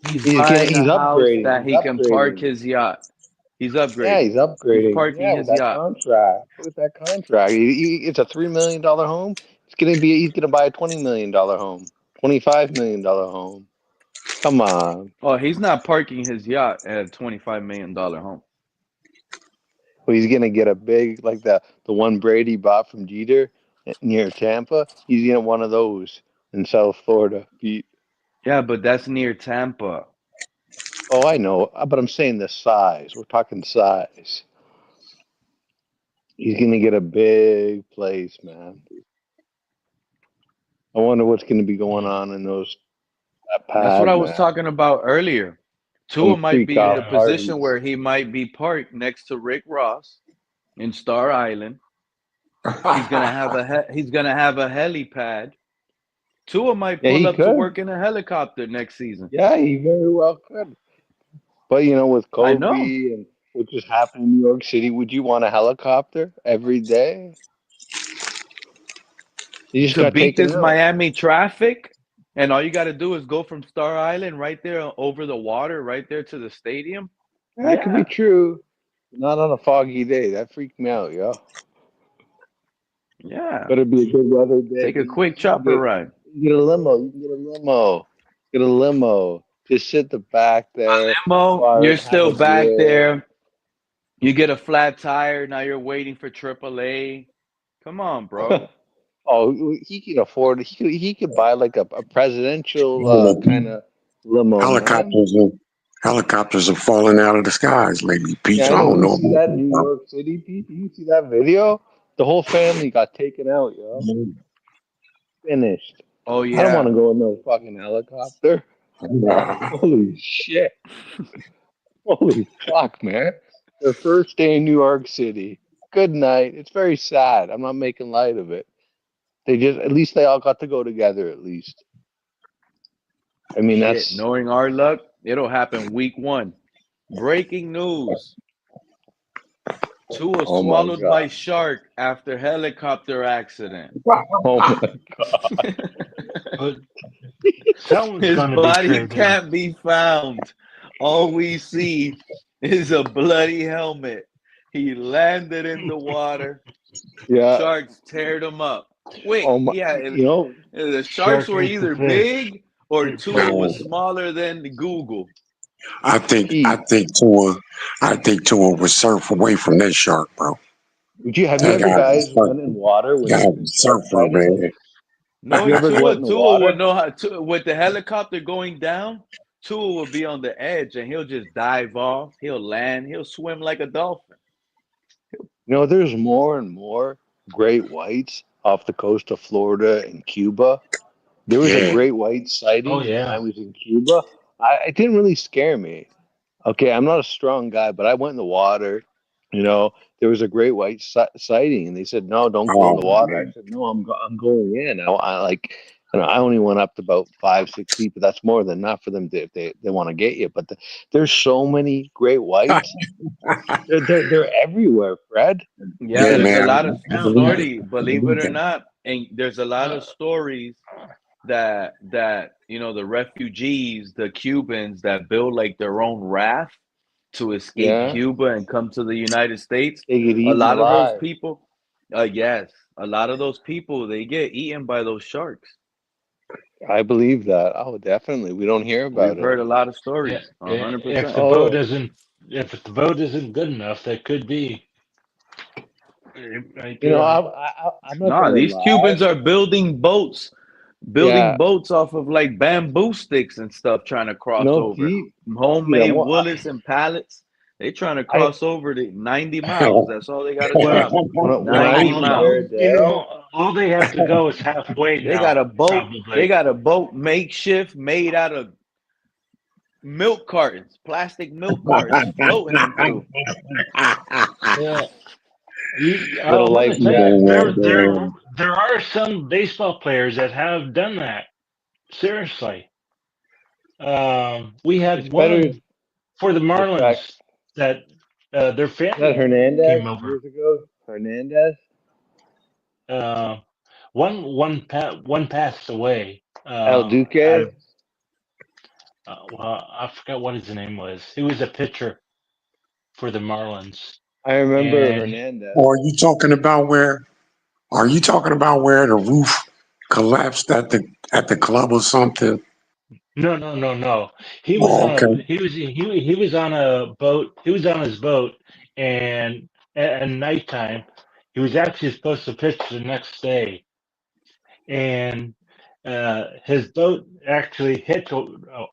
He's buying a house upgrading. that He's he can park upgrading. his yacht. He's Yeah, upgrading. he's He's upgrading. parking Yeah, with his that yacht. contract. With that contract, it's a $3 million home. He's gonna buy a $20 million home, $25 million home. Come on. Oh, he's not parking his yacht at a $25 million home. Well, he's gonna get a big like the one Brady bought from Jeter near Tampa. He's gonna get one of those in South Florida. Yeah, but that's near Tampa. Oh, I know, but I'm saying the size. We're talking size. He's gonna get a big place, man. I wonder what's gonna be going on in that That's what pad, I was man. talking about earlier. Tua Some might freak be in off the Yeah. position parties. where he might be parked next to Rick Ross in Star Island. He's gonna have he's gonna have a helipad. Tua might Yeah, pull he up to could. work in a helicopter next season. Yeah, he very well could. But with I know. Kobe and what just happened in New York City, would you want a helicopter every day? He just To got beat taken this out. Miami traffic, and all you got to do is go from Star Island right there over the water, right there to the stadium. That could be Yeah, true. Not on a foggy day. That freaked me out, yo. yeah. Better be a good weather day. Take a quick chopper ride. You get a limo. You can get a limo. Get a limo. Just sit the back there. Mo, you're Have a still back beer. there. You get a flat tire. Now you're waiting for AAA. Come on, bro. Oh, he can afford it. He could buy like a presidential kind Lately, of limo, man. helicopters helicopters are falling out of the skies lately, Yeah, Peach. I I know. don't You know see about that in you, New bro. York City, Pete? You see that video? The whole family got taken out, yo. Finished. Oh I don't want yeah. to go in no fucking helicopter. Nah. Holy shit. Holy fuck, man. Their first day in New York City. Good night. It's very sad. I'm not making light of it. At least they all got to go together, at least. I mean, Shit. that's, Knowing our luck, it'll happen week 1. Breaking news. Tua oh my swallowed by God. shark after helicopter accident. Oh my God. But someone's His going to be body traded. can't be found. All we see is a bloody helmet. He landed in the water. Yeah. Sharks teared him up quick. Oh my, Yeah, the sharks Shark were ate the either fish. big or It's Tua fish. was No, smaller than the Google. I think I Pete, think Tua I think Tua would surf away from that shark, bro. have you That ever guy guys was went in water when guy there's was been shark surfer, sightings? man. Have you Knowing ever went Tua, in the Tua would water? know how to with the helicopter going down. Tua will be on the edge and he'll just dive off. He'll land. He'll swim like a dolphin. There's more and more great whites off the coast of Florida and Cuba. There was a Yeah. great white Oh, sighting when I yeah. was in Cuba. It didn't really scare me. Okay, I'm not a strong guy, but I went in the water. You know, there was a great white sighting, and they said, "No, don't go in Oh the water." I man. said, "No, I'm going in." I only went up to about 5, 6 feet, but that's more than enough for them if they want to get you. But there's so many great whites. They're everywhere, Fred. Yeah, Yeah, there's a man. lot of I believe it. shorty, I believe it believe or that. not, and there's a lot Uh, of stories that the refugees, the Cubans that build like their own raft to escape Yeah, Cuba and come to the United States. they get A eaten lot of those alive. people, yes, a lot of those people they get eaten by those sharks. I believe that. Oh, definitely. We don't hear We've about it. heard a lot of yeah, stories, if 100%. the boat Oh, isn't if the boat isn't good enough, that could be. It might you be know, all I, right. I I'm not Nah, gonna these lie. Cubans are building Yeah, boats off of like bamboo sticks and stuff, trying to cross over. Pete. Homemade Well, woolens and pallets. They trying to I cross over the 90 miles. That's all they got to Well, travel. when I 90 was in miles. Veradero, all they have to go is halfway They got now, a boat. They probably. got a boat makeshift made out of milk cartons, plastic milk cartons, floating them through. Yeah, I little want life to tell you, jacket. there are some baseball players that have done that. Seriously. We had It's better one for the the fact Marlins that their that family Hernandez came over. years ago. Hernandez. Uh, one passed away. El Out Duque. of well, I forgot what his name was. He was a pitcher for the Marlins, I remember and Hernandez. Or are you talking about where the roof collapsed at the club or something? no. He was Oh, on okay. a he was on a boat. He was on his boat, and at nighttime, he was actually supposed to pitch the next day, and his boat actually hit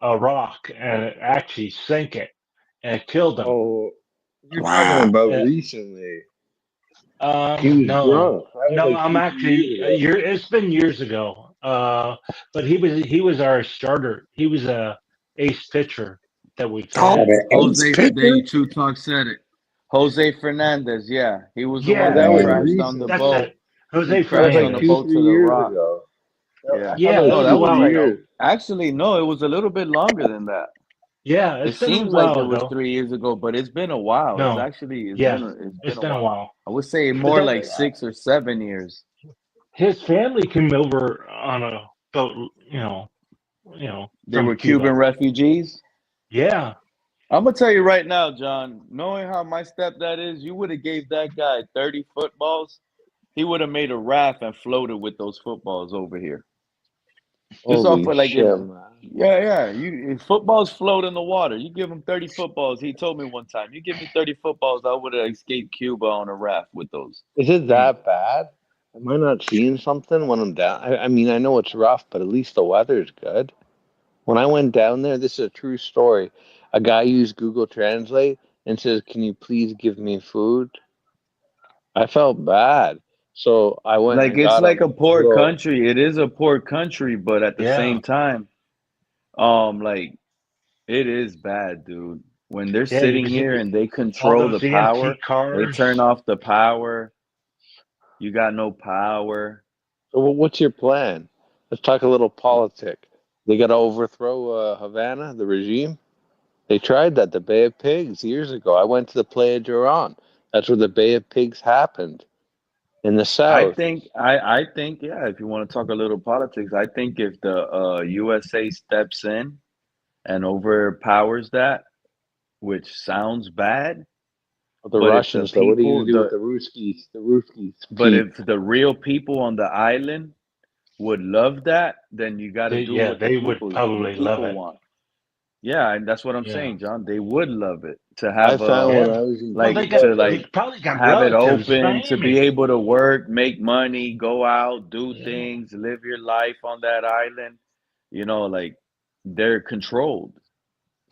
a rock and it actually sank it, and it killed him. Oh, you're talking Wow. about Uh, recently. He was no, drunk. That was no, like I'm 2, 3 years actually ago. it's been years ago. But he was our starter. He was a ace pitcher that we've Oh, had. the ace Jose, there pitcher? you True Talk said it. Jose Fernandez, yeah, he was the Oh, one Yeah, that that was yeah, crashed on the that's recently. boat. it. He Jose That was crashed on like the two, Fernandez. boat to three the years rock. ago. I Yeah. thought that Yeah, was it No, was a that two, was while three like ago. years. actually no, it was a little bit longer than that. Yeah, It it's been a seems like it while was ago. 3 years ago, but it's been a while. It's No, actually yeah, it's been it's a been a while. while. I would say But more that like 6 or 7 years. his family came over on a boat, They from were Cuban Cuba. refugees. Yeah, I'm gonna tell you right now, John. Knowing how my stepdad is, you would have gave that guy 30 footballs. He would have made a raft and floated with those footballs over here. Just off Holy of like if, shit, man. yeah. You if footballs float in the water. You give him 30 footballs. He told me one time, you give me 30 footballs, I would have escaped Cuba on a raft with those. Is it that bad? Am I not seeing something when I'm down? I mean, I know it's rough, but at least the weather's good. When I went down there, this is a true story. A guy used Google Translate and says, "Can you please give me food?" I felt bad. So I went Like and it's got like a him a poor little. country. It is a poor country, but at the yeah, same time, like it is bad, dude. When they're yeah. sitting here and they All control the those power, antique they cars. turn off the power. You got no power. So what's your plan? Let's talk a little politic. They got to overthrow Havana, the regime. They tried that, the Bay of Pigs, years ago. I went to the Playa Duran. That's where the Bay of Pigs happened in the south. I think yeah, if you want to talk a little politics, I think if the USA steps in and overpowers that, which sounds bad, The but if the Russians, though, what are you going people to do with the the Ruskies? The Ruskies, but Pete. if the real people on the island would love that, then you got to do what They would the probably love people it. want. Yeah, and that's what I'm Yeah. saying, John. They would love it to I have found when Yeah. I was in Well, like Cuba to that they like probably got have it relatives in open to be Miami. able to work, make money, go out, do Yeah. things, live your life on that island. Like they're controlled.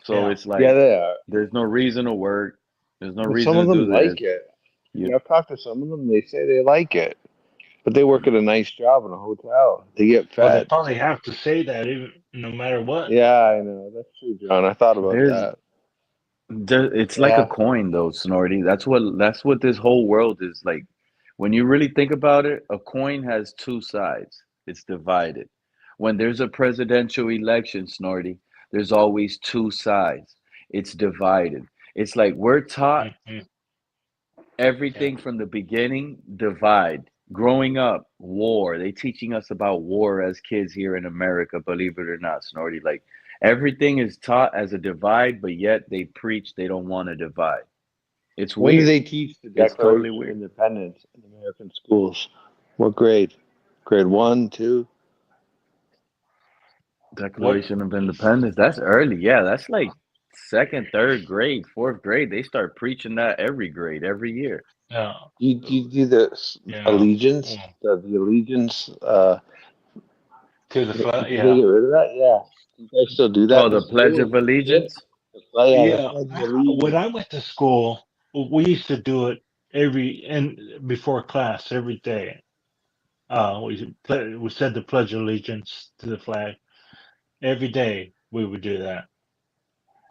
So Yeah. it's yeah, like they are. there's no reason to work. There's no But reason some to of do them this. like it. I You mean, I've talked to some of them. They say they like it, but they work at a nice job in a hotel. They get Well, they fed. probably have to say that even no matter what. Yeah, I know. That's true, John. I thought about there's that. it's like a Yeah. coin though, Snorty. That's what this whole world is like. When you really think about it, a coin has two sides. It's divided. When there's a presidential election, Snorty, there's always two sides. It's divided. It's like we're taught Hmm. Yeah. everything from the beginning, divide. Growing up, war. They teaching us about war as kids here in America, believe it or not, Snorty. Like everything is taught as a divide, but yet they preach they don't want to divide. It's When do weird. they teach the It's totally Declaration of weird. Independence in American schools? What grade? Grade one, two? What? Declaration of Independence. That's early. Yeah, that's like second, third grade, fourth grade. They start preaching that every grade, every year. Yeah. You do the Yeah. allegiance, Mm. the allegiance. To the Did flag. they Yeah. get rid of that? Yeah. Do you guys still do that Oh, in the Pledge school? of Yeah. Allegiance? The Yeah. Pledge of When Allegiance. I went to school, we used to do it before class every day. We said the Pledge of Allegiance to the flag every day. We would do that,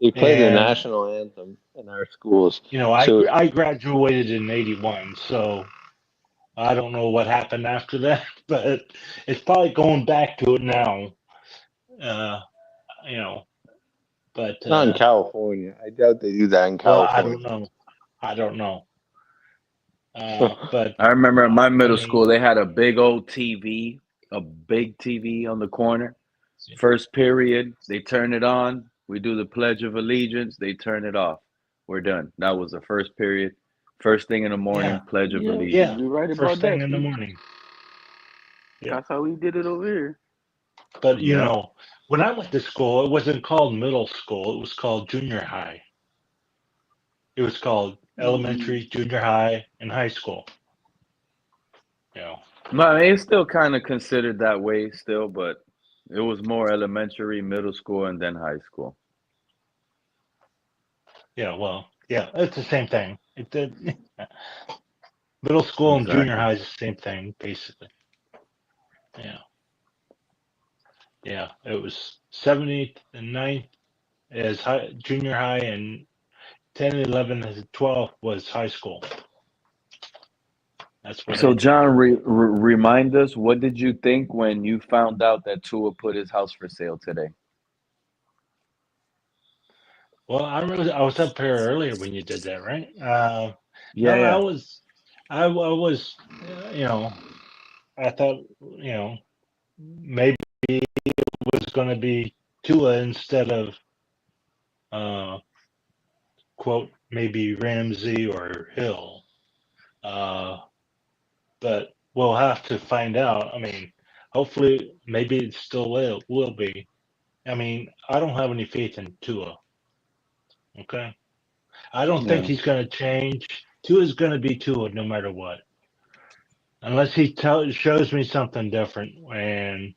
They play the and national anthem in our schools. I So I graduated in '81, so I don't know what happened after that, but it's probably going back to it now. You know, but Not in California. I doubt they do that in well, I California. don't know. I don't know. But I remember in my I middle mean, school, they had a big old TV, a big TV on the corner. First period, they turn it on. We do the Pledge of Allegiance. They turn it off. We're done. That was the first period. First thing in the morning, yeah, Pledge of Yeah, Allegiance. you're right first about thing that, in the Pete. morning. Yeah. That's how we did it over here. But you Yeah. know, when I went to school, it wasn't called middle school. It was called junior high. It was called Mm. elementary, junior high, and high school. You know. No, it's still kind of considered that way still, but it was more elementary, middle school, and then high school. Yeah. Well. Yeah. It's the same thing. Middle school and junior Exactly. high is the same thing, basically. Yeah. Yeah. It was 7th and 9th as junior high, and 10, 11, and 12 was high school. That's what I So, did. John, remind us, what did you think when you found out that Tua put his house for sale today? Well, I was up here earlier when you did that, right? Yeah, No, yeah. I was, you know, I thought, you know, maybe it was going to be Tua instead of, uh, quote, maybe Ramsey or Hill. Uh, but we'll have to find out. I mean, hopefully, maybe it still will be. I mean, I don't have any faith in Tua. Okay, I don't think Yeah. he's going to change. Tua is going to be Tua no matter what, unless he shows me something different. And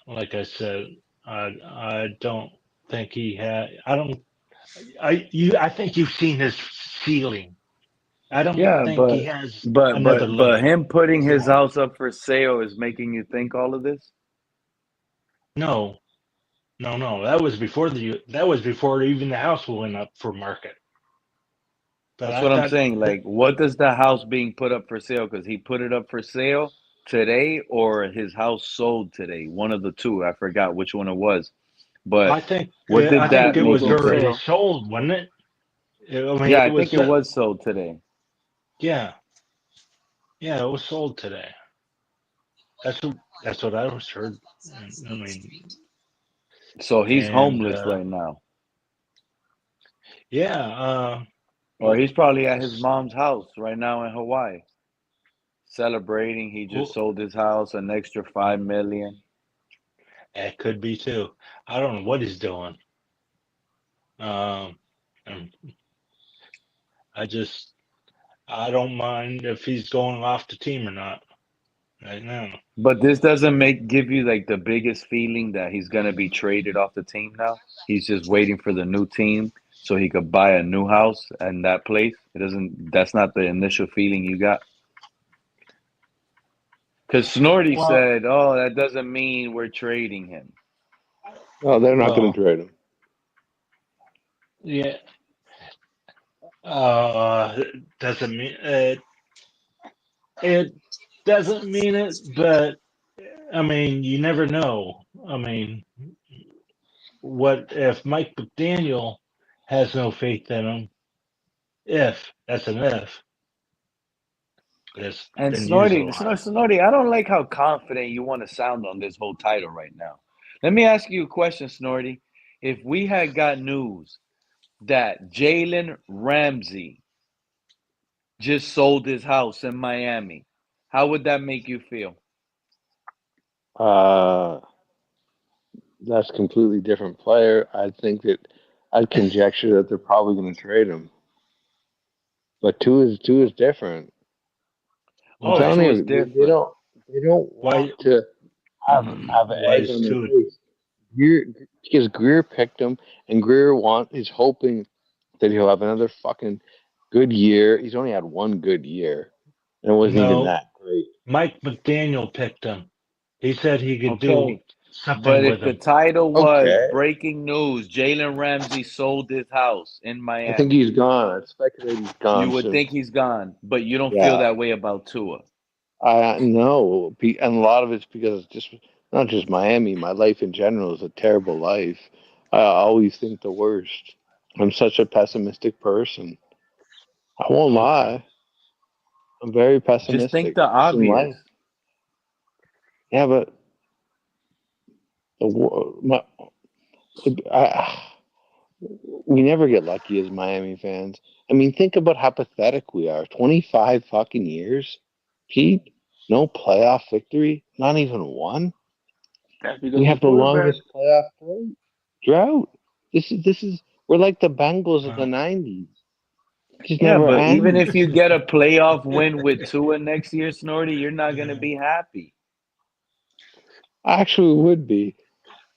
like I said, I don't think he had. I don't. I think you've seen his ceiling. I don't Yeah, think he has but another but but limit. him putting He his won't. house up for sale is making you think all of this? No, no, no. That was before even the house went up for market. But That's I what I'm thought saying. that, Like, what does the house being put up for sale? Because he put it up for sale today, or his house sold today. One of the two. I forgot which one it was. But what I did I think think that it it was make was you on think? already sale. sold, wasn't it? I mean, Yeah, it I think was. it was sold today. Yeah, yeah, it was sold today. That's what I was heard. I mean, So he's and homeless right now, yeah, or well, he's probably at his mom's house right now in Hawaii, celebrating. He just who, sold his house, an extra 5 million. it could be too. I don't know what he's doing. Um, and I just I don't mind if he's going off the team or not right now. But this doesn't make give you like the biggest feeling that he's gonna be traded off the team now. He's just waiting for the new team so he could buy a new house in that place. It doesn't. That's not the initial feeling you got. Because Snorty Well, said, "Oh, that doesn't mean we're trading him." No, they're not going to well, trade him. yeah. Uh, doesn't mean it doesn't mean it, but I mean, you never know. I mean, what if Mike McDaniel has no faith in him? If that's an if, it's And been used a Snorty, lot. Snorty, I don't like how confident you want to sound on this whole title right now. Let me ask you a question, Snorty. If we had got news that Jalen Ramsey just sold his house in Miami, how would that make you feel? Uh, that's a completely different player. I think that I'd conjecture that they're probably going to trade him. But two is different. I'm Oh, Why? telling two is you, different. they don't want Why? to have an Why egg is on their two? face. Greer, because Greer picked him, and Greer is hoping that he'll have another fucking good year. He's only had one good year, and it wasn't even No, that great. Mike McDaniel picked him. He said he could do Okay. something But with if the him. title was Okay, breaking news, Jalen Ramsey sold his house in I think Miami, he's gone. I speculate he's you gone would soon. think he's gone, but you don't feel Yeah, that way about Tua. I know, and a lot of it's because just Not just Miami. My life in general is a terrible life. I always think the worst. I'm such a pessimistic person. I won't lie. I'm very Just think pessimistic the just in obvious. life. Yeah, but we never get lucky as Miami fans. I mean, think about how pathetic we are. 25 fucking years, Pete. No playoff victory, not even one. That's We because of have the the quarterback. longest playoff drought. This is we're like the Bengals of the Well, '90s. It just Yeah, never but even ends. if you get a playoff win with Tua next year, Snorty, you're not gonna be happy. Actually, would be.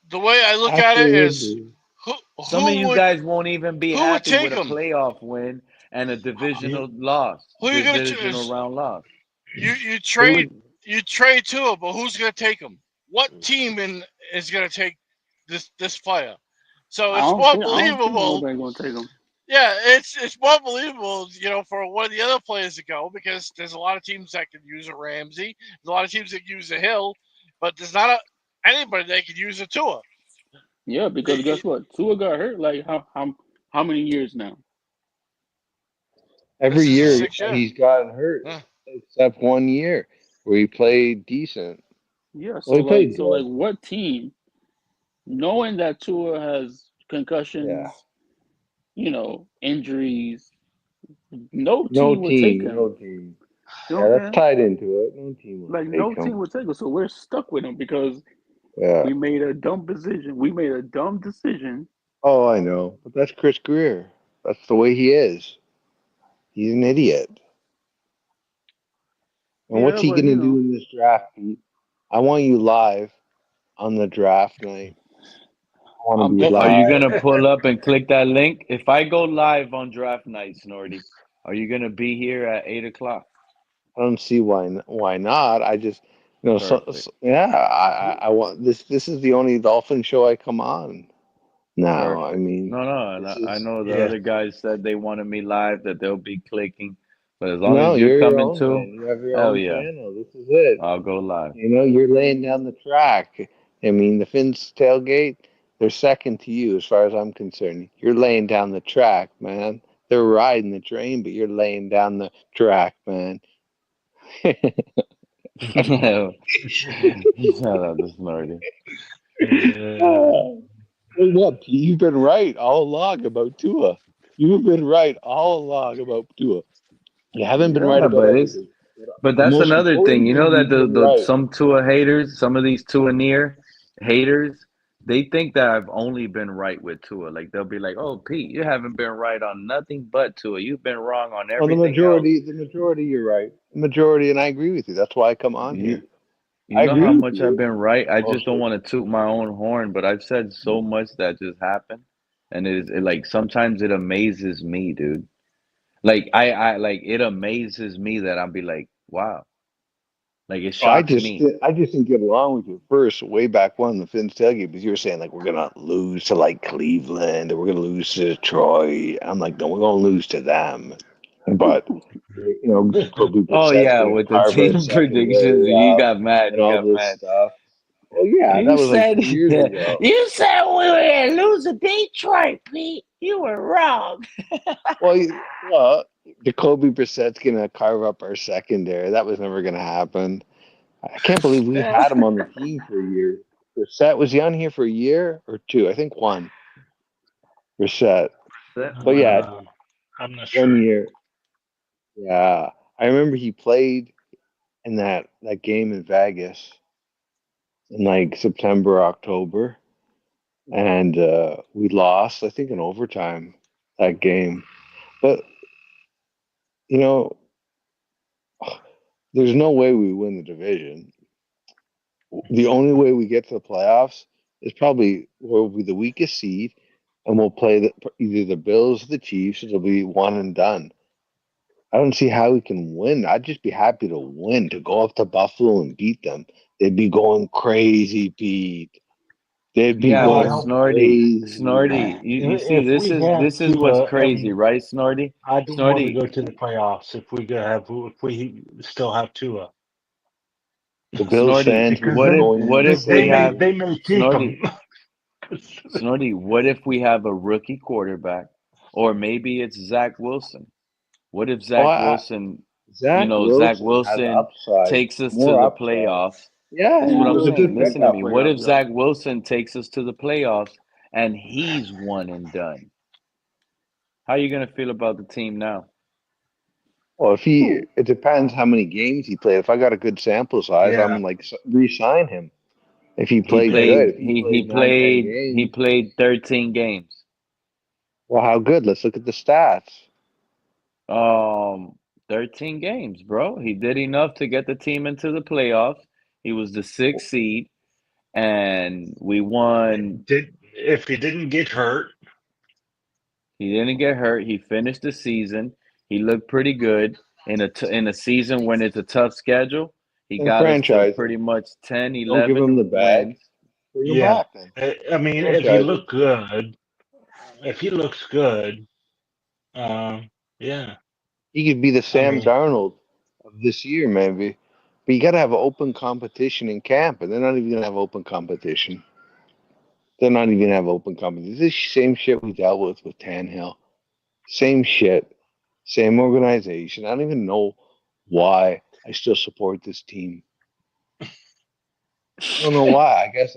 The way I look at it Actually, would is, be. who Some of who you would guys won't even be who would happy take with a him? playoff win and a you, divisional loss, Who are you gonna divisional choose? round loss. You It trade would. you trade Tua, but who's gonna take him? What team is gonna take this player? So it's more I don't think believable. nobody's gonna take him. Yeah, it's more believable, for one of the other players to go because there's a lot of teams that could use a Ramsey, there's a lot of teams that use a Hill, but there's not anybody that could use a Tua. Yeah, because guess what? Tua got hurt like how many years now? Every This is a year 6 year. he's gotten hurt, Yeah. except one year where he played decent. Yeah, Well, so he played so good. what team, knowing that Tua has Yeah. concussions, injuries, no No team would take team. him. No team. You know Yeah, what I'm that's saying? tied into it. No team will Like take no team him. would take him. So we're stuck with him because Yeah. we made a dumb decision. We made a dumb decision. Oh, I know. But that's Chris Greer. That's the way he is. He's an idiot. And what's Yeah, he but going to do in this draft, Pete? I want you live on the draft night. I want to I'm be Are definitely you live. gonna pull up and click that link? If I go live on draft night, Snorty, are you gonna be here at 8 o'clock? I don't see why not. I just Perfect. yeah. I want this. This is the only Dolphin show I come on now. I Perfect. mean, No, no, and this I is know the yeah. other guys said they wanted me live, that they'll be clicking. But as long no. as you're You're your coming own too, man. You have your hell own yeah, channel. This is it. I'll go live. You're laying down the track. I mean, the Finns tailgate, they're second to you as far as I'm concerned. You're laying down the track, man. They're riding the train, but you're laying down the track, man. Shout out to Snorty. Well, what? You've been right all along about Tua. You've been right all along about Tua. You haven't been right Yeah, about but it's everything. but The that's most another thing. important You know thing that you've been the right. some Tua haters, some of these Tua near haters, they think that I've only been right with Tua. Like they'll be like, "Oh, Pete, you haven't been right on nothing but Tua. You've been wrong on Well, everything else." the majority, you're right. The majority, and I agree with you. That's why I come on You here. you I know how agree with much I've you been right. I just don't mostly. want to toot my own horn, but I've said so much that just happened, and like sometimes it amazes me, dude. Like I like it amazes me that I'll be like, wow, like it Oh, shocks me. I just didn't get along with you first, way back when the Finns tailgate, because you were saying like we're gonna lose to like Cleveland or we're gonna lose to Detroit. I'm like, no, we're gonna lose to them. But Jacoby Oh Brissett's yeah, gonna with the carve our team predictions, secondary you up got mad. and You all got this mad. stuff. Well, yeah, that You was like said 2 years ago. you said we were gonna lose to Detroit, Pete. You were wrong. Well, Jacoby Brissett's gonna carve up our secondary. That was never gonna happen. I can't believe we had him on the team for a year. Brissett, was he on here for a year or two? I think one. Brissett. But yeah, I'm not one sure. year. Yeah. I remember he played in that game in Vegas in like September, October. And we lost, I think, in overtime that game. But, you know, there's no way we win the division. The only way we get to the playoffs is probably we'll be the weakest seed, and we'll play either the Bills or the Chiefs. It'll be one and done. I don't see how we can win. I'd just be happy to win, to go up to Buffalo and beat them. They'd be going crazy, Pete. They'd be Yeah, but Well, going Snorty, crazy. you see, if we have this is what's Tua, crazy, right, Snorty? I don't want to Snorty, go to the playoffs if we still have Tua. The Bills Snorty, fans because would what be if going what if we have they may keep Snorty, him. Snorty, what if we have a rookie quarterback? Or maybe it's Zach Wilson. What if Oh, Zach Wilson, Zach Zach Wilson has Wilson upside, takes us to more the upside. playoffs? Yeah, That's he what I'm was a Wilson saying. good been Listen to that pickup. me. What if playoffs, yo. Zach Wilson takes us to the playoffs and he's one and done? How are you gonna feel about the team now? Well, it depends how many games he played. If I got a good sample size, Yeah, I'm like re-sign him. If he He played yeah. good, played if he he played 9, 10 played he games, played 13 games. well, how good? Let's look at the stats. Um 13 games, bro. He did enough to get the team into the playoffs. He was the sixth seed and we won. Did if he didn't get hurt, He didn't get hurt. He finished the season. He looked pretty good in a season when it's a tough schedule. He And got us to franchise him. pretty much 10, Don't give him 11 the bag. wins. Bring him yeah. back then. I mean, Franchise him. if he looks good, yeah. He could be the I Sam mean, Darnold of this year, maybe. But you got to have open competition in camp, and they're not even going to have open competition. They're not even going to have open competition. This is the same shit we dealt with Tannehill. Same shit. Same organization. I don't even know why I still support this team. I don't know why. I guess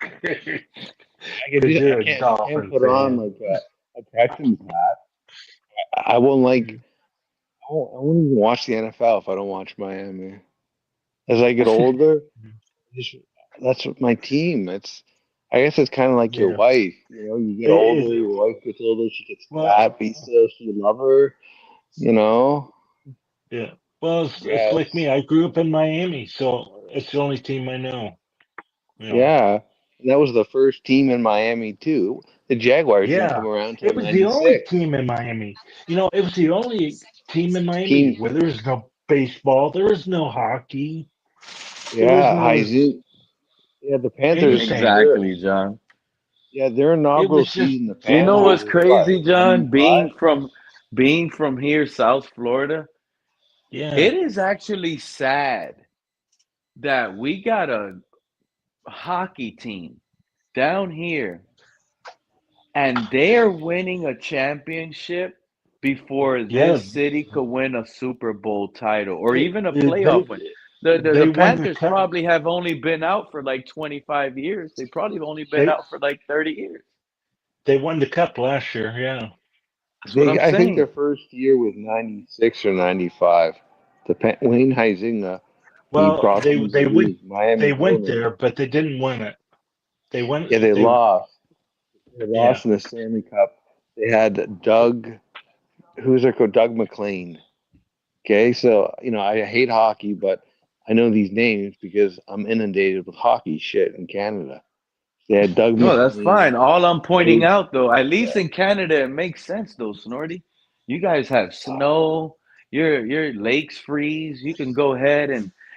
because you're a I can't Dolphin put on fan. like a Texans hat. I won't like. I won't even watch the NFL if I don't watch Miami. As I get older, just, that's what my team. I guess it's kind of like your Yeah. wife. You know, you get older, It, your wife gets older, she gets well, fat, but you still love her. You know, yeah. Well, I it's like guess. me. I grew up in Miami, so it's the only team I know. You know. Yeah, and that was the first team in Miami too. The Jaguars didn't Yeah. come around until It was the only '96. team in Miami. It was the only team in Miami Team, where there was no baseball, there was no hockey, there was yeah, no Heising. Yeah, the Panthers. anything. Exactly, John. Their It inaugural was just season, the You know Panthers what's was what crazy, John? '95. Being from here, South Florida, yeah. it is actually sad that we got a hockey team down here and they're winning a championship before Yeah. this city could win a Super Bowl title or It, even a it, playoff win. The they won the Panthers cup. probably have only been out for like 25 years. They probably have only been They out for like 30 years. they won the cup last year. Yeah. That's what I'm I think their saying. first year was '96 or '95. Wayne Huizinga, he Well, brought them to the they Miami went Dolphins. there, but they didn't win it. They went. Yeah, they They lost. They yeah. lost in the Stanley Cup. They had who's their coach? Doug McLean. Okay, so I hate hockey, but I know these names because I'm inundated with hockey shit in Canada. They had Doug No, that's McLean, fine. All I'm pointing Dave. out, though, at least Yeah, in Canada, it makes sense, though, Snorty. You guys have snow. Your lakes freeze. You can go ahead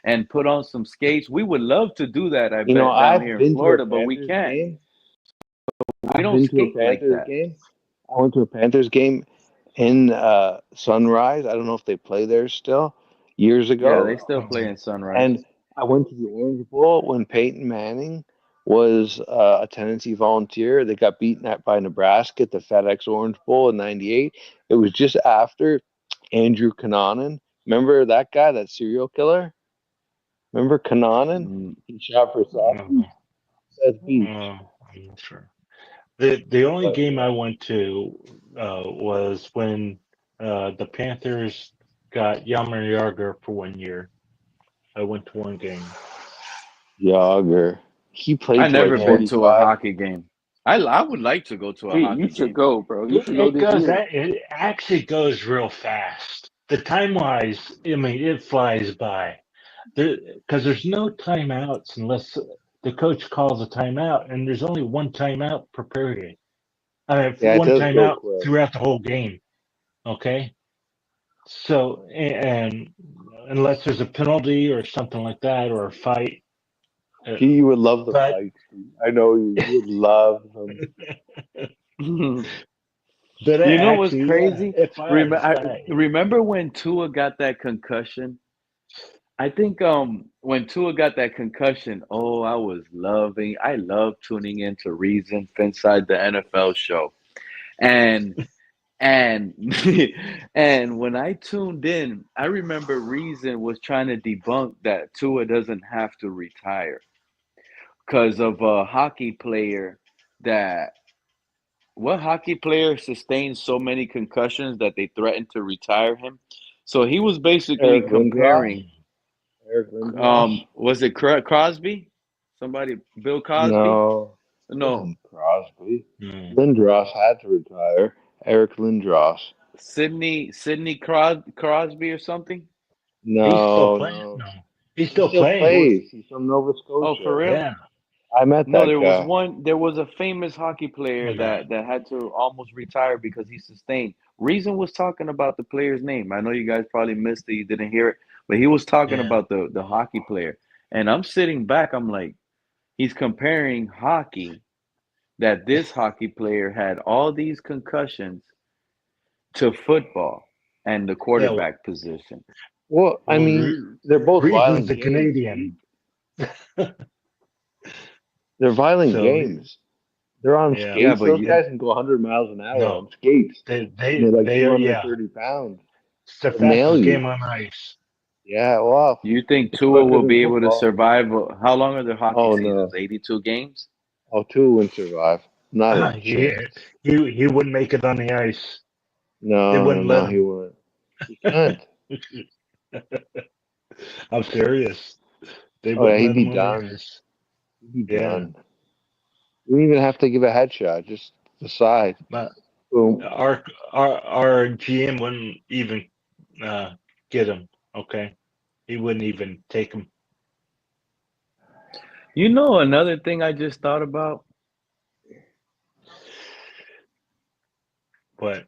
and put on some skates. We would love to do that, I bet, down I've here in been to a Florida, but we Panthers can't. game. We I've don't been to a skate like Panthers that. game. I went to a Panthers game in Sunrise. I don't know if they play there still. Years Yeah, they ago, still play in Sunrise. and I went to the Orange Bowl when Peyton Manning was a Tennessee Volunteer. They got beaten at by Nebraska at the FedEx Orange Bowl in '98. It was just after Andrew Cunanan. Remember that guy, that serial killer? Remember Cunanan? Mm, He shot for Uh, Seth Beach. I'm not sure. The only But game I went to was when the Panthers got Yammer Yager for 1 year. I went to one game. Yager, he I played to like never Yeah. been to a 45. hockey game. I would like to go to a Hey, you hockey should game. go, bro. You should go It this goes. year. It actually goes real fast. The time wise, I mean, it flies by. Because there's no timeouts unless the coach calls a timeout, and there's only one timeout per period. Yeah, it One does go timeout quick. throughout the whole game. Okay, so and unless there's a penalty or something like that or a fight, You would love the but fight. I know you would love them. You but know what's actually, yeah, crazy? it flies by. Remember when Tua got that concussion? I think when Tua got that concussion, I love tuning into Reason Inside the NFL show. And and and when I tuned in, I remember Reason was trying to debunk that Tua doesn't have to retire because of a hockey player that what hockey player sustained so many concussions that they threatened to retire him. So he was basically Eric Lindros. comparing Eric Lindros. was it Crosby? Somebody, Bill Cosby? No, it No, wasn't Crosby. Hmm. Lindros had to retire. Eric Lindros. Sidney Crosby or something? He's still No, playing. no. No, he's He still still playing. It was plays. He's from Nova oh for Scotia. real? Yeah. I met No, that guy. there was a famous hockey player Okay. that had to almost retire because he sustained. Reason was talking about the player's name. I know you guys probably missed it, you didn't hear it, but he was talking Yeah. about the hockey player. And I'm sitting back, I'm like, he's comparing hockey that this hockey player had all these concussions to football and the Yeah. Well, quarterback position. Well, I mean, they're both Reason's violent a games. Canadian. They're violent So games. They're on yeah. Yeah, skates. but Those you guys can go 100 miles an hour No, on skates. they And they they're like they are. Yeah. 230 pounds. It's the They'll nail fastest you. game on ice. Yeah, well, you think it's Tua quicker will than be able to football. survive? How long are the hockey Oh, seasons? no. 82 games? Oh, Tua wouldn't survive. Not a Yeah. chance. He wouldn't make it on the ice. They No, wouldn't let no, he him. wouldn't. He can't. I'm serious. They Oh, yeah, wouldn't he'd let be him on the done. ice. He'd be Yeah. done. You don't even have to give a headshot. Just the side. But Boom. our GM wouldn't even get him. Okay, he wouldn't even take him. You know, another thing I just thought about? But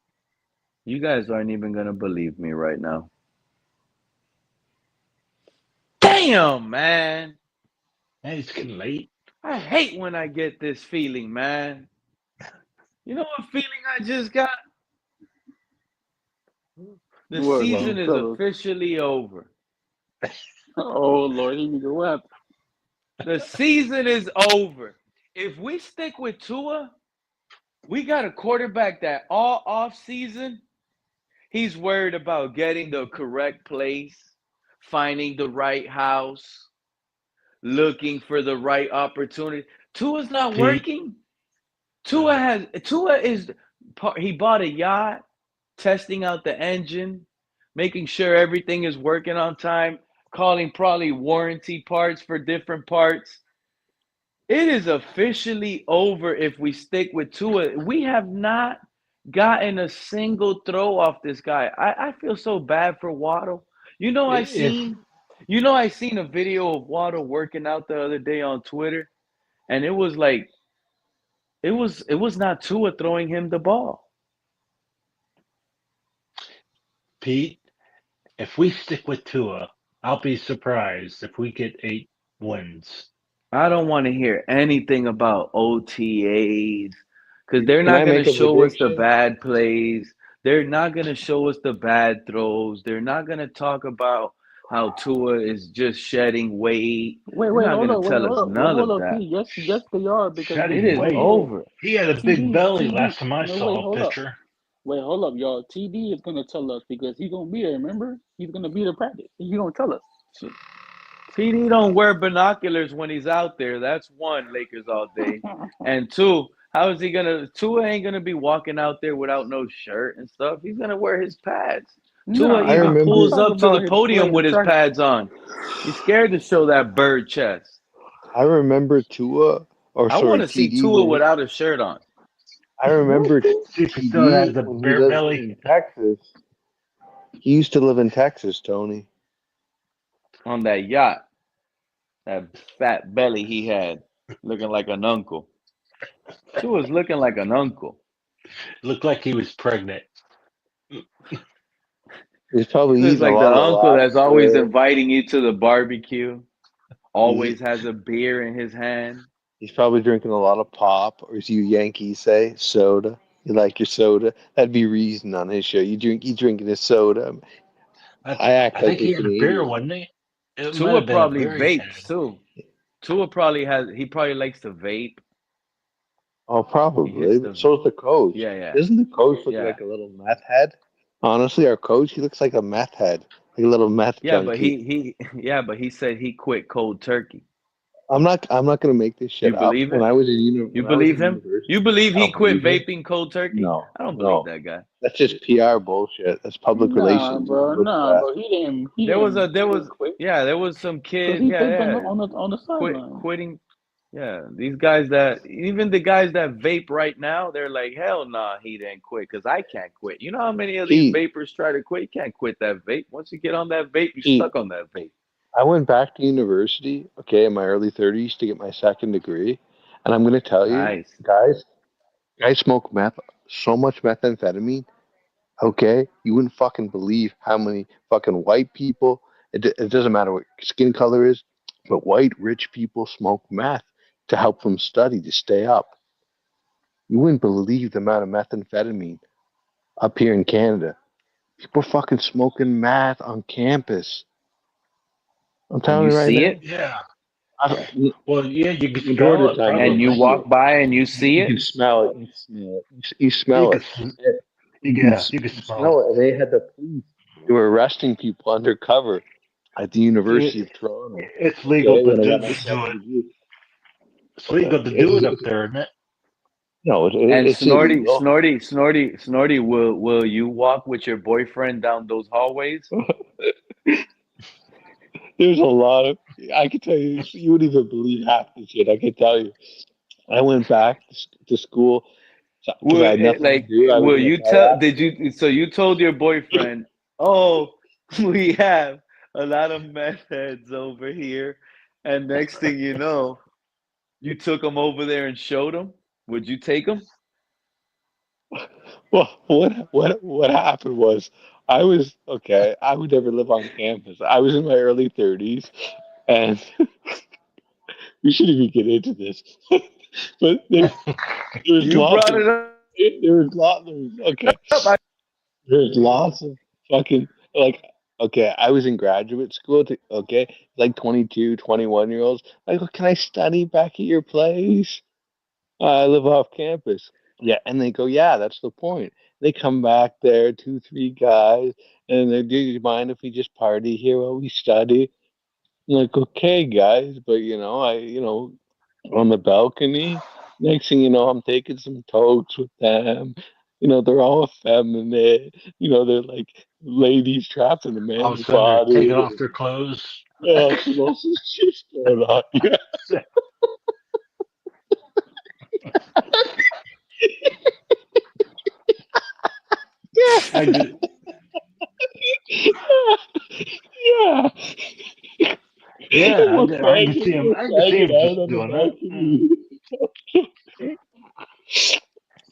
You guys aren't even going to believe me right now. Damn, man. hey, it's getting late. I hate when I get this feeling, man. You know what feeling I just got? The What? season is Tell us. officially over. Oh Lord, here you go. What happened? The season is over. If we stick with Tua, we got a quarterback that all off season, he's worried about getting the correct place, finding the right house, looking for the right opportunity. Tua's not Pete, working. He bought a yacht, testing out the engine, making sure everything is working on time, calling probably warranty parts for different parts. It is officially over if we stick with Tua. We have not gotten a single throw off this guy. I feel so bad for Waddle. You know, if I seen a video of Waddle working out the other day on Twitter, and it was like it was not Tua throwing him the ball. Pete, if we stick with Tua, I'll be surprised if we get 8 wins. I don't want to hear anything about OTAs because they're Can not I going to make a show us the prediction? bad plays. They're not going to show us the bad throws. They're not going to talk about how Tua is just shedding weight. Wait, They're not hold going up, to tell us none hold of up, that. Pete. Yes, they are because It Shedding is weight. over. He had a big belly TD. last time I No, wait, saw a hold up. picture. Wait, hold up, y'all. TD is gonna tell us because he's gonna be there. Remember, he's gonna be the practice. He's gonna tell us. Shit. PD don't wear binoculars when he's out there. That's one, Lakers all day. And two, how is he gonna Tua ain't gonna be walking out there without no shirt and stuff. He's gonna wear his pads. Tua Nah, I even I'm pulls remember. talking up to about the his podium play with in his practice. pads on. He's scared to show that bird chest. I remember Tua, or I want sorry, to see TD Tua when he. without a shirt on. I remember See if he still has TD a when he bare lived belly. in Texas. He used to live in Texas, Tony. On that yacht. That fat belly he had. Looking like an uncle. Tua's looking like an uncle. Looked like he was pregnant. He's He probably looks eating a like the lot of uncle that's always lobster. inviting you to the barbecue. He's Always has a beer in his hand. he's probably drinking a lot of pop, or as you Yankees say, soda. You like your soda? That'd be reason on his show. You drinking his soda. I, I act I like think a he had a beer, Canadian. wasn't he? It might Tua have been a probably very vapes bad. too. Tua probably has. He probably likes to vape. Oh, He hits probably. the. So is the coach. Yeah, yeah, Doesn't the coach look yeah, like a little meth head? Honestly, our coach, he looks like a meth head, like a little meth yeah. But junkie. he yeah. But he said he quit cold turkey. I'm not gonna make this You shit up. believe it? You When I was believe in him? You university, believe I he don't quit believe it. vaping cold turkey? No, I don't believe no. that guy. That's just PR bullshit. That's public Nah, relations. bro. Look at Nah, that. bro. He There was didn't a there he was didn't quit yeah, there was some because kid, he yeah, vaped on the yeah, sideline. quitting. Yeah, these guys that even the guys that vape right now, they're like, hell nah, he didn't quit because I can't quit. You know how many of these Pete, vapors try to quit? You can't quit that vape. Once you get on that vape, you Pete, stuck on that vape. I went back to university, okay, in my early 30s to get my second degree, and I'm gonna tell you, Nice. guys smoke meth, so much methamphetamine. Okay, you wouldn't fucking believe how many fucking white people. It doesn't matter what skin color is, but white rich people smoke meth to help them study to stay up. You wouldn't believe the amount of methamphetamine up here in Canada. People are fucking smoking meth on campus. I'm And telling you you right see now. it, Yeah. I don't. Well, yeah, you could Majority smell of it the time, you and don't you see probably. it. walk by and you see You it. can smell it. You can smell it. You You smell could, it. You can yeah, you could you smell it. smell it. And they had the police. They were arresting people undercover at the University See, of Toronto. it's legal Okay, to when I do, got my do second it. degree. It's legal to do it up there, isn't it? No, And it's Snorty, illegal. Snorty, Snorty, Snorty, will you walk with your boyfriend down those hallways? There's a lot of. I can tell you, you wouldn't even believe half the shit. I can tell you. I went back to school because I had nothing to do. I was Will in a you car tell? Did accident. you? So you told your boyfriend, "Oh, we have a lot of meth heads over here," and next thing you know, you took him over there and showed him. Would you take him? Well, what happened was I was okay. I would never live on campus. I was in my early 30s, and we shouldn't even get into this. But there's You lots brought of it up. okay. There's lots of fucking like okay. I was in graduate school. Okay, like 22, 21 year olds. Like, "Oh, can I study back at your place? I live off campus." Yeah, and they go, yeah, that's the point. They come back there, two, three guys, and they do you mind if we just party here while we study? I'm like, okay, guys, but on the balcony. Next thing you know, I'm taking some tokes with them. They're all effeminate. They're like ladies trapped in a All of a man's sudden, they're taking body. off their clothes. Some all sorts of shit's going on. Yeah. I did. Yeah. Yeah, We're I can see cranking, him. we're I can see cranking him out just on the doing that. balcony.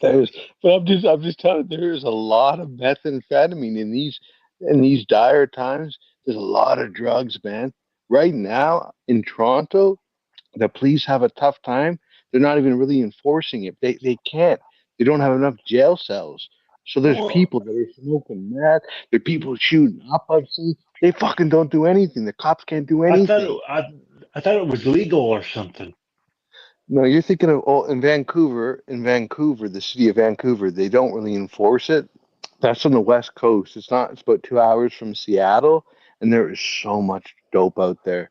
There's, but I'm just telling you, there's a lot of methamphetamine in these dire times. There's a lot of drugs, man. Right now in Toronto, the police have a tough time. They're not even really enforcing it. They can't. They don't have enough jail cells. So there's Well, people that are smoking meth. There are people shooting up. I've seen. They fucking don't do anything. The cops can't do I thought anything. it, I thought it was legal or something. No, you're thinking of in Vancouver. In Vancouver, the city of Vancouver, they don't really enforce it. That's on the west coast. It's not. It's about 2 hours from Seattle, and there is so much dope out there.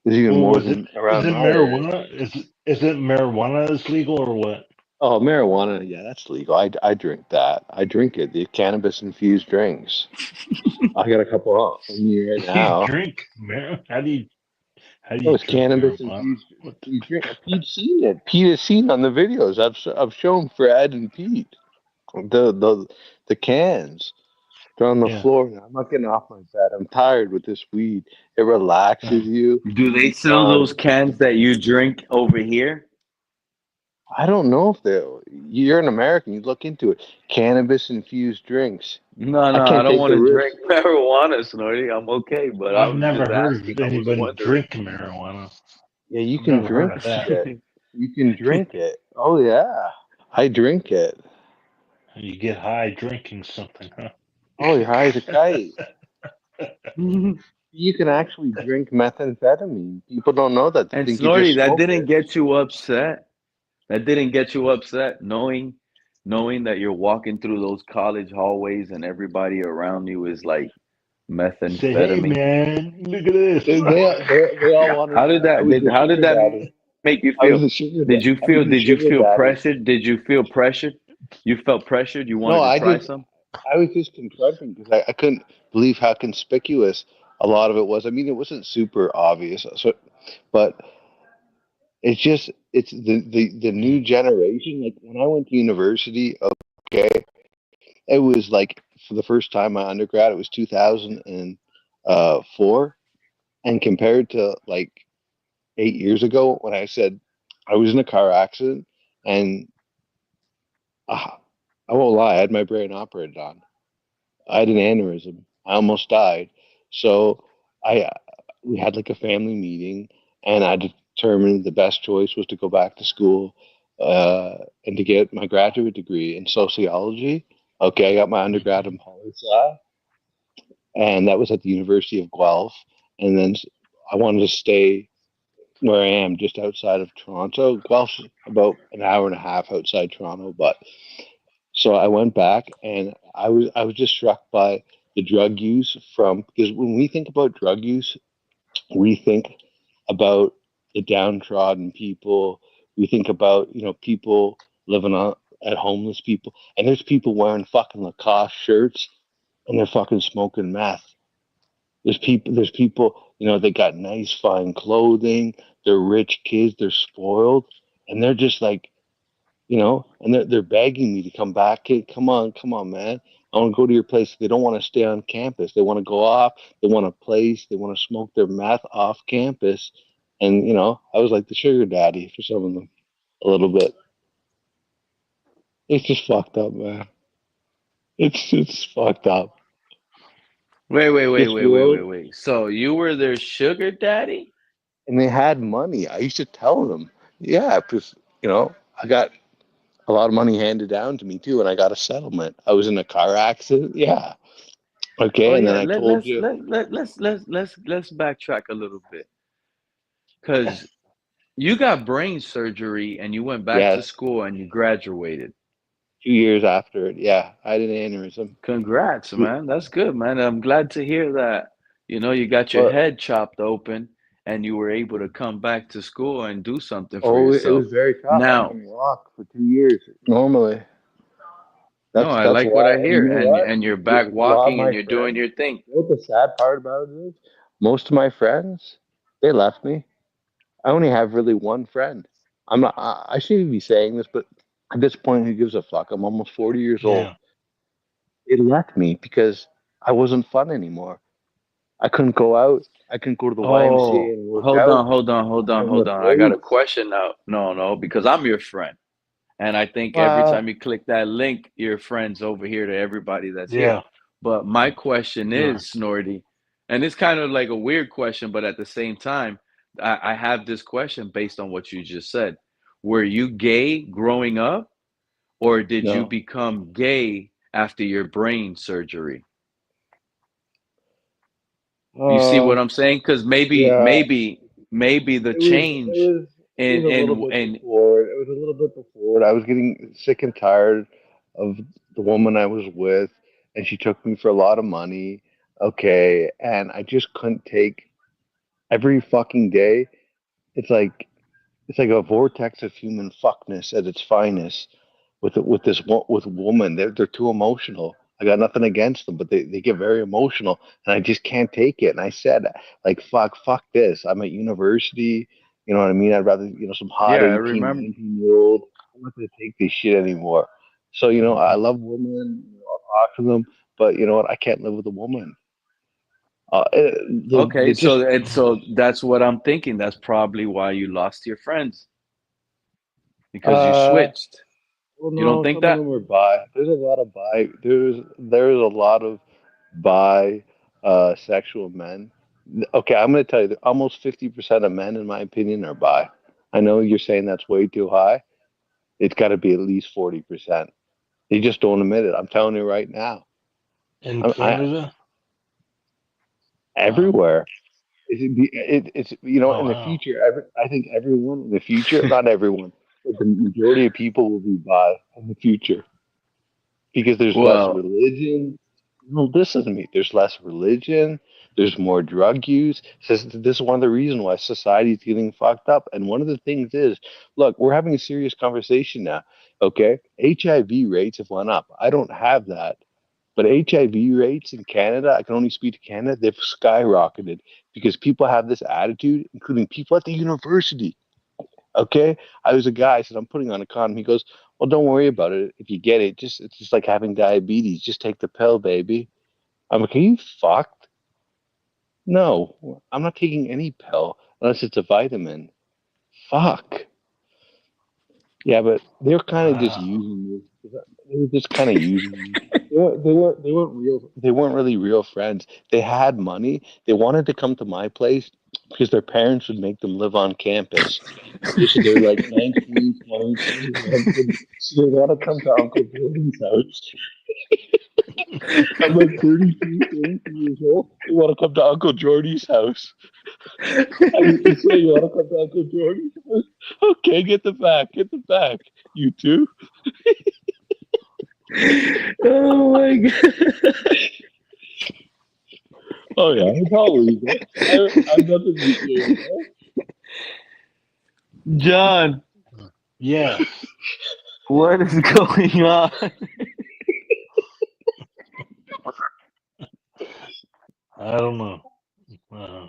There's even Well, more was it? than Is around it my area. marijuana? Is it marijuana is legal or what? Oh, marijuana. Yeah, that's legal. I drink that. I drink it. The cannabis infused drinks. I got a couple on me right You now. drink marijuana? How do Oh, you it's drink cannabis marijuana? infused. What? You drink. Pete's seen it. Pete has seen on the videos. I've shown Fred and Pete the cans. They're on the Yeah. floor. I'm not getting off my bed. I'm tired with this weed. It Yeah. relaxes you. Do they sell Um, those cans that you drink over here? I don't know if you're an American. You look into it. Cannabis infused drinks. No, I no, I can't don't take want the to risk. drink marijuana, Snorty. I'm okay, but I I've was never just heard asking. of I was anybody wondering. drinking marijuana. Yeah, you I've can never heard drink of the that. shit. You can drink it. Oh yeah, I drink it. You get high drinking something, huh? Oh, you're high as a kite. You can actually drink methamphetamine. People don't know that. They And think you just Snorty, that smoke didn't it. get you upset. That didn't get you upset, knowing that you're walking through those college hallways and everybody around you is like Say, hey methamphetamine. man, look at this. They all wanted. I was the How did sugar that daddy. make you I was feel? the sugar. I was Did the you sugar feel daddy. pressured? Did you feel pressured? You felt pressured? You No, wanted to try some? I was just confronting because I couldn't believe how conspicuous a lot of it was. I mean, it wasn't super obvious, but it's the new generation. Like when I went to university, okay, it was like for the first time my undergrad, it was 2004, and compared to like 8 years ago when I said I was in a car accident and I won't lie, I had my brain operated on. I had an aneurysm. I almost died. So I we had like a family meeting, and I determined the best choice was to go back to school and to get my graduate degree in sociology. Okay, I got my undergrad in poli sci, and that was at the University of Guelph. And then I wanted to stay where I am, just outside of Toronto. Guelph's about an hour and a half outside Toronto, but so I went back and I was just struck by the drug use from because when we think about drug use, we think about the downtrodden people. We think about people living on at homeless people, and there's people wearing fucking Lacoste shirts and they're fucking smoking meth. There's people they got nice fine clothing. They're rich kids. They're spoiled, and they're just like and they're begging me to come back. Hey, come on, man. I want to go to your place. They don't want to stay on campus. They want to go off. They want a place. They want to smoke their meth off campus. And I was like the sugar daddy for some of them, a little bit. It's just fucked up, man. It's fucked up. This world, Wait. So you were their sugar daddy? and they had money. I used to tell them, yeah, because I got a lot of money handed down to me too, and I got a settlement. I was in a car accident. Yeah. Oh Okay, and then yeah, I told you, let's backtrack a little bit. Cause you got brain surgery and you went back to yes, school and you graduated. 2 years after it, yeah, I had an aneurysm. Congrats, man. That's good, man. I'm glad to hear that. You got your But head chopped open and you were able to come back to school and do something for oh, it yourself. was very tough. I Now, couldn't walk for 2 years normally. no, I That's like what why. I And you hear. know what? And you're back A lot of walking and my you're doing friends. your thing. You know what the sad part about it is? Most of my friends, they left me. I only have really one friend. I'm not. I shouldn't be saying this, but at this point, who gives a fuck? I'm almost 40 years old. Yeah. They left me because I wasn't fun anymore. I couldn't go out. I couldn't go to the YMCA Oh, and work out. I didn't hold lift on. I got a weights. question now. No, because I'm your friend. And I think every Well, time you click that link, your friends over here to everybody that's here. Yeah. But my question No. is, Snorty, and it's kind of like a weird question, but at the same time, I have this question based on what you just said. Were you gay growing up, or did you no. become gay after your brain surgery? You see Uh, what I'm saying? Because yeah. maybe the It was. It change was. It was in a little bit in before. It was a little bit before. I was getting sick and tired of the woman I was with, and she took me for a lot of money. Okay, and I just couldn't take every fucking day. It's like it's like a vortex of human fuckness at its finest. With woman. They're too emotional. I got nothing against them, but they get very emotional, and I just can't take it. And I said, like, fuck this. I'm at university. You know what I mean? I'd rather some yeah, hot I 18, remember. 19-year-old. I'm not gonna take this shit anymore. So I love women. I'll talk to them, but you know what? I can't live with a woman. Okay, They just so that's what I'm thinking. That's probably why you lost your friends because you uh switched. well, You don't no, think some of that? them were bi. There's a lot of bi. There's a lot of bi sexual men. Okay, I'm going to tell you that almost 50% of men, in my opinion, are bi. I know you're saying that's way too high. It's got to be at least 40%. They just don't admit it. I'm telling you right now. In I Canada? everywhere. It's Oh in the wow. future. I think everyone in the future, not everyone, but the majority of people will be bi in the future because there's less Well, religion. No, listen to me. There's less religion. There's more drug use. This is one of the reasons why society is getting fucked up. And one of the things is, look, we're having a serious conversation now. Okay, HIV rates have went up. I don't have that. But HIV rates in Canada, I can only speak to Canada, they've skyrocketed because people have this attitude, including people at the university. Okay? I was a guy, I said, I'm putting on a condom. He goes, well, don't worry about it. If you get it, it's just like having diabetes. Just take the pill, baby. I'm like, are you fucked? No, I'm not taking any pill unless it's a vitamin. Fuck. Yeah, but they're kind of just Wow. using you. They were just kind of using you. They weren't real. They weren't really real friends. They had money. They wanted to come to my place because their parents would make them live on campus. Okay, so they're like 19, 20, 21. So they want to come to Uncle Jordan's house. I'm like 32, 33 years old. They want to come to Uncle Jordy's house. You say you want to come to Uncle Jordy's house? Okay, get the back. Get the back. You too? oh my god. Oh yeah, it's all legal. I'm nothing to say. John, Yes. what is going on? I don't know. Uh,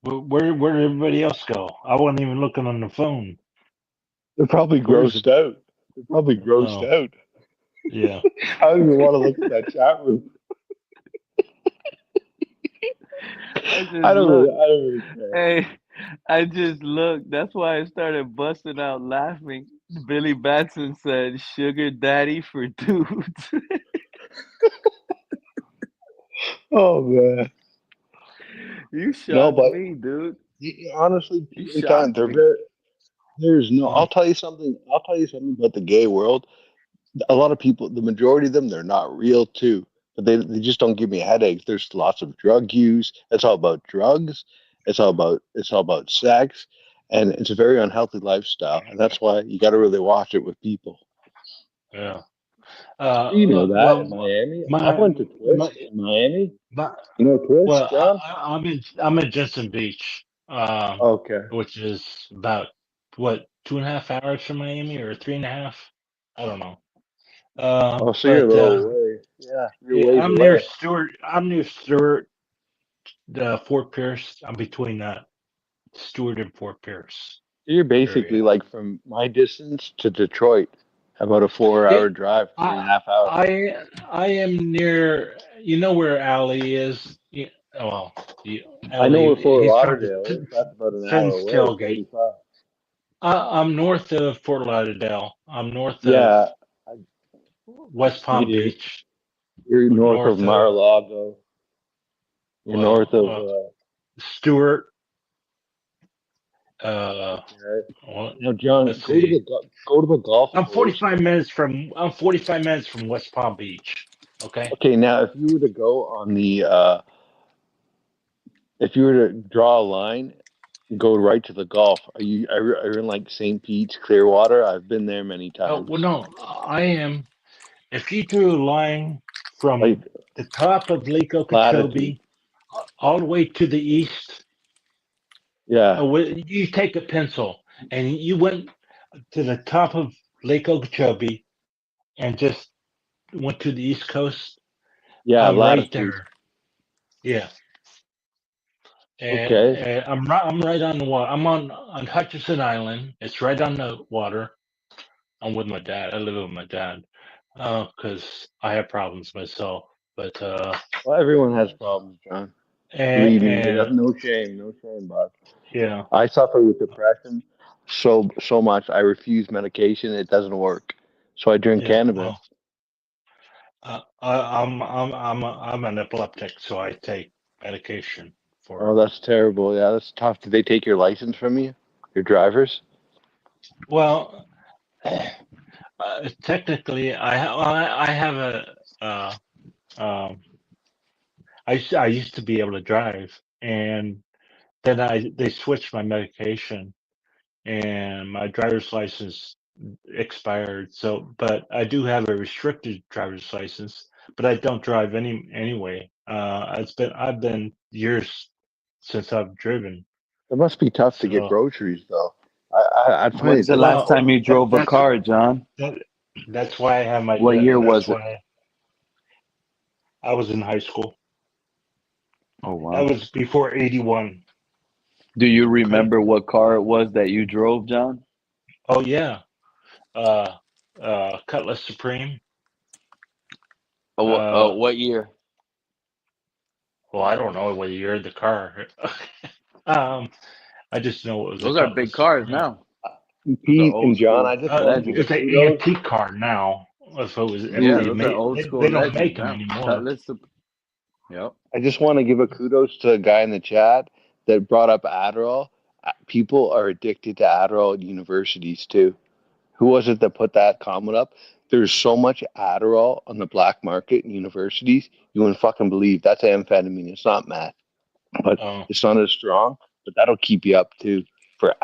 where did everybody else go? I wasn't even looking on the phone. They're probably Where's grossed it? out. They're probably grossed Oh, out. yeah. I don't even want to look at that chat room. I just looked. I don't really care. Hey, I just looked. That's why I started busting out laughing. Billy Batson said, "Sugar daddy for dudes." Oh man. You No, shocked but me, dude. honestly, You John, shocked me. there's no. Uh, I'll tell you something. I'll tell you something about the gay world. A lot of people, the majority of them, they're not real too. But they just don't give me headaches. There's lots of drug use. It's all about drugs. It's all about sex, and it's a very unhealthy lifestyle. And that's why you got to really watch it with people. yeah. You know that in Well, Miami. I my went to my Twist in Miami. my. You know Twist, Well, John? I'm in Jensen Beach, Okay. which is about what 2.5 hours from Miami or 3.5. I don't know. Oh, so you're a But little away. Yeah, you're yeah, ways away. I'm near Stewart, Fort Pierce. I'm between that Stewart and Fort Pierce You're basically area. like from my distance to Detroit, about a Yeah, 4 hour drive, three and I a half hours. I am near. You know where Ali is? Yeah, well, I know where Ali. Fort He's trying to Lauderdale is. That's about an hour Finn's away, tailgate. 45. I'm north of Fort Lauderdale. I'm north of Yeah, I, I West see Palm you. Beach. You're We're north of north of Mar-a-Lago. You're north well, of, Stewart. Uh, okay. well, Now, John, let's see. go to the golf I'm course. 45 minutes from I'm 45 minutes from West Palm Beach. Okay. Okay, now if you were to go on the, if you were to draw a line go right to the Gulf. Are you in like St. Pete's, Clearwater? I've been there many Oh well, times. no, I am. If you drew a line Like from the top of Lake latitude. Okeechobee all the way to the east, Yeah. you take a pencil and you went to the top of Lake Okeechobee and just went to the east coast, Yeah, I'm right latitude. there. Yeah, Okay. and I'm right on the water. I'm on Hutchinson Island. It's right on the water. I'm with my dad. I live with my dad because I have problems myself. But Well, everyone has problems, John. Believe me, and no shame, no shame, bud. yeah, I suffer with depression so much. I refuse medication. It doesn't work. So I drink yeah. cannabis. Well, I'm an epileptic, so I take medication for Oh, it. that's terrible. Yeah, that's tough. Did they take your license from you? Your driver's? Well, technically, I have a uh, um, I used to be able to drive, and then they switched my medication, and my driver's license expired. So, but I do have a restricted driver's license, but I don't drive anyway. I've been years since I've driven. It must be tough to get So, groceries, though. I find When's it the last difficult. time you drove a car, John? that, that's why I have What year that's was it? why I was in high school. Oh That wow. was before 81. Do you Okay. remember what car it was that you drove, John? Oh yeah. Uh, Cutlass Supreme. Uh, What year? well, I don't know what year the car. um, I just know it was a Those are big Cutlass cars Supreme. now. Those are Pete old and John, school I just want to give a legends. It's an kudos. antique car now. If Yeah, they those are make, old they school don't legends make them now. anymore. Cutlass. Yep. I just want to give a kudos to a guy in the chat that brought up Adderall. People are addicted to Adderall at universities too. Who was it that put that comment up? There's so much Adderall on the black market in universities, you wouldn't fucking believe. That's amphetamine. It's not meth, but Oh, it's not as strong. But that'll keep you up too for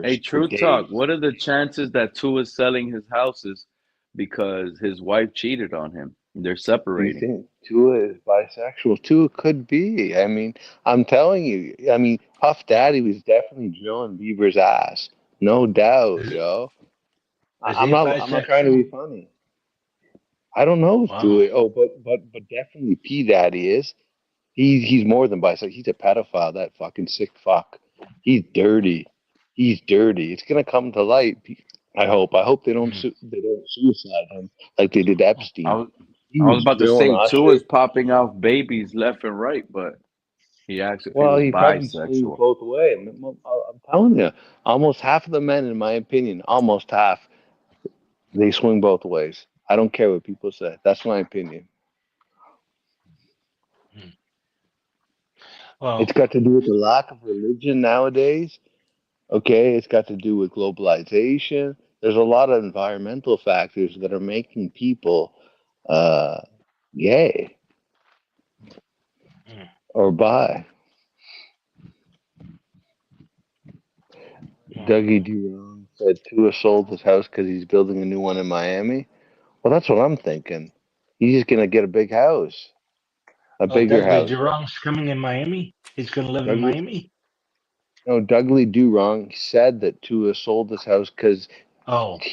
Hey, hours, for true talk. days. What are the chances that Tua is selling his houses because his wife cheated on him? They're Do you separating. think Tua is bisexual? Tua could be. I mean, I'm telling you. I mean, Puff Daddy was definitely drilling Bieber's ass, no doubt, is, yo. is I'm he not. I'm not trying to bisexual? be funny. I don't know if Wow. Tua. Oh, but definitely P Daddy is. He's more than bisexual. He's a pedophile. That fucking sick fuck. He's dirty. He's dirty. It's gonna come to light. I hope. I hope Hmm. they don't suicide him like they did I Epstein. was He I was was about to drilling say Usher. Tua's popping off babies left and right, but he asked if he Well, was he probably swings bisexual. both ways. I'm telling you, almost half of the men, in my opinion, almost half, they swing both ways. I don't care what people say. That's my opinion. Hmm. It's Well, got to do with the lack of religion nowadays. Okay, it's got to do with globalization. There's a lot of environmental factors that are making people uh, gay hmm, or bi. well, Dougie Durong said Tua sold his house because he's building a new one in Miami. Well, that's what I'm thinking. He's just gonna get a big house, a bigger Dudley house. Durong's coming in Miami. He's going to live in Douglas, Miami. no, Dougley Durong said that Tua sold his house because Oh,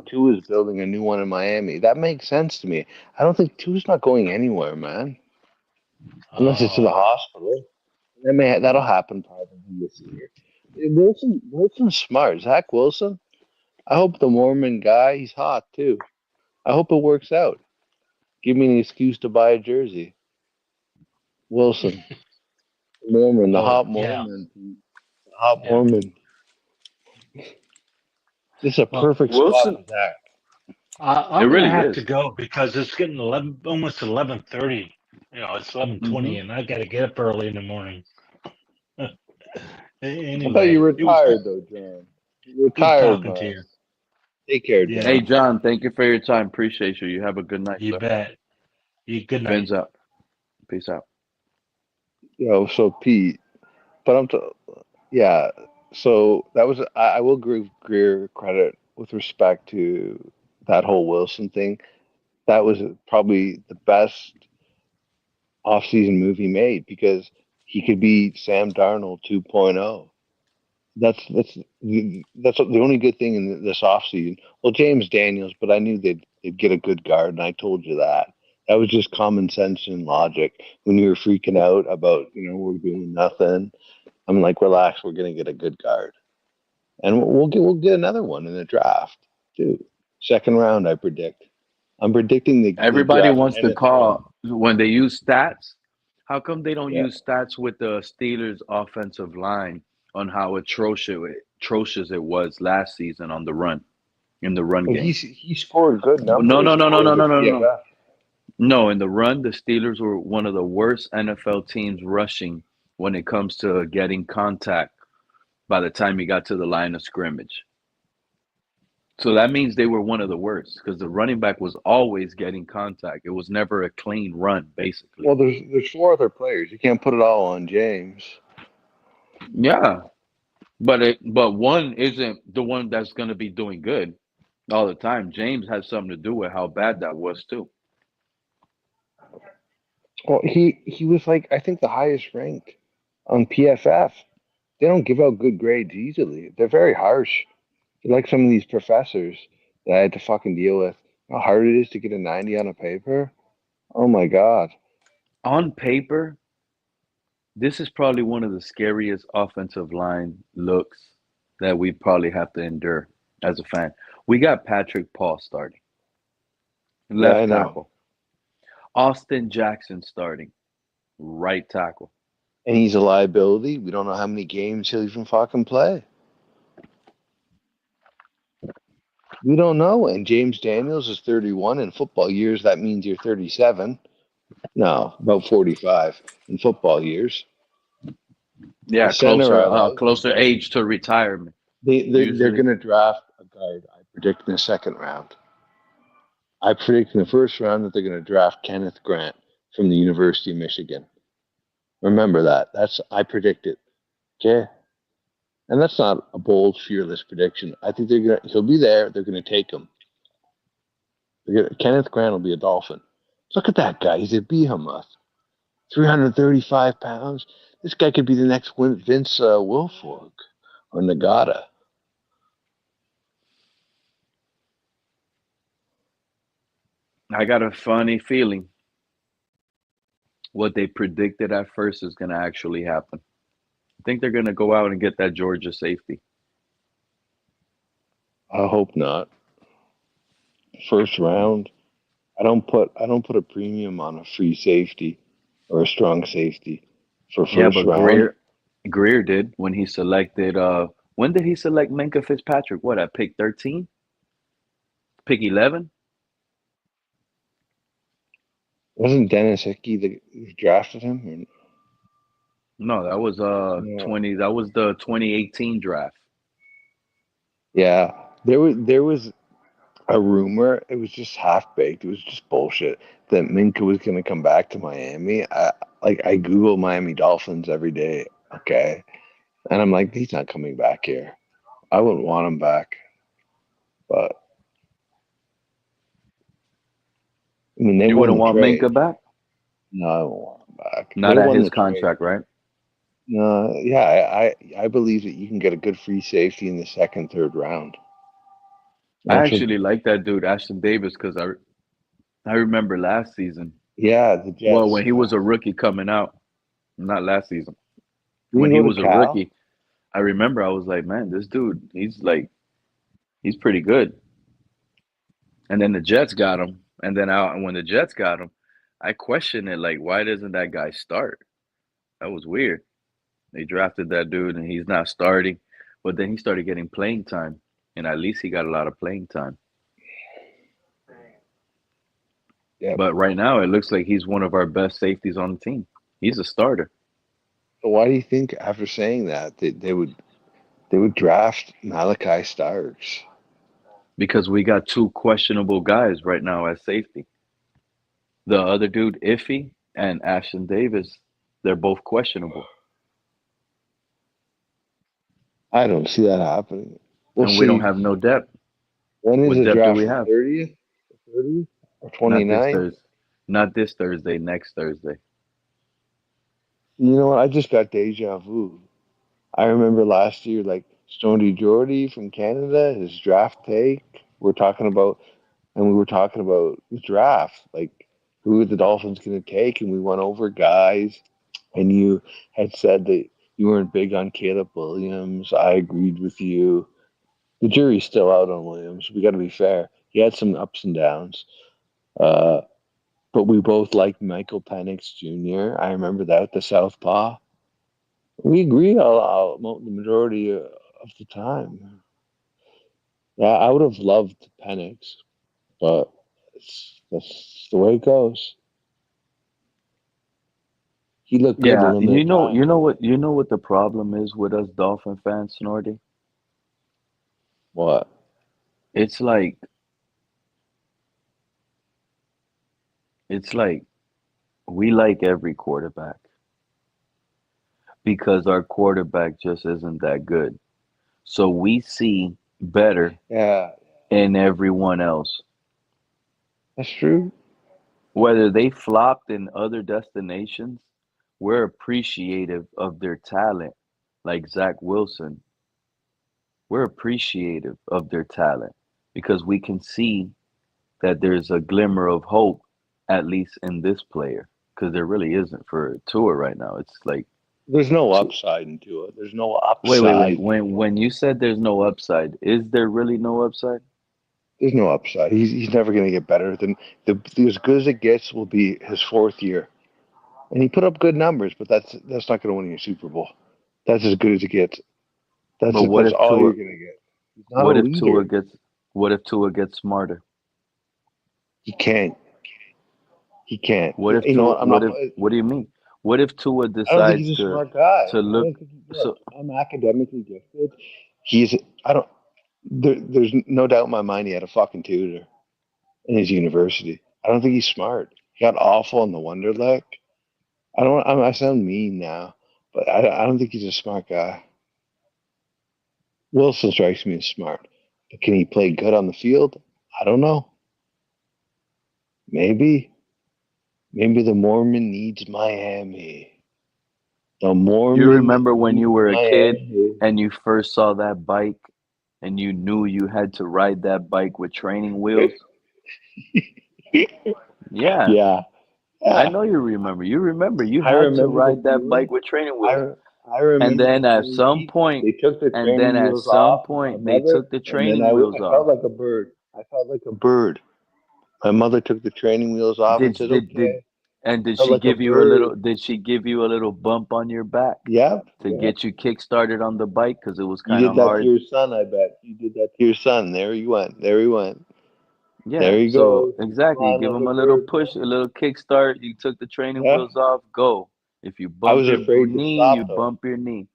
Tua's building a new one in Miami. That makes sense to me. I don't think Tua's not going anywhere, man, unless it's to the oh, hospital. That'll happen probably this year. Wilson's smart. Zach Wilson. I hope the Mormon guy. He's hot too. I hope it works out. Give me an excuse to buy a jersey. Wilson, Mormon, the oh, hot yeah, Mormon, the hot yeah. Mormon. This is a Well, perfect spot Wilson, for Zach. it I'm gonna really have to is. go because it's getting 11, almost 11:30. It's 11:20, Hmm. and I gotta get up early in the morning. I thought you Anyway, were retired though, John. You're good retired, talking to man. you. Take care, Yeah, Hey, John. John, thank you for your time. Appreciate you. You have a good night, you sir. bet. You good night. Fins up. Peace out. So Pete, but yeah. So that was I will give Greer credit with respect to that whole Wilson thing. That was probably the best off-season movie made because he could be Sam Darnold 2.0. That's the only good thing in this offseason. Well, James Daniels, but I knew they'd get a good guard, and I told you that. That was just common sense and logic. When you were freaking out about, we're doing nothing, I'm like, relax, we're gonna get a good guard, and we'll get another one in the draft too. Second round, I predict. I'm predicting the Everybody draft wants to and a third. call when they use stats. How come they don't Yeah. use stats with the Steelers' offensive line on how atrocious it was last season on the run in the run But game? he scored good No, numbers no, no, no, no, according to no, no, no. PFF. No, in the run, the Steelers were one of the worst NFL teams rushing when it comes to getting contact by the time you got to the line of scrimmage. So that means they were one of the worst because the running back was always getting contact. It was never a clean run, basically. Well, there's four other players. You can't put it all on James. Yeah, but one isn't the one that's going to be doing good all the time. James has something to do with how bad that was too. Well, he was like I think the highest ranked on PFF. They don't give out good grades easily. They're very harsh. They're like some of these professors that I had to fucking deal with. How hard it is to get a 90 on a paper. Oh my god. On paper, this is probably one of the scariest offensive line looks that we probably have to endure as a fan. We got Patrick Paul starting, Yeah, I left know. tackle. Austin Jackson starting, right tackle. And he's a liability. We don't know how many games he'll even fucking play. We don't know. And James Daniels is 31 in football years. That means you're 37. No, about 45 in football years. The Yeah, center I like. closer age to retirement. They're Usually, going to draft a guard, I predict, in the second round. I predict in the first round that they're going to draft Kenneth Grant from the University of Michigan. Remember that. I predict it. Okay? And that's not a bold, fearless prediction. I think he'll be there. They're going to take him. Kenneth Grant will be a Dolphin. Look at that guy. He's a behemoth. 335 pounds. This guy could be the next Vince Wilfork or Nagata. I got a funny feeling what they predicted at first is going to actually happen. I think they're going to go out and get that Georgia safety. I hope not. First round. I don't put a premium on a free safety or a strong safety for Yeah, first but round. Greer did when he selected. When did he select Minka Fitzpatrick? What, at pick 13? Pick 11? Wasn't Dennis Hickey who drafted him? No, that was No. 20. That was the 2018 draft. Yeah, there was a rumor. It was just half baked. It was just bullshit that Minka was going to come back to Miami. I Google Miami Dolphins every day. Okay, and I'm like, he's not coming back here. I wouldn't want him back, but I mean, they You won wouldn't the want Minka trade. back? No, I don't want him back. Not They at won his the trade. contract, right? No, yeah, I believe that you can get a good free safety in the second, third round. I That's what, actually like that dude, Ashton Davis, because I remember last season. yeah, the Well, Jets. when he was a rookie coming out, not last season. We When can he go to was a Cal. rookie, I remember I was like, man, this dude, he's pretty good. And then the Jets got him, and then when the Jets got him, I questioned it like, why doesn't that guy start? That was weird. They drafted that dude, and he's not starting, but then he started getting playing time, and at least he got a lot of playing time. Yeah. But right now, it looks like he's one of our best safeties on the team. He's a starter. So why do you think after saying that they would draft Malachi Starks? Because we got two questionable guys right now at safety. The other dude, Iffy, and Ashton Davis, they're both questionable. I don't see that happening. We'll And we don't see. have no depth. When is What the depth do draft? we The have? 30th? The 30th? Or Not this 29th? Thursday. Not this Thursday, next Thursday. You know what? I just got deja vu. I remember last year, like Stoney Geordie from Canada, his draft take. We were talking about the draft, like who are the Dolphins going to take, and we went over guys. And you had said that you weren't big on Caleb Williams. I agreed with you. The jury's still out on Williams. We got to be fair. He had some ups and downs, uh, but we both liked Michael Penix Jr. I remember that, the Southpaw. We agree the majority of the time. Yeah, I would have loved Penix, but that's the way it goes. He looked good a Yeah, limited time. you know what the problem is with us Dolphin fans, Snorty? What? It's like it's like we like every quarterback because our quarterback just isn't that good. So we see better Yeah, in everyone else. that's true. Whether they flopped in other destinations, we're appreciative of their talent. Like Zach Wilson, we're appreciative of their talent because we can see that there's a glimmer of hope, at least in this player, because there really isn't for Tua right now. It's like, There's no t- upside into it. There's no wait. upside. When you said there's no upside, is there really no upside? There's no upside. He's never going to get better than as good as it gets will be his fourth year, and he put up good numbers, but that's not going to win you a Super Bowl. That's as good as it gets. But That's all you're going to get. He's not a what if Tua leader. gets, what if Tua gets smarter? He can't. He can't. What if You know Tua? what? I'm not. What do you mean? What if Tua I don't think decides he's a smart guy. to I look? don't think. Look, So I'm academically gifted. He's. I don't. There's no doubt in my mind he had a fucking tutor in his university. I don't think he's smart. He got awful on the Wonderlic. I sound mean now, but I don't think he's a smart guy. Wilson strikes me as smart, but can he play good on the field? I don't know. Maybe. Maybe the Mormon needs Miami. The you Mormon remember when needs you were a kid Miami. and you first saw that bike and you knew you had to ride that bike with training wheels? Yeah, Yeah, I yeah. know you remember. You remember you I had to remember the ride that bike feeling. with training wheels. I I And remember then the at feeling, some Pete. point, They took the and then training at wheels some off my point, they mother, took the and then training wheels I felt off. like a bird. I felt like a bird. My mother took the training wheels off and Did said, did "Okay." and I did felt she like a give you a bird. little? Did she give you a little bump on your back Yep, to yep. get you kick started on the bike because it was You kind did of that to hard? your son, I bet. You did that to your son. There he went. There he went. Yeah. There he So goes. He's exactly, flying give like him a a little bird. push, a little kick start. You took the training Yeah. wheels off. Go. If you I bump was your afraid to knee, you stop though. bump your knee.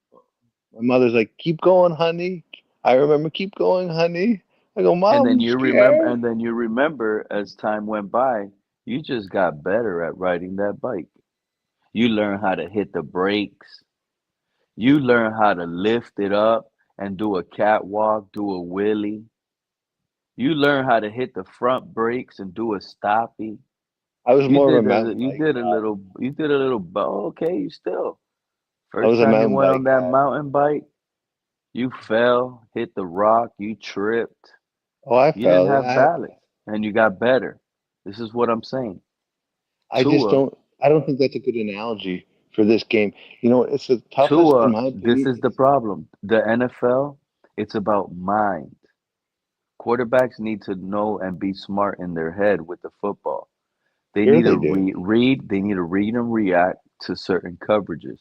My mother's like, "Keep going, honey." I remember, "Keep going, honey." I go, And "Mom, then I'm you remember, scared." and then you remember as time went by, you just got better at riding that bike. You learn how to hit the brakes. You learn how to lift it up and do a catwalk, do a wheelie. You learn how to hit the front brakes and do a stoppie. I was You more of a did mountain bike guy. you did a little, okay, you still. I First was a time you mountain went on bike that guy. mountain bike, you fell, hit the rock, you tripped. Oh, I You didn't fell. have balance and you got better. This is what I'm saying. I just Tua, don't. I don't think that's a good analogy for this game. You know, it's the toughest, in Tua, my this opinion. is the problem. The NFL, it's about mind. Quarterbacks need to know and be smart in their head with the football. They Sure, need to they do. they need to read and react to certain coverages.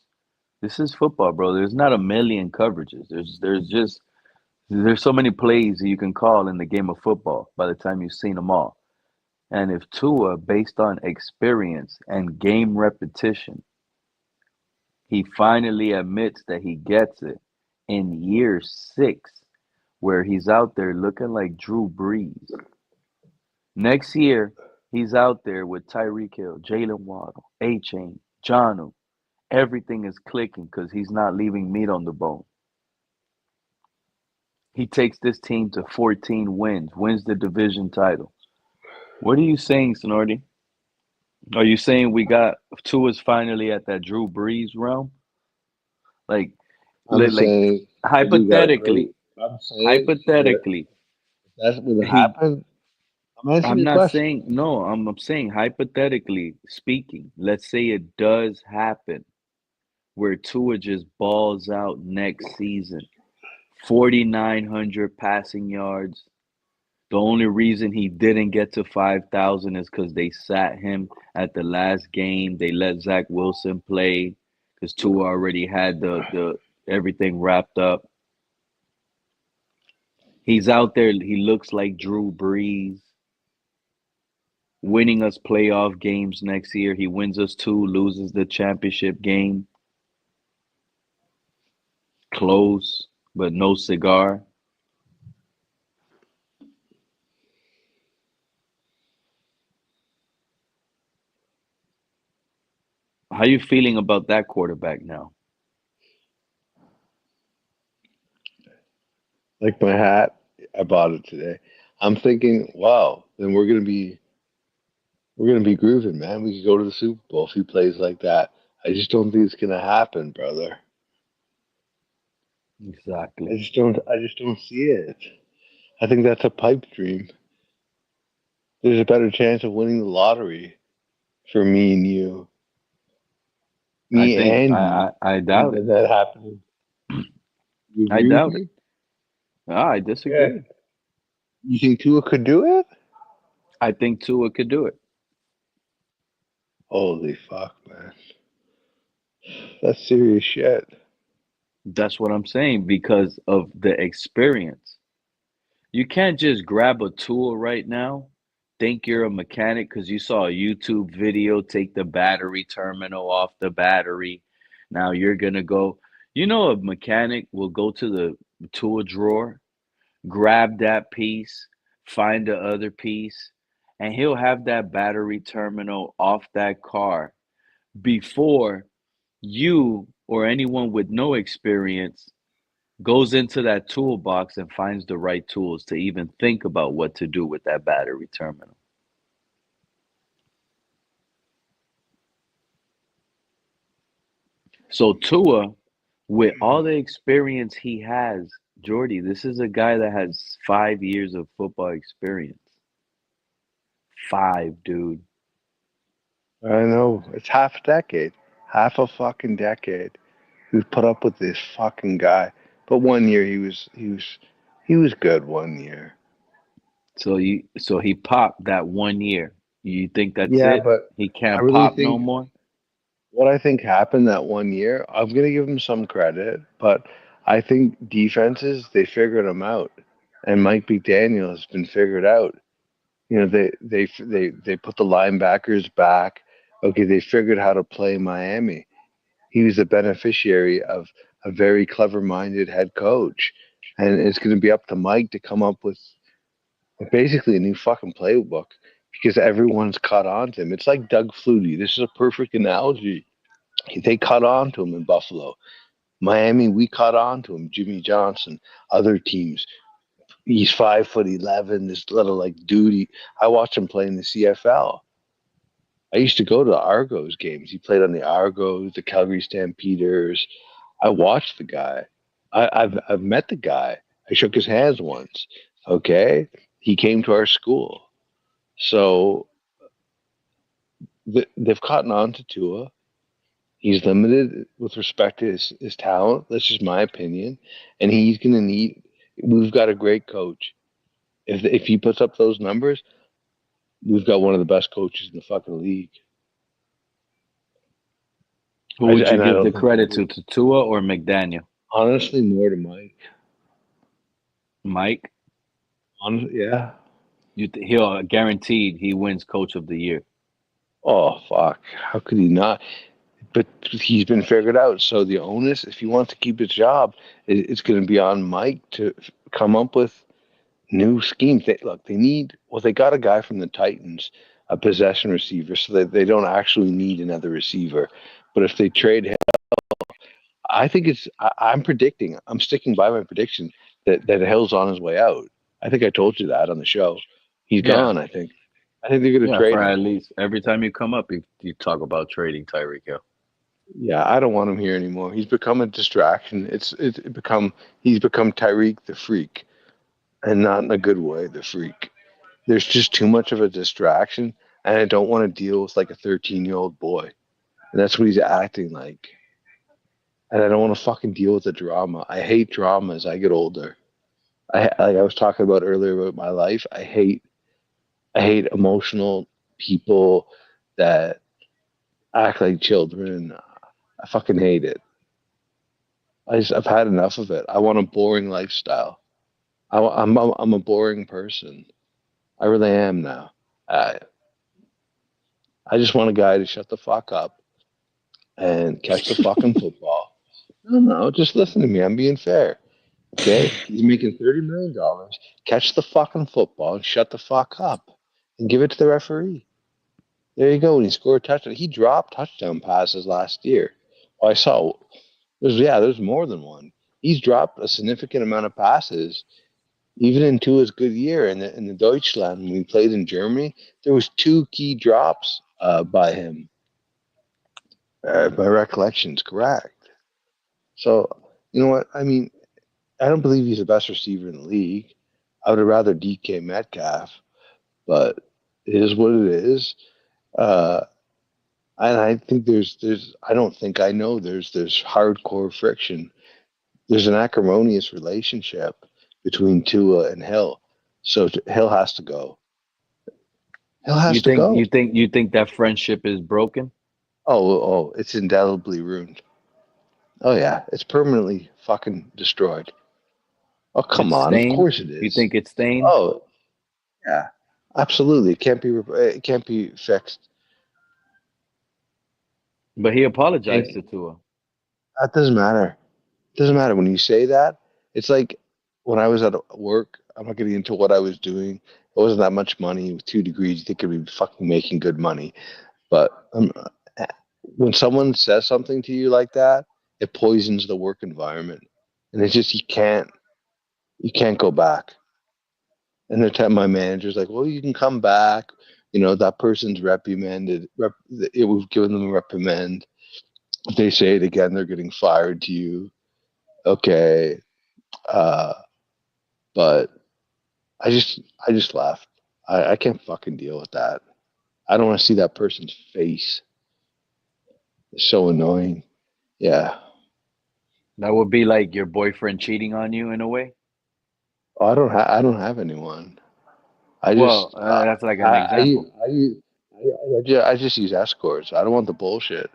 This is football, bro. There's not a million coverages. There's so many plays that you can call in the game of football by the time you've seen them all. And if Tua, based on experience and game repetition, he finally admits that he gets it in year 6, where he's out there looking like Drew Brees. Next year, he's out there with Tyreek Hill, Jalen Waddle, A Chain, Johnu. Everything is clicking because he's not leaving meat on the bone. He takes this team to 14 wins, wins the division title. What are you saying, Sonorti? Are you saying we got Tua's finally at that Drew Brees realm? Like, I'm like saying the dude got a great. hypothetically, I'm saying that hypothetically, if that's what he. happened. I'm answering I'm your not question. saying no. I'm saying hypothetically speaking. Let's say it does happen where Tua just balls out next season, 4,900 passing yards. The only reason he didn't get to 5,000 is because they sat him at the last game. They let Zach Wilson play because Tua already had the everything wrapped up. He's out there. He looks like Drew Brees, winning us playoff games next year. He wins us 2, loses the championship game. Close, but no cigar. How you feeling about that quarterback now? Like my hat, I bought it today. I'm thinking, wow, then we're gonna be grooving, man. We could go to the Super Bowl if he plays like that. I just don't think it's gonna happen, brother. Exactly. I just don't see it. I think that's a pipe dream. There's a better chance of winning the lottery for me and you, I me think and you, I doubt it. than that happening. You I agree with doubt it. me? I Yeah. disagree. You think Tua could do it? I think Tua could do it. Holy fuck, man. That's serious shit. That's what I'm saying because of the experience. You can't just grab a tool right now, think you're a mechanic because you saw a YouTube video, take the battery terminal off the battery. Now you're gonna go. You know, a mechanic will go to the tool drawer, grab that piece, find the other piece, and he'll have that battery terminal off that car before you or anyone with no experience goes into that toolbox and finds the right tools to even think about what to do with that battery terminal. So Tua, with all the experience he has, Jordy, this is a guy that has 5 years of football experience. Five, dude. I know. It's half a decade. Half a fucking decade. We've put up with this fucking guy. But 1 year he was good 1 year. So he popped that 1 year. You think that's Yeah, it? but He I can't really pop no think more? what I think happened that 1 year, I'm gonna give him some credit, but I think defenses they figured him out, and Mike McDaniel has been figured out. You know, they put the linebackers back. Okay, they figured how to play Miami. He was the beneficiary of a very clever-minded head coach, and it's going to be up to Mike to come up with basically a new fucking playbook because everyone's caught on to him. It's like Doug Flutie. This is a perfect analogy. They caught on to him in Buffalo. Miami, we caught on to him. Jimmy Johnson, other teams. He's 5'11", this little like duty. I watched him play in the CFL. I used to go to the Argos games. He played on the Argos, the Calgary Stampeders. I watched the guy. I've met the guy. I shook his hands once. Okay, he came to our school. So they've caught on to Tua. He's limited with respect to his talent. That's just my opinion. And he's going to need. We've got a great coach. If he puts up those numbers, we've got one of the best coaches in the fucking league. Who would you And I give don't the think credit to Tua or McDaniel? honestly more to Mike. Mike? Honestly, yeah. He'll guaranteed he wins Coach of the Year. Oh fuck! How could he not? But he's been figured out. So the onus, if he wants to keep his job, it's going to be on Mike to come up with new schemes. They need. Well, they got a guy from the Titans, a possession receiver, so that they don't actually need another receiver. But if they trade him, I think it's. I'm predicting. I'm sticking by my prediction that Hill's on his way out. I think I told you that on the show. He's Yeah. gone. I think. I think they're going to Yeah, trade for him. at least every time you come up, you talk about trading Tyreek Hill. Yeah, I don't want him here anymore. He's become a distraction. He's become Tyreek the freak, and not in a good way. The freak. There's just too much of a distraction, and I don't want to deal with like a 13-year-old boy, and that's what he's acting like. And I don't want to fucking deal with the drama. I hate drama as I get older. Like I was talking about earlier about my life. I hate emotional people that act like children. I fucking hate it. I've had enough of it. I want a boring lifestyle. I'm a boring person. I really am now. I I just want a guy to shut the fuck up and catch the fucking football. No, just listen to me. I'm being fair. Okay, he's making $30 million. Catch the fucking football and shut the fuck up, and give it to the referee. There you go. When he scored a touchdown, he dropped touchdown passes last year. Well, I saw there's more than one. He's dropped a significant amount of passes, even into his good year in the Deutschland when we played in Germany. There was 2 key drops by him. My recollection is correct. So you know what I mean. I don't believe he's the best receiver in the league. I would have rather DK Metcalf, but it is what it is. And I think I don't think I know there's hardcore friction. There's an acrimonious relationship between Tua and Hill. So Hill has to go. Hill has to go. You think that friendship is broken? Oh, it's indelibly ruined. Oh yeah, it's permanently fucking destroyed. Oh come It's on, of stained? course it You is. think it's stained? Oh yeah, absolutely. It can't be fixed. But he apologized to And Tua. that doesn't matter. It doesn't matter when you say that. It's like when I was at work. I'm not getting into what I was doing. It wasn't that much money. With 2 degrees, you think I'd be fucking making good money. But when someone says something to you like that, it poisons the work environment, and it's just you can't go back. And the time my manager's like, "Well, you can come back. You know that person's reprimanded. We've given them a reprimand. If they say it again, they're getting fired to you." Okay, uh, but I just left. I can't fucking deal with that. I don't want to see that person's face. It's so annoying. Yeah. That would be like your boyfriend cheating on you in a way. Oh, I don't have anyone. I Well, just that's like an example. I just use escorts. I don't want the bullshit.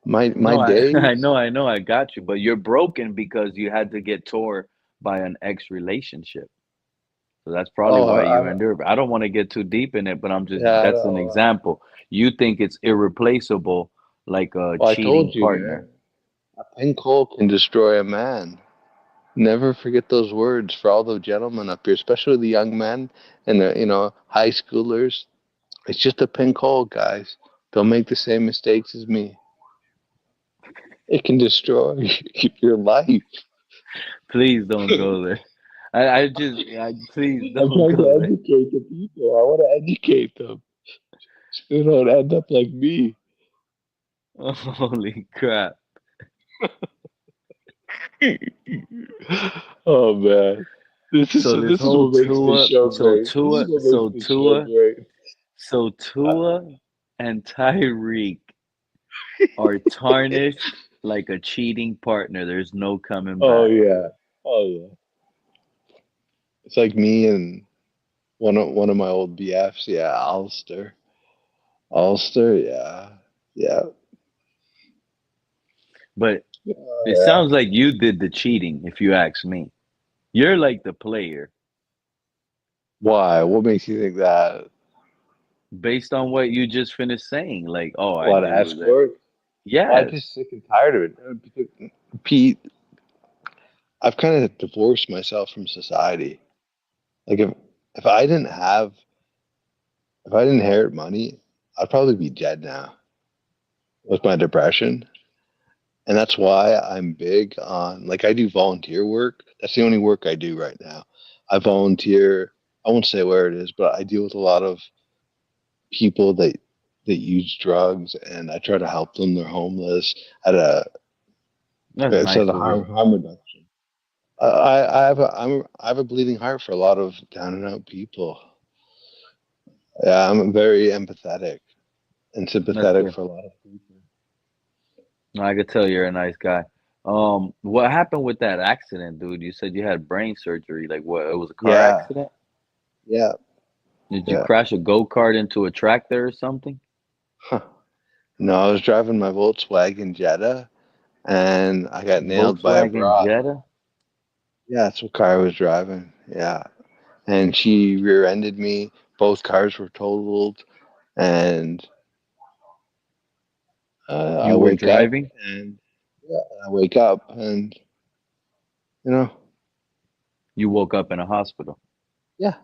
My No, days. I know, I got you. But you're broken because you had to get tore by an ex relationship. So that's probably Oh, why you endure. I don't want to get too deep in it, but yeah. I that's an know. example. You think it's irreplaceable, like a Well, I cheating told you, partner. man. A pink hole can destroy a man. Never forget those words for all the gentlemen up here, especially the young men and the high schoolers. It's just a pink hole, guys. Don't make the same mistakes as me. It can destroy your life. Please don't go there. Please I'm don't trying to go there. educate the people. I want to educate them. So they don't end up like me. Holy crap. Oh man, So this this is whole what makes this Tua, show great. This is what makes this show great. Uh, Tua and Tyreek are tarnished like a cheating partner. There's no coming oh back. yeah, oh yeah. It's like me and one of my old BFs. Yeah, Ulster. Ulster. Yeah, yeah, But it yeah. sounds like you did the cheating, if you ask me. You're like the player, Why? What makes you think that? based on what you just finished saying. Like, oh, I What do that. escort? Well, I'm Yes. just sick and tired of it. Pete, I've kind of divorced myself from society. Like if I didn't have if I didn't inherit money, I'd probably be dead now with my depression. And that's why I'm big on I do volunteer work. That's the only work I do right now. I volunteer. I won't say where it is, but I deal with a lot of people that use drugs, and I try to help them. They're homeless at a That's it's at nice a to hear. harm reduction. I have a bleeding heart for a lot of down and out people. Yeah, I'm very empathetic and That's sympathetic good. for a lot of people. No, I could tell you're a nice guy. What happened with that accident, dude? You said you had brain surgery. Like what? It was a car Yeah, accident? yeah, Did you yeah. crash a go-kart into a tractor or something? Huh. No, I was driving my Volkswagen Jetta, and I got nailed by a Volkswagen broad. Jetta? Yeah, that's what car I was driving. Yeah, and she rear-ended me. Both cars were totaled, and I You were wake up, driving? and yeah, I wake up, and you know, You woke up in a hospital. yeah,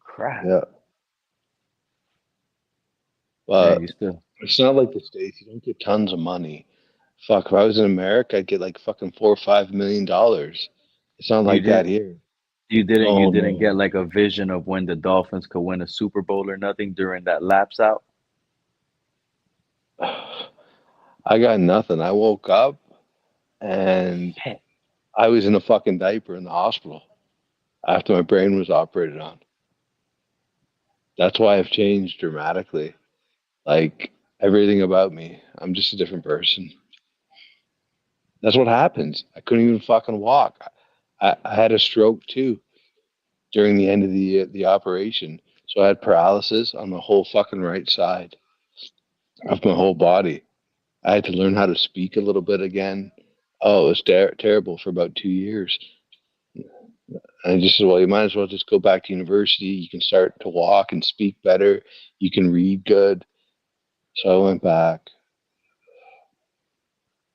Crap. yeah. Yeah, But you still. it's not like the States. You don't get tons of money. Fuck, if I was in America, I'd get like fucking $4 or $5 million. It's not You like that did. here. You Oh didn't no. get like a vision of when the Dolphins could win a Super Bowl or nothing during that lapse out. I got nothing. I woke up and I was in a fucking diaper in the hospital after my brain was operated on. That's why I've changed dramatically. Like everything about me, I'm just a different person. That's what happens. I couldn't even fucking walk. I had a stroke too during the end of the operation, so I had paralysis on the whole fucking right side of my whole body. I had to learn how to speak a little bit again. Oh, it was terrible for about 2 years. And I just said, well, you might as well just go back to university. You can start to walk and speak better. You can read good. So I went back.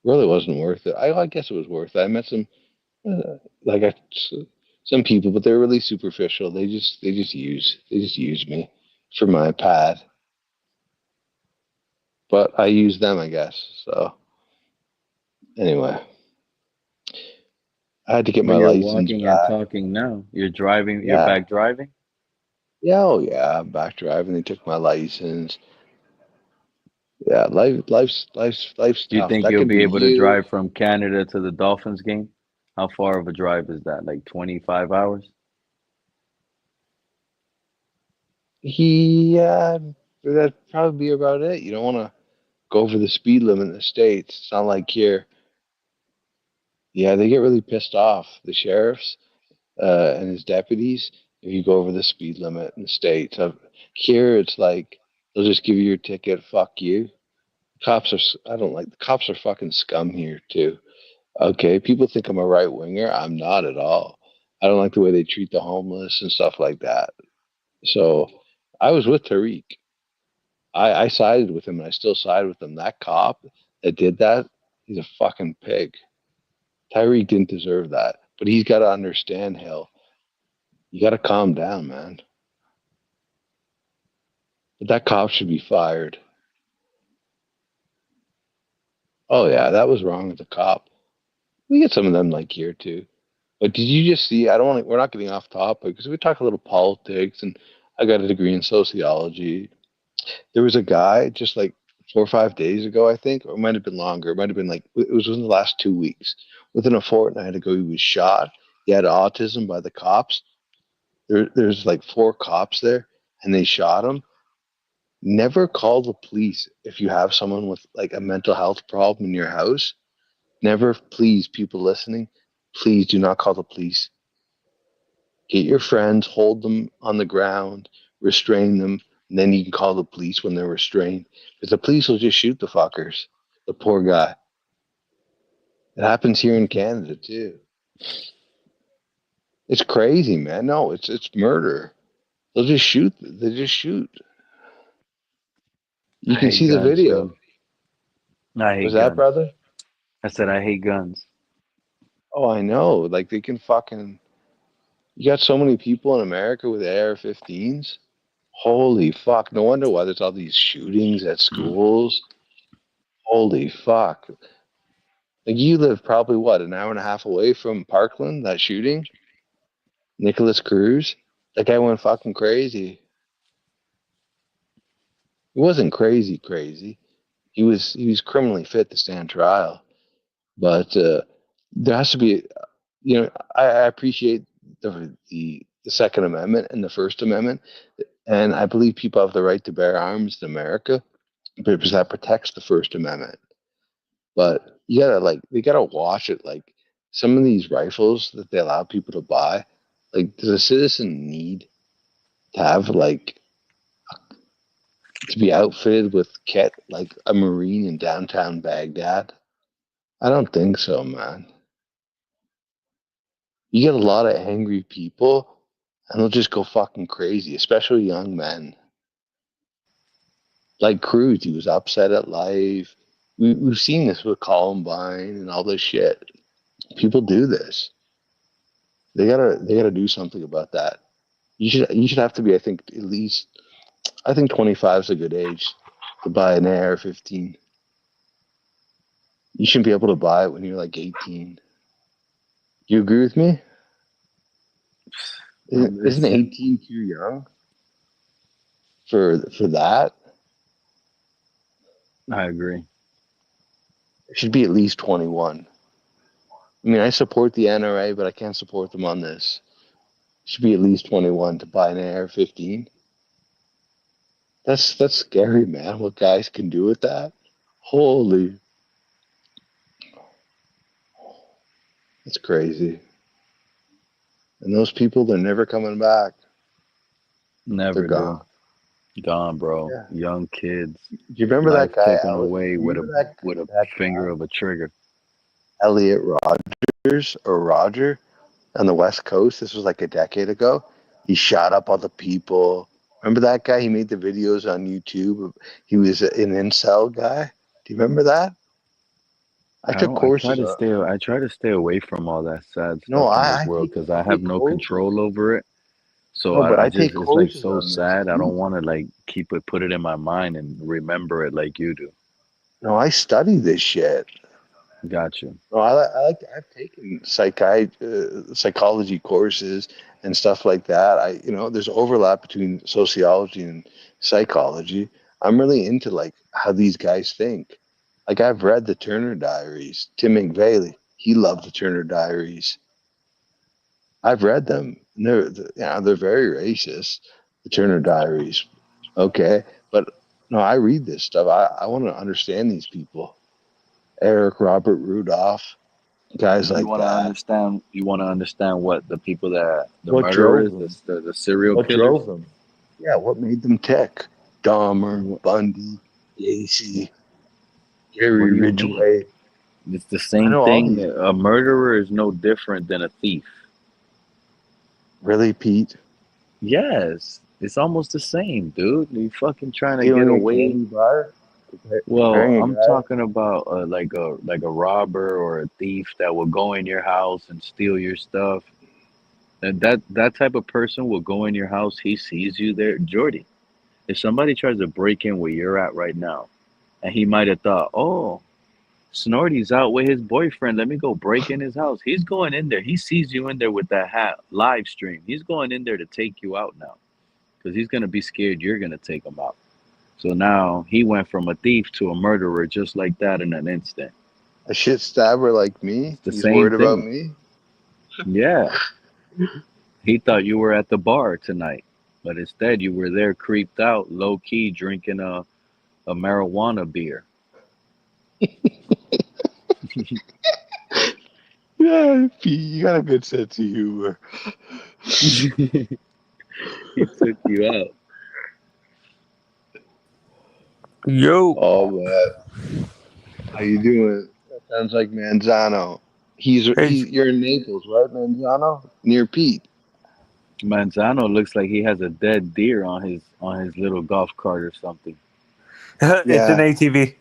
Really wasn't worth it. I guess it was worth it. I met some, uh, like I, some people, but they're really superficial. They just use me for my pad. But I use them, I guess. So anyway, I had to get But my you're license walking and back. talking now. You're driving. You're Yeah, back driving. yeah, oh yeah. I'm back driving. They took my license. Yeah, life's Do you tough. think That you'll could be be able to you. drive from Canada to the Dolphins game? How far of a drive is that? Like 25 hours? Yeah, that'd probably be about it. You don't want to go over the speed limit in the States. It's not like here. Yeah, they get really pissed off, the sheriffs and his deputies, if you go over the speed limit in the States. Here, it's like they'll just give you your ticket. Fuck you. I don't like the cops are fucking scum here too. Okay, people think I'm a right winger. I'm not at all. I don't like the way they treat the homeless and stuff like that. So I was with Tariq. I sided with him and I still side with him. That cop that did that, he's a fucking pig. Tyreek didn't deserve that. But he's got to understand, Hill. You got to calm down, man. But that cop should be fired. Oh, yeah, that was wrong with the cop. We get some of them like here, too. But did you just see? I don't want to, we're not getting off topic because we talk a little politics and I got a degree in sociology. There was a guy just like 4 or 5 days ago, I think, or it might have been longer. It might have been like, it was within the last 2 weeks. Within a fortnight ago, he was shot. He had autism by the cops. There's like 4 cops there and they shot him. Never call the police if you have someone with like a mental health problem in your house. Never, please, people listening, please do not call the police. Get your friends, hold them on the ground, restrain them, and then you can call the police when they're restrained. Because the police will just shoot the fuckers. The poor guy. It happens here in Canada too. It's crazy, man. No, it's murder. They'll just shoot. They just shoot. You I can hate see the guns, video. dude. I Was hate that guns. brother? I said I hate guns. Oh, I know. Like they can fucking. You got so many people in America with AR-15s. Holy fuck! No wonder why there's all these shootings at schools. Holy fuck! Like you live probably what an hour and a half away from Parkland. That shooting, Nicholas Cruz. That guy went fucking crazy. He wasn't crazy, crazy. He was criminally fit to stand trial. But there has to be, I appreciate the Second Amendment and the First Amendment, and I believe people have the right to bear arms in America because that protects the First Amendment. But you gotta they gotta watch it. Like some of these rifles that they allow people to buy, like does a citizen need to have to be outfitted with kit like a Marine in downtown Baghdad? I don't think so, man. You get a lot of angry people and they'll just go fucking crazy, especially young men. Like Cruz, he was upset at life. We've seen this with Columbine and all this shit. People do this. They gotta do something about that. You should have to be, I think, at least I think 25 is a good age to buy an AR-15. You shouldn't be able to buy it when you're like 18. Do you agree with me? Isn't 18 too young for that? I agree. It should be at least 21. I mean, I support the NRA, but I can't support them on this. It should be at least 21 to buy an AR-15. That's scary, man. What guys can do with that? Holy, that's crazy. And those people, they're never coming back. Never They're gone. Gone, bro. Yeah. Young kids. Do you remember Life that guy? taken away with a finger guy, of a trigger. Elliot Rogers or Roger on the West Coast? This was like a decade ago. He shot up all the people. Remember that guy? He made the videos on YouTube. He was an incel guy. Do you remember that? I took courses. I try to stay away from all that sad No, stuff in this I world take because I have no courses. control over it. So No, but I I just take it's like courses so on this. sad. I Too. don't want to like put it in my mind and remember it like you do. No, I study this shit. Gotcha. No, I've taken psychology courses and stuff like that. There's overlap between sociology and psychology. I'm really into like how these guys think. Like I've read the Turner Diaries. Tim McVeigh, he loved the Turner Diaries. I've read them. And they're very racist. The Turner Diaries. Okay, but no, I read this stuff. I want to understand these people. Eric Robert Rudolph, guys You like want to that. understand? You want to understand what the people the What drove murderers, them? the serial What killers. drove them? Yeah, what made them tick? Dahmer, Bundy, Gacy, Gary What do you mean? Ridgway. It's the I same know all thing. these. A murderer is no different than a thief. Really, Pete? Yes, it's almost the same, dude. You fucking trying to get Stealing a away. candy bar? Well, Comparing a I'm guy? talking about like a robber or a thief that will go in your house and steal your stuff. And that type of person will go in your house. He sees you there, Jordy. If somebody tries to break in where you're at right now, and he might have thought, "Oh, Snorty's out with his boyfriend. Let me go break in his house." He's going in there. He sees you in there with that hat live stream. He's going in there to take you out now because he's gonna be scared you're gonna take him out. So now he went from a thief to a murderer just like that in an instant. A shit stabber like me? It's the He's same worried about thing. me? Yeah. He thought you were at the bar tonight, but instead you were there creeped out, low key, drinking a marijuana beer. Yeah, Pete, you got a good sense of humor. He took you out. Yo. Oh, man. How you doing? That sounds like Manzano. You're in Naples, right, Manzano? Near Pete. Manzano looks like he has a dead deer on his little golf cart or something. It's an ATV.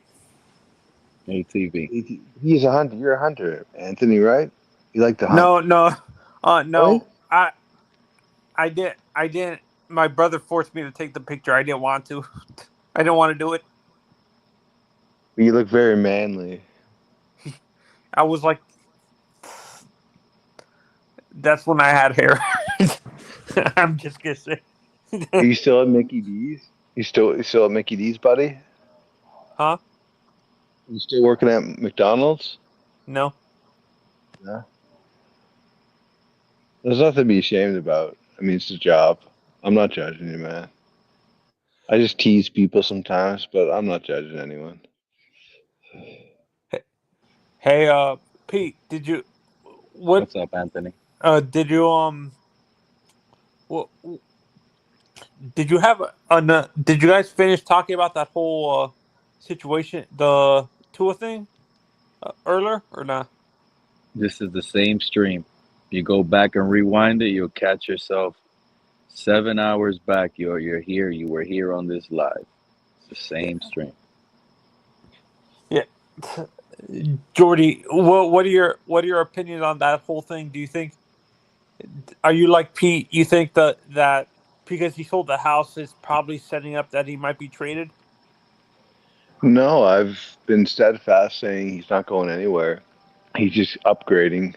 ATV. He's a hunter. You're a hunter, Anthony, right? You like to hunt? No. Really? I didn't. My brother forced me to take the picture. I didn't want to. I didn't want to do it. You look very manly. I was like, that's when I had hair. I'm just gonna say. Are you still at Mickey D's? You still at Mickey D's, buddy? Huh? You still working at McDonald's? No. No. There's nothing to be ashamed about. I mean, it's a job. I'm not judging you, man. I just tease people sometimes, but I'm not judging anyone. Hey, Pete, What's up, Anthony? Did you did you have did you guys finish talking about that whole situation, the Tua thing, earlier or not? This is the same stream. You go back and rewind it, you'll catch yourself 7 hours back. You're here. You were here on this live. It's the same stream. Yeah. Jordy, what are your opinions on that whole thing? Do you think, are you like Pete? You think that because he sold the house is probably setting up that he might be traded? No, I've been steadfast saying he's not going anywhere. He's just upgrading.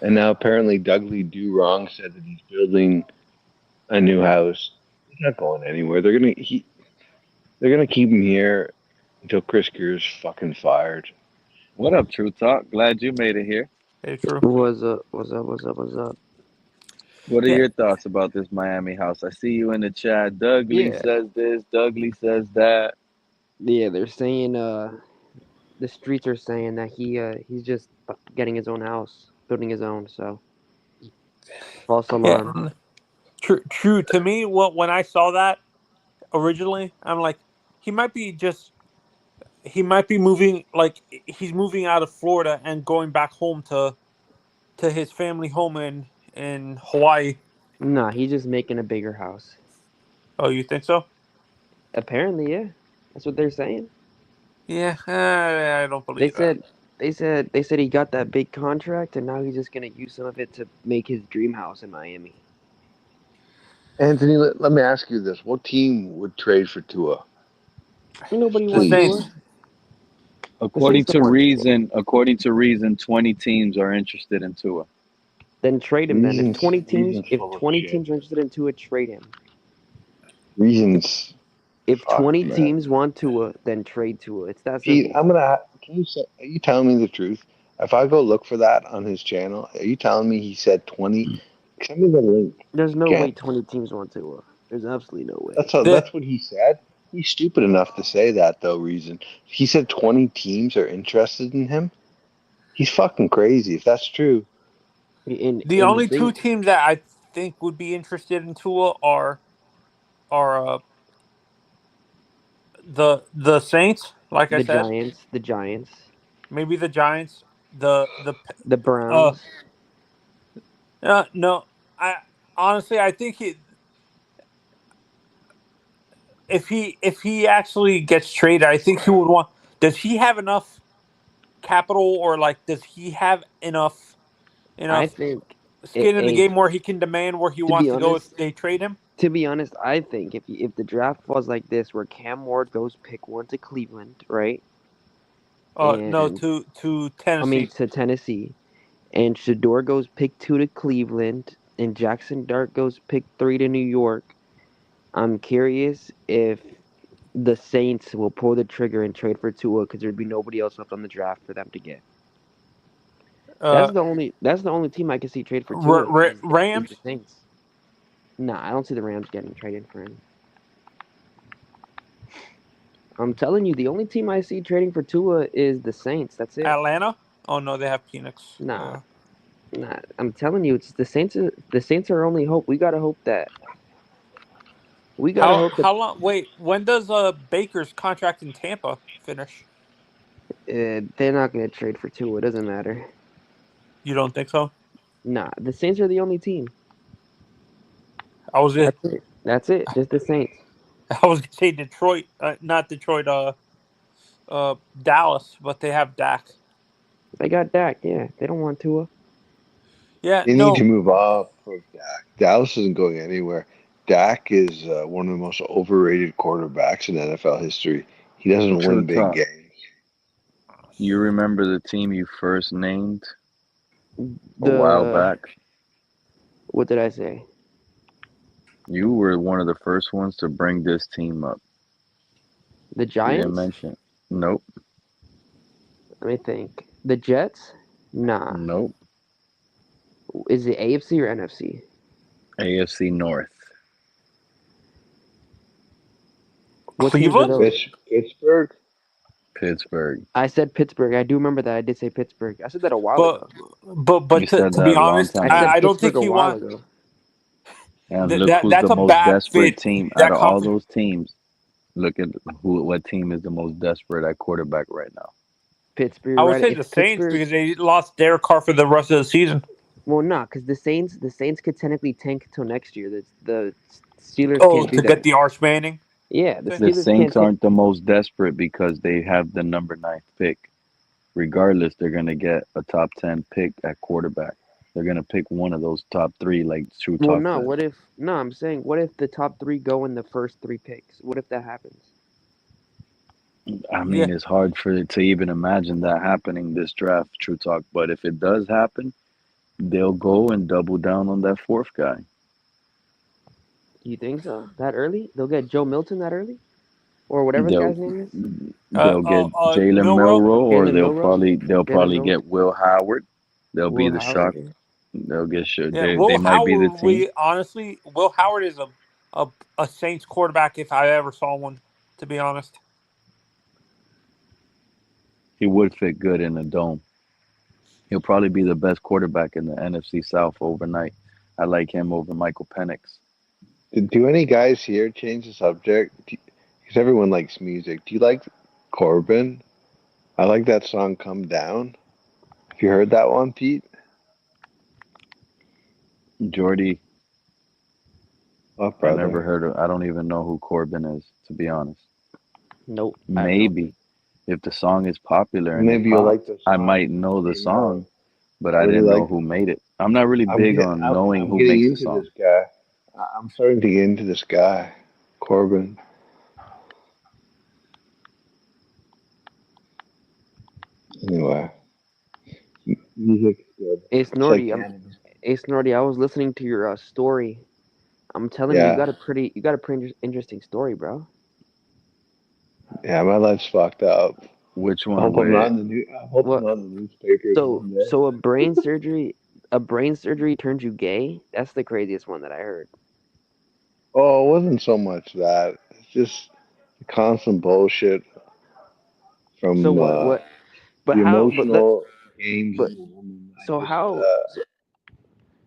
And now apparently Dudley Do Wrong said that he's building a new house. He's not going anywhere. They're gonna keep him here until Chris Gear's fucking fired. What up, True Talk? Glad you made it here. Hey, true. What's up? What's up? What's up? What's up? What are Yeah. your thoughts about this Miami house? I see you in the chat. Dougley Yeah, says this, Dougley says that. yeah. They're saying the streets are saying that he's just getting his own house, building his own. So false Yeah. alarm. True. To me, when I saw that originally, I'm like, he might be moving, like he's moving out of Florida and going back home to his family home in Hawaii. Nah, he's just making a bigger house. Oh, you think so? Apparently, yeah. That's what they're saying. Yeah, I don't They believe that. said they said he got that big contract and now he's just gonna use some of it to make his dream house in Miami. Anthony, let me ask you this: what team would trade for Tua? Nobody The wants Please. Tua. Saints. The Saints don't want Tua. According to Reason, 20 teams are interested in Tua. Then trade him. Then Reason's if full of 20 shit. teams are interested in Tua, trade him. Reasons. If Fuck, 20 man. teams want Tua, then trade Tua. It's that Pete, simple. Can you say? Are you telling me the truth? If I go look for that on his channel, are you telling me he said 20? Send me the link There's no way again. 20 teams want Tua. There's absolutely no way. The That's what he said. He's stupid enough to say that, though. Reason. He said 20 teams are interested in him. He's fucking crazy. If that's true, the In the only two thing, teams that I think would be interested in Tua are the Saints, like I said, The Giants, maybe the Giants, the the uh Browns. no, I honestly I think if he actually gets traded, I think he would want. Does he have enough capital, or like does he have enough I enough think, skin in the hey, game where he can demand where he to be wants to go if honest, they trade him? I think if the draft falls like this, where Cam Ward goes pick one to Cleveland, right, No, and to I mean Tennessee. to Tennessee, and Shador goes pick two to Cleveland, and Jackson Dart goes pick three to New York. I'm curious if the Saints will pull the trigger and trade for Tua because there'd be nobody else left on the draft for them to get. Uh, That's the only team I can see trade for Tua is the Rams. Saints. Nah, I don't see the Rams getting traded for him. I'm telling you, the only team I see trading for Tua is the Saints. That's it. Atlanta. Oh no, they have Phoenix. Nah, nah. I'm telling you, it's the Saints. The Saints are our only hope. We gotta hope that. We gotta hope that How long? Wait, when does Baker's contract in Tampa finish? they're not gonna trade for Tua. It doesn't matter. You don't think so? Nah, the Saints are the only team. I was That's it. That's it. Just the Saints. I was gonna say Detroit, not Detroit. Dallas, but they have Dak. They got Dak. Yeah, they don't want Tua. Yeah, they need to no. move up for Dak. Dallas isn't going anywhere. Dak is one of the most overrated quarterbacks in NFL history. He doesn't True win big Talk. games. You remember the team you first named a while The back? What did I say? You were one of the first ones to bring this team up. The You didn't Giants? mention it. Nope. Let me think. The Jets? Nah. Nope. Is it AFC or NFC? AFC North. What teams are Cleveland. those? Pittsburgh. Pittsburgh. I said Pittsburgh. I do remember that. I did say Pittsburgh. I said that a while But ago. You said to that be a long honest, I time ago. said I don't Pittsburgh think a he while want ago. And look who's the that's a most bad desperate fit. team out That of all conference. those teams. Look at what team is the most desperate at quarterback right now. Pittsburgh, I would right? say the If Saints Pittsburgh, because they lost Derek Carr for the rest of the season. well, nah, because the Saints could technically tank till next year. The Steelers Oh, can't do to get that. the Arch Manning Yeah, the thing. The Steelers Saints can't tank. aren't the most desperate because they have the number 9th pick. Regardless, they're going to get a top 10 pick at quarterback. They're going to pick one of those top three, like True Well, Talk no. said. I'm saying, what if the top three go in the first three picks? What if that happens? I Yeah. mean, it's hard to even imagine that happening this draft, True Talk. But if it does happen, they'll go and double down on that fourth guy. You think so? That early? They'll get Joe Milton that early, or whatever the They'll guy's name is. they'll get Jalen Milrow. Milrow, or Jalen Milrow. they'll Jalen probably Milrow. get Will Howard. They'll be Will the shock. Howard. They'll get shit. Yeah, They Will might be the Howard. team. Will Howard is a Saints quarterback if I ever saw one. To be honest, He would fit good in a dome. He'll probably be the best quarterback in the NFC South overnight. I like him over Michael Penix. Do any guys here change the subject? Because everyone likes music. Do you like Corbin? I like that song "Come Down." Have you heard that one, Pete? Jordy, What, I never brother? heard of. I don't even know who Corbin is, to be honest. Nope. Maybe if the song is popular and it Maybe you'll like pops, the I song. might know the You know, song, but I I really didn't know like. who made it. I'm not really big on knowing I'm who getting makes a into song. this guy. I'm starting to get into this guy, Corbin. Anyway, music's good. Hey It's like Snorty, cannabis. hey Snorty, I was listening to your story. I'm telling you, Yeah, you got a pretty interesting story, bro. yeah. My life's fucked up. Which I one hope I'm not with in the new. I hope I'm What? not in the newspapers one day. So a brain surgery turned you gay? That's the craziest one that I heard. Oh, it wasn't so much that. It's just the constant bullshit So from what? But the how? emotional games But of the woman. so I just, how?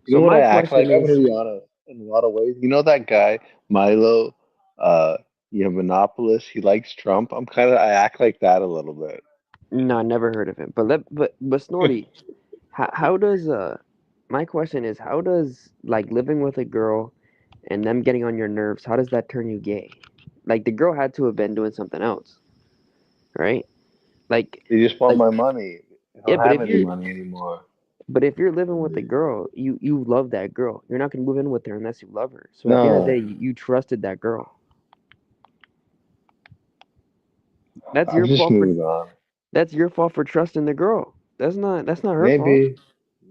you So know what my I act like? question I'm is, gonna be honest. In a lot of ways, you know that guy Milo, uh, Yiannopoulos. He likes Trump. I act like that a little bit. no, I never heard of him. But Snorty, how does my question is, how does like living with a girl and them getting on your nerves, how does that turn you gay? Like the girl had to have been doing something else, right? Like They just want like my money. I yeah, don't have any money anymore. but if you're living with a girl, you love that girl. You're not gonna move in with her unless you love her. So at the end of the day, No, you trusted that girl. That's I'm your just fault for moving on. that's your fault for trusting the girl. That's not her fault.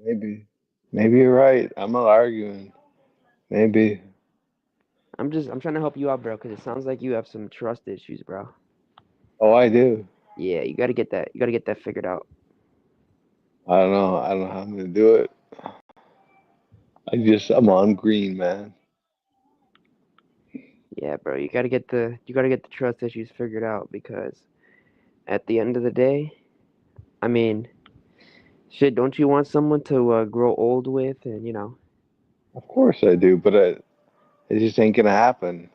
Maybe, maybe you're right. I'm not arguing. Maybe. I'm trying to help you out, bro, because it sounds like you have some trust issues, bro. Oh, I do. Yeah, you gotta get that figured out. I don't know. I don't know how I'm gonna do it. I'm on green, man. Yeah, bro, you gotta get the trust issues figured out because at the end of the day, I mean, shit, don't you want someone to grow old with and Of course I do, but it just ain't gonna happen.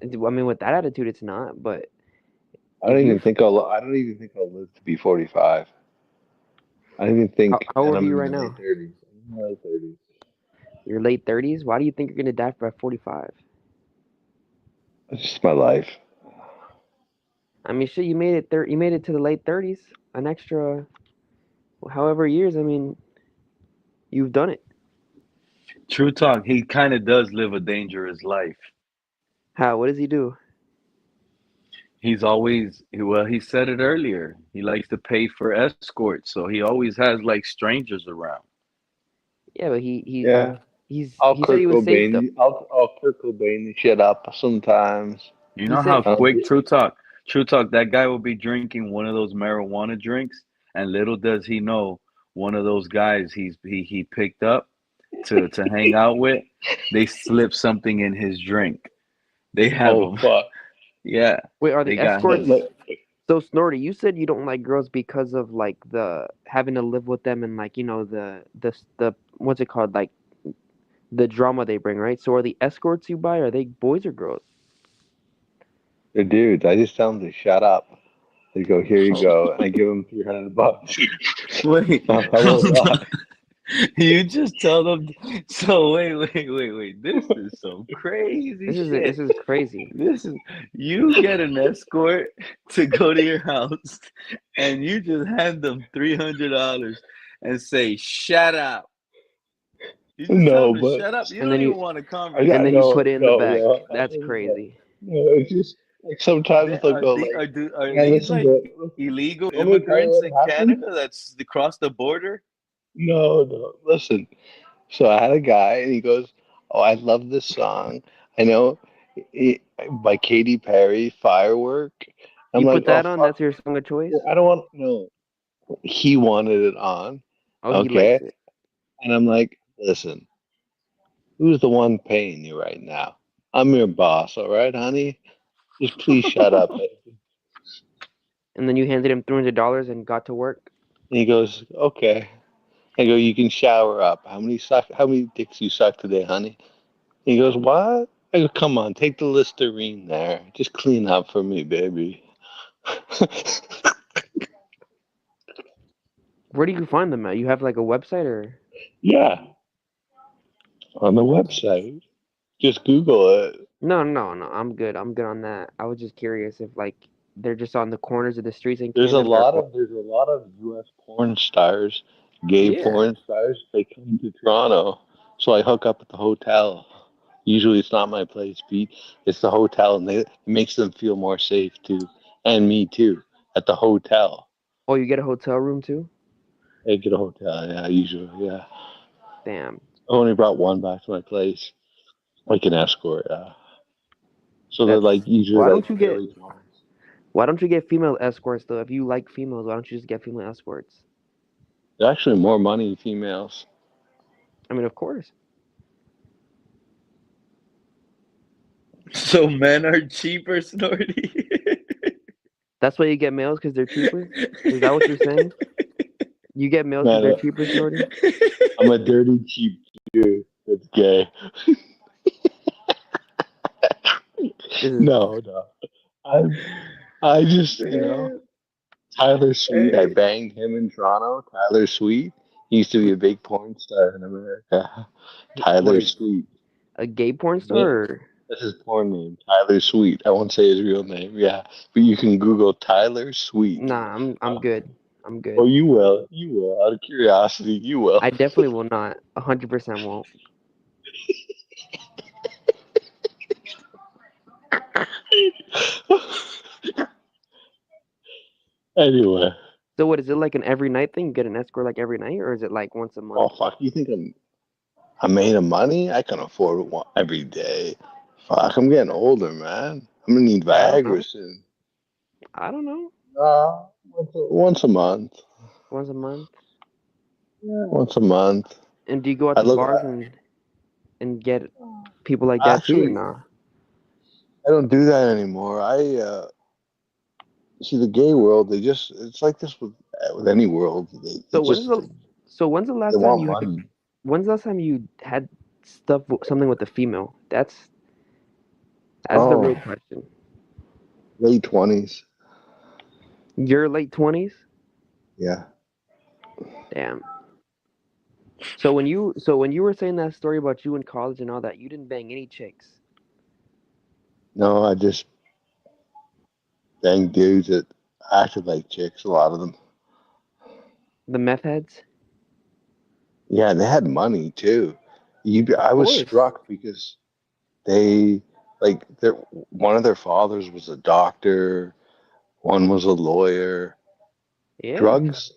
I mean, with that attitude, it's not. But I don't if you, even think I don't even think I'll live to be 45. I don't even how, think, how and old are I'm you in right my late now? 30s. I'm in my late 30s. Your late 30s. Why do you think you're gonna die by 45? It's just my life. I mean, shit, you made it to the late 30s. An extra, however years. I mean, you've done it. True Talk, he kind of does live a dangerous life. How? What does he do? He's always, well, he said it earlier. He likes to pay for escorts, so he always has like strangers around. Yeah, but he Yeah, he said he was safe though. I'll Kurt Cobain the shit up sometimes. You He know said how Um, quick True Talk, that guy will be drinking one of those marijuana drinks, and little does he know, one of those guys he picked up to hang out with, they slip something in his drink. They have oh him, fuck! yeah, Wait, are they the got him. escorts? So Snorty, you said you don't like girls because of like the having to live with them and like the what's it called, like the drama they bring, right? So are the escorts you buy, are they boys or girls? They're dudes. I just tell them to shut up. They go, here you Oh, go, and I give them $300. Wait, I won't hold lie. on. You just tell them. So wait. This is some crazy this shit. is crazy. This is you get an escort to go to your house, and you just hand them $300 and say, "Shut up." You just tell No, them to but shut up. You And don't then even you want a I got and conversation. then you put no, it in the no, back. no, That's no. crazy. No, Like sometimes they'll go like, "Yeah, these listen like to illegal want me to tell you immigrants in what happened?" Canada that's across the border? No, no. Listen. So I had a guy, and he goes, "Oh, I love this song. I know it, by Katy Perry, Firework." I'm You like, put "Oh that on? fuck! That's your song of choice? I don't want no." He wanted it on, Oh, he likes okay, it. and I'm like, "Listen, who's the one paying you right now? I'm your boss, all right, honey? Just please shut up." And then you handed him $300 and got to work. And he goes, "Okay." I go, "You can shower up. How many dicks you suck today, honey?" He goes, "What?" I go, "Come on, take the Listerine there. Just clean up for me, baby." Where do you find them at? You have like a website or? Yeah, on the website. Just Google it. No, no, no. I'm good. I'm good on that. I was just curious if like they're just on the corners of the streets in Canada. There's a lot of U.S. porn stars, gay Yeah. porn stars. They come to Toronto, so I hook up at the hotel. Usually, it's not my place, Pete. It's the hotel, and it makes them feel more safe too, and me too, at the hotel. Oh, you get a hotel room too? I get a hotel, yeah, usually, yeah. Damn. I only brought one back to my place, like an escort, yeah. So they're That's like usually why like don't you get early 20s. why don't you get female escorts though? If you like females, why don't you just get female escorts? They're actually more money females. I mean, of course. So men are cheaper, Snorty. That's why you get males because they're cheaper. Is that what you're saying? You get males because Man, they're cheaper, Snorty. I'm a dirty cheap dude. That's gay. This is No, no. I I just Tyler Sweet. I banged him in Toronto. Tyler Sweet. He used to be a big porn star in America. what Tyler Sweet. a gay porn star. Yeah. Or... That's his porn name. Tyler Sweet. I won't say his real name. Yeah, but you can Google Tyler Sweet. Nah, I'm good. I'm Oh, good. you will. You will. Out of curiosity, you will. I definitely will not. 100% won't. Anyway. So what is it like an every night thing? You get an escort like every night, or is it like once a month? Oh fuck! You think I'm made of money? I can afford one every day. Fuck! I'm getting older, man. I'm gonna need I don't know. Viagra soon. I don't know. Once a month. Once a month. Yeah, once a month. And do you go out I to look. bars and get people like that too, or Actually, nah? I don't do that anymore. See the gay world. It's like this with any world. So when's the They last time want you had money. when's the last time you had something with a female? That's the real Oh, question. late 20s. Your late 20s? Yeah. Damn. So when you were saying that story about you in college and all that, you didn't bang any chicks. No, I just banged dudes that acted like chicks. A lot of them. The meth heads? Yeah, and they had money too. Of I was course. struck because they one of their fathers was a doctor, one was a lawyer. Yeah. Drugs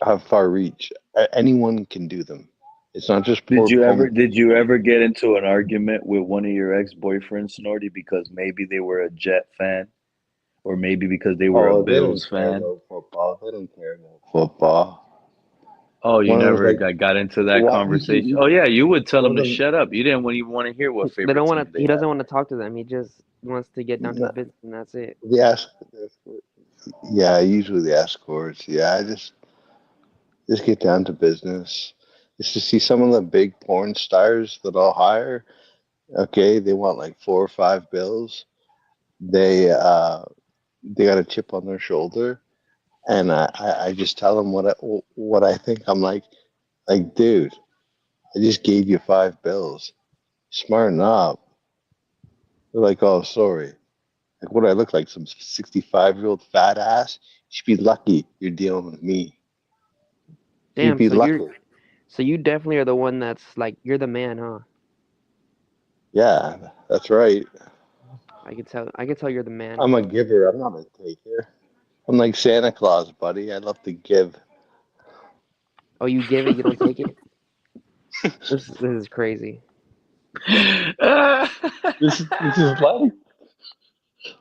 have far reach. Anyone can do them. It's not just Did you poor ever people. did you ever get into an argument with one of your ex-boyfriends, Snorty, because maybe they were a Jet fan, or maybe because they were a Oh, they don't Bills care fan? about football. They don't care about football. Oh, you One of them's never like, got into that why we conversation. should, Oh yeah, you would tell one him of to them, shut up. You didn't even want to hear what They favorite don't team want to. they He had. doesn't want to talk to them. He just wants to get down to no, business, and that's it. the yeah, usually the escorts. Yeah, I just get down to business. Is to see some of the big porn stars that I'll hire. Okay, they want like 4 or 5 bills. They got a chip on their shoulder, and I just tell them what I think. I'm like, dude, I just gave you 5 bills. Smarten up. They're like, oh, sorry. Like, what do I look like? Some 65-year-old fat ass? You should be lucky you're dealing with me. You'd Damn. be lucky. So you definitely are the one that's like you're the man, huh? Yeah, that's right. I can tell. I can tell you're the man. I'm a giver. I'm not a taker. I'm like Santa Claus, buddy. I love to give. Oh, you give it, you don't take it. This is crazy. This is life.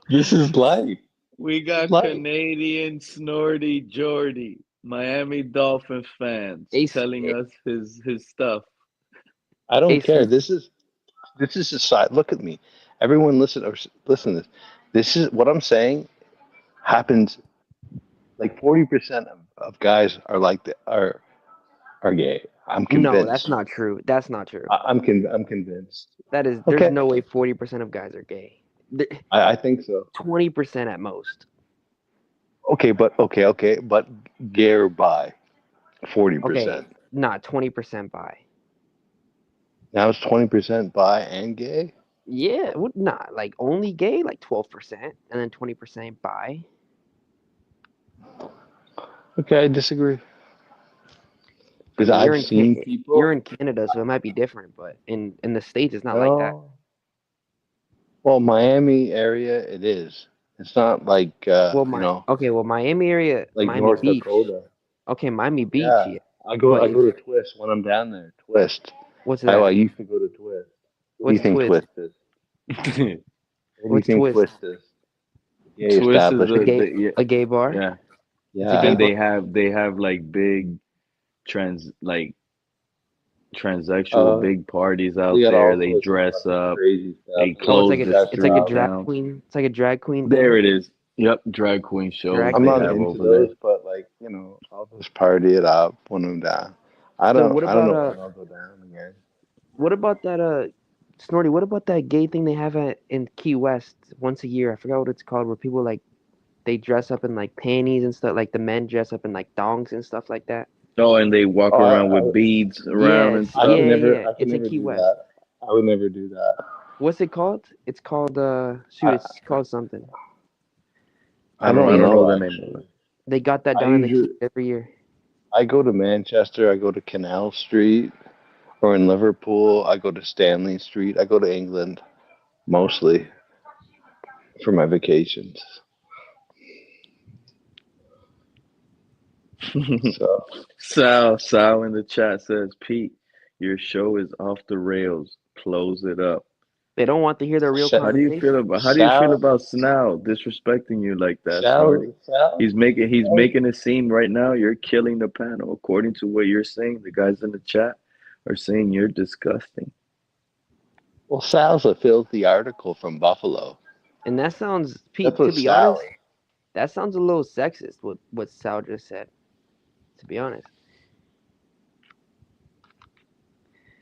This is life. We This is got life. Canadian Snorty Jordy, Miami Dolphins fans, Ace, telling us his stuff. I don't Ace, care. This is a side. Look at me. Everyone, listen to this. This is what I'm saying. Happens like 40% of guys are like are gay. I'm No, that's convinced. not true. That's not true. I'm convinced. That is. There's Okay. no way 40% of guys are gay. I think so. 20% at most. Okay, but gay or bi, 40%. Okay, not 20% bi. Now it's 20% bi and gay. Yeah, not like only gay, like 12%, and then 20% bi. Okay, I disagree. I Because mean, I've seen people. you're in Canada, so it might be different, but in the States, it's not like that. No. Well, Miami area, it is. It's not like Well, Miami area, like Miami North Beach. Dakota. Okay, Miami Beach, Yeah, yeah. I go But to Twist when I'm down there. Twist. what's I that? used to go to Twist. What do you What's think Twist? Twist is? What do you What's think Twist? Twist is? Gay Twist is establishment. A gay bar? yeah, It's a gay and bar. they have like big transsexual big parties out They got there. all They sorts of dress fucking up. crazy They stuff. Oh, close the it's like a street drag down. queen. It's like a drag queen thing. There it is. Yep, drag queen shows Drag I'm they not queen. have into over there. those, but like I'll just party it up when I'm down. I So don't know when I'll go down again. what about that Snorty, what about that gay thing they have in Key West once a year? I forgot what it's called, where people like they dress up in like panties and stuff, like the men dress up in like thongs and stuff like that. Oh, and they walk Oh, around with beads around and Yes, I stuff. could never, yeah. I could It's in never Key do West. that. I would never do that. What's it called? It's called shoot, I, it's called something. I I don't don't know know the name of actually. it. They got that I down in the usually Keys every year. I go to Manchester. I go to Canal Street, or in Liverpool. I go to Stanley Street. I go to England mostly for my vacations. So Sal in the chat says, Pete, your show is off the rails. Close it up. They don't want to hear the real Sa- How do you feel conversation. about Sal, Snell disrespecting you like that, Snorty? Sal, Sal, He's Sal. making a scene right now. You're killing the panel. According to what you're saying, the guys in the chat are saying you're disgusting. Well, Sal's a filthy article from Buffalo. And that sounds, That's Pete, what to be Sal honest, is. that sounds a little sexist, what Sal just said, to be honest.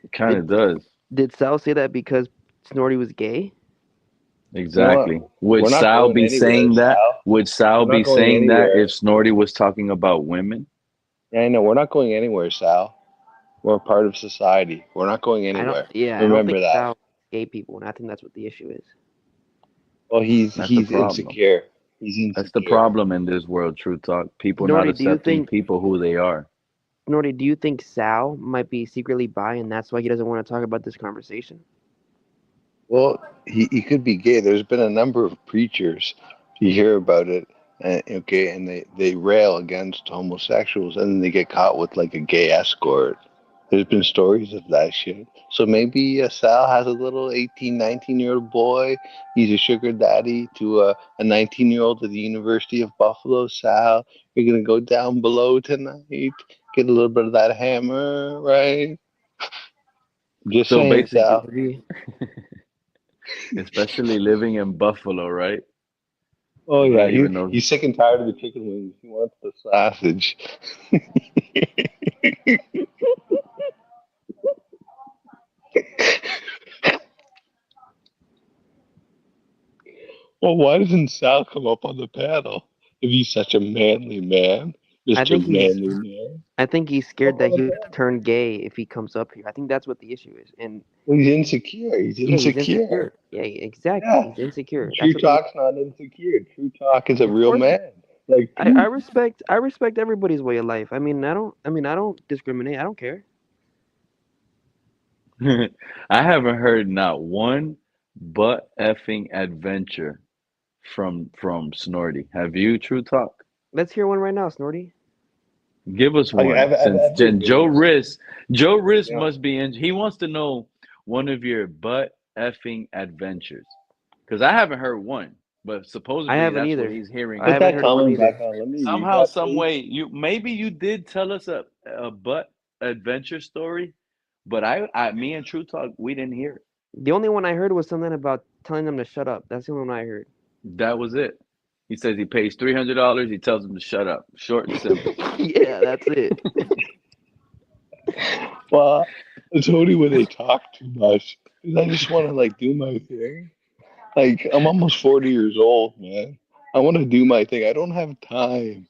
It kind of does. Did Sal say that because Snorty was gay? You know what? Exactly. Would We're not Sal going be anywhere, saying that? Sal. Would Sal We're not be going saying that anywhere. if Snorty was talking about women? Yeah, I know. We're not going anywhere, Sal. We're a part of society. We're not going I don't. anywhere. Yeah, I don't Remember think that. Sal gay people, and I think that's what the issue is. Well, he's That's the he's problem. insecure. He's That's the insecure. problem in this world, True Talk. People not Snorty, do you accepting think people who they are. Snorty, do you think Sal might be secretly bi, and that's why he doesn't want to talk about this conversation? Well, he could be gay. There's been a number of preachers. You hear about it, and they rail against homosexuals, and then they get caught with like a gay escort. There's been stories of that shit. So maybe Sal has a little 18, 19-year-old boy. He's a sugar daddy to a 19-year-old at the University of Buffalo. Sal, you're going to go down below tonight, get a little bit of that hammer, right? Just So saying, basically, Sal. especially living in Buffalo, right? Oh, I yeah, don't even know. he's sick and tired of the chicken wings. He wants the sausage. Well, why doesn't Sal come up on the panel if he's such a manly man, I Mr. think he's. Manly Man? I think he's Come up scared on that the he'll panel. turn gay if he comes up here. I think that's what the issue is. And Well, he's insecure. He's yeah, he's insecure. insecure. Yeah, exactly. Yeah. He's insecure. True That's what the. Talk's not insecure. True Talk is a Of real course, man. Like I Pete. respect everybody's way of life. I mean, I don't discriminate. I don't care. I haven't heard not one butt effing adventure from Snorty. Have you, True Talk? Let's hear one right now, Snorty. Give us Okay, one. Since I've made videos. Joe Riss You know, must be in. He wants to know one of your butt effing adventures. Because I haven't heard one, but I supposedly haven't that's what either. he's hearing I put on haven't that heard here. one comment back either. on. Let me read Somehow, that, some please. way, you maybe you did tell us a butt adventure story, but me and True Talk, we didn't hear it. The only one I heard was something about telling them to shut up. That's the only one I heard. That was it. He says he pays $300. He tells them to shut up. Short and simple. Yeah, that's it. Well, it's only when they talk too much. 'Cause I just want to like do my thing. Like I'm almost 40 years old, man. I want to do my thing. I don't have time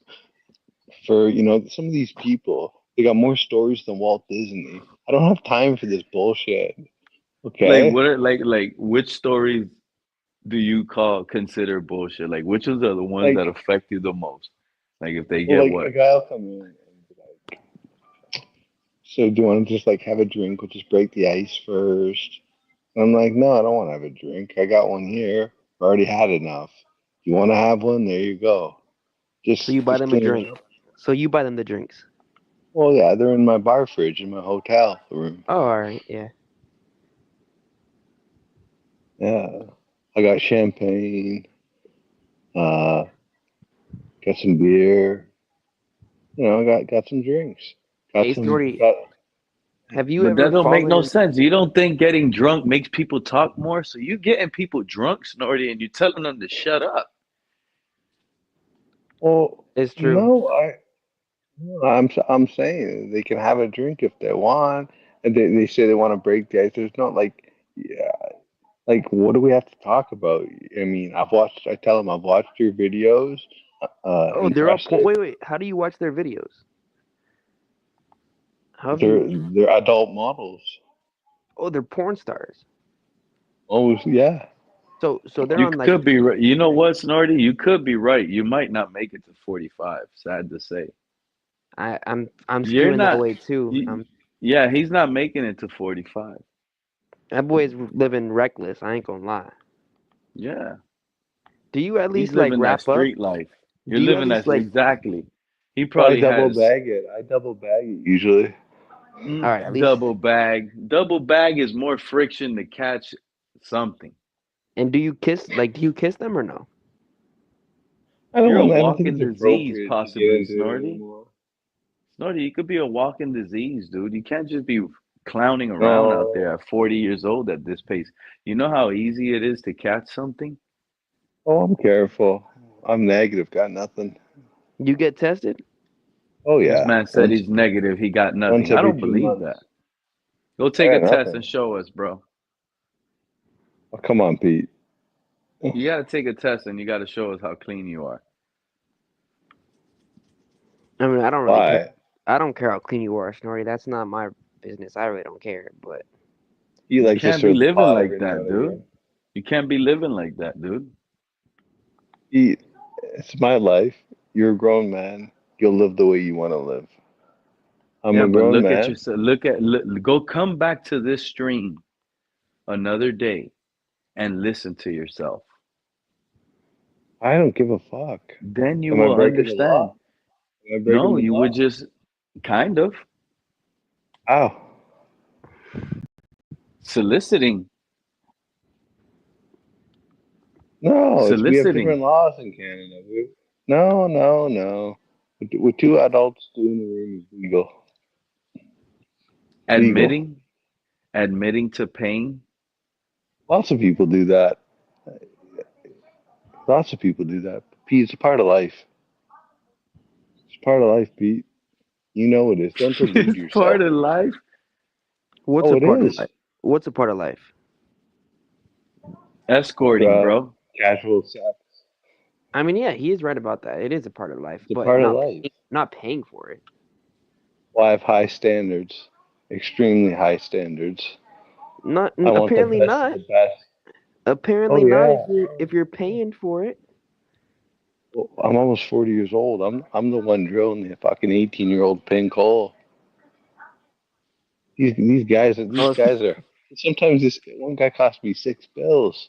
for some of these people. They got more stories than Walt Disney. I don't have time for this bullshit. Like Okay. what are like which stories do you consider bullshit? Like which ones are the ones that Like, affect you the most? Like if they well, get like a what? guy will come in and be like, "So do you want to just like have a drink? We'll just break the ice first." And I'm like, "No, I don't want to have a drink. I got one here. I already had enough. You want to have one? There you go. So you buy Just them a clean it drink. up." So you buy them the drinks. Well, yeah, they're in my bar fridge in my hotel room. Oh, all right, yeah. Yeah, I got champagne. Uh, got some beer. Got some drinks. Got Hey, some. Snorty, Got. have you But that ever don't make fallen no in? sense. You don't think getting drunk makes people talk more? So you getting people drunk, Snorty, and you telling them to shut up. Well, It's true. no, I'm saying they can have a drink if they want, and they say they want to break the ice. There's not like, yeah, like what do we have to talk about? I mean, I tell them I've watched your videos, Oh, they're all interested. wait, wait. How do you watch their videos? How have They're you? they're adult models. Oh, they're porn stars. Oh yeah. So they're You on like. could be right. You know what, Snorty? You could be right. You might not make it to 45. Sad to say. I'm You're skewing that not. way too. Yeah, he's not making it to 45. That boy's living reckless. I ain't gonna lie. Yeah, Do you at he's least like living that wrap up? street life. You're Do you at living least that like? exactly. He Well, I probably double has bag it. I double bag it usually. All right, at least. double bag. Double bag is more friction to catch something. And do you kiss? Like, do you kiss them or no? You're a I don't think walking it's disease, appropriate to get possibly, into it Snorty. anymore. Snorty, you could be a walking disease, dude. You can't just be clowning around out there No. at 40 years old at this pace. You know how easy it is to catch something? Oh, I'm careful. I'm negative. Got nothing. You get tested? Oh This yeah. man said he's negative. He got Once nothing. I every don't two believe months. that. Go I take a got test nothing. and show us, bro. Oh, come on, Pete. You got to take a test and you got to show us how clean you are. I mean, I don't really care. Why? I don't care how clean you are, Snorri. That's not my business. I really don't care. But He You likes to can't be stir the living pot like every now that, and dude. again. You can't be living like that, dude. It's my life. You're a grown man. You'll live the way you want to live. I'm Yeah, a but grown look at man. yourself. Go come back to this stream another day and listen to yourself. I don't give a fuck. Then you Am I will breaking the understand. law? Am I breaking No, the you would law? just kind of Ow. soliciting, No, we have soliciting, different laws in Canada. No, no, no. With two adults, two in the room is legal. Legal. admitting, admitting to pain. Lots of people do that. Lots of people do that. Pete, it's a part of life. It's part of life, Pete. You know it is. Don't delude It's part yourself. of life. what's Oh, a it part of is. life? What's a part of life? Escorting, Uh, bro. Casual sex. I mean, yeah, he is right about that. It is a part of life, It's a but part of life. not paying for it. Well, I have high standards. Extremely high standards. I want the Apparently best of not. the best. Apparently Oh not. yeah. If you're paying for it. Well, I'm almost 40 years old. I'm the one drilling the fucking 18-year-old pink hole. These guys Oh, are Sometimes this one guy cost me $6.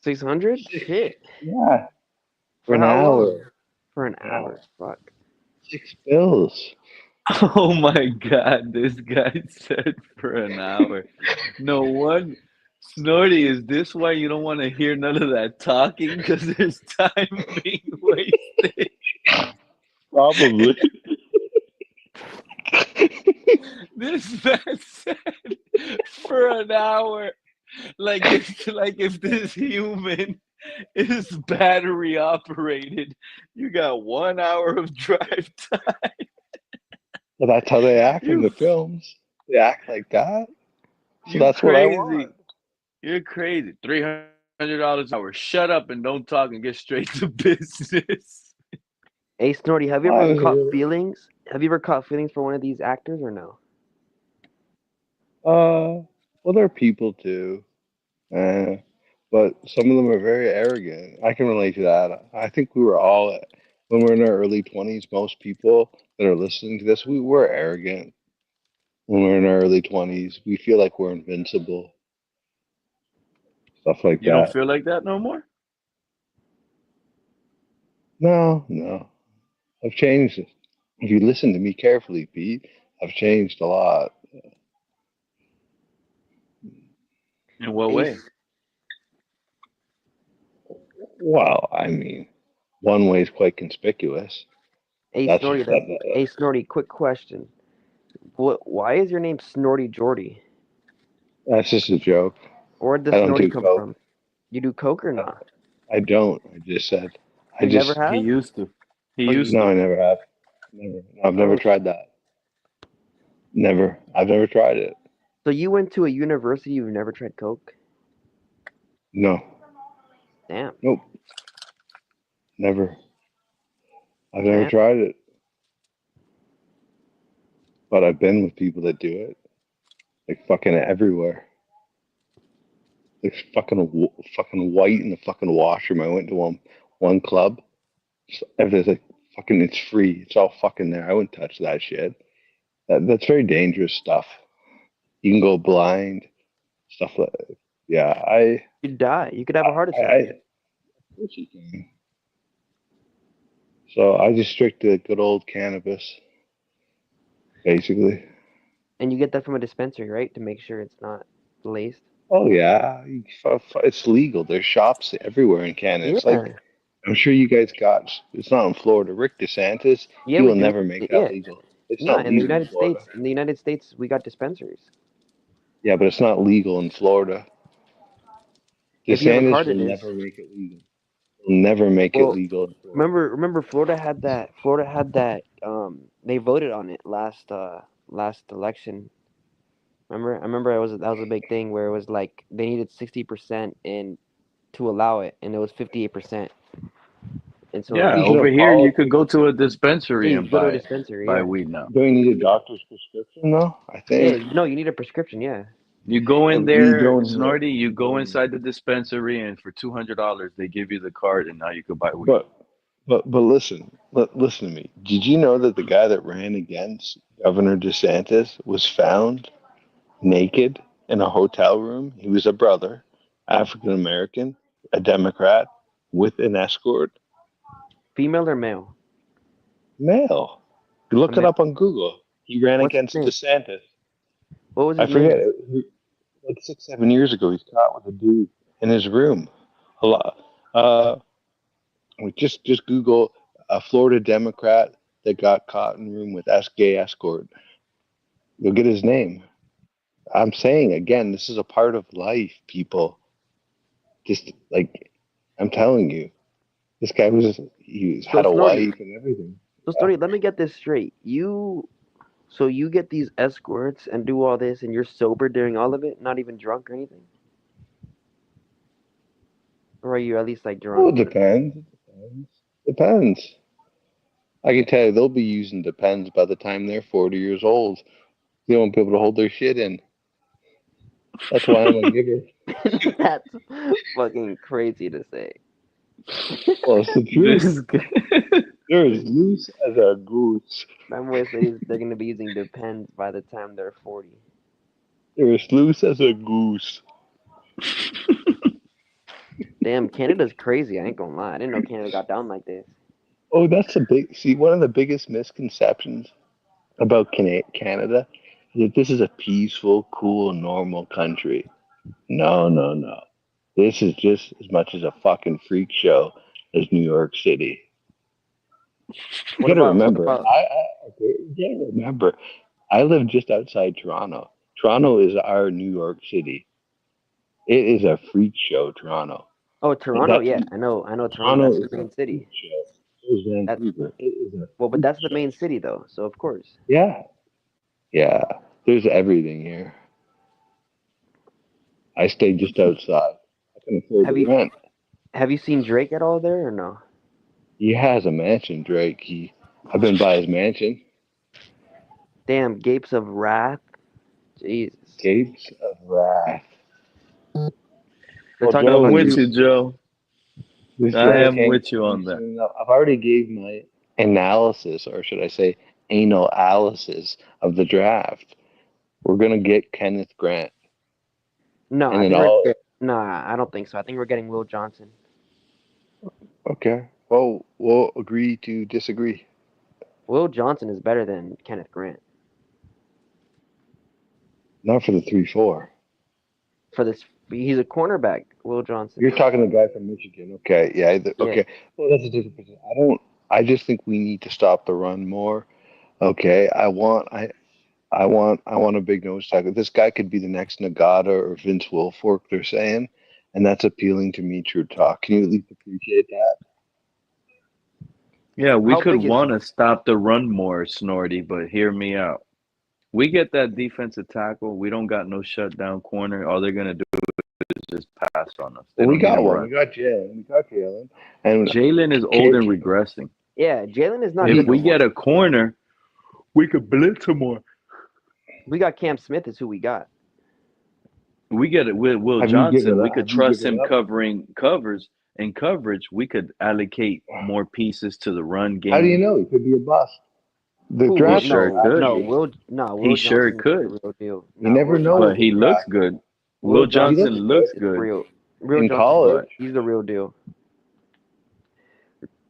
600? Shit. Yeah, for For an how hour. long? For an Yeah, hour. Fuck. $6. Oh my God, this guy said for an hour. No one. Snorty, is this why you don't want to hear none of that talking? Because there's time being wasted. Probably. This man said for an hour. Like if this human is battery operated, you got 1 hour of drive time. But that's how they act in You the films. They act like that. So you that's what I crazy. want. You're crazy. $300 an hour. Shut up and don't talk and get straight to business. Hey, Snorty, have you ever I'm caught here. feelings? Have you ever caught feelings for one of these actors or no? Well, they're people too. Uh, but some of them are very arrogant. I can relate to that. I think we were all, when we're in our early 20s, most people that are listening to this, we were arrogant when we're in our early 20s. We feel like we're invincible, stuff like You don't that. feel like that no more? No, no. I've changed. If you listen to me carefully, Pete, I've changed a lot. In what Hey, way? Well, I mean, one way is quite conspicuous. hey, That's Snorty, hey, Snorty, quick question. Why is your name Snorty Jordy? that's just a joke. Where did I the don't Snorty do come coke. from? You do coke or not? I don't. I just said. I You never just He have? used to. He Oh, used no. to. I never have. Never. I've never oh, tried that. Never. I've never tried it. so you went to a university, you've never tried coke? No. Damn, Nope. Never. I've never damn. tried it. But I've been with people that do it. Like fucking everywhere. There's fucking white in the fucking washroom. I went to one club. Everything's like fucking. It's free. It's all fucking there. I wouldn't touch that shit. That's very dangerous stuff. You can go blind. Stuff like. Yeah. You'd die. You could have a heart I. attack. Of course you can. So I just stick to good old cannabis, basically. And you get that from a dispensary, right? To make sure it's not laced. Oh yeah, it's legal. There's shops everywhere in Canada. It's like Yeah. I'm sure you guys got. It's not in Florida. Rick DeSantis, Yeah, he we will do. never make that Yeah. legal. It's No, not in the legal in United Florida. States, we got dispensaries. Yeah, but it's not legal in Florida. If you have a DeSantis card, will it is. never make it legal. He'll never make it Well, legal in Florida. remember, Florida had that. Florida had that. They voted on it last election. Remember, I remember that was a big thing where it was like they needed 60% and to allow it, and it was 58%. And so, Yeah, Speaking over of here you politics, could go to a yeah, dispensary you and could go to a buy dispensary. buy Yeah, weed now. don't you need a doctor's prescription though? I yeah. think. No, you need a prescription. Yeah. You go Yeah, in but you there, don't need it. Snorty, you You go don't need inside it. the dispensary and for $200 they give you the card and now you could buy weed. But listen, listen to me. Did you know that the guy that ran against Governor DeSantis was found naked in a hotel room? He was a brother, African American, a Democrat, with an escort, Female or male? male. You A look it male. up on Google. He ran What's his against name? DeSantis. What was I his forget. name? Like 6, 7 years ago, he's caught with a dude in his room. A lot. Uh, just Google a Florida Democrat that got caught in room with gay escort. You'll get his name. I'm saying again, this is a part of life, people. Just like I'm telling you, this guy So had a Snorty. wife and everything. So Yeah. Snorty, let me get this straight. So you get these escorts and do all this, and you're sober during all of it, not even drunk or anything, or are you at least like Well, drunk? it depends. It depends. Depends. I can tell you, they'll be using Depends by the time they're 40 years old. They won't be able to hold their shit in. That's why I'm a giver. That's fucking crazy to say. Well, it's the truth. This guy. They're as loose as a goose. My boy said they're gonna be using Depends by the time they're 40. They're as loose as a goose. Damn, Canada's crazy. I ain't gonna lie. I didn't know Canada got down like this. Oh, that's a big. See, one of the biggest misconceptions about Canada is that this is a peaceful, cool, normal country. No, no, no. This is just as much as a fucking freak show as New York City. You gotta remember, okay, you gotta remember, I live just outside Toronto. Toronto is our New York City. It is a freak show, Toronto. Oh, Toronto, yeah, I know Toronto. Toronto That's is the a main city. freak show. So is Vancouver. It is a Well, but that's the main city though, so of course. yeah, yeah. There's everything here. I stay just outside. I can afford the rent. Have you seen Drake at all there or no? He has a mansion, Drake. I've been by his mansion. Damn, Gapes of Wrath. Jesus. Gapes of Wrath. They're talking I'm about with you, Joe. This I guy am can't with you get on me that. soon enough. I've already gave my analysis, or should I say, analysis of the draft. We're gonna get Kenneth Grant. No, And I then think I don't think so. I think we're getting Will Johnson. Okay. Well, we'll agree to disagree. Will Johnson is better than Kenneth Grant. Not for the 3-4. For this, he's a cornerback. Will Johnson. You're talking the guy from Michigan. Okay. Yeah. Yeah. Okay. Well, that's a different position. I just think we need to stop the run more. Okay. I want a big nose tackle. This guy could be the next Nagata or Vince Wilfork, they're saying, and that's appealing to me. True talk. Can you at least appreciate that? Yeah, we How could big is want to stop the run more, Snorty, but hear me out. We get that defensive tackle. We don't got no shutdown corner. All they're gonna do is just pass on us. They Well, we don't need got to one. run. We got Jalen. And Jalen is old and regressing. Yeah, Jalen is not If good no we more. get a corner, we could blitz him more. We got Cam Smith is who we got. We get it with Will Have you given Johnson. up? We could Have you trust given him up? covering covers and coverage. We could allocate more pieces to the run game. How do you know? He could be a bust. The Who, draft He sure could. Will He sure Johnson is could. the real deal. You never Will know But with he this looks guy. good. Will Will Johnson Johnson looks is good. real In Johnson, college. he's the real deal.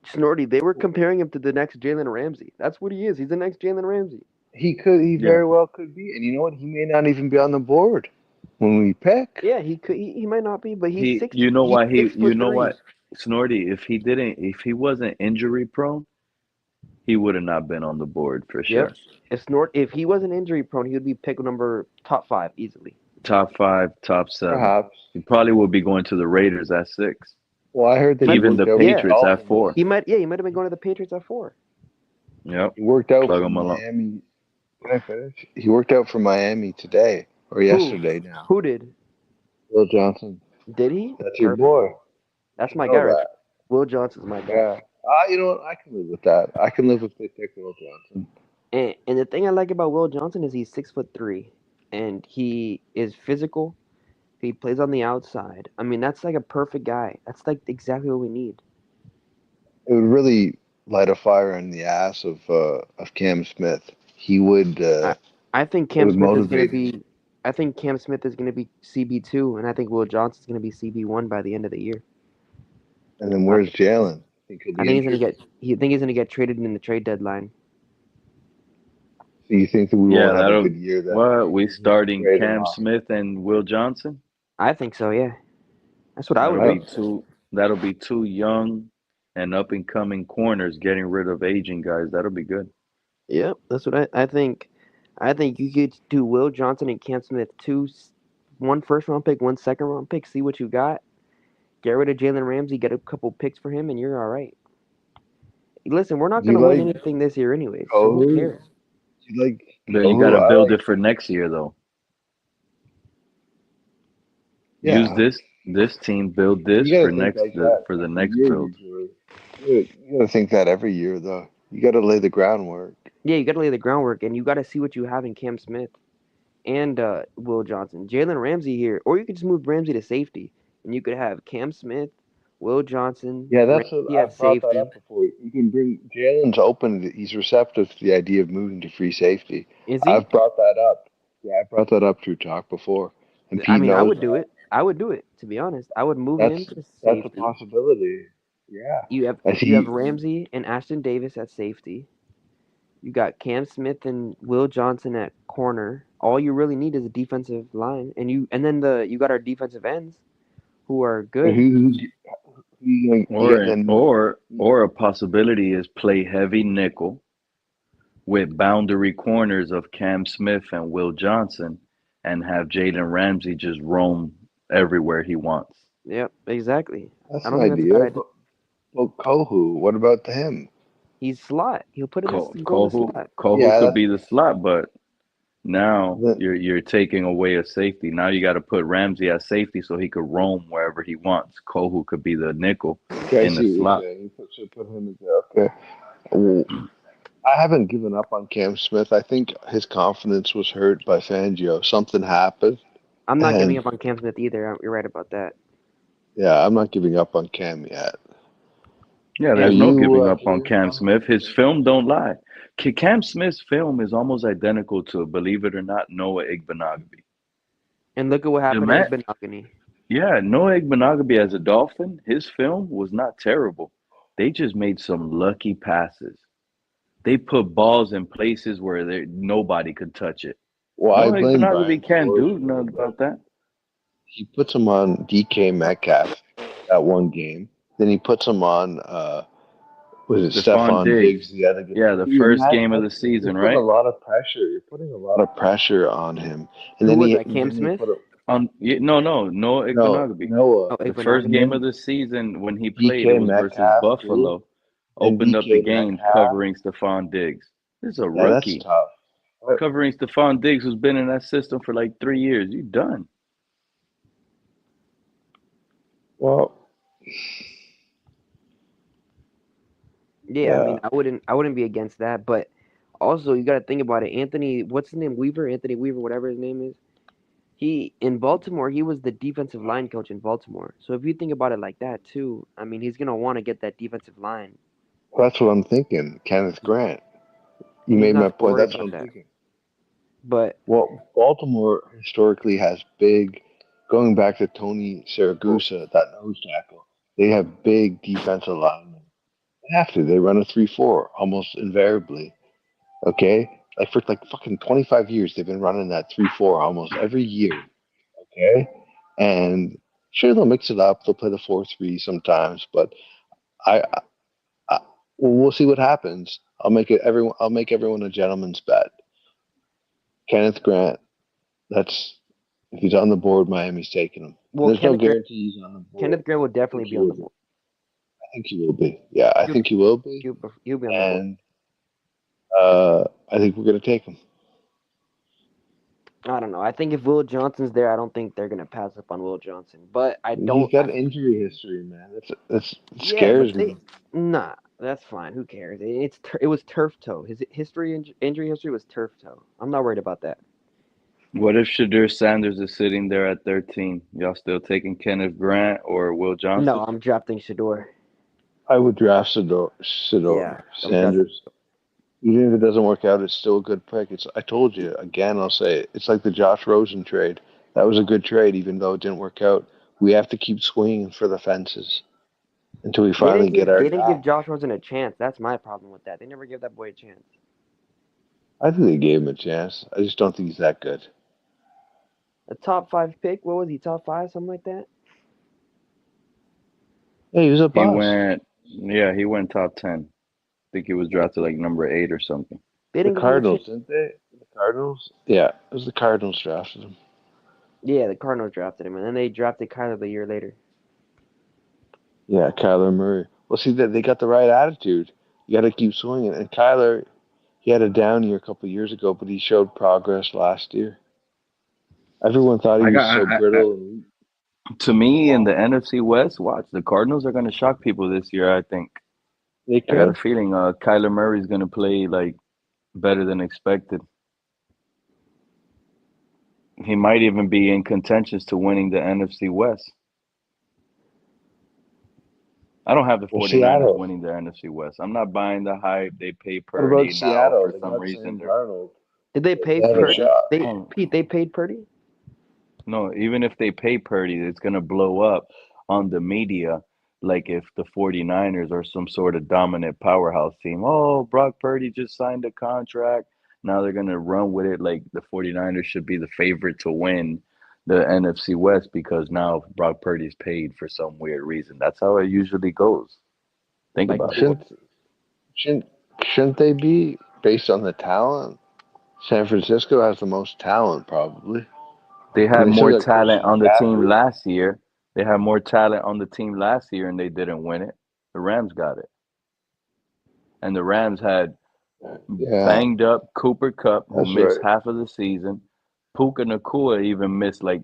Snorty, they were comparing him to the next Jalen Ramsey. That's what he is. He's the next Jalen Ramsey. He very well could be. And you know what? He may not even be on the board when we pick. Yeah, he could. He might not be, but he's six. You know why he's 6'3". you know what, Snorty, if he wasn't injury prone, he would have not been on the board for sure. Yep. If he wasn't injury prone, he would be pick number top 5 easily. Top 5, top 7. Perhaps. He probably would be going to the Raiders at 6. Well, I heard that even the Patriots at 4. He might have been going to the Patriots at 4. Yep. He worked out Plug for him along. Miami. Can I finish? He worked out for Miami today or yesterday now. Who did? Will Johnson. Did he? That's your boy. That's my You guy. know Right? that. Will Johnson's my guy. Yeah. You know what? I can live with that. I can live with they pick Will Johnson. And the thing I like about Will Johnson is he's 6'3", and he is physical. He plays on the outside. I mean, that's like a perfect guy. That's like exactly what we need. It would really light a fire in the ass of Cam Smith. He would. I think Cam would Smith is going to motivate be. I think Cam Smith is going to be CB2, and I think Will Johnson's going to be CB1 by the end of the year. And then where's Jalen? I think he's going to get. He think he's going to get traded in the trade deadline. So you think that we won't have a that'll good year then? what we starting Trade him Cam off. Smith and Will Johnson? I think so. Yeah, that's what I would do. That'll be two young and up and coming corners getting rid of aging guys. That'll be good. Yep, that's what I think. I think you could do Will Johnson and Cam Smith, 1 first-round pick, 1 second-round pick. See what you got. Get rid of Jalen Ramsey. Get a couple picks for him, and you're all right. Listen, we're not going to win anything this year anyway. So who cares? Then you got to build it for next year, though. Yeah. Use this team, build this You gotta for think next like that for the every next year, build. You got to think that every year, though. You got to lay the groundwork. Yeah, you got to lay the groundwork, and you got to see what you have in Cam Smith and Will Johnson. Jalen Ramsey here, or you could just move Ramsey to safety, and you could have Cam Smith, Will Johnson. Yeah, that's Ramsey what I've brought that up before. You can bring Jalen's open. He's receptive to the idea of moving to free safety. Is he? I've brought that up. Yeah, I brought that up to Talk before, and I Pete mean, I knows would do it. I would do it, to be honest. I would move him that's to that's a safety. possibility. Yeah, You have as you have he Ramsey and Ashton Davis at safety. You got Cam Smith and Will Johnson at corner. All you really need is a defensive line, and then you got our defensive ends who are good. who's getting Or in. or or a possibility is play heavy nickel with boundary corners of Cam Smith and Will Johnson, and have Jalen Ramsey just roam everywhere he wants. Yep, exactly. I That's don't an think that's a bad idea. idea. But Kohu, what about him? He's slot. He'll put in his go in the slot. Kohu Yeah, could be the slot, but now that, you're taking away a safety. Now you got to put Ramsey at safety so he could roam wherever he wants. Kohu could be the nickel okay, I in the see what you're slot. saying. Should put him in there. Okay. Well, I haven't given up on Cam Smith. I think his confidence was hurt by Fangio. Something happened, I'm not giving and up on Cam Smith either. You're right about that. yeah, I'm not giving up on Cam yet. Yeah, Are there's no you giving up on giving up Cam on him? Smith. His film don't lie. Cam Smith's film is almost identical to, believe it or not, Noah Igbenogany. And look at what The happened to man, Igbenogany. yeah, Noah Igbenogany as a Dolphin, his film was not terrible. They just made some lucky passes. They put balls in places where nobody could touch it. Well, I Noah blame Igbenogany Brian can't Flores do for nothing it, but about that. he puts him on DK Metcalf that one game. Then he puts him on was it Stephon Stephon Diggs. Diggs the other game? Yeah, the Dude, first Matt, game of the you're season, putting a right? lot of pressure. You're putting a lot of pressure on him, and Who then was he that? Cam then he Smith? put a, No, no Igbenogany. Noah, Oh, The first and Igbenogany. game then of the season when he played, it DK was versus Metcalf too. Buffalo. Then Opened up the DK game Metcalf. covering Stephon Diggs. This is a Yeah, that's rookie tough. But, covering Stephon Diggs who's been in that system for like 3 years. You done. well, Yeah, I yeah. mean, I wouldn't be against that, but also you got to think about it. What's his name? Anthony Weaver, whatever his name is. He in Baltimore, he was the defensive line coach in Baltimore. So if you think about it like that too, I mean, he's gonna want to get that defensive line. That's what I'm thinking. Kenneth Grant. You He's made not my gonna point. worry That's what about I'm that. thinking. But Well, Baltimore historically has big, going back to Tony Saragusa, that nose tackle. They have big defensive linemen. They have to. They run a 3-4 almost invariably. Okay, like for like fucking 25 years, they've been running that 3-4 almost every year. Okay, and sure they'll mix it up. They'll play the 4-3 sometimes, but I, well, we'll see what happens. I'll make everyone a gentleman's bet. Kenneth Grant. That's if he's on the board, Miami's taking him. And well, there's no guarantee he's on the board. Kenneth Grant will I definitely think be he on will the be. board. I think he will be. Yeah, I He'll, think he will be. he'll be on the board. And I think we're gonna take him. I don't know. I think if Will Johnson's there, I don't think they're gonna pass up on Will Johnson. But I He's don't. got injury history, man. It Yeah, but scares me. nah, that's fine. Who cares? It was turf toe. His injury history was turf toe. I'm not worried about that. What if Shadur Sanders is sitting there at 13? Y'all still taking Kenneth Grant or Will No, Johnson? I'm drafting Shador. I would draft Yeah, I'm drafting. Sanders. Even if it doesn't work out, it's still a good pick. I told you again. I'll say it. It's like the Josh Rosen trade. That was a good trade, even though it didn't work out. We have to keep swinging for the fences until we They finally didn't get give our they didn't guy. give Josh Rosen a chance. That's my problem with that. They never gave that boy a chance. I think they gave him a chance. I just don't think he's that good. A top 5 pick. What was he? Top 5, something like that. Yeah, he was a He bust. he went top 10. I think he was drafted like number 8 or something. They The didn't give him a Cardinals, chance. didn't they? The Cardinals? Yeah, it was the Cardinals drafted him. Yeah, the Cardinals drafted him, and then they drafted Kyler the year later. Yeah, Kyler Murray. Well, see, they got the right attitude. You got to keep swinging. And Kyler, he had a down year a couple of years ago, but he showed progress last year. Everyone thought he I was got so brittle and weak. To me in the NFC West, watch the Cardinals are going to shock people this year. I think They I got a could. feeling Kyler Murray's going to play like better than expected. He might even be in contentions to winning the NFC West. I don't have the Well, 49ers Seattle. winning the NFC West. I'm not buying the hype. They pay What about Purdy now Seattle? for They some got reason. Sam They're Darnold. Did they pay They have a Purdy? shot. They paid Purdy? No, even if they pay Purdy, it's going to blow up on the media. Like if the 49ers are some sort of dominant powerhouse team. Oh, Brock Purdy just signed a contract. Now they're going to run with it like the 49ers should be the favorite to win the NFC West because now Brock Purdy's paid for some weird reason. That's how it usually goes. Think Like about it. Shouldn't they be based on the talent? San Francisco has the most talent, probably. They And had they still more got talent Christian on the team McCaffrey. last year. They had more talent on the team last year and they didn't win it. The Rams got it. And the Rams had Yeah, banged up Cooper Cup, who that's missed right. half of the season. Puka Nakua even missed like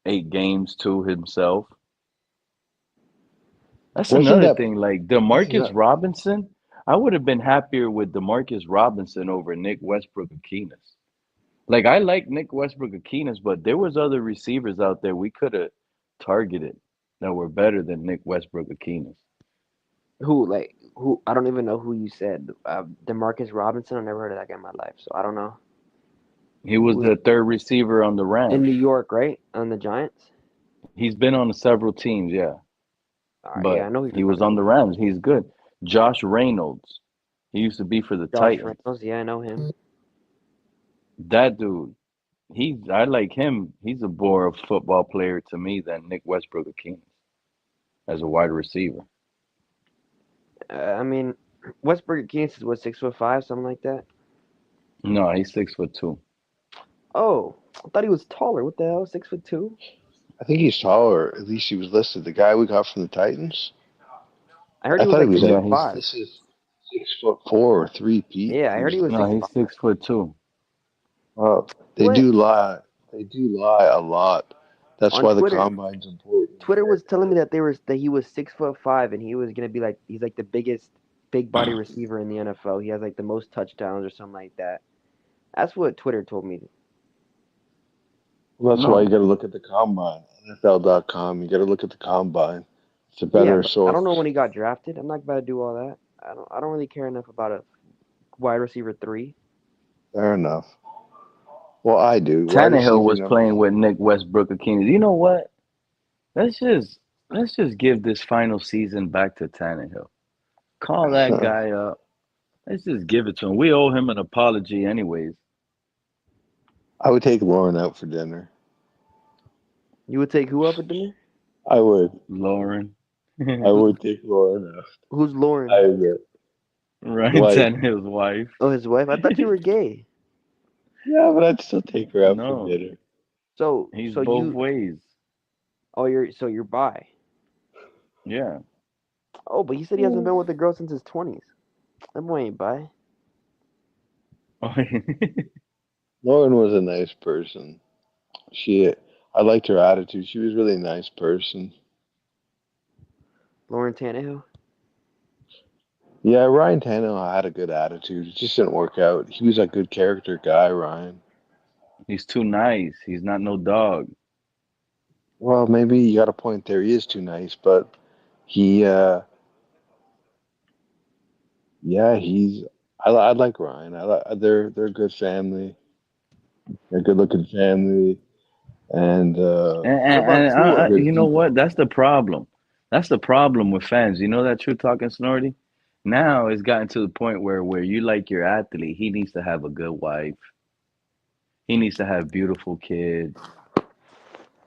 8 games to himself. That's Wasn't another that? thing. Like Wasn't Demarcus that? Robinson, I would have been happier with Demarcus Robinson over Nick Westbrook Akinas. Like I like Nick Westbrook Akinas, but there was other receivers out there we could have targeted that were better than Nick Westbrook Akinas. Who? I don't even know who you said. Demarcus Robinson. I never heard of that guy in my life, so I don't know. He was Who the third receiver on the in Rams. New York, right? On the Giants. He's been on several teams, yeah. All right, yeah, But I know who he you're was talking on the about. Rams. He's good. Josh Reynolds. He used to be for the Josh Titans. Reynolds. Yeah, I know him. That dude, I like him. He's a more football player to me than Nick Westbrook Akinas as a wide receiver. I mean, Westbrook Akins is what 6'5", something like that. No, he's 6'2". Oh, I thought he was taller. What the hell? 6'2". I think he's taller. At least he was listed. The guy we got from the Titans. I heard I he was thought he like was Yeah, like he's 6'5". this is 6'4" or 3 Pete. Yeah, I He heard was he was no, listed. he's 6'5". 6'2". Well, they What? do lie. They do lie a lot. That's On why the Twitter, combine's important. Twitter was telling me that he was 6'5" and he was gonna be like he's like the biggest big body receiver in the NFL. He has like the most touchdowns or something like that. That's what Twitter told me. Well, that's why you No, got to look at the combine. NFL.com. You got to look at the combine. It's a Yeah, better but I don't know when source. he got drafted. I'm not about to do all that. I don't really care enough about a wide receiver 3. Fair enough. Well, I do. Wide Tannehill receiver was number playing with 3. Nick Westbrook Akinas. You know what? Let's just let's just give this final season back to Tannehill. Call that guy up. Let's just give it to him. We owe him an apology, anyways. I would take Lauren out for dinner. You would take who up at dinner? I would. Lauren. I would take Lauren out. Who's Lauren? I would. Ryan Wife. Tannehill's wife. Oh, his wife. I thought you were gay. Yeah, but I'd still take her out for No, dinner. So he's so both you ways. you're bi. Yeah. Oh, but he said he hasn't been with a girl since his 20s. That boy ain't bi. Lauren was a nice person. I liked her attitude. She was really a nice person. Lauren Tannehill. Yeah, Ryan Tannehill had a good attitude. It just didn't work out. He was a good character guy, Ryan. He's too nice. He's not no dog. Well, maybe you got a point there. He is too nice, but he, yeah, he's. I like Ryan. They're a good family. They're a good looking family, and And, What and, about and they're Tua? good you know what? people. That's the problem. That's the problem with fans. You know that true talking Snorty? Now it's gotten to the point where you like your athlete, he needs to have a good wife. He needs to have beautiful kids.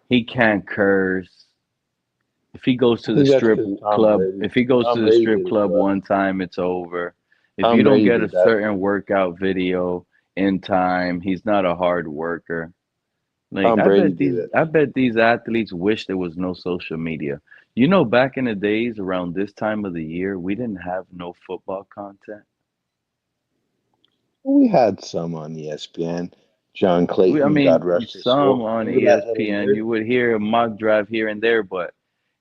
He can't curse. If he goes I to the think that's strip because Tom club, Brady. if he goes to Tom the Brady strip did it club to us. one time, it's over. If Tom you don't Brady get a did that. certain workout video in time, he's not a hard worker. Like Tom Brady did it. I bet these athletes wish there was no social media. You know, back in the days around this time of the year, we didn't have no football content. We had some on ESPN. John I Clayton, God mean, rest his some soul. on Remember that little ESPN, nerd? you would hear a mock draft here and there, but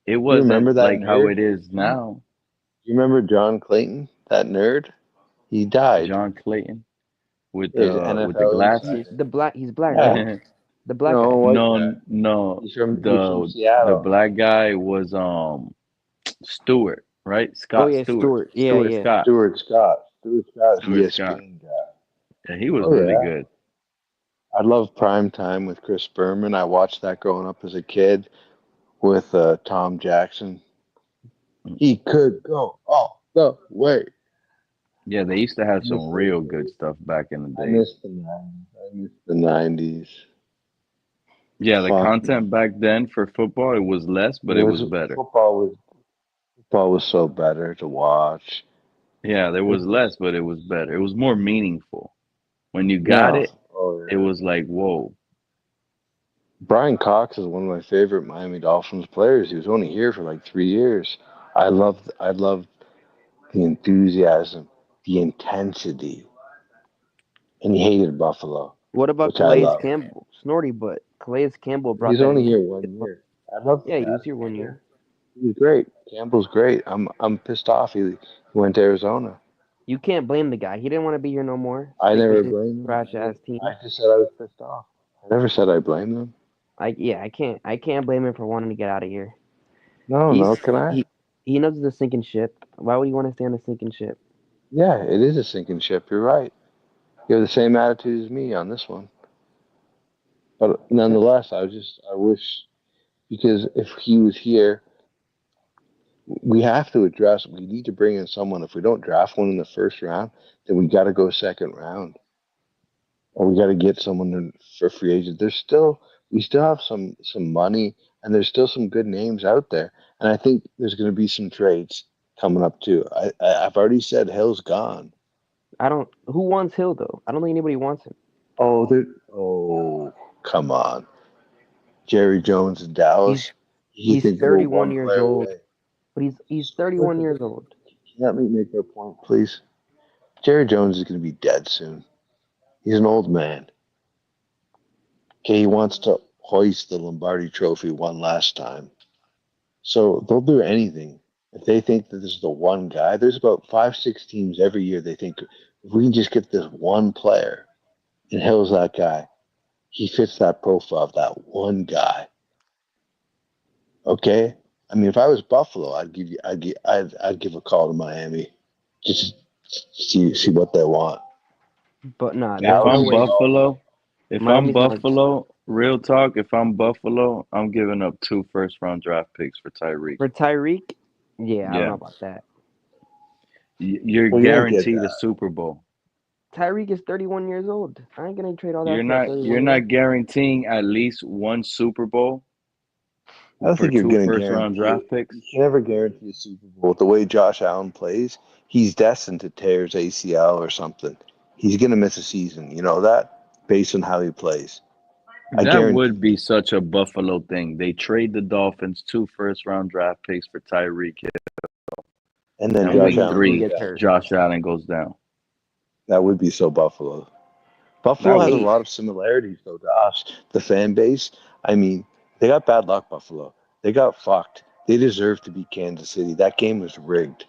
it You wasn't remember that like how nerd? it is Pete? now. You remember John Clayton, that nerd? He died. John Clayton He's an with the NFL glasses. insider. He's black, Yeah. right? The black No, guy. white guy. No, He's from the Seattle. black guy was Stewart, right? Oh Scott yeah, Stewart. Stewart. Yeah, Stewart yeah. Scott. Stuart Scott. Stuart Scott's Stuart Scott. ESPN guy. Yeah, he was Oh really yeah. good. I love Prime Time with Chris Berman. I watched that growing up as a kid with Tom Jackson. He could go all the way. Yeah, they used to have I miss some those real good days. stuff back in the I day. miss the 90s. I miss the 90s. Yeah, the Fuck. content back then for football, it was less, It but it was was better. football was so better to watch. Yeah, there It was was less, but it was better. It was more meaningful. When you got no. it, Oh it yeah. was like, whoa. Brian Cox is one of my favorite Miami Dolphins players. He was only here for like 3 years. I loved the enthusiasm, the intensity, and he hated Buffalo, What about which I Calais love. Campbell? Snorty butt. Calais Campbell brought He's that only intensity. here 1 year. I love the Yeah, he was cat. here 1 year. He's great. Campbell's great. I'm pissed off. He went to Arizona. You can't blame the guy. He didn't want to be here no more. I Sick of never this blamed him. trash ass team. I just said I was pissed off. I never said I blamed him. I can't blame him for wanting to get out of here. No, can I? He knows it's a sinking ship. Why would he want to stay on a sinking ship? Yeah, it is a sinking ship. You're right. You have the same attitude as me on this one. But nonetheless, I wish, because if he was here, we have to address, we need to bring in someone. If we don't draft one in the first round, then we got to go second round. Or we got to get someone for free agent. We still have some money, and there's still some good names out there. And I think there's going to be some trades coming up too. I've already said Hill's gone. Who wants Hill though? I don't think anybody wants him. Oh, come on. Jerry Jones in Dallas. You He's think we're 31 one years player old. away? But he's 31 years old. Can you let me make my point, please? Jerry Jones is going to be dead soon. He's an old man. Okay, he wants to hoist the Lombardi Trophy one last time. So they'll do anything. If they think that this is the one guy, there's about 5, 6 teams every year they think if we can just get this one player, and Hill's that guy. He fits that profile of that one guy. Okay? I mean, if I was Buffalo, I'd give a call to Miami. Just see what they want. But nah, If there's no I'm way. Buffalo, Miami's not. real talk, if I'm Buffalo, I'm giving up 2 first-round draft picks for Tyreek. For Tyreek, yeah, I don't know Yeah. about that. You're Well, you won't get guaranteed a that. Super Bowl. Tyreek is 31 years old. I ain't gonna trade all that You're for a not 31 year old. guaranteeing at least 1 Super Bowl I don't for think you're 2 going to first-round guarantee it. draft picks. You can never guarantee a Super Bowl. With the way Josh Allen plays, he's destined to tear his ACL or something. He's going to miss a season. You know that, based on how he plays. I That guarantee would be you. such a Buffalo thing. They trade the Dolphins 2 first-round draft picks for Tyreek Hill, And then and And Josh week Allen he goes 3, gets down. hurt. Josh Allen goes down. That would be so Buffalo. Buffalo That has a would. lot of similarities, though, to us. The fan base, I mean, they got bad luck, Buffalo. They got fucked. They deserve to beat Kansas City. That game was rigged.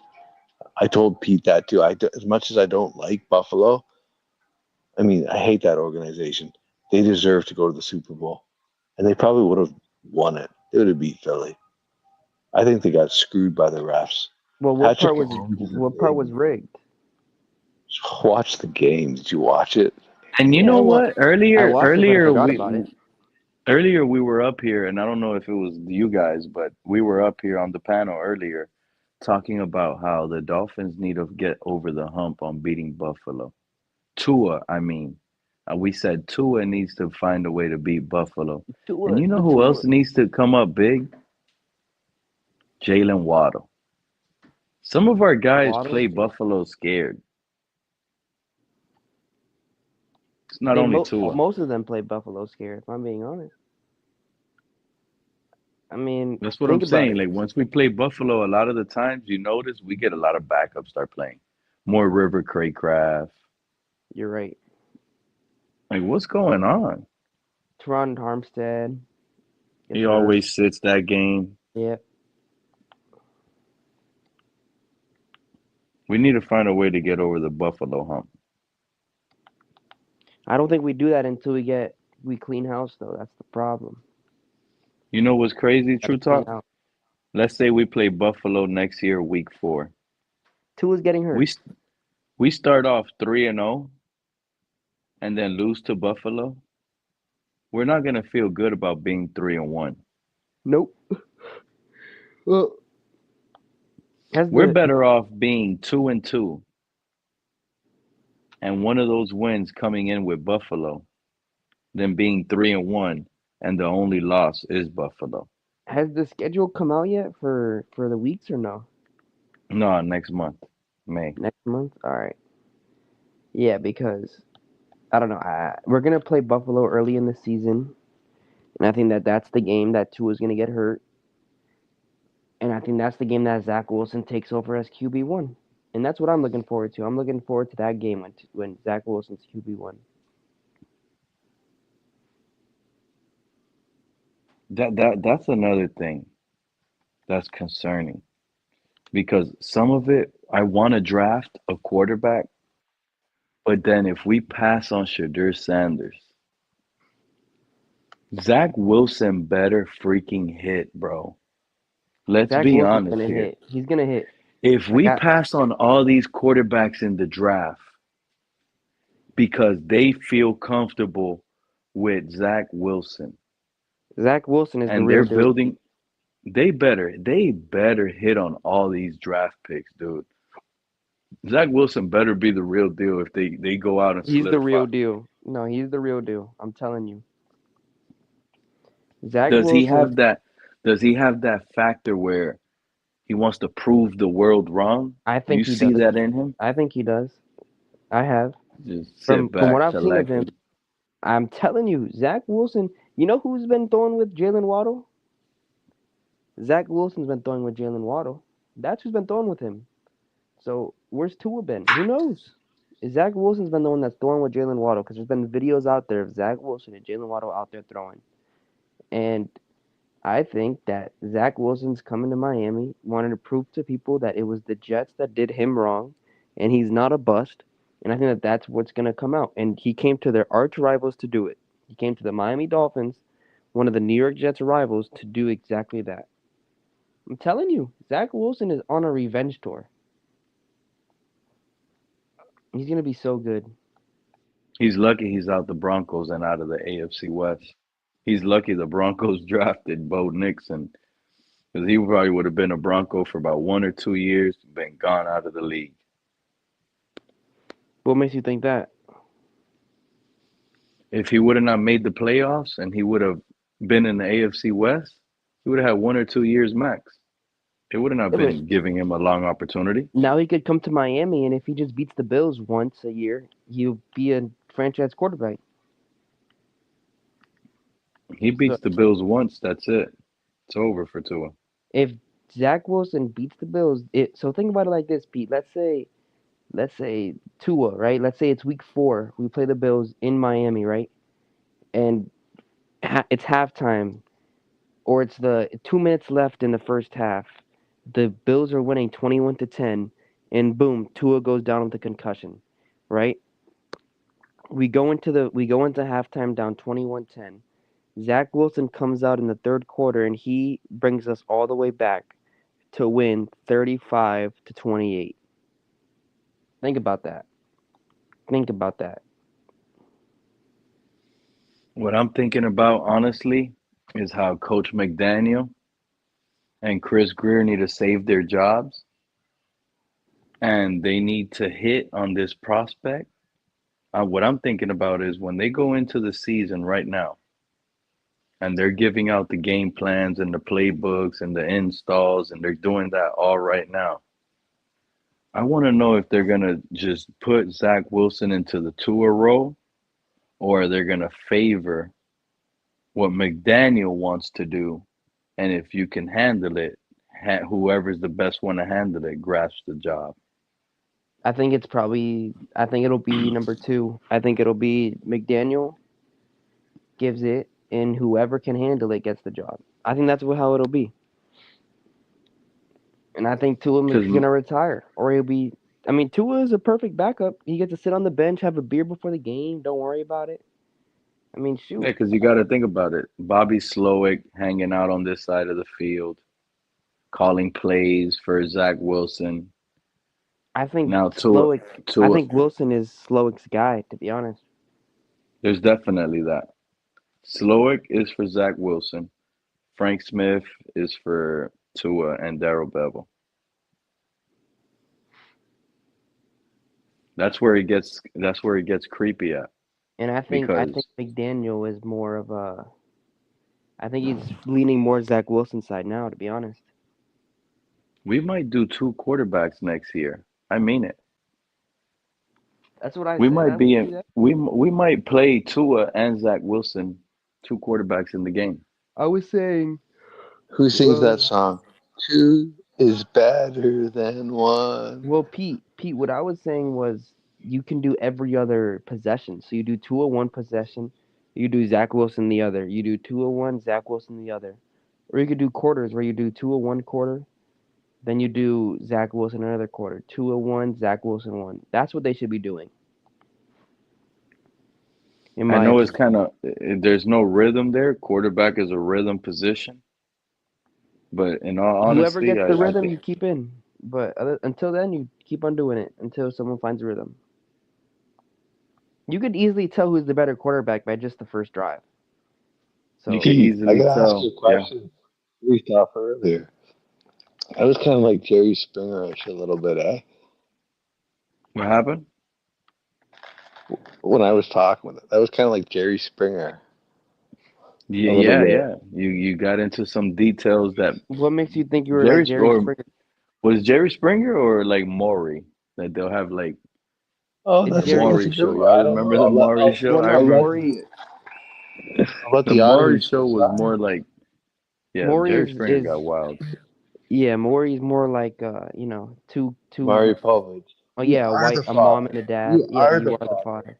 I told Pete that too. As much as I don't like Buffalo, I mean, I hate that organization. They deserve to go to the Super Bowl, and they probably would have won it. They would have beat Philly. I think they got screwed by the refs. Well, Patrick Mahomes is a what part was baby. rigged? Watch the game. Did you watch it? And you Yeah, know what? I watched it, but I forgot about it. Earlier we were up here, and I don't know if it was you guys, but we were up here on the panel earlier talking about how the Dolphins need to get over the hump on beating Buffalo. Tua, I mean. We said Tua needs to find a way to beat Buffalo. And you know who else needs to come up big? Jalen Waddle. Some of our guys Waddle. play Buffalo scared. It's not only Tua. Most of them play Buffalo scared. If I'm being honest. I mean, That's what I'm think about saying. it. Like once we play Buffalo, a lot of the times you notice we get a lot of backups start playing. More River Craycraft. You're right. Like what's going on? Teron Armstead. He always sits that game. Yeah. We need to find a way to get over the Buffalo hump. I don't think we do that until we clean house though. That's the problem. You know what's crazy, True Clean Talk? house. Let's say we play Buffalo next year, week 4. Tua's getting hurt. We start off 3-0 and then lose to Buffalo. We're not gonna feel good about being 3-1. Nope. Well, has We're the better off being 2-2 and one of those wins coming in with Buffalo than being 3-1 and the only loss is Buffalo. has the schedule come out yet for the weeks or no? No, next month, May. Next month. All right. Yeah, because I don't know. We're gonna play Buffalo early in the season, and I think that that's the game that Tua's gonna get hurt, and I think that's the game that Zach Wilson takes over as QB1, and that's what I'm looking forward to. I'm looking forward to that game when Zach Wilson's QB1. That's another thing that's concerning because some of it I want to draft a quarterback, but then if we pass on Shadur Sanders, Zach Wilson better freaking hit, bro. Let's Zach be Wilson's honest gonna here. hit. He's gonna hit. If Like we pass on all these quarterbacks in the draft because they feel comfortable with Zach Wilson Zach Wilson is the and real they're deal. building, they better hit on all these draft picks, dude. Zach Wilson better be the real deal if they go out and He's the solidify. real deal. No, he's the real deal. I'm telling you. Zach Does he Wilson. have that? Does he have that factor where he wants to prove the world wrong? I You think he see does. that in him? I think he does. I have. Just From sit what back, I've seen of collect him, it. I'm telling you, Zach Wilson. You know who's been throwing with Jalen Waddle? Zach Wilson's been throwing with Jalen Waddle. That's who's been throwing with him. So where's Tua been? Who knows? Zach Wilson's been the one that's throwing with Jalen Waddle because there's been videos out there of Zach Wilson and Jalen Waddle out there throwing. And I think that Zach Wilson's coming to Miami, wanting to prove to people that it was the Jets that did him wrong, and he's not a bust. And I think that that's what's going to come out. And he came to their arch rivals to do it. He came to the Miami Dolphins, one of the New York Jets rivals, to do exactly that. I'm telling you, Zach Wilson is on a revenge tour. He's going to be so good. He's lucky he's out the Broncos and out of the AFC West. He's lucky the Broncos drafted Bo Nixon because he probably would have been a Bronco for about 1 or 2 years, been gone out of the league. What makes you think that? If he would have not made the playoffs and he would have been in the AFC West, he would have had 1 or 2 years max. It would have not Yeah, but been giving him a long opportunity. now he could come to Miami, and if he just beats the Bills once a year, he'll be a franchise quarterback. He So beats the Bills once, that's it. It's over for Tua. if Zach Wilson beats the Bills, so think about it like this, Pete. Let's say Tua, right? Let's say it's week 4. We play the Bills in Miami, right? And it's halftime, or it's the 2 minutes left in the first half. The Bills are winning 21-10, and boom, Tua goes down with a concussion, right? We go into halftime down 21-10. Zach Wilson comes out in the third quarter, and he brings us all the way back to win 35-28. Think about that. Think about that. What I'm thinking about, honestly, is how Coach McDaniel and Chris Greer need to save their jobs and they need to hit on this prospect. What I'm thinking about is when they go into the season right now and they're giving out the game plans and the playbooks and the installs and they're doing that all right now. I want to know if they're going to just put Zach Wilson into the Tua role or they're going to favor what McDaniel wants to do. And if you can handle it, whoever's the best one to handle it grasps the job. I think it'll be number 2. I think it'll be McDaniel gives it, and whoever can handle it gets the job. I think that's how it'll be. And I think Tua is going to retire, or he'll be. I mean, Tua is a perfect backup. He gets to sit on the bench, have a beer before the game. Don't worry about it. I mean, shoot. Yeah, because you got to think about it. Bobby Slowick hanging out on this side of the field, calling plays for Zach Wilson. I think now Slowick. Tua, I think Wilson is Slowick's guy, to be honest. There's definitely that. Slowick is for Zach Wilson. Frank Smith is for Tua and Darrell Bevel. That's where he gets creepy at. And I think Because McDaniel is more of a. I think he's leaning more Zach Wilson's side now, to be honest. we might do 2 quarterbacks next year. I mean it. That's what I We said. might I be would see in, that. we might play Tua and Zach Wilson, 2 quarterbacks in the game. I was saying, Who sings that song? Two is better than one. well, Pete, what I was saying was you can do every other possession. So you do 2-1 possession, you do Zach Wilson the other, you do 2-1 Zach Wilson the other, or you could do quarters where you do 2-1 quarter, then you do Zach Wilson another quarter, 2-1 Zach Wilson one. That's what they should be doing, in I my know it's opinion. kind of there's no rhythm there. Quarterback is a rhythm position, but in all Whoever honesty, gets the I rhythm, think you keep in. But until then, you keep on doing it until someone finds a rhythm. You could easily tell who's the better quarterback by just the first drive. you So can Pete, I easily gotta ask you tell. a Yeah. question. We thought earlier. I was kind of like Jerry Springer-ish a little bit, eh? What happened? When I was talking with it, that was kind of like Jerry Springer Yeah, a little yeah, bit. yeah. You got into some details that what makes you think you were like Jerry Jerry or Springer? was Jerry Springer or like Maury that they'll have like Oh, It's the that's Jerry. that's a Maury good show. one. Y'all I don't remember know. the Maury show? Well, I no, I'll let remember I'll let the the Maury audience show was decide. more like yeah. Maury Jerry Springer is got wild. yeah, Maury's more like two. Mario Povich. Oh You yeah, are the a mom father. and a dad. You Yeah, are you the are the father. father.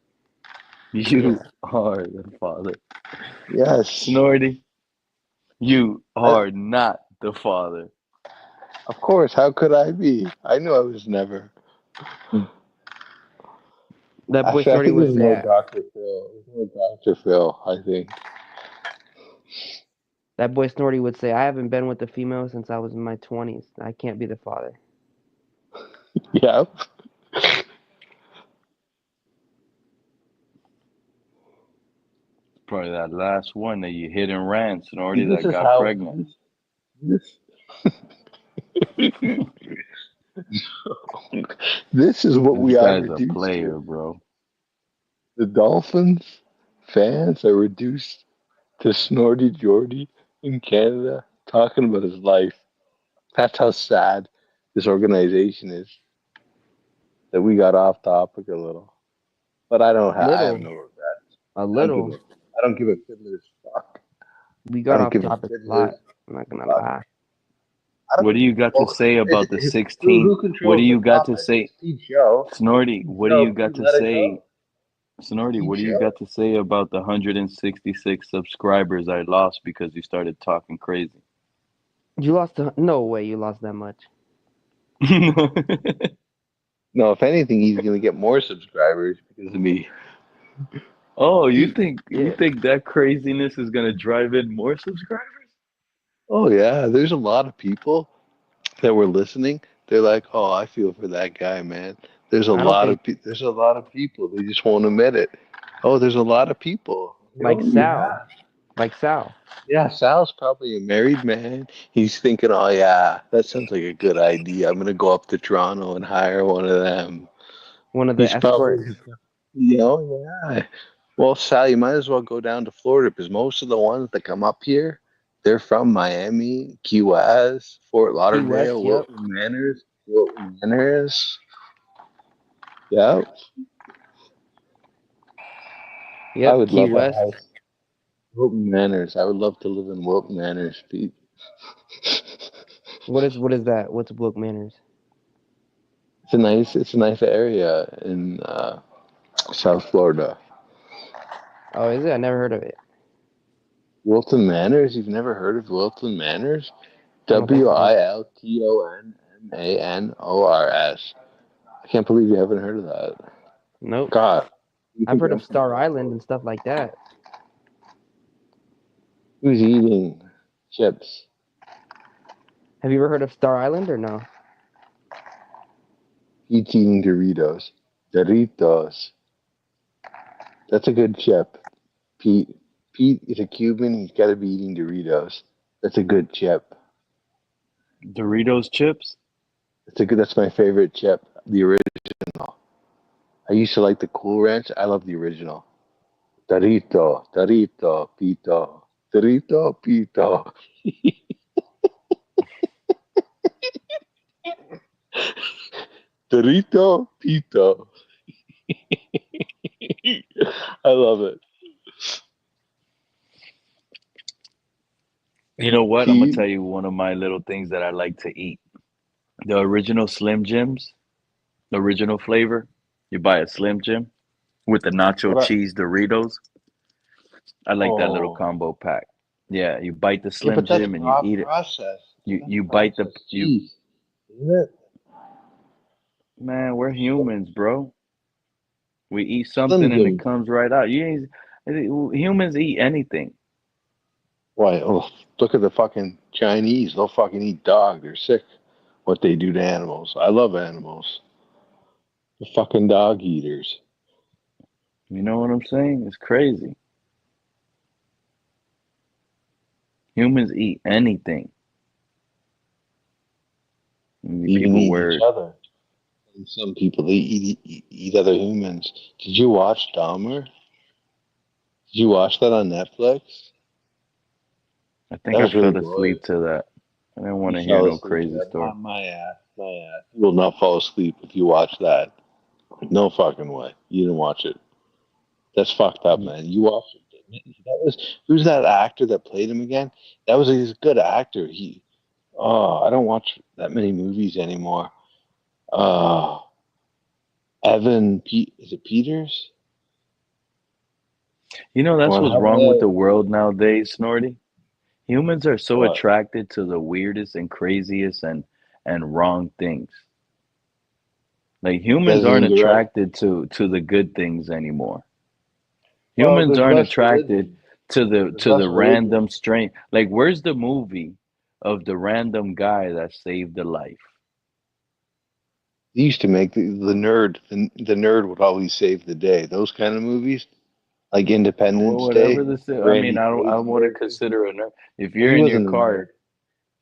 You Yeah, are the father. Yes. Snorty, you are not the father. Of course. How could I be? I knew I was never. that boy Actually, I Snorty think would there's say. no Dr. Phil. There's no Dr. Phil, I think. That boy Snorty would say, "I haven't been with a female since I was in my 20s. I can't be the father." Yeah. Probably that last one that you hit and ran, Snorty, This that is got how pregnant. this this is what This we are guy's a reduced to. player, bro. The Dolphins fans are reduced to Snorty Geordie in Canada talking about his life. That's how sad this organization is. That we got off topic a little, but I have Little, no regrets. a I don't give little. a I don't give a fiddler's fuck. We I got don't off give a topic a fiddler's lot. I'm not gonna fuck. lie. I What don't. do you got to Well, say about the 16? who What do controls the you got to topic? say? It's Pete Show. Snorty, Pete what do Show, you got Pete, to let it say? go. Snorty, Pete what do you Show. got to say about the 166 subscribers I lost because you started talking crazy? You lost. No way. You lost that much. No, if anything, he's gonna get more subscribers because of me. Oh, you Pete. think Yeah. that craziness is gonna drive in more subscribers? Oh yeah, there's a lot of people that were listening. They're like, "Oh, I feel for that guy, man." I don't think There's a lot of people. They just won't admit it. Oh, there's a lot of people. like Oh Sal. yeah. Like Sal. Yeah, Sal's probably a married man. He's thinking, "Oh yeah, that sounds like a good idea. I'm gonna go up to Toronto and hire one of them." One of the He's probably, escorts. yeah. Well, Sal, you might as well go down to Florida because most of the ones that come up here, they're from Miami, Key West, Fort Key West. Lauderdale, Yep. Wilton Manors. Yeah, I Yep. would Key love a West. house. Wilton Manors. I would love to live in Wilton Manors, Pete. What is that? What's Book Manners? It's a nice area in South Florida. Oh, is it? I never heard of it. Wilton Manors? You've never heard of Wilton Manors? I don't think so. WILTONMANORS. I can't believe you haven't heard of that. Nope. God, you I've think heard I'm of from Star South Island Florida? and stuff like that. Who's eating chips? Have you ever heard of Star Island or no? Pete's eating Doritos. Doritos. That's a good chip. Pete. Pete is a Cuban. He's got to be eating Doritos. That's a good chip. Doritos chips. That's my favorite chip. The original. I used to like the Cool Ranch. I love the original. Dorito, Dorito, Pito, Dorito, Pito. Dorito, Pito. I love it. You know what? I'm gonna Pete, tell you one of my little things that I like to eat. The original Slim Jims, the original flavor. You buy a Slim Jim with the nacho what? cheese Doritos. I like that little Oh, combo pack. Yeah, you bite the yeah, Slim but that's Jim and you eat it. processed. You That's you bite the processed you cheese, isn't it? man, we're humans, bro. We eat Slim something and it Jim. comes right out. Humans eat anything. Why? Oh, look at the fucking Chinese. They'll fucking eat dog. They're sick. What they do to animals. I love animals. The fucking dog eaters. You know what I'm saying? It's crazy. Humans eat anything. Even People eat each were other. And some people they eat other humans. Did you watch Dahmer? Did you watch that on Netflix? I That think I was really fell good. asleep to that. I didn't want You to hear fell no asleep to crazy that. story. My ass. My ass. You will not fall asleep if you watch that. No fucking way. You didn't watch it. That's fucked up, man. You watched it. That was who's that actor that played him again? He's a good actor. I don't watch that many movies anymore. Uh is it Peters? You know, that's Come on, what's help me wrong with the out. world nowadays, Snorty. Humans are so What? attracted to the weirdest and craziest and wrong things. Like humans Doesn't aren't even direct. attracted to the good things anymore. Well, Humans there's aren't less attracted religion. to the There's to less the religion. random strange. Like where's the movie of the random guy that saved a life? They used to make the nerd. The nerd would always save the day. Those kind of movies, like Well, Independence whatever Day, this is, I mean, Randy I Quaid's don't want to character. consider a nerd. If Well, you're he in your wasn't a car, nerd.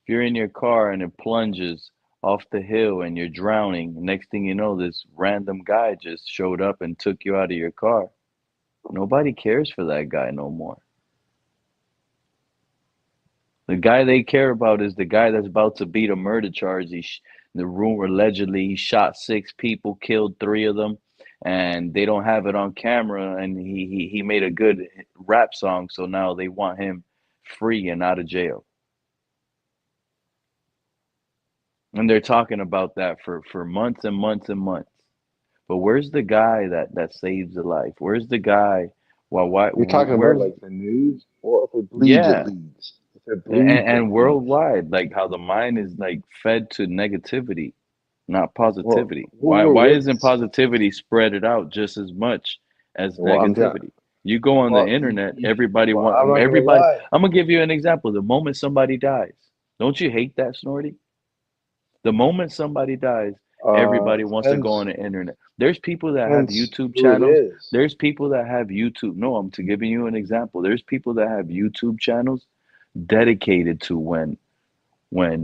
if you're in your car and it plunges off the hill and you're drowning, next thing you know, this random guy just showed up and took you out of your car. Nobody cares for that guy no more. The guy they care about is the guy that's about to beat a murder charge. The rumor allegedly he shot six people, killed three of them, and they don't have it on camera. And he made a good rap song, so now they want him free and out of jail. And they're talking about that for months and months and months. But where's the guy that saves a life? Where's the guy? You're talking about Where's like the news. Well, if it bleeds, it yeah? leads. If it bleeds, it And leads. worldwide, like how the mind is like fed to negativity, not Well, positivity. Why we're why isn't witnessing. positivity spread it out just as much as Well, I'm telling. negativity? You go on the Well, internet, everybody well, I'm want not gonna everybody. lie. I'm gonna give you an example. The moment somebody dies, don't you hate that, Snorty? The moment somebody dies, everybody wants to go on Depends. the internet. There's people that have Depends YouTube who it channels. is. There's people that have YouTube. No, I'm to giving you an example. There's people that have YouTube channels dedicated to when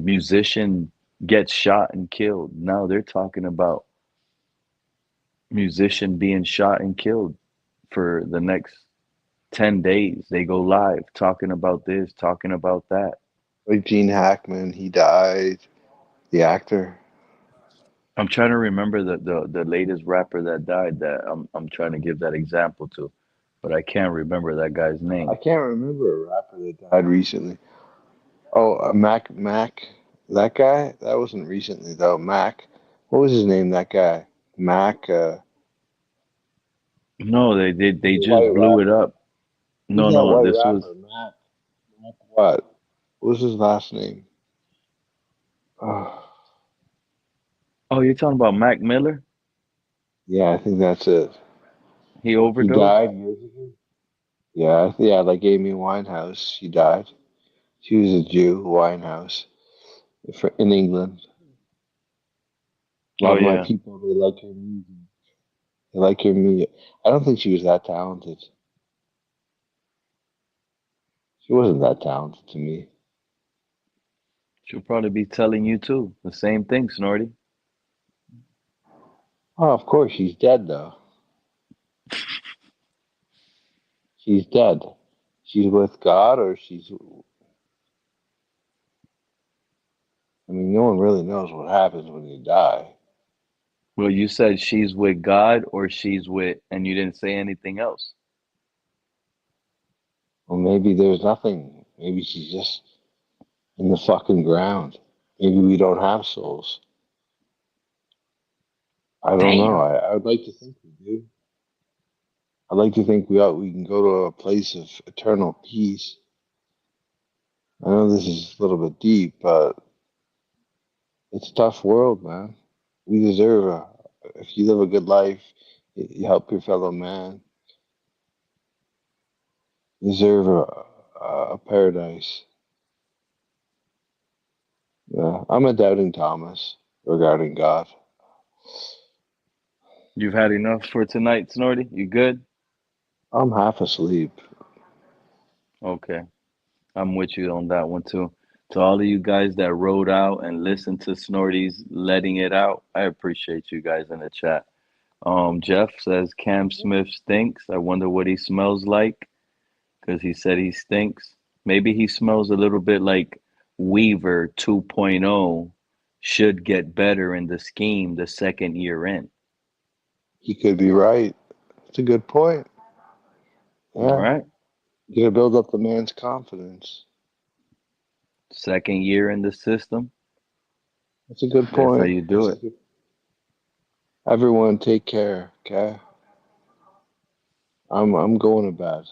musician gets shot and killed. Now they're talking about musician being shot and killed for the next 10 days. They go live talking about this, talking about that. Like Gene Hackman, he died. The actor. I'm trying to remember the latest rapper that died that I'm trying to give that example to, but I can't remember that guy's I name. can't remember a rapper that died recently. Oh, Mac. That guy? That wasn't recently though. Mac. What was his name? That guy. Mac. No, He's they a just white blew it rapper. up. Who's No, that no, white this was rapper? Mac what? What was his last name? Oh, oh, you're talking about Mac Miller? yeah, I think that's it. He He overdosed? died years ago. Yeah, yeah, like Amy Winehouse. She died. She was a Jew, Winehouse, in England. A Oh lot of my yeah. people, they like her music. They like her music. I don't think she was that talented. She wasn't that talented to me. She'll probably be telling you too the same thing, Snorty. Oh, of course, she's dead though. She's dead. She's with God, or she's. I mean, no one really knows what happens when you die. Well, you said she's with God or she's with, and you didn't say anything else. Well, maybe there's nothing. Maybe she's just in the fucking ground. Maybe we don't have souls. I don't know. Damn. I would like to think we do. I'd like to think we can go to a place of eternal peace. I know this is a little bit deep, but it's a tough world, man. We deserve if you live a good life, you help your fellow man. You deserve a paradise. Yeah, I'm a doubting Thomas regarding God. You've had enough for tonight, Snorty? You good? I'm half asleep. Okay. I'm with you on that one too. To all of you guys that wrote out and listened to Snorty's letting it out, I appreciate you guys in the chat. Jeff says Cam Smith stinks. I wonder what he smells like because he said he stinks. Maybe he smells a little bit like Weaver 2.0 should get better in the scheme the second year in. He could be right. It's a good point. All Yeah. right. You gotta build up the man's confidence. Second year in the system. That's a good That's how point. you do it. Everyone take care, okay? I'm going to bed.